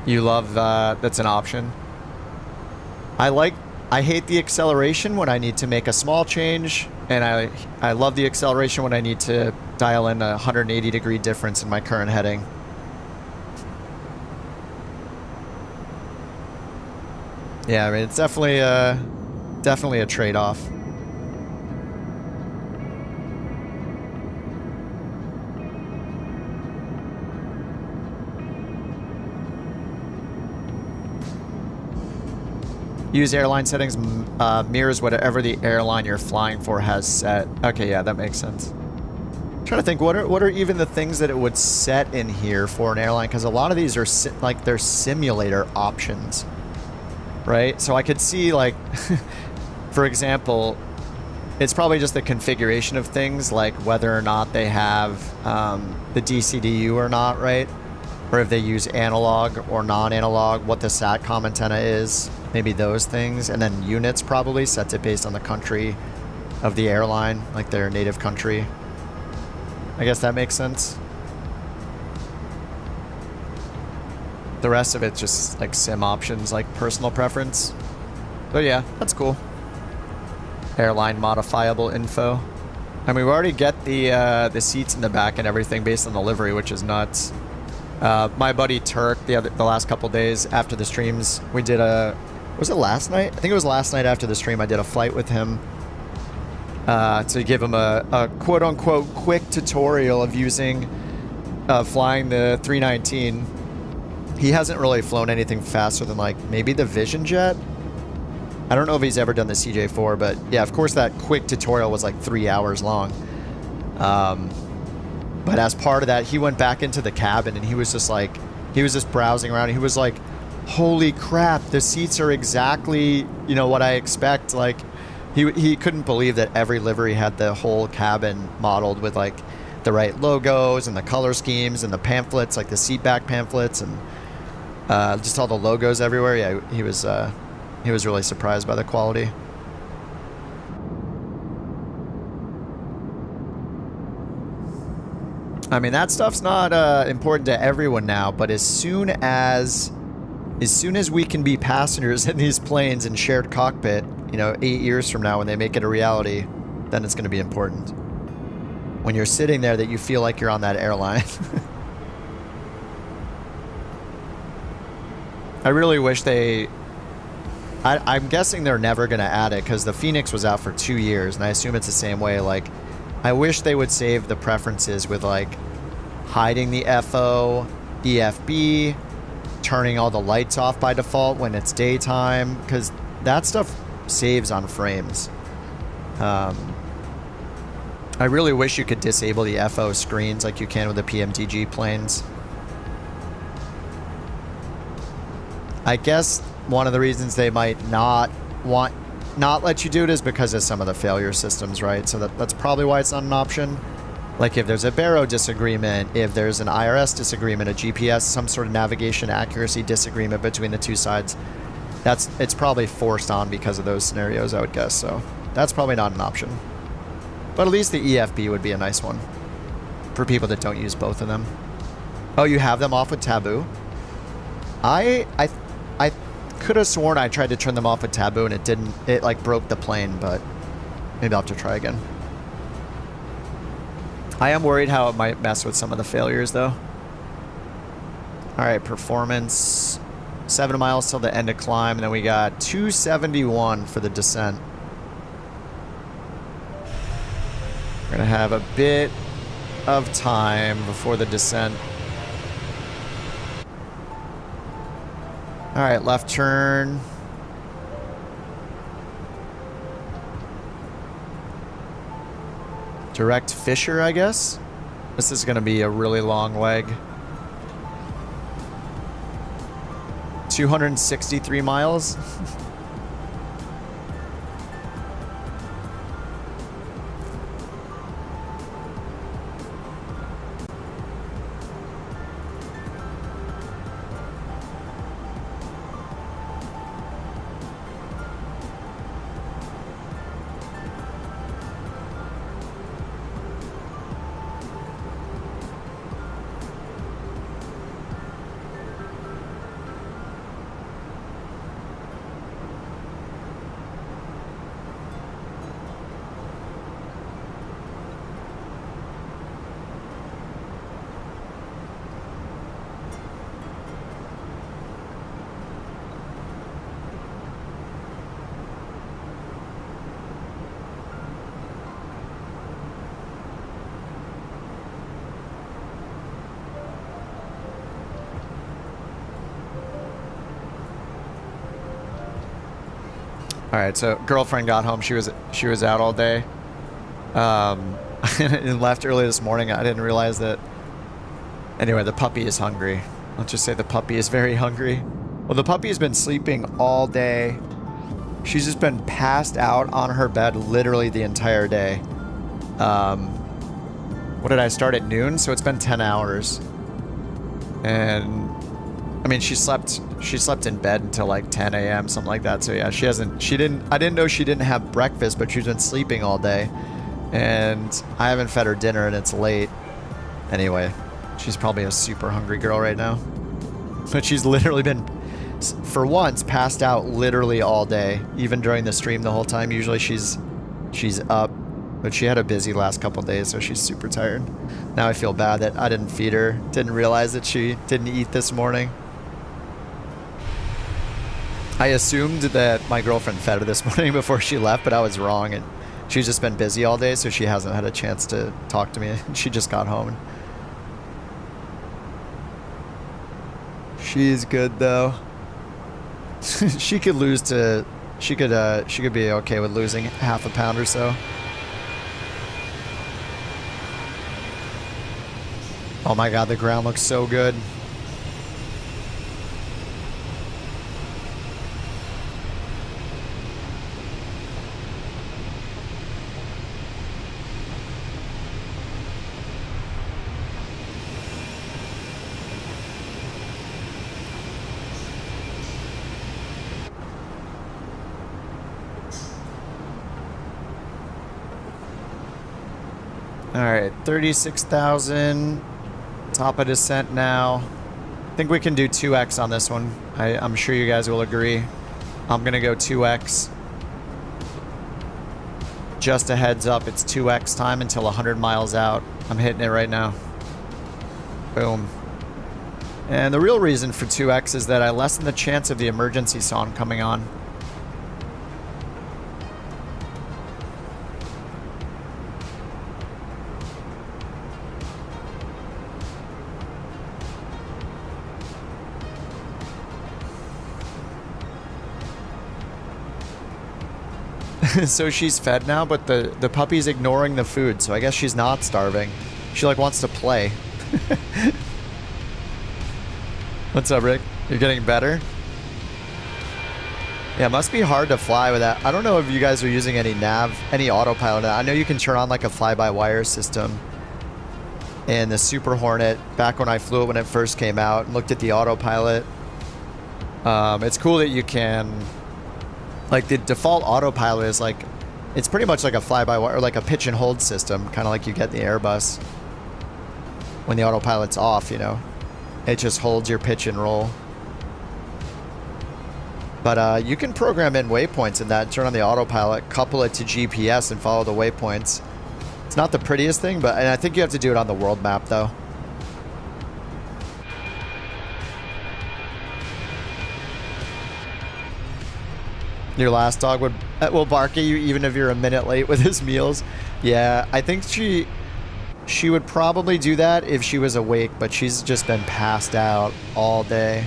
You love that's an option. I hate the acceleration when I need to make a small change, and I love the acceleration when I need to dial in a 180-degree difference in my current heading. Yeah, I mean, it's definitely a trade-off. Use airline settings mirrors whatever the airline you're flying for has set. Okay, yeah, that makes sense. I'm trying to think, what are even the things that it would set in here for an airline? Because a lot of these are like they're simulator options, right? So I could see, like, for example, it's probably just the configuration of things, like whether or not they have the DCDU or not, right? Or if they use analog or non-analog, what the SATCOM antenna is, maybe those things. And then units probably sets it based on the country of the airline, like their native country. I guess that makes sense. The rest of it's just like sim options, like personal preference. But yeah, that's cool. Airline modifiable info. I mean, we already get the seats in the back and everything based on the livery, which is nuts. My buddy Turk, the last couple days after the streams, we did was it last night? I think it was last night after the stream. I did a flight with him to give him a quote-unquote quick tutorial of using flying the 319. He hasn't really flown anything faster than like maybe the Vision Jet. I don't know if he's ever done the CJ4, but yeah, of course that quick tutorial was like 3 hours long. But as part of that, he went back into the cabin and he was just browsing around. He was like, holy crap, the seats are exactly, you know, what I expect. Like, he couldn't believe that every livery had the whole cabin modeled with like the right logos and the color schemes and the pamphlets, like the seat back pamphlets and just all the logos everywhere. Yeah, he was really surprised by the quality. I mean, that stuff's not important to everyone now, but as soon as we can be passengers in these planes in shared cockpit, you know, 8 years from now when they make it a reality, then it's going to be important. When you're sitting there, that you feel like you're on that airline. I really wish they I'm guessing they're never going to add it because the Phoenix was out for 2 years, and I assume it's the same way. Like, I wish they would save the preferences with, like, hiding the FO, EFB, turning all the lights off by default when it's daytime, because that stuff saves on frames. I really wish you could disable the FO screens like you can with the PMDG planes. I guess one of the reasons they might not let you do it is because of some of the failure systems, right? So that's probably why it's not an option. Like if there's a Barrow disagreement, if there's an IRS disagreement, a GPS, some sort of navigation accuracy disagreement between the two sides, it's probably forced on because of those scenarios, I would guess. So that's probably not an option. But at least the EFB would be a nice one for people that don't use both of them. Oh, you have them off with Taboo? I could have sworn I tried to turn them off with Taboo and it didn't. It like broke the plane, but maybe I'll have to try again. I am worried how it might mess with some of the failures though. Alright, performance. 7 miles till the end of climb, and then we got 271 for the descent. We're gonna have a bit of time before the descent. Alright, left turn. Direct Fisher, I guess? This is gonna be a really long leg. 263 miles. All right, so girlfriend got home. She was out all day, and left early this morning. I didn't realize that. Anyway, the puppy is hungry. Let's just say the puppy is very hungry. Well, the puppy has been sleeping all day. She's just been passed out on her bed literally the entire day. What did I start at noon? So it's been 10 hours, and I mean, she slept in bed until like 10 a.m., something like that. So yeah, I didn't know she didn't have breakfast, but she's been sleeping all day. And I haven't fed her dinner and it's late. Anyway, she's probably a super hungry girl right now. But she's literally been, for once, passed out literally all day, even during the stream the whole time. Usually she's up, but she had a busy last couple days, so she's super tired. Now I feel bad that I didn't feed her, didn't realize that she didn't eat this morning. I assumed that my girlfriend fed her this morning before she left, but I was wrong, and she's just been busy all day, so she hasn't had a chance to talk to me. She just got home. She's good though. She could lose to, she could be okay with losing half a pound or so. Oh my god, the ground looks so good. Alright, 36,000. Top of descent now. I think we can do 2x on this one. I'm sure you guys will agree. I'm gonna go 2x. Just a heads up, it's 2x time until 100 miles out. I'm hitting it right now. Boom. And the real reason for 2x is that I lessen the chance of the emergency song coming on. So she's fed now, but the puppy's ignoring the food, so I guess she's not starving. She like wants to play. What's up, Rick? You're getting better? Yeah, it must be hard to fly with that. I don't know if you guys are using any autopilot. I know you can turn on like a fly-by-wire system. And the Super Hornet, back when I flew it when it first came out and looked at the autopilot, it's cool that you can, like the default autopilot is like, it's pretty much like a fly-by-wire, or like a pitch and hold system, kind of like you get in the Airbus when the autopilot's off, you know. It just holds your pitch and roll. But you can program in waypoints in that, turn on the autopilot, couple it to GPS and follow the waypoints. It's not the prettiest thing, but and I think you have to do it on the world map, though. Your last dog will bark at you even if you're a minute late with his meals. Yeah, I think she would probably do that if she was awake, but she's just been passed out all day.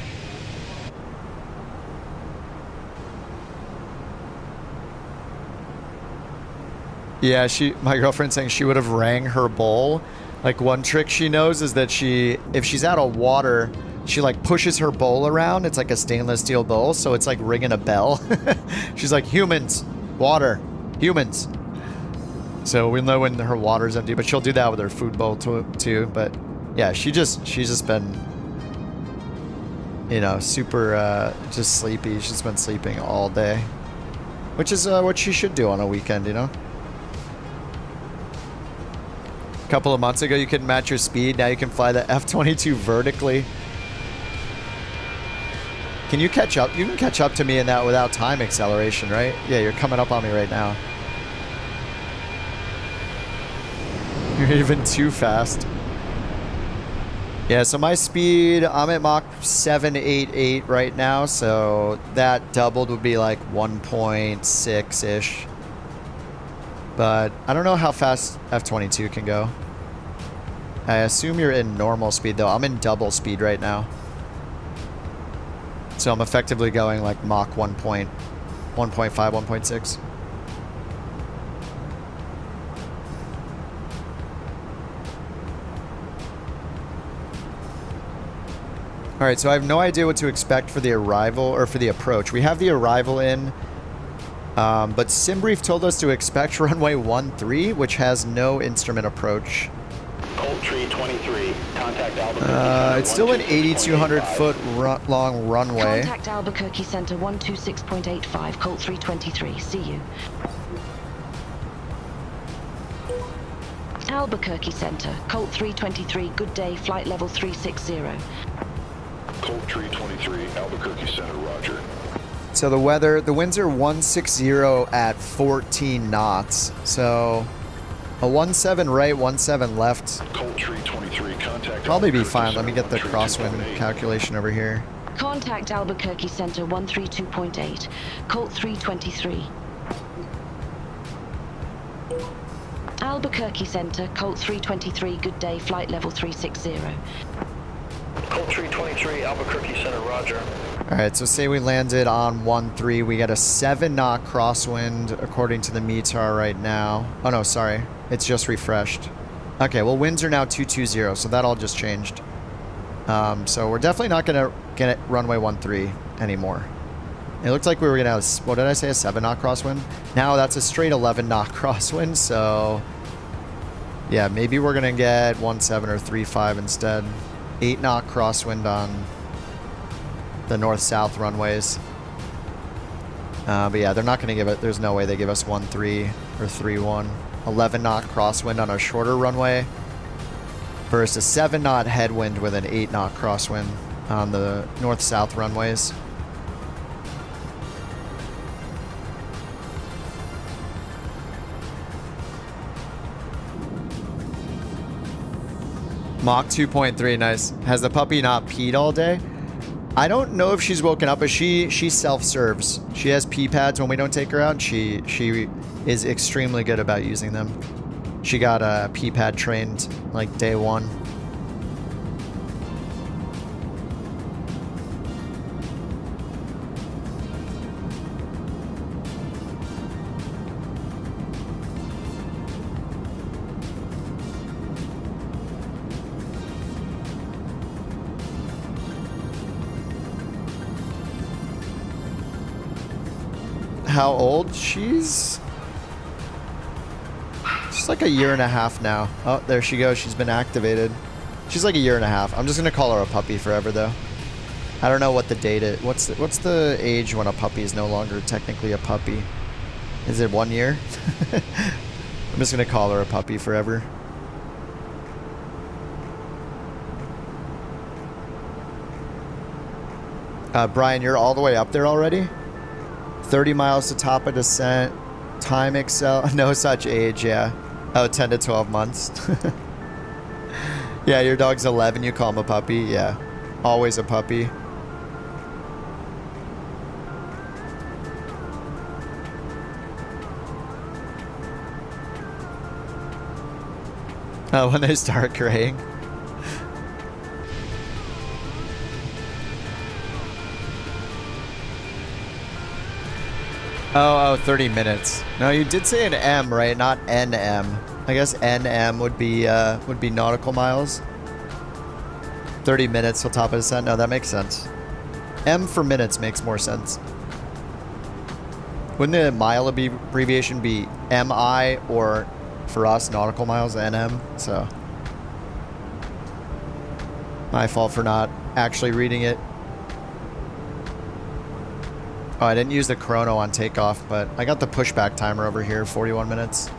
Yeah, my girlfriend's saying she would have rang her bowl. Like one trick she knows is that if she's out of water, she like pushes her bowl around. It's like a stainless steel bowl, so it's like ringing a bell. She's like, humans, water, humans. So we know when her water's empty, but she'll do that with her food bowl too. But yeah, she's just been, you know, super just sleepy. She's been sleeping all day, which is what she should do on a weekend, you know. A couple of months ago, you couldn't match your speed. Now you can fly the F-22 vertically. Can you catch up? You can catch up to me in that without time acceleration, right? Yeah, you're coming up on me right now. You're even too fast. Yeah, so my speed, I'm at Mach 788 right now, so that doubled would be like 1.6-ish. But I don't know how fast F-22 can go. I assume you're in normal speed, though. I'm in double speed right now. So I'm effectively going like Mach 1.5, 1.6. All right, so I have no idea what to expect for the arrival or for the approach. We have the arrival in. But SimBrief told us to expect runway 13, which has no instrument approach. Cold Tree 23, contact Albuquerque. It's still an 8,200 foot long runway. Contact Albuquerque Center 126.85, Colt 323. See you. Albuquerque Center, Colt 323. Good day. Flight level 360. Colt Tree 23, Albuquerque Center. Roger. So the winds are 160 at 14 knots. So a 17 right, 17 left. Colt Tree 23, contact probably be fine. Let me get the crosswind calculation over here. Contact Albuquerque Center 132.8, Colt 323. Albuquerque Center, Colt 323. Good day. Flight level 360. Colt 323, Albuquerque Center. Roger. Alright, so say we landed on 13, we got a 7-knot crosswind according to the METAR right now. Oh no, sorry. It's just refreshed. Okay, well winds are now 220, so that all just changed. So we're definitely not going to get runway 13 anymore. It looked like we were going to have, what did I say, a 7-knot crosswind? Now that's a straight 11-knot crosswind, so yeah, maybe we're going to get 17 or 35 instead. 8-knot crosswind on the north-south runways. But yeah, they're not going to give it, there's no way they give us 13 or 31. 11-knot crosswind on a shorter runway versus a 7-knot headwind with an 8-knot crosswind on the north-south runways. Mach 2.3, nice. Has the puppy not peed all day? I don't know if she's woken up, but she self-serves. She has pee pads when we don't take her out. She is extremely good about using them. She got a pee pad trained like day one. how old? She's like a year and a half now. Oh, there she goes. She's been activated. She's like a year and a half. I'm just gonna call her a puppy forever though. I don't know what the date is. What's the age when a puppy is no longer technically a puppy? Is it 1 year? I'm just gonna call her a puppy forever. Brian, you're all the way up there already? 30 miles to top of descent. Time excel. No such age, yeah. Oh, 10 to 12 months. Yeah, your dog's 11. You call him a puppy. Yeah. Always a puppy. Oh, when they start graying. Oh, 30 minutes. No, you did say an M, right? Not NM. I guess NM would be nautical miles. 30 minutes till top of descent. No, that makes sense. M for minutes makes more sense. Wouldn't the mile abbreviation be MI, or for us nautical miles NM? So my fault for not actually reading it. Oh, I didn't use the chrono on takeoff, but I got the pushback timer over here, 41 minutes.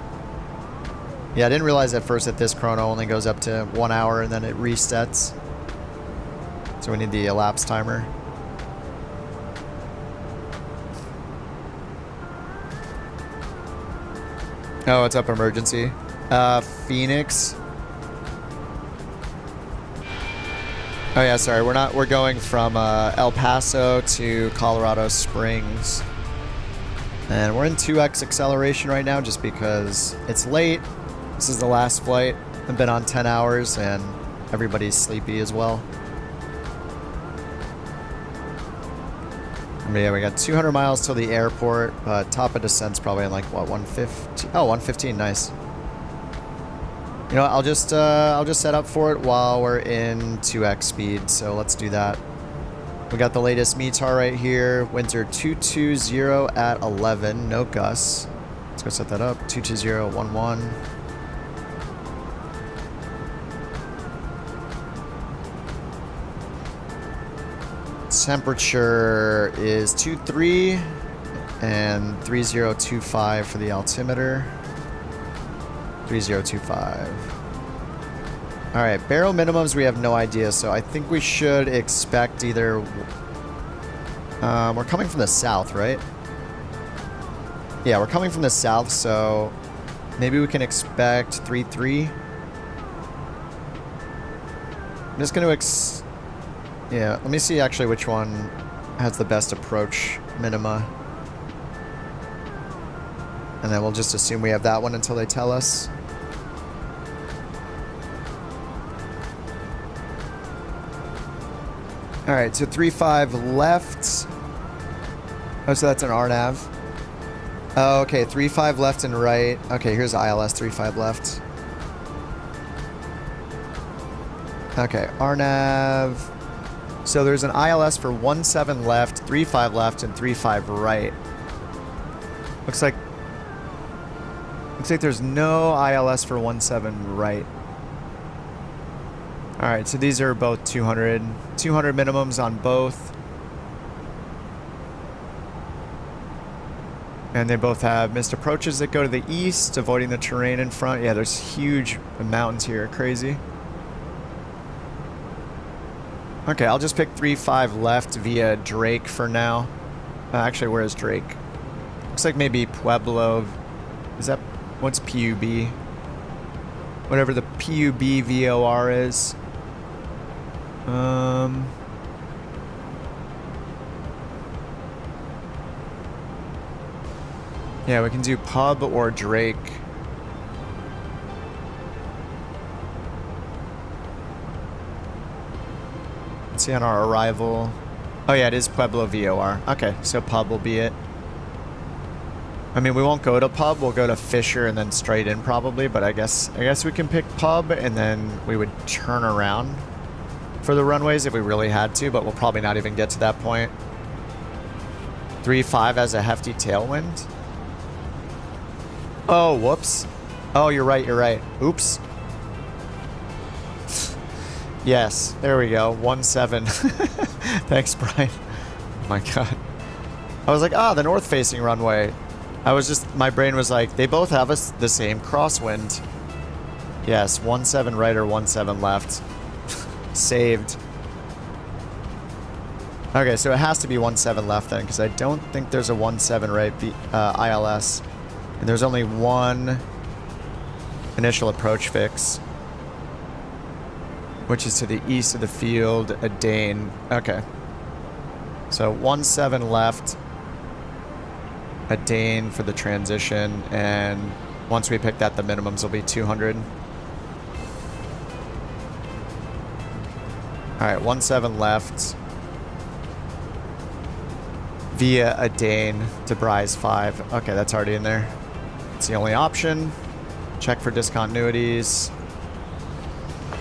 Yeah, I didn't realize at first that this chrono only goes up to 1 hour and then it resets. So we need the elapsed timer. Oh, it's up emergency. Phoenix. Oh yeah, sorry, we're going from El Paso to Colorado Springs. And we're in 2x acceleration right now just because it's late. This is the last flight. I've been on 10 hours and everybody's sleepy as well. But yeah, we got 200 miles till the airport. Top of descent's probably in like, what, 150? Oh, 115, nice. You know what, I'll just set up for it while we're in 2x speed, so let's do that. We got the latest METAR right here. Winter 220 at 11, no Gus. Let's go set that up, 22011. Temperature is 23 and 3025 for the altimeter. 3025. All right, barrel minimums we have no idea, so I think we should expect either. We're coming from the south, right? Yeah, we're coming from the south, so maybe we can expect 3-3. I'm just going to yeah, let me see actually which one has the best approach minima. And then we'll just assume we have that one until they tell us. All right, so 3-5 left. Oh, so that's an RNAV. Oh, okay, 3-5 left and right. Okay, here's ILS 3-5 left. Okay, RNAV. So there's an ILS for 17 left, 3-5 left, and 3-5 right. Looks like there's no ILS for 17 right. All right, so these are both 200 minimums on both. And they both have missed approaches that go to the east, avoiding the terrain in front. Yeah, there's huge mountains here, crazy. Okay, I'll just pick 3-5 left via Drake for now. Actually, where is Drake? Looks like maybe Pueblo. Is that, what's PUB? Whatever the PUB VOR is. Yeah, we can do Pub or Drake. Let's see on our arrival. Oh yeah, it is Pueblo VOR. Okay, so Pub will be it. I mean, we won't go to Pub. We'll go to Fisher and then straight in probably. But I guess we can pick Pub and then we would turn around for the runways if we really had to. But we'll probably not even get to that point. 3.5 has a hefty tailwind. Oh, whoops. Oh, you're right, you're right. Oops. Yes, there we go. 1.7. Thanks, Brian. Oh my god. I was like, ah, the north-facing runway. I was just, my brain was like, they both have the same crosswind. Yes, 1.7 right or 1.7 left. Saved. Okay, so it has to be 1.7 left then, because I don't think there's a 1.7 right ILS. And there's only one initial approach fix, which is to the east of the field, a Dane. Okay. So 1.7 left, a Dane for the transition, and once we pick that, the minimums will be 200. Alright, 1.7 left. Via a Dane to Bryce 5. Okay, that's already in there. It's the only option. Check for discontinuities.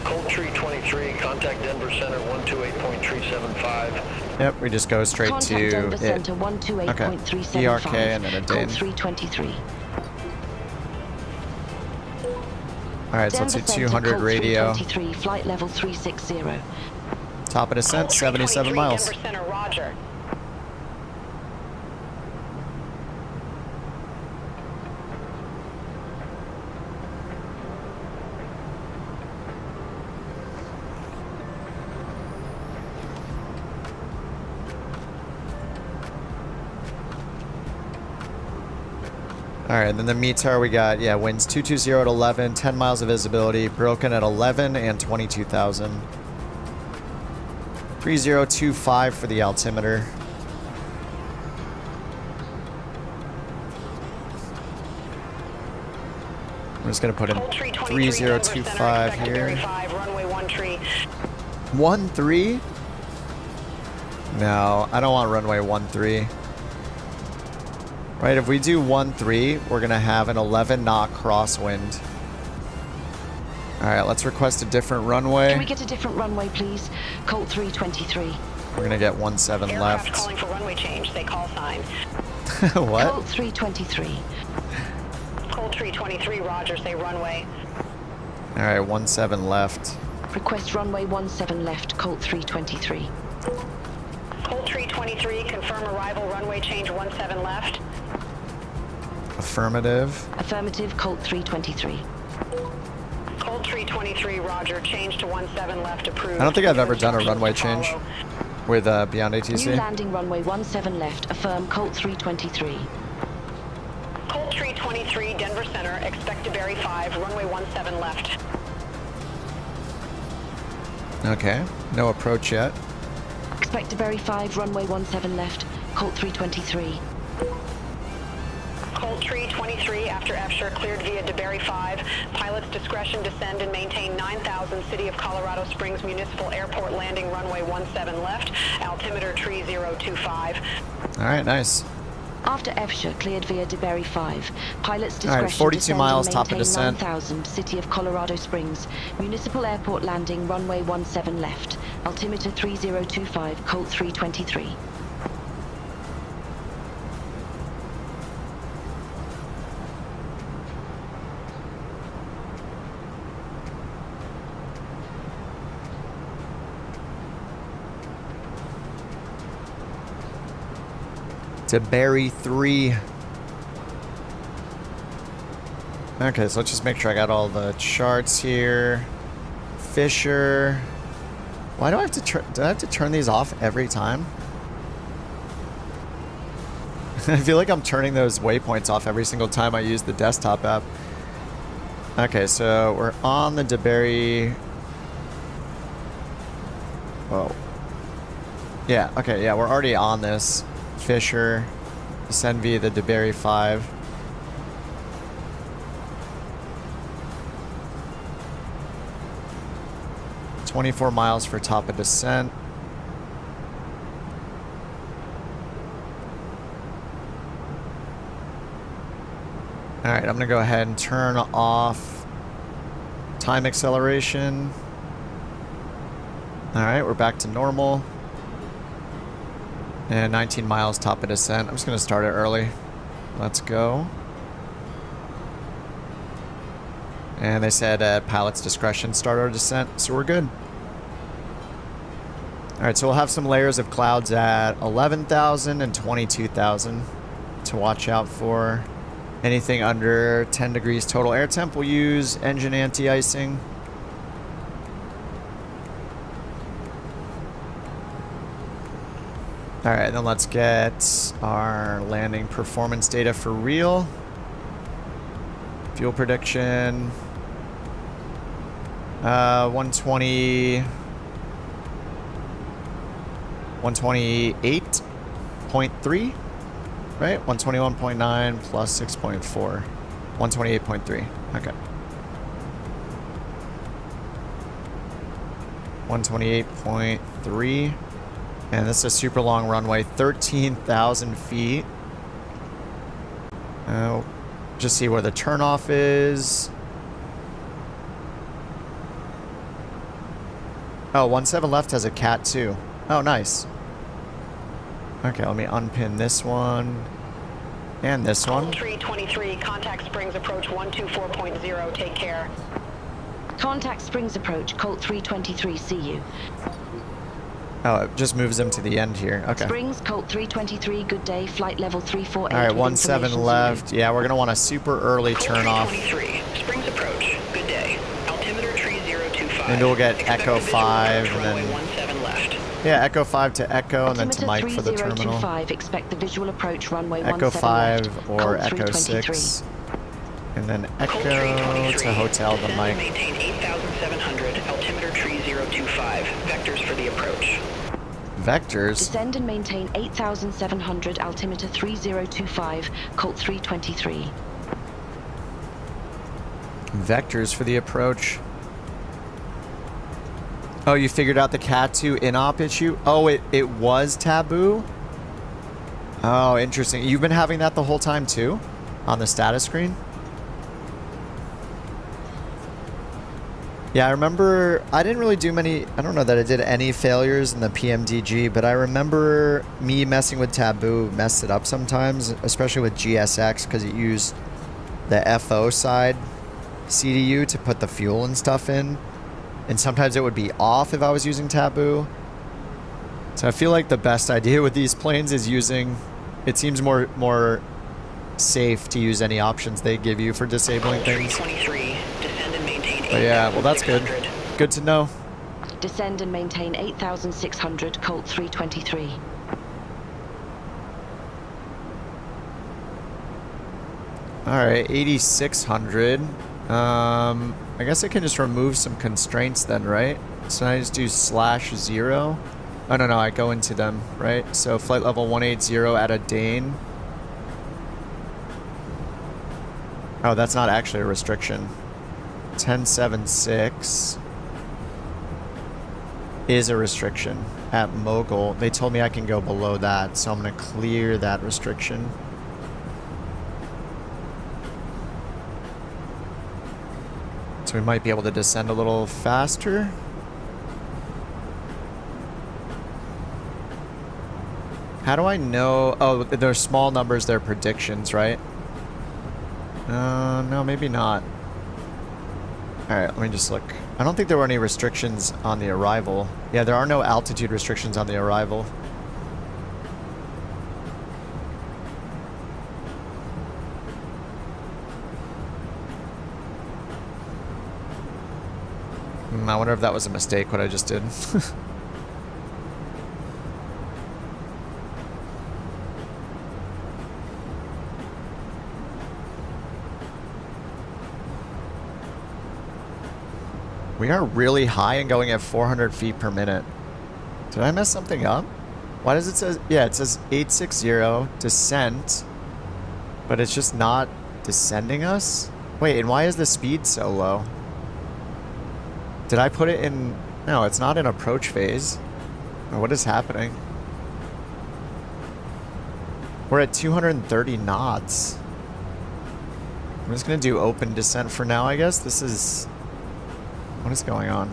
Cold 323, contact Denver Center 128.375. Yep, we just go straight Contact to Denver it. Center 128.375. Okay. ERK and then a Dane. Cold 323. Alright, so let's do 200 radio. 323, flight level 360. Top of descent, 77 miles. Denver Center, roger. Alright, then the METAR we got, yeah, winds 220 at 11, 10 miles of visibility, broken at 11 and 22,000. 3025 for the altimeter. I'm just going to put in 3025 here. 13? No, I don't want runway 13. Right, if we do 13, we're going to have an 11 knot crosswind. Alright, let's request a different runway. Can we get a different runway, please? Colt 323. We're going to get 17 Aircraft left. calling for runway change. They call sign. What? Colt 323. Cold 323, roger. Say runway. Alright, 17 left. Request runway 17 left, Colt 323. Cold 323, confirm arrival, runway change 17 left. Affirmative. Affirmative, Colt 323. Cold 323, roger. Change to 17 left, approved. I don't think I've ever done a runway change with Beyond New ATC. landing runway 17 left, affirm Colt 323. Cold 323, Denver Center, expect to bury 5, runway 17 left. Okay, no approach yet. Expect to bury 5, runway 17 left, Colt 323. Cold 323, after F-Sure cleared via DeBerry 5. Pilot's discretion, descend and maintain 9,000, City of Colorado Springs Municipal Airport landing runway 17 left, altimeter 3025. Alright, nice. After F-Sure cleared via DeBerry 5, pilot's All right, discretion 42 descend miles, and top of maintain descent. 9,000, City of Colorado Springs, Municipal Airport landing runway 17 left, altimeter 3025, Colt 323. To Barry 3. Okay, so let's just make sure I got all the charts here. Fisher. Why do I have to turn these off every time? I feel like I'm turning those waypoints off every single time I use the desktop app. Okay, so we're on the DeBerry. Whoa. Yeah, okay, yeah, we're already on this. Fisher, descend via the DeBerry 5. $24 miles for top of descent. Alright, I'm gonna go ahead and turn off time acceleration. Alright, we're back to normal. And 19 miles top of descent. I'm just going to start it early. Let's go. And they said at pilot's discretion start our descent, so we're good. Alright, so we'll have some layers of clouds at 11,000 and 22,000 to watch out for. Anything under 10 degrees total air temp, we'll use engine anti-icing. Alright, then let's get our landing performance data for real. Fuel prediction. 120... 128.3, right? 121.9 plus 6.4. 128.3. Okay. 128.3. And this is a super long runway, 13,000 feet. Just see where the turnoff is. Oh, 17 left has a cat too. Oh, nice. Okay, let me unpin this one. And this one. 323, contact Springs approach 124.0, take care. Contact Springs approach, Colt 323, see you. Oh, it just moves them to the end here. Okay. Springs, Colt 323, good day, flight level 348. Alright, 17 left. Yeah, we're going to want a super early turn off. 323, Springs approach, good day. Altimeter 3025. And we'll get Echo 5 and then... Yeah, Echo 5 to Echo and then to Mike for the terminal. Expect the visual approach runway Echo 5 left. or Echo 6. And then Echo to hotel to Mike. Maintain 8,700, altimeter 3025. Vectors for the approach. Vectors? Descend and maintain 8,700, altimeter 3025, Colt 323. Vectors for the approach. Oh, you figured out the Cat 2 in-op issue? Oh, it was taboo? Oh, interesting. You've been having that the whole time too? On the status screen? Yeah, I remember... I didn't really do many... I don't know that I did any failures in the PMDG, but I remember me messing with taboo messed it up sometimes, especially with GSX, because it used the FO side CDU to put the fuel and stuff in. And sometimes it would be off if I was using taboo. So I feel like the best idea with these planes is using... It seems more safe to use any options they give you for disabling things. But yeah, well that's good. Good to know. Descend and maintain 8,600, Colt 323. Alright, 8,600. I guess I can just remove some constraints then, right? So I just do /0. Oh, no, I go into them, right? So flight level 180 at a Dane. Oh, that's not actually a restriction. 1076 is a restriction at Mogul. They told me I can go below that, so I'm going to clear that restriction. So we might be able to descend a little faster. How do I know? Oh, they're small numbers, they're predictions, right? No, maybe not. Alright, let me just look. I don't think there were any restrictions on the arrival. Yeah, there are no altitude restrictions on the arrival. I wonder if that was a mistake, what I just did. We are really high and going at 400 feet per minute. Did I mess something up? Why does it say... Yeah, it says 860 descent, but it's just not descending us? Wait, and why is the speed so low? Did I put it in... No, it's not in approach phase. What is happening? We're at 230 knots. I'm just going to do open descent for now, I guess. This is... What is going on?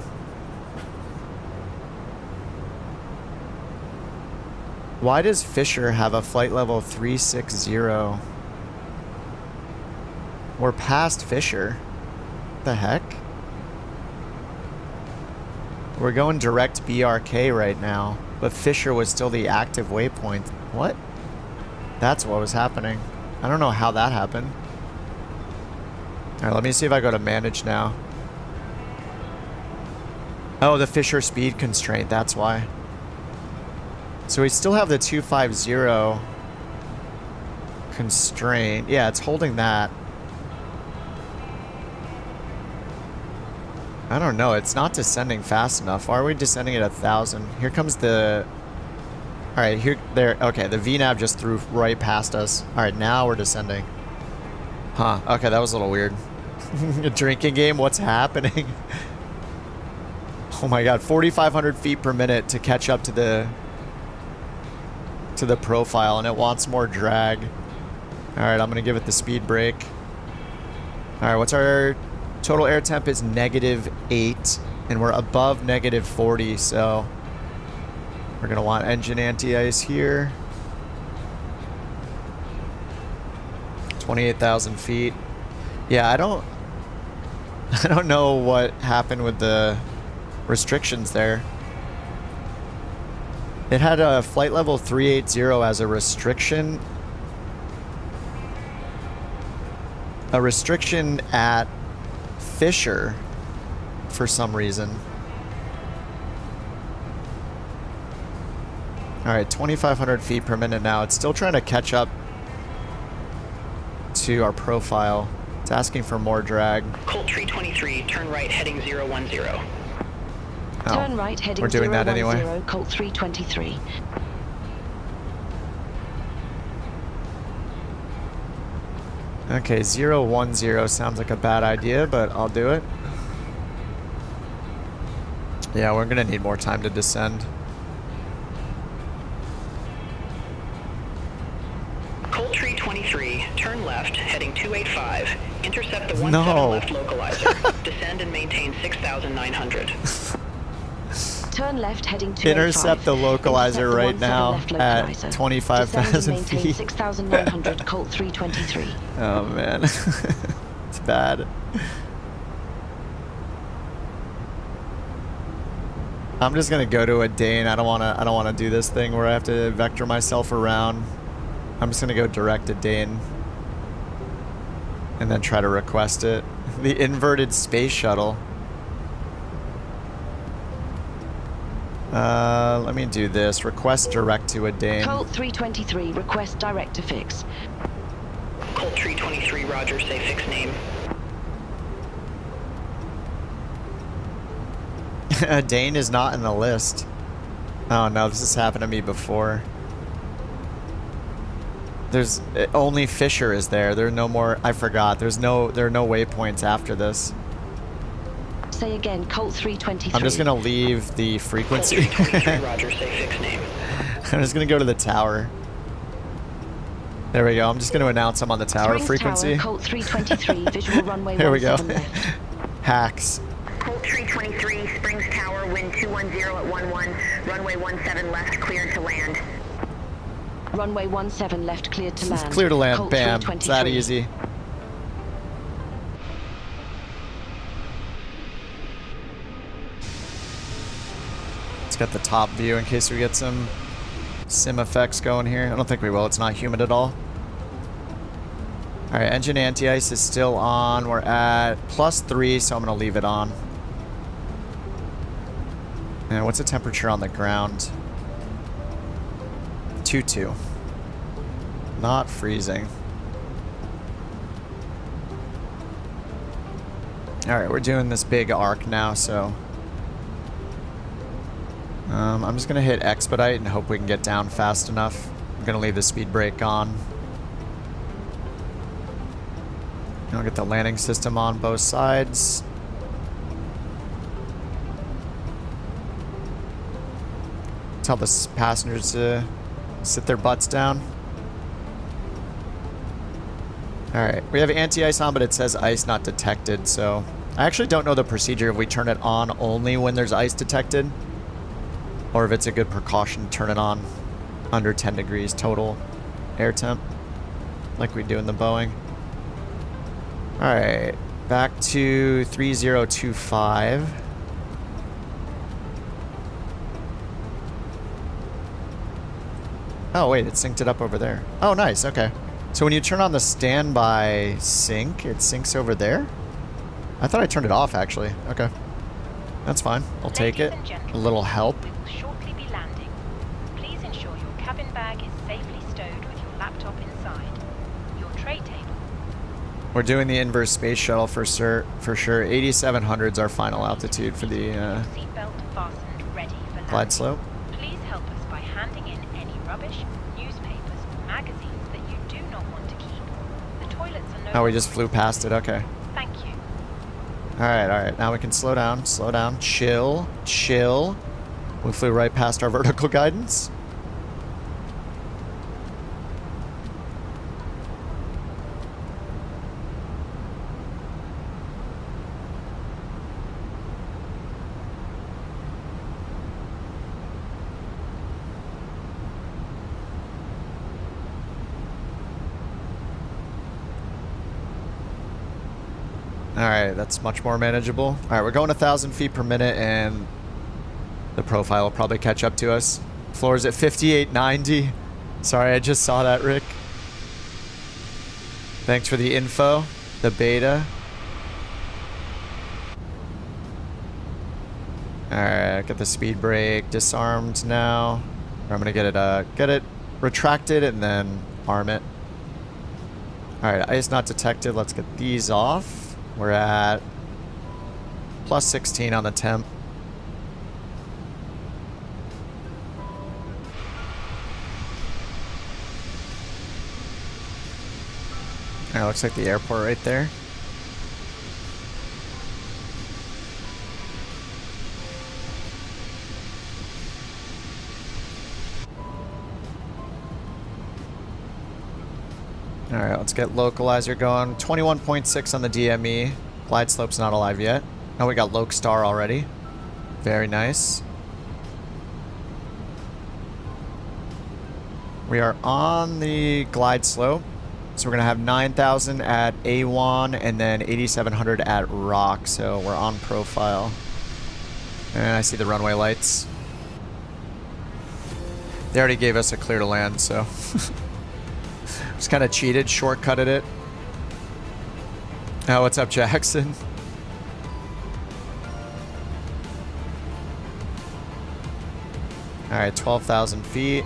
Why does Fisher have a flight level 360? We're past Fisher. What the heck? We're going direct BRK right now, but Fisher was still the active waypoint. What? That's what was happening. I don't know how that happened. Alright, let me see if I go to manage now. Oh, the Fisher speed constraint, that's why. So we still have the 250 constraint. Yeah, it's holding that. I don't know, it's not descending fast enough. Why are we descending at 1,000? Here comes the... Alright, here, there, okay, the VNAV just threw right past us. Alright, now we're descending. Huh, okay, that was a little weird. A drinking game, what's happening? Oh my god, 4,500 feet per minute to catch up to the profile, and it wants more drag. Alright, I'm gonna give it the speed brake. Alright, what's our... Total air temp is -8, and we're above -40, so we're gonna want engine anti-ice here. 28,000 feet. Yeah, I don't know what happened with the restrictions there. It had a flight level 380 as a restriction. A restriction at Fisher for some reason. Alright, 2,500 feet per minute now. It's still trying to catch up to our profile. It's asking for more drag. Colt 323, turn right heading 010. Oh, turn right heading we're doing that anyway. Colt 323. Okay, 010 sounds like a bad idea, but I'll do it. Yeah, we're gonna need more time to descend. Colt 323, turn left, heading 285. Intercept the 17 No. left localizer. Descend and maintain 6,900. Turn left heading 285. Intercept the localizer right now at 25,000 feet. 6,900 Colt 323. Oh man, it's bad. I'm just gonna go to a Dane. I don't wanna do this thing where I have to vector myself around. I'm just gonna go direct to Dane and then try to request it. The inverted space shuttle. Let me do this. Request direct to a Dane. Colt 323, request direct to fix. Colt 323, roger, say fix name. A Dane is not in the list. Oh no, this has happened to me before. There's only Fisher is there. There are no more. I forgot. There are no waypoints after this. Say again, Colt 323. I'm just gonna leave the frequency. Colt 323, roger, say fix name. I'm just gonna go to the tower. There we go. I'm just gonna announce I'm on the tower Springs frequency. Tower, Colt 323, visual runway Here we go. 17 left. Hacks. Colt 323, Springs Tower, wind 210 at 11, runway 17 left, cleared to land. Runway 17 left, cleared to land. Clear to land. Colt Bam. It's that 323. easy. Let's get the top view in case we get some sim effects going here. I don't think we will. It's not humid at all. Alright, engine anti-ice is still on. We're at +3, so I'm going to leave it on. And what's the temperature on the ground? 22. Not freezing. Alright, we're doing this big arc now, so... I'm just going to hit expedite and hope we can get down fast enough. I'm going to leave the speed brake on. I'll get the landing system on both sides. Tell the passengers to sit their butts down. Alright, we have anti-ice on, but it says ice not detected, so... I actually don't know the procedure if we turn it on only when there's ice detected, or if it's a good precaution to turn it on. under 10 degrees total air temp, like we do in the Boeing. All right, back to 3025. Oh wait, it synced it up over there. Oh nice, okay. So when you turn on the standby sync, it syncs over there? I thought I turned it off actually. Okay. That's fine. I'll take it. A little help. We will shortly be landing. Please ensure your cabin bag is safely stowed with your laptop inside. Your tray table. We're doing the inverse space shuttle for sure. 8,700 is our final altitude for the Seatbelt fastened, ready for landing. glide slope. Please help us by handing in any rubbish, newspapers, or magazines that you do not want to keep. The toilets are no Oh, we just flew past it. Okay. Thank you. Alright. Now we can slow down. Chill. We flew right past our vertical guidance. Alright, that's much more manageable. Alright, we're going 1,000 feet per minute and the profile will probably catch up to us. Floor's at 5890. Sorry, I just saw that, Rick. Thanks for the info. The beta. Alright, get the speed brake disarmed now. I'm gonna get it retracted and then arm it. Alright, ice not detected. Let's get these off. We're at plus 16 on the temp. Alright, looks like the airport right there. Alright, let's get localizer going. 21.6 on the DME. Glide slope's not alive yet. Oh, we got Loke Star already. Very nice. We are on the glide slope. So we're going to have 9,000 at A1 and then 8,700 at Rock. So we're on profile. And I see the runway lights. They already gave us a clear to land, so... Just kind of cheated, shortcutted it. Oh, what's up, Jackson? Alright, 12,000 feet.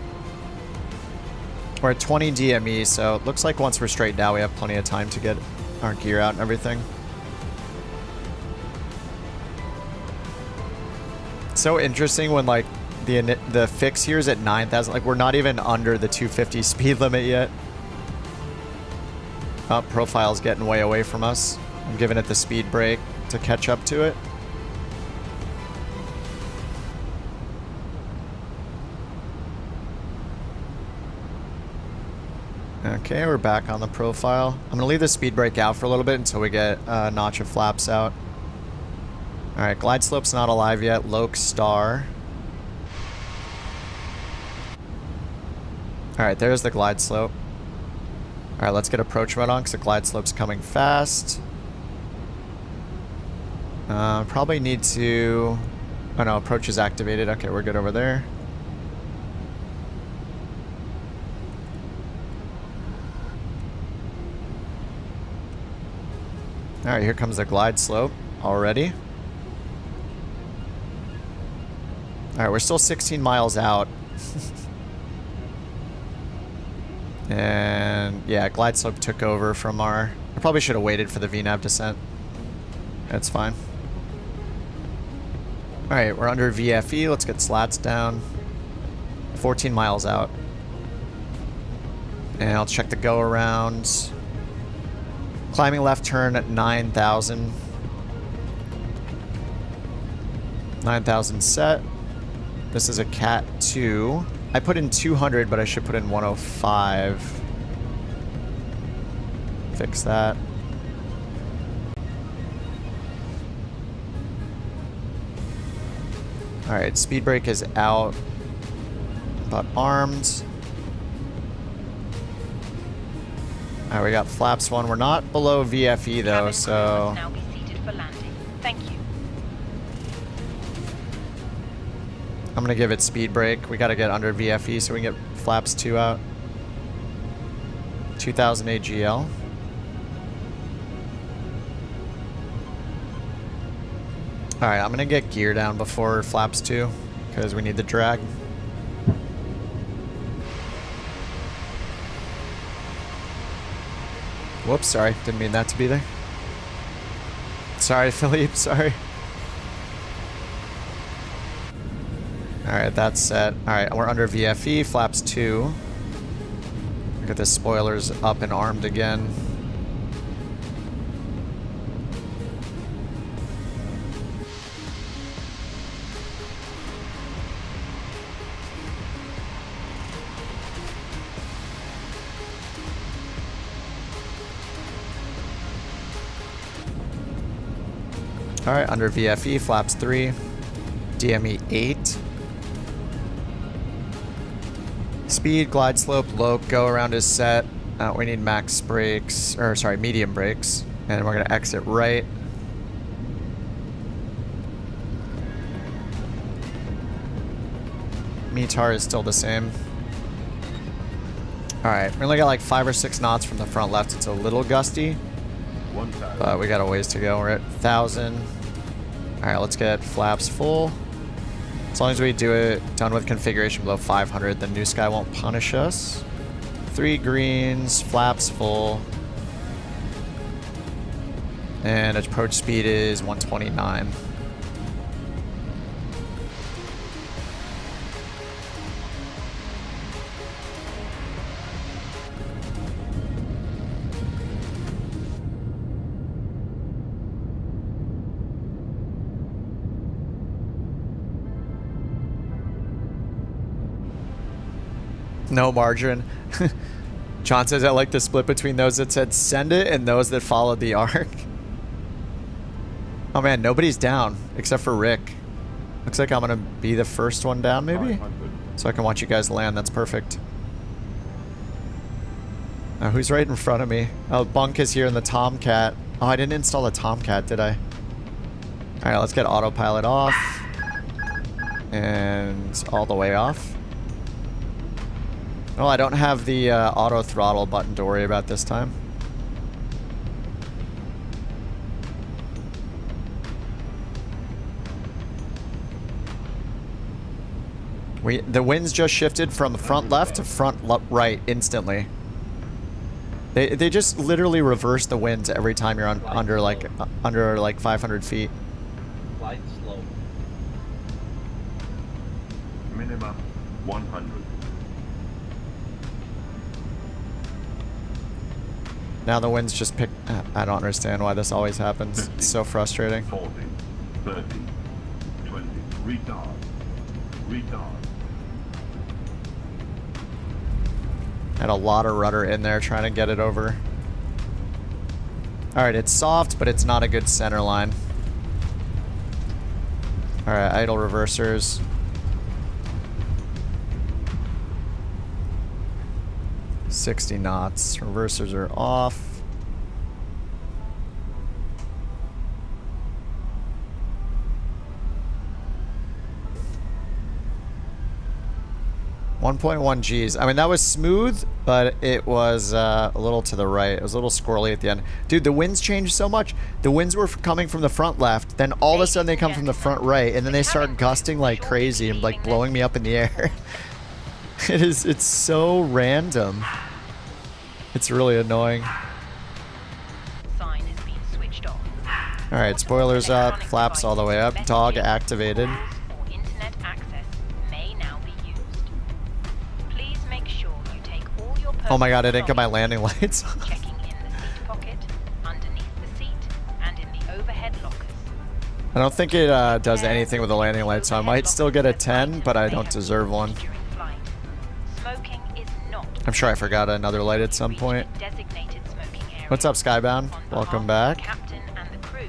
We're at 20 DME, so it looks like once we're straightened out, we have plenty of time to get our gear out and everything. So interesting when, like, the fix here is at 9,000. Like, we're not even under the 250 speed limit yet. Oh, profile's getting way away from us. I'm giving it the speed brake to catch up to it. Okay, we're back on the profile. I'm gonna leave the speed brake out for a little bit until we get a notch of flaps out. Alright, glide slope's not alive yet. Loke Star. Alright, there's the glide slope. Alright, let's get approach mode on because the glide slope's coming fast. Probably need to... Oh no, approach is activated. Okay, we're good over there. Alright, here comes the glide slope already. Alright, we're still 16 miles out. And yeah, glide slope took over from our... I probably should have waited for the VNAV descent. That's fine. Alright, we're under VFE. Let's get slats down. 14 miles out. And I'll check the go around. Climbing left turn at 9,000. 9,000 set. This is a Cat 2. I put in 200, but I should put in 105. Fix that. Alright, speed brake is out, but armed. Alright, we got flaps 1. We're not below VFE though, Cabin crew so... must now be seated for landing. Thank you. I'm gonna give it speed brake. We gotta get under VFE so we can get flaps 2 out. 2000 AGL. Alright, I'm gonna get gear down before flaps 2 because we need the drag. Whoops, sorry. Didn't mean that to be there. Sorry, Philippe. Sorry. Alright, that's set. Alright, we're under VFE. Flaps 2. Look at the spoilers up and armed again. Alright, under VFE, flaps 3, DME 8. Speed, glide slope, lope, go around is set. We need max brakes, or sorry, medium brakes. And we're gonna exit right. METAR is still the same. Alright, we're gonna get like 5 or 6 knots from the front left. It's a little gusty. But we got a ways to go. We're at 1,000. Alright, let's get flaps full. As long as we do it done with configuration below 500, then New Sky won't punish us. 3 greens, flaps full. And approach speed is 129. No margin. John says I like the split between those that said send it and those that followed the arc. Oh man, nobody's down except for Rick. Looks like I'm gonna be the first one down maybe? So I can watch you guys land, that's perfect. Now who's right in front of me? Oh, Bunk is here in the Tomcat. Oh, I didn't install the Tomcat, did I? Alright, let's get autopilot off. And all the way off. Well, I don't have the auto throttle button to worry about this time. The winds just shifted from front left to front right instantly. They just literally reverse the winds every time you're under like 500 feet. Light slow. Minimum 100. Now the winds just pick. I don't understand why this always happens. 50, it's so frustrating. 40, 30, 20. Retard. Retard. Had a lot of rudder in there trying to get it over. Alright, it's soft, but it's not a good center line. Alright, idle reversers. $60 knots. Reversers are off. $1.1 Gs. I mean, that was smooth, but it was a little to the right. It was a little squirrely at the end. Dude, the winds changed so much. The winds were coming from the front left, then all of a sudden they come from the front right, and then they start gusting like crazy and like blowing me up in the air. It's so random. It's really annoying. Sign has been switched off. Alright, spoilers up, flaps all the way up, dog activated. Or internet access may now be used. Please make sure you take all your Oh my god, I didn't get my landing lights. checking in the seat pocket, underneath the seat, and in the overhead lockers. I don't think it does anything with the landing lights, so I might still get a 10, but I don't deserve one. Smoking is not. I'm sure I forgot another light at some point. Designated smoking area. What's up, Skybound? Welcome back. Captain and the crew,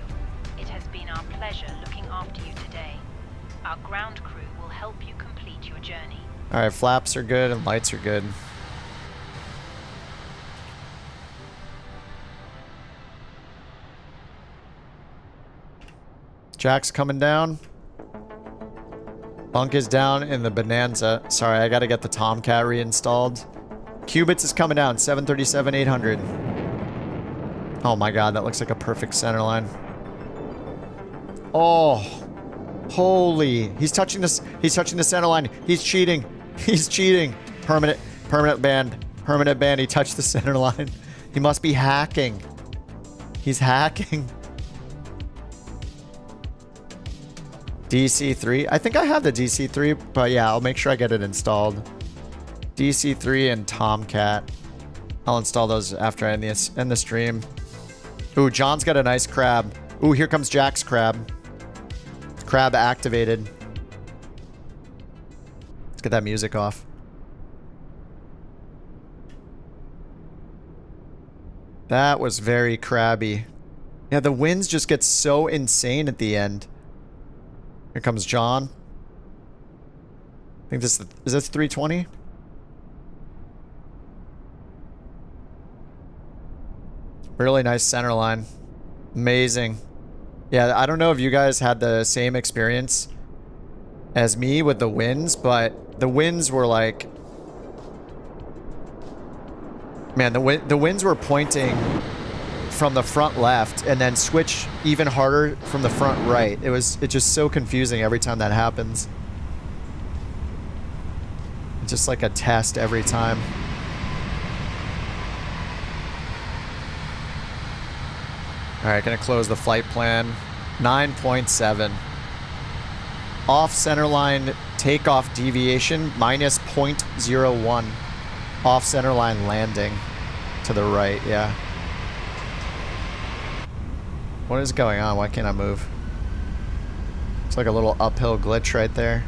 it has been our pleasure looking after you today. Our ground crew will help you complete your journey. Alright, flaps are good and lights are good. Jack's coming down. Bunk is down in the Bonanza. Sorry, I gotta get the Tomcat reinstalled. Cubits is coming down, 737, 800. Oh my god, that looks like a perfect center line. Oh, holy. He's touching this. He's touching the center line. He's cheating. He's cheating. Permanent band. Permanent band. He touched the center line. He must be hacking. He's hacking. DC3. I think I have the DC3, but yeah, I'll make sure I get it installed. DC3 and Tomcat. I'll install those after I end the stream. Ooh, John's got a nice crab. Ooh, here comes Jack's crab. Crab activated. Let's get that music off. That was very crabby. Yeah, the winds just get so insane at the end. Here comes John. I think this is this 320? Really nice center line. Amazing. Yeah, I don't know if you guys had the same experience as me with the winds, but the winds were like... Man, the winds were pointing from the front left and then switch even harder from the front right. It's just so confusing every time that happens. It's just like a test every time. Alright, gonna close the flight plan. 9.7. Off centerline takeoff deviation minus 0.01. Off centerline landing to the right, yeah. What is going on? Why can't I move? It's like a little uphill glitch right there.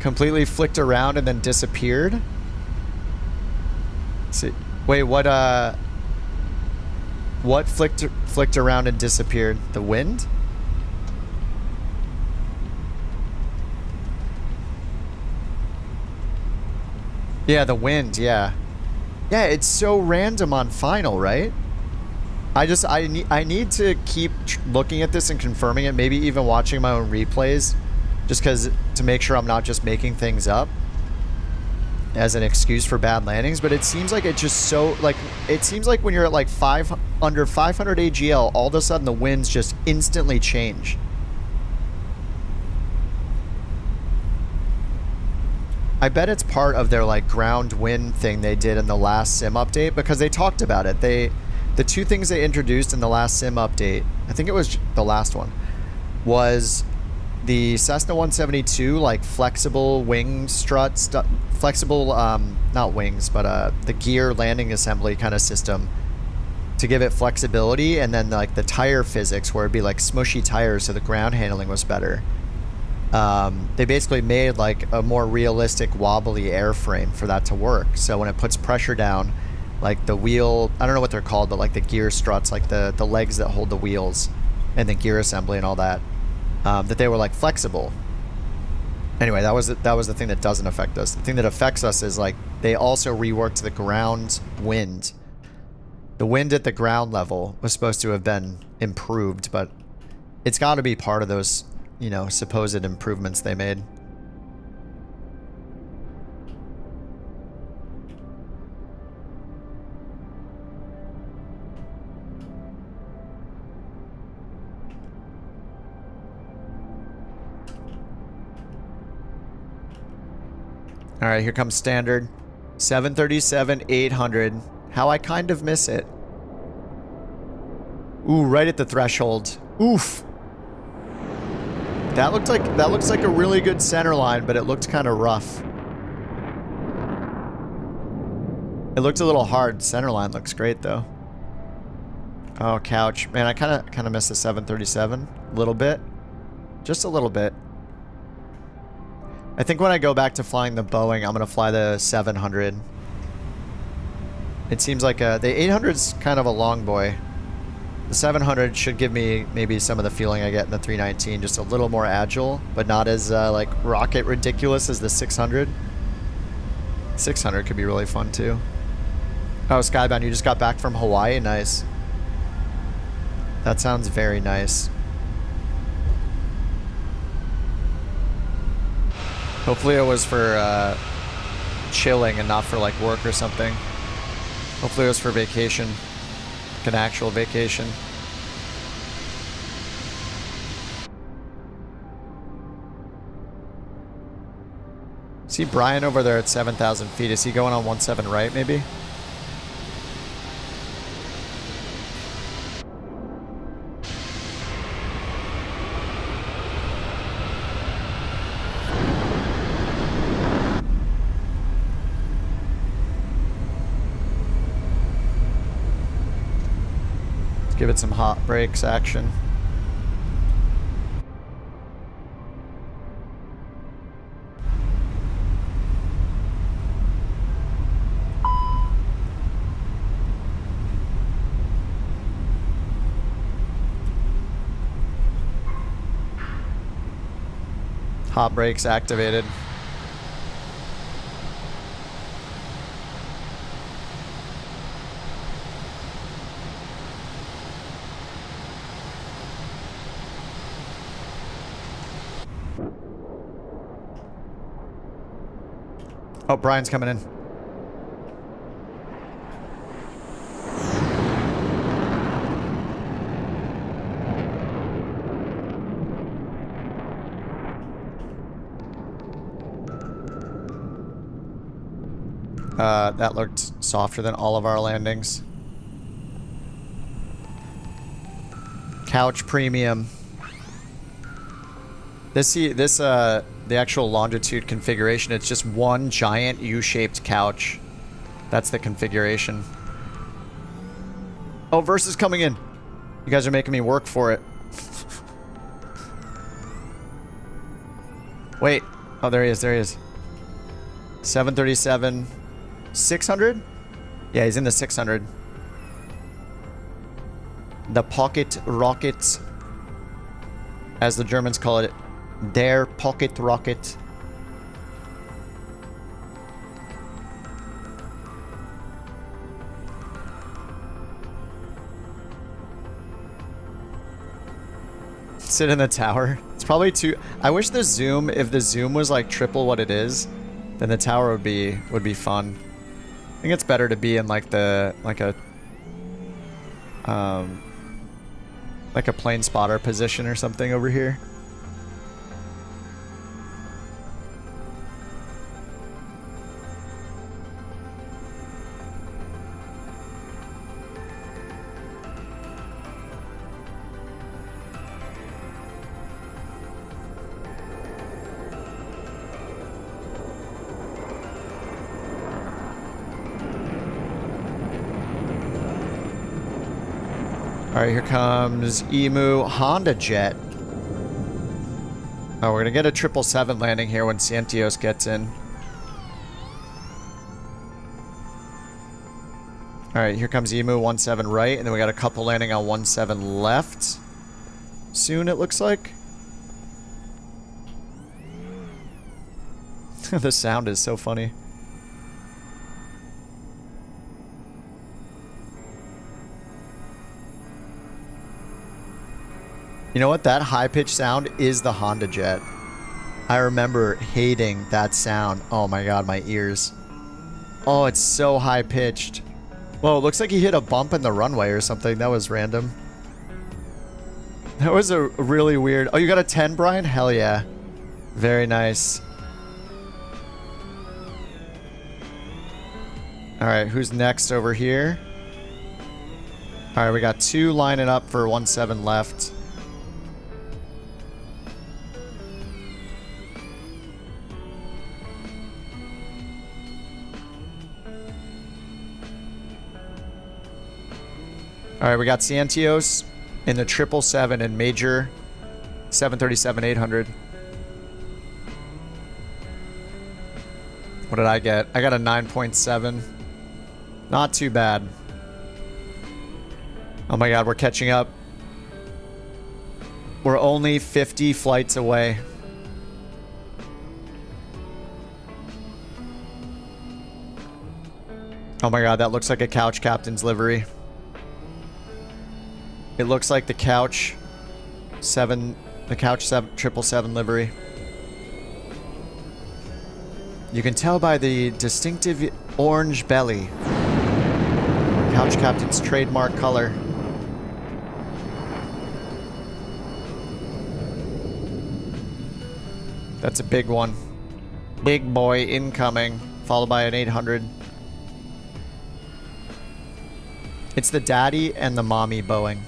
Completely flicked around and then disappeared. Let's see. Wait, what flicked around and disappeared? The wind? Yeah, the wind, yeah. Yeah, it's so random on final, right? I need to keep looking at this and confirming it, maybe even watching my own replays, just because to make sure I'm not just making things up as an excuse for bad landings. But it seems like it's just so, like, it seems like when you're at like under 500 AGL, all of a sudden the winds just instantly change. I bet it's part of their like ground wind thing they did in the last sim update, because they talked about it. The two things they introduced in the last sim update, I think it was the last one, was the Cessna 172 like flexible wing flexible not wings, but the gear landing assembly kind of system to give it flexibility, and then like the tire physics where it'd be like smushy tires so the ground handling was better. They basically made like a more realistic wobbly airframe for that to work. So when it puts pressure down, like the wheel, I don't know what they're called, but like the gear struts, like the legs that hold the wheels and the gear assembly and all that, that they were like flexible. Anyway, that was the thing that doesn't affect us. The thing that affects us is like they also reworked the ground wind. The wind at the ground level was supposed to have been improved, but it's got to be part of those, you know, supposed improvements they made. All right, here comes standard. 737-800. How I kind of miss it. Ooh, right at the threshold. Oof. That looks like a really good center line, but it looked kind of rough. It looked a little hard. Center line looks great though. Oh, couch. Man, I kind of miss the 737 a little bit. Just a little bit. I think when I go back to flying the Boeing, I'm going to fly the 700. It seems like the 800's kind of a long boy. The 700 should give me maybe some of the feeling I get in the 319, just a little more agile, but not as like rocket ridiculous as the 600. 600 could be really fun too. Oh, Skybound, you just got back from Hawaii? Nice. That sounds very nice. Hopefully it was for chilling and not for like work or something. Hopefully it was for vacation. Like an actual vacation. See Brian over there at 7,000 feet. Is he going on 17 right, maybe? Let's give it some hot brakes action. Hot brakes activated. Oh, Brian's coming in. That looked softer than all of our landings. Couch premium. The actual longitude configuration, it's just one giant U-shaped couch. That's the configuration. Oh, Versus coming in. You guys are making me work for it. Wait. Oh, there he is. There he is. 737. 600? Yeah, he's in the 600. The pocket rocket, as the Germans call it. Der pocket rocket. Sit in the tower. It's probably too... I wish the zoom, if the zoom was like triple what it is, then the tower would be fun. I think it's better to be in like a plane spotter position or something over here. Alright, here comes Emu Honda Jet. Oh, we're gonna get a 777 landing here when Santios gets in. Alright, here comes Emu 17 right, and then we got a couple landing on 17 left. Soon, it looks like. The sound is so funny. You know what? That high-pitched sound is the Honda Jet. I remember hating that sound. Oh my god, my ears. Oh, it's so high-pitched. Whoa, it looks like he hit a bump in the runway or something. That was random. That was a really weird... Oh, you got a 10, Brian? Hell yeah. Very nice. Alright, who's next over here? Alright, we got 2 lining up for 17 left. Alright, we got Santios in the 777 and major 737-800. What did I get? I got a 9.7. Not too bad. Oh my god, we're catching up. We're only 50 flights away. Oh my god, that looks like a couch captain's livery. It looks like the Couch 777 livery. You can tell by the distinctive orange belly. Couch Captain's trademark color. That's a big one. Big boy incoming, followed by an 800. It's the daddy and the mommy Boeing.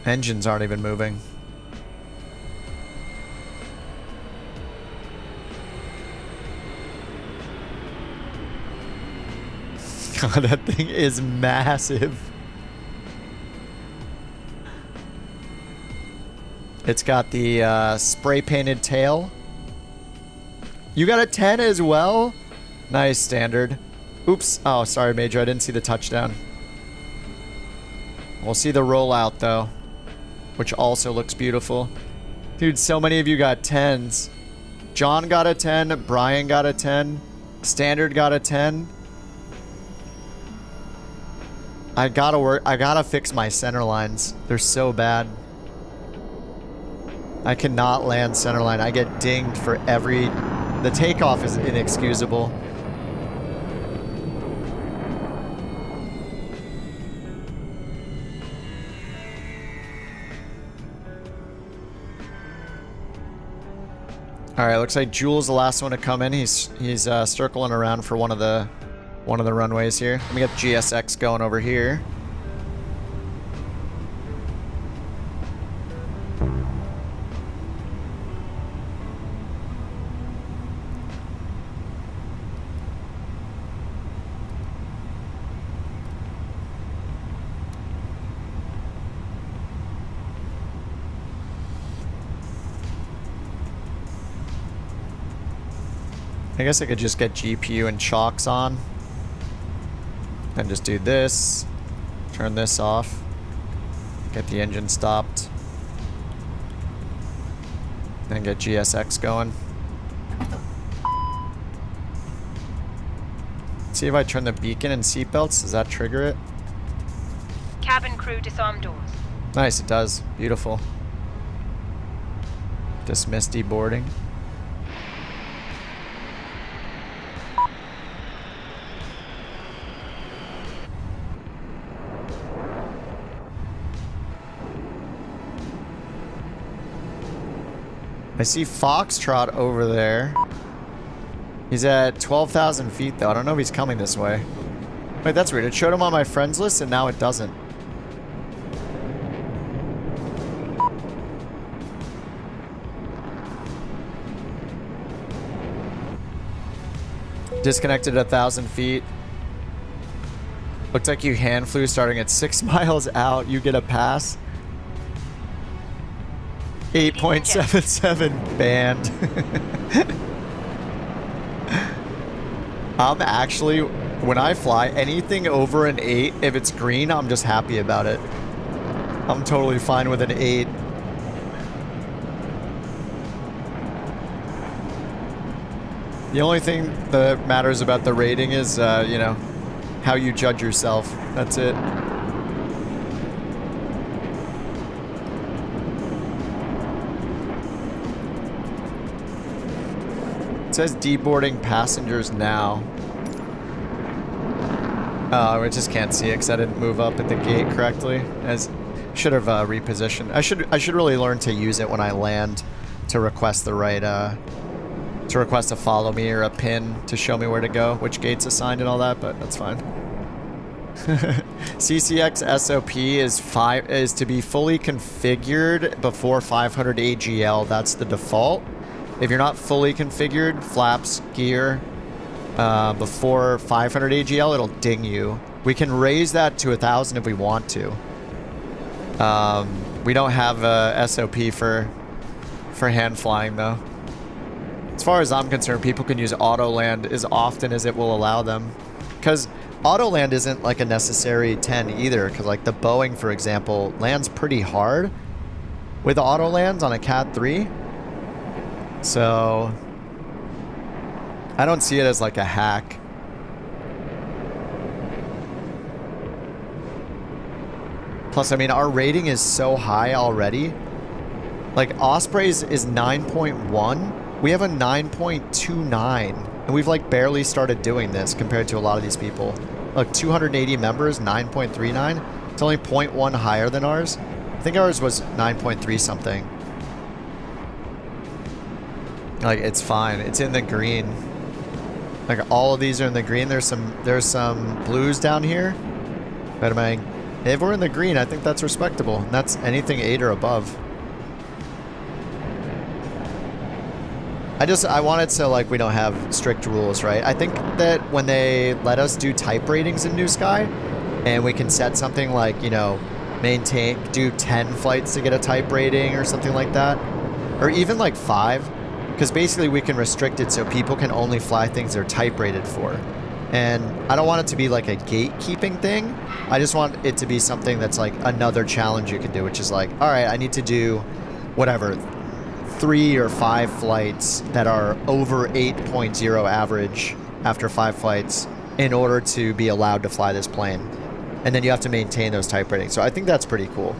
Engines aren't even moving. God, that thing is massive. It's got the spray painted tail. You got a 10 as well? Nice, standard. Oops. Oh, sorry, Major. I didn't see the touchdown. We'll see the rollout, though, which also looks beautiful. Dude, so many of you got 10s. John got a 10. Brian got a 10. Standard got a 10. I gotta fix my center lines. They're so bad. I cannot land centerline. I get dinged for every... The takeoff is inexcusable. All right, looks like Jules the last one to come in. He's circling around for one of the runways here. Let me get GSX going over here. I guess I could just get GPU and chocks on. And just do this. Turn this off. Get the engine stopped. Then get GSX going. See if I turn the beacon and seatbelts. Does that trigger it? Cabin crew disarm doors. Nice, it does. Beautiful. Dismiss deboarding. I see Foxtrot over there. He's at 12,000 feet though. I don't know if he's coming this way. Wait, that's weird. It showed him on my friends list and now it doesn't. Disconnected at 1,000 feet. Looks like you hand flew starting at 6 miles out. You get a pass. 8.77 banned. I'm actually, when I fly, anything over an 8, if it's green, I'm just happy about it. I'm totally fine with an 8. The only thing that matters about the rating is, you know, how you judge yourself. That's it. It says deboarding passengers now. Oh, I just can't see it because I didn't move up at the gate correctly. Should have repositioned. I should really learn to use it when I land to request the right to request a follow me or a pin to show me where to go, which gate's assigned and all that, but that's fine. CCX SOP is to be fully configured before 500 AGL. That's the default. If you're not fully configured, flaps, gear, before 500 AGL, it'll ding you. We can raise that to 1,000 if we want to. We don't have a SOP for hand flying though. As far as I'm concerned, people can use auto land as often as it will allow them. Because auto land isn't like a necessary 10 either. Because like the Boeing, for example, lands pretty hard with auto lands on a Cat 3. So I don't see it as like a hack. Plus, I mean, our rating is so high already. Like, Osprey's is 9.1. We have a 9.29. And we've, like, barely started doing this compared to a lot of these people. Look, 280 members, 9.39. It's only 0.1 higher than ours. I think ours was 9.3 something. Like, it's fine. It's in the green. Like, all of these are in the green. There's some blues down here. But I mean, if we're in the green, I think that's respectable. And that's anything 8 or above. I wanted to, like, we don't have strict rules, right? I think that when they let us do type ratings in New Sky, and we can set something like, you know, do 10 flights to get a type rating or something like that. Or even like 5. Because basically we can restrict it so people can only fly things they're type rated for. And I don't want it to be like a gatekeeping thing. I just want it to be something that's like another challenge you can do, which is like, all right, I need to do whatever, 3 or 5 flights that are over 8.0 average after 5 flights in order to be allowed to fly this plane. And then you have to maintain those type ratings. So I think that's pretty cool.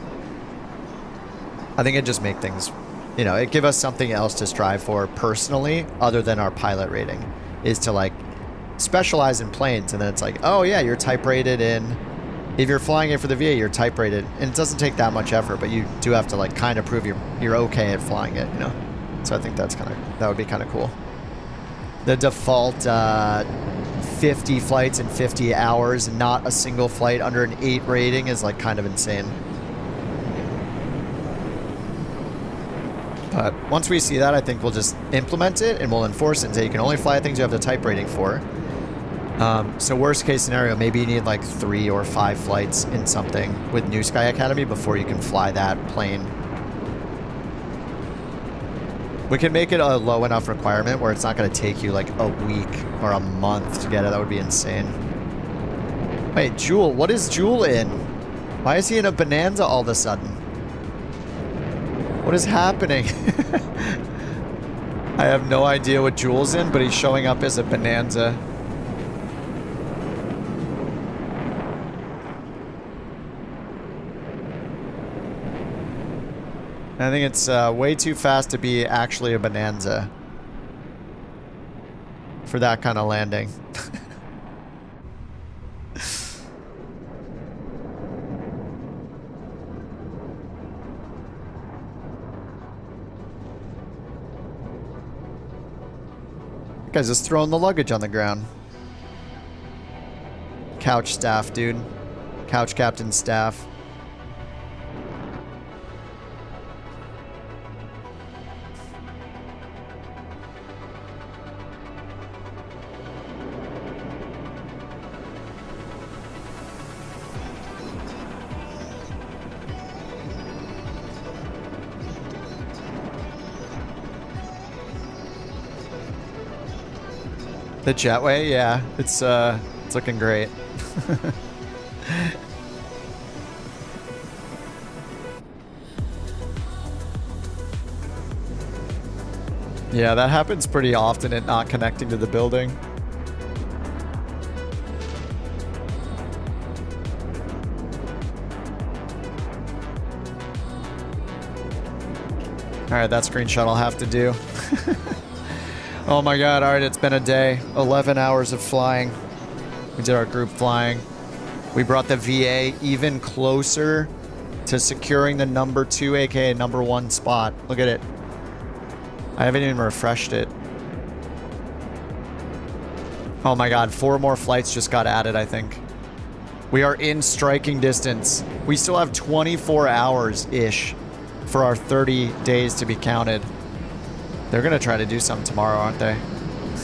I think it just make things, you know, it give us something else to strive for personally other than our pilot rating, is to like specialize in planes. And then it's like, oh yeah, you're type rated in, if you're flying it for the VA, you're type rated, and it doesn't take that much effort, but you do have to like kind of prove you're okay at flying it, you know. So I think that would be kind of cool. The default 50 flights in 50 hours, not a single flight under an 8 rating, is like kind of insane. But once we see that, I think we'll just implement it and we'll enforce it and say you can only fly things you have the type rating for. So worst case scenario, maybe you need like 3 or 5 flights in something with New Sky Academy before you can fly that plane. We can make it a low enough requirement where it's not going to take you like a week or a month to get it. That would be insane. Wait, Jewel, what is Jewel in? Why is he in a Bonanza all of a sudden? What is happening? I have no idea what Jewel's in, but he's showing up as a Bonanza. I think it's way too fast to be actually a Bonanza for that kind of landing. Guy's just throwing the luggage on the ground. Couch staff, dude. Couch captain staff. The jetway, yeah, it's looking great. Yeah, that happens pretty often, it not connecting to the building. All right, that screenshot I'll have to do. Oh my god, alright, it's been a day. 11 hours of flying. We did our group flying. We brought the VA even closer to securing the number 2, aka number 1 spot. Look at it. I haven't even refreshed it. Oh my god, 4 more flights just got added, I think. We are in striking distance. We still have 24 hours-ish for our 30 days to be counted. They're going to try to do something tomorrow, aren't they?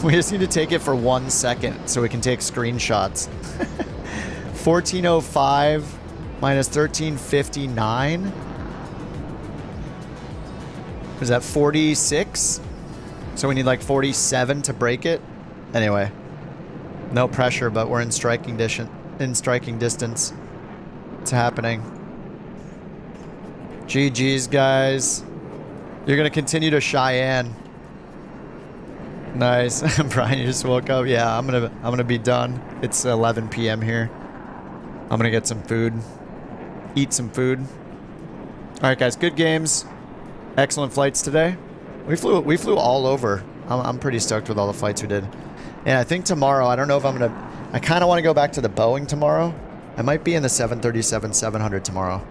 We just need to take it for 1 second so we can take screenshots. 1405 minus 1359. Is that 46? So we need like 47 to break it? Anyway. No pressure, but we're in striking distance. It's happening. GG's, guys. You're gonna continue to Cheyenne. Nice. Brian, you just woke up. Yeah, I'm gonna be done. It's 11 p.m. here. I'm gonna get some food. eat some food. All right, guys, good games. Excellent flights today. We flew all over. I'm pretty stoked with all the flights we did. And I think tomorrow, I don't know if I'm gonna, I kind of want to go back to the Boeing tomorrow. I might be in the 737-700 tomorrow.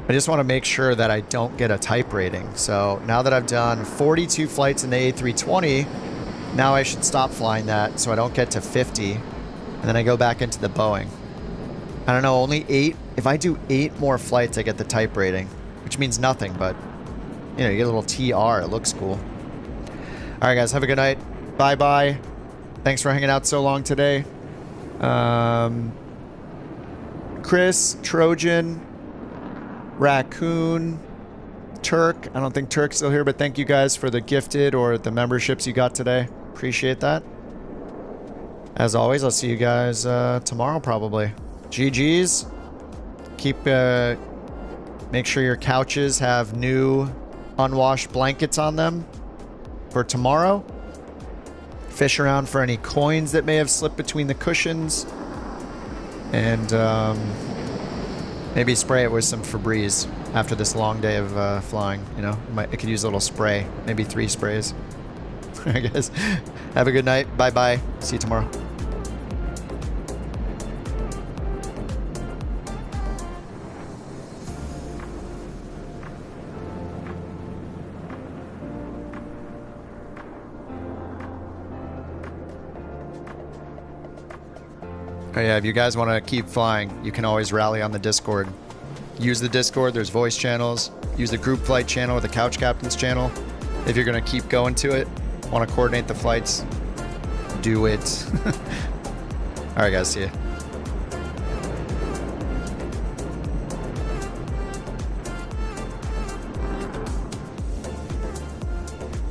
I just want to make sure that I don't get a type rating. So now that I've done 42 flights in the A320, now I should stop flying that so I don't get to 50. And then I go back into the Boeing. I don't know, only 8. If I do 8 more flights, I get the type rating, which means nothing, but you know, you get a little TR. It looks cool. All right, guys, have a good night. Bye-bye. Thanks for hanging out so long today. Chris, Trojan, Raccoon, Turk. I don't think Turk's still here, but thank you guys for the gifted or the memberships you got today. Appreciate that. As always, I'll see you guys tomorrow probably. GG's. Keep, make sure your couches have new unwashed blankets on them for tomorrow. Fish around for any coins that may have slipped between the cushions. And maybe spray it with some Febreze after this long day of flying. You know, it could use a little spray. Maybe 3 sprays. I guess. Have a good night. Bye-bye. See you tomorrow. Oh yeah, if you guys want to keep flying, you can always rally on the Discord. Use the Discord, there's voice channels. Use the group flight channel or the Couch Captains channel. If you're going to keep going to it, want to coordinate the flights, do it. Alright guys, see ya.